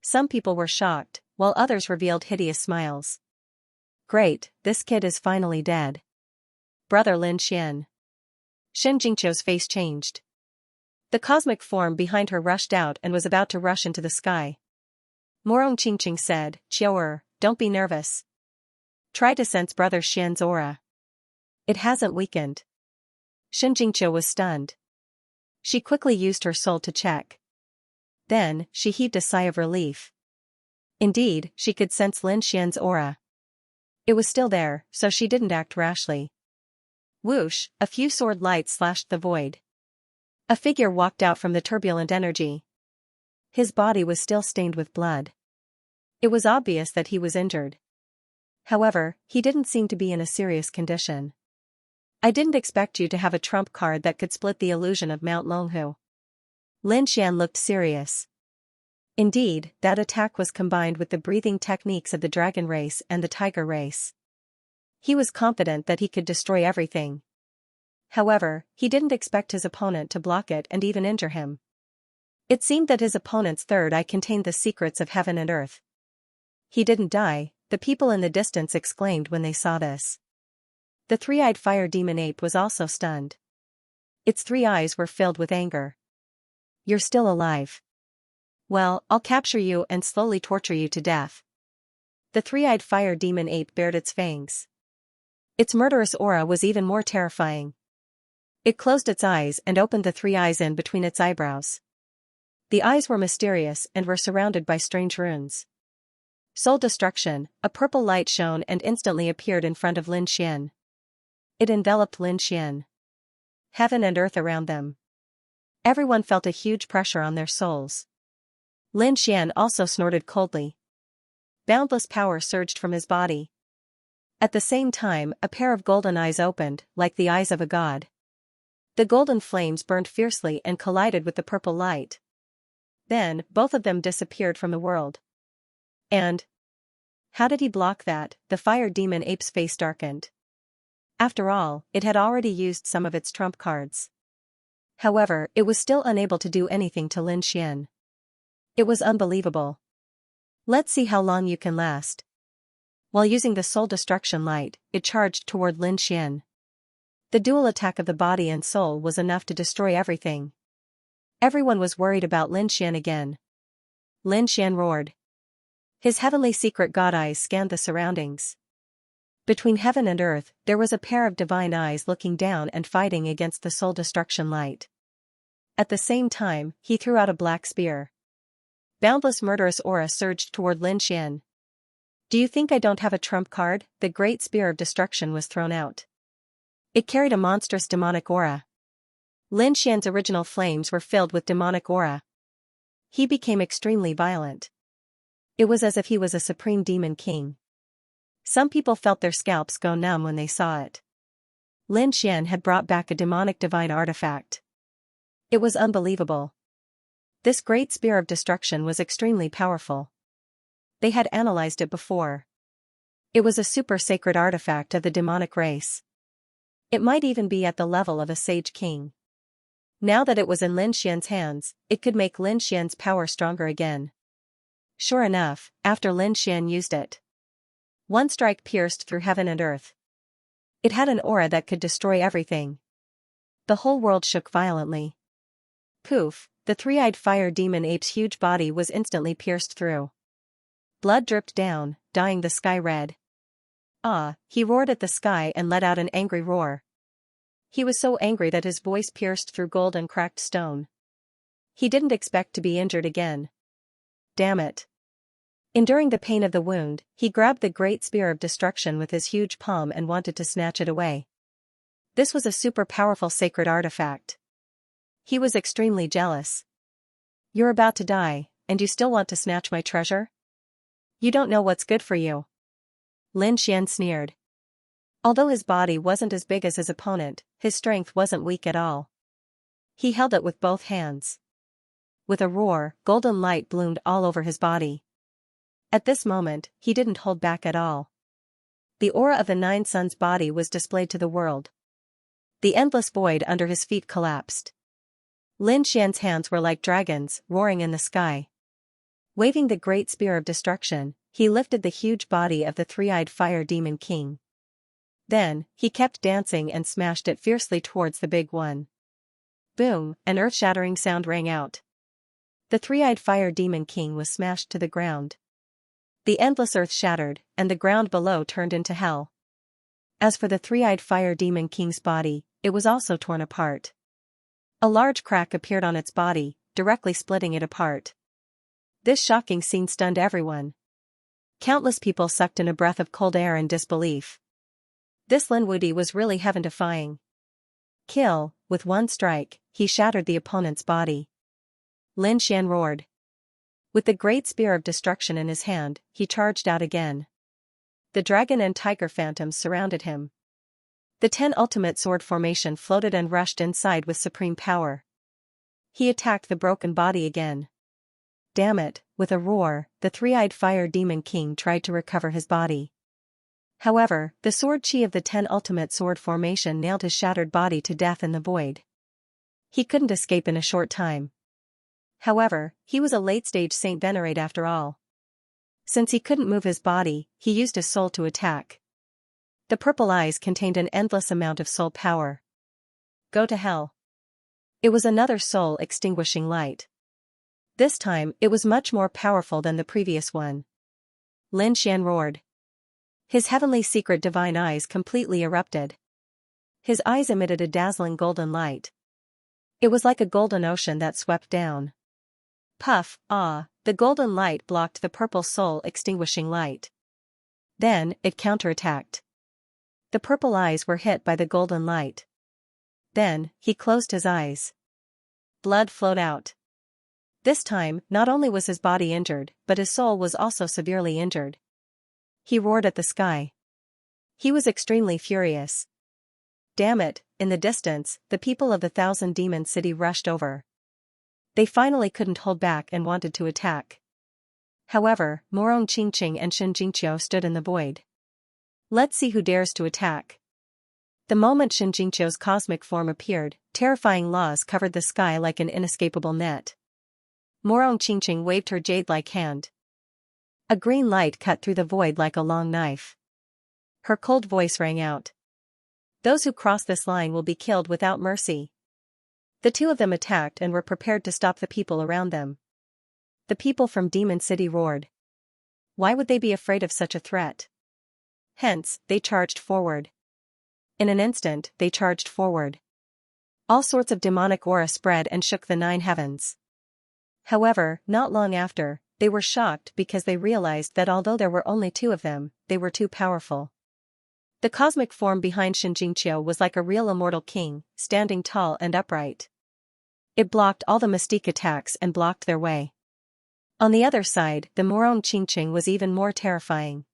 Some people were shocked, while others revealed hideous smiles. Great, this kid is finally dead. Brother Lin Xian. Shen Jingqiu's face changed. The cosmic form behind her rushed out and was about to rush into the sky. Morong Qingqing said, Qiu'er, don't be nervous. Try to sense Brother Xian's aura. It hasn't weakened. Shen Jingqiu was stunned. She quickly used her soul to check. Then, she heaved a sigh of relief. Indeed, she could sense Lin Xian's aura. It was still there, so she didn't act rashly. Whoosh, a few sword lights slashed the void. A figure walked out from the turbulent energy. His body was still stained with blood. It was obvious that he was injured. However, he didn't seem to be in a serious condition. I didn't expect you to have a trump card that could split the illusion of Mount Longhu. Lin Xian looked serious. Indeed, that attack was combined with the breathing techniques of the dragon race and the tiger race. He was confident that he could destroy everything. However, he didn't expect his opponent to block it and even injure him. It seemed that his opponent's third eye contained the secrets of heaven and earth. He didn't die, the people in the distance exclaimed when they saw this. The three-eyed fire demon ape was also stunned. Its three eyes were filled with anger. You're still alive. Well, I'll capture you and slowly torture you to death. The three-eyed fire demon ape bared its fangs. Its murderous aura was even more terrifying. It closed its eyes and opened the three eyes in between its eyebrows. The eyes were mysterious and were surrounded by strange runes. Soul destruction, a purple light shone and instantly appeared in front of Lin Xian. It enveloped Lin Xian. Heaven and earth around them. Everyone felt a huge pressure on their souls. Lin Xian also snorted coldly. Boundless power surged from his body. At the same time, a pair of golden eyes opened, like the eyes of a god. The golden flames burned fiercely and collided with the purple light. Then, both of them disappeared from the world. And how did he block that? The fire demon ape's face darkened. After all, it had already used some of its trump cards. However, it was still unable to do anything to Lin Xian. It was unbelievable. Let's see how long you can last. While using the soul destruction light, it charged toward Lin Xian. The dual attack of the body and soul was enough to destroy everything. Everyone was worried about Lin Xian again. Lin Xian roared. His heavenly secret god eyes scanned the surroundings. Between heaven and earth, there was a pair of divine eyes looking down and fighting against the soul destruction light. At the same time, he threw out a black spear. Boundless murderous aura surged toward Lin Xian. Do you think I don't have a trump card? The great spear of destruction was thrown out. It carried a monstrous demonic aura. Lin Xian's original flames were filled with demonic aura. He became extremely violent. It was as if he was a supreme demon king. Some people felt their scalps go numb when they saw it. Lin Xian had brought back a demonic divine artifact. It was unbelievable. This great spear of destruction was extremely powerful. They had analyzed it before. It was a super sacred artifact of the demonic race. It might even be at the level of a sage king. Now that it was in Lin Xian's hands, it could make Lin Xian's power stronger again. Sure enough, after Lin Xian used it, one strike pierced through heaven and earth. It had an aura that could destroy everything. The whole world shook violently. Poof, the three-eyed fire demon ape's huge body was instantly pierced through. Blood dripped down, dyeing the sky red. ah, he roared at the sky and let out an angry roar. He was so angry that his voice pierced through gold and cracked stone. He didn't expect to be injured again. Damn it. Enduring the pain of the wound, he grabbed the great spear of destruction with his huge palm and wanted to snatch it away. This was a super powerful sacred artifact. He was extremely jealous. You're about to die, and you still want to snatch my treasure? You don't know what's good for you. Lin Xian sneered. Although his body wasn't as big as his opponent, his strength wasn't weak at all. He held it with both hands. With a roar, golden light bloomed all over his body. At this moment, he didn't hold back at all. The aura of the Nine Suns' body was displayed to the world. The endless void under his feet collapsed. Lin Xian's hands were like dragons, roaring in the sky. Waving the great spear of destruction, he lifted the huge body of the three-eyed fire demon king. Then, he kept dancing and smashed it fiercely towards the big one. Boom, an earth-shattering sound rang out. The three-eyed fire demon king was smashed to the ground. The endless earth shattered, and the ground below turned into hell. As for the three-eyed fire demon king's body, it was also torn apart. A large crack appeared on its body, directly splitting it apart. This shocking scene stunned everyone. Countless people sucked in a breath of cold air in disbelief. This Lin Wudi was really heaven-defying. Kill, with one strike, he shattered the opponent's body. Lin Xian roared. With the great spear of destruction in his hand, he charged out again. The dragon and tiger phantoms surrounded him. The 10 ultimate sword formation floated and rushed inside with supreme power. He attacked the broken body again. Damn it, with a roar, the three-eyed fire demon king tried to recover his body. However, the sword chi of the 10 ultimate sword formation nailed his shattered body to death in the void. He couldn't escape in a short time. However, he was a late-stage Saint Venerate after all. Since he couldn't move his body, he used his soul to attack. The purple eyes contained an endless amount of soul power. Go to hell. It was another soul-extinguishing light. This time, it was much more powerful than the previous one. Lin Xian roared. His heavenly secret divine eyes completely erupted. His eyes emitted a dazzling golden light. It was like a golden ocean that swept down. Puff, ah, the golden light blocked the purple soul-extinguishing light. Then, it counterattacked. The purple eyes were hit by the golden light. Then, he closed his eyes. Blood flowed out. This time, not only was his body injured, but his soul was also severely injured. He roared at the sky. He was extremely furious. Damn it, in the distance, the people of the Thousand Demon City rushed over. They finally couldn't hold back and wanted to attack. However, Morong Qingqing and Shen Jingqiu stood in the void. Let's see who dares to attack. The moment Shen Jingqiu's cosmic form appeared, terrifying laws covered the sky like an inescapable net. Morong Qingqing waved her jade-like hand. A green light cut through the void like a long knife. Her cold voice rang out. Those who cross this line will be killed without mercy. The two of them attacked and were prepared to stop the people around them. The people from Demon City roared. Why would they be afraid of such a threat? Hence, they charged forward. In an instant, they charged forward. All sorts of demonic aura spread and shook the 9 heavens. However, not long after, they were shocked because they realized that although there were only 2 of them, they were too powerful. The cosmic form behind Shen Jingqiu was like a real immortal king, standing tall and upright. It blocked all the mystique attacks and blocked their way. On the other side, the Morong Qingqing was even more terrifying.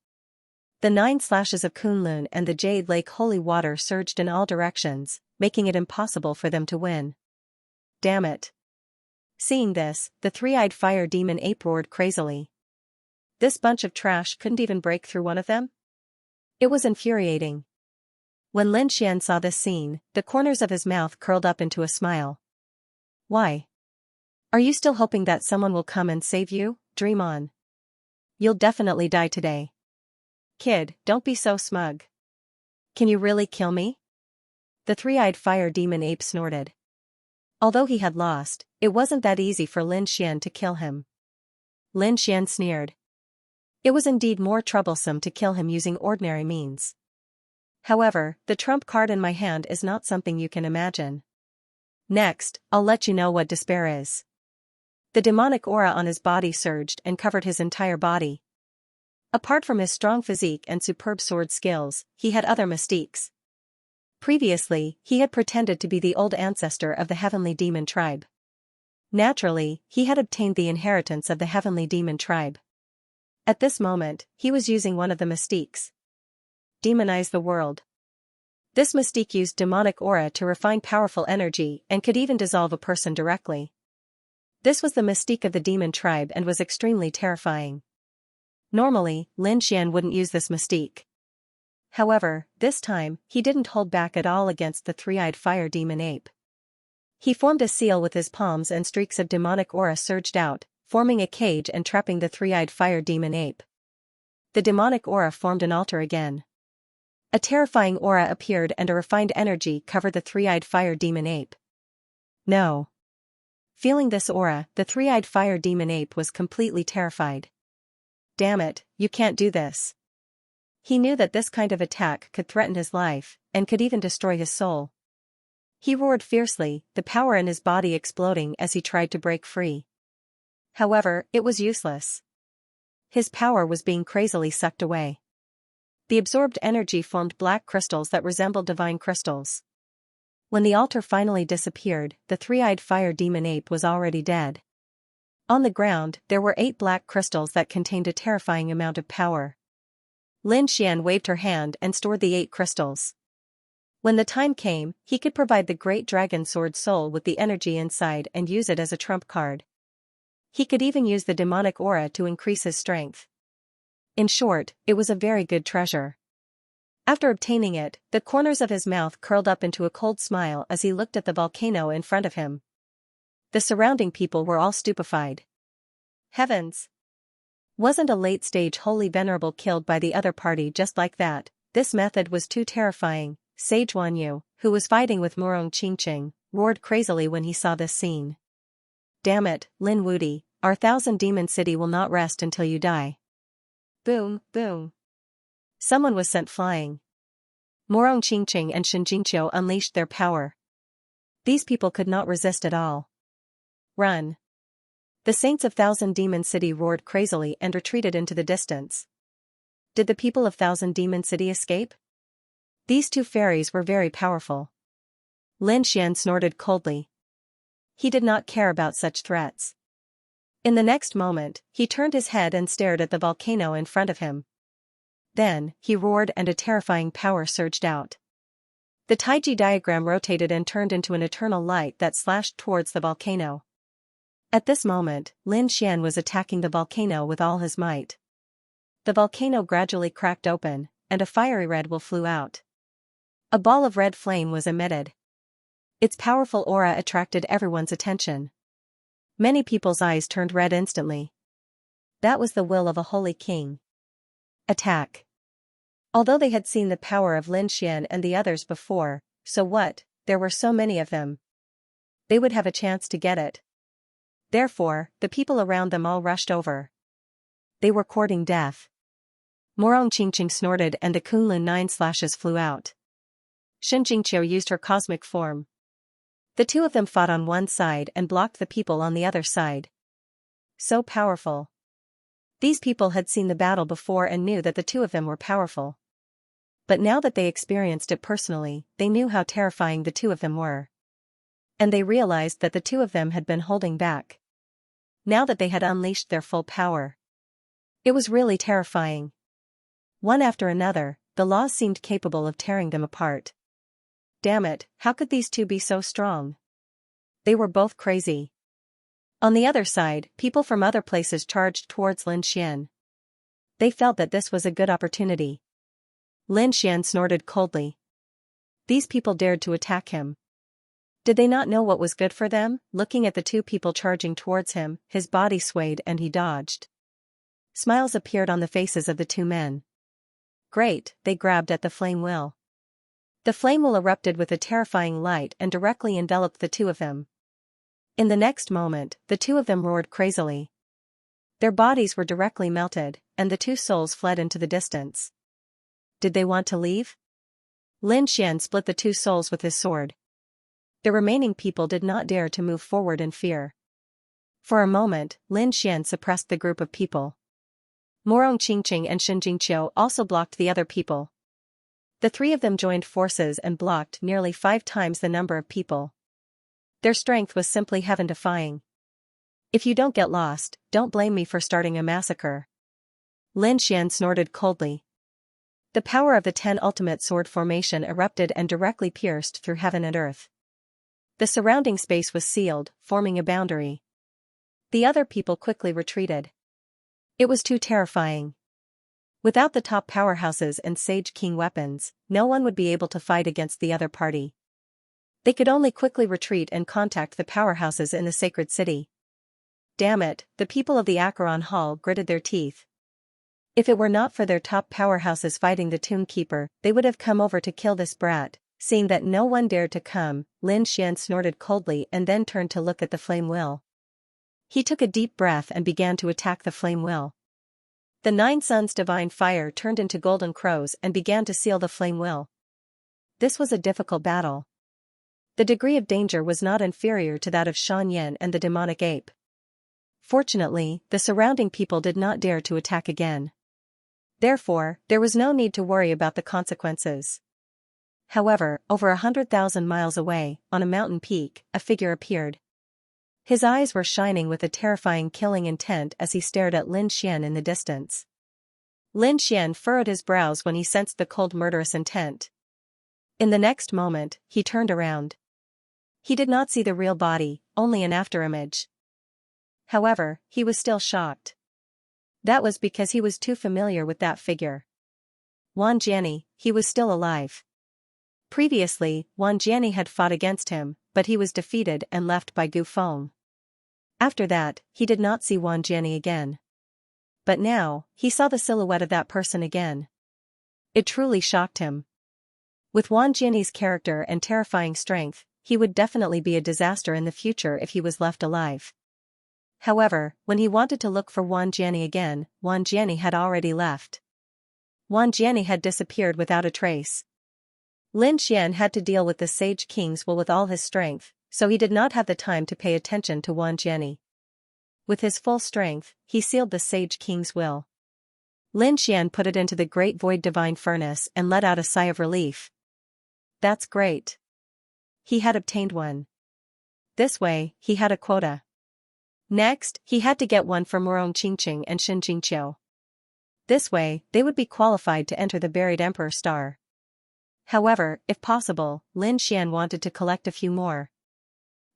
The 9 slashes of Kunlun and the Jade Lake holy water surged in all directions, making it impossible for them to win. Damn it. Seeing this, the three-eyed fire demon ape roared crazily. This bunch of trash couldn't even break through one of them? It was infuriating. When Lin Xian saw this scene, the corners of his mouth curled up into a smile. Why? Are you still hoping that someone will come and save you? Dream on. You'll definitely die today. Kid, don't be so smug. Can you really kill me? The three-eyed fire demon ape snorted. Although he had lost, it wasn't that easy for Lin Xian to kill him. Lin Xian sneered. It was indeed more troublesome to kill him using ordinary means. However, the trump card in my hand is not something you can imagine. Next, I'll let you know what despair is. The demonic aura on his body surged and covered his entire body. Apart from his strong physique and superb sword skills, he had other mystiques. Previously, he had pretended to be the old ancestor of the heavenly demon tribe. Naturally, he had obtained the inheritance of the heavenly demon tribe. At this moment, he was using one of the mystiques. Demonize the world. This mystique used demonic aura to refine powerful energy and could even dissolve a person directly. This was the mystique of the demon tribe and was extremely terrifying. Normally, Lin Xian wouldn't use this mystique. However, this time, he didn't hold back at all against the three-eyed fire demon ape. He formed a seal with his palms and streaks of demonic aura surged out, forming a cage and trapping the three-eyed fire demon ape. The demonic aura formed an altar again. A terrifying aura appeared and a refined energy covered the three-eyed fire demon ape. No. Feeling this aura, the three-eyed fire demon ape was completely terrified. Damn it, you can't do this. He knew that this kind of attack could threaten his life, and could even destroy his soul. He roared fiercely, the power in his body exploding as he tried to break free. However, it was useless. His power was being crazily sucked away. The absorbed energy formed black crystals that resembled divine crystals. When the altar finally disappeared, the three-eyed fire demon ape was already dead. On the ground, there were 8 black crystals that contained a terrifying amount of power. Lin Xian waved her hand and stored the 8 crystals. When the time came, he could provide the great dragon sword soul with the energy inside and use it as a trump card. He could even use the demonic aura to increase his strength. In short, it was a very good treasure. After obtaining it, the corners of his mouth curled up into a cold smile as he looked at the volcano in front of him. The surrounding people were all stupefied. Heavens! Wasn't a late-stage holy venerable killed by the other party just like that? This method was too terrifying. Sage Wanyu, who was fighting with Murong Qingqing, roared crazily when he saw this scene. Damn it, Lin Wudi, our 1,000-demon city will not rest until you die. Boom, boom. Someone was sent flying. Murong Qingqing and Xianxia unleashed their power. These people could not resist at all. Run. The saints of 1,000-demon city roared crazily and retreated into the distance. Did the people of 1,000-demon city escape? These 2 fairies were very powerful. Lin Xian snorted coldly. He did not care about such threats. In the next moment, he turned his head and stared at the volcano in front of him. Then, he roared and a terrifying power surged out. The Taiji diagram rotated and turned into an eternal light that slashed towards the volcano. At this moment, Lin Xian was attacking the volcano with all his might. The volcano gradually cracked open, and a fiery red will flew out. A ball of red flame was emitted. Its powerful aura attracted everyone's attention. Many people's eyes turned red instantly. That was the will of a holy king. Attack. Although they had seen the power of Lin Xian and the others before, so what, there were so many of them. They would have a chance to get it. Therefore, the people around them all rushed over. They were courting death. Murong Qingqing snorted and the Kunlun 9 slashes flew out. Xianxia used her cosmic form. The 2 of them fought on one side and blocked the people on the other side. So powerful. These people had seen the battle before and knew that the 2 of them were powerful. But now that they experienced it personally, they knew how terrifying the 2 of them were. And they realized that the 2 of them had been holding back. Now that they had unleashed their full power. It was really terrifying. One after another, the laws seemed capable of tearing them apart. Damn it, how could these 2 be so strong? They were both crazy. On the other side, people from other places charged towards Lin Xian. They felt that this was a good opportunity. Lin Xian snorted coldly. These people dared to attack him. Did they not know what was good for them? Looking at the 2 people charging towards him, his body swayed and he dodged. Smiles appeared on the faces of the 2 men. Great, they grabbed at the flame wheel. The flame wheel erupted with a terrifying light and directly enveloped the 2 of them. In the next moment, the 2 of them roared crazily. Their bodies were directly melted, and the two souls fled into the distance. Did they want to leave? Lin Xian split the two souls with his sword. The remaining people did not dare to move forward in fear. For a moment, Lin Xian suppressed the group of people. Morong Qingqing and Shen Jingqiu also blocked the other people. The three of them joined forces and blocked nearly 5 times the number of people. Their strength was simply heaven-defying. If you don't get lost, don't blame me for starting a massacre. Lin Xian snorted coldly. The power of the 10 ultimate sword formation erupted and directly pierced through heaven and earth. The surrounding space was sealed, forming a boundary. The other people quickly retreated. It was too terrifying. Without the top powerhouses and Sage King weapons, no one would be able to fight against the other party. They could only quickly retreat and contact the powerhouses in the sacred city. Damn it, the people of the Acheron Hall gritted their teeth. If it were not for their top powerhouses fighting the Tomb Keeper, they would have come over to kill this brat. Seeing that no one dared to come, Lin Xian snorted coldly and then turned to look at the flame wheel. He took a deep breath and began to attack the flame wheel. The 9 suns' divine fire turned into golden crows and began to seal the flame wheel. This was a difficult battle. The degree of danger was not inferior to that of Shan Yan and the demonic ape. Fortunately, the surrounding people did not dare to attack again. Therefore, there was no need to worry about the consequences. However, over 100,000 miles away, on a mountain peak, a figure appeared. His eyes were shining with a terrifying killing intent as he stared at Lin Xian in the distance. Lin Xian furrowed his brows when he sensed the cold murderous intent. In the next moment, he turned around. He did not see the real body, only an afterimage. However, he was still shocked. That was because he was too familiar with that figure. Wan Jiani, he was still alive. Previously, Wan Jiani had fought against him, but he was defeated and left by Gu Feng. After that, he did not see Wan Jiani again. But now, he saw the silhouette of that person again. It truly shocked him. With Wan Jiani's character and terrifying strength, he would definitely be a disaster in the future if he was left alive. However, when he wanted to look for Wan Jiani again, Wan Jiani had already left. Wan Jiani had disappeared without a trace. Lin Xian had to deal with the Sage King's will with all his strength, so he did not have the time to pay attention to Wan Jiani. With his full strength, he sealed the Sage King's will. Lin Xian put it into the Great Void Divine Furnace and let out a sigh of relief. That's great. He had obtained one. This way, he had a quota. Next, he had to get one for Morong Qingqing and Shen Jingqiu. This way, they would be qualified to enter the Buried Emperor Star. However, if possible, Lin Xian wanted to collect a few more.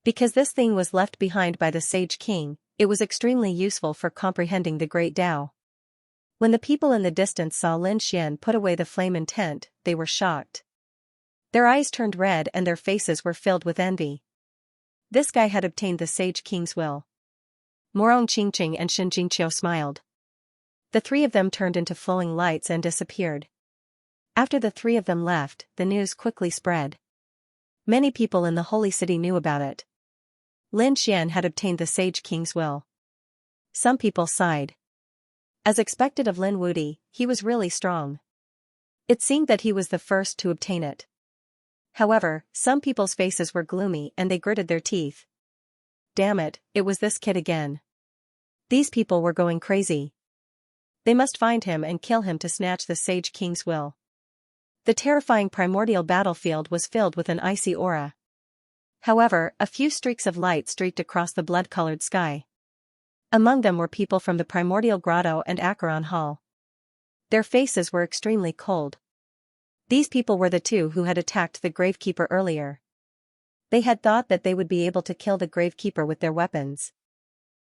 Because this thing was left behind by the Sage King, it was extremely useful for comprehending the Great Tao. When the people in the distance saw Lin Xian put away the flame intent, they were shocked. Their eyes turned red and their faces were filled with envy. This guy had obtained the Sage King's will. Morong Qingqing and Shen Jingqiu smiled. The 3 of them turned into flowing lights and disappeared. After the 3 of them left, the news quickly spread. Many people in the holy city knew about it. Lin Xian had obtained the Sage King's will. Some people sighed. As expected of Lin Wudi, he was really strong. It seemed that he was the first to obtain it. However, some people's faces were gloomy and they gritted their teeth. Damn it, it was this kid again. These people were going crazy. They must find him and kill him to snatch the Sage King's will. The terrifying primordial battlefield was filled with an icy aura. However, a few streaks of light streaked across the blood-colored sky. Among them were people from the Primordial Grotto and Acheron Hall. Their faces were extremely cold. These people were the 2 who had attacked the Gravekeeper earlier. They had thought that they would be able to kill the Gravekeeper with their weapons.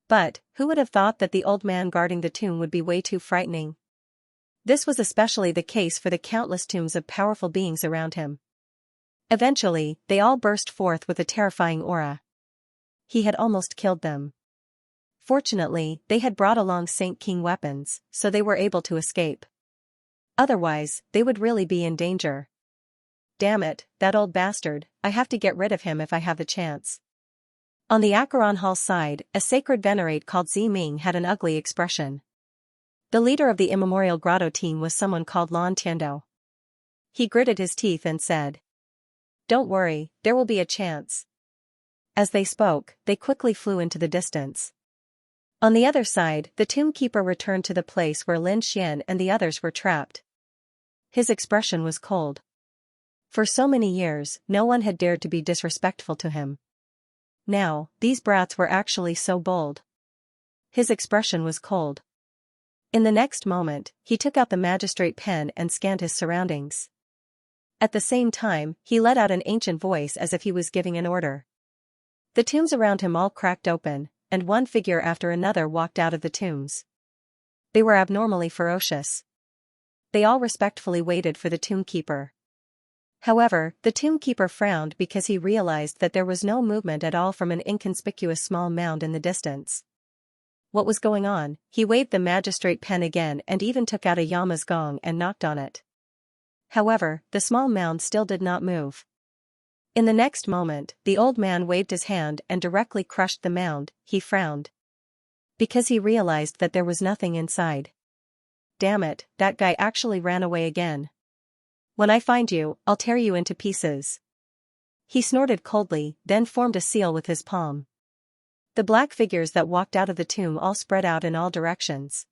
But, who would have thought that the old man guarding the tomb would be way too frightening? This was especially the case for the countless tombs of powerful beings around him. Eventually, they all burst forth with a terrifying aura. He had almost killed them. Fortunately, they had brought along Saint King weapons, so they were able to escape. Otherwise, they would really be in danger. Damn it, that old bastard, I have to get rid of him if I have the chance. On the Acheron Hall side, a sacred venerate called Zi Ming had an ugly expression. The leader of the immemorial grotto team was someone called Lan Tiando. He gritted his teeth and said, "Don't worry, there will be a chance." As they spoke, they quickly flew into the distance. On the other side, the tomb keeper returned to the place where Lin Xian and the others were trapped. His expression was cold. For so many years, no one had dared to be disrespectful to him. Now, these brats were actually so bold. His expression was cold. In the next moment, he took out the magistrate pen and scanned his surroundings. At the same time, he let out an ancient voice as if he was giving an order. The tombs around him all cracked open, and one figure after another walked out of the tombs. They were abnormally ferocious. They all respectfully waited for the tomb keeper. However, the tomb keeper frowned because he realized that there was no movement at all from an inconspicuous small mound in the distance. What was going on? He waved the magistrate pen again and even took out a Yama's gong and knocked on it. However, the small mound still did not move. In the next moment, the old man waved his hand and directly crushed the mound. He frowned. Because he realized that there was nothing inside. Damn it, that guy actually ran away again. When I find you, I'll tear you into pieces. He snorted coldly, then formed a seal with his palm. The black figures that walked out of the tomb all spread out in all directions.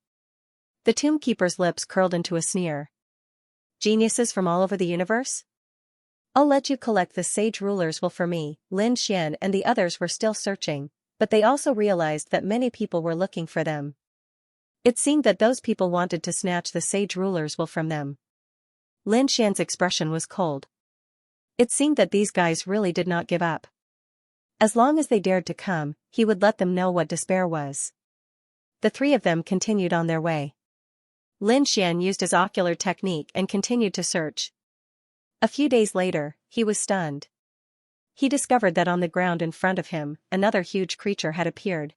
The tomb keeper's lips curled into a sneer. Geniuses from all over the universe? I'll let you collect the sage rulers will for me. Lin Xian and the others were still searching, but they also realized that many people were looking for them. It seemed that those people wanted to snatch the sage rulers will from them. Lin Xian's expression was cold. It seemed that these guys really did not give up. As long as they dared to come, he would let them know what despair was. The three of them continued on their way. Lin Xian used his ocular technique and continued to search. A few days later, he was stunned. He discovered that on the ground in front of him, another huge creature had appeared.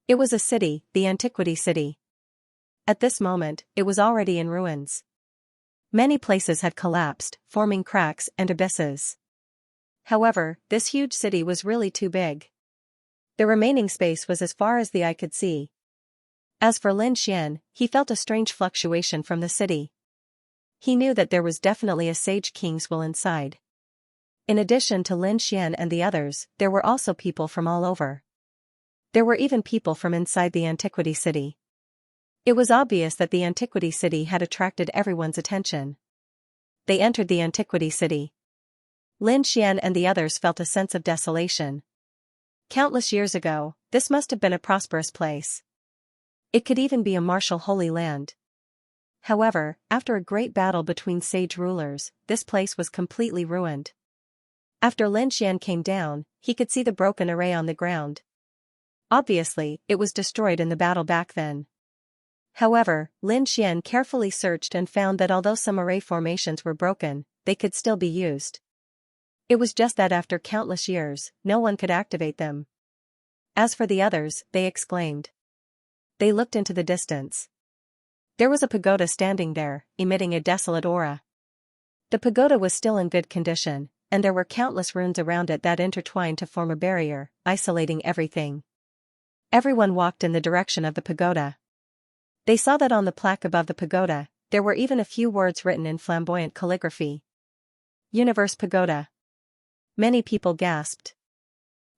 It was a city, the Antiquity City. At this moment, it was already in ruins. Many places had collapsed, forming cracks and abysses. However, this huge city was really too big. The remaining space was as far as the eye could see. As for Lin Xian, he felt a strange fluctuation from the city. He knew that there was definitely a sage king's will inside. In addition to Lin Xian and the others, there were also people from all over. There were even people from inside the Antiquity City. It was obvious that the Antiquity City had attracted everyone's attention. They entered the Antiquity City. Lin Xian and the others felt a sense of desolation. Countless years ago, this must have been a prosperous place. It could even be a martial holy land. However, after a great battle between sage rulers, this place was completely ruined. After Lin Xian came down, he could see the broken array on the ground. Obviously, it was destroyed in the battle back then. However, Lin Xian carefully searched and found that although some array formations were broken, they could still be used. It was just that after countless years, no one could activate them. As for the others, they exclaimed. They looked into the distance. There was a pagoda standing there, emitting a desolate aura. The pagoda was still in good condition, and there were countless runes around it that intertwined to form a barrier, isolating everything. Everyone walked in the direction of the pagoda. They saw that on the plaque above the pagoda, there were even a few words written in flamboyant calligraphy. Universe Pagoda. Many people gasped.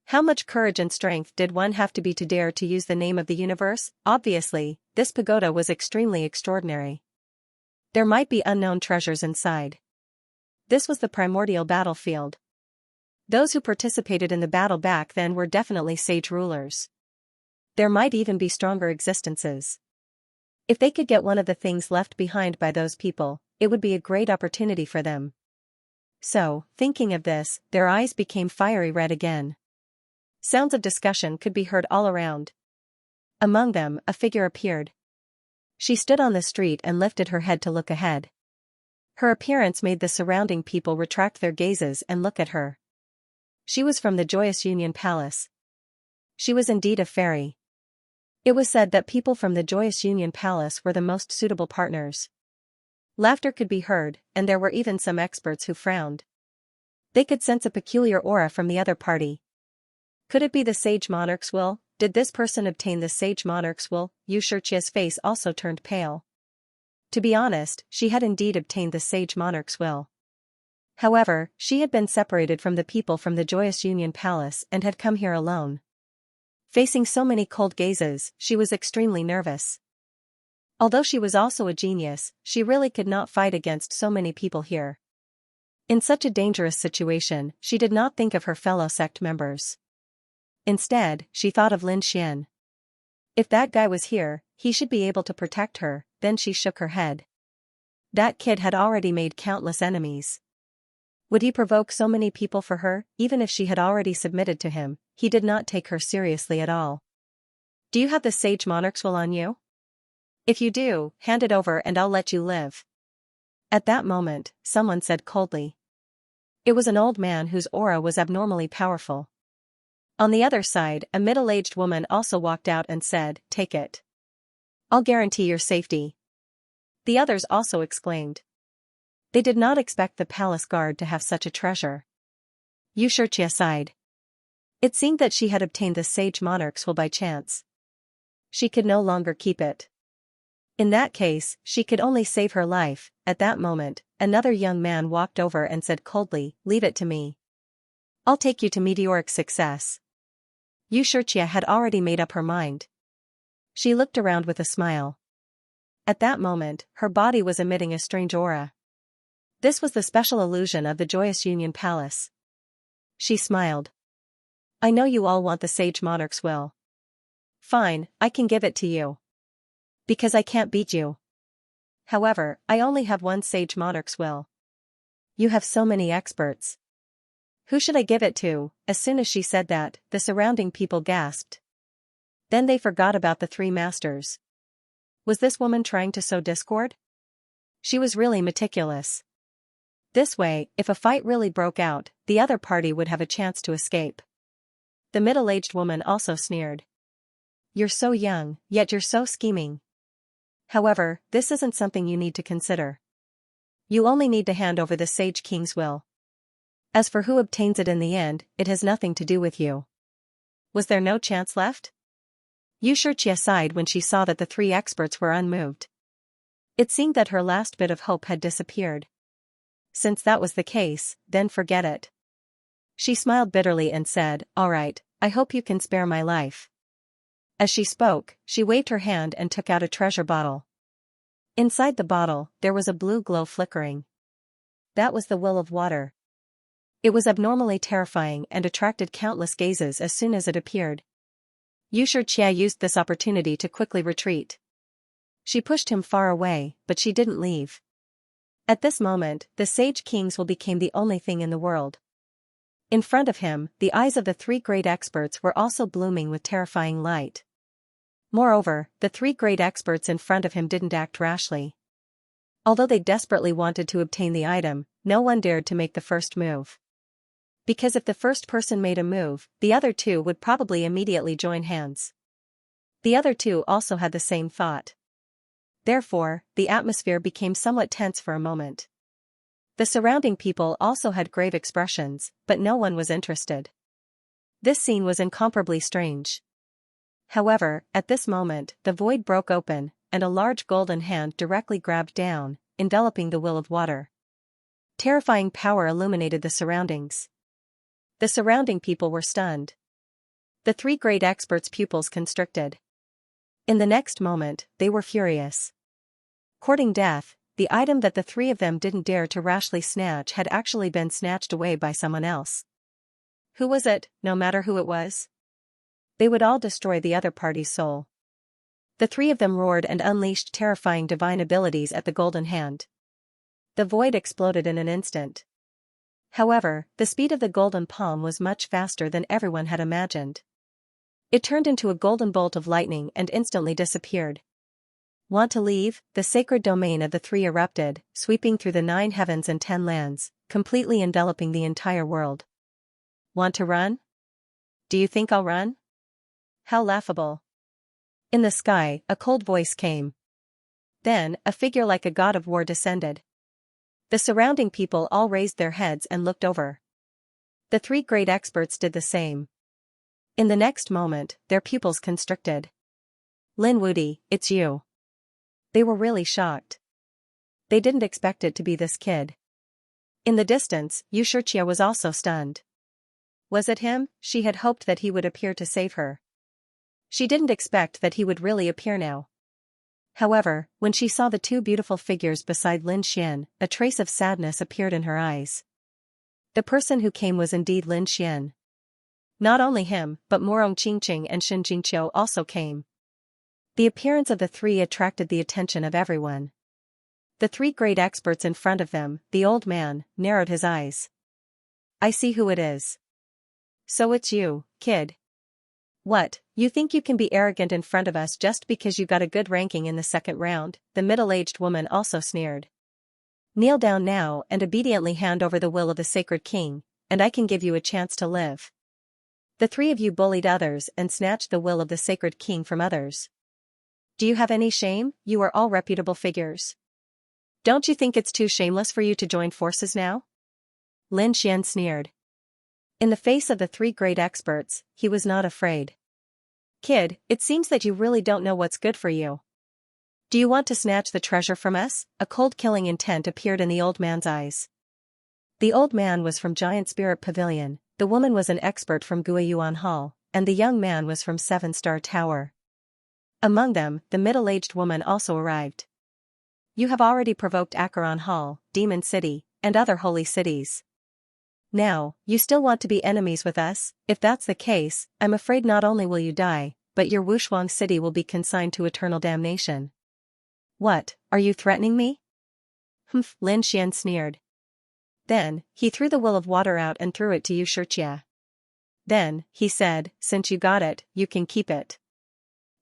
How much courage and strength did one have to be to dare to use the name of the universe? Obviously, this pagoda was extremely extraordinary. There might be unknown treasures inside. This was the primordial battlefield. Those who participated in the battle back then were definitely sage rulers. There might even be stronger existences. If they could get one of the things left behind by those people, it would be a great opportunity for them. So, thinking of this, their eyes became fiery red again. Sounds of discussion could be heard all around. Among them, a figure appeared. She stood on the street and lifted her head to look ahead. Her appearance made the surrounding people retract their gazes and look at her. She was from the Joyous Union Palace. She was indeed a fairy. It was said that people from the Joyous Union Palace were the most suitable partners. Laughter could be heard, and there were even some experts who frowned. They could sense a peculiar aura from the other party. Could it be the sage monarch's will? Did this person obtain the sage monarch's will? Xianxia's face also turned pale. To be honest, she had indeed obtained the sage monarch's will. However, she had been separated from the people from the joyous Union Palace and had come here alone. Facing so many cold gazes, she was extremely nervous. Although she was also a genius, she really could not fight against so many people here. In such a dangerous situation, she did not think of her fellow sect members. Instead, she thought of Lin Xian. If that guy was here, he should be able to protect her. Then she shook her head. That kid had already made countless enemies. Would he provoke so many people for her? Even if she had already submitted to him, he did not take her seriously at all. Do you have the sage monarch's will on you? If you do, hand it over and I'll let you live. At that moment, someone said coldly. It was an old man whose aura was abnormally powerful. On the other side, a middle-aged woman also walked out and said, "Take it. I'll guarantee your safety." The others also exclaimed. They did not expect the palace guard to have such a treasure. Xianxia sighed. It seemed that she had obtained the sage monarch's will by chance. She could no longer keep it. In that case, she could only save her life. At that moment, another young man walked over and said coldly, "Leave it to me. I'll take you to meteoric success." Xianxia had already made up her mind. She looked around with a smile. At that moment, her body was emitting a strange aura. This was the special illusion of the joyous Union Palace. She smiled. I know you all want the sage monarch's will. Fine, I can give it to you. Because I can't beat you. However, I only have one sage monarch's will. You have so many experts. Who should I give it to? As soon as she said that, the surrounding people gasped. Then they forgot about the three masters. Was this woman trying to sow discord? She was really meticulous. This way, if a fight really broke out, the other party would have a chance to escape. The middle-aged woman also sneered. You're so young, yet you're so scheming. However, this isn't something you need to consider. You only need to hand over the Sage King's will. As for who obtains it in the end, it has nothing to do with you. Was there no chance left? Xianxia sighed when she saw that the three experts were unmoved. It seemed that her last bit of hope had disappeared. Since that was the case, then forget it. She smiled bitterly and said, "All right, I hope you can spare my life." As she spoke, she waved her hand and took out a treasure bottle. Inside the bottle, there was a blue glow flickering. That was the will of water. It was abnormally terrifying and attracted countless gazes as soon as it appeared. Xianxia used this opportunity to quickly retreat. She pushed him far away, but she didn't leave. At this moment, the Sage King's will became the only thing in the world. In front of him, the eyes of the three great experts were also blooming with terrifying light. Moreover, the three great experts in front of him didn't act rashly. Although they desperately wanted to obtain the item, no one dared to make the first move. Because if the first person made a move, the other two would probably immediately join hands. The other two also had the same thought. Therefore, the atmosphere became somewhat tense for a moment. The surrounding people also had grave expressions, but no one was interested. This scene was incomparably strange. However, at this moment, the void broke open, and a large golden hand directly grabbed down, enveloping the will of water. Terrifying power illuminated the surroundings. The surrounding people were stunned. The three great experts' pupils constricted. In the next moment, they were furious. Courting death, the item that the three of them didn't dare to rashly snatch had actually been snatched away by someone else. Who was it? No matter who it was, they would all destroy the other party's soul. The three of them roared and unleashed terrifying divine abilities at the golden hand. The void exploded in an instant. However, the speed of the golden palm was much faster than everyone had imagined. It turned into a golden bolt of lightning and instantly disappeared. Want to leave? The sacred domain of the three erupted, sweeping through the 9 heavens and 10 lands, completely enveloping the entire world. Want to run? Do you think I'll run? How laughable. In the sky, a cold voice came. Then, a figure like a god of war descended. The surrounding people all raised their heads and looked over. The three great experts did the same. In the next moment, their pupils constricted. Lin Wudi, it's you. They were really shocked. They didn't expect it to be this kid. In the distance, Xianxia was also stunned. Was it him? She had hoped that he would appear to save her. She didn't expect that he would really appear now. However, when she saw the two beautiful figures beside Lin Xian, a trace of sadness appeared in her eyes. The person who came was indeed Lin Xian. Not only him, but Morong Qingqing and Shen Jingqiu also came. The appearance of the three attracted the attention of everyone. The three great experts in front of them, the old man, narrowed his eyes. I see who it is. So it's you, kid. What, you think you can be arrogant in front of us just because you got a good ranking in the second round? The middle-aged woman also sneered. Kneel down now and obediently hand over the will of the sacred king, and I can give you a chance to live. The three of you bullied others and snatched the will of the sacred king from others. Do you have any shame? You are all reputable figures. Don't you think it's too shameless for you to join forces now? Lin Xian sneered. In the face of the three great experts, he was not afraid. Kid, it seems that you really don't know what's good for you. Do you want to snatch the treasure from us? A cold killing intent appeared in the old man's eyes. The old man was from Giant Spirit Pavilion, the woman was an expert from Guiyuan Hall, and the young man was from 7-Star Tower. Among them, the middle-aged woman also arrived. You have already provoked Acheron Hall, Demon City, and other holy cities. Now, you still want to be enemies with us? If that's the case, I'm afraid not only will you die, but your Wushuang city will be consigned to eternal damnation. What, are you threatening me? Humph, Lin Xian sneered. Then, he threw the will of water out and threw it to Xianxia. Then, he said, since you got it, you can keep it.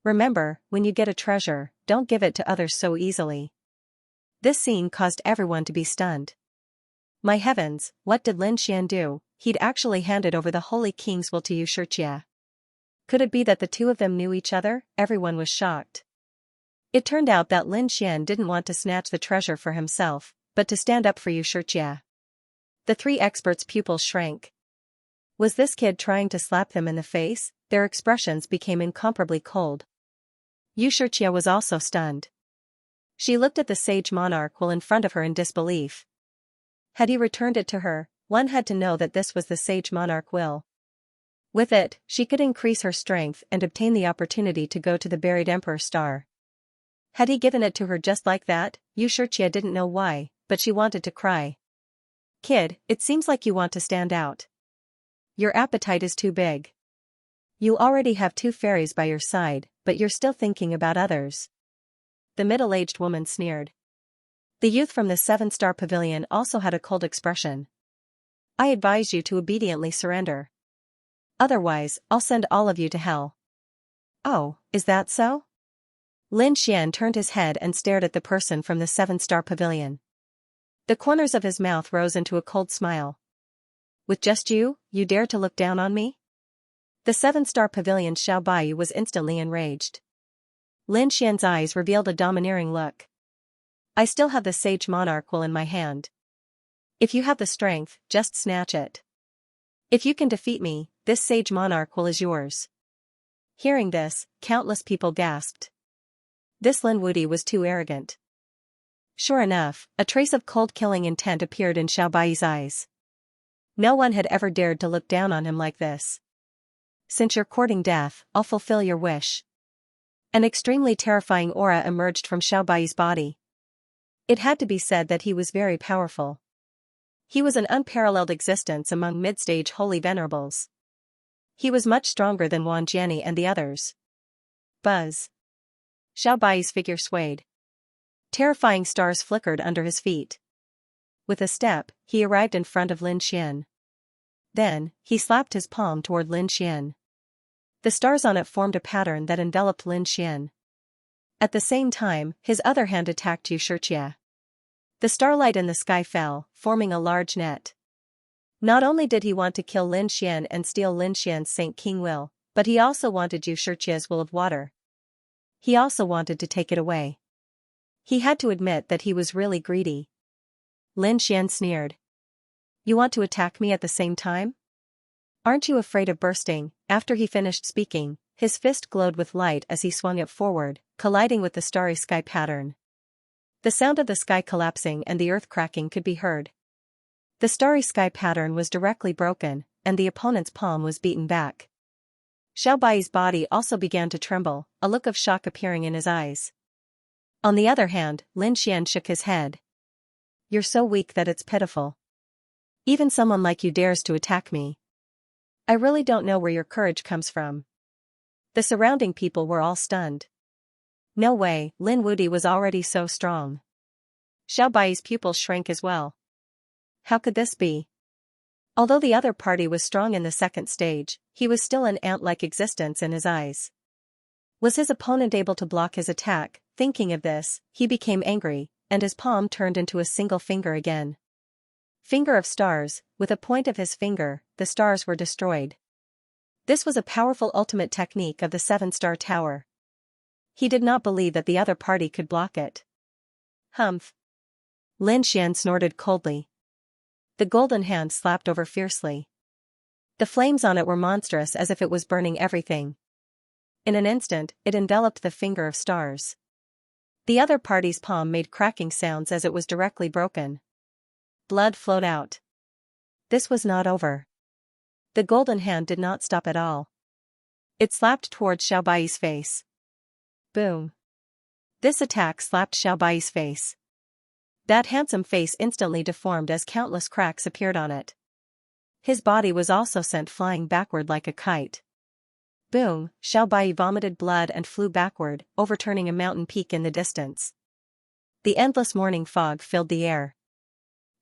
Remember, when you get a treasure, don't give it to others so easily. This scene caused everyone to be stunned. My heavens, what did Lin Xian do? He'd actually handed over the Holy King's will to Xianxia. Could it be that the two of them knew each other? Everyone was shocked. It turned out that Lin Xian didn't want to snatch the treasure for himself, but to stand up for Xianxia. The three experts' pupils shrank. Was this kid trying to slap them in the face? Their expressions became incomparably cold. Xianxia was also stunned. She looked at the sage monarch while in front of her in disbelief. Had he returned it to her, one had to know that this was the sage monarch will. With it, she could increase her strength and obtain the opportunity to go to the buried emperor star. Had he given it to her just like that? Xianxia didn't know why, but she wanted to cry. Kid, it seems like you want to stand out. Your appetite is too big. You already have two fairies by your side, but you're still thinking about others. The middle-aged woman sneered. The youth from the 7-Star Pavilion also had a cold expression. I advise you to obediently surrender. Otherwise, I'll send all of you to hell. Oh, is that so? Lin Xian turned his head and stared at the person from the 7-Star Pavilion. The corners of his mouth rose into a cold smile. With just you, you dare to look down on me? The 7-Star Pavilion's Xiao Baiyu was instantly enraged. Lin Xian's eyes revealed a domineering look. I still have the sage monarch will in my hand. If you have the strength, just snatch it. If you can defeat me, this sage monarch will is yours. Hearing this, countless people gasped. This Lin Wudi was too arrogant. Sure enough, a trace of cold killing intent appeared in Xiao Baiyu's eyes. No one had ever dared to look down on him like this. Since you're courting death, I'll fulfill your wish. An extremely terrifying aura emerged from Xiao Baiyu's body. It had to be said that he was very powerful. He was an unparalleled existence among mid-stage holy venerables. He was much stronger than Wan Jiani and the others. Buzz. Xiao Baiyu's figure swayed. Terrifying stars flickered under his feet. With a step, he arrived in front of Lin Xian. Then, he slapped his palm toward Lin Xian. The stars on it formed a pattern that enveloped Lin Xian. At the same time, his other hand attacked Xianxia. The starlight in the sky fell, forming a large net. Not only did he want to kill Lin Xian and steal Lin Xian's Saint King will, but he also wanted Xianxia's will of water. He also wanted to take it away. He had to admit that he was really greedy. Lin Xian sneered. You want to attack me at the same time? Aren't you afraid of bursting? After he finished speaking, his fist glowed with light as he swung it forward, colliding with the starry sky pattern. The sound of the sky collapsing and the earth cracking could be heard. The starry sky pattern was directly broken, and the opponent's palm was beaten back. Xiao Bai's body also began to tremble, a look of shock appearing in his eyes. On the other hand, Lin Xian shook his head. You're so weak that it's pitiful. Even someone like you dares to attack me. I really don't know where your courage comes from. The surrounding people were all stunned. No way, Lin Wudi was already so strong. Xiao Bai's pupils shrank as well. How could this be? Although the other party was strong in the second stage, he was still an ant-like existence in his eyes. Was his opponent able to block his attack? Thinking of this, he became angry, and his palm turned into a single finger again. Finger of stars, with a point of his finger, the stars were destroyed. This was a powerful ultimate technique of the 7-star tower. He did not believe that the other party could block it. Humph. Lin Xian snorted coldly. The golden hand slapped over fiercely. The flames on it were monstrous, as if it was burning everything. In an instant, it enveloped the finger of stars. The other party's palm made cracking sounds as it was directly broken. Blood flowed out. This was not over. The golden hand did not stop at all. It slapped towards Xiao Bai's face. Boom. This attack slapped Xiao Bai's face. That handsome face instantly deformed as countless cracks appeared on it. His body was also sent flying backward like a kite. Boom, Xiao Bai vomited blood and flew backward, overturning a mountain peak in the distance. The endless morning fog filled the air.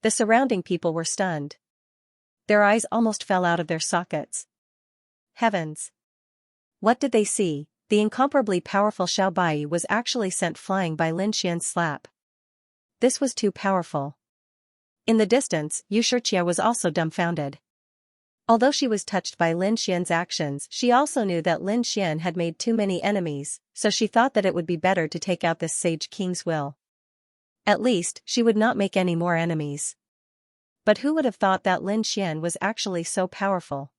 The surrounding people were stunned. Their eyes almost fell out of their sockets. Heavens! What did they see? The incomparably powerful Xiao Bai was actually sent flying by Lin Xian's slap. This was too powerful. In the distance, Xianxia was also dumbfounded. Although she was touched by Lin Xian's actions, she also knew that Lin Xian had made too many enemies, so she thought that it would be better to take out this sage king's will. At least, she would not make any more enemies. But who would have thought that Lin Xian was actually so powerful?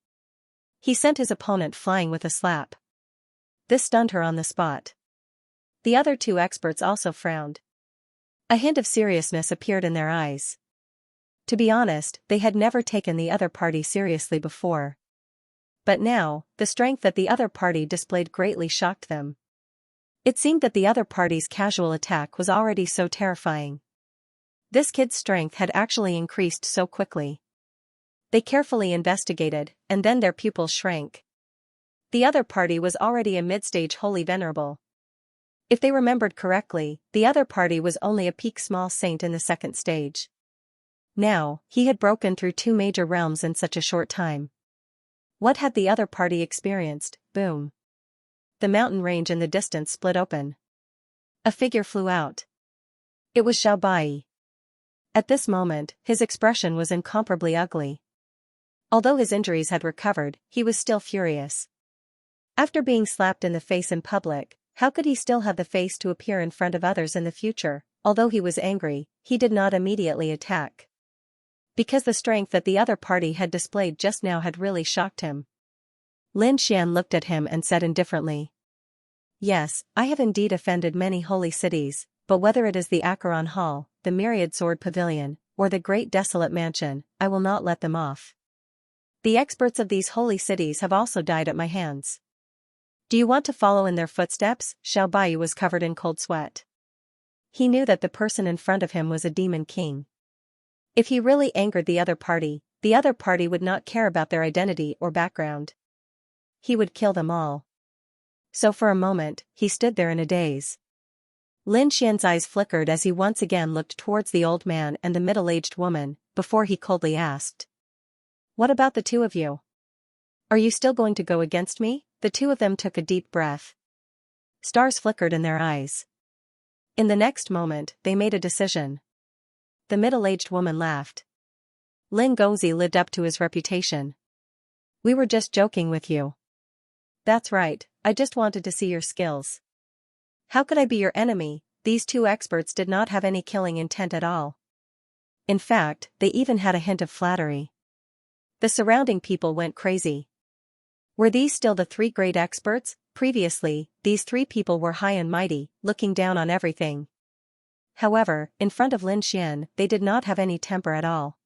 He sent his opponent flying with a slap. This stunned her on the spot. The other two experts also frowned. A hint of seriousness appeared in their eyes. To be honest, they had never taken the other party seriously before. But now, the strength that the other party displayed greatly shocked them. It seemed that the other party's casual attack was already so terrifying. This kid's strength had actually increased so quickly. They carefully investigated, and then their pupils shrank. The other party was already a mid-stage holy venerable. If they remembered correctly, the other party was only a peak small saint in the second stage. Now, he had broken through 2 major realms in such a short time. What had the other party experienced? Boom. The mountain range in the distance split open. A figure flew out. It was Xiao Bai. At this moment, his expression was incomparably ugly. Although his injuries had recovered, he was still furious. After being slapped in the face in public, how could he still have the face to appear in front of others in the future? Although he was angry, he did not immediately attack. Because the strength that the other party had displayed just now had really shocked him. Lin Xian looked at him and said indifferently. Yes, I have indeed offended many holy cities, but whether it is the Acheron Hall, the Myriad Sword Pavilion, or the Great Desolate Mansion, I will not let them off. The experts of these holy cities have also died at my hands. Do you want to follow in their footsteps? Xiao Bai was covered in cold sweat. He knew that the person in front of him was a demon king. If he really angered the other party would not care about their identity or background. He would kill them all. So for a moment, he stood there in a daze. Lin Xian's eyes flickered as he once again looked towards the old man and the middle-aged woman, before he coldly asked. What about the two of you? Are you still going to go against me? The two of them took a deep breath. Stars flickered in their eyes. In the next moment, they made a decision. The middle-aged woman laughed. Lin Gongzi lived up to his reputation. We were just joking with you. That's right, I just wanted to see your skills. How could I be your enemy? These two experts did not have any killing intent at all. In fact, they even had a hint of flattery. The surrounding people went crazy. Were these still the three great experts? Previously, these three people were high and mighty, looking down on everything. However, in front of Lin Xian, they did not have any temper at all.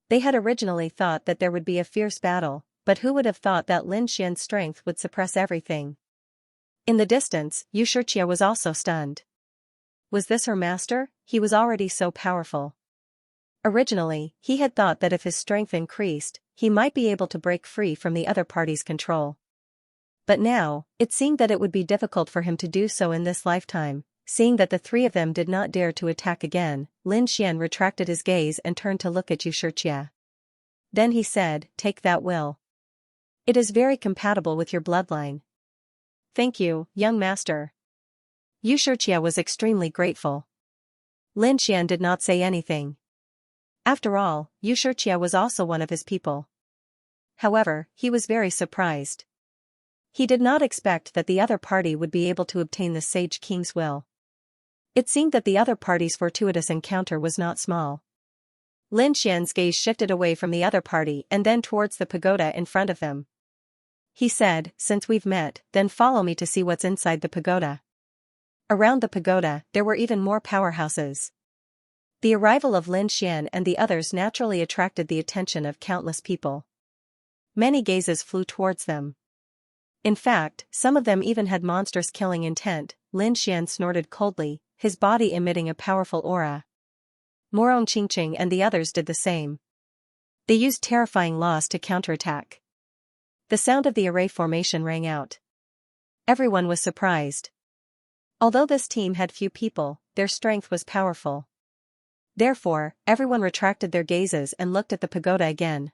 They had originally thought that there would be a fierce battle, but who would have thought that Lin Xian's strength would suppress everything? In the distance, Xianxia was also stunned. Was this her master? He was already so powerful. Originally, he had thought that if his strength increased, he might be able to break free from the other party's control. But now, it seemed that it would be difficult for him to do so in this lifetime. Seeing that the three of them did not dare to attack again, Lin Xian retracted his gaze and turned to look at Xianxia. Then he said, "Take that will. It is very compatible with your bloodline." "Thank you, young master." Xianxia was extremely grateful. Lin Xian did not say anything. After all, Xianxia was also one of his people. However, he was very surprised. He did not expect that the other party would be able to obtain the Sage King's will. It seemed that the other party's fortuitous encounter was not small. Lin Xian's gaze shifted away from the other party and then towards the pagoda in front of them. He said, "Since we've met, then follow me to see what's inside the pagoda." Around the pagoda, there were even more powerhouses. The arrival of Lin Xian and the others naturally attracted the attention of countless people. Many gazes flew towards them. In fact, some of them even had monstrous killing intent. Lin Xian snorted coldly, his body emitting a powerful aura. Morong Qingqing and the others did the same. They used terrifying laws to counterattack. The sound of the array formation rang out. Everyone was surprised. Although this team had few people, their strength was powerful. Therefore, everyone retracted their gazes and looked at the pagoda again.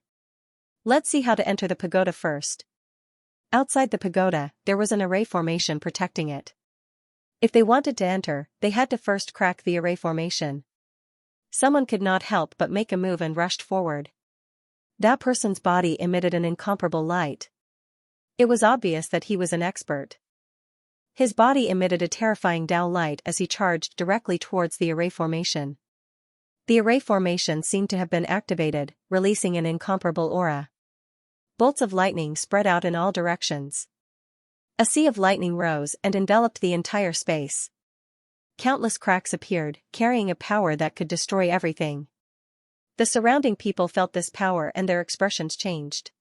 Let's see how to enter the pagoda first. Outside the pagoda, there was an array formation protecting it. If they wanted to enter, they had to first crack the array formation. Someone could not help but make a move and rushed forward. That person's body emitted an incomparable light. It was obvious that he was an expert. His body emitted a terrifying Dao light as he charged directly towards the array formation. The array formation seemed to have been activated, releasing an incomparable aura. Bolts of lightning spread out in all directions. A sea of lightning rose and enveloped the entire space. Countless cracks appeared, carrying a power that could destroy everything. The surrounding people felt this power and their expressions changed.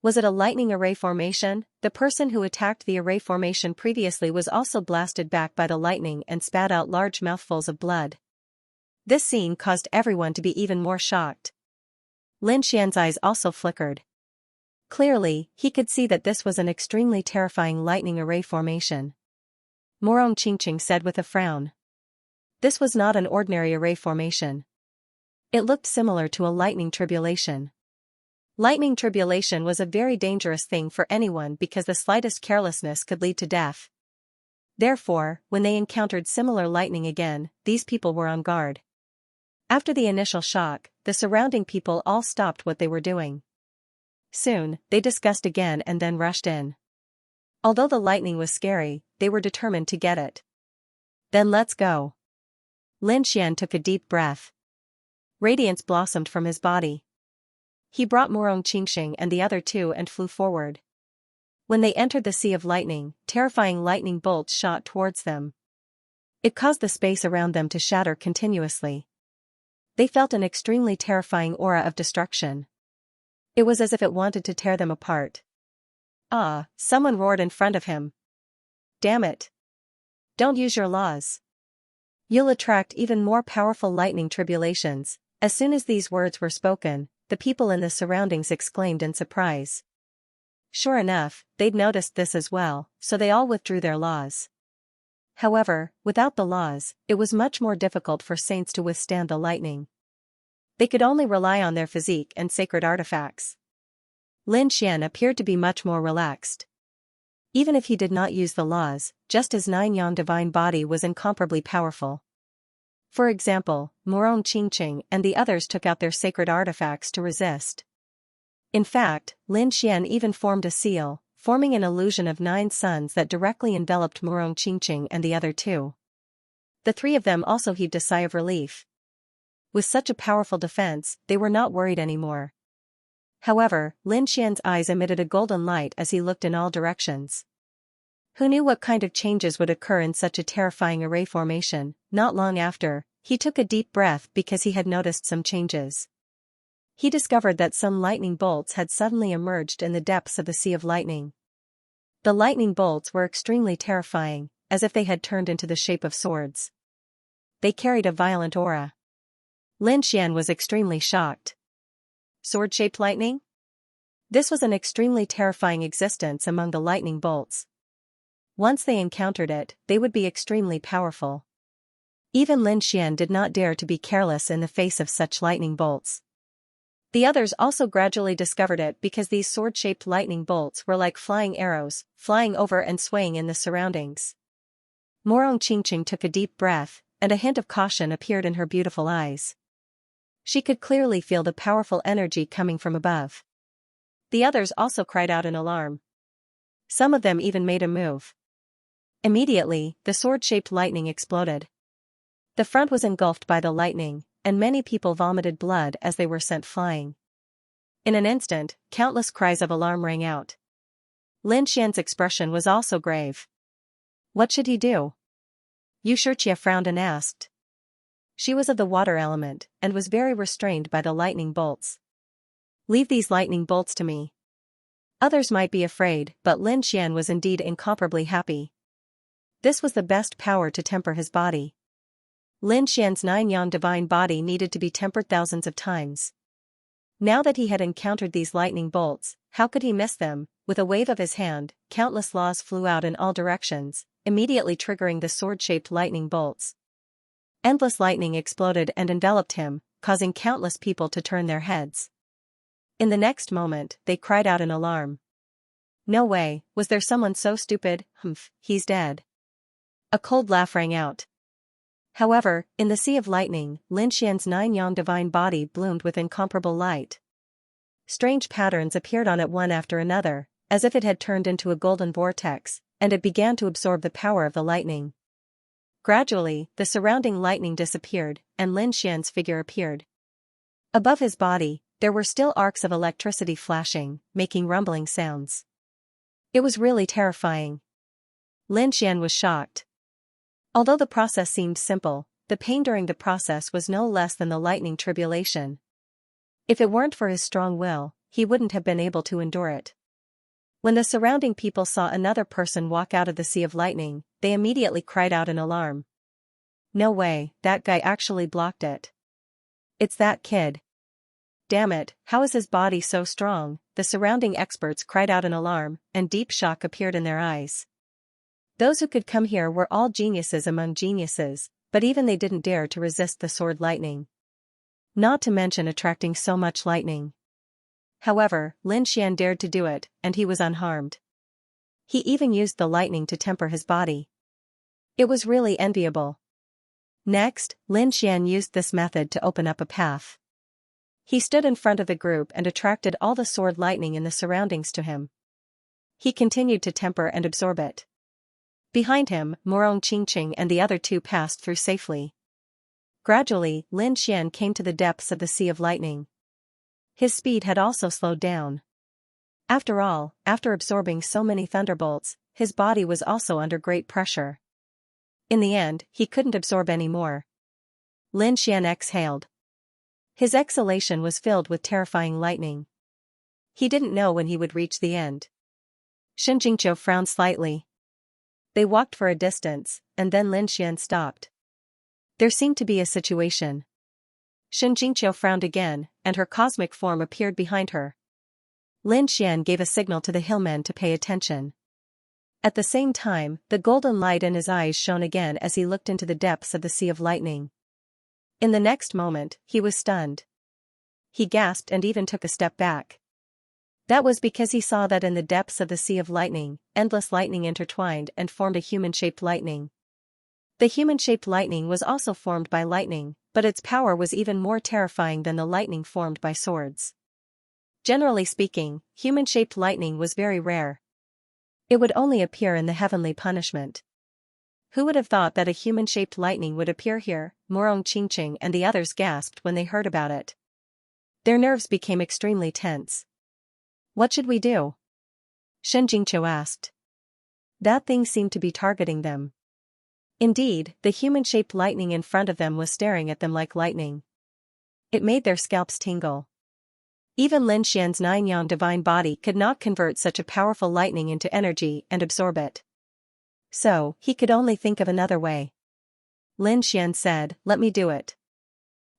Was it a lightning array formation? The person who attacked the array formation previously was also blasted back by the lightning and spat out large mouthfuls of blood. This scene caused everyone to be even more shocked. Lin Xian's eyes also flickered. Clearly, he could see that this was an extremely terrifying lightning array formation. Morong Qingqing said with a frown. This was not an ordinary array formation. It looked similar to a lightning tribulation. Lightning tribulation was a very dangerous thing for anyone because the slightest carelessness could lead to death. Therefore, when they encountered similar lightning again, these people were on guard. After the initial shock, the surrounding people all stopped what they were doing. Soon, they discussed again and then rushed in. Although the lightning was scary, they were determined to get it. Then let's go. Lin Xian took a deep breath. Radiance blossomed from his body. He brought Morong Qingqing and the other two and flew forward. When they entered the sea of lightning, terrifying lightning bolts shot towards them. It caused the space around them to shatter continuously. They felt an extremely terrifying aura of destruction. It was as if it wanted to tear them apart. Ah, someone roared in front of him. Damn it. Don't use your laws. You'll attract even more powerful lightning tribulations. As soon as these words were spoken, the people in the surroundings exclaimed in surprise. Sure enough, they'd noticed this as well, so they all withdrew their laws. However, without the laws, it was much more difficult for saints to withstand the lightning. They could only rely on their physique and sacred artifacts. Lin Xian appeared to be much more relaxed. Even if he did not use the laws, just his nine-yang divine body was incomparably powerful. For example, Morong Qingqing and the others took out their sacred artifacts to resist. In fact, Lin Xian even formed a seal, forming an illusion of 9 suns that directly enveloped Morong Qingqing and the other two. The three of them also heaved a sigh of relief. With such a powerful defense, they were not worried anymore. However, Lin Xian's eyes emitted a golden light as he looked in all directions. Who knew what kind of changes would occur in such a terrifying array formation? Not long after, he took a deep breath because he had noticed some changes. He discovered that some lightning bolts had suddenly emerged in the depths of the Sea of Lightning. The lightning bolts were extremely terrifying, as if they had turned into the shape of swords. They carried a violent aura. Lin Xian was extremely shocked. Sword-shaped lightning? This was an extremely terrifying existence among the lightning bolts. Once they encountered it, they would be extremely powerful. Even Lin Xian did not dare to be careless in the face of such lightning bolts. The others also gradually discovered it because these sword-shaped lightning bolts were like flying arrows, flying over and swaying in the surroundings. Morong Qingqing took a deep breath, and a hint of caution appeared in her beautiful eyes. She could clearly feel the powerful energy coming from above. The others also cried out in alarm. Some of them even made a move. Immediately, the sword-shaped lightning exploded. The front was engulfed by the lightning, and many people vomited blood as they were sent flying. In an instant, countless cries of alarm rang out. Lin Xian's expression was also grave. What should he do? Xianxia frowned and asked. She was of the water element, and was very restrained by the lightning bolts. Leave these lightning bolts to me. Others might be afraid, but Lin Xian was indeed incomparably happy. This was the best power to temper his body. Lin Xian's 9-yang divine body needed to be tempered thousands of times. Now that he had encountered these lightning bolts, how could he miss them? With a wave of his hand, countless laws flew out in all directions, immediately triggering the sword-shaped lightning bolts. Endless lightning exploded and enveloped him, causing countless people to turn their heads. In the next moment, they cried out in alarm. No way, was there someone so stupid? He's dead. A cold laugh rang out. However, in the Sea of Lightning, Lin Xian's 9-yang divine body bloomed with incomparable light. Strange patterns appeared on it one after another, as if it had turned into a golden vortex, and it began to absorb the power of the lightning. Gradually, the surrounding lightning disappeared, and Lin Xian's figure appeared. Above his body, there were still arcs of electricity flashing, making rumbling sounds. It was really terrifying. Lin Xian was shocked. Although the process seemed simple, the pain during the process was no less than the lightning tribulation. If it weren't for his strong will, he wouldn't have been able to endure it. When the surrounding people saw another person walk out of the Sea of Lightning, they immediately cried out in alarm. No way, that guy actually blocked it. It's that kid. Damn it, how is his body so strong? The surrounding experts cried out in alarm, and deep shock appeared in their eyes. Those who could come here were all geniuses among geniuses, but even they didn't dare to resist the sword lightning. Not to mention attracting so much lightning. However, Lin Xian dared to do it, and he was unharmed. He even used the lightning to temper his body. It was really enviable. Next, Lin Xian used this method to open up a path. He stood in front of the group and attracted all the sword lightning in the surroundings to him. He continued to temper and absorb it. Behind him, Morong Qingqing and the other two passed through safely. Gradually, Lin Xian came to the depths of the Sea of Lightning. His speed had also slowed down. After all, after absorbing so many thunderbolts, his body was also under great pressure. In the end, he couldn't absorb any more. Lin Xian exhaled. His exhalation was filled with terrifying lightning. He didn't know when he would reach the end. Xianxia frowned slightly. They walked for a distance, and then Lin Xian stopped. There seemed to be a situation. Xianxia frowned again, and her cosmic form appeared behind her. Lin Xian gave a signal to the hillmen to pay attention. At the same time, the golden light in his eyes shone again as he looked into the depths of the Sea of Lightning. In the next moment, he was stunned. He gasped and even took a step back. That was because he saw that in the depths of the Sea of Lightning, endless lightning intertwined and formed a human-shaped lightning. The human-shaped lightning was also formed by lightning, but its power was even more terrifying than the lightning formed by swords. Generally speaking, human-shaped lightning was very rare. It would only appear in the heavenly punishment. Who would have thought that a human-shaped lightning would appear here? Morong Qingqing and the others gasped when they heard about it. Their nerves became extremely tense. What should we do? Xianxia asked. That thing seemed to be targeting them. Indeed, the human-shaped lightning in front of them was staring at them like lightning. It made their scalps tingle. Even Lin Xian's 9-yang divine body could not convert such a powerful lightning into energy and absorb it. So, he could only think of another way. Lin Xian said, "Let me do it."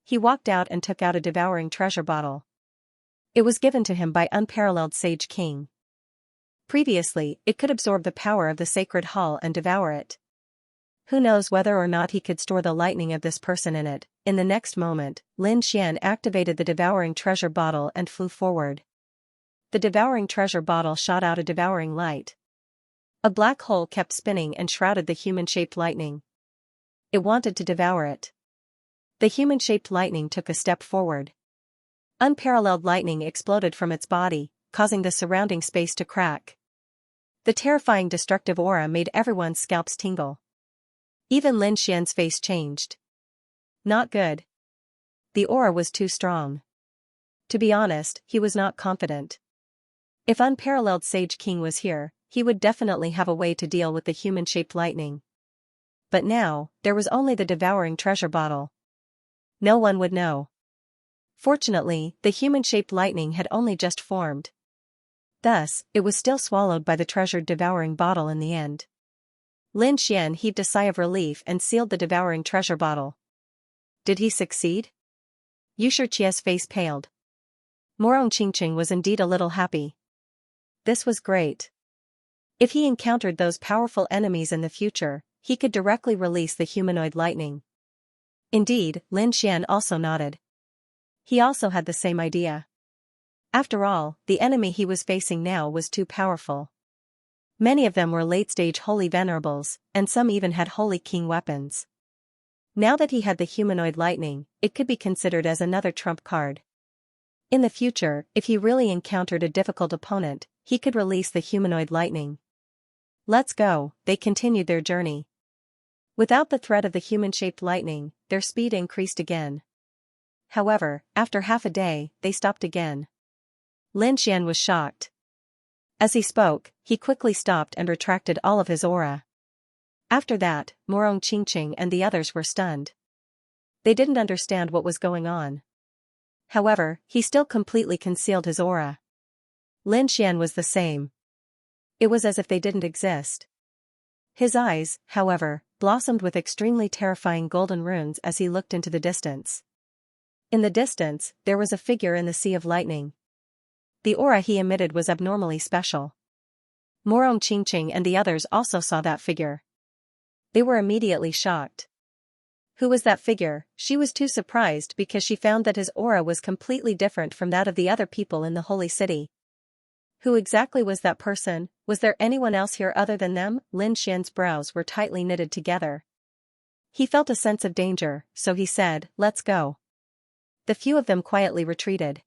He walked out and took out a devouring treasure bottle. It was given to him by unparalleled Sage King. Previously, it could absorb the power of the sacred hall and devour it. Who knows whether or not he could store the lightning of this person in it. In the next moment, Lin Xian activated the devouring treasure bottle and flew forward. The devouring treasure bottle shot out a devouring light. A black hole kept spinning and shrouded the human-shaped lightning. It wanted to devour it. The human-shaped lightning took a step forward. Unparalleled lightning exploded from its body, causing the surrounding space to crack. The terrifying destructive aura made everyone's scalps tingle. Even Lin Xian's face changed. Not good. The aura was too strong. To be honest, he was not confident. If unparalleled Sage King was here, he would definitely have a way to deal with the human-shaped lightning. But now, there was only the devouring treasure bottle. No one would know. Fortunately, the human-shaped lightning had only just formed. Thus, it was still swallowed by the treasured devouring bottle in the end. Lin Xian heaved a sigh of relief and sealed the devouring treasure bottle. Did he succeed? Yu Shiqia's face paled. Morong Qingqing was indeed a little happy. This was great. If he encountered those powerful enemies in the future, he could directly release the humanoid lightning. Indeed, Lin Xian also nodded. He also had the same idea. After all, the enemy he was facing now was too powerful. Many of them were late-stage holy venerables, and some even had holy king weapons. Now that he had the humanoid lightning, it could be considered as another trump card. In the future, if he really encountered a difficult opponent, he could release the humanoid lightning. Let's go, they continued their journey. Without the threat of the human-shaped lightning, their speed increased again. However, after half a day, they stopped again. Lin Xian was shocked. As he spoke, he quickly stopped and retracted all of his aura. After that, Morong Qingqing and the others were stunned. They didn't understand what was going on. However, he still completely concealed his aura. Lin Xian was the same. It was as if they didn't exist. His eyes, however, blossomed with extremely terrifying golden runes as he looked into the distance. In the distance, there was a figure in the sea of lightning. The aura he emitted was abnormally special. Morong Qingqing and the others also saw that figure. They were immediately shocked. Who was that figure? She was too surprised because she found that his aura was completely different from that of the other people in the holy city. Who exactly was that person? Was there anyone else here other than them? Lin Xian's brows were tightly knitted together. He felt a sense of danger, so he said, "Let's go." The few of them quietly retreated.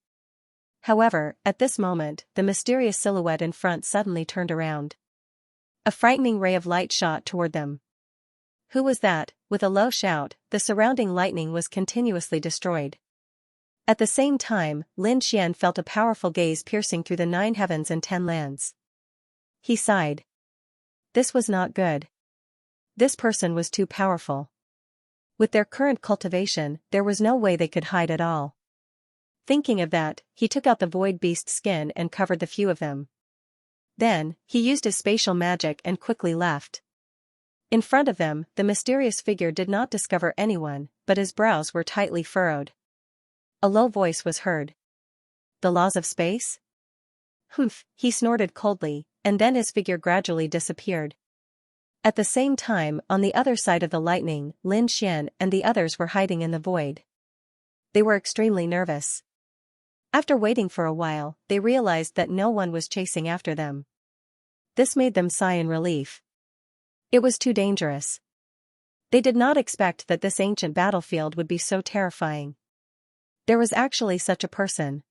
However, at this moment, the mysterious silhouette in front suddenly turned around. A frightening ray of light shot toward them. Who was that? With a low shout, the surrounding lightning was continuously destroyed. At the same time, Lin Xian felt a powerful gaze piercing through the 9 heavens and 10 lands. He sighed. This was not good. This person was too powerful. With their current cultivation, there was no way they could hide at all. Thinking of that, he took out the void beast skin and covered the few of them. Then, he used his spatial magic and quickly left. In front of them, the mysterious figure did not discover anyone, but his brows were tightly furrowed. A low voice was heard. The laws of space? Humph, he snorted coldly, and then his figure gradually disappeared. At the same time, on the other side of the lightning, Lin Xian and the others were hiding in the void. They were extremely nervous. After waiting for a while, they realized that no one was chasing after them. This made them sigh in relief. It was too dangerous. They did not expect that this ancient battlefield would be so terrifying. There was actually such a person.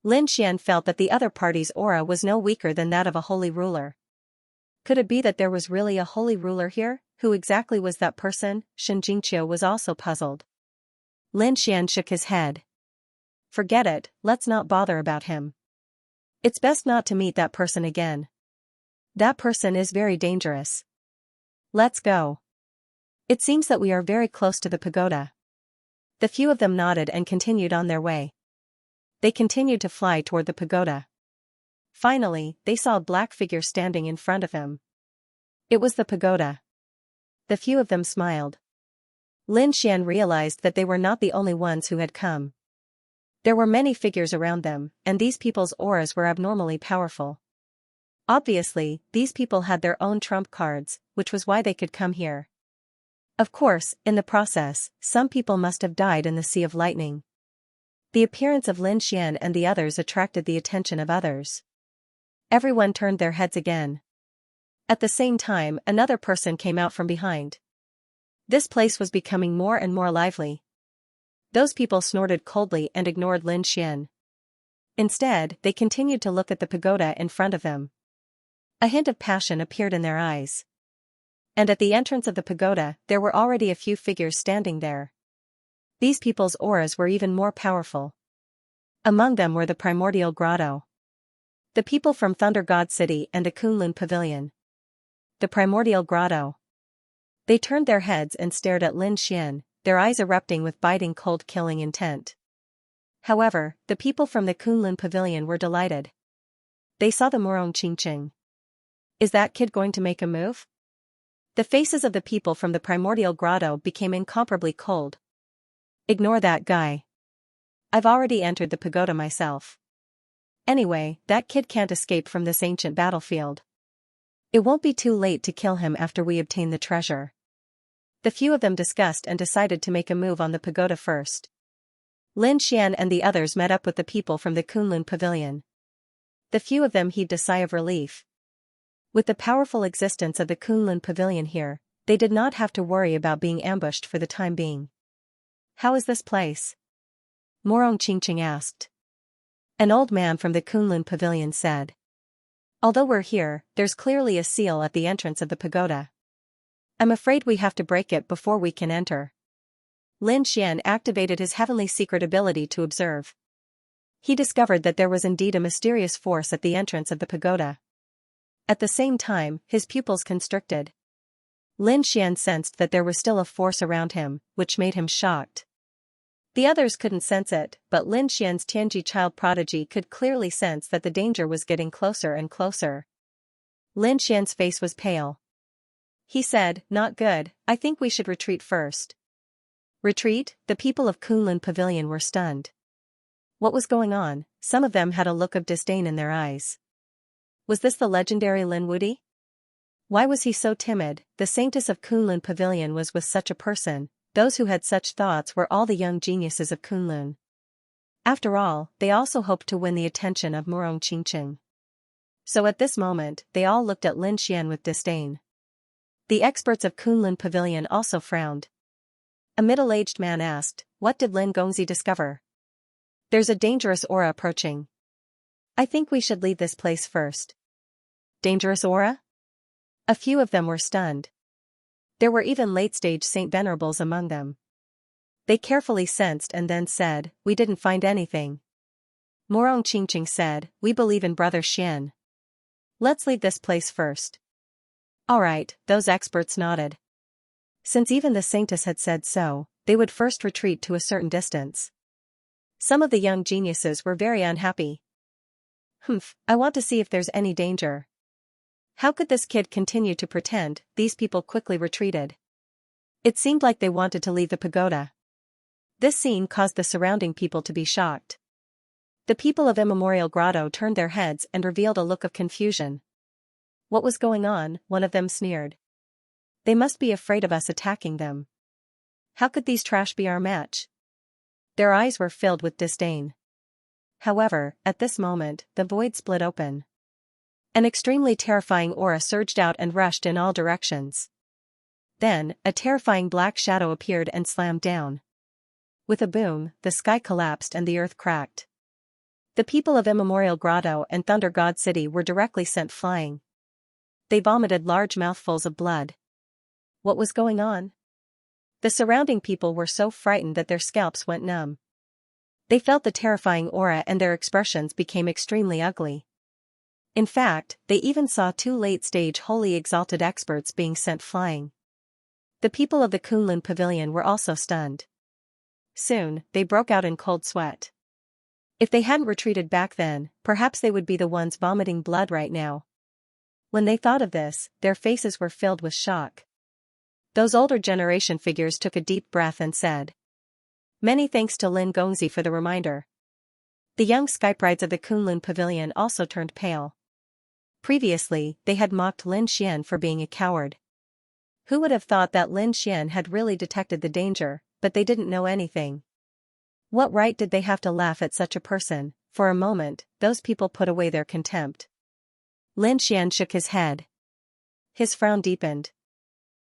Lin Xian felt that the other party's aura was no weaker than that of a holy ruler. Could it be that there was really a holy ruler here? Who exactly was that person? Xianxia was also puzzled. Lin Xian shook his head. Forget it, let's not bother about him. It's best not to meet that person again. That person is very dangerous. Let's go. It seems that we are very close to the pagoda. The few of them nodded and continued on their way. They continued to fly toward the pagoda. Finally, they saw a black figure standing in front of him. It was the pagoda. The few of them smiled. Lin Xian realized that they were not the only ones who had come. There were many figures around them, and these people's auras were abnormally powerful. Obviously, these people had their own trump cards, which was why they could come here. Of course, in the process, some people must have died in the Sea of Lightning. The appearance of Lin Xian and the others attracted the attention of others. Everyone turned their heads again. At the same time, another person came out from behind. This place was becoming more and more lively. Those people snorted coldly and ignored Lin Xian. Instead, they continued to look at the pagoda in front of them. A hint of passion appeared in their eyes. And at the entrance of the pagoda, there were already a few figures standing there. These people's auras were even more powerful. Among them were the Primordial Grotto, the people from Thunder God City and the Kunlun Pavilion. The Primordial Grotto. They turned their heads and stared at Lin Xian, their eyes erupting with biting cold killing intent. However, the people from the Kunlun Pavilion were delighted. They saw the Murong Qingqing. Is that kid going to make a move? The faces of the people from the Primordial Grotto became incomparably cold. Ignore that guy. I've already entered the pagoda myself. Anyway, that kid can't escape from this ancient battlefield. It won't be too late to kill him after we obtain the treasure. The few of them discussed and decided to make a move on the pagoda first. Lin Xian and the others met up with the people from the Kunlun Pavilion. The few of them heaved a sigh of relief. With the powerful existence of the Kunlun Pavilion here, they did not have to worry about being ambushed for the time being. How is this place? Murong Qingqing asked. An old man from the Kunlun Pavilion said. Although we're here, there's clearly a seal at the entrance of the pagoda. I'm afraid we have to break it before we can enter. Lin Xian activated his heavenly secret ability to observe. He discovered that there was indeed a mysterious force at the entrance of the pagoda. At the same time, his pupils constricted. Lin Xian sensed that there was still a force around him, which made him shocked. The others couldn't sense it, but Lin Xian's Tianji child prodigy could clearly sense that the danger was getting closer and closer. Lin Xian's face was pale. He said, "Not good, I think we should retreat first." Retreat? The people of Kunlun Pavilion were stunned. What was going on? Some of them had a look of disdain in their eyes. Was this the legendary Lin Wudi? Why was he so timid? The saintess of Kunlun Pavilion was with such a person. Those who had such thoughts were all the young geniuses of Kunlun. After all, they also hoped to win the attention of Murong Qingqing. So at this moment, they all looked at Lin Xian with disdain. The experts of Kunlun Pavilion also frowned. A middle-aged man asked, "What did Lin Gongzi discover?" "There's a dangerous aura approaching. I think we should leave this place first." Dangerous aura? A few of them were stunned. There were even late-stage Saint Venerables among them. They carefully sensed and then said, "We didn't find anything." Murong Qingqing said, "We believe in Brother Xian. Let's leave this place first." Alright, those experts nodded. Since even the saintess had said so, they would first retreat to a certain distance. Some of the young geniuses were very unhappy. I want to see if there's any danger. How could this kid continue to pretend? These people quickly retreated. It seemed like they wanted to leave the pagoda. This scene caused the surrounding people to be shocked. The people of Immemorial Grotto turned their heads and revealed a look of confusion. What was going on? One of them sneered. They must be afraid of us attacking them. How could these trash be our match? Their eyes were filled with disdain. However, at this moment, the void split open. An extremely terrifying aura surged out and rushed in all directions. Then, a terrifying black shadow appeared and slammed down. With a boom, the sky collapsed and the earth cracked. The people of Immemorial Grotto and Thunder God City were directly sent flying. They vomited large mouthfuls of blood. What was going on? The surrounding people were so frightened that their scalps went numb. They felt the terrifying aura and their expressions became extremely ugly. In fact, they even saw 2 late-stage holy exalted experts being sent flying. The people of the Kunlun pavilion were also stunned. Soon, they broke out in cold sweat. If they hadn't retreated back then, perhaps they would be the ones vomiting blood right now. When they thought of this, their faces were filled with shock. Those older generation figures took a deep breath and said, "Many thanks to Lin Gongzi for the reminder." The young skybrides of the Kunlun pavilion also turned pale. Previously, they had mocked Lin Xian for being a coward. Who would have thought that Lin Xian had really detected the danger, but they didn't know anything. What right did they have to laugh at such a person? For a moment, those people put away their contempt. Lin Xian shook his head. His frown deepened.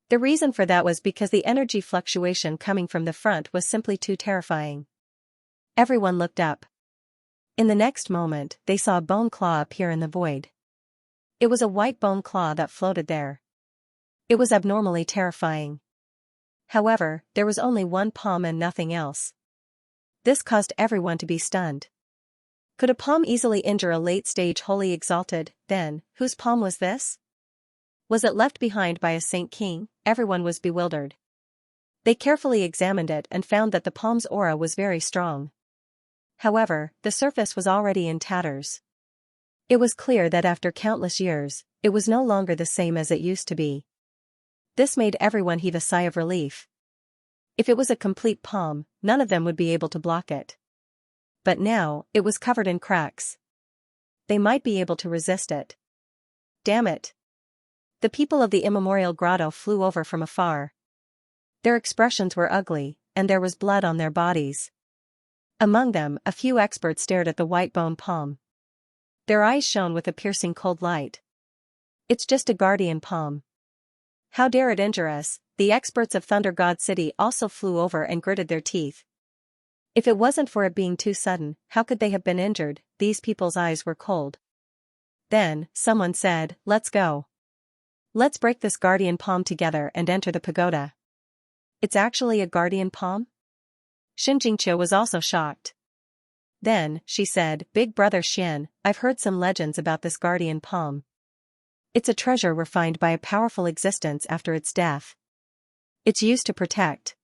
The reason for that was because the energy fluctuation coming from the front was simply too terrifying. Everyone looked up. In the next moment, they saw a bone claw appear in the void. It was a white bone claw that floated there. It was abnormally terrifying. However, there was only one palm and nothing else. This caused everyone to be stunned. Could a palm easily injure a late-stage holy exalted, then, whose palm was this? Was it left behind by a Saint King? Everyone was bewildered. They carefully examined it and found that the palm's aura was very strong. However, the surface was already in tatters. It was clear that after countless years, it was no longer the same as it used to be. This made everyone heave a sigh of relief. If it was a complete palm, none of them would be able to block it. But now, it was covered in cracks. They might be able to resist it. Damn it! The people of the immemorial grotto flew over from afar. Their expressions were ugly, and there was blood on their bodies. Among them, a few experts stared at the white bone palm. Their eyes shone with a piercing cold light. It's just a guardian palm. How dare it injure us? The experts of Thunder God City also flew over and gritted their teeth. If it wasn't for it being too sudden, how could they have been injured? These people's eyes were cold. Then, someone said, "Let's go. Let's break this guardian palm together and enter the pagoda." It's actually a guardian palm? Xianxia was also shocked. Then, she said, "Big brother Xian, I've heard some legends about this guardian palm. It's a treasure refined by a powerful existence after its death. It's used to protect.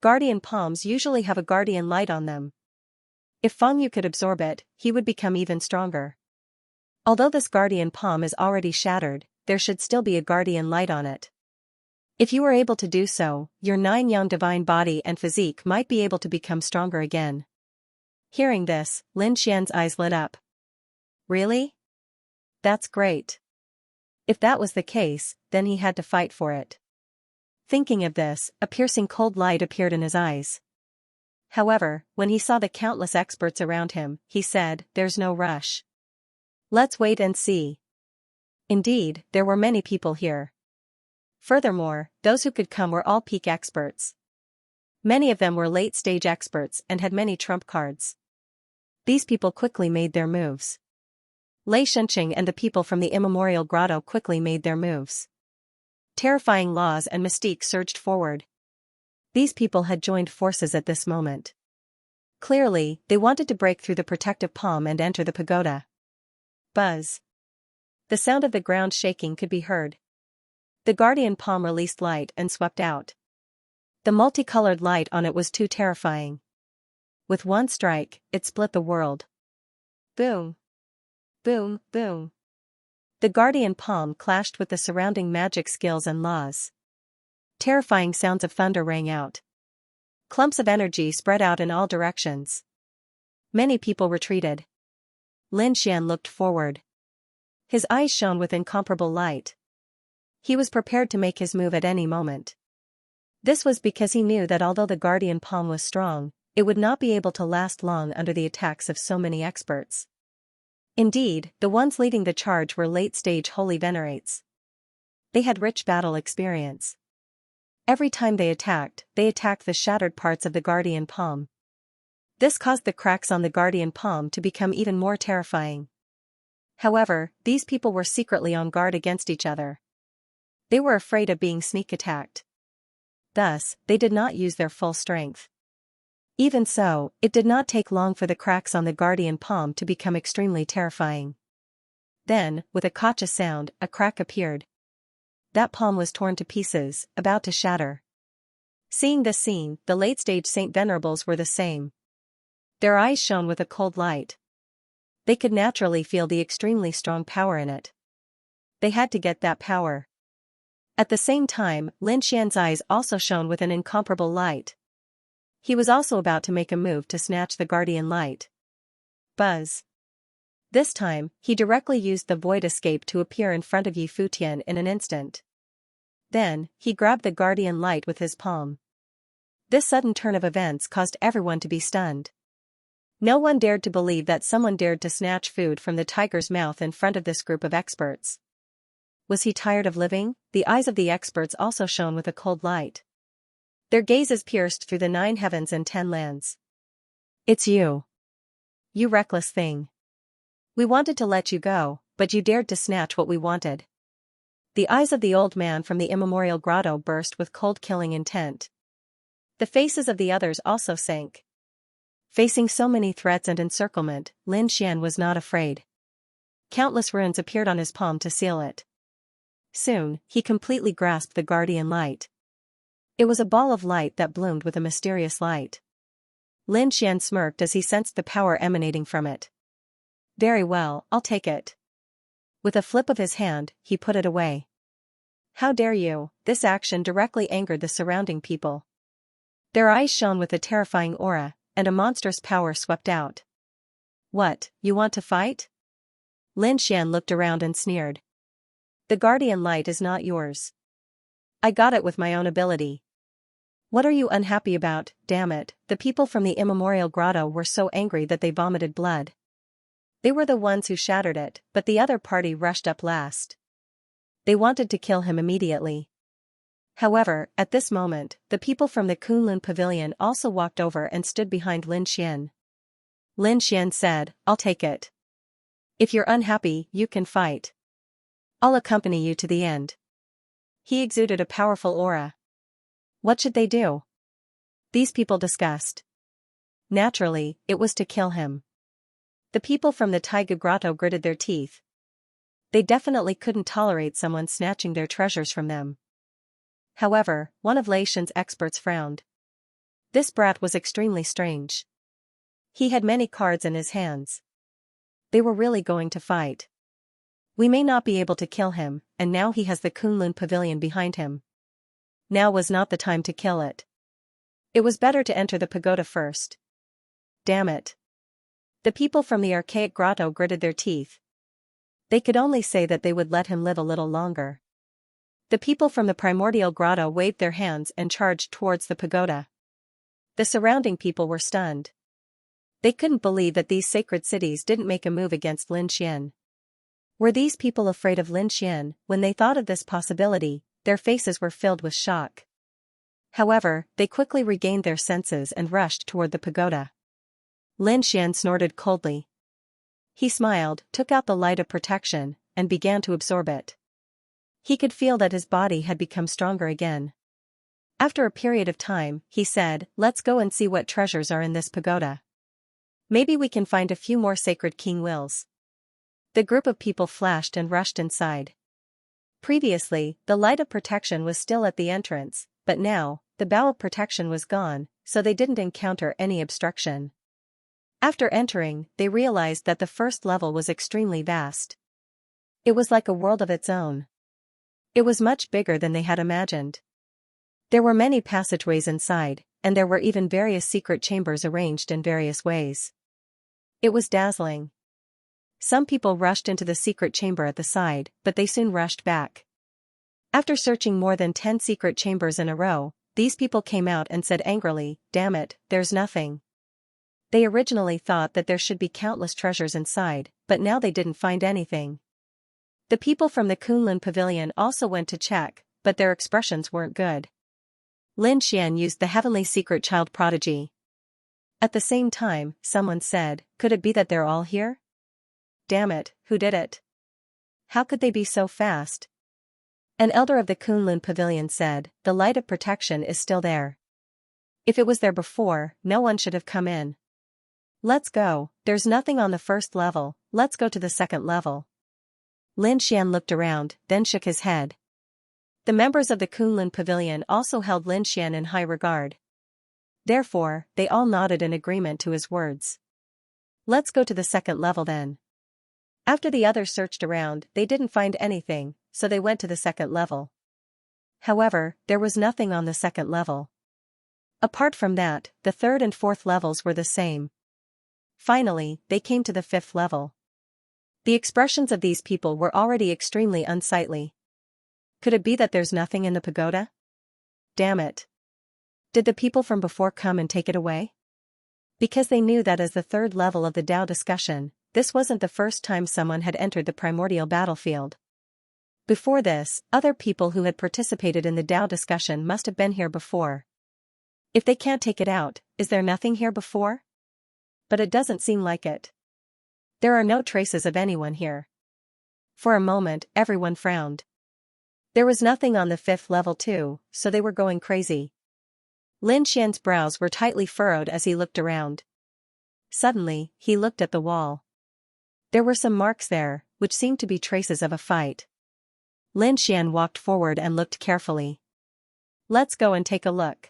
Guardian palms usually have a guardian light on them. If Feng Yu could absorb it, he would become even stronger. Although this guardian palm is already shattered, there should still be a guardian light on it. If you were able to do so, your 9 yang divine body and physique might be able to become stronger again." Hearing this, Lin Xian's eyes lit up. Really? That's great. If that was the case, then he had to fight for it. Thinking of this, a piercing cold light appeared in his eyes. However, when he saw the countless experts around him, he said, "There's no rush. Let's wait and see." Indeed, there were many people here. Furthermore, those who could come were all peak experts. Many of them were late-stage experts and had many trump cards. These people quickly made their moves. Lei Shunqing and the people from the immemorial grotto quickly made their moves. Terrifying laws and mystique surged forward. These people had joined forces at this moment. Clearly, they wanted to break through the protective palm and enter the pagoda. Buzz. The sound of the ground shaking could be heard. The guardian palm released light and swept out. The multicolored light on it was too terrifying. With one strike, it split the world. Boom. Boom, boom. The guardian palm clashed with the surrounding magic skills and laws. Terrifying sounds of thunder rang out. Clumps of energy spread out in all directions. Many people retreated. Lin Xian looked forward. His eyes shone with incomparable light. He was prepared to make his move at any moment. This was because he knew that although the guardian palm was strong, it would not be able to last long under the attacks of so many experts. Indeed, the ones leading the charge were late-stage holy venerates. They had rich battle experience. Every time they attacked the shattered parts of the guardian palm. This caused the cracks on the guardian palm to become even more terrifying. However, these people were secretly on guard against each other. They were afraid of being sneak attacked. Thus, they did not use their full strength. Even so, it did not take long for the cracks on the guardian palm to become extremely terrifying. Then, with a cautious sound, a crack appeared. That palm was torn to pieces, about to shatter. Seeing this scene, the late-stage Saint Venerables were the same. Their eyes shone with a cold light. They could naturally feel the extremely strong power in it. They had to get that power. At the same time, Lin Xian's eyes also shone with an incomparable light. He was also about to make a move to snatch the guardian light. Buzz. This time, he directly used the void escape to appear in front of Yi Futian in an instant. Then, he grabbed the guardian light with his palm. This sudden turn of events caused everyone to be stunned. No one dared to believe that someone dared to snatch food from the tiger's mouth in front of this group of experts. Was he tired of living? The eyes of the experts also shone with a cold light. Their gazes pierced through the 9 heavens and 10 lands. It's you. You reckless thing. We wanted to let you go, but you dared to snatch what we wanted. The eyes of the old man from the immemorial grotto burst with cold killing intent. The faces of the others also sank. Facing so many threats and encirclement, Lin Xian was not afraid. Countless runes appeared on his palm to seal it. Soon, he completely grasped the guardian light. It was a ball of light that bloomed with a mysterious light. Lin Xian smirked as he sensed the power emanating from it. Very well, I'll take it. With a flip of his hand, he put it away. How dare you? This action directly angered the surrounding people. Their eyes shone with a terrifying aura, and a monstrous power swept out. What, you want to fight? Lin Xian looked around and sneered. The guardian light is not yours. I got it with my own ability. What are you unhappy about? Damn it, the people from the immemorial grotto were so angry that they vomited blood. They were the ones who shattered it, but the other party rushed up last. They wanted to kill him immediately. However, at this moment, the people from the Kunlun Pavilion also walked over and stood behind Lin Xian. Lin Xian said, I'll take it. If you're unhappy, you can fight. I'll accompany you to the end. He exuded a powerful aura. What should they do? These people discussed. Naturally, it was to kill him. The people from the Taiga Grotto gritted their teeth. They definitely couldn't tolerate someone snatching their treasures from them. However, one of Lei Shen's experts frowned. This brat was extremely strange. He had many cards in his hands. They were really going to fight. We may not be able to kill him, and now he has the Kunlun Pavilion behind him. Now was not the time to kill it. It was better to enter the pagoda first. Damn it. The people from the archaic grotto gritted their teeth. They could only say that they would let him live a little longer. The people from the primordial grotto waved their hands and charged towards the pagoda. The surrounding people were stunned. They couldn't believe that these sacred cities didn't make a move against Lin Xian. Were these people afraid of Lin Xian? When they thought of this possibility, their faces were filled with shock. However, they quickly regained their senses and rushed toward the pagoda. Lin Xian snorted coldly. He smiled, took out the light of protection, and began to absorb it. He could feel that his body had become stronger again. After a period of time, he said, let's go and see what treasures are in this pagoda. Maybe we can find a few more sacred king wills. The group of people flashed and rushed inside. Previously, the light of protection was still at the entrance, but now, the bow of protection was gone, so they didn't encounter any obstruction. After entering, they realized that the first level was extremely vast. It was like a world of its own. It was much bigger than they had imagined. There were many passageways inside, and there were even various secret chambers arranged in various ways. It was dazzling. Some people rushed into the secret chamber at the side, but they soon rushed back. After searching more than 10 secret chambers in a row, these people came out and said angrily, damn it, there's nothing. They originally thought that there should be countless treasures inside, but now they didn't find anything. The people from the Kunlun Pavilion also went to check, but their expressions weren't good. Lin Xian used the heavenly secret child prodigy. At the same time, someone said, could it be that they're all here? Damn it, who did it? How could they be so fast? An elder of the Kunlun Pavilion said, the light of protection is still there. If it was there before, no one should have come in. Let's go, there's nothing on the first level, let's go to the second level. Lin Xian looked around, then shook his head. The members of the Kunlun Pavilion also held Lin Xian in high regard. Therefore, they all nodded in agreement to his words. Let's go to the second level then. After the others searched around, they didn't find anything, so they went to the second level. However, there was nothing on the second level. Apart from that, the third and fourth levels were the same. Finally, they came to the fifth level. The expressions of these people were already extremely unsightly. Could it be that there's nothing in the pagoda? Damn it. Did the people from before come and take it away? Because they knew that as the third level of the Tao discussion, this wasn't the first time someone had entered the primordial battlefield. Before this, other people who had participated in the Tao discussion must have been here before. If they can't take it out, is there nothing here before? But it doesn't seem like it. There are no traces of anyone here. For a moment, everyone frowned. There was nothing on the fifth level too, so they were going crazy. Lin Xian's brows were tightly furrowed as he looked around. Suddenly, he looked at the wall. There were some marks there, which seemed to be traces of a fight. Lin Xian walked forward and looked carefully. Let's go and take a look.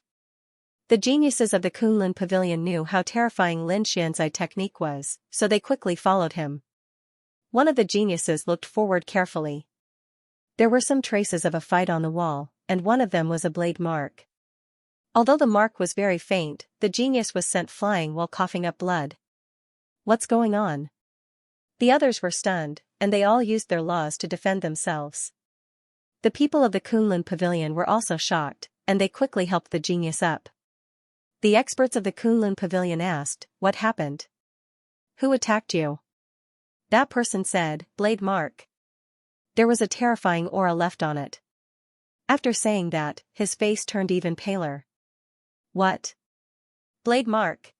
The geniuses of the Kunlun Pavilion knew how terrifying Lin Xian's eye technique was, so they quickly followed him. One of the geniuses looked forward carefully. There were some traces of a fight on the wall, and one of them was a blade mark. Although the mark was very faint, the genius was sent flying while coughing up blood. What's going on? The others were stunned, and they all used their laws to defend themselves. The people of the Kunlun Pavilion were also shocked, and they quickly helped the genius up. The experts of the Kunlun Pavilion asked, "What happened? Who attacked you?" That person said, "Blade mark." There was a terrifying aura left on it. After saying that, his face turned even paler. What? Blade mark?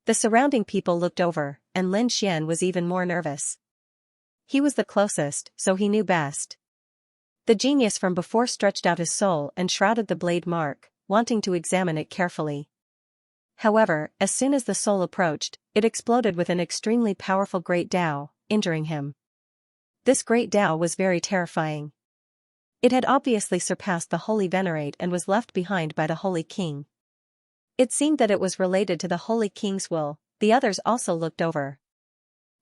The surrounding people looked over, and Lin Xian was even more nervous. He was the closest, so he knew best. The genius from before stretched out his soul and shrouded the blade mark, wanting to examine it carefully. However, as soon as the soul approached, it exploded with an extremely powerful great Tao, injuring him. This great Tao was very terrifying. It had obviously surpassed the Holy Venerate and was left behind by the Holy King. It seemed that it was related to the Holy King's will. The others also looked over.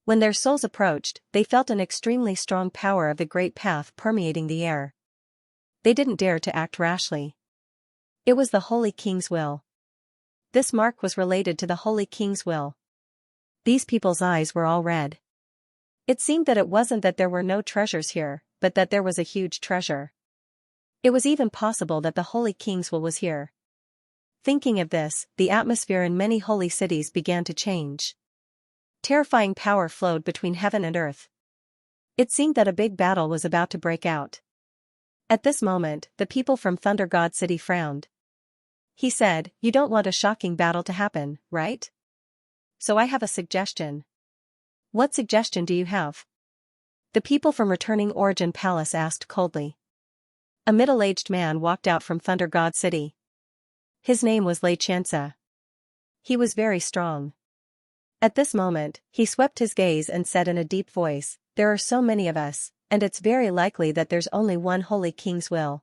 When their souls approached, they felt an extremely strong power of the Great Path permeating the air. They didn't dare to act rashly. It was the Holy King's will. This mark was related to the Holy King's will. These people's eyes were all red. It seemed that it wasn't that there were no treasures here, but that there was a huge treasure. It was even possible that the Holy King's will was here. Thinking of this, the atmosphere in many holy cities began to change. Terrifying power flowed between heaven and earth. It seemed that a big battle was about to break out. At this moment, the people from Thunder God City frowned. He said, "You don't want a shocking battle to happen, right? So I have a suggestion." "What suggestion do you have?" The people from Returning Origin Palace asked coldly. A middle-aged man walked out from Thunder God City. His name was Xianxia. He was very strong. At this moment, he swept his gaze and said in a deep voice, "There are so many of us, and it's very likely that there's only one Holy King's will.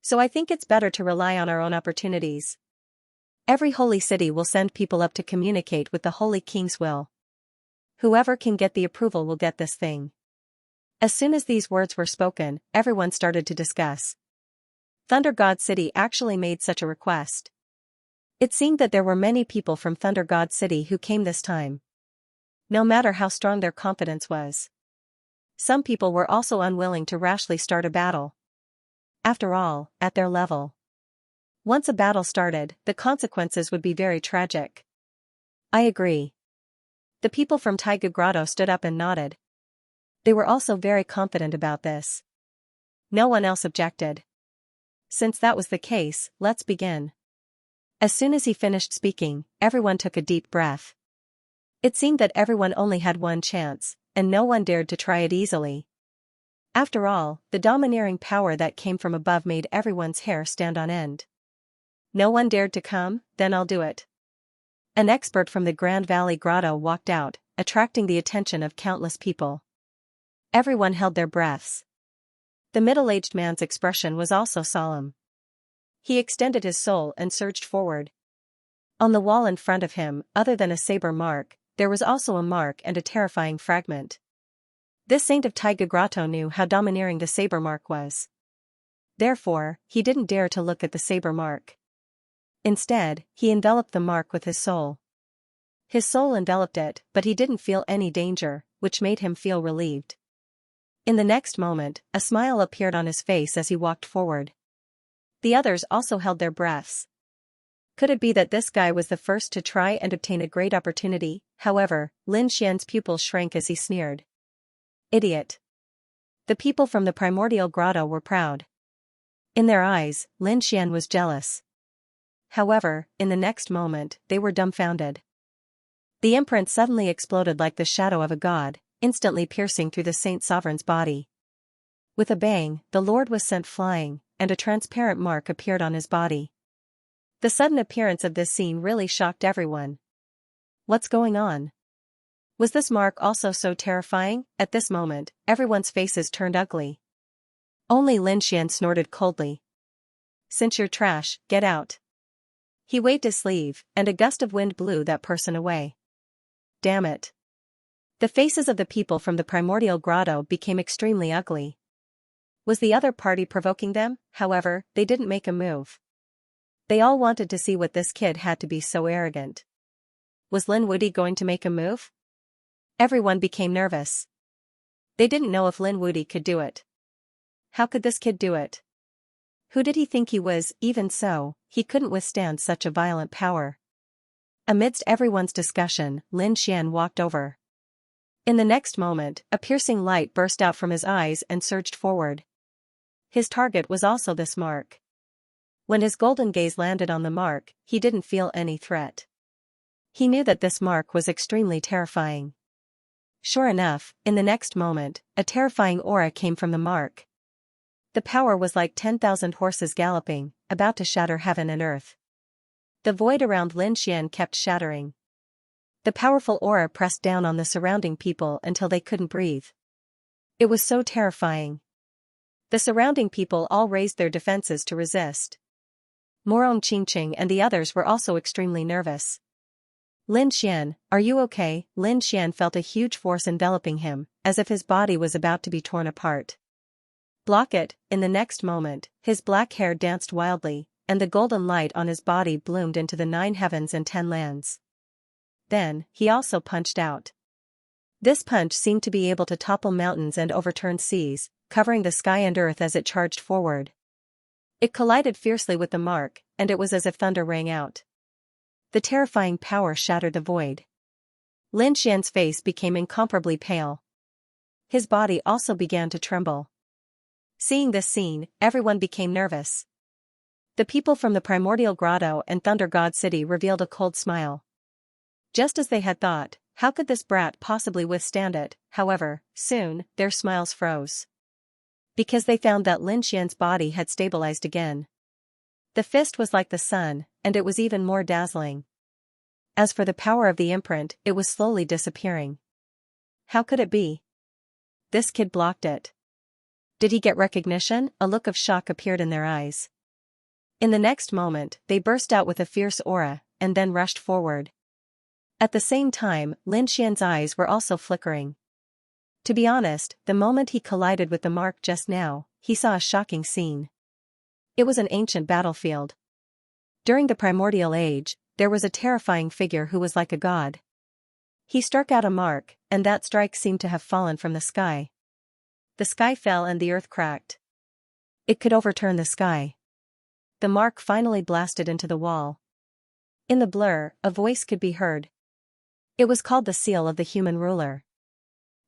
So I think it's better to rely on our own opportunities. Every holy city will send people up to communicate with the Holy King's will. Whoever can get the approval will get this thing." As soon as these words were spoken, everyone started to discuss. Thunder God City actually made such a request. It seemed that there were many people from Thunder God City who came this time. No matter how strong their confidence was. Some people were also unwilling to rashly start a battle. After all, at their level. Once a battle started, the consequences would be very tragic. I agree. The people from Taiga Grotto stood up and nodded. They were also very confident about this. No one else objected. Since that was the case, let's begin. As soon as he finished speaking, everyone took a deep breath. It seemed that everyone only had one chance, and no one dared to try it easily. After all, the domineering power that came from above made everyone's hair stand on end. No one dared to come, then I'll do it. An expert from the Grand Valley Grotto walked out, attracting the attention of countless people. Everyone held their breaths. The middle-aged man's expression was also solemn. He extended his soul and surged forward. On the wall in front of him, other than a saber mark, there was also a mark and a terrifying fragment. This saint of Taiga Grotto knew how domineering the saber mark was. Therefore, he didn't dare to look at the saber mark. Instead, he enveloped the mark with his soul. His soul enveloped it, but he didn't feel any danger, which made him feel relieved. In the next moment, a smile appeared on his face as he walked forward. The others also held their breaths. Could it be that this guy was the first to try and obtain a great opportunity? However, Lin Xian's pupils shrank as he sneered. Idiot. The people from the primordial grotto were proud. In their eyes, Lin Xian was jealous. However, in the next moment, they were dumbfounded. The imprint suddenly exploded like the shadow of a god, instantly piercing through the saint sovereign's body. With a bang, the lord was sent flying, and a transparent mark appeared on his body. The sudden appearance of this scene really shocked everyone. What's going on? Was this mark also so terrifying? At this moment, everyone's faces turned ugly. Only Lin Xian snorted coldly. Since you're trash, get out. He waved his sleeve, and a gust of wind blew that person away. Damn it. The faces of the people from the primordial grotto became extremely ugly. Was the other party provoking them? However, they didn't make a move. They all wanted to see what this kid had to be so arrogant. Was Lin Wudi going to make a move? Everyone became nervous. They didn't know if Lin Wudi could do it. How could this kid do it? Who did he think he was? Even so, he couldn't withstand such a violent power. Amidst everyone's discussion, Lin Xian walked over. In the next moment, a piercing light burst out from his eyes and surged forward. His target was also this mark. When his golden gaze landed on the mark, he didn't feel any threat. He knew that this mark was extremely terrifying. Sure enough, in the next moment, a terrifying aura came from the mark. The power was like 10,000 horses galloping, about to shatter heaven and earth. The void around Lin Xian kept shattering. The powerful aura pressed down on the surrounding people until they couldn't breathe. It was so terrifying. The surrounding people all raised their defenses to resist. Morong Qingqing and the others were also extremely nervous. Lin Xian, are you okay? Lin Xian felt a huge force enveloping him, as if his body was about to be torn apart. Block it. In the next moment, his black hair danced wildly, and the golden light on his body bloomed into the 9 heavens and 10 lands. Then, he also punched out. This punch seemed to be able to topple mountains and overturn seas, covering the sky and earth as it charged forward. It collided fiercely with the mark, and it was as if thunder rang out. The terrifying power shattered the void. Lin Xian's face became incomparably pale. His body also began to tremble. Seeing this scene, everyone became nervous. The people from the primordial grotto and Thunder God City revealed a cold smile. Just as they had thought, how could this brat possibly withstand it? However, soon, their smiles froze. Because they found that Lin Xian's body had stabilized again. The fist was like the sun, and it was even more dazzling. As for the power of the imprint, it was slowly disappearing. How could it be? This kid blocked it. Did he get recognition? A look of shock appeared in their eyes. In the next moment, they burst out with a fierce aura, and then rushed forward. At the same time, Lin Xian's eyes were also flickering. To be honest, the moment he collided with the mark just now, he saw a shocking scene. It was an ancient battlefield. During the primordial age, there was a terrifying figure who was like a god. He struck out a mark, and that strike seemed to have fallen from the sky. The sky fell and the earth cracked. It could overturn the sky. The mark finally blasted into the wall. In the blur, a voice could be heard. It was called the seal of the human ruler.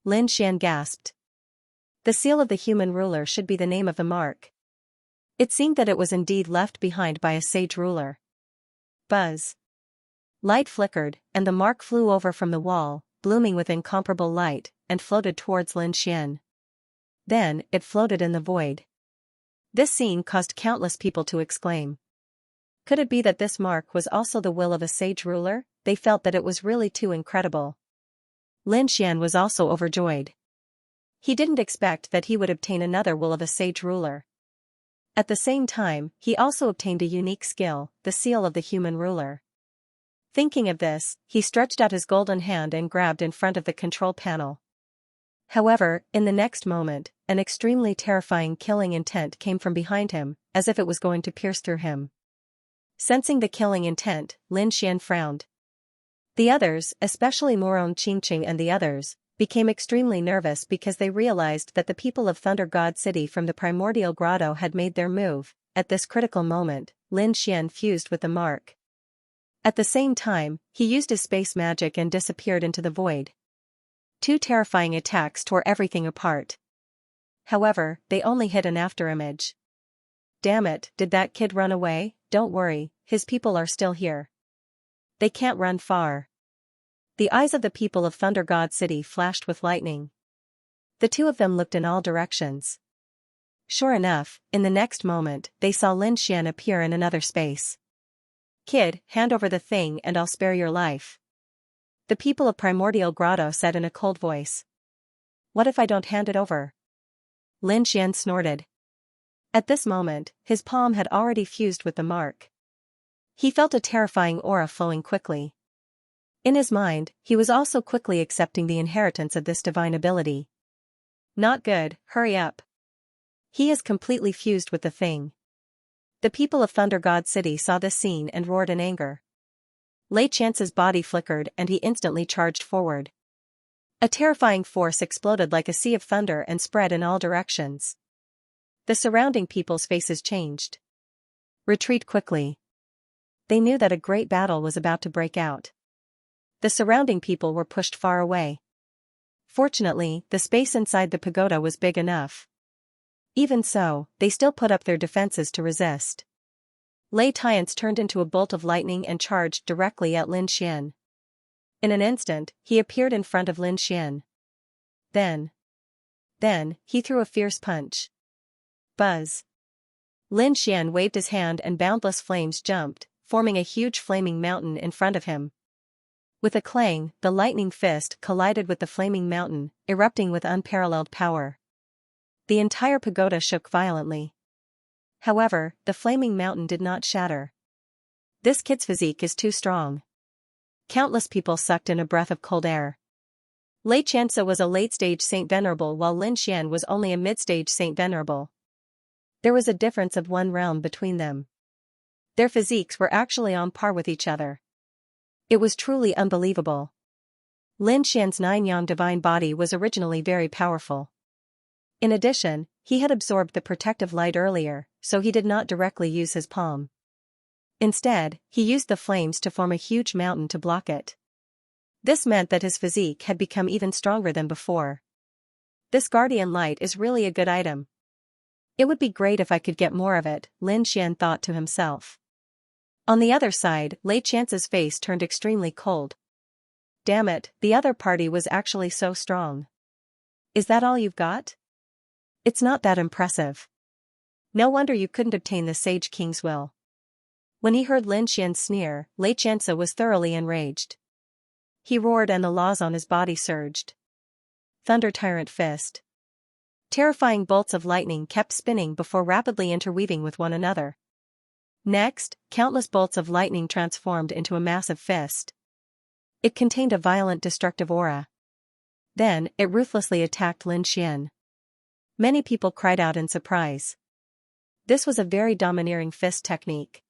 Lin Xian gasped. The seal of the human ruler should be the name of the mark. It seemed that it was indeed left behind by a sage ruler. Buzz. Light flickered, and the mark flew over from the wall, blooming with incomparable light, and floated towards Lin Xian. Then, it floated in the void. This scene caused countless people to exclaim. Could it be that this mark was also the will of a sage ruler? They felt that it was really too incredible. Lin Xian was also overjoyed. He didn't expect that he would obtain another will of a sage ruler. At the same time, he also obtained a unique skill, the seal of the human ruler. Thinking of this, he stretched out his golden hand and grabbed in front of the control panel. However, in the next moment, an extremely terrifying killing intent came from behind him, as if it was going to pierce through him. Sensing the killing intent, Lin Xian frowned. The others, especially Morong Qingqing and the others, became extremely nervous because they realized that the people of Thunder God City from the primordial grotto had made their move. At this critical moment, Lin Xian fused with the mark. At the same time, he used his space magic and disappeared into the void. Two terrifying attacks tore everything apart. However, they only hit an afterimage. Damn it, did that kid run away? Don't worry, his people are still here. They can't run far. The eyes of the people of Thunder God City flashed with lightning. The two of them looked in all directions. Sure enough, in the next moment, they saw Lin Xian appear in another space. Kid, hand over the thing and I'll spare your life. The people of Primordial Grotto said in a cold voice. What if I don't hand it over? Lin Xian snorted. At this moment, his palm had already fused with the mark. He felt a terrifying aura flowing quickly. In his mind, he was also quickly accepting the inheritance of this divine ability. Not good, hurry up. He is completely fused with the thing. The people of Thunder God City saw this scene and roared in anger. Lei Chance's body flickered and he instantly charged forward. A terrifying force exploded like a sea of thunder and spread in all directions. The surrounding people's faces changed. Retreat quickly. They knew that a great battle was about to break out. The surrounding people were pushed far away. Fortunately, the space inside the pagoda was big enough. Even so, they still put up their defenses to resist. Lei Tiance turned into a bolt of lightning and charged directly at Lin Xian. In an instant, he appeared in front of Lin Xian. Then, he threw a fierce punch. Buzz. Lin Xian waved his hand and boundless flames jumped, forming a huge flaming mountain in front of him. With a clang, the lightning fist collided with the flaming mountain, erupting with unparalleled power. The entire pagoda shook violently. However, the flaming mountain did not shatter. This kid's physique is too strong. Countless people sucked in a breath of cold air. Lei Xianxia was a late-stage Saint Venerable while Lin Xian was only a mid-stage Saint Venerable. There was a difference of one realm between them. Their physiques were actually on par with each other. It was truly unbelievable. Lin Xian's nine-yang divine body was originally very powerful. In addition, he had absorbed the protective light earlier, so he did not directly use his palm. Instead, he used the flames to form a huge mountain to block it. This meant that his physique had become even stronger than before. This guardian light is really a good item. It would be great if I could get more of it, Lin Xian thought to himself. On the other side, Lei Chance's face turned extremely cold. Damn it, the other party was actually so strong. Is that all you've got? It's not that impressive. No wonder you couldn't obtain the Sage King's will. When he heard Lin Xian's sneer, Lei Chance was thoroughly enraged. He roared and the laws on his body surged. Thunder Tyrant Fist. Terrifying bolts of lightning kept spinning before rapidly interweaving with one another. Next, countless bolts of lightning transformed into a massive fist. It contained a violent destructive aura. Then, it ruthlessly attacked Lin Xian. Many people cried out in surprise. This was a very domineering fist technique.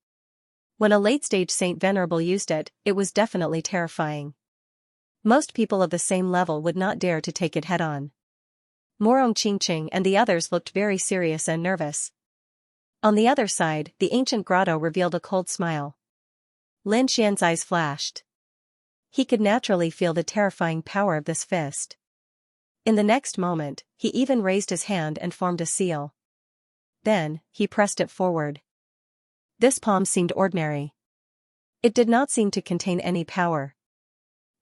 When a late-stage Saint Venerable used it, it was definitely terrifying. Most people of the same level would not dare to take it head-on. Morong Qingqing and the others looked very serious and nervous. On the other side, the ancient grotto revealed a cold smile. Lin Xian's eyes flashed. He could naturally feel the terrifying power of this fist. In the next moment, he even raised his hand and formed a seal. Then, he pressed it forward. This palm seemed ordinary. It did not seem to contain any power.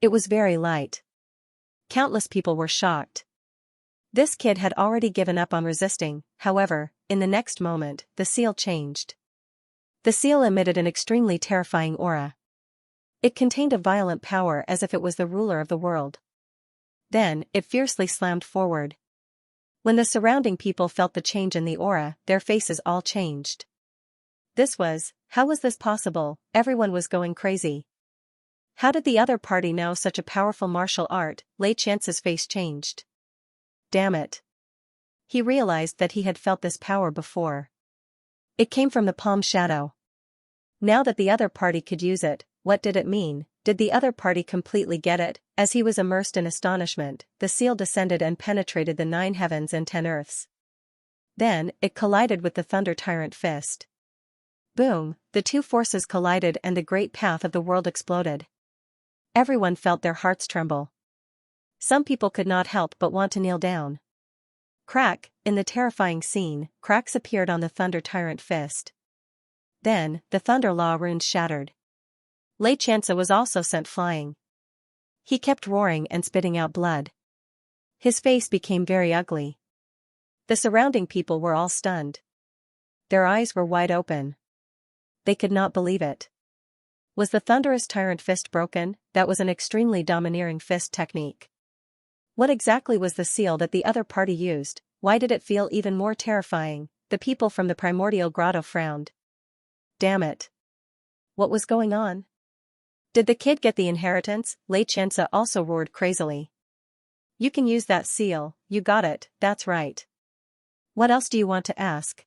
It was very light. Countless people were shocked. This kid had already given up on resisting, however, in the next moment, the seal changed. The seal emitted an extremely terrifying aura. It contained a violent power as if it was the ruler of the world. Then, it fiercely slammed forward. When the surrounding people felt the change in the aura, their faces all changed. How was this possible? Everyone was going crazy. How did the other party know such a powerful martial art? Xianxia's face changed. Damn it. He realized that he had felt this power before. It came from the palm shadow. Now that the other party could use it, what did it mean? Did the other party completely get it? As he was immersed in astonishment, the seal descended and penetrated the 9 heavens and 10 earths. Then, it collided with the Thunder Tyrant fist. Boom, the two forces collided and the great path of the world exploded. Everyone felt their hearts tremble. Some people could not help but want to kneel down. Crack, in the terrifying scene, cracks appeared on the Thunder Tyrant fist. Then, the Thunder Law runes shattered. Xianxia was also sent flying. He kept roaring and spitting out blood. His face became very ugly. The surrounding people were all stunned. Their eyes were wide open. They could not believe it. Was the Thunderous Tyrant fist broken? That was an extremely domineering fist technique. What exactly was the seal that the other party used? Why did it feel even more terrifying? The people from the primordial grotto frowned. Damn it. What was going on? Did the kid get the inheritance? Xianxia also roared crazily. You can use that seal, you got it, that's right. What else do you want to ask?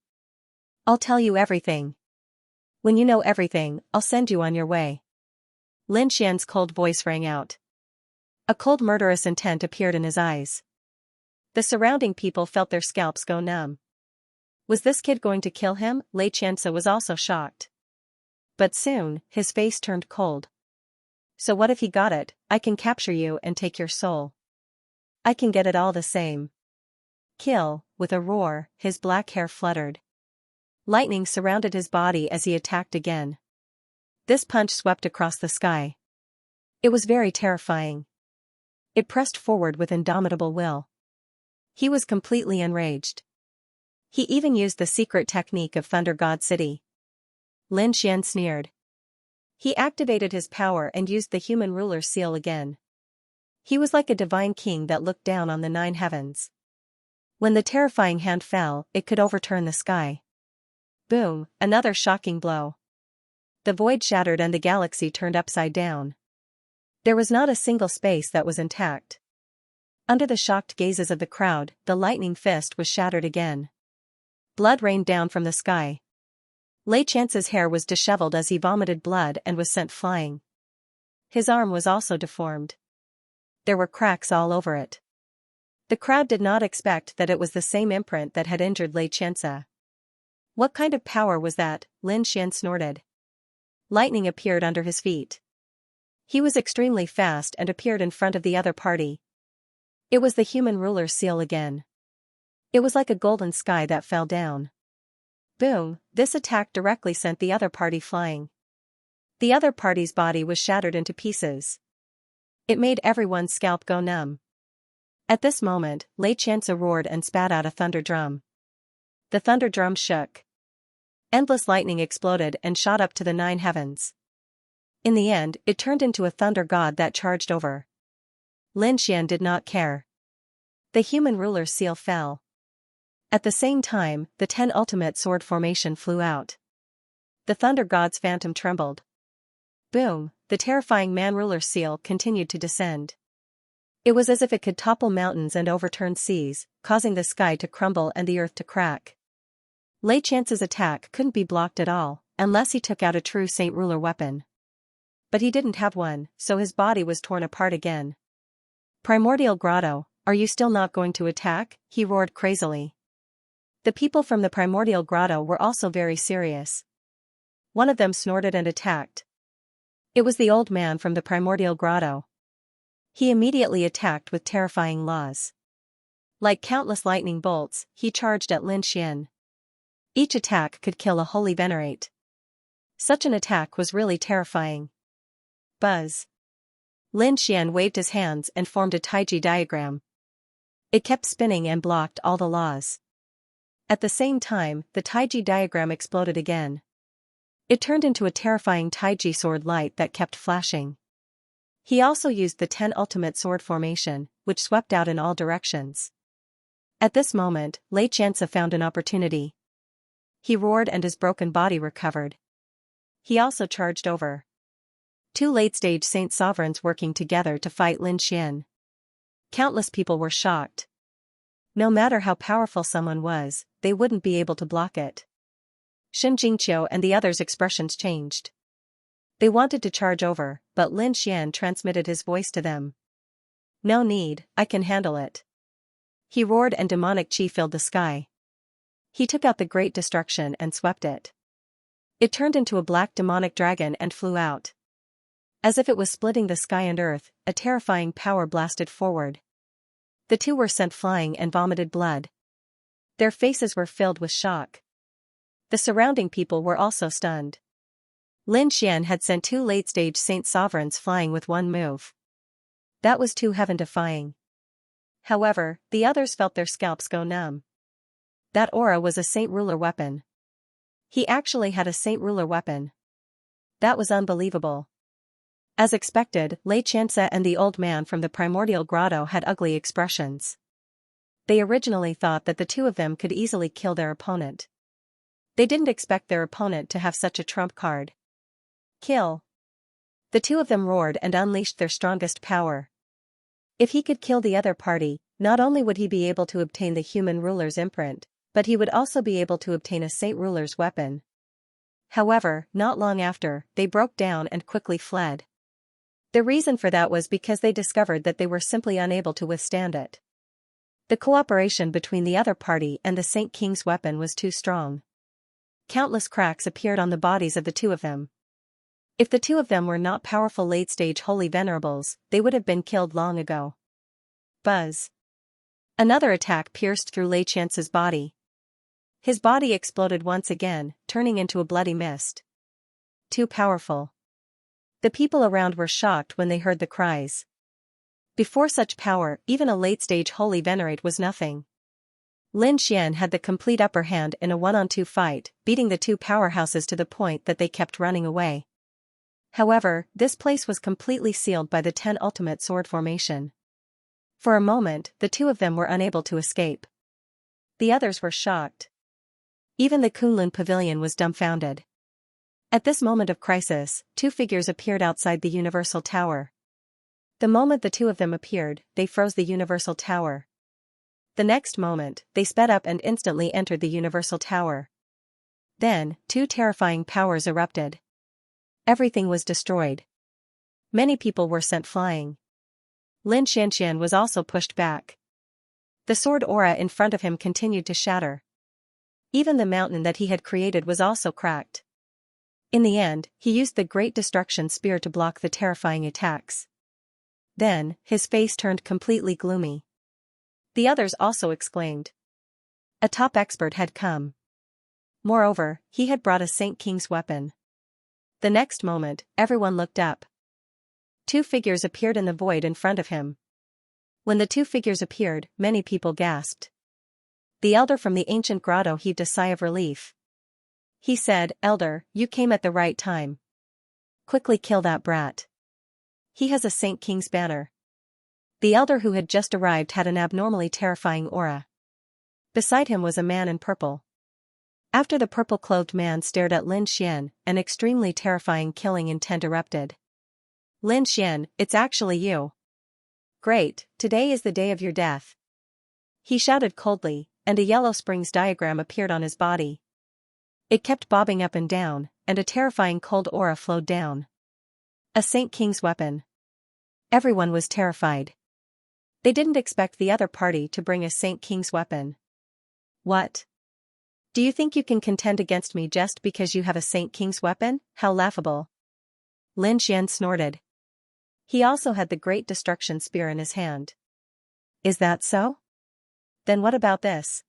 I'll tell you everything. When you know everything, I'll send you on your way. Lin Xian's cold voice rang out. A cold murderous intent appeared in his eyes. The surrounding people felt their scalps go numb. Was this kid going to kill him? Xianxia was also shocked. But soon, his face turned cold. So what if he got it? I can capture you and take your soul. I can get it all the same. Kill, with a roar, his black hair fluttered. Lightning surrounded his body as he attacked again. This punch swept across the sky. It was very terrifying. It pressed forward with indomitable will. He was completely enraged. He even used the secret technique of Thunder God City. Lin Xian sneered. He activated his power and used the human ruler's seal again. He was like a divine king that looked down on the 9 heavens. When the terrifying hand fell, it could overturn the sky. Boom, another shocking blow. The void shattered and the galaxy turned upside down. There was not a single space that was intact. Under the shocked gazes of the crowd, the lightning fist was shattered again. Blood rained down from the sky. Xianxia's hair was disheveled as he vomited blood and was sent flying. His arm was also deformed. There were cracks all over it. The crowd did not expect that it was the same imprint that had injured Xianxia. What kind of power was that? Lin Xian snorted. Lightning appeared under his feet. He was extremely fast and appeared in front of the other party. It was the human ruler's seal again. It was like a golden sky that fell down. Boom, this attack directly sent the other party flying. The other party's body was shattered into pieces. It made everyone's scalp go numb. At this moment, Xianxia roared and spat out a thunder drum. The thunder drum shook. Endless lightning exploded and shot up to the 9 heavens. In the end, it turned into a thunder god that charged over. Lin Xian did not care. The human ruler's seal fell. At the same time, the 10 ultimate sword formation flew out. The thunder god's phantom trembled. Boom, the terrifying man-ruler seal continued to descend. It was as if it could topple mountains and overturn seas, causing the sky to crumble and the earth to crack. Xianxia's attack couldn't be blocked at all, unless he took out a true Saint Ruler weapon. But he didn't have one, so his body was torn apart again. Primordial Grotto, are you still not going to attack? He roared crazily. The people from the Primordial Grotto were also very serious. One of them snorted and attacked. It was the old man from the Primordial Grotto. He immediately attacked with terrifying laws. Like countless lightning bolts, he charged at Lin Xian. Each attack could kill a holy venerate. Such an attack was really terrifying. Buzz. Lin Xian waved his hands and formed a Taiji diagram. It kept spinning and blocked all the laws. At the same time, the Taiji diagram exploded again. It turned into a terrifying Taiji sword light that kept flashing. He also used the 10 ultimate sword formation, which swept out in all directions. At this moment, Xianxia found an opportunity. He roared and his broken body recovered. He also charged over. Two late-stage saint sovereigns working together to fight Lin Xian. Countless people were shocked. No matter how powerful someone was, they wouldn't be able to block it. Xianxia and the others' expressions changed. They wanted to charge over, but Lin Xian transmitted his voice to them. No need, I can handle it. He roared and demonic chi filled the sky. He took out the great destruction and swept it. It turned into a black demonic dragon and flew out. As if it was splitting the sky and earth, a terrifying power blasted forward. The two were sent flying and vomited blood. Their faces were filled with shock. The surrounding people were also stunned. Lin Xian had sent two late-stage saint sovereigns flying with one move. That was too heaven-defying. However, the others felt their scalps go numb. That aura was a saint ruler weapon. He actually had a saint ruler weapon. That was unbelievable. As expected, Xianxia and the old man from the primordial grotto had ugly expressions. They originally thought that the two of them could easily kill their opponent. They didn't expect their opponent to have such a trump card. Kill. The two of them roared and unleashed their strongest power. If he could kill the other party, not only would he be able to obtain the human ruler's imprint, but he would also be able to obtain a saint ruler's weapon. However, not long after, they broke down and quickly fled. The reason for that was because they discovered that they were simply unable to withstand it. The cooperation between the other party and the Saint King's weapon was too strong. Countless cracks appeared on the bodies of the two of them. If the two of them were not powerful late-stage holy venerables, they would have been killed long ago. Buzz. Another attack pierced through Xianxia's body. His body exploded once again, turning into a bloody mist. Too powerful. The people around were shocked when they heard the cries. Before such power, even a late-stage holy venerate was nothing. Lin Xian had the complete upper hand in a 1-on-2 fight, beating the two powerhouses to the point that they kept running away. However, this place was completely sealed by the 10 ultimate sword formation. For a moment, the two of them were unable to escape. The others were shocked. Even the Kunlun pavilion was dumbfounded. At this moment of crisis, two figures appeared outside the Universal Tower. The moment the two of them appeared, they froze the Universal Tower. The next moment, they sped up and instantly entered the Universal Tower. Then, two terrifying powers erupted. Everything was destroyed. Many people were sent flying. Lin Xianxian was also pushed back. The sword aura in front of him continued to shatter. Even the mountain that he had created was also cracked. In the end, he used the Great Destruction Spear to block the terrifying attacks. Then, his face turned completely gloomy. The others also exclaimed. A top expert had come. Moreover, he had brought a Saint King's weapon. The next moment, everyone looked up. Two figures appeared in the void in front of him. When the two figures appeared, many people gasped. The elder from the ancient grotto heaved a sigh of relief. He said, "Elder, you came at the right time. Quickly kill that brat. He has a Saint King's banner." The elder who had just arrived had an abnormally terrifying aura. Beside him was a man in purple. After the purple-clothed man stared at Lin Xian, an extremely terrifying killing intent erupted. "Lin Xian, it's actually you. Great, today is the day of your death." He shouted coldly, and a Yellow Springs diagram appeared on his body. It kept bobbing up and down, and a terrifying cold aura flowed down. A Saint King's weapon. Everyone was terrified. They didn't expect the other party to bring a Saint King's weapon. What? Do you think you can contend against me just because you have a Saint King's weapon? How laughable. Lin Xian snorted. He also had the Great Destruction Spear in his hand. Is that so? Then what about this?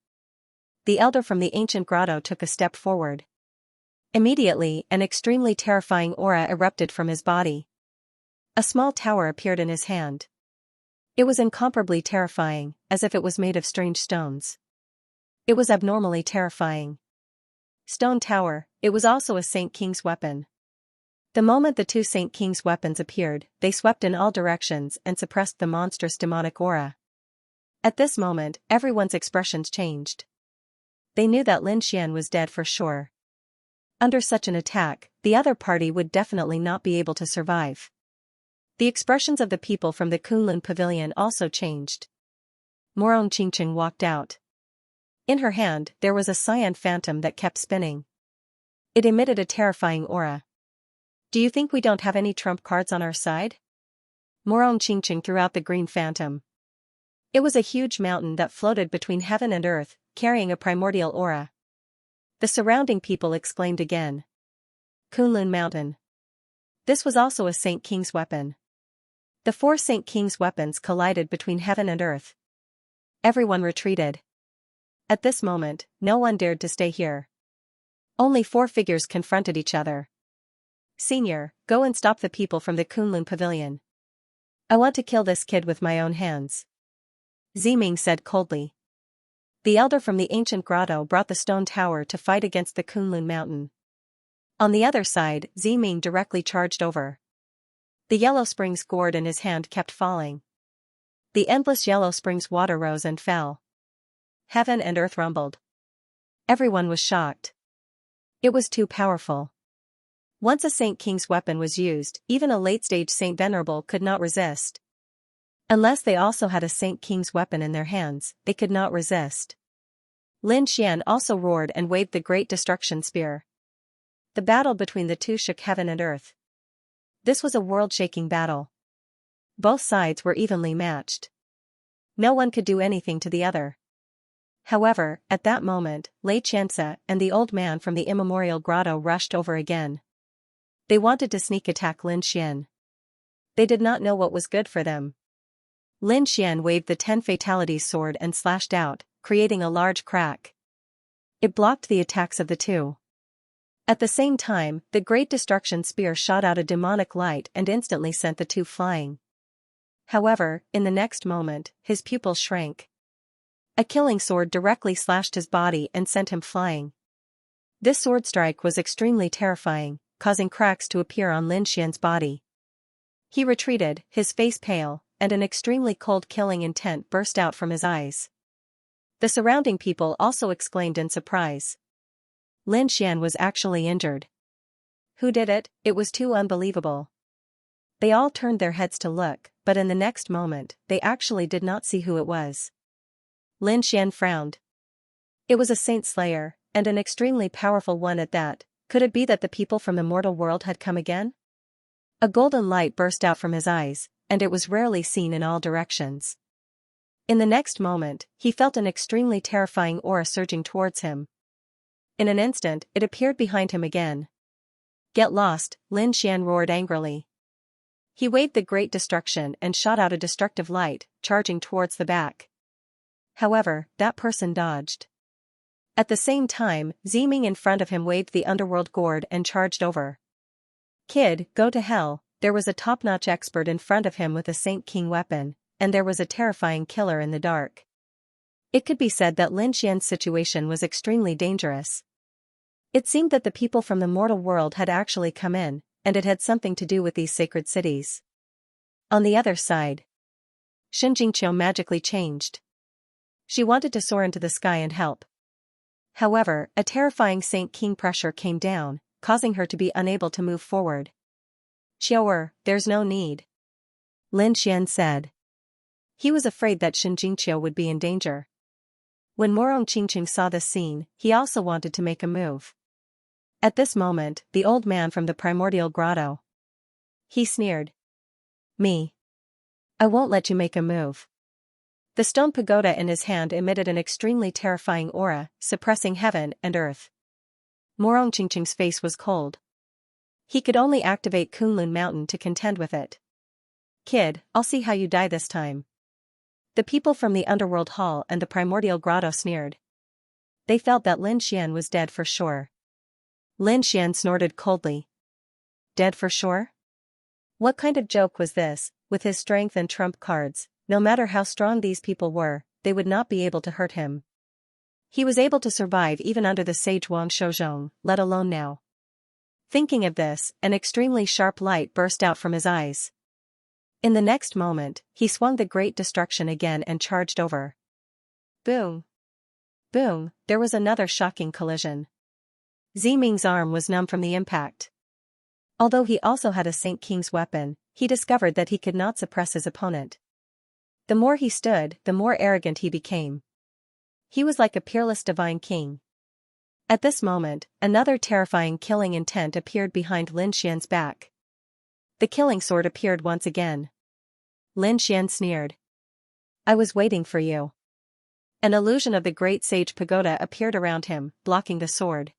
The elder from the ancient grotto took a step forward. Immediately, an extremely terrifying aura erupted from his body. A small tower appeared in his hand. It was incomparably terrifying, as if it was made of strange stones. It was abnormally terrifying. Stone tower, it was also a Saint King's weapon. The moment the two Saint King's weapons appeared, they swept in all directions and suppressed the monstrous demonic aura. At this moment, everyone's expressions changed. They knew that Lin Xian was dead for sure. Under such an attack, the other party would definitely not be able to survive. The expressions of the people from the Kunlun pavilion also changed. Morong Qingqing walked out. In her hand, there was a cyan phantom that kept spinning. It emitted a terrifying aura. Do you think we don't have any trump cards on our side? Morong Qingqing threw out the green phantom. It was a huge mountain that floated between heaven and earth, carrying a primordial aura. The surrounding people exclaimed again. Kunlun Mountain. This was also a Saint King's weapon. The 4 Saint King's weapons collided between heaven and earth. Everyone retreated. At this moment, no one dared to stay here. Only 4 figures confronted each other. Senior, go and stop the people from the Kunlun pavilion. I want to kill this kid with my own hands. Ziming said coldly. The elder from the ancient grotto brought the stone tower to fight against the Kunlun mountain. On the other side, Ziming directly charged over. The yellow spring's gourd in his hand kept falling. The endless yellow spring's water rose and fell. Heaven and earth rumbled. Everyone was shocked. It was too powerful. Once a Saint King's weapon was used, even a late-stage Saint Venerable could not resist. Unless they also had a Saint King's weapon in their hands, they could not resist. Lin Xian also roared and waved the Great Destruction Spear. The battle between the two shook heaven and earth. This was a world-shaking battle. Both sides were evenly matched. No one could do anything to the other. However, at that moment, Xianxia and the old man from the immemorial grotto rushed over again. They wanted to sneak attack Lin Xian. They did not know what was good for them. Lin Xian waved the 10 Fatalities sword and slashed out, creating a large crack. It blocked the attacks of the two. At the same time, the Great Destruction Spear shot out a demonic light and instantly sent the two flying. However, in the next moment, his pupils shrank. A killing sword directly slashed his body and sent him flying. This sword strike was extremely terrifying, causing cracks to appear on Lin Xian's body. He retreated, his face pale, and an extremely cold killing intent burst out from his eyes. The surrounding people also exclaimed in surprise. Lin Xian was actually injured. Who did it? It was too unbelievable. They all turned their heads to look, but in the next moment, they actually did not see who it was. Lin Xian frowned. It was a saint slayer, and an extremely powerful one at that. Could it be that the people from the mortal world had come again? A golden light burst out from his eyes, and it was rarely seen in all directions. In the next moment, he felt an extremely terrifying aura surging towards him. In an instant, it appeared behind him again. Get lost, Lin Xian roared angrily. He waved the Great Destruction and shot out a destructive light, charging towards the back. However, that person dodged. At the same time, Ziming in front of him waved the underworld gourd and charged over. Kid, go to hell. There was a top-notch expert in front of him with a Saint King weapon, and there was a terrifying killer in the dark. It could be said that Lin Xian's situation was extremely dangerous. It seemed that the people from the mortal world had actually come in, and it had something to do with these sacred cities. On the other side, Xianxia magically changed. She wanted to soar into the sky and help. However, a terrifying Saint King pressure came down, causing her to be unable to move forward. Xiaoer, there's no need. Lin Xian said. He was afraid that Xianxia would be in danger. When Morong Qingqing saw this scene, he also wanted to make a move. At this moment, the old man from the primordial grotto. He sneered. Me. I won't let you make a move. The stone pagoda in his hand emitted an extremely terrifying aura, suppressing heaven and earth. Morong Qingqing's face was cold. He could only activate Kunlun Mountain to contend with it. Kid, I'll see how you die this time. The people from the underworld hall and the primordial grotto sneered. They felt that Lin Xian was dead for sure. Lin Xian snorted coldly. Dead for sure? What kind of joke was this? With his strength and trump cards, no matter how strong these people were, they would not be able to hurt him. He was able to survive even under the sage Wang Shouzhong, let alone now. Thinking of this, an extremely sharp light burst out from his eyes. In the next moment, he swung the Great Destruction again and charged over. Boom! Boom! There was another shocking collision. Ziming's arm was numb from the impact. Although he also had a Saint King's weapon, he discovered that he could not suppress his opponent. The more he stood, the more arrogant he became. He was like a peerless divine king. At this moment, another terrifying killing intent appeared behind Lin Xian's back. The killing sword appeared once again. Lin Xian sneered. I was waiting for you. An illusion of the great sage pagoda appeared around him, blocking the sword.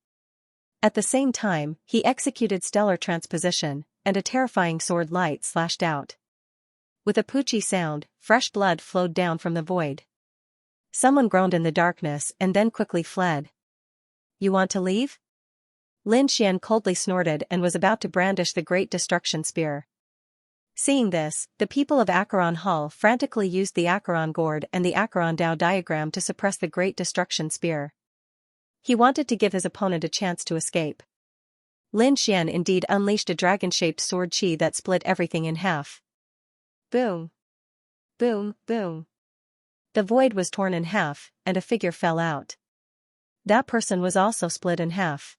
At the same time, he executed stellar transposition, and a terrifying sword light slashed out. With a poochie sound, fresh blood flowed down from the void. Someone groaned in the darkness and then quickly fled. You want to leave? Lin Xian coldly snorted and was about to brandish the Great Destruction Spear. Seeing this, the people of Acheron Hall frantically used the Acheron Gourd and the Acheron Dao diagram to suppress the Great Destruction Spear. He wanted to give his opponent a chance to escape. Lin Xian indeed unleashed a dragon-shaped sword chi that split everything in half. Boom! Boom! Boom! The void was torn in half, and a figure fell out. That person was also split in half.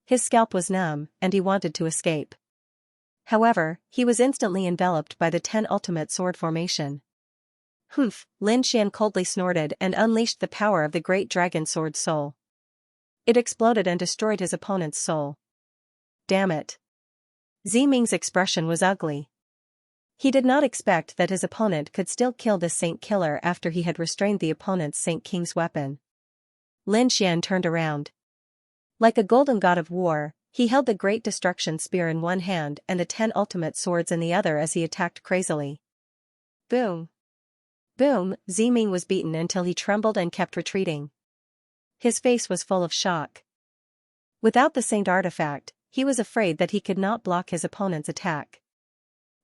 His scalp was numb, and he wanted to escape. However, he was instantly enveloped by the 10 ultimate sword formation. Humph! Lin Xian coldly snorted and unleashed the power of the great dragon sword soul. It exploded and destroyed his opponent's soul. Damn it! Ziming's expression was ugly. He did not expect that his opponent could still kill this Saint Killer after he had restrained the opponent's Saint King's weapon. Lin Xian turned around. Like a golden god of war, he held the Great Destruction Spear in one hand and the 10 ultimate swords in the other as he attacked crazily. Boom! Boom! Ziming was beaten until he trembled and kept retreating. His face was full of shock. Without the Saint artifact, he was afraid that he could not block his opponent's attack.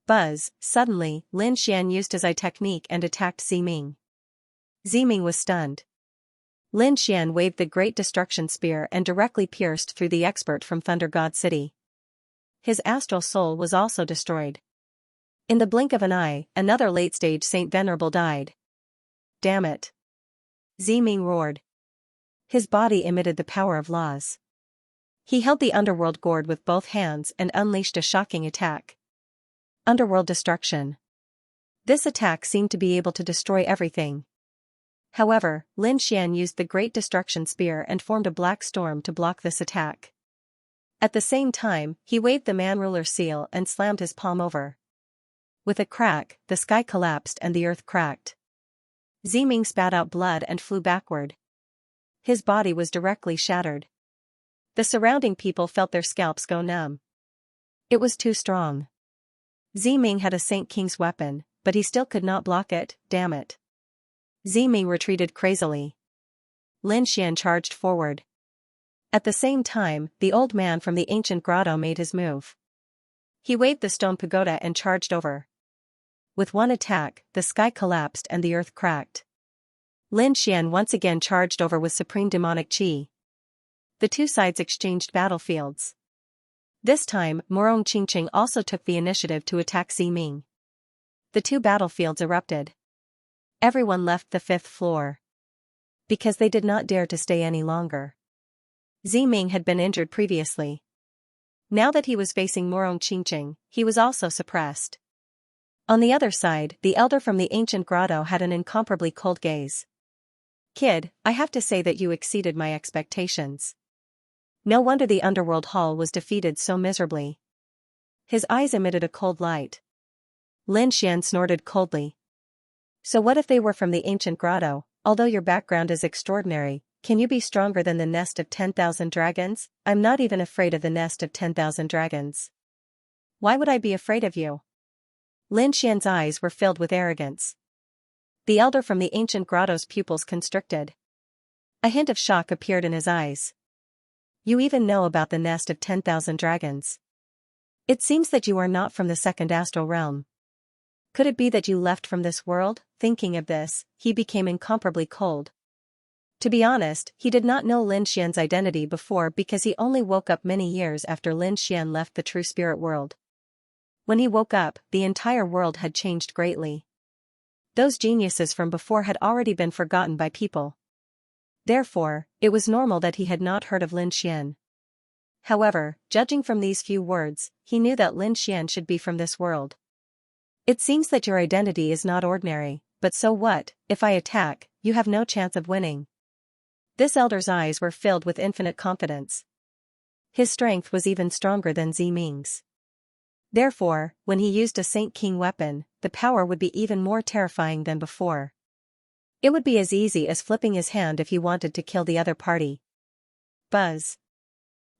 Buzz! Suddenly, Lin Xian used his eye technique and attacked Ziming. Ziming was stunned. Lin Xian waved the Great Destruction Spear and directly pierced through the expert from Thunder God City. His astral soul was also destroyed. In the blink of an eye, another late-stage Saint Venerable died. Damn it! Ziming roared. His body emitted the power of laws. He held the Underworld Gourd with both hands and unleashed a shocking attack. Underworld Destruction. This attack seemed to be able to destroy everything. However, Lin Xian used the Great Destruction Spear and formed a black storm to block this attack. At the same time, he waved the Man-Ruler seal and slammed his palm over. With a crack, the sky collapsed and the earth cracked. Ziming spat out blood and flew backward. His body was directly shattered. The surrounding people felt their scalps go numb. It was too strong. Ziming had a Saint King's weapon, but he still could not block it, damn it. Ziming retreated crazily. Lin Xian charged forward. At the same time, the old man from the ancient grotto made his move. He waved the stone pagoda and charged over. With one attack, the sky collapsed and the earth cracked. Lin Xian once again charged over with supreme demonic chi. The two sides exchanged battlefields. This time, Morong Qingqing also took the initiative to attack Ziming. The two battlefields erupted. Everyone left the 5th floor. Because they did not dare to stay any longer. Ziming had been injured previously. Now that he was facing Morong Qingqing, he was also suppressed. On the other side, the elder from the ancient grotto had an incomparably cold gaze. Kid, I have to say that you exceeded my expectations. No wonder the Underworld Hall was defeated so miserably. His eyes emitted a cold light. Lin Xian snorted coldly. So what if they were from the ancient grotto? Although your background is extraordinary, can you be stronger than the nest of 10,000 dragons? I'm not even afraid of the nest of 10,000 dragons. Why would I be afraid of you? Lin Xian's eyes were filled with arrogance. The elder from the ancient grotto's pupils constricted. A hint of shock appeared in his eyes. You even know about the nest of 10,000 dragons. It seems that you are not from the second astral realm. Could it be that you left from this world? Thinking of this, he became incomparably cold. To be honest, he did not know Lin Xian's identity before because he only woke up many years after Lin Xian left the true spirit world. When he woke up, the entire world had changed greatly. Those geniuses from before had already been forgotten by people. Therefore, it was normal that he had not heard of Lin Xian. However, judging from these few words, he knew that Lin Xian should be from this world. It seems that your identity is not ordinary, but so what, if I attack, you have no chance of winning. This elder's eyes were filled with infinite confidence. His strength was even stronger than Ziming's. Therefore, when he used a Saint King weapon, the power would be even more terrifying than before. It would be as easy as flipping his hand if he wanted to kill the other party. Buzz.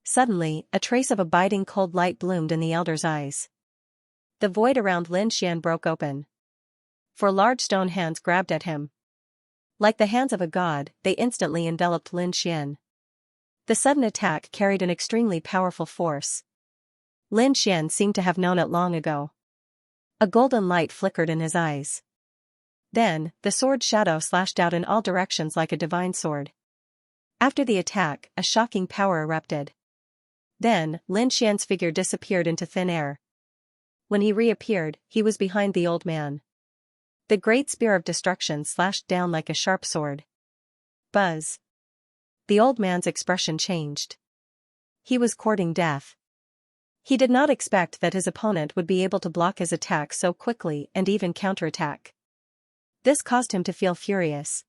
Suddenly, a trace of abiding cold light bloomed in the elder's eyes. The void around Lin Xian broke open. 4 large stone hands grabbed at him. Like the hands of a god, they instantly enveloped Lin Xian. The sudden attack carried an extremely powerful force. Lin Xian seemed to have known it long ago. A golden light flickered in his eyes. Then, the sword shadow slashed out in all directions like a divine sword. After the attack, a shocking power erupted. Then, Lin Xian's figure disappeared into thin air. When he reappeared, he was behind the old man. The great spear of destruction slashed down like a sharp sword. Buzz. The old man's expression changed. He was courting death. He did not expect that his opponent would be able to block his attack so quickly and even counterattack. This caused him to feel furious.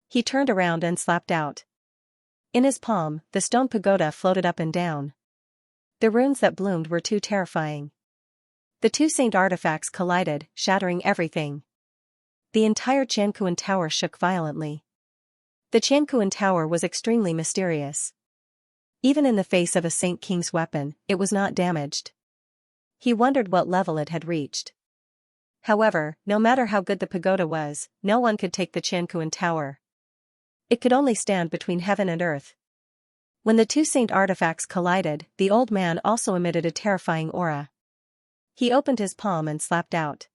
He turned around and slapped out. In his palm, the stone pagoda floated up and down. The runes that bloomed were too terrifying. The 2 saint artifacts collided, shattering everything. The entire Qianquan Tower shook violently. The Qianquan Tower was extremely mysterious. Even in the face of a Saint King's weapon, it was not damaged. He wondered what level it had reached. However, no matter how good the pagoda was, no one could take the Qianquan Tower. It could only stand between heaven and earth. When the 2 saint artifacts collided, the old man also emitted a terrifying aura. He opened his palm and slapped out.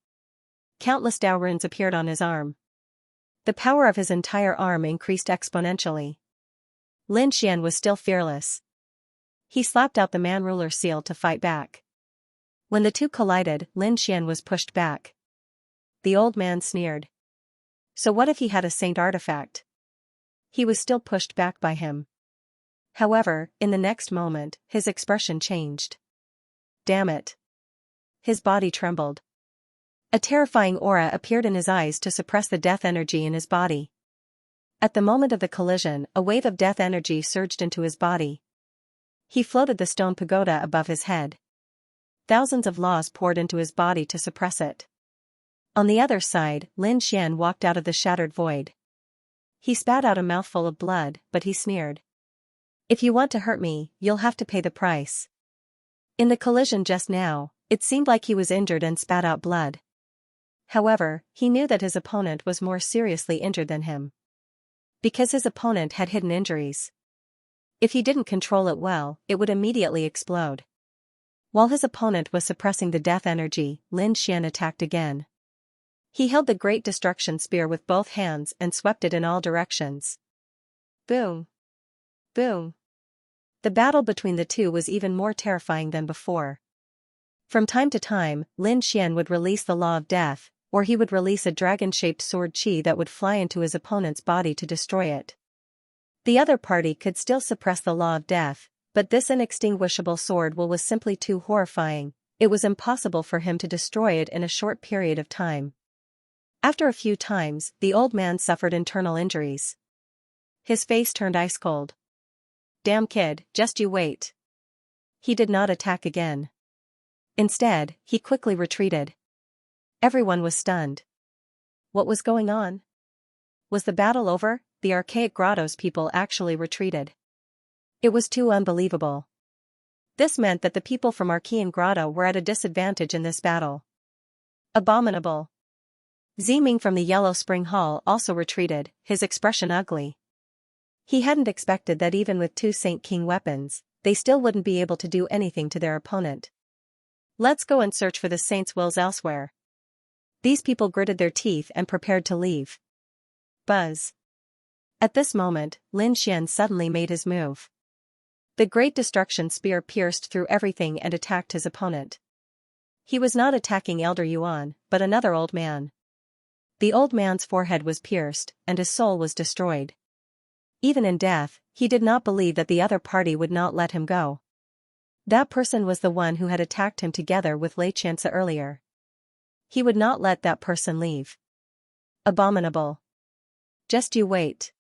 Countless Dao runes appeared on his arm. The power of his entire arm increased exponentially. Lin Xian was still fearless. He slapped out the man-ruler seal to fight back. When the two collided, Lin Xian was pushed back. The old man sneered. So what if he had a saint artifact? He was still pushed back by him. However, in the next moment, his expression changed. Damn it. His body trembled. A terrifying aura appeared in his eyes to suppress the death energy in his body. At the moment of the collision, a wave of death energy surged into his body. He floated the stone pagoda above his head. Thousands of laws poured into his body to suppress it. On the other side, Lin Xian walked out of the shattered void. He spat out a mouthful of blood, but he sneered. If you want to hurt me, you'll have to pay the price. In the collision just now, it seemed like he was injured and spat out blood. However, he knew that his opponent was more seriously injured than him. Because his opponent had hidden injuries. If he didn't control it well, it would immediately explode. While his opponent was suppressing the death energy, Lin Xian attacked again. He held the Great Destruction Spear with both hands and swept it in all directions. Boom! Boom! The battle between the two was even more terrifying than before. From time to time, Lin Xian would release the Law of Death, or he would release a dragon-shaped sword qi that would fly into his opponent's body to destroy it. The other party could still suppress the Law of Death, but this inextinguishable sword was simply too horrifying. It was impossible for him to destroy it in a short period of time. After a few times, the old man suffered internal injuries. His face turned ice cold. Damn kid, just you wait. He did not attack again. Instead, he quickly retreated. Everyone was stunned. What was going on? Was the battle over? The archaic grotto's people actually retreated. It was too unbelievable. This meant that the people from Archean Grotto were at a disadvantage in this battle. Abominable. Ziming from the Yellow Spring Hall also retreated, his expression ugly. He hadn't expected that even with 2 Saint King weapons, they still wouldn't be able to do anything to their opponent. Let's go and search for the saints' wills elsewhere. These people gritted their teeth and prepared to leave. Buzz. At this moment, Lin Xian suddenly made his move. The Great Destruction Spear pierced through everything and attacked his opponent. He was not attacking Elder Yuan, but another old man. The old man's forehead was pierced, and his soul was destroyed. Even in death, he did not believe that the other party would not let him go. That person was the one who had attacked him together with Xianxia earlier. He would not let that person leave. Abominable. Just you wait.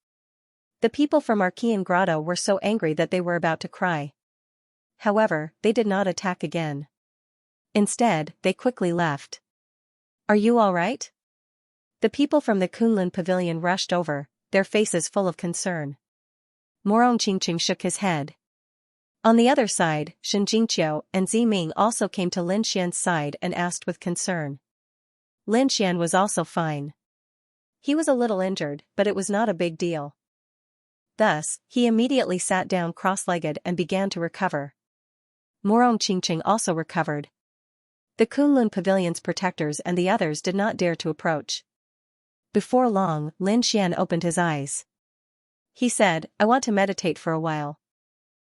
The people from Archean Grotto were so angry that they were about to cry. However, they did not attack again. Instead, they quickly left. Are you all right? The people from the Kunlun pavilion rushed over, their faces full of concern. Morong Qingqing shook his head. On the other side, Shen Jingqiu and Ziming also came to Lin Xian's side and asked with concern. Lin Xian was also fine. He was a little injured, but it was not a big deal. Thus, he immediately sat down cross-legged and began to recover. Morong Qingqing also recovered. The Kunlun pavilion's protectors and the others did not dare to approach. Before long, Lin Xian opened his eyes. He said, I want to meditate for a while.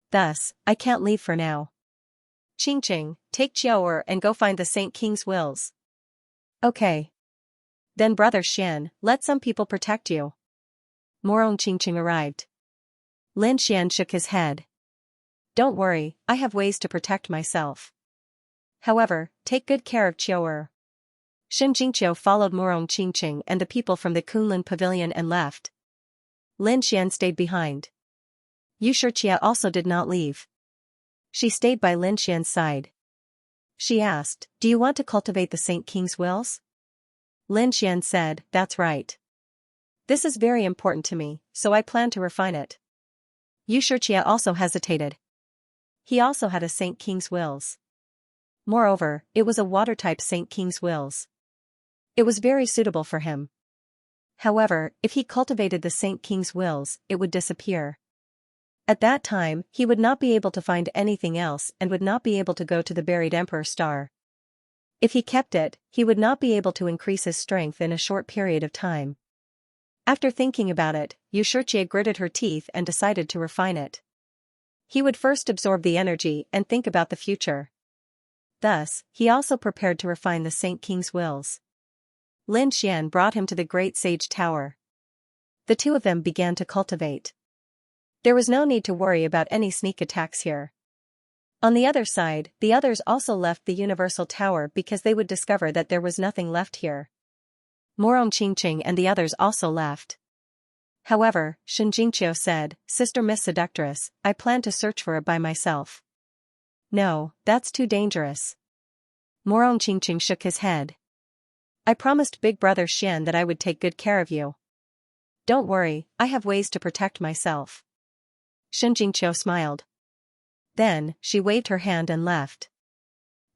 Thus, I can't leave for now. Qingqing, take Qiao and go find the Saint King's wills. Okay. Then Brother Xian, let some people protect you. Morong Qingqing arrived. Lin Xian shook his head. Don't worry, I have ways to protect myself. However, take good care of Qiao. Shen Jingqiu followed Morong Qingqing and the people from the Kunlun pavilion and left. Lin Xian stayed behind. Yu Shijia also did not leave. She stayed by Lin Xian's side. She asked, do you want to cultivate the Saint King's wills? Lin Xian said, that's right. This is very important to me, so I plan to refine it. Yu Shijia also hesitated. He also had a Saint King's wills. Moreover, it was a water-type Saint King's wills. It was very suitable for him. However, if he cultivated the Saint King's wills, it would disappear. At that time, he would not be able to find anything else and would not be able to go to the buried Emperor Star. If he kept it, he would not be able to increase his strength in a short period of time. After thinking about it, Yu Shijia gritted her teeth and decided to refine it. He would first absorb the energy and think about the future. Thus, he also prepared to refine the Saint King's wills. Lin Xian brought him to the Great Sage Tower. The two of them began to cultivate. There was no need to worry about any sneak attacks here. On the other side, the others also left the Universal Tower because they would discover that there was nothing left here. Morong Qingqing and the others also left. However, Shen Jingqiu said, Sister Miss Seductress, I plan to search for it by myself. No, that's too dangerous. Morong Qingqing shook his head. I promised Big Brother Xian that I would take good care of you. Don't worry, I have ways to protect myself. Shen Jingqiu smiled. Then, she waved her hand and left.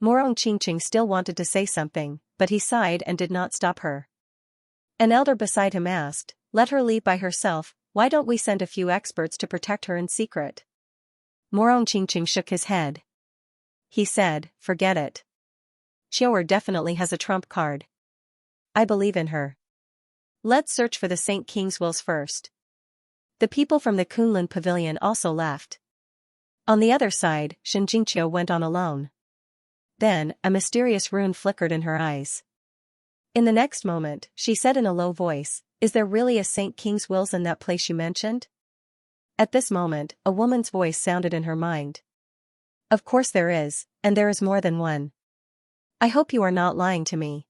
Morong Qingqing still wanted to say something, but he sighed and did not stop her. An elder beside him asked, let her leave by herself, why don't we send a few experts to protect her in secret? Morong Qingqing shook his head. He said, forget it. Qiao definitely has a trump card. I believe in her. Let's search for the Saint King's wills first. The people from the Kunlun pavilion also left. On the other side, Shen Jingqiu went on alone. Then, a mysterious rune flickered in her eyes. In the next moment, she said in a low voice, is there really a Saint King's wills in that place you mentioned? At this moment, a woman's voice sounded in her mind. Of course there is, and there is more than one. I hope you are not lying to me.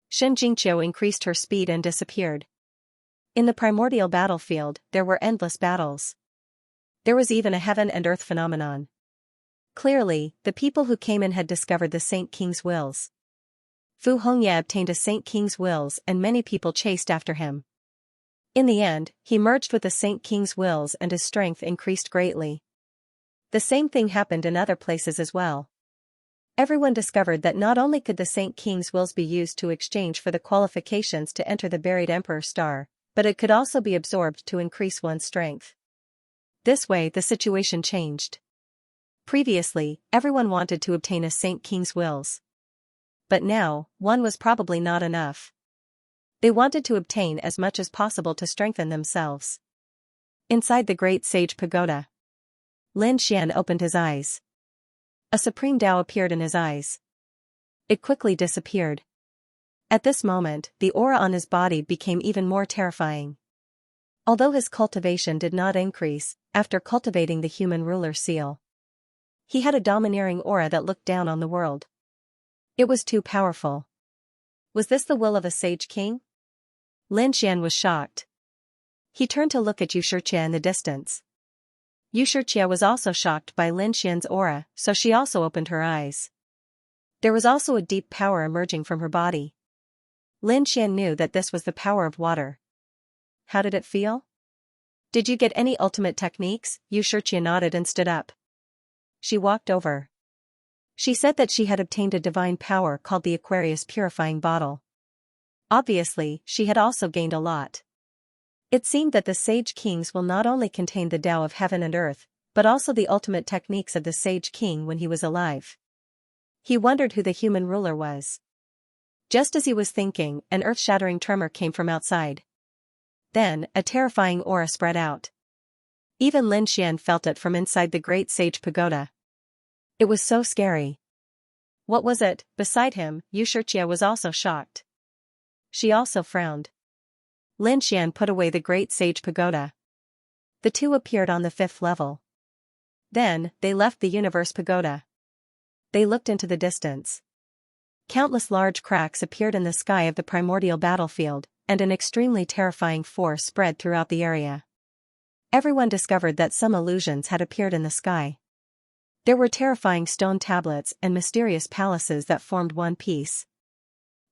Shen Jingqiu increased her speed and disappeared. In the primordial battlefield, there were endless battles. There was even a heaven and earth phenomenon. Clearly, the people who came in had discovered the Saint King's wills. Fu Hongye obtained a Saint King's wills and many people chased after him. In the end, he merged with the Saint King's wills and his strength increased greatly. The same thing happened in other places as well. Everyone discovered that not only could the Saint King's wills be used to exchange for the qualifications to enter the buried Emperor Star, but it could also be absorbed to increase one's strength. This way the situation changed. Previously, everyone wanted to obtain a Saint King's wills. But now, one was probably not enough. They wanted to obtain as much as possible to strengthen themselves. Inside the Great Sage Pagoda, Lin Xian opened his eyes. A supreme Tao appeared in his eyes. It quickly disappeared. At this moment, the aura on his body became even more terrifying. Although his cultivation did not increase, after cultivating the human ruler seal, he had a domineering aura that looked down on the world. It was too powerful. Was this the will of a sage king? Lin Xian was shocked. He turned to look at Xianxia in the distance. Xianxia was also shocked by Lin Xian's aura, so she also opened her eyes. There was also a deep power emerging from her body. Lin Xian knew that this was the power of water. How did it feel? Did you get any ultimate techniques? Xianxia nodded and stood up. She walked over. She said that she had obtained a divine power called the Aquarius Purifying Bottle. Obviously, she had also gained a lot. It seemed that the Sage Kings will not only contain the Tao of heaven and earth, but also the ultimate techniques of the Sage King when he was alive. He wondered who the human ruler was. Just as he was thinking, an earth-shattering tremor came from outside. Then, a terrifying aura spread out. Even Lin Xian felt it from inside the great sage pagoda. It was so scary. What was it? Beside him, Xianxia was also shocked. She also frowned. Lin Xian put away the great sage pagoda. The two appeared on the 5th level. Then, they left the universe pagoda. They looked into the distance. Countless large cracks appeared in the sky of the primordial battlefield, and an extremely terrifying force spread throughout the area. Everyone discovered that some illusions had appeared in the sky. There were terrifying stone tablets and mysterious palaces that formed one piece.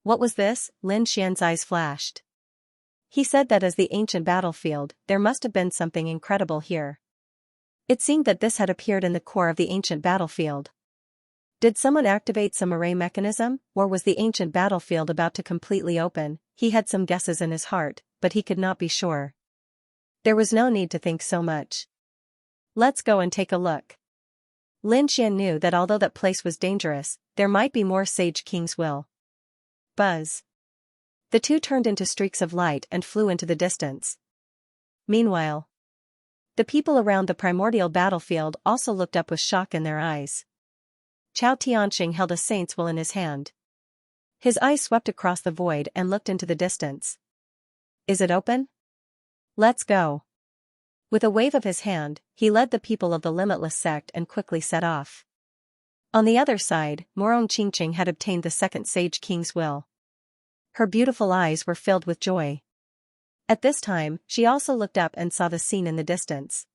What was this? Lin Xian's eyes flashed. He said that as the ancient battlefield, there must have been something incredible here. It seemed that this had appeared in the core of the ancient battlefield. Did someone activate some array mechanism, or was the ancient battlefield about to completely open? He had some guesses in his heart, but he could not be sure. There was no need to think so much. Let's go and take a look. Lin Xian knew that although that place was dangerous, there might be more Sage King's will. Buzz. The two turned into streaks of light and flew into the distance. Meanwhile, the people around the primordial battlefield also looked up with shock in their eyes. Chao Tianxing held a saint's will in his hand. His eyes swept across the void and looked into the distance. Is it open? Let's go. With a wave of his hand, he led the people of the Limitless sect and quickly set off. On the other side, Morong Qingqing had obtained the second Sage King's will. Her beautiful eyes were filled with joy. At this time, she also looked up and saw the scene in the distance.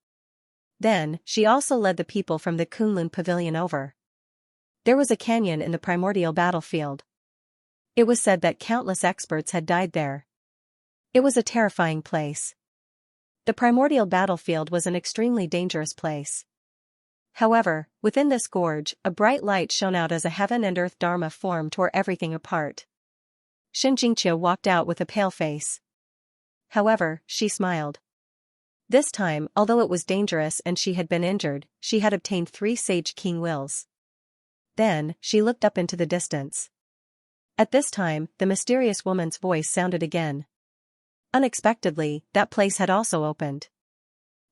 Then, she also led the people from the Kunlun pavilion over. There was a canyon in the primordial battlefield. It was said that countless experts had died there. It was a terrifying place. The primordial battlefield was an extremely dangerous place. However, within this gorge, a bright light shone out as a heaven and earth dharma form tore everything apart. Xianxia walked out with a pale face. However, she smiled. This time, although it was dangerous and she had been injured, she had obtained 3 Sage King wills. Then, she looked up into the distance. At this time, the mysterious woman's voice sounded again. Unexpectedly, that place had also opened.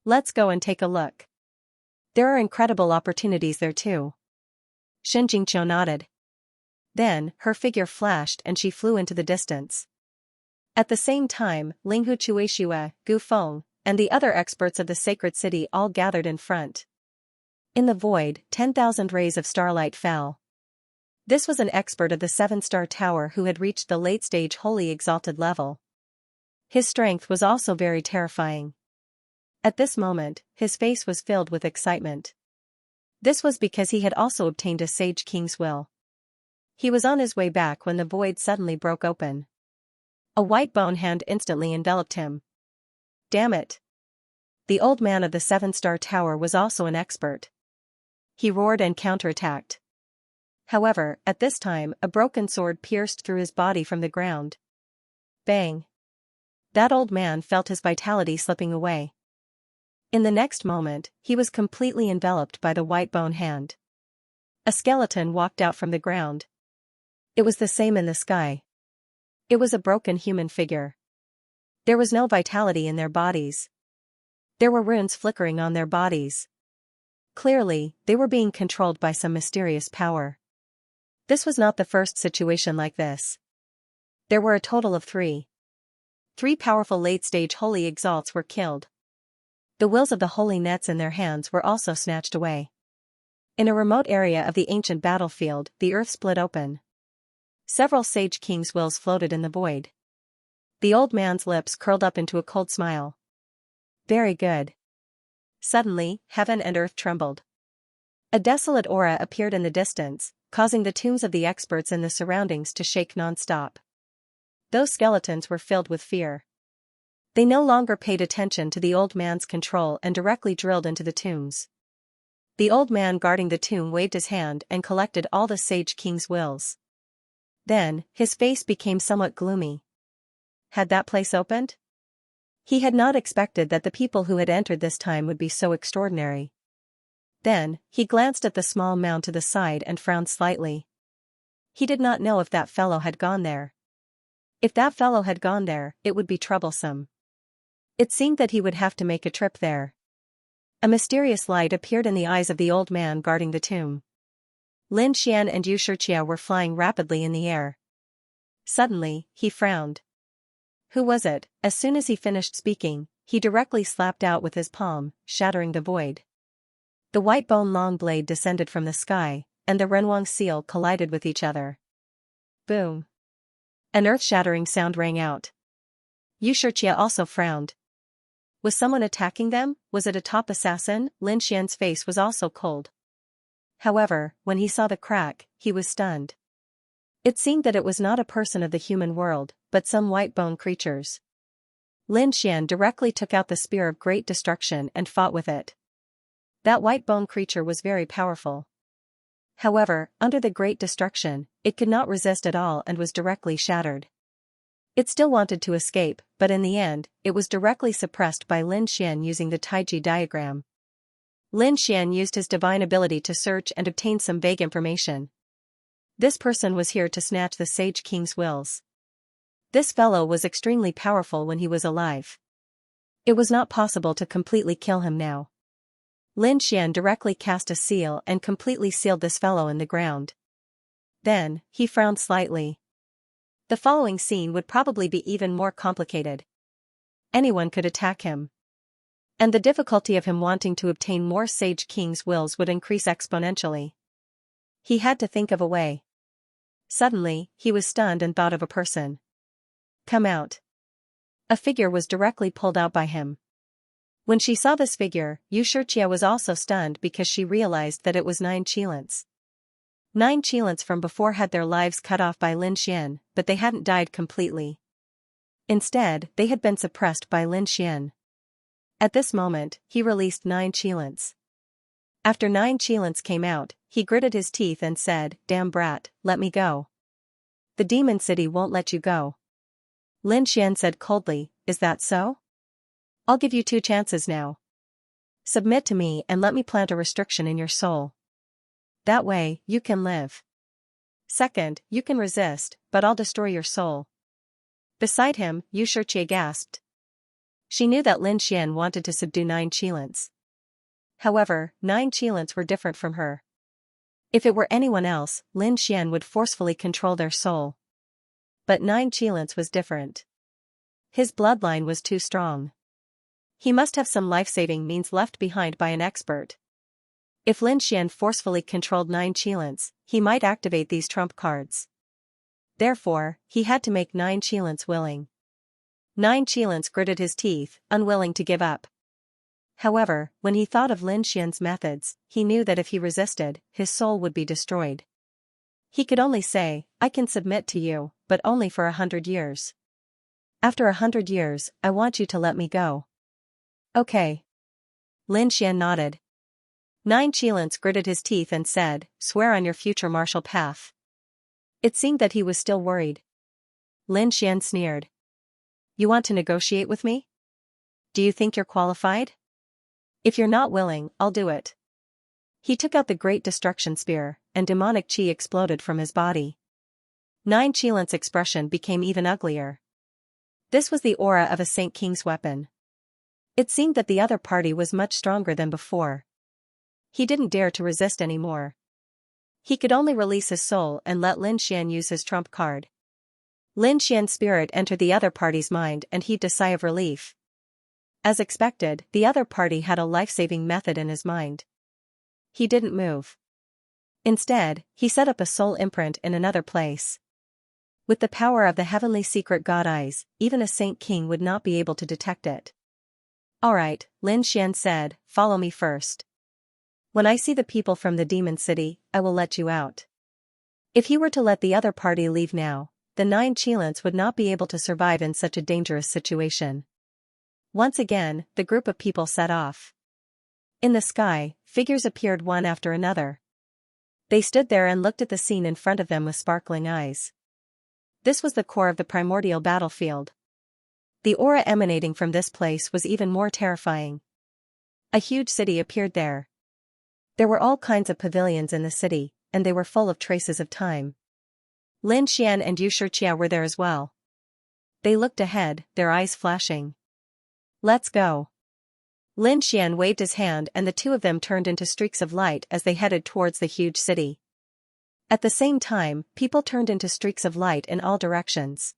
Let's go and take a look. There are incredible opportunities there too. Xianxia nodded. Then, her figure flashed and she flew into the distance. At the same time, Linghu Gu Feng, and the other experts of the sacred city all gathered in front. In the void, 10,000 rays of starlight fell. This was an expert of the 7-star tower who had reached the late-stage holy exalted level. His strength was also very terrifying. At this moment, his face was filled with excitement. This was because he had also obtained a Sage King's will. He was on his way back when the void suddenly broke open. A white bone hand instantly enveloped him. Damn it! The old man of the 7-star tower was also an expert. He roared and counterattacked. However, at this time, a broken sword pierced through his body from the ground. Bang! That old man felt his vitality slipping away. In the next moment, he was completely enveloped by the white bone hand. A skeleton walked out from the ground. It was the same in the sky. It was a broken human figure. There was no vitality in their bodies. There were runes flickering on their bodies. Clearly, they were being controlled by some mysterious power. This was not the first situation like this. There were a total of three. Three powerful late-stage holy exalts were killed. The wills of the holy nets in their hands were also snatched away. In a remote area of the ancient battlefield, the earth split open. Several sage kings' wills floated in the void. The old man's lips curled up into a cold smile. Very good. Suddenly, heaven and earth trembled. A desolate aura appeared in the distance, causing the tombs of the experts in the surroundings to shake non-stop. Those skeletons were filled with fear. They no longer paid attention to the old man's control and directly drilled into the tombs. The old man guarding the tomb waved his hand and collected all the sage king's wills. Then, his face became somewhat gloomy. Had that place opened? He had not expected that the people who had entered this time would be so extraordinary. Then, he glanced at the small mound to the side and frowned slightly. He did not know if that fellow had gone there. If that fellow had gone there, it would be troublesome. It seemed that he would have to make a trip there. A mysterious light appeared in the eyes of the old man guarding the tomb. Lin Xian and Xianxia were flying rapidly in the air. Suddenly, he frowned. Who was it? As soon as he finished speaking, he directly slapped out with his palm, shattering the void. The white bone long blade descended from the sky, and the Renwang seal collided with each other. Boom! An earth-shattering sound rang out. Xianxia also frowned. Was someone attacking them? Was it a top assassin? Lin Xian's face was also cold. However, when he saw the crack, he was stunned. It seemed that it was not a person of the human world, but some white bone creatures. Lin Xian directly took out the spear of great destruction and fought with it. That white bone creature was very powerful. However, under the great destruction, it could not resist at all and was directly shattered. It still wanted to escape, but in the end, it was directly suppressed by Lin Xian using the Taiji diagram. Lin Xian used his divine ability to search and obtain some vague information. This person was here to snatch the Sage King's wills. This fellow was extremely powerful when he was alive. It was not possible to completely kill him now. Lin Xian directly cast a seal and completely sealed this fellow in the ground. Then, he frowned slightly. The following scene would probably be even more complicated. Anyone could attack him. And the difficulty of him wanting to obtain more Sage King's wills would increase exponentially. He had to think of a way. Suddenly, he was stunned and thought of a person. Come out. A figure was directly pulled out by him. When she saw this figure, Xianxia was also stunned because she realized that it was 9 Qilins. 9 Qilins from before had their lives cut off by Lin Xian, but they hadn't died completely. Instead, they had been suppressed by Lin Xian. At this moment, he released 9 Qilins. After 9 Qilins came out, he gritted his teeth and said, "Damn brat, let me go. The demon city won't let you go." Lin Xian said coldly, "Is that so? I'll give you 2 chances now. Submit to me and let me plant a restriction in your soul. That way, you can live. Second, you can resist, but I'll destroy your soul." Beside him, Xianxia gasped. She knew that Lin Xian wanted to subdue 9 Qilins. However, 9 Qilins were different from her. If it were anyone else, Lin Xian would forcefully control their soul. But 9 Qilins was different. His bloodline was too strong. He must have some life-saving means left behind by an expert. If Lin Xian forcefully controlled 9 Qilins, he might activate these trump cards. Therefore, he had to make 9 Qilins willing. 9 Qilins gritted his teeth, unwilling to give up. However, when he thought of Lin Xian's methods, he knew that if he resisted, his soul would be destroyed. He could only say, "I can submit to you, but only for 100 years. After 100 years, I want you to let me go." Okay. Lin Xian nodded. 9 Qilins gritted his teeth and said, "Swear on your future martial path." It seemed that he was still worried. Lin Xian sneered. "You want to negotiate with me? Do you think you're qualified? If you're not willing, I'll do it." He took out the Great Destruction Spear, and demonic chi exploded from his body. 9 Qilins' expression became even uglier. This was the aura of a Saint King's weapon. It seemed that the other party was much stronger than before. He didn't dare to resist anymore. He could only release his soul and let Lin Xian use his trump card. Lin Xian's spirit entered the other party's mind and heaved a sigh of relief. As expected, the other party had a life-saving method in his mind. He didn't move. Instead, he set up a soul imprint in another place. With the power of the heavenly secret god eyes, even a saint king would not be able to detect it. Alright, Lin Xian said, follow me first. When I see the people from the demon city, I will let you out. If he were to let the other party leave now, the 9 Qilins would not be able to survive in such a dangerous situation. Once again, the group of people set off. In the sky, figures appeared one after another. They stood there and looked at the scene in front of them with sparkling eyes. This was the core of the primordial battlefield. The aura emanating from this place was even more terrifying. A huge city appeared there. There were all kinds of pavilions in the city, and they were full of traces of time. Lin Xian and Xianxia were there as well. They looked ahead, their eyes flashing. Let's go. Lin Xian waved his hand and the two of them turned into streaks of light as they headed towards the huge city. At the same time, people turned into streaks of light in all directions.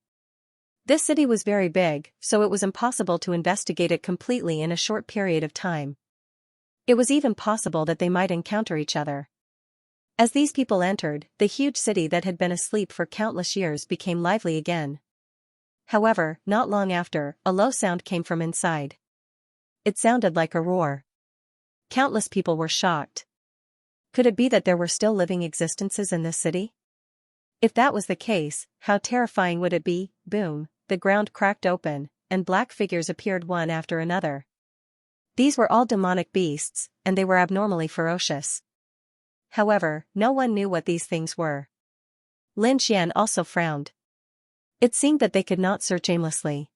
This city was very big, so it was impossible to investigate it completely in a short period of time. It was even possible that they might encounter each other. As these people entered, the huge city that had been asleep for countless years became lively again. However, not long after, a low sound came from inside. It sounded like a roar. Countless people were shocked. Could it be that there were still living existences in this city? If that was the case, how terrifying would it be? Boom, the ground cracked open, and black figures appeared one after another. These were all demonic beasts, and they were abnormally ferocious. However, no one knew what these things were. Lin Xian also frowned. It seemed that they could not search aimlessly.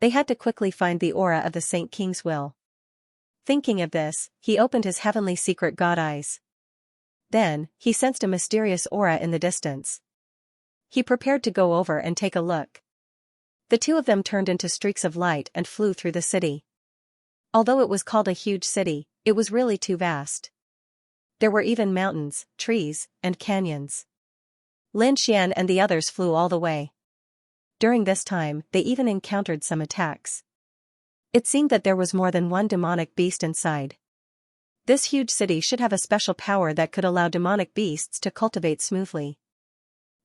They had to quickly find the aura of the Saint King's will. Thinking of this, he opened his heavenly secret god eyes. Then, he sensed a mysterious aura in the distance. He prepared to go over and take a look. The two of them turned into streaks of light and flew through the city. Although it was called a huge city, it was really too vast. There were even mountains, trees, and canyons. Lin Xian and the others flew all the way. During this time, they even encountered some attacks. It seemed that there was more than one demonic beast inside. This huge city should have a special power that could allow demonic beasts to cultivate smoothly.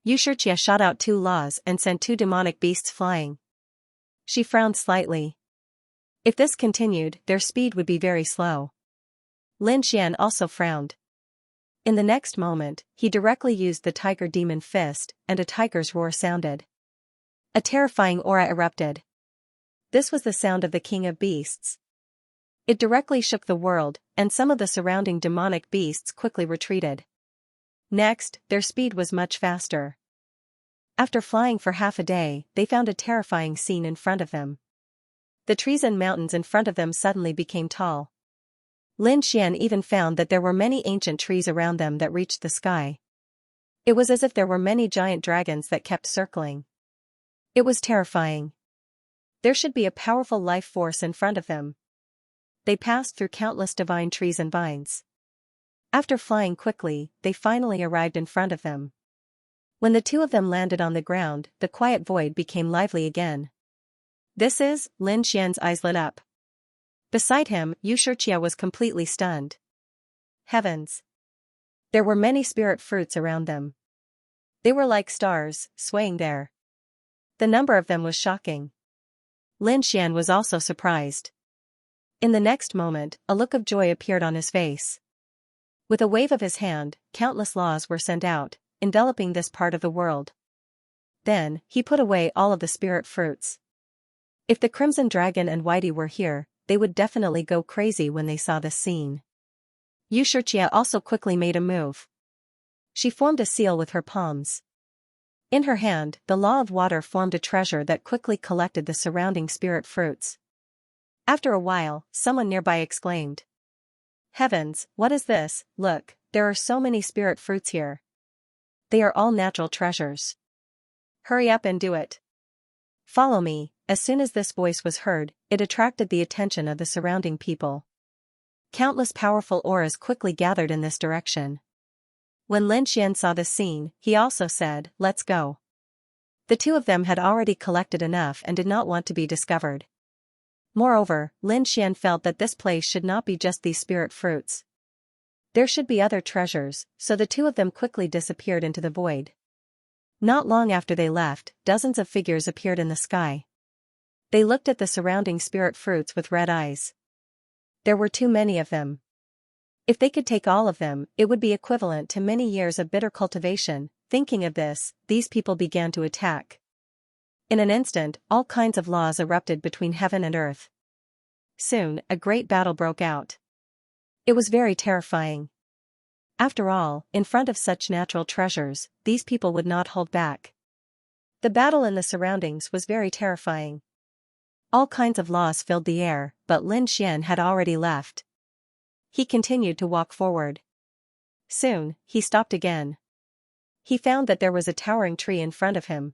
Xianxia shot out 2 laws and sent 2 demonic beasts flying. She frowned slightly. If this continued, their speed would be very slow. Lin Xian also frowned. In the next moment, he directly used the tiger demon fist, and a tiger's roar sounded. A terrifying aura erupted. This was the sound of the king of beasts. It directly shook the world, and some of the surrounding demonic beasts quickly retreated. Next, their speed was much faster. After flying for half a day, they found a terrifying scene in front of them. The trees and mountains in front of them suddenly became tall. Lin Xian even found that there were many ancient trees around them that reached the sky. It was as if there were many giant dragons that kept circling. It was terrifying. There should be a powerful life force in front of them. They passed through countless divine trees and vines. After flying quickly, they finally arrived in front of them. When the two of them landed on the ground, the quiet void became lively again. This is, Lin Xian's eyes lit up. Beside him, Xianxia was completely stunned. Heavens! There were many spirit fruits around them. They were like stars, swaying there. The number of them was shocking. Lin Xian was also surprised. In the next moment, a look of joy appeared on his face. With a wave of his hand, countless laws were sent out, enveloping this part of the world. Then, he put away all of the spirit fruits. If the Crimson Dragon and Whitey were here, they would definitely go crazy when they saw this scene. Xianxia also quickly made a move. She formed a seal with her palms. In her hand, the law of water formed a treasure that quickly collected the surrounding spirit fruits. After a while, someone nearby exclaimed. Heavens, what is this? Look, there are so many spirit fruits here. They are all natural treasures. Hurry up and do it. Follow me. As soon as this voice was heard, it attracted the attention of the surrounding people. Countless powerful auras quickly gathered in this direction. When Lin Xian saw this scene, he also said, "Let's go." The two of them had already collected enough and did not want to be discovered. Moreover, Lin Xian felt that this place should not be just these spirit fruits. There should be other treasures, so the two of them quickly disappeared into the void. Not long after they left, dozens of figures appeared in the sky. They looked at the surrounding spirit fruits with red eyes. There were too many of them. If they could take all of them, it would be equivalent to many years of bitter cultivation. Thinking of this, these people began to attack. In an instant, all kinds of laws erupted between heaven and earth. Soon, a great battle broke out. It was very terrifying. After all, in front of such natural treasures, these people would not hold back. The battle in the surroundings was very terrifying. All kinds of laws filled the air, but Lin Xian had already left. He continued to walk forward. Soon, he stopped again. He found that there was a towering tree in front of him.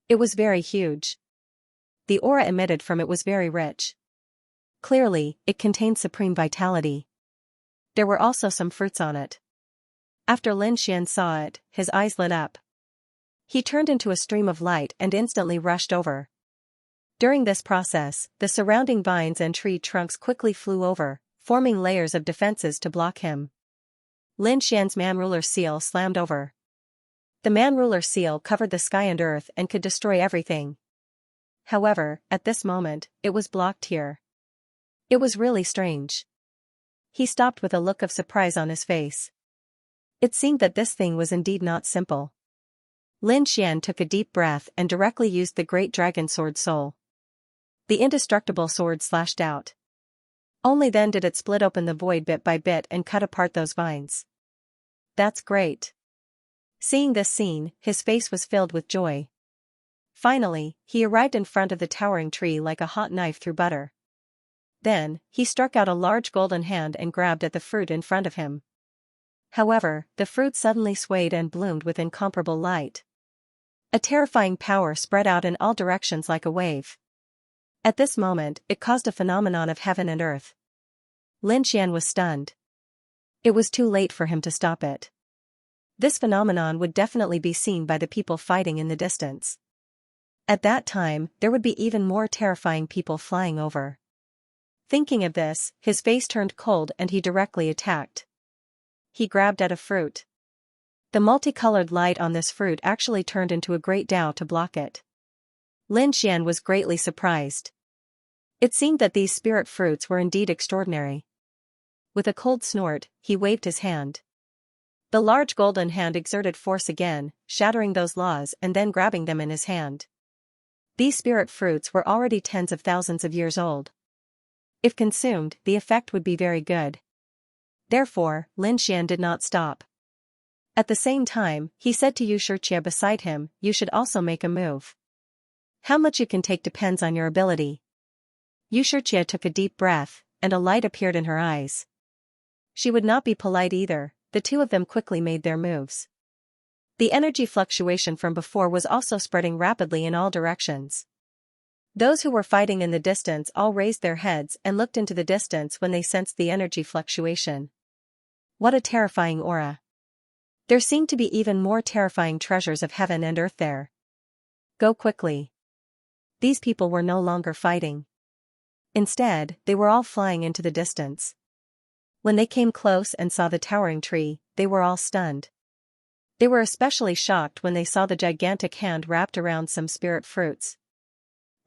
It was very huge. The aura emitted from it was very rich. Clearly, it contained supreme vitality. There were also some fruits on it. After Lin Xian saw it, his eyes lit up. He turned into a stream of light and instantly rushed over. During this process, the surrounding vines and tree trunks quickly flew over, forming layers of defenses to block him. Lin Xian's man-ruler seal slammed over. The man-ruler seal covered the sky and earth and could destroy everything. However, at this moment, it was blocked here. It was really strange. He stopped with a look of surprise on his face. It seemed that this thing was indeed not simple. Lin Xian took a deep breath and directly used the great dragon sword soul. The indestructible sword slashed out. Only then did it split open the void bit by bit and cut apart those vines. That's great. Seeing this scene, his face was filled with joy. Finally, he arrived in front of the towering tree like a hot knife through butter. Then, he struck out a large golden hand and grabbed at the fruit in front of him. However, the fruit suddenly swayed and bloomed with incomparable light. A terrifying power spread out in all directions like a wave. At this moment, it caused a phenomenon of heaven and earth. Lin Xian was stunned. It was too late for him to stop it. This phenomenon would definitely be seen by the people fighting in the distance. At that time, there would be even more terrifying people flying over. Thinking of this, his face turned cold and he directly attacked. He grabbed at a fruit. The multicolored light on this fruit actually turned into a great Tao to block it. Lin Xian was greatly surprised. It seemed that these spirit fruits were indeed extraordinary. With a cold snort, he waved his hand. The large golden hand exerted force again, shattering those laws and then grabbing them in his hand. These spirit fruits were already tens of thousands of years old. If consumed, the effect would be very good. Therefore, Lin Xian did not stop. At the same time, he said to Xianxia beside him, "You should also make a move. How much you can take depends on your ability." Xianxia took a deep breath, and a light appeared in her eyes. She would not be polite either. The two of them quickly made their moves. The energy fluctuation from before was also spreading rapidly in all directions. Those who were fighting in the distance all raised their heads and looked into the distance when they sensed the energy fluctuation. What a terrifying aura. There seemed to be even more terrifying treasures of heaven and earth there. Go quickly. These people were no longer fighting. Instead, they were all flying into the distance. When they came close and saw the towering tree, they were all stunned. They were especially shocked when they saw the gigantic hand wrapped around some spirit fruits.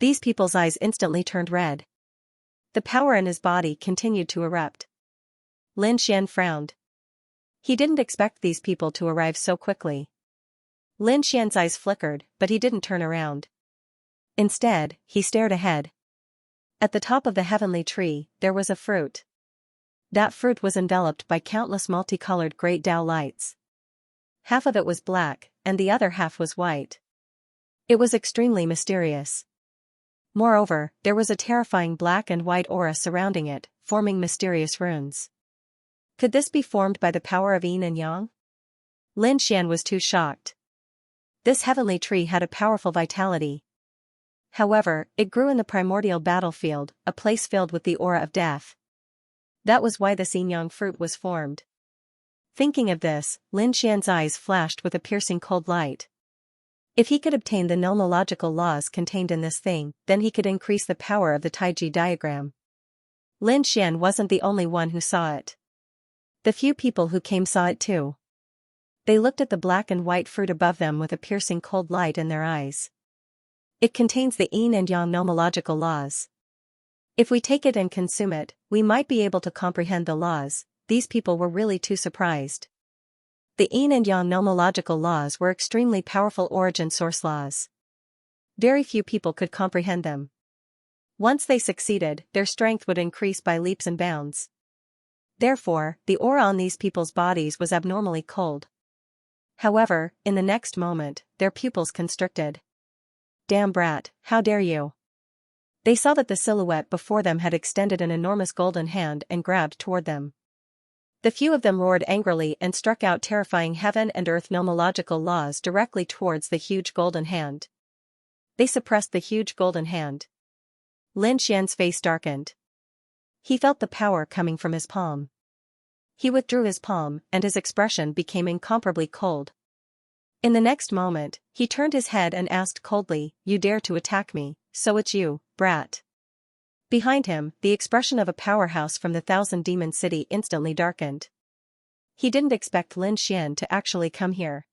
These people's eyes instantly turned red. The power in his body continued to erupt. Lin Xian frowned. He didn't expect these people to arrive so quickly. Lin Xian's eyes flickered, but he didn't turn around. Instead, he stared ahead. At the top of the heavenly tree, there was a fruit. That fruit was enveloped by countless multicolored great Tao lights. Half of it was black, and the other half was white. It was extremely mysterious. Moreover, there was a terrifying black and white aura surrounding it, forming mysterious runes. Could this be formed by the power of yin and yang? Lin Xian was too shocked. This heavenly tree had a powerful vitality. However, it grew in the primordial battlefield, a place filled with the aura of death. That was why this yin-yang fruit was formed. Thinking of this, Lin Xian's eyes flashed with a piercing cold light. If he could obtain the nomological laws contained in this thing, then he could increase the power of the Taiji diagram. Lin Xian wasn't the only one who saw it. The few people who came saw it too. They looked at the black and white fruit above them with a piercing cold light in their eyes. It contains the yin and yang nomological laws. If we take it and consume it, we might be able to comprehend the laws. These people were really too surprised. The yin and yang nomological laws were extremely powerful origin source laws. Very few people could comprehend them. Once they succeeded, their strength would increase by leaps and bounds. Therefore, the aura on these people's bodies was abnormally cold. However, in the next moment, their pupils constricted. Damn brat, how dare you! They saw that the silhouette before them had extended an enormous golden hand and grabbed toward them. The few of them roared angrily and struck out terrifying heaven and earth nomological laws directly towards the huge golden hand. They suppressed the huge golden hand. Lin Xian's face darkened. He felt the power coming from his palm. He withdrew his palm, and his expression became incomparably cold. In the next moment, he turned his head and asked coldly, "You dare to attack me, so it's you, brat." Behind him, the expression of a powerhouse from the Thousand Demon City instantly darkened. He didn't expect Lin Xian to actually come here.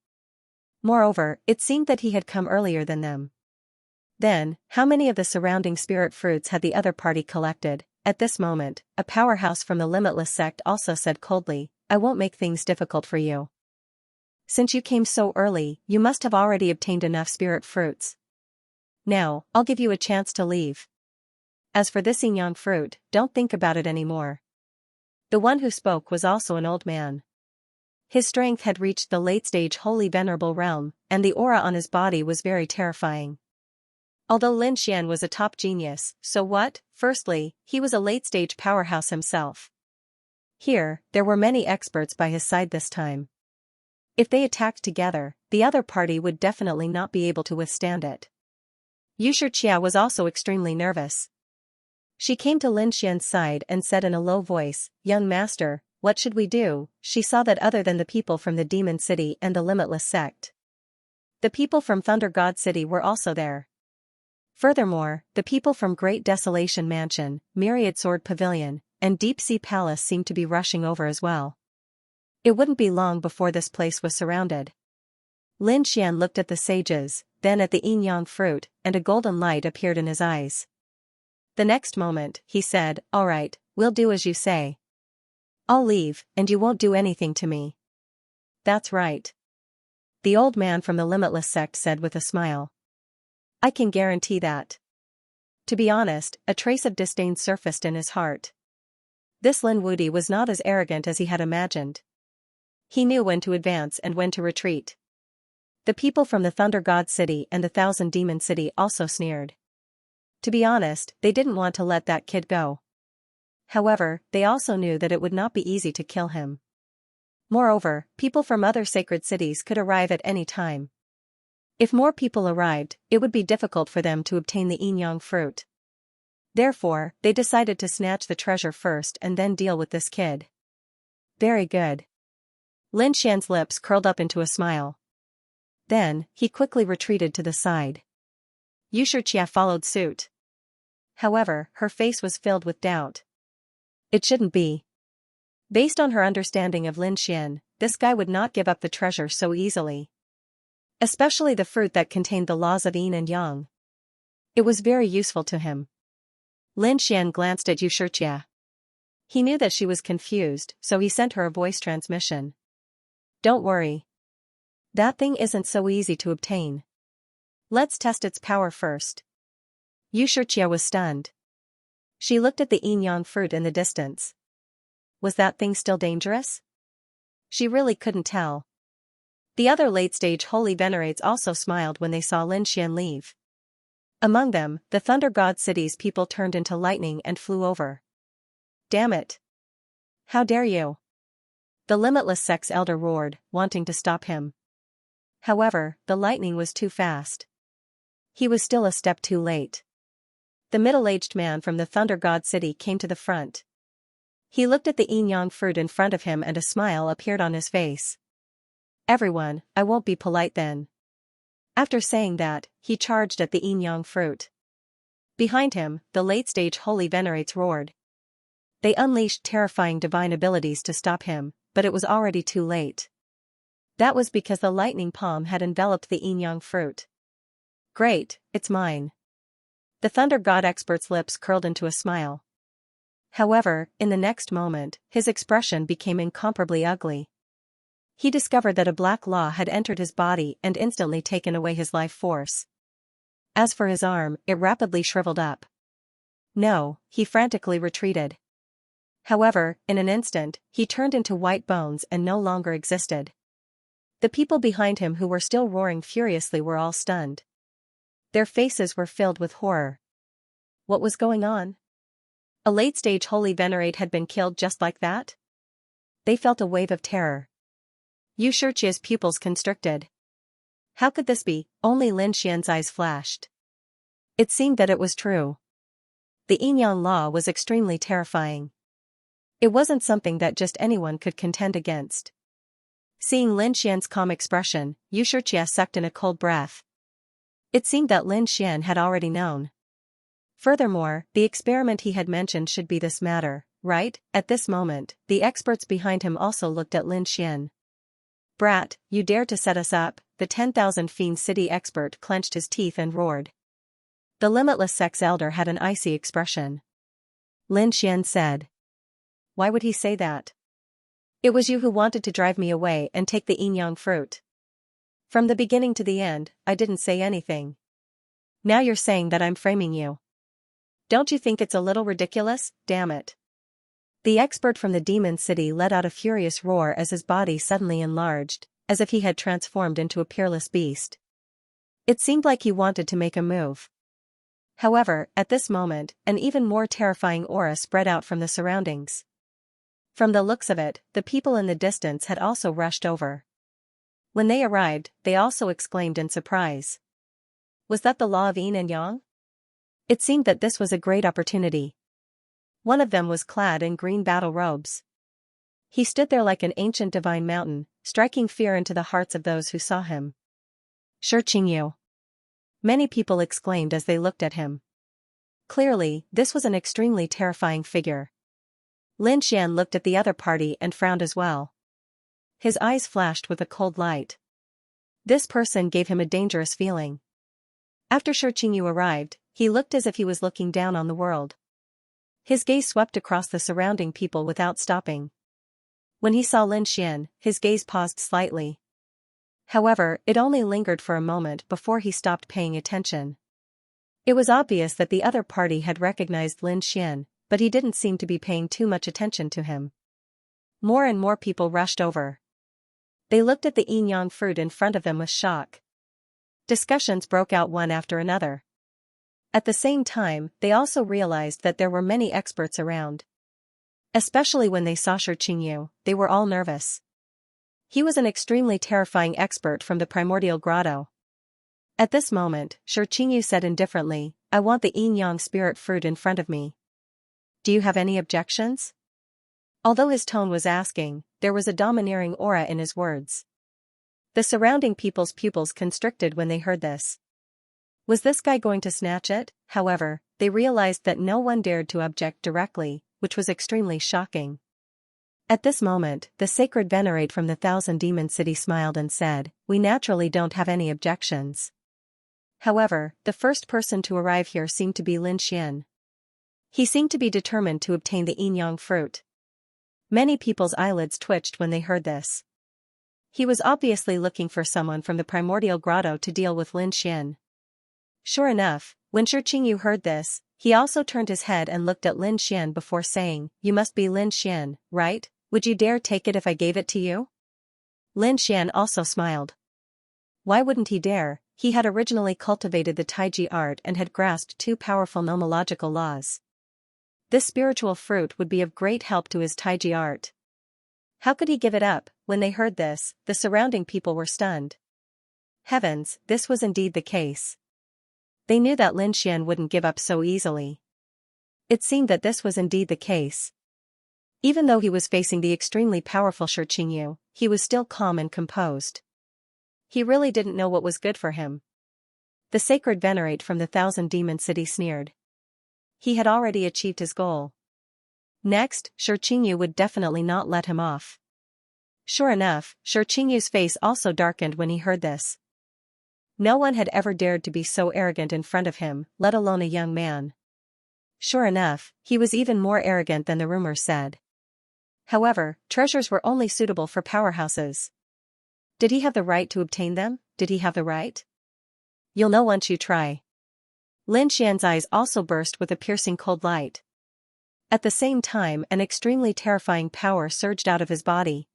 Moreover, it seemed that he had come earlier than them. Then, how many of the surrounding spirit fruits had the other party collected? At this moment, a powerhouse from the Limitless sect also said coldly, "I won't make things difficult for you. Since you came so early, you must have already obtained enough spirit fruits. Now, I'll give you a chance to leave. As for this yin-yang fruit, don't think about it anymore." The one who spoke was also an old man. His strength had reached the late-stage holy venerable realm, and the aura on his body was very terrifying. Although Lin Xian was a top genius, so what? Firstly, he was a late-stage powerhouse himself. Here, there were many experts by his side this time. If they attacked together, the other party would definitely not be able to withstand it. Xianxia was also extremely nervous. She came to Lin Xian's side and said in a low voice, "Young master, what should we do?" She saw that other than the people from the Demon City and the Limitless sect, the people from Thunder God City were also there. Furthermore, the people from Great Desolation Mansion, Myriad Sword Pavilion, and Deep Sea Palace seemed to be rushing over as well. It wouldn't be long before this place was surrounded. Lin Xian looked at the sages, then at the yin-yang fruit, and a golden light appeared in his eyes. The next moment, he said, "All right, we'll do as you say. I'll leave, and you won't do anything to me." "That's right," the old man from the Limitless sect said with a smile. "I can guarantee that." To be honest, a trace of disdain surfaced in his heart. This Lin Wudi was not as arrogant as he had imagined. He knew when to advance and when to retreat. The people from the Thunder God City and the Thousand Demon City also sneered. To be honest, they didn't want to let that kid go. However, they also knew that it would not be easy to kill him. Moreover, people from other sacred cities could arrive at any time. If more people arrived, it would be difficult for them to obtain the yin-yang fruit. Therefore, they decided to snatch the treasure first and then deal with this kid. Very good. Lin Xian's lips curled up into a smile. Then, he quickly retreated to the side. Xianxia followed suit. However, her face was filled with doubt. It shouldn't be. Based on her understanding of Lin Xian, this guy would not give up the treasure so easily. Especially the fruit that contained the laws of yin and yang. It was very useful to him. Lin Xian glanced at Xianxia. He knew that she was confused, so he sent her a voice transmission. "Don't worry. That thing isn't so easy to obtain. Let's test its power first." Xianxia was stunned. She looked at the yin-yang fruit in the distance. Was that thing still dangerous? She really couldn't tell. The other late-stage holy venerates also smiled when they saw Lin Xian leave. Among them, the Thunder God City's people turned into lightning and flew over. "Damn it! How dare you!" The Limitless sect's elder roared, wanting to stop him. However, the lightning was too fast. He was still a step too late. The middle-aged man from the Thunder God City came to the front. He looked at the yin-yang fruit in front of him and a smile appeared on his face. Everyone, I won't be polite then. After saying that, he charged at the yin-yang fruit. Behind him, the late-stage holy venerates roared. They unleashed terrifying divine abilities to stop him, but it was already too late. That was because the lightning palm had enveloped the yin-yang fruit. Great, it's mine. The thunder god expert's lips curled into a smile. However, in the next moment, his expression became incomparably ugly. He discovered that a black law had entered his body and instantly taken away his life force. As for his arm, it rapidly shriveled up. No, he frantically retreated. However, in an instant, he turned into white bones and no longer existed. The people behind him who were still roaring furiously were all stunned. Their faces were filled with horror. What was going on? A late-stage holy venerate had been killed just like that? They felt a wave of terror. Xianxia's pupils constricted. How could this be? Only Lin Xian's eyes flashed. It seemed that it was true. The yin-yang law was extremely terrifying. It wasn't something that just anyone could contend against. Seeing Lin Xian's calm expression, Xianxia sucked in a cold breath. It seemed that Lin Xian had already known. Furthermore, the experiment he had mentioned should be this matter, right? At this moment, the experts behind him also looked at Lin Xian. Brat, you dare to set us up? The 10,000 Fiend City expert clenched his teeth and roared. The limitless sex elder had an icy expression. Lin Xian said. Why would he say that? It was you who wanted to drive me away and take the yin-yang fruit. From the beginning to the end, I didn't say anything. Now you're saying that I'm framing you. Don't you think it's a little ridiculous? Damn it. The expert from the demon city let out a furious roar as his body suddenly enlarged, as if he had transformed into a peerless beast. It seemed like he wanted to make a move. However, at this moment, an even more terrifying aura spread out from the surroundings. From the looks of it, the people in the distance had also rushed over. When they arrived, they also exclaimed in surprise. Was that the law of yin and yang? It seemed that this was a great opportunity. One of them was clad in green battle robes. He stood there like an ancient divine mountain, striking fear into the hearts of those who saw him. Xianxia. Many people exclaimed as they looked at him. Clearly, this was an extremely terrifying figure. Lin Xian looked at the other party and frowned as well. His eyes flashed with a cold light. This person gave him a dangerous feeling. After Xianxia arrived, he looked as if he was looking down on the world. His gaze swept across the surrounding people without stopping. When he saw Lin Xian, his gaze paused slightly. However, it only lingered for a moment before he stopped paying attention. It was obvious that the other party had recognized Lin Xian, but he didn't seem to be paying too much attention to him. More and more people rushed over. They looked at the yin-yang fruit in front of them with shock. Discussions broke out one after another. At the same time, they also realized that there were many experts around. Especially when they saw Xianxia, they were all nervous. He was an extremely terrifying expert from the primordial grotto. At this moment, Xianxia said indifferently, I want the yin-yang spirit fruit in front of me. Do you have any objections? Although his tone was asking, there was a domineering aura in his words. The surrounding people's pupils constricted when they heard this. Was this guy going to snatch it? However, they realized that no one dared to object directly, which was extremely shocking. At this moment, the sacred venerate from the Thousand Demon City smiled and said, we naturally don't have any objections. However, the first person to arrive here seemed to be Lin Xian. He seemed to be determined to obtain the yin-yang fruit. Many people's eyelids twitched when they heard this. He was obviously looking for someone from the primordial grotto to deal with Lin Xian. Sure enough, when Xianxia heard this, he also turned his head and looked at Lin Xian before saying, you must be Lin Xian, right? Would you dare take it if I gave it to you? Lin Xian also smiled. Why wouldn't he dare? He had originally cultivated the Taiji art and had grasped two powerful nomological laws. This spiritual fruit would be of great help to his Taiji art. How could he give it up? When they heard this, the surrounding people were stunned. Heavens, this was indeed the case. They knew that Lin Xian wouldn't give up so easily. It seemed that this was indeed the case. Even though he was facing the extremely powerful Xianxia, he was still calm and composed. He really didn't know what was good for him. The sacred venerate from the Thousand Demon City sneered. He had already achieved his goal. Next, Xianxia would definitely not let him off. Sure enough, Xianxia's face also darkened when he heard this. No one had ever dared to be so arrogant in front of him, let alone a young man. Sure enough, he was even more arrogant than the rumors said. However, treasures were only suitable for powerhouses. Did he have the right to obtain them? Did he have the right? You'll know once you try. Lin Xian's eyes also burst with a piercing cold light. At the same time, an extremely terrifying power surged out of his body.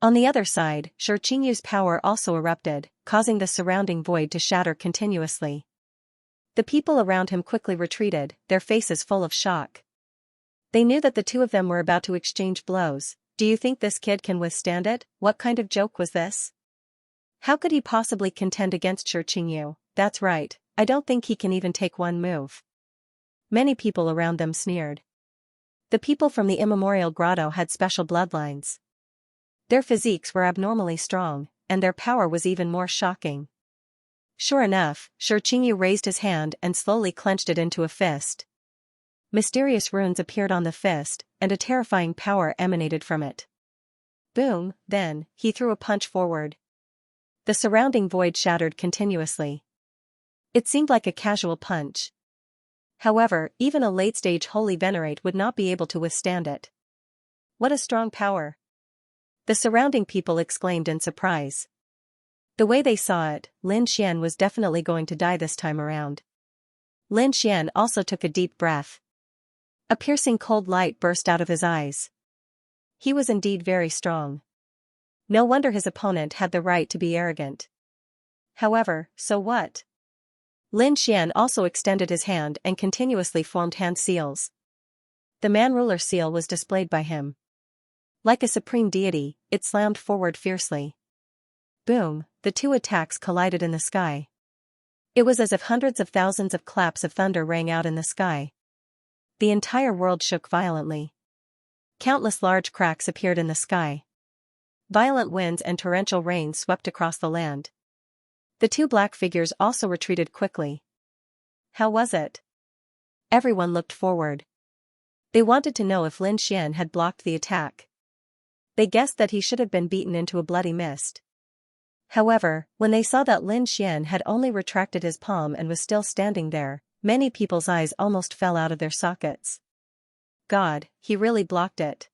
On the other side, Xianxia's power also erupted, causing the surrounding void to shatter continuously. The people around him quickly retreated, their faces full of shock. They knew that the two of them were about to exchange blows. Do you think this kid can withstand it? What kind of joke was this? How could he possibly contend against Xianxia? That's right, I don't think he can even take one move. Many people around them sneered. The people from the immemorial grotto had special bloodlines. Their physiques were abnormally strong, and their power was even more shocking. Sure enough, Xianxia raised his hand and slowly clenched it into a fist. Mysterious runes appeared on the fist, and a terrifying power emanated from it. Boom, then, he threw a punch forward. The surrounding void shattered continuously. It seemed like a casual punch. However, even a late-stage holy venerate would not be able to withstand it. What a strong power! The surrounding people exclaimed in surprise. The way they saw it, Lin Xian was definitely going to die this time around. Lin Xian also took a deep breath. A piercing cold light burst out of his eyes. He was indeed very strong. No wonder his opponent had the right to be arrogant. However, so what? Lin Xian also extended his hand and continuously formed hand seals. The man-ruler seal was displayed by him. Like a supreme deity, it slammed forward fiercely. Boom, the two attacks collided in the sky. It was as if hundreds of thousands of claps of thunder rang out in the sky. The entire world shook violently. Countless large cracks appeared in the sky. Violent winds and torrential rain swept across the land. The two black figures also retreated quickly. How was it? Everyone looked forward. They wanted to know if Lin Xian had blocked the attack. They guessed that he should have been beaten into a bloody mist. However, when they saw that Lin Xian had only retracted his palm and was still standing there, many people's eyes almost fell out of their sockets. God, he really blocked it.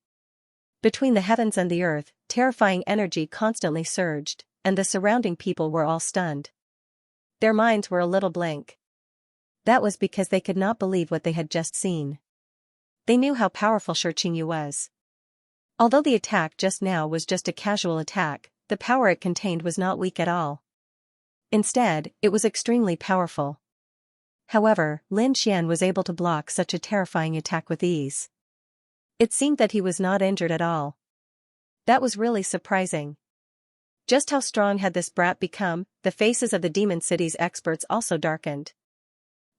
Between the heavens and the earth, terrifying energy constantly surged, and the surrounding people were all stunned. Their minds were a little blank. That was because they could not believe what they had just seen. They knew how powerful Xianxia was. Although the attack just now was just a casual attack, the power it contained was not weak at all. Instead, it was extremely powerful. However, Lin Xian was able to block such a terrifying attack with ease. It seemed that he was not injured at all. That was really surprising. Just how strong had this brat become? The faces of the Demon City's experts also darkened.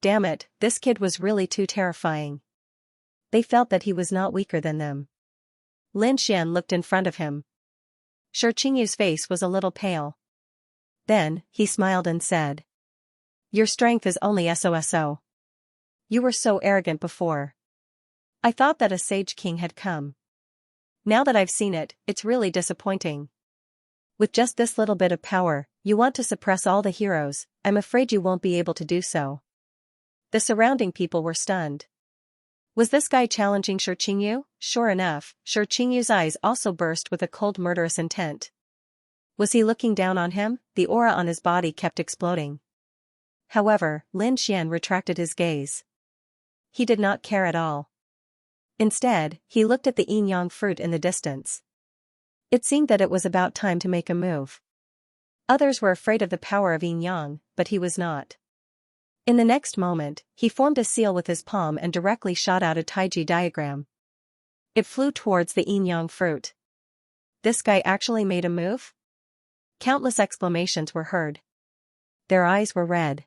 Damn it, this kid was really too terrifying. They felt that he was not weaker than them. Lin Xian looked in front of him. Xianxia's face was a little pale. Then, he smiled and said, "Your strength is only so. You were so arrogant before. I thought that a sage king had come. Now that I've seen it, it's really disappointing. With just this little bit of power, you want to suppress all the heroes. I'm afraid you won't be able to do so." The surrounding people were stunned. Was this guy challenging Xianxia? Sure enough, Xianxia's eyes also burst with a cold murderous intent. Was he looking down on him? The aura on his body kept exploding. However, Lin Xian retracted his gaze. He did not care at all. Instead, he looked at the yin-yang fruit in the distance. It seemed that it was about time to make a move. Others were afraid of the power of yin-yang, but he was not. In the next moment, he formed a seal with his palm and directly shot out a taiji diagram. It flew towards the yin-yang fruit. This guy actually made a move? Countless exclamations were heard. Their eyes were red.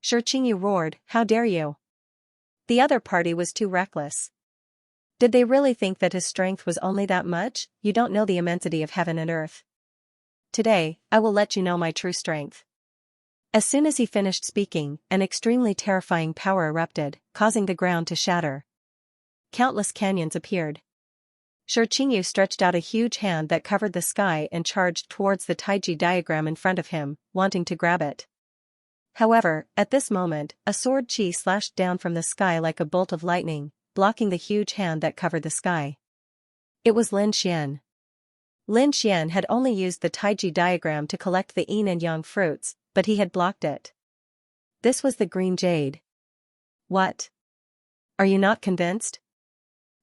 Xianxia roared, "How dare you!" The other party was too reckless. Did they really think that his strength was only that much? You don't know the immensity of heaven and earth. Today, I will let you know my true strength. As soon as he finished speaking, an extremely terrifying power erupted, causing the ground to shatter. Countless canyons appeared. Xianxia stretched out a huge hand that covered the sky and charged towards the Taiji diagram in front of him, wanting to grab it. However, at this moment, a sword chi slashed down from the sky like a bolt of lightning, blocking the huge hand that covered the sky. It was Lin Xian. Lin Xian had only used the Taiji diagram to collect the yin and yang fruits, but he had blocked it. This was the green jade. What? Are you not convinced?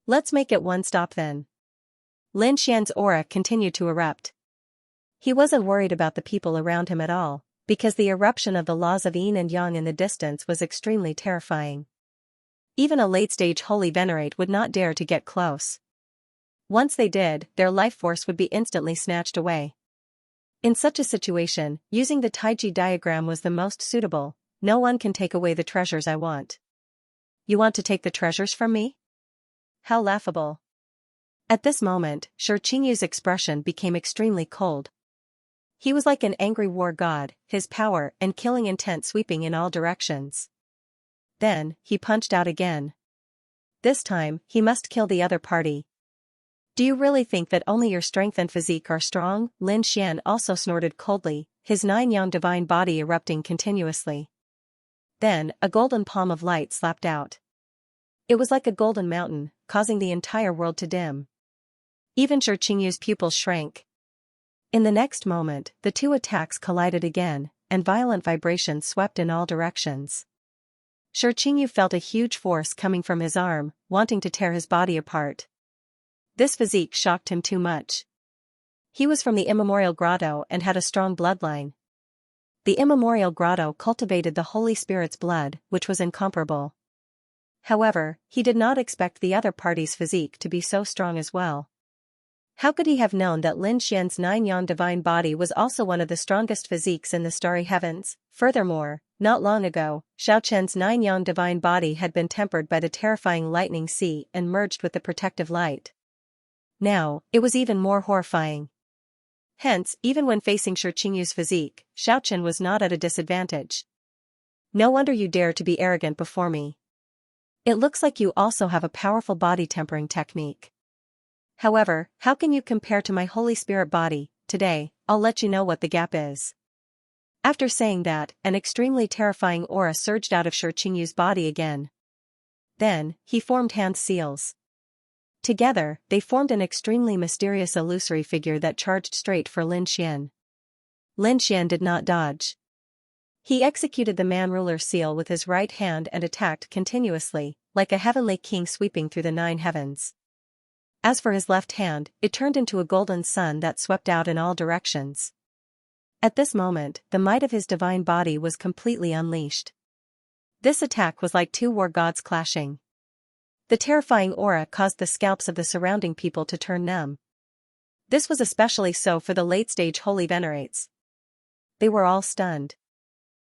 Let's make it one stop then. Lin Xian's aura continued to erupt. He wasn't worried about the people around him at all, because the eruption of the laws of yin and yang in the distance was extremely terrifying. Even a late-stage holy venerate would not dare to get close. Once they did, their life force would be instantly snatched away. In such a situation, using the Taiji diagram was the most suitable. No one can take away the treasures I want. You want to take the treasures from me? How laughable. At this moment, Xianxia's expression became extremely cold. He was like an angry war god, his power and killing intent sweeping in all directions. Then, he punched out again. This time, he must kill the other party. Do you really think that only your strength and physique are strong? Lin Xian also snorted coldly, his nine-yang divine body erupting continuously. Then, a golden palm of light slapped out. It was like a golden mountain, causing the entire world to dim. Even Xianxia's pupils shrank. In the next moment, the two attacks collided again, and violent vibrations swept in all directions. Xianxia felt a huge force coming from his arm, wanting to tear his body apart. This physique shocked him too much. He was from the immemorial grotto and had a strong bloodline. The immemorial grotto cultivated the Holy Spirit's blood, which was incomparable. However, he did not expect the other party's physique to be so strong as well. How could he have known that Lin Xian's nine-yang divine body was also one of the strongest physiques in the starry heavens? Furthermore, not long ago, Xiaochen's nine-yang divine body had been tempered by the terrifying lightning sea and merged with the protective light. Now, it was even more horrifying. Hence, even when facing Xianxia's physique, Xiaochen was not at a disadvantage. No wonder you dare to be arrogant before me. It looks like you also have a powerful body tempering technique. However, how can you compare to my Holy Spirit body? Today, I'll let you know what the gap is. After saying that, an extremely terrifying aura surged out of Xianxia's body again. Then, he formed hand seals. Together, they formed an extremely mysterious illusory figure that charged straight for Lin Xian. Lin Xian did not dodge. He executed the man-ruler seal with his right hand and attacked continuously, like a heavenly king sweeping through the nine heavens. As for his left hand, it turned into a golden sun that swept out in all directions. At this moment, the might of his divine body was completely unleashed. This attack was like two war gods clashing. The terrifying aura caused the scalps of the surrounding people to turn numb. This was especially so for the late-stage holy venerates. They were all stunned.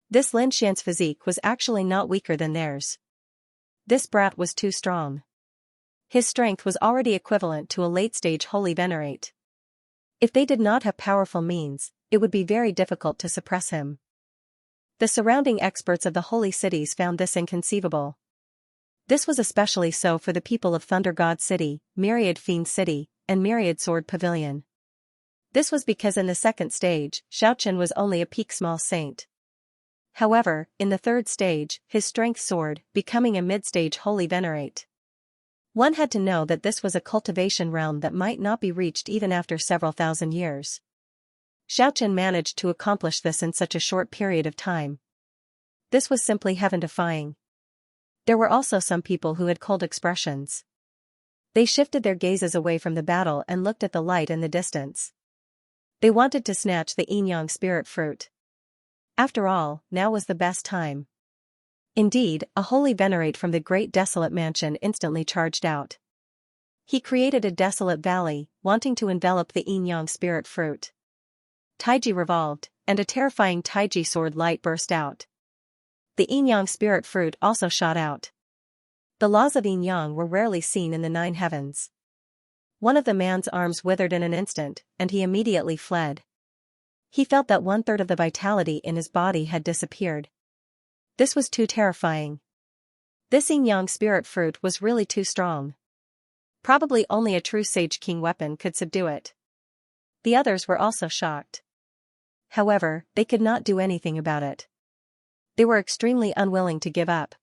This Lin Xian's physique was actually not weaker than theirs. This brat was too strong. His strength was already equivalent to a late-stage holy venerate. If they did not have powerful means, it would be very difficult to suppress him. The surrounding experts of the holy cities found this inconceivable. This was especially so for the people of Thunder God City, Myriad Fiend City, and Myriad Sword Pavilion. This was because in the second stage, Xiaochen was only a peak-small saint. However, in the third stage, his strength soared, becoming a mid-stage holy venerate. One had to know that this was a cultivation realm that might not be reached even after several thousand years. Xiaochen managed to accomplish this in such a short period of time. This was simply heaven-defying. There were also some people who had cold expressions. They shifted their gazes away from the battle and looked at the light in the distance. They wanted to snatch the yin-yang spirit fruit. After all, now was the best time. Indeed, a holy venerate from the great desolate mansion instantly charged out. He created a desolate valley, wanting to envelop the yin-yang spirit fruit. Taiji revolved, and a terrifying Taiji sword light burst out. The yin-yang spirit fruit also shot out. The laws of yin yang were rarely seen in the 9 heavens. One of the man's arms withered in an instant, and he immediately fled. He felt that 1/3 of the vitality in his body had disappeared. This was too terrifying. This yin-yang spirit fruit was really too strong. Probably only a true Sage King weapon could subdue it. The others were also shocked. However, they could not do anything about it. They were extremely unwilling to give up.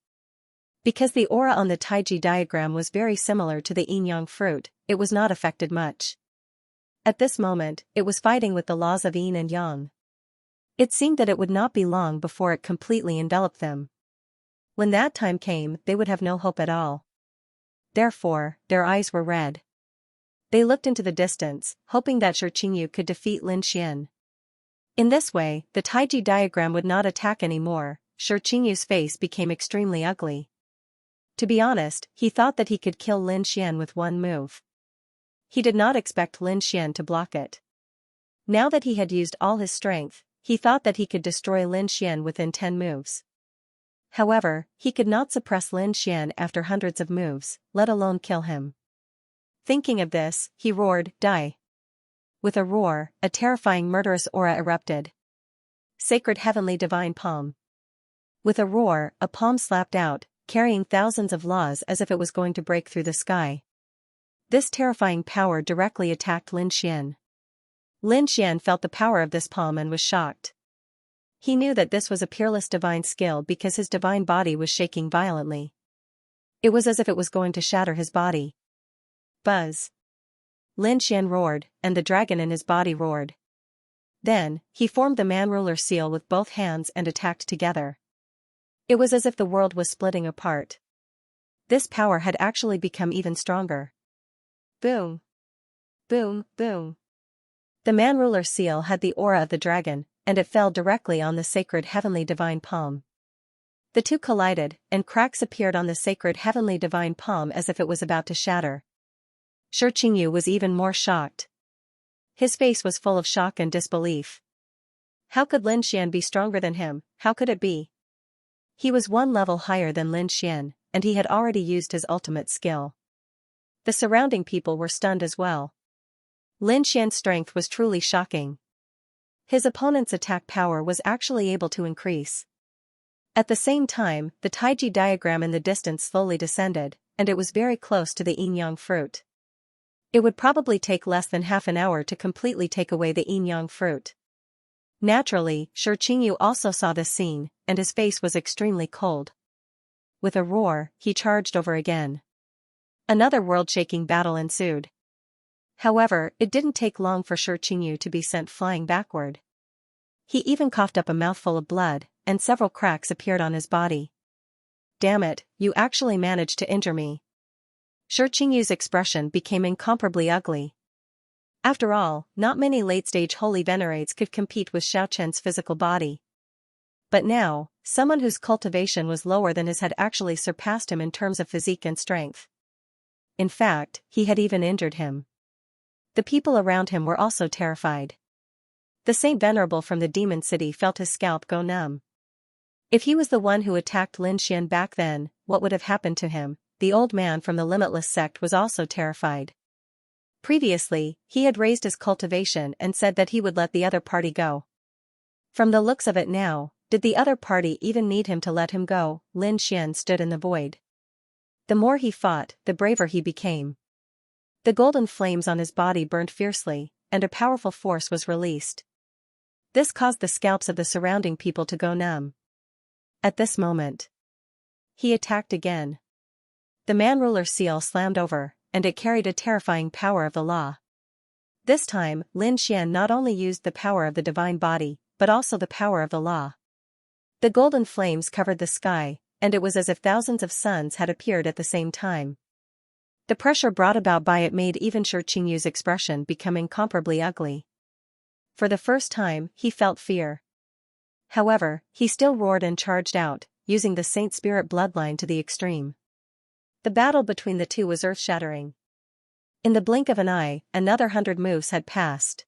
Because the aura on the Taiji diagram was very similar to the yin-yang fruit, it was not affected much. At this moment, it was fighting with the laws of yin and yang. It seemed that it would not be long before it completely enveloped them. When that time came, they would have no hope at all. Therefore, their eyes were red. They looked into the distance, hoping that Xianxia could defeat Lin Xian. In this way, the Taiji diagram would not attack anymore. Xianxia's face became extremely ugly. To be honest, he thought that he could kill Lin Xian with one move. He did not expect Lin Xian to block it. Now that he had used all his strength, he thought that he could destroy Lin Xian within 10 moves. However, he could not suppress Lin Xian after hundreds of moves, let alone kill him. Thinking of this, he roared, "Die!" With a roar, a terrifying murderous aura erupted. Sacred Heavenly Divine Palm. With a roar, a palm slapped out, carrying thousands of laws as if it was going to break through the sky. This terrifying power directly attacked Lin Xian. Lin Xian felt the power of this palm and was shocked. He knew that this was a peerless divine skill because his divine body was shaking violently. It was as if it was going to shatter his body. Buzz! Lin Xian roared, and the dragon in his body roared. Then, he formed the man-ruler seal with both hands and attacked together. It was as if the world was splitting apart. This power had actually become even stronger. Boom! Boom, boom! The man-ruler seal had the aura of the dragon, and it fell directly on the sacred heavenly divine palm. The two collided, and cracks appeared on the sacred heavenly divine palm as if it was about to shatter. Xianxia was even more shocked. His face was full of shock and disbelief. How could Lin Xian be stronger than him? How could it be? He was one level higher than Lin Xian, and he had already used his ultimate skill. The surrounding people were stunned as well. Lin Xian's strength was truly shocking. His opponent's attack power was actually able to increase. At the same time, the Taiji diagram in the distance slowly descended, and it was very close to the yin-yang fruit. It would probably take less than half an hour to completely take away the yin-yang fruit. Naturally, Xianxia also saw this scene, and his face was extremely cold. With a roar, he charged over again. Another world-shaking battle ensued. However, it didn't take long for Xianxia to be sent flying backward. He even coughed up a mouthful of blood, and several cracks appeared on his body. "Damn it, you actually managed to injure me." Xianxia's expression became incomparably ugly. After all, not many late-stage holy venerates could compete with Xiaochen's physical body. But now, someone whose cultivation was lower than his had actually surpassed him in terms of physique and strength. In fact, he had even injured him. The people around him were also terrified. The Saint Venerable from the Demon City felt his scalp go numb. If he was the one who attacked Lin Xian back then, what would have happened to him? The old man from the Limitless sect was also terrified. Previously, he had raised his cultivation and said that he would let the other party go. From the looks of it now, did the other party even need him to let him go? Lin Xian stood in the void. The more he fought, the braver he became. The golden flames on his body burned fiercely, and a powerful force was released. This caused the scalps of the surrounding people to go numb. At this moment, he attacked again. The man-ruler seal slammed over, and it carried a terrifying power of the law. This time, Lin Xian not only used the power of the divine body, but also the power of the law. The golden flames covered the sky, and it was as if thousands of suns had appeared at the same time. The pressure brought about by it made even Xianxia's expression become incomparably ugly. For the first time, he felt fear. However, he still roared and charged out, using the Saint Spirit bloodline to the extreme. The battle between the two was earth-shattering. In the blink of an eye, another 100 moves had passed.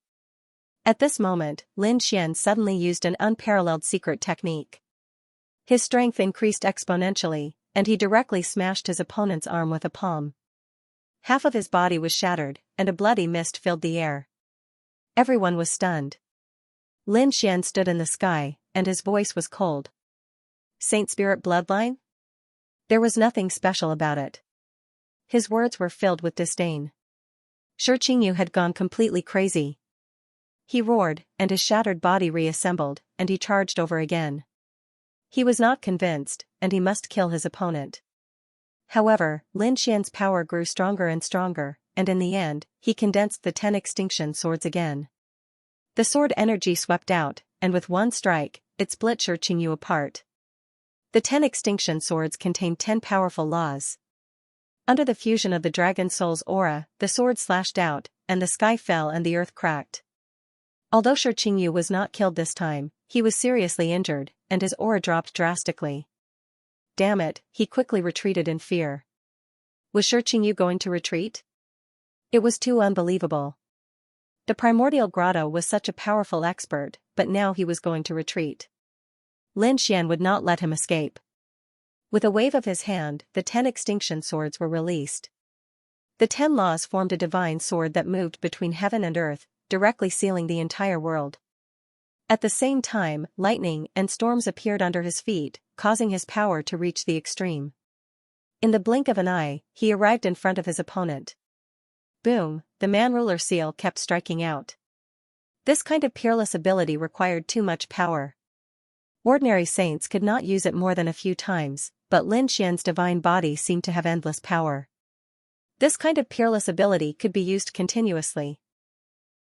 At this moment, Lin Xian suddenly used an unparalleled secret technique. His strength increased exponentially, and he directly smashed his opponent's arm with a palm. Half of his body was shattered, and a bloody mist filled the air. Everyone was stunned. Lin Xian stood in the sky, and his voice was cold. Saint Spirit bloodline? There was nothing special about it. His words were filled with disdain. Shi Qingyu had gone completely crazy. He roared, and his shattered body reassembled, and he charged over again. He was not convinced, and he must kill his opponent. However, Lin Xian's power grew stronger and stronger, and in the end, he condensed the 10 extinction swords again. The sword energy swept out, and with one strike, it split Shi Qingyu apart. The 10 extinction swords contained 10 powerful laws. Under the fusion of the dragon soul's aura, the sword slashed out, and the sky fell and the earth cracked. Although Shi Qingyu was not killed this time, he was seriously injured, and his aura dropped drastically. Damn it, he quickly retreated in fear. Was Shi Qingyu going to retreat? It was too unbelievable. The primordial grotto was such a powerful expert, but now he was going to retreat. Lin Xian would not let him escape. With a wave of his hand, the 10 extinction swords were released. The 10 laws formed a divine sword that moved between heaven and earth, directly sealing the entire world. At the same time, lightning and storms appeared under his feet, causing his power to reach the extreme. In the blink of an eye, he arrived in front of his opponent. Boom, the man-ruler seal kept striking out. This kind of peerless ability required too much power. Ordinary saints could not use it more than a few times, but Lin Xian's divine body seemed to have endless power. This kind of peerless ability could be used continuously.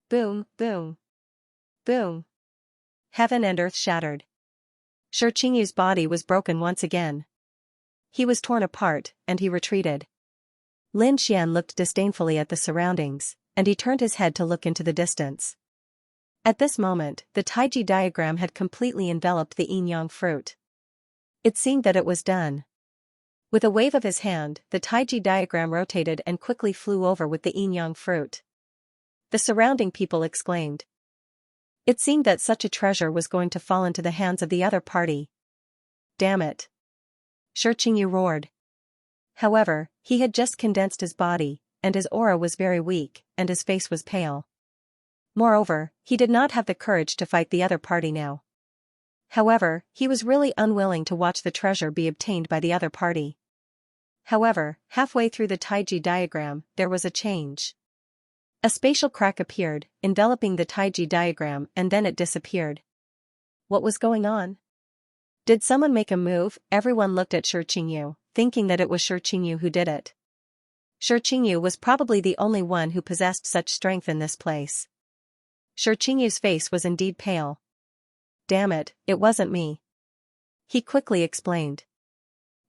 Boom, boom, boom. Heaven and earth shattered. Shi Qingyu's body was broken once again. He was torn apart, and he retreated. Lin Xian looked disdainfully at the surroundings, and he turned his head to look into the distance. At this moment, the Taiji diagram had completely enveloped the yin-yang fruit. It seemed that it was done. With a wave of his hand, the Taiji diagram rotated and quickly flew over with the yin-yang fruit. The surrounding people exclaimed. It seemed that such a treasure was going to fall into the hands of the other party. Damn it! Shi Qingyu roared. However, he had just condensed his body, and his aura was very weak, and his face was pale. Moreover, he did not have the courage to fight the other party now. However, he was really unwilling to watch the treasure be obtained by the other party. However, halfway through the Taiji diagram, there was a change. A spatial crack appeared, enveloping the Taiji diagram, and then it disappeared. What was going on? Did someone make a move? Everyone looked at Shi Qingyu, thinking that it was Shi Qingyu who did it. Shi Qingyu was probably the only one who possessed such strength in this place. Shi Qingyu's face was indeed pale. Damn it, it wasn't me. He quickly explained.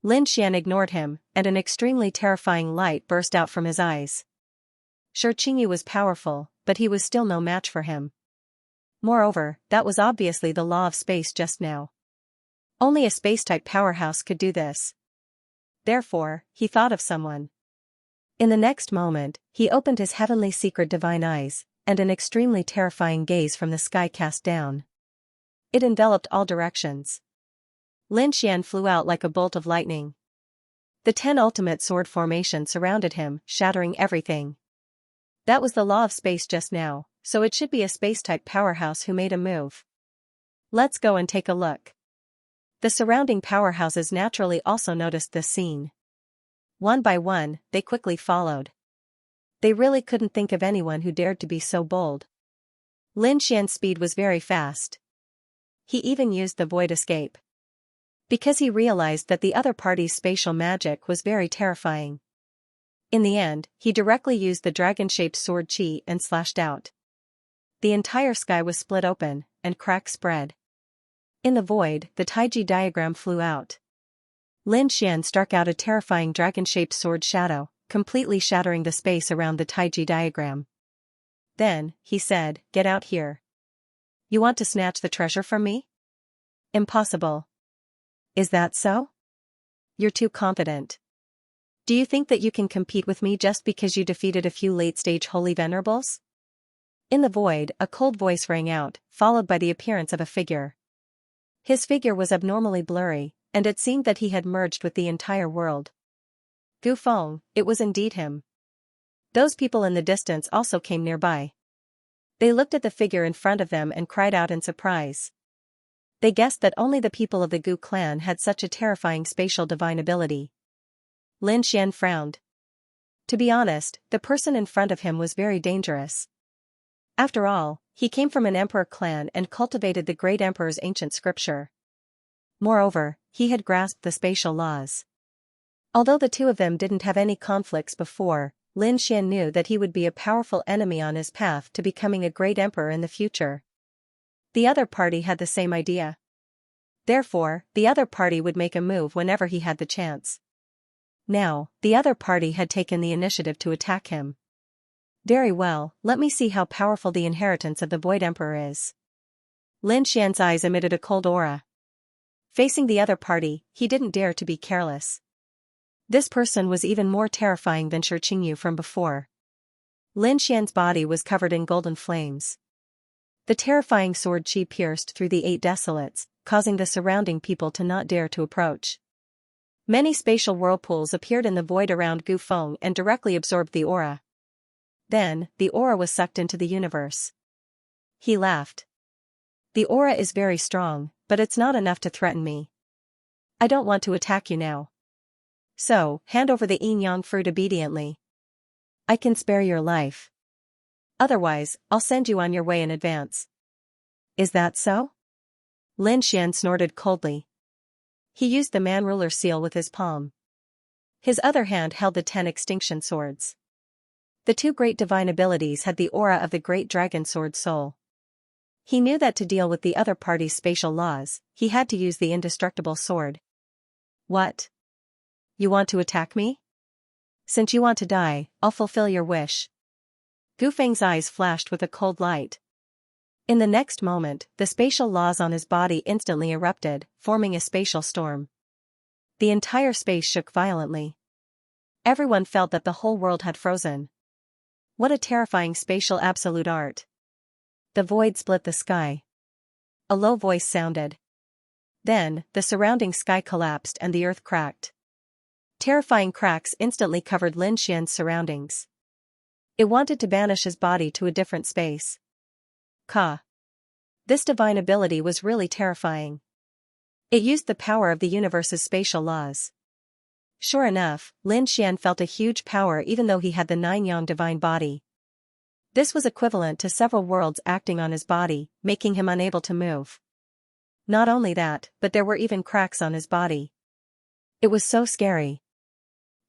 Lin Xian ignored him, and an extremely terrifying light burst out from his eyes. Shi Qingyu was powerful, but he was still no match for him. Moreover, that was obviously the law of space just now. Only a space-type powerhouse could do this. Therefore, he thought of someone. In the next moment, he opened his heavenly secret divine eyes, and an extremely terrifying gaze from the sky cast down. It enveloped all directions. Lin Xian flew out like a bolt of lightning. The 10 ultimate sword formation surrounded him, shattering everything. That was the law of space just now, so it should be a space-type powerhouse who made a move. Let's go and take a look. The surrounding powerhouses naturally also noticed this scene. One by one, they quickly followed. They really couldn't think of anyone who dared to be so bold. Lin Xian's speed was very fast. He even used the void escape. Because he realized that the other party's spatial magic was very terrifying. In the end, he directly used the dragon-shaped sword qi and slashed out. The entire sky was split open, and cracks spread. In the void, the Taiji diagram flew out. Lin Xian struck out a terrifying dragon-shaped sword shadow, completely shattering the space around the Taiji diagram. Then, he said, "Get out here. You want to snatch the treasure from me? Impossible." Is that so? You're too confident. Do you think that you can compete with me just because you defeated a few late-stage holy venerables? In the void, a cold voice rang out, followed by the appearance of a figure. His figure was abnormally blurry, and it seemed that he had merged with the entire world. Gu Feng, it was indeed him. Those people in the distance also came nearby. They looked at the figure in front of them and cried out in surprise. They guessed that only the people of the Gu clan had such a terrifying spatial divine ability. Lin Xian frowned. To be honest, the person in front of him was very dangerous. After all, he came from an emperor clan and cultivated the great emperor's ancient scripture. Moreover, he had grasped the spatial laws. Although the two of them didn't have any conflicts before, Lin Xian knew that he would be a powerful enemy on his path to becoming a great emperor in the future. The other party had the same idea. Therefore, the other party would make a move whenever he had the chance. Now, the other party had taken the initiative to attack him. Very well, let me see how powerful the inheritance of the Void Emperor is. Lin Xian's eyes emitted a cold aura. Facing the other party, he didn't dare to be careless. This person was even more terrifying than Shi Qingyu from before. Lin Xian's body was covered in golden flames. The terrifying sword chi pierced through the 8 desolates, causing the surrounding people to not dare to approach. Many spatial whirlpools appeared in the void around Gu Feng and directly absorbed the aura. Then, the aura was sucked into the universe. He laughed. The aura is very strong, but it's not enough to threaten me. I don't want to attack you now. So, hand over the yin-yang fruit obediently. I can spare your life. Otherwise, I'll send you on your way in advance. Is that so? Lin Xian snorted coldly. He used the man-ruler seal with his palm. His other hand held the 10 extinction swords. The 2 great divine abilities had the aura of the great dragon sword soul. He knew that to deal with the other party's spatial laws, he had to use the indestructible sword. What? You want to attack me? Since you want to die, I'll fulfill your wish. Gu Feng's eyes flashed with a cold light. In the next moment, the spatial laws on his body instantly erupted, forming a spatial storm. The entire space shook violently. Everyone felt that the whole world had frozen. What a terrifying spatial absolute art. The void split the sky. A low voice sounded. Then, the surrounding sky collapsed and the earth cracked. Terrifying cracks instantly covered Lin Xian's surroundings. It wanted to banish his body to a different space. Ka. This divine ability was really terrifying. It used the power of the universe's spatial laws. Sure enough, Lin Xian felt a huge power even though he had the 9-yang divine body. This was equivalent to several worlds acting on his body, making him unable to move. Not only that, but there were even cracks on his body. It was so scary.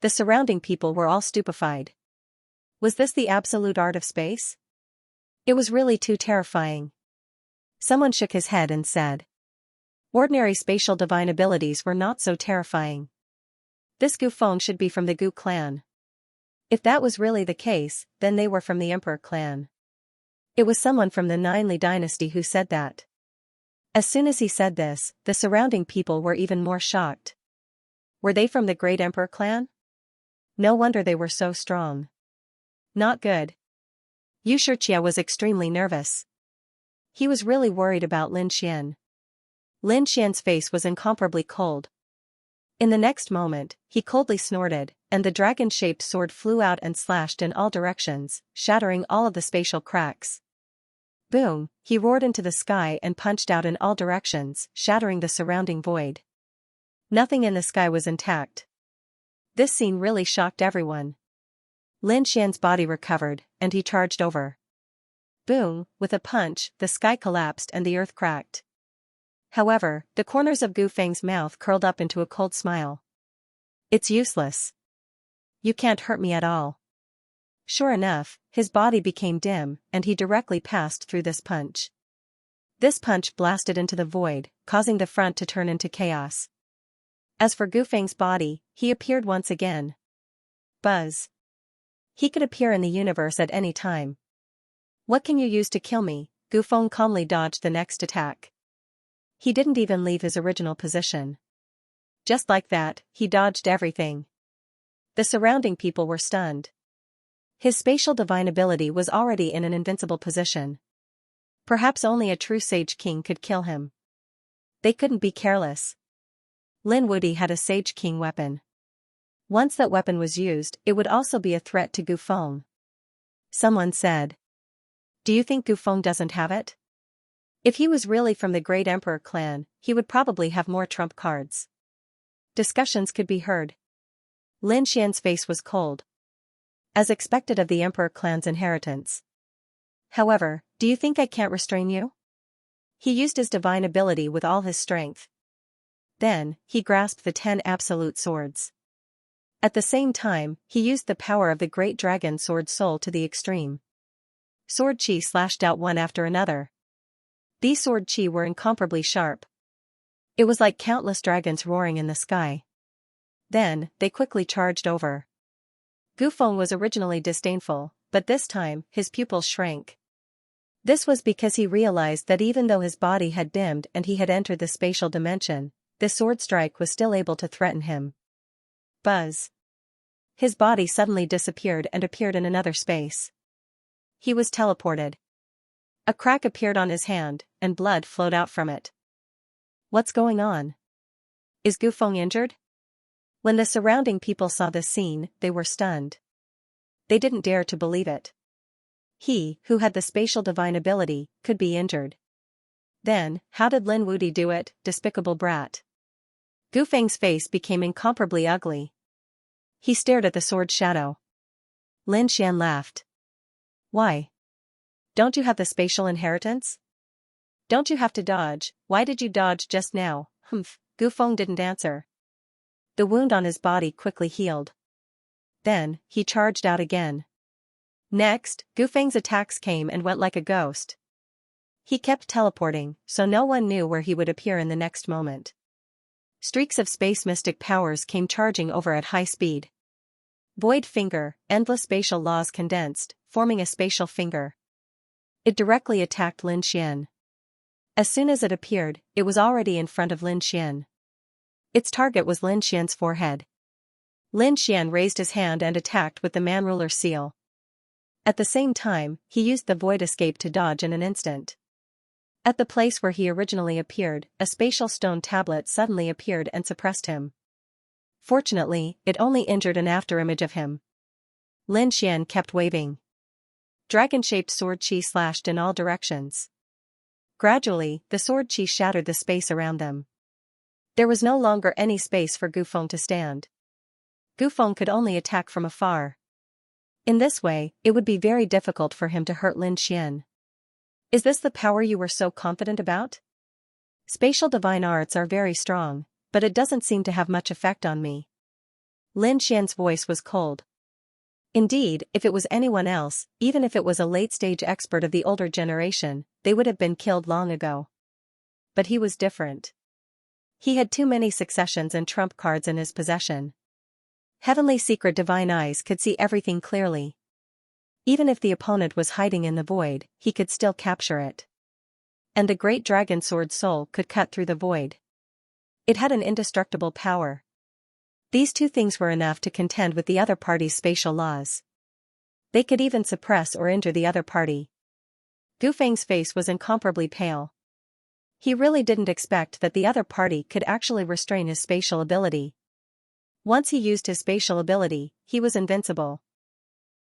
The surrounding people were all stupefied. Was this the absolute art of space? It was really too terrifying. Someone shook his head and said. Ordinary spatial divine abilities were not so terrifying. This Gu Feng should be from the Gu clan. If that was really the case, then they were from the Emperor clan. It was someone from the Ninli dynasty who said that. As soon as he said this, the surrounding people were even more shocked. Were they from the Great Emperor clan? No wonder they were so strong. Not good. Xianxia was extremely nervous. He was really worried about Lin Xian. Lin Xian's face was incomparably cold. In the next moment, he coldly snorted, and the dragon-shaped sword flew out and slashed in all directions, shattering all of the spatial cracks. Boom, he roared into the sky and punched out in all directions, shattering the surrounding void. Nothing in the sky was intact. This scene really shocked everyone. Lin Xian's body recovered, and he charged over. Boom, with a punch, the sky collapsed and the earth cracked. However, the corners of Gu Feng's mouth curled up into a cold smile. It's useless. You can't hurt me at all. Sure enough, his body became dim, and he directly passed through this punch. This punch blasted into the void, causing the front to turn into chaos. As for Gu Feng's body, he appeared once again. Buzz. He could appear in the universe at any time. What can you use to kill me? Gu Feng calmly dodged the next attack. He didn't even leave his original position. Just like that, he dodged everything. The surrounding people were stunned. His spatial divine ability was already in an invincible position. Perhaps only a true sage king could kill him. They couldn't be careless. Lin Wude had a Sage King weapon. Once that weapon was used, it would also be a threat to Gufeng. Someone said. Do you think Gufeng doesn't have it? If he was really from the Great Emperor clan, he would probably have more trump cards. Discussions could be heard. Lin Xian's face was cold. As expected of the Emperor clan's inheritance. However, do you think I can't restrain you? He used his divine ability with all his strength. Then, he grasped the 10 absolute swords. At the same time, he used the power of the great dragon sword soul to the extreme. Sword chi slashed out one after another. These sword chi were incomparably sharp. It was like countless dragons roaring in the sky. Then, they quickly charged over. Gufeng was originally disdainful, but this time, his pupils shrank. This was because he realized that even though his body had dimmed and he had entered the spatial dimension, the sword strike was still able to threaten him. Buzz. His body suddenly disappeared and appeared in another space. He was teleported. A crack appeared on his hand, and blood flowed out from it. What's going on? Is Gufeng injured? When the surrounding people saw this scene, they were stunned. They didn't dare to believe it. He, who had the spatial divine ability, could be injured. Then, how did Lin Wude do it, despicable brat? Gufeng's face became incomparably ugly. He stared at the sword shadow. Lin Xian laughed. Why? Don't you have the spatial inheritance? Don't you have to dodge? Why did you dodge just now? Humph, Gufeng didn't answer. The wound on his body quickly healed. Then, he charged out again. Next, Gufeng's attacks came and went like a ghost. He kept teleporting, so no one knew where he would appear in the next moment. Streaks of space mystic powers came charging over at high speed. Void finger, endless spatial laws condensed, forming a spatial finger. It directly attacked Lin Xian. As soon as it appeared, it was already in front of Lin Xian. Its target was Lin Xian's forehead. Lin Xian raised his hand and attacked with the Man-Ruler seal. At the same time, he used the void escape to dodge in an instant. At the place where he originally appeared, a spatial stone tablet suddenly appeared and suppressed him. Fortunately, it only injured an afterimage of him. Lin Xian kept waving. Dragon-shaped sword chi slashed in all directions. Gradually, the sword chi shattered the space around them. There was no longer any space for Gufeng to stand. Gufeng could only attack from afar. In this way, it would be very difficult for him to hurt Lin Xian. Is this the power you were so confident about? Spatial divine arts are very strong, but it doesn't seem to have much effect on me. Lin Xian's voice was cold. Indeed, if it was anyone else, even if it was a late-stage expert of the older generation, they would have been killed long ago. But he was different. He had too many successions and trump cards in his possession. Heavenly secret divine eyes could see everything clearly. Even if the opponent was hiding in the void, he could still capture it. And the great dragon sword soul could cut through the void. It had an indestructible power. These two things were enough to contend with the other party's spatial laws. They could even suppress or injure the other party. Gufeng's face was incomparably pale. He really didn't expect that the other party could actually restrain his spatial ability. Once he used his spatial ability, he was invincible.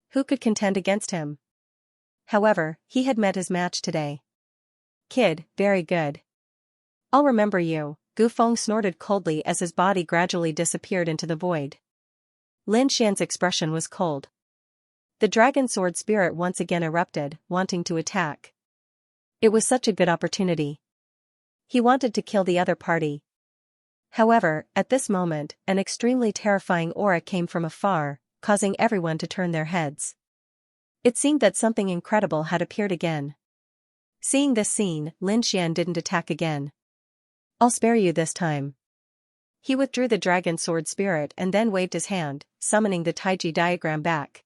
Who could contend against him? However, he had met his match today. Kid, very good. I'll remember you, Gufeng snorted coldly as his body gradually disappeared into the void. Lin Xian's expression was cold. The dragon sword spirit once again erupted, wanting to attack. It was such a good opportunity. He wanted to kill the other party. However, at this moment, an extremely terrifying aura came from afar, causing everyone to turn their heads. It seemed that something incredible had appeared again. Seeing this scene, Lin Xian didn't attack again. I'll spare you this time. He withdrew the dragon sword spirit and then waved his hand, summoning the Taiji diagram back.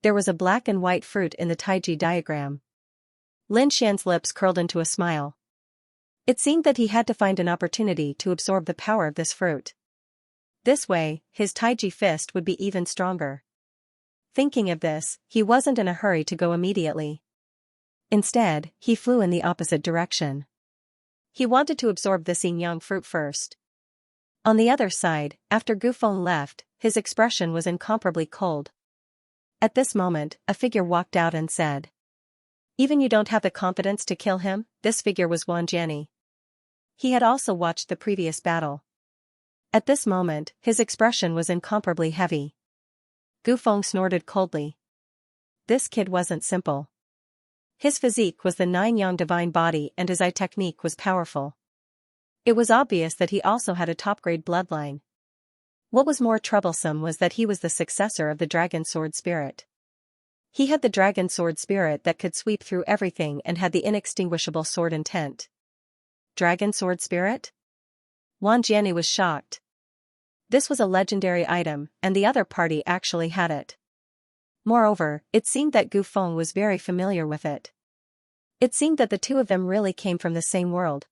There was a black and white fruit in the Taiji diagram. Lin Xian's lips curled into a smile. It seemed that he had to find an opportunity to absorb the power of this fruit. This way, his Taiji fist would be even stronger. Thinking of this, he wasn't in a hurry to go immediately. Instead, he flew in the opposite direction. He wanted to absorb the Xingyang fruit first. On the other side, after Gufeng left, his expression was incomparably cold. At this moment, a figure walked out and said, "Even you don't have the confidence to kill him?" This figure was Wan Jiani. He had also watched the previous battle. At this moment, his expression was incomparably heavy. Gufeng snorted coldly. This kid wasn't simple. His physique was the 9-yang divine body and his eye technique was powerful. It was obvious that he also had a top-grade bloodline. What was more troublesome was that he was the successor of the Dragon Sword Spirit. He had the Dragon Sword Spirit that could sweep through everything and had the inextinguishable sword intent. Dragon Sword Spirit? Wan Jiani was shocked. This was a legendary item, and the other party actually had it. Moreover, it seemed that Gufeng was very familiar with it. It seemed that the two of them really came from the same world.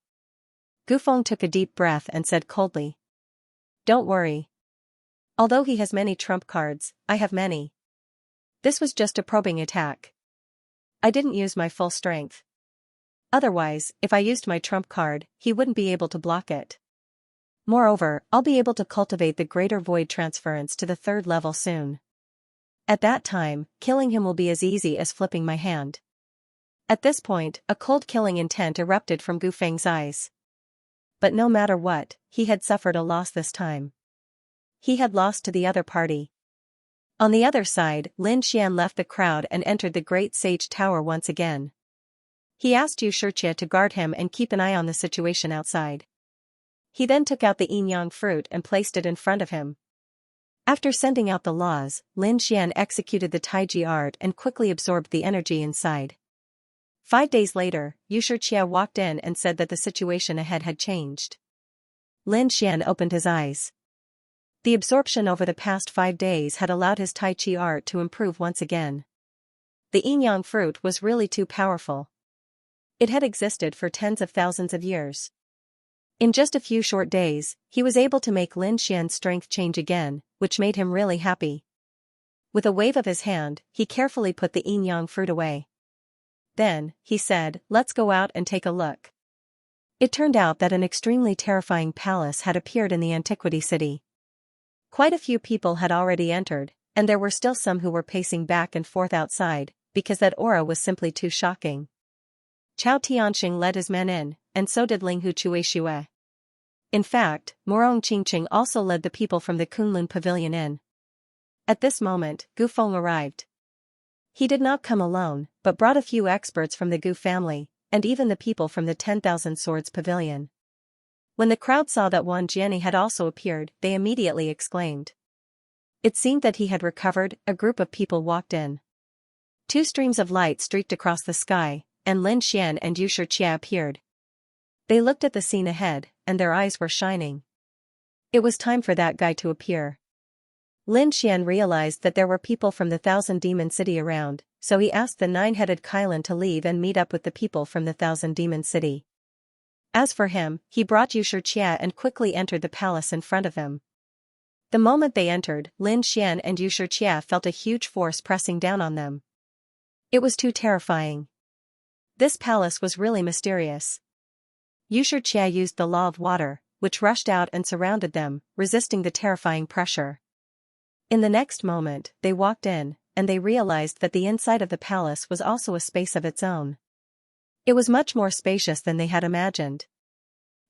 Gufeng took a deep breath and said coldly, "Don't worry. Although he has many trump cards, I have many. This was just a probing attack. I didn't use my full strength. Otherwise, if I used my trump card, he wouldn't be able to block it. Moreover, I'll be able to cultivate the greater void transference to the 3rd level soon. At that time, killing him will be as easy as flipping my hand." At this point, a cold killing intent erupted from Gufeng's eyes. But no matter what, he had suffered a loss this time. He had lost to the other party. On the other side, Lin Xian left the crowd and entered the Great Sage Tower once again. He asked Xianxia to guard him and keep an eye on the situation outside. He then took out the yin-yang fruit and placed it in front of him. After sending out the laws, Lin Xian executed the Taiji art and quickly absorbed the energy inside. 5 days later, Xianxia walked in and said that the situation ahead had changed. Lin Xian opened his eyes. The absorption over the past 5 days had allowed his Tai Chi art to improve once again. The yin-yang fruit was really too powerful. It had existed for tens of thousands of years. In just a few short days, he was able to make Lin Xian's strength change again, which made him really happy. With a wave of his hand, he carefully put the yin-yang fruit away. Then, he said, "Let's go out and take a look." It turned out that an extremely terrifying palace had appeared in the Antiquity City. Quite a few people had already entered, and there were still some who were pacing back and forth outside, because that aura was simply too shocking. Chao Tianxing led his men in, and so did Linghu Chuexue. In fact, Morong Qingqing also led the people from the Kunlun Pavilion in. At this moment, Gufeng arrived. He did not come alone, but brought a few experts from the Gu family, and even the people from the 10,000 Swords Pavilion. When the crowd saw that Wan Jiani had also appeared, they immediately exclaimed. It seemed that he had recovered. A group of people walked in. 2 streams of light streaked across the sky, and Lin Xian and Xianxia appeared. They looked at the scene ahead, and their eyes were shining. It was time for that guy to appear. Lin Xian realized that there were people from the 1,000 Demon City around, so he asked the 9-headed Kailan to leave and meet up with the people from the 1,000 Demon City. As for him, he brought Xianxia and quickly entered the palace in front of him. The moment they entered, Lin Xian and Xianxia felt a huge force pressing down on them. It was too terrifying. This palace was really mysterious. Xianxia used the law of water, which rushed out and surrounded them, resisting the terrifying pressure. In the next moment, they walked in, and they realized that the inside of the palace was also a space of its own. It was much more spacious than they had imagined.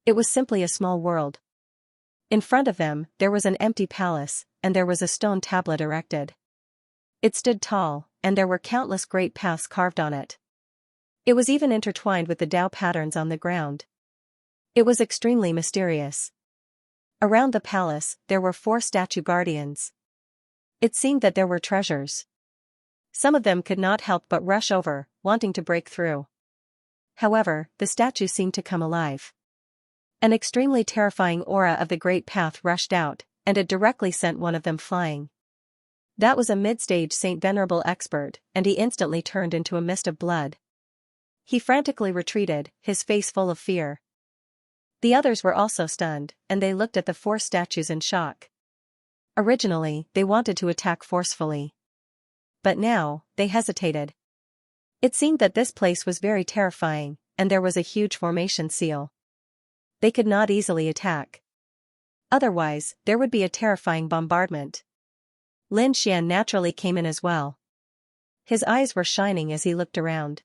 It was simply a small world. In front of them, there was an empty palace, and there was a stone tablet erected. It stood tall, and there were countless great paths carved on it. It was even intertwined with the Tao patterns on the ground. It was extremely mysterious. Around the palace, there were 4 statue guardians. It seemed that there were treasures. Some of them could not help but rush over, wanting to break through. However, the statue seemed to come alive. An extremely terrifying aura of the Great Path rushed out, and it directly sent one of them flying. That was a mid-stage Saint Venerable expert, and he instantly turned into a mist of blood. He frantically retreated, his face full of fear. The others were also stunned, and they looked at the 4 statues in shock. Originally, they wanted to attack forcefully. But now, they hesitated. It seemed that this place was very terrifying, and there was a huge formation seal. They could not easily attack. Otherwise, there would be a terrifying bombardment. Lin Xian naturally came in as well. His eyes were shining as he looked around.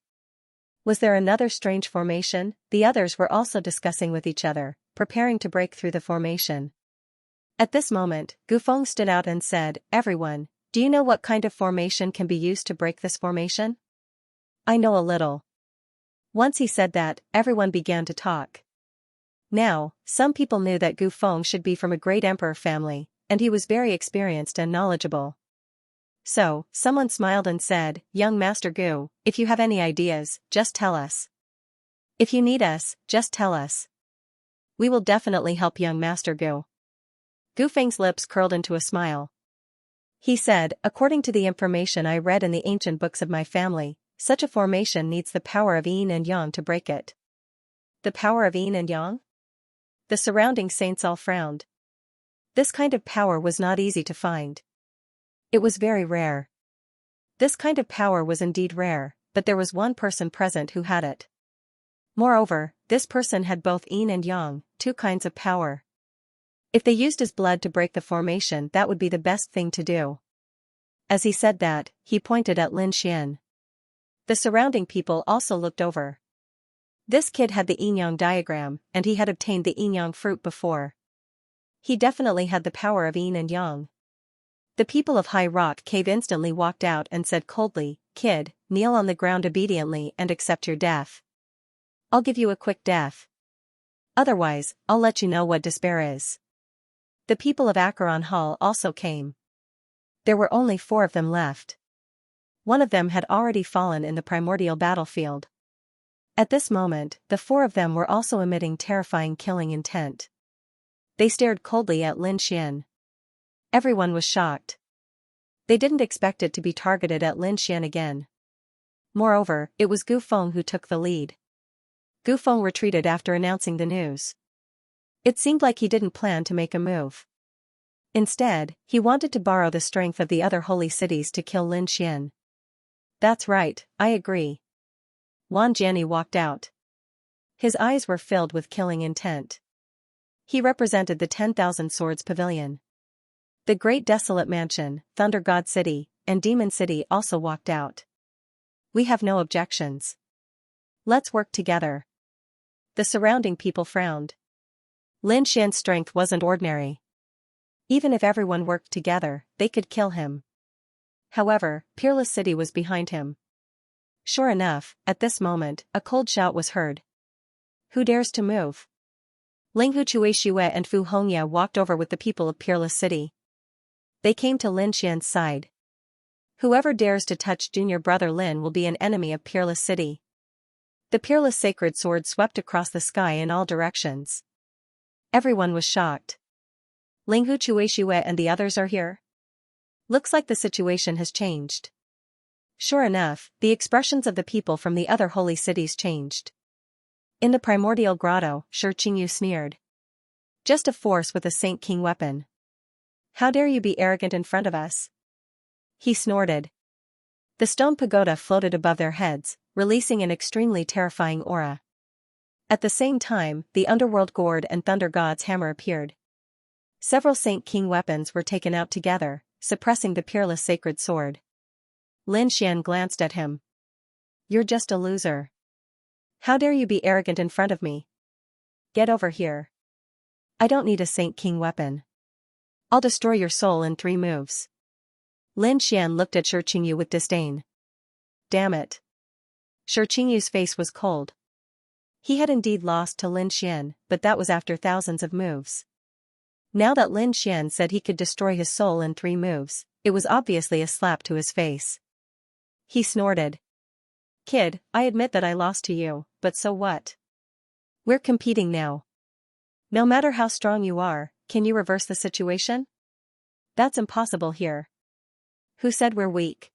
Was there another strange formation? The others were also discussing with each other, preparing to break through the formation. At this moment, Gufeng stood out and said, "Everyone, do you know what kind of formation can be used to break this formation?" "I know a little." Once he said that, everyone began to talk. Now, some people knew that Gufeng should be from a great emperor family, and he was very experienced and knowledgeable. So, someone smiled and said, "Young Master Gu, if you have any ideas, just tell us. If you need us, just tell us. We will definitely help young Master Gu." Gufeng's lips curled into a smile. He said, "According to the information I read in the ancient books of my family, such a formation needs the power of yin and yang to break it." The power of yin and yang? The surrounding saints all frowned. This kind of power was not easy to find. It was very rare. This kind of power was indeed rare, but there was one person present who had it. Moreover, this person had both yin and yang, two kinds of power. If they used his blood to break the formation, that would be the best thing to do. As he said that, he pointed at Lin Xian. The surrounding people also looked over. This kid had the yin-yang diagram, and he had obtained the yin-yang fruit before. He definitely had the power of yin and yang. The people of High Rock Cave instantly walked out and said coldly, "Kid, kneel on the ground obediently and accept your death. I'll give you a quick death. Otherwise, I'll let you know what despair is." The people of Acheron Hall also came. There were only 4 of them left. One of them had already fallen in the primordial battlefield. At this moment, the 4 of them were also emitting terrifying killing intent. They stared coldly at Lin Xian. Everyone was shocked. They didn't expect it to be targeted at Lin Xian again. Moreover, it was Gufeng who took the lead. Gufeng retreated after announcing the news. It seemed like he didn't plan to make a move. Instead, he wanted to borrow the strength of the other holy cities to kill Lin Xian. "That's right, I agree." Wan Jiani walked out. His eyes were filled with killing intent. He represented the 10,000 Swords Pavilion. The Great Desolate Mansion, Thunder God City, and Demon City also walked out. "We have no objections. Let's work together." The surrounding people frowned. Lin Xian's strength wasn't ordinary. Even if everyone worked together, they could kill him. However, Peerless City was behind him. Sure enough, at this moment, a cold shout was heard. "Who dares to move?" Linghu Chuishue and Fu Hongya walked over with the people of Peerless City. They came to Lin Xian's side. "Whoever dares to touch junior brother Lin will be an enemy of Peerless City." The Peerless Sacred Sword swept across the sky in all directions. Everyone was shocked. "Linghu Chuishue and the others are here? Looks like the situation has changed." Sure enough, the expressions of the people from the other holy cities changed. In the primordial grotto, Shi Qingyu sneered. "Just a force with a Saint King weapon. How dare you be arrogant in front of us?" He snorted. The stone pagoda floated above their heads, releasing an extremely terrifying aura. At the same time, the underworld gourd and thunder god's hammer appeared. Several Saint King weapons were taken out together, suppressing the peerless sacred sword. Lin Xian glanced at him. "You're just a loser. How dare you be arrogant in front of me? Get over here. I don't need a Saint King weapon. I'll destroy your soul in 3 moves." Lin Xian looked at Shi Qingyu with disdain. Damn it. Shi Qingyu's face was cold. He had indeed lost to Lin Xian, but that was after thousands of moves. Now that Lin Xian said he could destroy his soul in 3 moves, it was obviously a slap to his face. He snorted. "Kid, I admit that I lost to you, but so what? We're competing now. No matter how strong you are, can you reverse the situation? That's impossible here." "Who said we're weak?"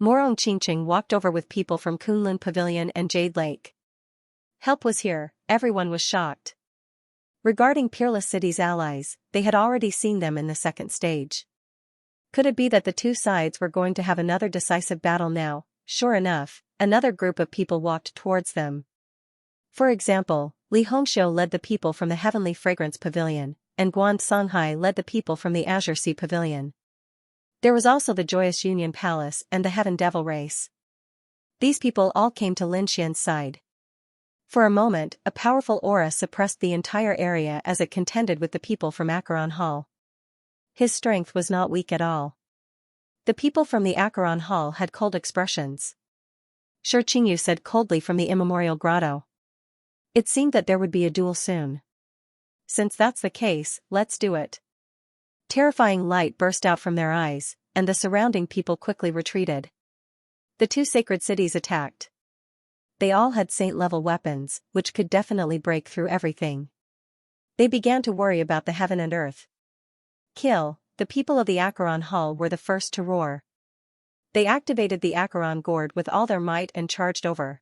Morong Qingqing walked over with people from Kunlun Pavilion and Jade Lake. Help was here, everyone was shocked. Regarding Peerless City's allies, they had already seen them in the second stage. Could it be that the 2 sides were going to have another decisive battle now? Sure enough, another group of people walked towards them. For example, Li Hongxiu led the people from the Heavenly Fragrance Pavilion, and Guan Songhai led the people from the Azure Sea Pavilion. There was also the Joyous Union Palace and the Heaven Devil Race. These people all came to Lin Xian's side. For a moment, a powerful aura suppressed the entire area as it contended with the people from Acheron Hall. His strength was not weak at all. The people from the Acheron Hall had cold expressions. Shi Qingyu said coldly from the immemorial grotto. It seemed that there would be a duel soon. Since that's the case, let's do it. Terrifying light burst out from their eyes, and the surrounding people quickly retreated. The two sacred cities attacked. They all had saint-level weapons, which could definitely break through everything. They began to worry about the heaven and earth. Kill. The people of the Acheron Hall were the first to roar. They activated the Acheron Gourd with all their might and charged over.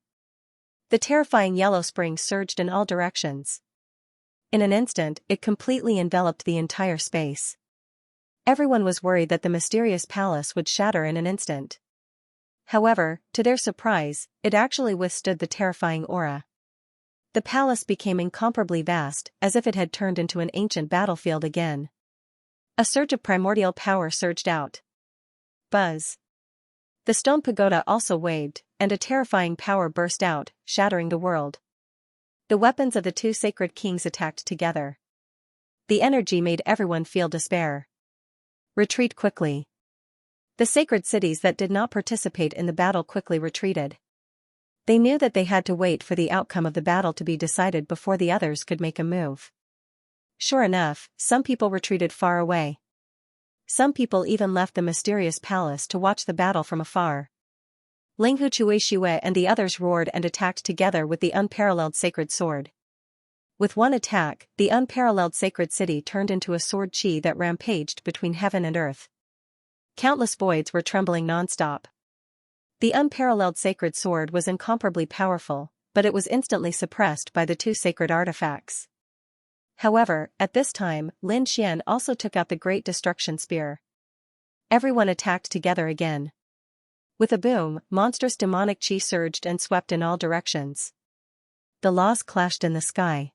The terrifying yellow spring surged in all directions. In an instant, it completely enveloped the entire space. Everyone was worried that the mysterious palace would shatter in an instant. However, to their surprise, it actually withstood the terrifying aura. The palace became incomparably vast, as if it had turned into an ancient battlefield again. A surge of primordial power surged out. Buzz. The stone pagoda also waved, and a terrifying power burst out, shattering the world. The weapons of the two sacred kings attacked together. The energy made everyone feel despair. Retreat quickly. The sacred cities that did not participate in the battle quickly retreated. They knew that they had to wait for the outcome of the battle to be decided before the others could make a move. Sure enough, some people retreated far away. Some people even left the mysterious palace to watch the battle from afar. Linghu Chuishue and the others roared and attacked together with the unparalleled sacred sword. With one attack, the unparalleled sacred city turned into a sword chi that rampaged between heaven and earth. Countless voids were trembling non-stop. The unparalleled sacred sword was incomparably powerful, but it was instantly suppressed by the two sacred artifacts. However, at this time, Lin Xian also took out the Great Destruction Spear. Everyone attacked together again. With a boom, monstrous demonic chi surged and swept in all directions. The laws clashed in the sky.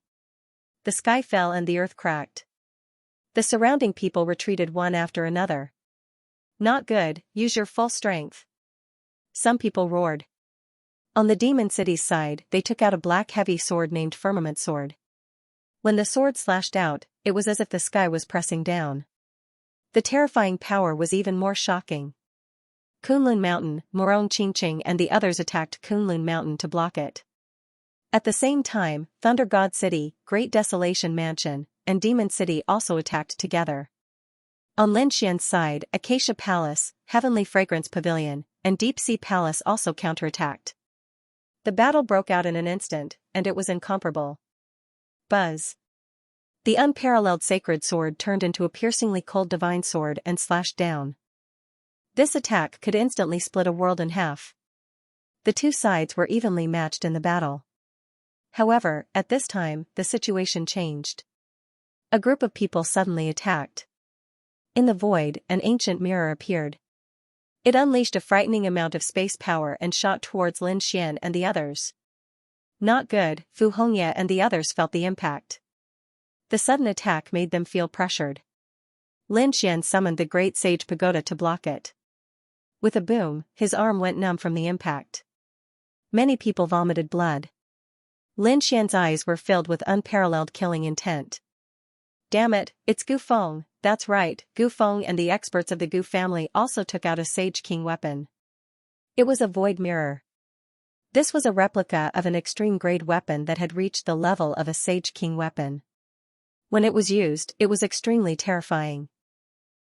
The sky fell and the earth cracked. The surrounding people retreated one after another. Not good, use your full strength. Some people roared. On the demon city's side, they took out a black heavy sword named Firmament Sword. When the sword slashed out, it was as if the sky was pressing down. The terrifying power was even more shocking. Kunlun Mountain, Morong Qingqing and the others attacked Kunlun Mountain to block it. At the same time, Thunder God City, Great Desolation Mansion, and Demon City also attacked together. On Lin Xian's side, Acacia Palace, Heavenly Fragrance Pavilion, and Deep Sea Palace also counterattacked. The battle broke out in an instant, and it was incomparable. Buzz. The unparalleled sacred sword turned into a piercingly cold divine sword and slashed down. This attack could instantly split a world in half. The two sides were evenly matched in the battle. However, at this time, the situation changed. A group of people suddenly attacked. In the void, an ancient mirror appeared. It unleashed a frightening amount of space power and shot towards Lin Xian and the others. Not good, Fu Hongye and the others felt the impact. The sudden attack made them feel pressured. Lin Xian summoned the Great Sage Pagoda to block it. With a boom, his arm went numb from the impact. Many people vomited blood. Lin Xian's eyes were filled with unparalleled killing intent. Damn it, it's Gu Feng, that's right, Gu Feng and the experts of the Gu family also took out a Sage King weapon. It was a void mirror. This was a replica of an extreme-grade weapon that had reached the level of a Sage King weapon. When it was used, it was extremely terrifying.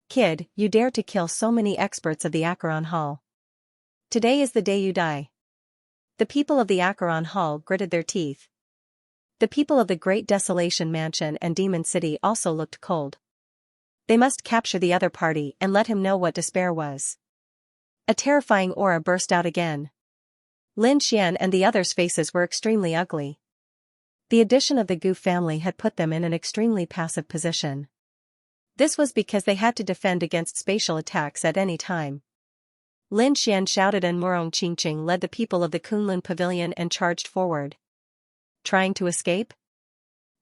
Kid, you dare to kill so many experts of the Acheron Hall. Today is the day you die. The people of the Acheron Hall gritted their teeth. The people of the Great Desolation Mansion and Demon City also looked cold. They must capture the other party and let him know what despair was. A terrifying aura burst out again. Lin Xian and the others' faces were extremely ugly. The addition of the Gu family had put them in an extremely passive position. This was because they had to defend against spatial attacks at any time. Lin Xian shouted and Morong Qingqing led the people of the Kunlun Pavilion and charged forward. Trying to escape?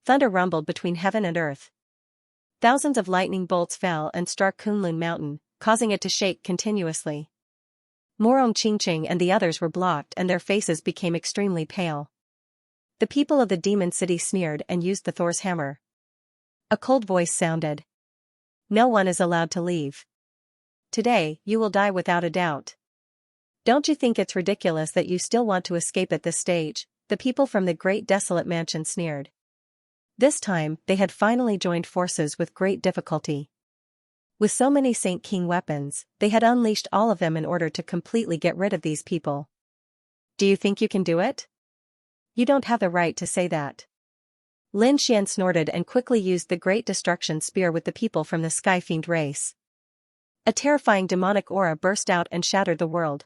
Thunder rumbled between heaven and earth. Thousands of lightning bolts fell and struck Kunlun Mountain, causing it to shake continuously. Morong Qingqing and the others were blocked and their faces became extremely pale. The people of the demon city sneered and used the Thor's hammer. A cold voice sounded. No one is allowed to leave. Today, you will die without a doubt. Don't you think it's ridiculous that you still want to escape at this stage? The people from the great desolate mansion sneered. This time, they had finally joined forces with great difficulty. With so many Saint King weapons, they had unleashed all of them in order to completely get rid of these people. Do you think you can do it? You don't have the right to say that. Lin Xian snorted and quickly used the Great Destruction Spear with the people from the Sky Fiend race. A terrifying demonic aura burst out and shattered the world.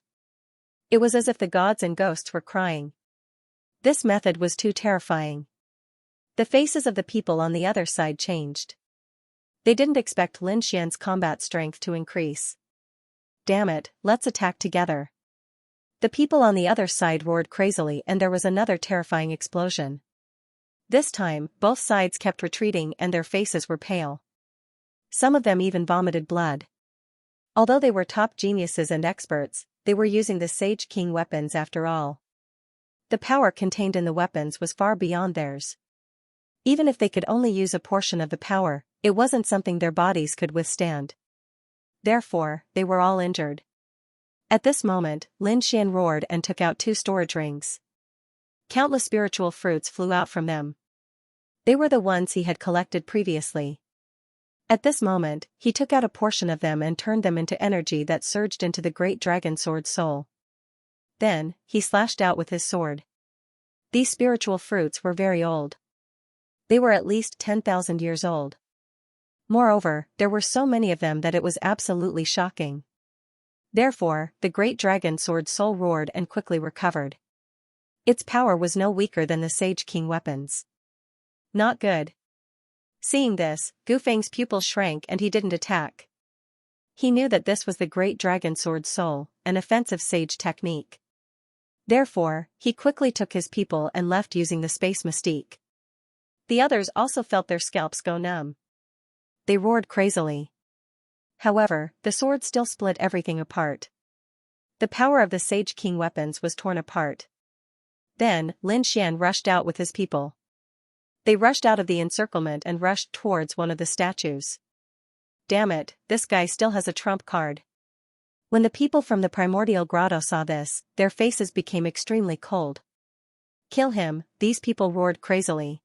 It was as if the gods and ghosts were crying. This method was too terrifying. The faces of the people on the other side changed. They didn't expect Lin Xian's combat strength to increase. Damn it, let's attack together. The people on the other side roared crazily and there was another terrifying explosion. This time, both sides kept retreating and their faces were pale. Some of them even vomited blood. Although they were top geniuses and experts, they were using the Sage King weapons after all. The power contained in the weapons was far beyond theirs. Even if they could only use a portion of the power, it wasn't something their bodies could withstand. Therefore, they were all injured. At this moment, Lin Xian roared and took out 2 storage rings. Countless spiritual fruits flew out from them. They were the ones he had collected previously. At this moment, he took out a portion of them and turned them into energy that surged into the great dragon sword's soul. Then, he slashed out with his sword. These spiritual fruits were very old. They were at least 10,000 years old. Moreover, there were so many of them that it was absolutely shocking. Therefore, the great dragon sword's soul roared and quickly recovered. Its power was no weaker than the Sage King weapons. Not good. Seeing this, Gufang's pupils shrank and he didn't attack. He knew that this was the great dragon sword's soul, an offensive sage technique. Therefore, he quickly took his people and left using the space mystique. The others also felt their scalps go numb. They roared crazily. However, the sword still split everything apart. The power of the Sage King weapons was torn apart. Then, Lin Xian rushed out with his people. They rushed out of the encirclement and rushed towards one of the statues. Damn it, this guy still has a trump card. When the people from the primordial grotto saw this, their faces became extremely cold. Kill him, these people roared crazily.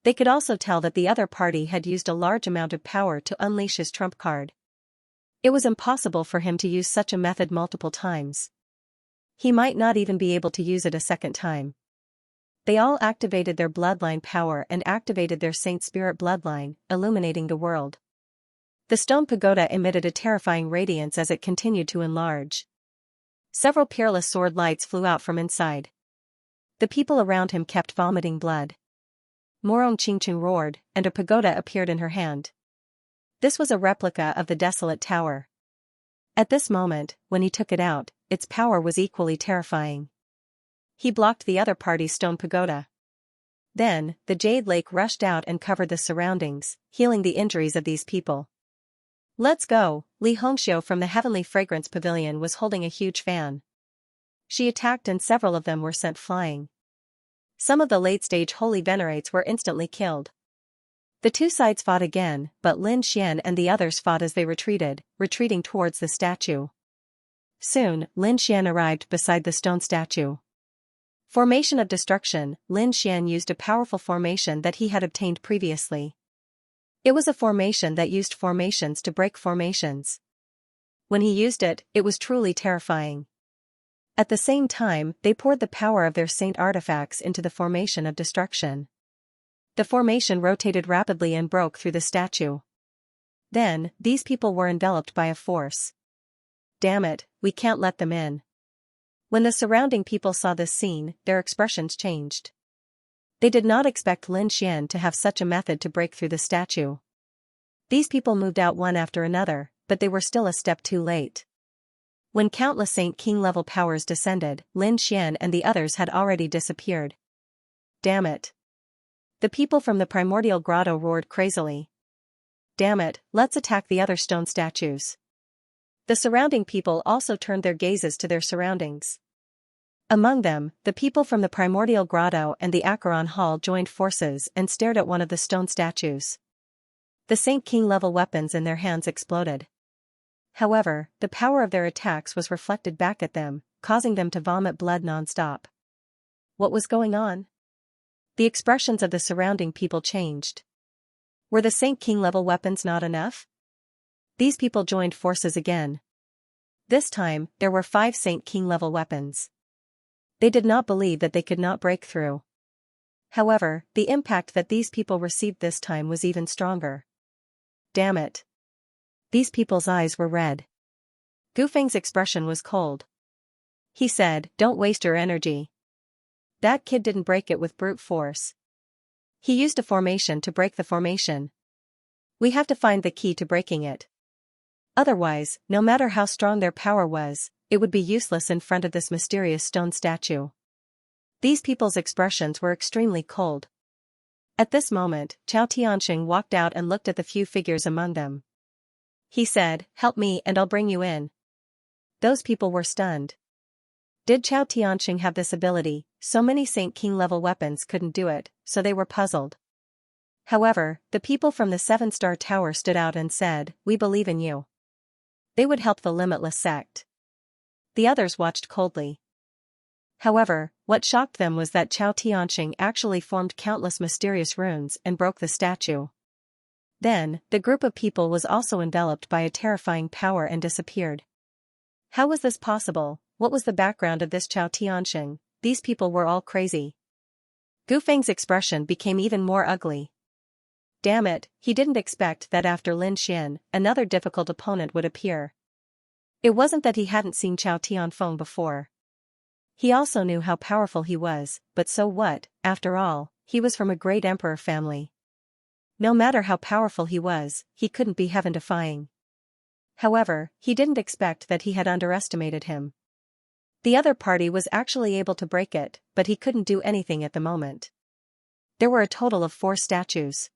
They could also tell that the other party had used a large amount of power to unleash his trump card. It was impossible for him to use such a method multiple times. He might not even be able to use it a second time. They all activated their bloodline power and activated their Saint Spirit bloodline, illuminating the world. The stone pagoda emitted a terrifying radiance as it continued to enlarge. Several peerless sword lights flew out from inside. The people around him kept vomiting blood. Morong Qingqing roared, and a pagoda appeared in her hand. This was a replica of the desolate tower. At this moment, when he took it out, its power was equally terrifying. He blocked the other party's stone pagoda. Then, the Jade Lake rushed out and covered the surroundings, healing the injuries of these people. Let's go, Li Hongxiu from the Heavenly Fragrance Pavilion was holding a huge fan. She attacked and several of them were sent flying. Some of the late-stage holy venerates were instantly killed. The two sides fought again, but Lin Xian and the others fought as they retreated, retreating towards the statue. Soon, Lin Xian arrived beside the stone statue. Formation of Destruction, Lin Xian used a powerful formation that he had obtained previously. It was a formation that used formations to break formations. When he used it, it was truly terrifying. At the same time, they poured the power of their saint artifacts into the Formation of Destruction. The formation rotated rapidly and broke through the statue. Then, these people were enveloped by a force. Damn it, we can't let them in. When the surrounding people saw this scene, their expressions changed. They did not expect Lin Xian to have such a method to break through the statue. These people moved out one after another, but they were still a step too late. When countless Saint King level powers descended, Lin Xian and the others had already disappeared. Damn it. The people from the primordial grotto roared crazily. Damn it, let's attack the other stone statues. The surrounding people also turned their gazes to their surroundings. Among them, the people from the Primordial Grotto and the Acheron Hall joined forces and stared at one of the stone statues. The Saint King level weapons in their hands exploded. However, the power of their attacks was reflected back at them, causing them to vomit blood non-stop. What was going on? The expressions of the surrounding people changed. Were the Saint King level weapons not enough? These people joined forces again. This time, there were 5 Saint King level weapons. They did not believe that they could not break through. However, the impact that these people received this time was even stronger. Damn it. These people's eyes were red. Gufeng's expression was cold. He said, "Don't waste your energy. That kid didn't break it with brute force. He used a formation to break the formation. We have to find the key to breaking it. Otherwise, no matter how strong their power was, it would be useless in front of this mysterious stone statue." These people's expressions were extremely cold. At this moment, Chao Tianxing walked out and looked at the few figures among them. He said, "Help me and I'll bring you in." Those people were stunned. Did Chao Tianxing have this ability? So many Saint King level weapons couldn't do it, so they were puzzled. However, the people from the 7-star tower stood out and said, "We believe in you." They would help the Limitless sect. The others watched coldly. However, what shocked them was that Chao Tianxing actually formed countless mysterious runes and broke the statue. Then, the group of people was also enveloped by a terrifying power and disappeared. How was this possible? What was the background of this Chao Tianxing? These people were all crazy. Gufeng's expression became even more ugly. Damn it, he didn't expect that after Lin Xian, another difficult opponent would appear. It wasn't that he hadn't seen Chao Tianfeng before. He also knew how powerful he was, but so what? After all, he was from a great emperor family. No matter how powerful he was, he couldn't be heaven-defying. However, he didn't expect that he had underestimated him. The other party was actually able to break it, but he couldn't do anything at the moment. There were a total of 4 statues.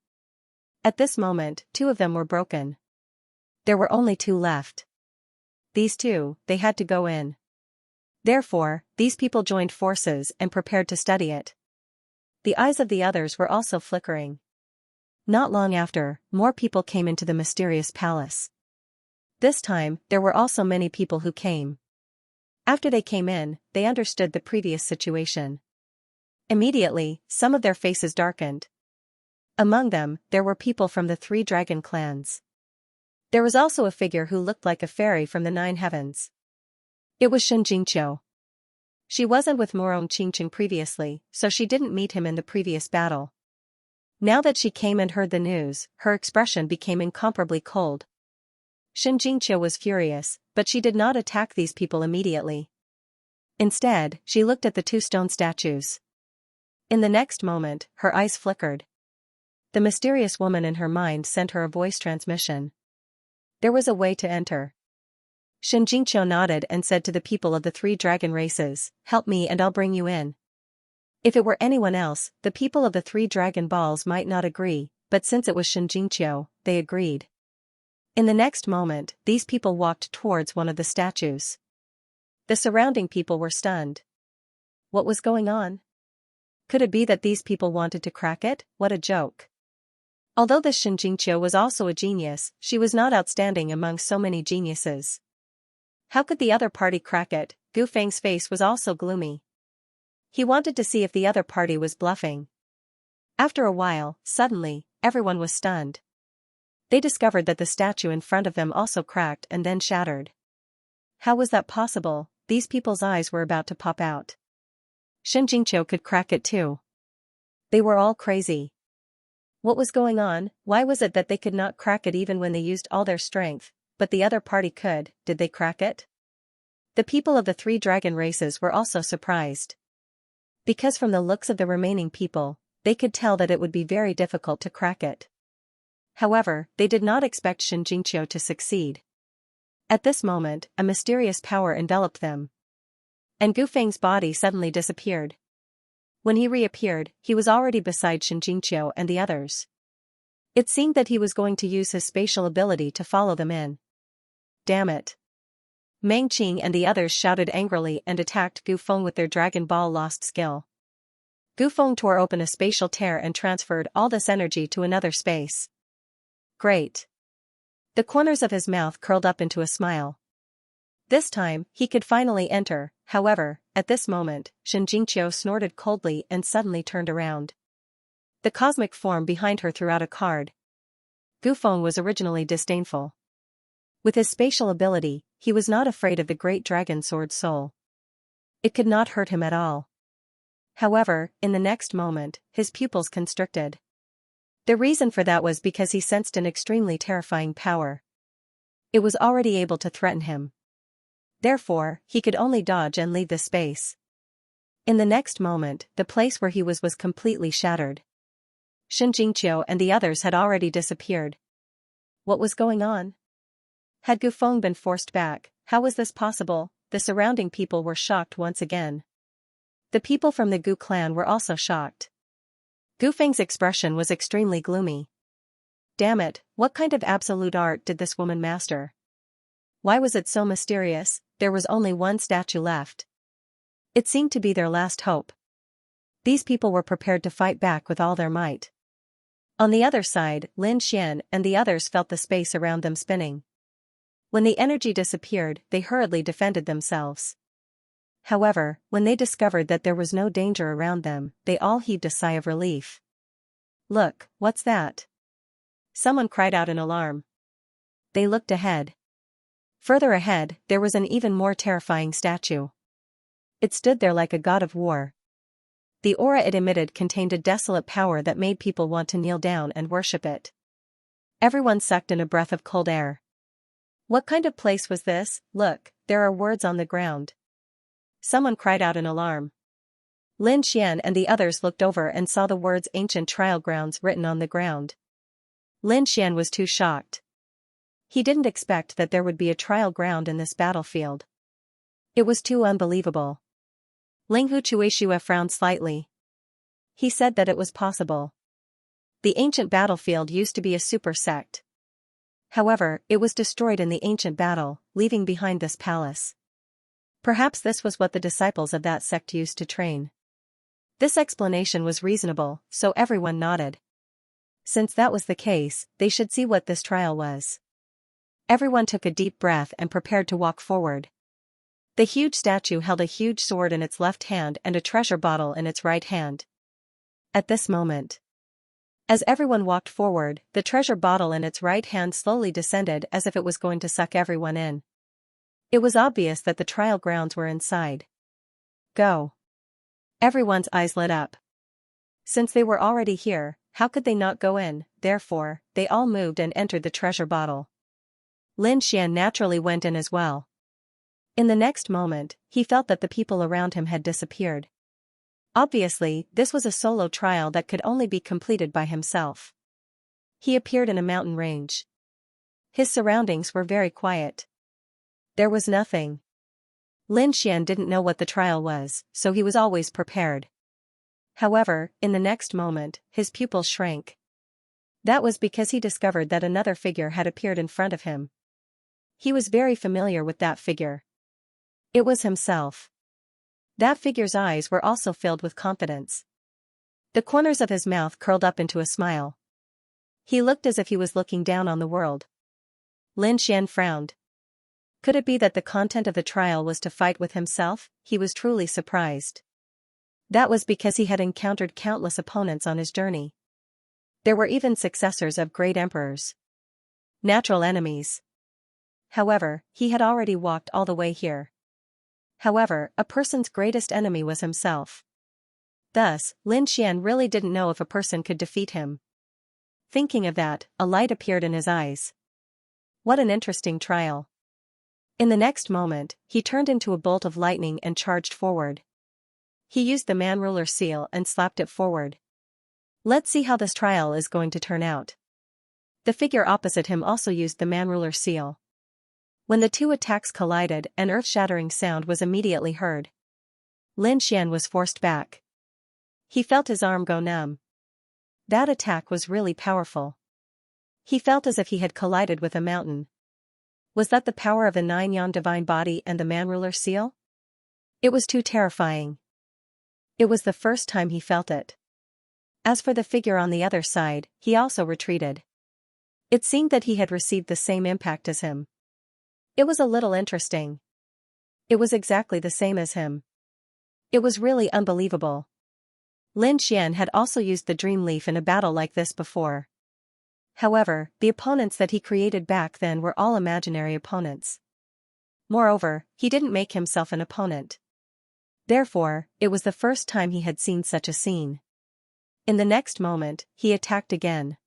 At this moment, 2 of them were broken. There were only 2 left. These 2, they had to go in. Therefore, these people joined forces and prepared to study it. The eyes of the others were also flickering. Not long after, more people came into the mysterious palace. This time, there were also many people who came. After they came in, they understood the previous situation. Immediately, some of their faces darkened. Among them, there were people from the 3 dragon clans. There was also a figure who looked like a fairy from the 9 heavens. It was Xianxia. She wasn't with Morong Qingqing previously, so she didn't meet him in the previous battle. Now that she came and heard the news, her expression became incomparably cold. Xianxia was furious, but she did not attack these people immediately. Instead, she looked at the 2 stone statues. In the next moment, her eyes flickered. The mysterious woman in her mind sent her a voice transmission. There was a way to enter. Xianxia nodded and said to the people of the 3 dragon races, "Help me and I'll bring you in." If it were anyone else, the people of the 3 dragon balls might not agree, but since it was Xianxia, they agreed. In the next moment, these people walked towards one of the statues. The surrounding people were stunned. What was going on? Could it be that these people wanted to crack it? What a joke. Although this Xianxia was also a genius, she was not outstanding among so many geniuses. How could the other party crack it? Gufeng's face was also gloomy. He wanted to see if the other party was bluffing. After a while, suddenly, everyone was stunned. They discovered that the statue in front of them also cracked and then shattered. How was that possible? These people's eyes were about to pop out. Xianxia could crack it too. They were all crazy. What was going on? Why was it that they could not crack it even when they used all their strength, but the other party could? Did they crack it? The people of the 3 dragon races were also surprised. Because from the looks of the remaining people, they could tell that it would be very difficult to crack it. However, they did not expect Xianxia to succeed. At this moment, a mysterious power enveloped them. And Gufeng's body suddenly disappeared. When he reappeared, he was already beside Xianxia and the others. It seemed that he was going to use his spatial ability to follow them in. Damn it. Meng Qing and the others shouted angrily and attacked Gu Feng with their Dragon Ball lost skill. Gu Feng tore open a spatial tear and transferred all this energy to another space. Great. The corners of his mouth curled up into a smile. This time, he could finally enter. However, at this moment, Xianxia snorted coldly and suddenly turned around. The cosmic form behind her threw out a card. Gu Feng was originally disdainful. With his spatial ability, he was not afraid of the great dragon sword soul. It could not hurt him at all. However, in the next moment, his pupils constricted. The reason for that was because he sensed an extremely terrifying power. It was already able to threaten him. Therefore, he could only dodge and leave the space. In the next moment, the place where he was completely shattered. Xianxia and the others had already disappeared. What was going on? Had Gu Feng been forced back? How was this possible? The surrounding people were shocked once again. The people from the Gu clan were also shocked. Gu Feng's expression was extremely gloomy. Damn it, what kind of absolute art did this woman master? Why was it so mysterious? There was only one statue left. It seemed to be their last hope. These people were prepared to fight back with all their might. On the other side, Lin Xian and the others felt the space around them spinning. When the energy disappeared, they hurriedly defended themselves. However, when they discovered that there was no danger around them, they all heaved a sigh of relief. Look, what's that? Someone cried out in alarm. They looked ahead. Further ahead, there was an even more terrifying statue. It stood there like a god of war. The aura it emitted contained a desolate power that made people want to kneel down and worship it. Everyone sucked in a breath of cold air. What kind of place was this? Look, there are words on the ground. Someone cried out in alarm. Lin Xian and the others looked over and saw the words ancient trial grounds written on the ground. Lin Xian was too shocked. He didn't expect that there would be a trial ground in this battlefield. It was too unbelievable. Linghu frowned slightly. He said that it was possible. The ancient battlefield used to be a super sect. However, it was destroyed in the ancient battle, leaving behind this palace. Perhaps this was what the disciples of that sect used to train. This explanation was reasonable, so everyone nodded. Since that was the case, they should see what this trial was. Everyone took a deep breath and prepared to walk forward. The huge statue held a huge sword in its left hand and a treasure bottle in its right hand. At this moment, as everyone walked forward, the treasure bottle in its right hand slowly descended as if it was going to suck everyone in. It was obvious that the trial grounds were inside. Go. Everyone's eyes lit up. Since they were already here, how could they not go in? Therefore, they all moved and entered the treasure bottle. Lin Xian naturally went in as well. In the next moment, he felt that the people around him had disappeared. Obviously, this was a solo trial that could only be completed by himself. He appeared in a mountain range. His surroundings were very quiet. There was nothing. Lin Xian didn't know what the trial was, so he was always prepared. However, in the next moment, his pupils shrank. That was because he discovered that another figure had appeared in front of him. He was very familiar with that figure. It was himself. That figure's eyes were also filled with confidence. The corners of his mouth curled up into a smile. He looked as if he was looking down on the world. Lin Xian frowned. Could it be that the content of the trial was to fight with himself? He was truly surprised. That was because he had encountered countless opponents on his journey. There were even successors of great emperors. Natural enemies. However, he had already walked all the way here. However, a person's greatest enemy was himself. Thus, Lin Xian really didn't know if a person could defeat him. Thinking of that, a light appeared in his eyes. What an interesting trial. In the next moment, he turned into a bolt of lightning and charged forward. He used the man-ruler seal and slapped it forward. Let's see how this trial is going to turn out. The figure opposite him also used the man-ruler seal. When the two attacks collided, an earth-shattering sound was immediately heard. Lin Xian was forced back. He felt his arm go numb. That attack was really powerful. He felt as if he had collided with a mountain. Was that the power of the 9 Yang divine body and the man-ruler seal? It was too terrifying. It was the first time he felt it. As for the figure on the other side, he also retreated. It seemed that he had received the same impact as him. It was a little interesting. It was exactly the same as him. It was really unbelievable. Lin Xian had also used the dream leaf in a battle like this before. However, the opponents that he created back then were all imaginary opponents. Moreover, he didn't make himself an opponent. Therefore, it was the first time he had seen such a scene. In the next moment, he attacked again.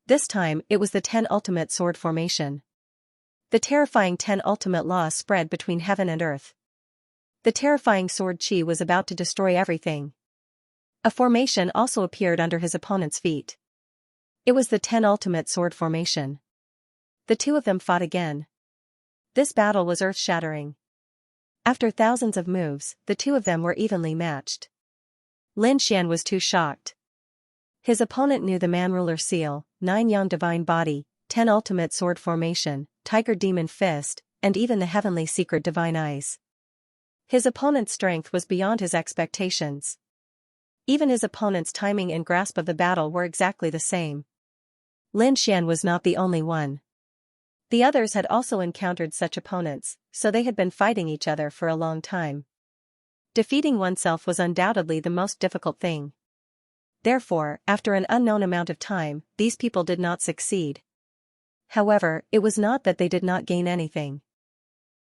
This time, it was the 10 ultimate sword formation. The terrifying 10 ultimate laws spread between heaven and earth. The terrifying sword chi was about to destroy everything. A formation also appeared under his opponent's feet. It was the 10 ultimate sword formation. The two of them fought again. This battle was earth-shattering. After thousands of moves, the two of them were evenly matched. Lin Xian was too shocked. His opponent knew the man-ruler seal, 9 Yang divine body, 10 ultimate sword formation, tiger demon fist, and even the heavenly secret divine eyes. His opponent's strength was beyond his expectations. Even his opponent's timing and grasp of the battle were exactly the same. Lin Xian was not the only one. The others had also encountered such opponents, so they had been fighting each other for a long time. Defeating oneself was undoubtedly the most difficult thing. Therefore, after an unknown amount of time, these people did not succeed. However, it was not that they did not gain anything.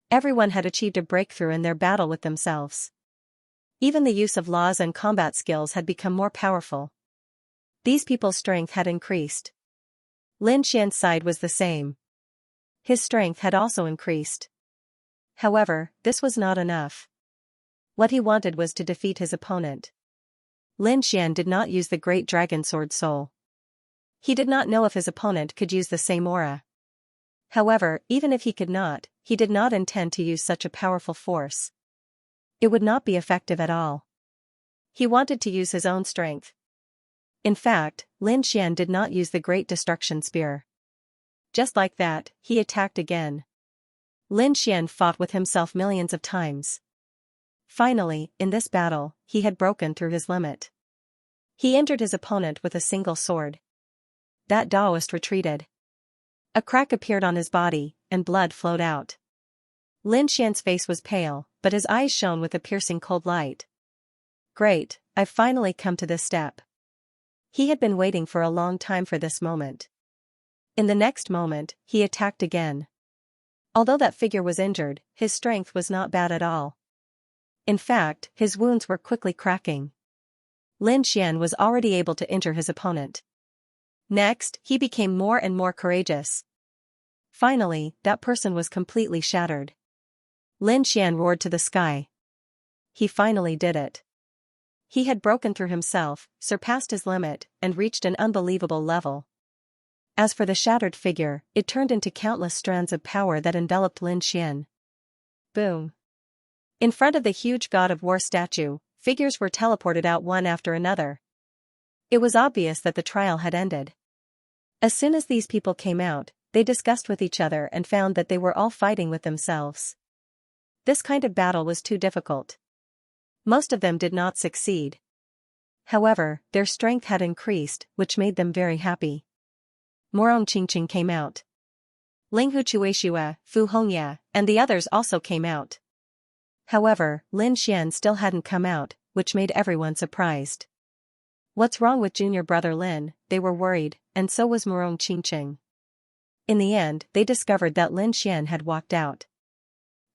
Everyone had achieved a breakthrough in their battle with themselves. Even the use of laws and combat skills had become more powerful. These people's strength had increased. Lin Xian's side was the same. His strength had also increased. However, this was not enough. What he wanted was to defeat his opponent. Lin Xian did not use the great dragon sword soul. He did not know if his opponent could use the same aura. However, even if he could not, he did not intend to use such a powerful force. It would not be effective at all. He wanted to use his own strength. In fact, Lin Xian did not use the Great Destruction Spear. Just like that, he attacked again. Lin Xian fought with himself millions of times. Finally, in this battle, he had broken through his limit. He injured his opponent with a single sword. That Taoist retreated. A crack appeared on his body, and blood flowed out. Lin Xian's face was pale, but his eyes shone with a piercing cold light. Great, I've finally come to this step. He had been waiting for a long time for this moment. In the next moment, he attacked again. Although that figure was injured, his strength was not bad at all. In fact, his wounds were quickly cracking. Lin Xian was already able to injure his opponent. Next, he became more and more courageous. Finally, that person was completely shattered. Lin Xian roared to the sky. He finally did it. He had broken through himself, surpassed his limit, and reached an unbelievable level. As for the shattered figure, it turned into countless strands of power that enveloped Lin Xian. Boom. In front of the huge God of War statue, figures were teleported out one after another. It was obvious that the trial had ended. As soon as these people came out, they discussed with each other and found that they were all fighting with themselves. This kind of battle was too difficult. Most of them did not succeed. However, their strength had increased, which made them very happy. Morong Qingqing came out. Linghu Chueshua, Fu Hongya, and the others also came out. However, Lin Xian still hadn't come out, which made everyone surprised. What's wrong with junior brother Lin? They were worried, and so was Morong Qingqing. In the end, they discovered that Lin Xian had walked out.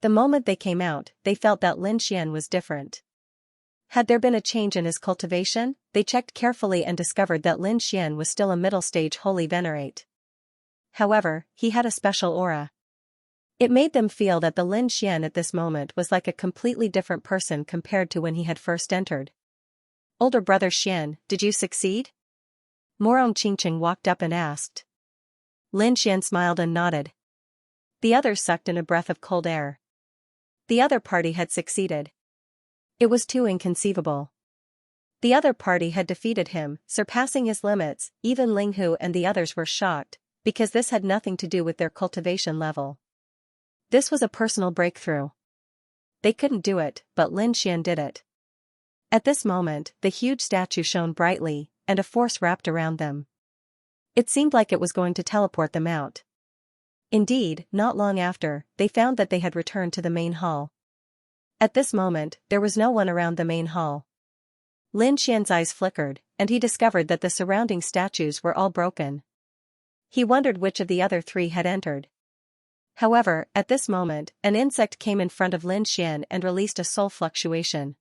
The moment they came out, they felt that Lin Xian was different. Had there been a change in his cultivation? They checked carefully and discovered that Lin Xian was still a middle-stage holy venerate. However, he had a special aura. It made them feel that the Lin Xian at this moment was like a completely different person compared to when he had first entered. Older brother Xian, did you succeed? Morong Qingqing walked up and asked. Lin Xian smiled and nodded. The others sucked in a breath of cold air. The other party had succeeded. It was too inconceivable. The other party had defeated him, surpassing his limits. Even Linghu and the others were shocked, because this had nothing to do with their cultivation level. This was a personal breakthrough. They couldn't do it, but Lin Xian did it. At this moment, the huge statue shone brightly, and a force wrapped around them. It seemed like it was going to teleport them out. Indeed, not long after, they found that they had returned to the main hall. At this moment, there was no one around the main hall. Lin Xian's eyes flickered, and he discovered that the surrounding statues were all broken. He wondered which of the other three had entered. However, at this moment, an insect came in front of Lin Xian and released a soul fluctuation.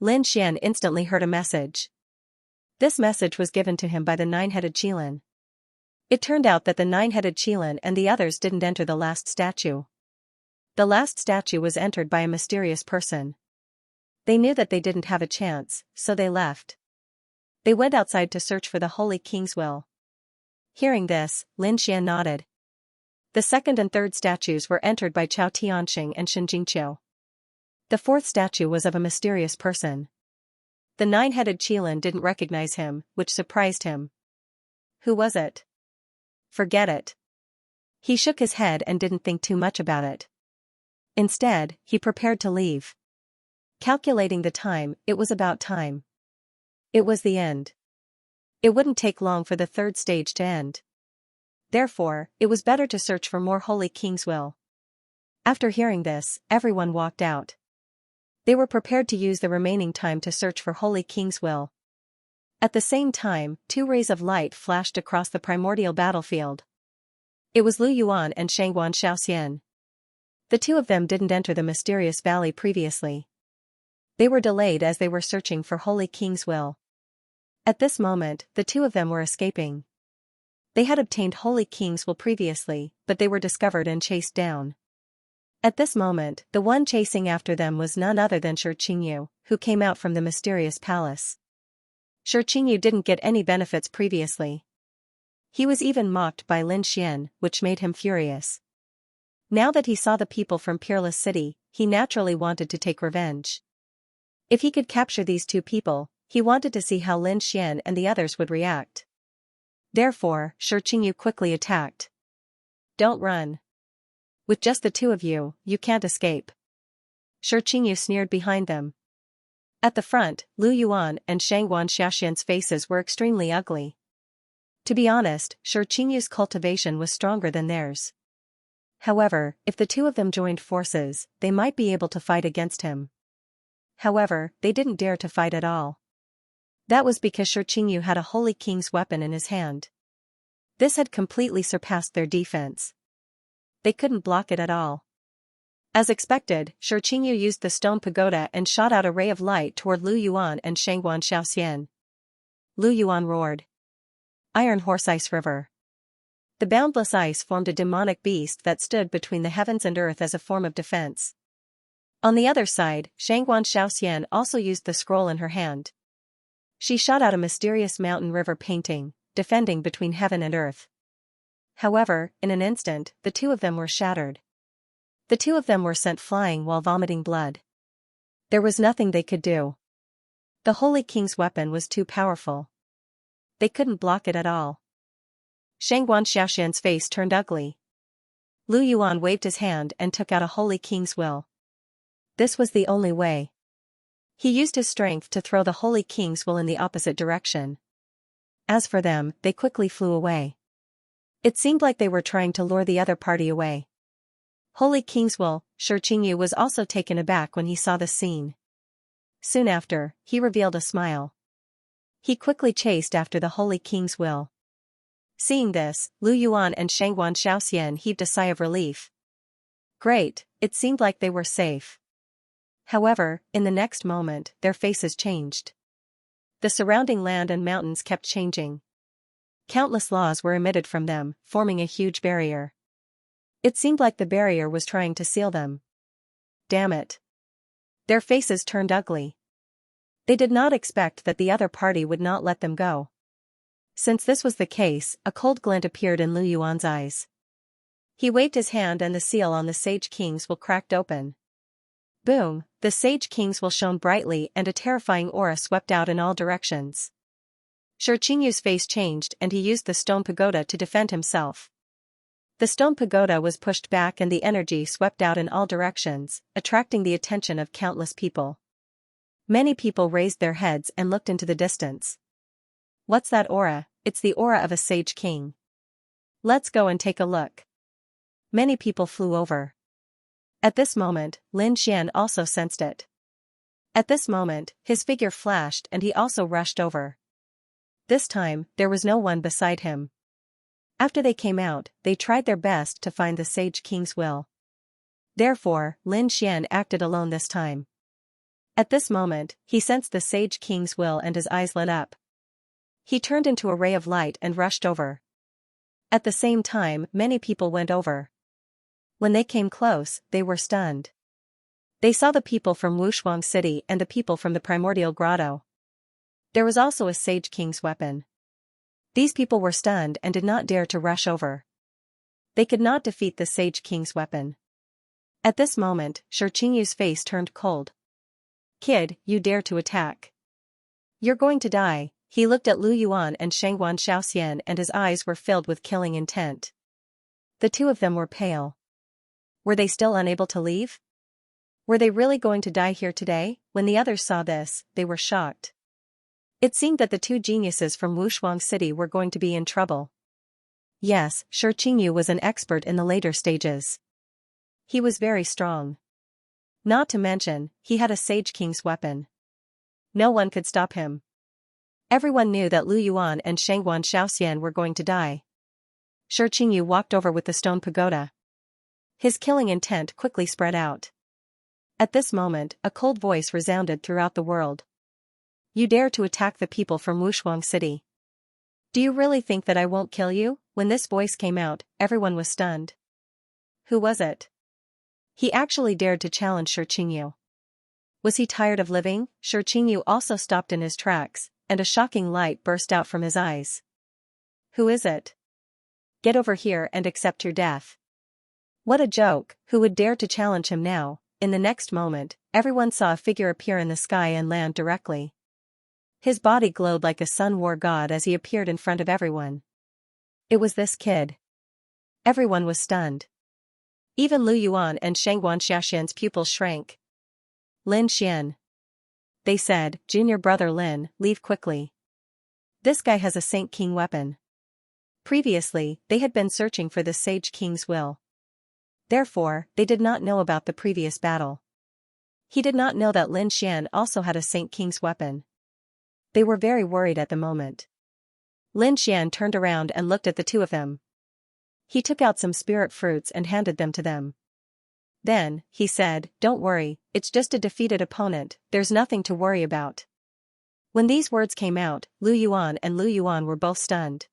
Lin Xian instantly heard a message. This message was given to him by the nine-headed Qilin. It turned out that the nine-headed Qilin and the others didn't enter the last statue. The last statue was entered by a mysterious person. They knew that they didn't have a chance, so they left. They went outside to search for the Holy King's will. Hearing this, Lin Xian nodded. The second and third statues were entered by Chao Tianxing and Shen Jingqiu. The fourth statue was of a mysterious person. The nine-headed Qilin didn't recognize him, which surprised him. Who was it? Forget it. He shook his head and didn't think too much about it. Instead, he prepared to leave. Calculating the time, it was about time. It was the end. It wouldn't take long for the third stage to end. Therefore, it was better to search for more Holy King's will. After hearing this, everyone walked out. They were prepared to use the remaining time to search for Holy King's will. At the same time, two rays of light flashed across the primordial battlefield. It was Lu Yuan and Shangguan Xiaoxian. The two of them didn't enter the mysterious valley previously. They were delayed as they were searching for Holy King's will. At this moment, the two of them were escaping. They had obtained Holy King's will previously, but they were discovered and chased down. At this moment, the one chasing after them was none other than Shi Qingyu, who came out from the mysterious palace. Shi Qingyu didn't get any benefits previously. He was even mocked by Lin Xian, which made him furious. Now that he saw the people from Peerless City, he naturally wanted to take revenge. If he could capture these two people, he wanted to see how Lin Xian and the others would react. Therefore, Shi Qingyu quickly attacked. Don't run. With just the two of you, you can't escape. Shi Qingyu sneered behind them. At the front, Lu Yuan and Shangguan Xiaoxian's faces were extremely ugly. To be honest, Shi Qingyu's cultivation was stronger than theirs. However, if the two of them joined forces, they might be able to fight against him. However, they didn't dare to fight at all. That was because Shi Qingyu had a Holy King's weapon in his hand. This had completely surpassed their defense. They couldn't block it at all. As expected, Shi Qingyu used the stone pagoda and shot out a ray of light toward Lu Yuan and Shangguan Xiaoxian. Lu Yuan roared. Iron Horse Ice River. The boundless ice formed a demonic beast that stood between the heavens and earth as a form of defense. On the other side, Shangguan Xiaoxian also used the scroll in her hand. She shot out a mysterious mountain river painting, defending between heaven and earth. However, in an instant, the two of them were shattered. The two of them were sent flying while vomiting blood. There was nothing they could do. The Holy King's weapon was too powerful. They couldn't block it at all. Shangguan Xiaoxian's face turned ugly. Lu Yuan waved his hand and took out a Holy King's will. This was the only way. He used his strength to throw the Holy King's will in the opposite direction. As for them, they quickly flew away. It seemed like they were trying to lure the other party away. Holy King's will, Shi Qingyu was also taken aback when he saw the scene. Soon after, he revealed a smile. He quickly chased after the Holy King's will. Seeing this, Lu Yuan and Shangguan Xiaoxian heaved a sigh of relief. Great, it seemed like they were safe. However, in the next moment, their faces changed. The surrounding land and mountains kept changing. Countless laws were emitted from them, forming a huge barrier. It seemed like the barrier was trying to seal them. Damn it. Their faces turned ugly. They did not expect that the other party would not let them go. Since this was the case, a cold glint appeared in Lu Yuan's eyes. He waved his hand and the seal on the Sage King's will cracked open. Boom, the Sage King's will shone brightly and a terrifying aura swept out in all directions. Shi Qingyu's face changed and he used the stone pagoda to defend himself. The stone pagoda was pushed back and the energy swept out in all directions, attracting the attention of countless people. Many people raised their heads and looked into the distance. What's that aura? It's the aura of a sage king. Let's go and take a look. Many people flew over. At this moment, Lin Xian also sensed it. At this moment, his figure flashed and he also rushed over. This time, there was no one beside him. After they came out, they tried their best to find the Sage King's will. Therefore, Lin Xian acted alone this time. At this moment, he sensed the Sage King's will and his eyes lit up. He turned into a ray of light and rushed over. At the same time, many people went over. When they came close, they were stunned. They saw the people from Wushuang City and the people from the Primordial Grotto. There was also a Sage King's weapon. These people were stunned and did not dare to rush over. They could not defeat the Sage King's weapon. At this moment, Shi Qingyu's face turned cold. Kid, you dare to attack. You're going to die. He looked at Lu Yuan and Shangguan Shaoxian and his eyes were filled with killing intent. The two of them were pale. Were they still unable to leave? Were they really going to die here today? When the others saw this, they were shocked. It seemed that the two geniuses from Wushuang City were going to be in trouble. Yes, Shi Qingyu was an expert in the later stages. He was very strong. Not to mention, he had a Sage King's weapon. No one could stop him. Everyone knew that Lu Yuan and Shangguan Shaoxian were going to die. Shi Qingyu walked over with the stone pagoda. His killing intent quickly spread out. At this moment, a cold voice resounded throughout the world. You dare to attack the people from Wushuang City. Do you really think that I won't kill you? When this voice came out, everyone was stunned. Who was it? He actually dared to challenge Shi Qingyu. Was he tired of living? Shi Qingyu also stopped in his tracks, and a shocking light burst out from his eyes. Who is it? Get over here and accept your death. What a joke, who would dare to challenge him now? In the next moment, everyone saw a figure appear in the sky and land directly. His body glowed like a sun war god as he appeared in front of everyone. It was this kid. Everyone was stunned. Even Lu Yuan and Shangguan Shaoxian's pupils shrank. Lin Xian. They said, Junior brother Lin, leave quickly. This guy has a Saint King weapon. Previously, they had been searching for the Sage King's will. Therefore, they did not know about the previous battle. He did not know that Lin Xian also had a Saint King's weapon. They were very worried at the moment. Lin Xian turned around and looked at the two of them. He took out some spirit fruits and handed them to them. Then, he said, Don't worry, it's just a defeated opponent, there's nothing to worry about. When these words came out, Lu Yuan and Lu Yuan were both stunned.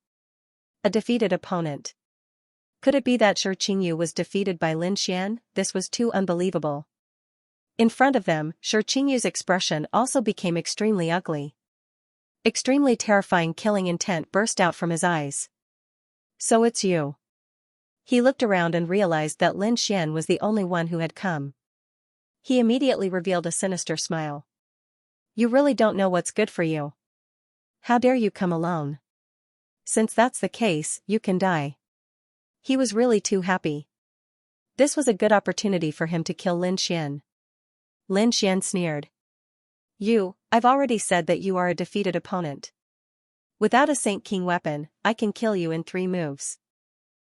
A defeated opponent. Could it be that Shi Qingyu was defeated by Lin Xian? This was too unbelievable. In front of them, Shi Qingyu's expression also became extremely ugly. Extremely terrifying killing intent burst out from his eyes. So it's you. He looked around and realized that Lin Xian was the only one who had come. He immediately revealed a sinister smile. You really don't know what's good for you. How dare you come alone? Since that's the case, you can die. He was really too happy. This was a good opportunity for him to kill Lin Xian. Lin Xian sneered. I've already said that you are a defeated opponent. Without a Saint King weapon, I can kill you in 3 moves.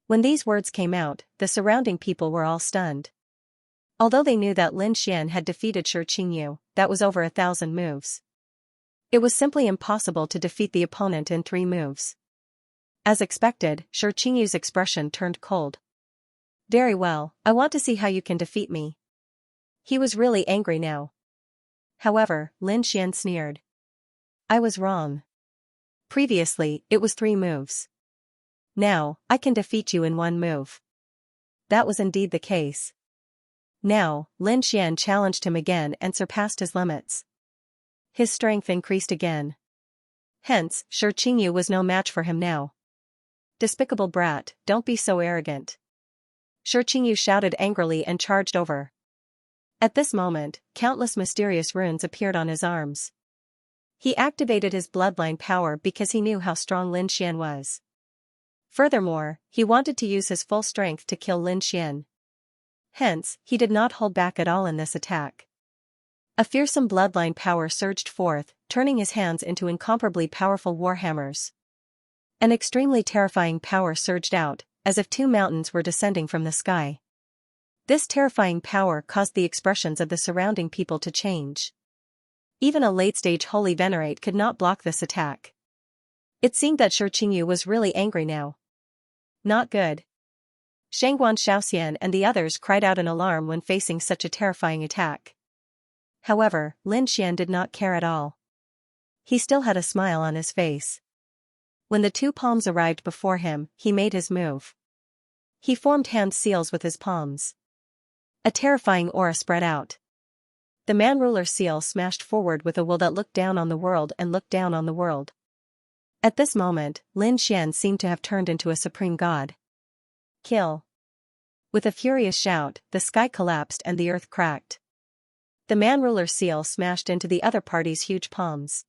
When these words came out, the surrounding people were all stunned. Although they knew that Lin Xian had defeated Shi Qingyu, that was over 1,000 moves. It was simply impossible to defeat the opponent in 3 moves. As expected, Shi Qingyu's expression turned cold. Very well, I want to see how you can defeat me. He was really angry now. However, Lin Xian sneered. I was wrong. Previously, it was 3 moves. Now, I can defeat you in 1 move. That was indeed the case. Now, Lin Xian challenged him again and surpassed his limits. His strength increased again. Hence, Shi Qingyu was no match for him now. Despicable brat, don't be so arrogant. Shi Qingyu shouted angrily and charged over. At this moment, countless mysterious runes appeared on his arms. He activated his bloodline power because he knew how strong Lin Xian was. Furthermore, he wanted to use his full strength to kill Lin Xian. Hence, he did not hold back at all in this attack. A fearsome bloodline power surged forth, turning his hands into incomparably powerful warhammers. An extremely terrifying power surged out, as if two mountains were descending from the sky. This terrifying power caused the expressions of the surrounding people to change. Even a late-stage holy venerate could not block this attack. It seemed that Xianxia was really angry now. Not good. Xianxian and the others cried out in alarm when facing such a terrifying attack. However, Lin Xian did not care at all. He still had a smile on his face. When the two palms arrived before him, he made his move. He formed hand seals with his palms. A terrifying aura spread out. The man-ruler seal smashed forward with a will that looked down on the world and looked down on the world. At this moment, Lin Xian seemed to have turned into a supreme god. Kill. With a furious shout, the sky collapsed and the earth cracked. The man-ruler seal smashed into the other party's huge palms.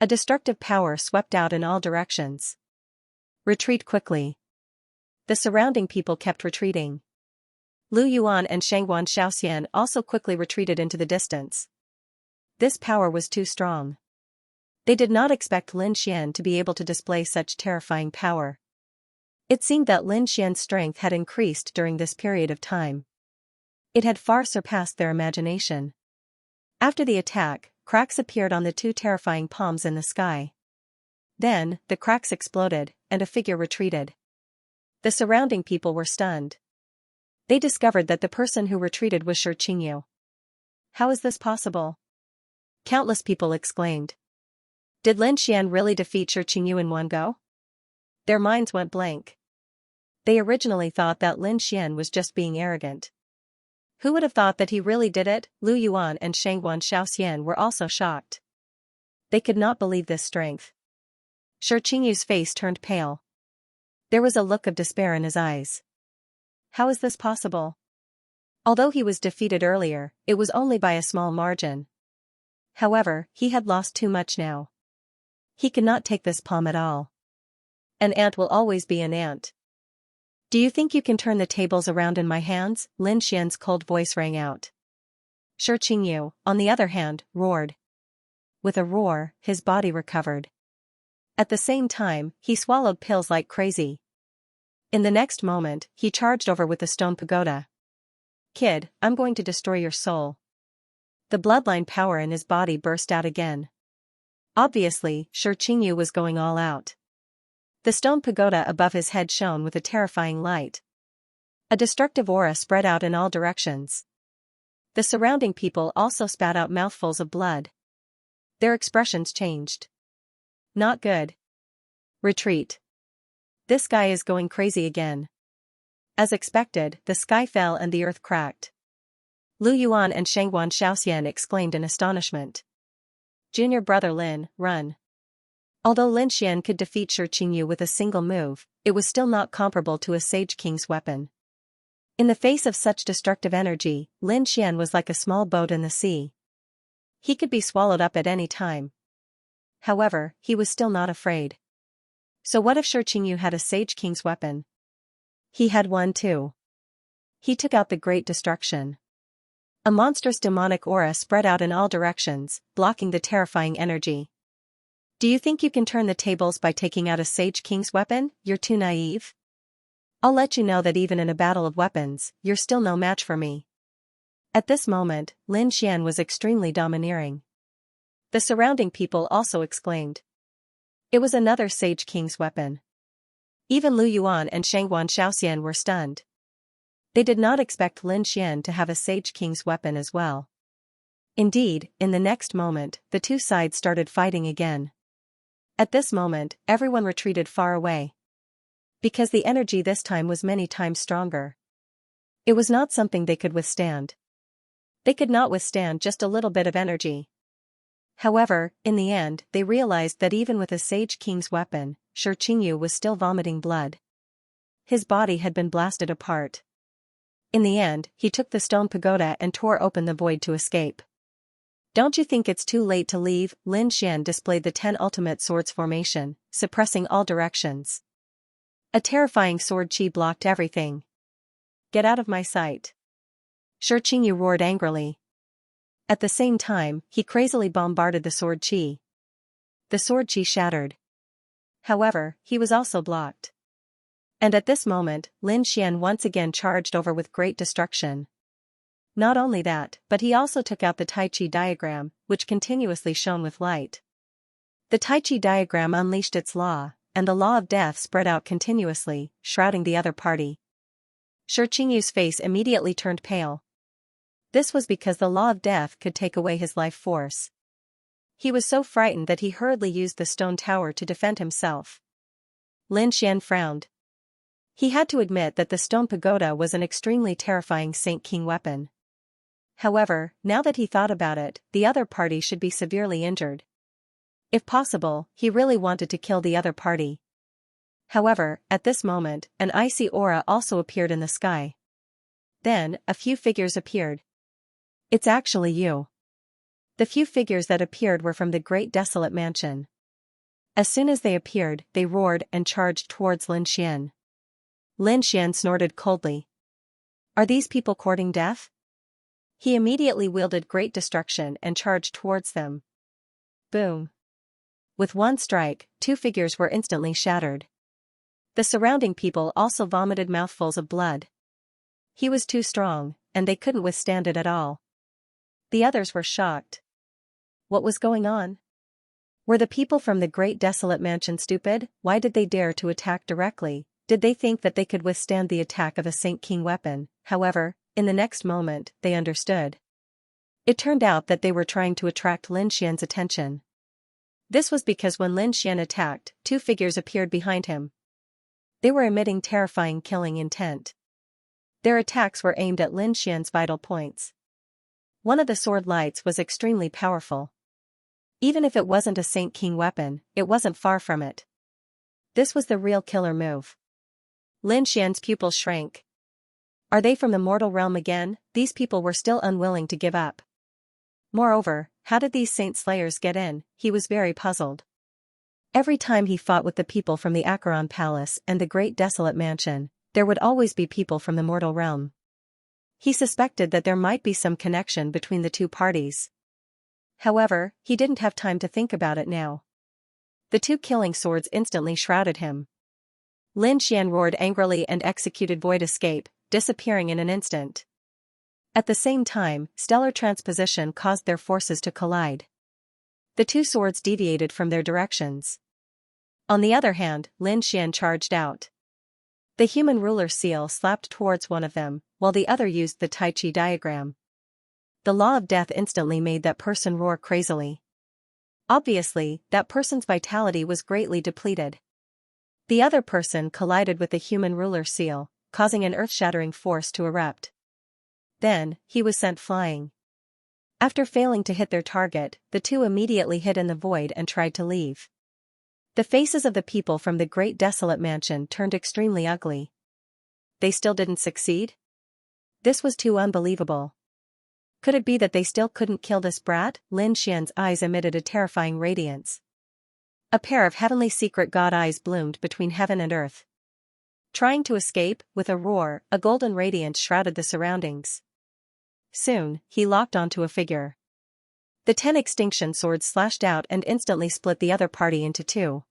A destructive power swept out in all directions. Retreat quickly. The surrounding people kept retreating. Lu Yuan and Xianxian also quickly retreated into the distance. This power was too strong. They did not expect Lin Xian to be able to display such terrifying power. It seemed that Lin Xian's strength had increased during this period of time. It had far surpassed their imagination. After the attack, cracks appeared on the two terrifying palms in the sky. Then, the cracks exploded, and a figure retreated. The surrounding people were stunned. They discovered that the person who retreated was Xianxia. How is this possible? Countless people exclaimed. Did Lin Xian really defeat Xianxia in one go? Their minds went blank. They originally thought that Lin Xian was just being arrogant. Who would have thought that he really did it? Lu Yuan and Xianxian were also shocked. They could not believe this strength. Xianxia's face turned pale. There was a look of despair in his eyes. How is this possible? Although he was defeated earlier, it was only by a small margin. However, he had lost too much now. He could not take this palm at all. An ant will always be an ant. Do you think you can turn the tables around in my hands? Lin Xian's cold voice rang out. Xianxia, on the other hand, roared. With a roar, his body recovered. At the same time, he swallowed pills like crazy. In the next moment, he charged over with the stone pagoda. Kid, I'm going to destroy your soul. The bloodline power in his body burst out again. Obviously, Xianxia was going all out. The stone pagoda above his head shone with a terrifying light. A destructive aura spread out in all directions. The surrounding people also spat out mouthfuls of blood. Their expressions changed. Not good. Retreat. This guy is going crazy again. As expected, the sky fell and the earth cracked. Lu Yuan and Xianxian exclaimed in astonishment. Junior brother Lin, run. Although Lin Xian could defeat Xianxia with a single move, it was still not comparable to a Sage King's weapon. In the face of such destructive energy, Lin Xian was like a small boat in the sea. He could be swallowed up at any time. However, he was still not afraid. So what if Xianxia had a Sage King's weapon? He had one too. He took out the Great Destruction. A monstrous demonic aura spread out in all directions, blocking the terrifying energy. Do you think you can turn the tables by taking out a Sage King's weapon? You're too naive. I'll let you know that even in a battle of weapons, you're still no match for me. At this moment, Lin Xian was extremely domineering. The surrounding people also exclaimed. It was another Sage King's weapon. Even Lu Yuan and Xianxian were stunned. They did not expect Lin Xian to have a Sage King's weapon as well. Indeed, in the next moment, the two sides started fighting again. At this moment, everyone retreated far away. Because the energy this time was many times stronger. It was not something they could withstand. They could not withstand just a little bit of energy. However, in the end, they realized that even with a Sage King's weapon, Xianxia was still vomiting blood. His body had been blasted apart. In the end, he took the stone pagoda and tore open the void to escape. Don't you think it's too late to leave? Lin Xian displayed the 10 ultimate swords formation, suppressing all directions. A terrifying sword chi blocked everything. Get out of my sight. Xianxia roared angrily. At the same time, he crazily bombarded the sword chi. The sword chi shattered. However, he was also blocked. And at this moment, Lin Xian once again charged over with great destruction. Not only that, but he also took out the Tai Chi diagram, which continuously shone with light. The Tai Chi diagram unleashed its law, and the law of death spread out continuously, shrouding the other party. Xianxia's face immediately turned pale. This was because the law of death could take away his life force. He was so frightened that he hurriedly used the stone tower to defend himself. Lin Xian frowned. He had to admit that the stone pagoda was an extremely terrifying Saint King weapon. However, now that he thought about it, the other party should be severely injured. If possible, he really wanted to kill the other party. However, at this moment, an icy aura also appeared in the sky. Then, a few figures appeared. It's actually you. The few figures that appeared were from the great desolate mansion. As soon as they appeared, they roared and charged towards Lin Xian. Lin Xian snorted coldly. Are these people courting death? He immediately wielded great destruction and charged towards them. Boom. With one strike, 2 figures were instantly shattered. The surrounding people also vomited mouthfuls of blood. He was too strong, and they couldn't withstand it at all. The others were shocked. What was going on? Were the people from the great desolate mansion stupid? Why did they dare to attack directly? Did they think that they could withstand the attack of a Saint King weapon? However, in the next moment, they understood. It turned out that they were trying to attract Lin Xian's attention. This was because when Lin Xian attacked, 2 figures appeared behind him. They were emitting terrifying killing intent. Their attacks were aimed at Lin Xian's vital points. One of the sword lights was extremely powerful. Even if it wasn't a Saint King weapon, it wasn't far from it. This was the real killer move. Lin Xian's pupils shrank. Are they from the mortal realm again? These people were still unwilling to give up. Moreover, how did these saint slayers get in? He was very puzzled. Every time he fought with the people from the Acheron Palace and the great desolate mansion, there would always be people from the mortal realm. He suspected that there might be some connection between the two parties. However, he didn't have time to think about it now. The 2 killing swords instantly shrouded him. Lin Xian roared angrily and executed void escape, disappearing in an instant. At the same time, stellar transposition caused their forces to collide. The 2 swords deviated from their directions. On the other hand, Lin Xian charged out. The human ruler seal slapped towards one of them, while the other used the Tai Chi diagram. The law of death instantly made that person roar crazily. Obviously, that person's vitality was greatly depleted. The other person collided with the human ruler seal, causing an earth-shattering force to erupt. Then, he was sent flying. After failing to hit their target, the 2 immediately hid in the void and tried to leave. The faces of the people from the great desolate mansion turned extremely ugly. They still didn't succeed? This was too unbelievable. Could it be that they still couldn't kill this brat? Lin Xian's eyes emitted a terrifying radiance. A pair of heavenly secret god eyes bloomed between heaven and earth. Trying to escape, with a roar, a golden radiance shrouded the surroundings. Soon, he locked onto a figure. The 10 extinction swords slashed out and instantly split the other party into 2.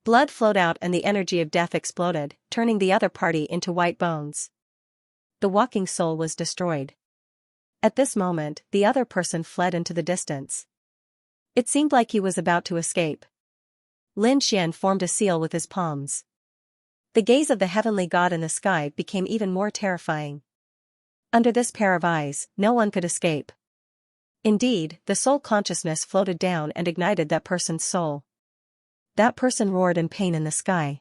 Blood flowed out and the energy of death exploded, turning the other party into white bones. The walking soul was destroyed. At this moment, the other person fled into the distance. It seemed like he was about to escape. Lin Xian formed a seal with his palms. The gaze of the heavenly god in the sky became even more terrifying. Under this pair of eyes, no one could escape. Indeed, the soul consciousness floated down and ignited that person's soul. That person roared in pain in the sky.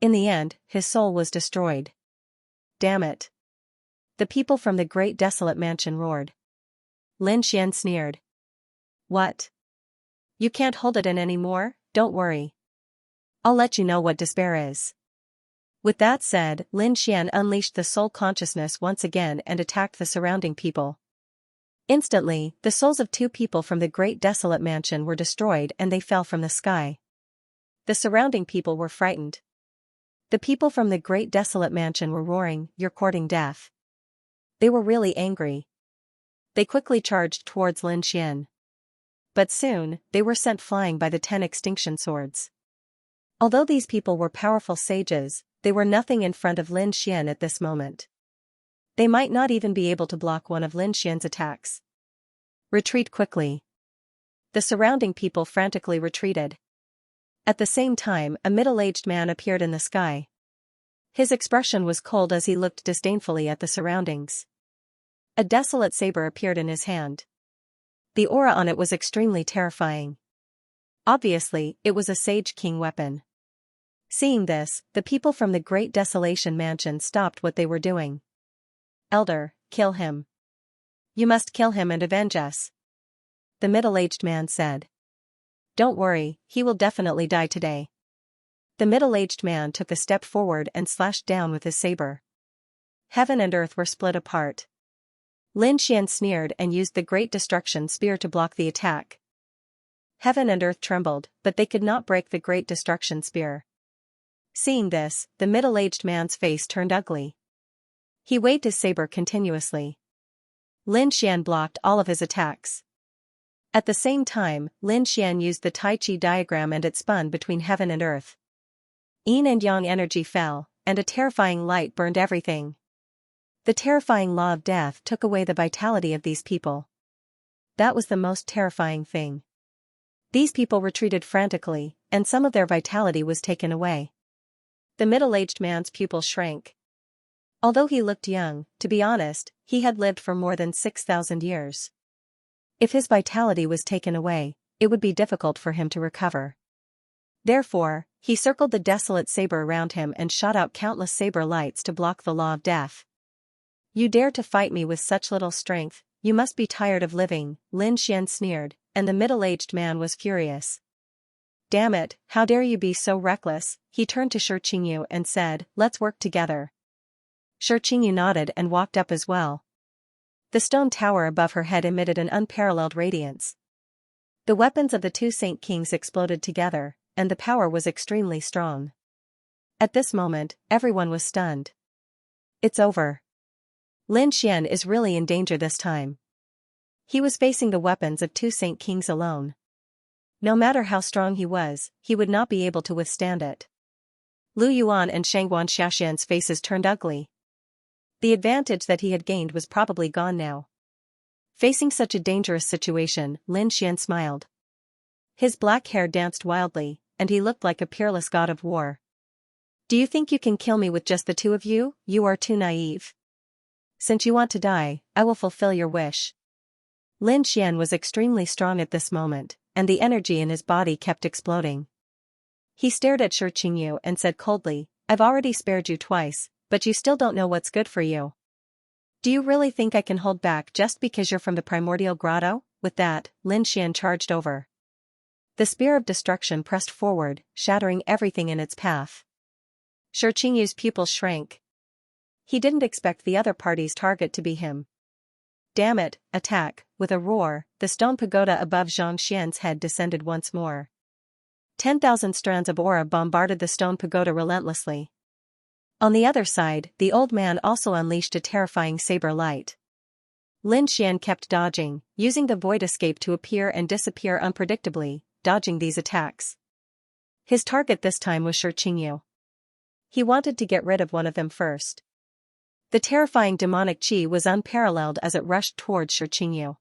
In the end, his soul was destroyed. Damn it. The people from the great desolate mansion roared. Lin Xian sneered. What? You can't hold it in anymore? Don't worry. I'll let you know what despair is. With that said, Lin Xian unleashed the soul consciousness once again and attacked the surrounding people. Instantly, the souls of 2 people from the great desolate mansion were destroyed and they fell from the sky. The surrounding people were frightened. The people from the great desolate mansion were roaring, "You're courting death." They were really angry. They quickly charged towards Lin Xian. But soon, they were sent flying by the 10 extinction swords. Although these people were powerful sages, they were nothing in front of Lin Xian at this moment. They might not even be able to block one of Lin Xian's attacks. Retreat quickly. The surrounding people frantically retreated. At the same time, a middle-aged man appeared in the sky. His expression was cold as he looked disdainfully at the surroundings. A desolate saber appeared in his hand. The aura on it was extremely terrifying. Obviously, it was a Sage King weapon. Seeing this, the people from the Great Desolation Mansion stopped what they were doing. "Elder, kill him. You must kill him and avenge us," the middle-aged man said. "Don't worry, he will definitely die today." The middle-aged man took a step forward and slashed down with his saber. Heaven and earth were split apart. Lin Xian sneered and used the Great Destruction Spear to block the attack. Heaven and earth trembled, but they could not break the Great Destruction Spear. Seeing this, the middle-aged man's face turned ugly. He waved his saber continuously. Lin Xian blocked all of his attacks. At the same time, Lin Xian used the Tai Chi diagram and it spun between heaven and earth. Yin and yang energy fell, and a terrifying light burned everything. The terrifying law of death took away the vitality of these people. That was the most terrifying thing. These people retreated frantically, and some of their vitality was taken away. The middle-aged man's pupil shrank. Although he looked young, to be honest, he had lived for more than 6,000 years. If his vitality was taken away, it would be difficult for him to recover. Therefore, he circled the desolate saber around him and shot out countless saber lights to block the law of death. "You dare to fight me with such little strength, you must be tired of living," Lin Xian sneered, and the middle-aged man was furious. "Damn it, how dare you be so reckless?" He turned to Shi Qingyu and said, "Let's work together." Shi Qingyu nodded and walked up as well. The stone tower above her head emitted an unparalleled radiance. The weapons of the 2 Saint Kings exploded together, and the power was extremely strong. At this moment, everyone was stunned. It's over. Lin Xian is really in danger this time. He was facing the weapons of 2 Saint Kings alone. No matter how strong he was, he would not be able to withstand it. Lu Yuan and Shangguan Xiaxian's faces turned ugly. The advantage that he had gained was probably gone now. Facing such a dangerous situation, Lin Xian smiled. His black hair danced wildly, and he looked like a peerless god of war. "Do you think you can kill me with just the 2 of you? You are too naive. Since you want to die, I will fulfill your wish." Lin Xian was extremely strong at this moment, and the energy in his body kept exploding. He stared at Shi Qingyu and said coldly, "I've already spared you twice, but you still don't know what's good for you. Do you really think I can hold back just because you're from the primordial grotto?" With that, Lin Xian charged over. The spear of destruction pressed forward, shattering everything in its path. Shi Qingyu's pupils shrank. He didn't expect the other party's target to be him. "Damn it, attack!" With a roar, the stone pagoda above Xianxia's head descended once more. 10,000 strands of aura bombarded the stone pagoda relentlessly. On the other side, the old man also unleashed a terrifying saber light. Lin Xian kept dodging, using the void escape to appear and disappear unpredictably, dodging these attacks. His target this time was Shi Qingyu. He wanted to get rid of one of them first. The terrifying demonic qi was unparalleled as it rushed towards Shi Qingyu.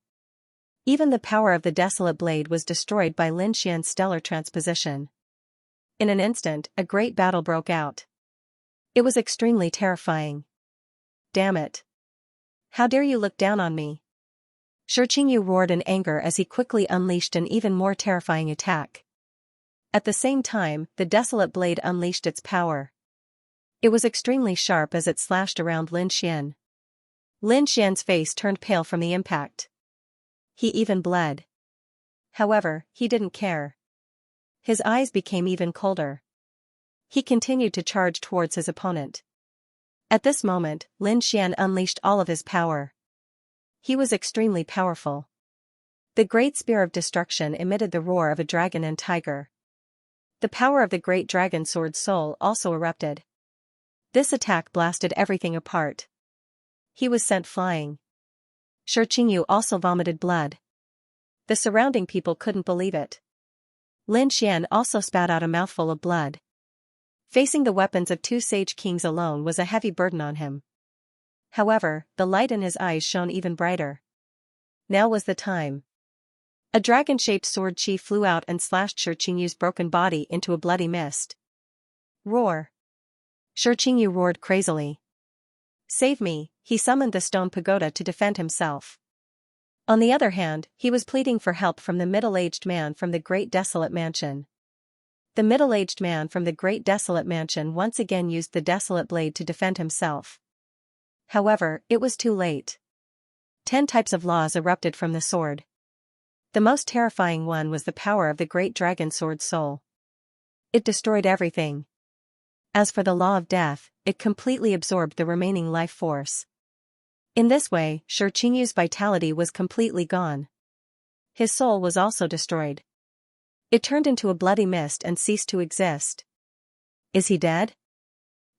Even the power of the desolate blade was destroyed by Lin Xian's stellar transposition. In an instant, a great battle broke out. It was extremely terrifying. "Damn it. How dare you look down on me?" Shi Qingyu roared in anger as he quickly unleashed an even more terrifying attack. At the same time, the desolate blade unleashed its power. It was extremely sharp as it slashed around Lin Xian. Lin Xian's face turned pale from the impact. He even bled. However, he didn't care. His eyes became even colder. He continued to charge towards his opponent. At this moment, Lin Xian unleashed all of his power. he was extremely powerful. The great spear of destruction emitted the roar of a dragon and tiger. The power of the great dragon sword soul also erupted. This attack blasted everything apart. He was sent flying. Xianxia also vomited blood. The surrounding people couldn't believe it. Lin Xian also spat out a mouthful of blood. Facing the weapons of two sage kings alone was a heavy burden on him. However, the light in his eyes shone even brighter. Now was the time. A dragon-shaped sword chi flew out and slashed Xianxia's broken body into a bloody mist. Roar! Xianxia roared crazily. Save me, he summoned the stone pagoda to defend himself. On the other hand, he was pleading for help from the middle-aged man from the great desolate mansion. The middle-aged man from the great desolate mansion once again used the desolate blade to defend himself. However, it was too late. 10 types of laws erupted from the sword. The most terrifying one was the power of the great dragon sword soul. It destroyed everything. As for the law of death, it completely absorbed the remaining life force. In this way, Xianxia's vitality was completely gone. His soul was also destroyed. It turned into a bloody mist and ceased to exist. Is he dead?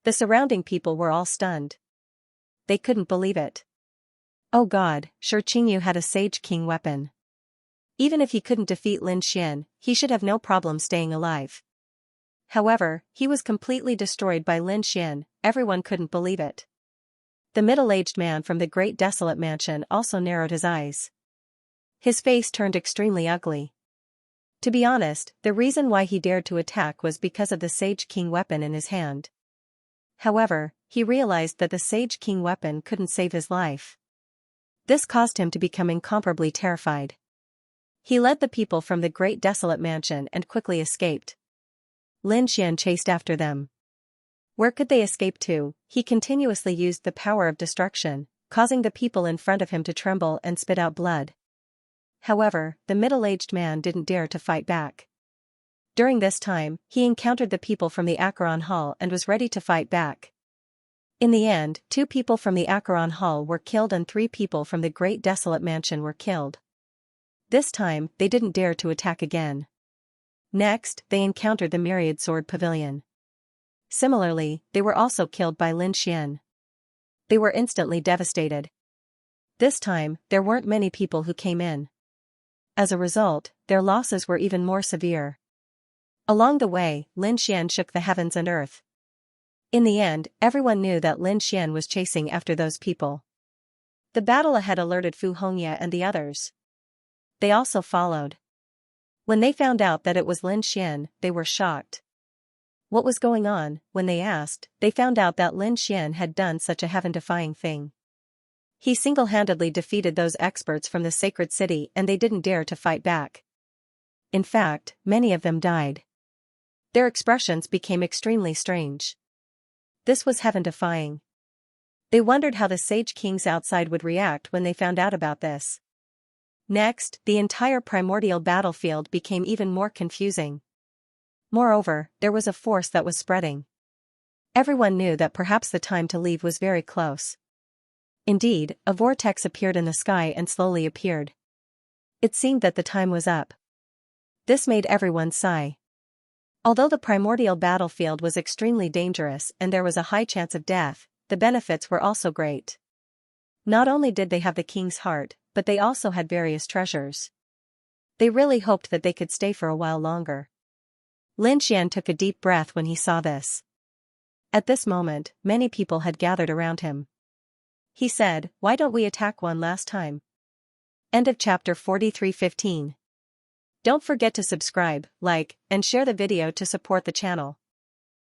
The surrounding people were all stunned. They couldn't believe it. Oh God, Xianxia had a Sage King weapon. Even if he couldn't defeat Lin Xian, he should have no problem staying alive. However, he was completely destroyed by Lin Xian. Everyone couldn't believe it. The middle-aged man from the great desolate mansion also narrowed his eyes. His face turned extremely ugly. To be honest, the reason why he dared to attack was because of the Sage King weapon in his hand. However, he realized that the Sage King weapon couldn't save his life. This caused him to become incomparably terrified. He led the people from the great desolate mansion and quickly escaped. Lin Xian chased after them. Where could they escape to? He continuously used the power of destruction, causing the people in front of him to tremble and spit out blood. However, the middle-aged man didn't dare to fight back. During this time, he encountered the people from the Acheron Hall and was ready to fight back. In the end, 2 people from the Acheron Hall were killed and 3 people from the great desolate mansion were killed. This time, they didn't dare to attack again. Next, they encountered the Myriad Sword Pavilion. Similarly, they were also killed by Lin Xian. They were instantly devastated. This time, there weren't many people who came in. As a result, their losses were even more severe. Along the way, Lin Xian shook the heavens and earth. In the end, everyone knew that Lin Xian was chasing after those people. The battle ahead alerted Vhumad and the others. They also followed. When they found out that it was Lin Xian, they were shocked. What was going on? When they asked, they found out that Lin Xian had done such a heaven-defying thing. He single-handedly defeated those experts from the sacred city and they didn't dare to fight back. In fact, many of them died. Their expressions became extremely strange. This was heaven-defying. They wondered how the Sage Kings outside would react when they found out about this. Next, the entire primordial battlefield became even more confusing. Moreover, there was a force that was spreading. Everyone knew that perhaps the time to leave was very close. Indeed, a vortex appeared in the sky and slowly appeared. It seemed that the time was up. This made everyone sigh. Although the primordial battlefield was extremely dangerous and there was a high chance of death, the benefits were also great. Not only did they have the king's heart, but they also had various treasures. They really hoped that they could stay for a while longer. Lin Xian took a deep breath when he saw this. At this moment, many people had gathered around him. He said, "Why don't we attack one last time?" End of chapter 43:15. Don't forget to subscribe, like, and share the video to support the channel.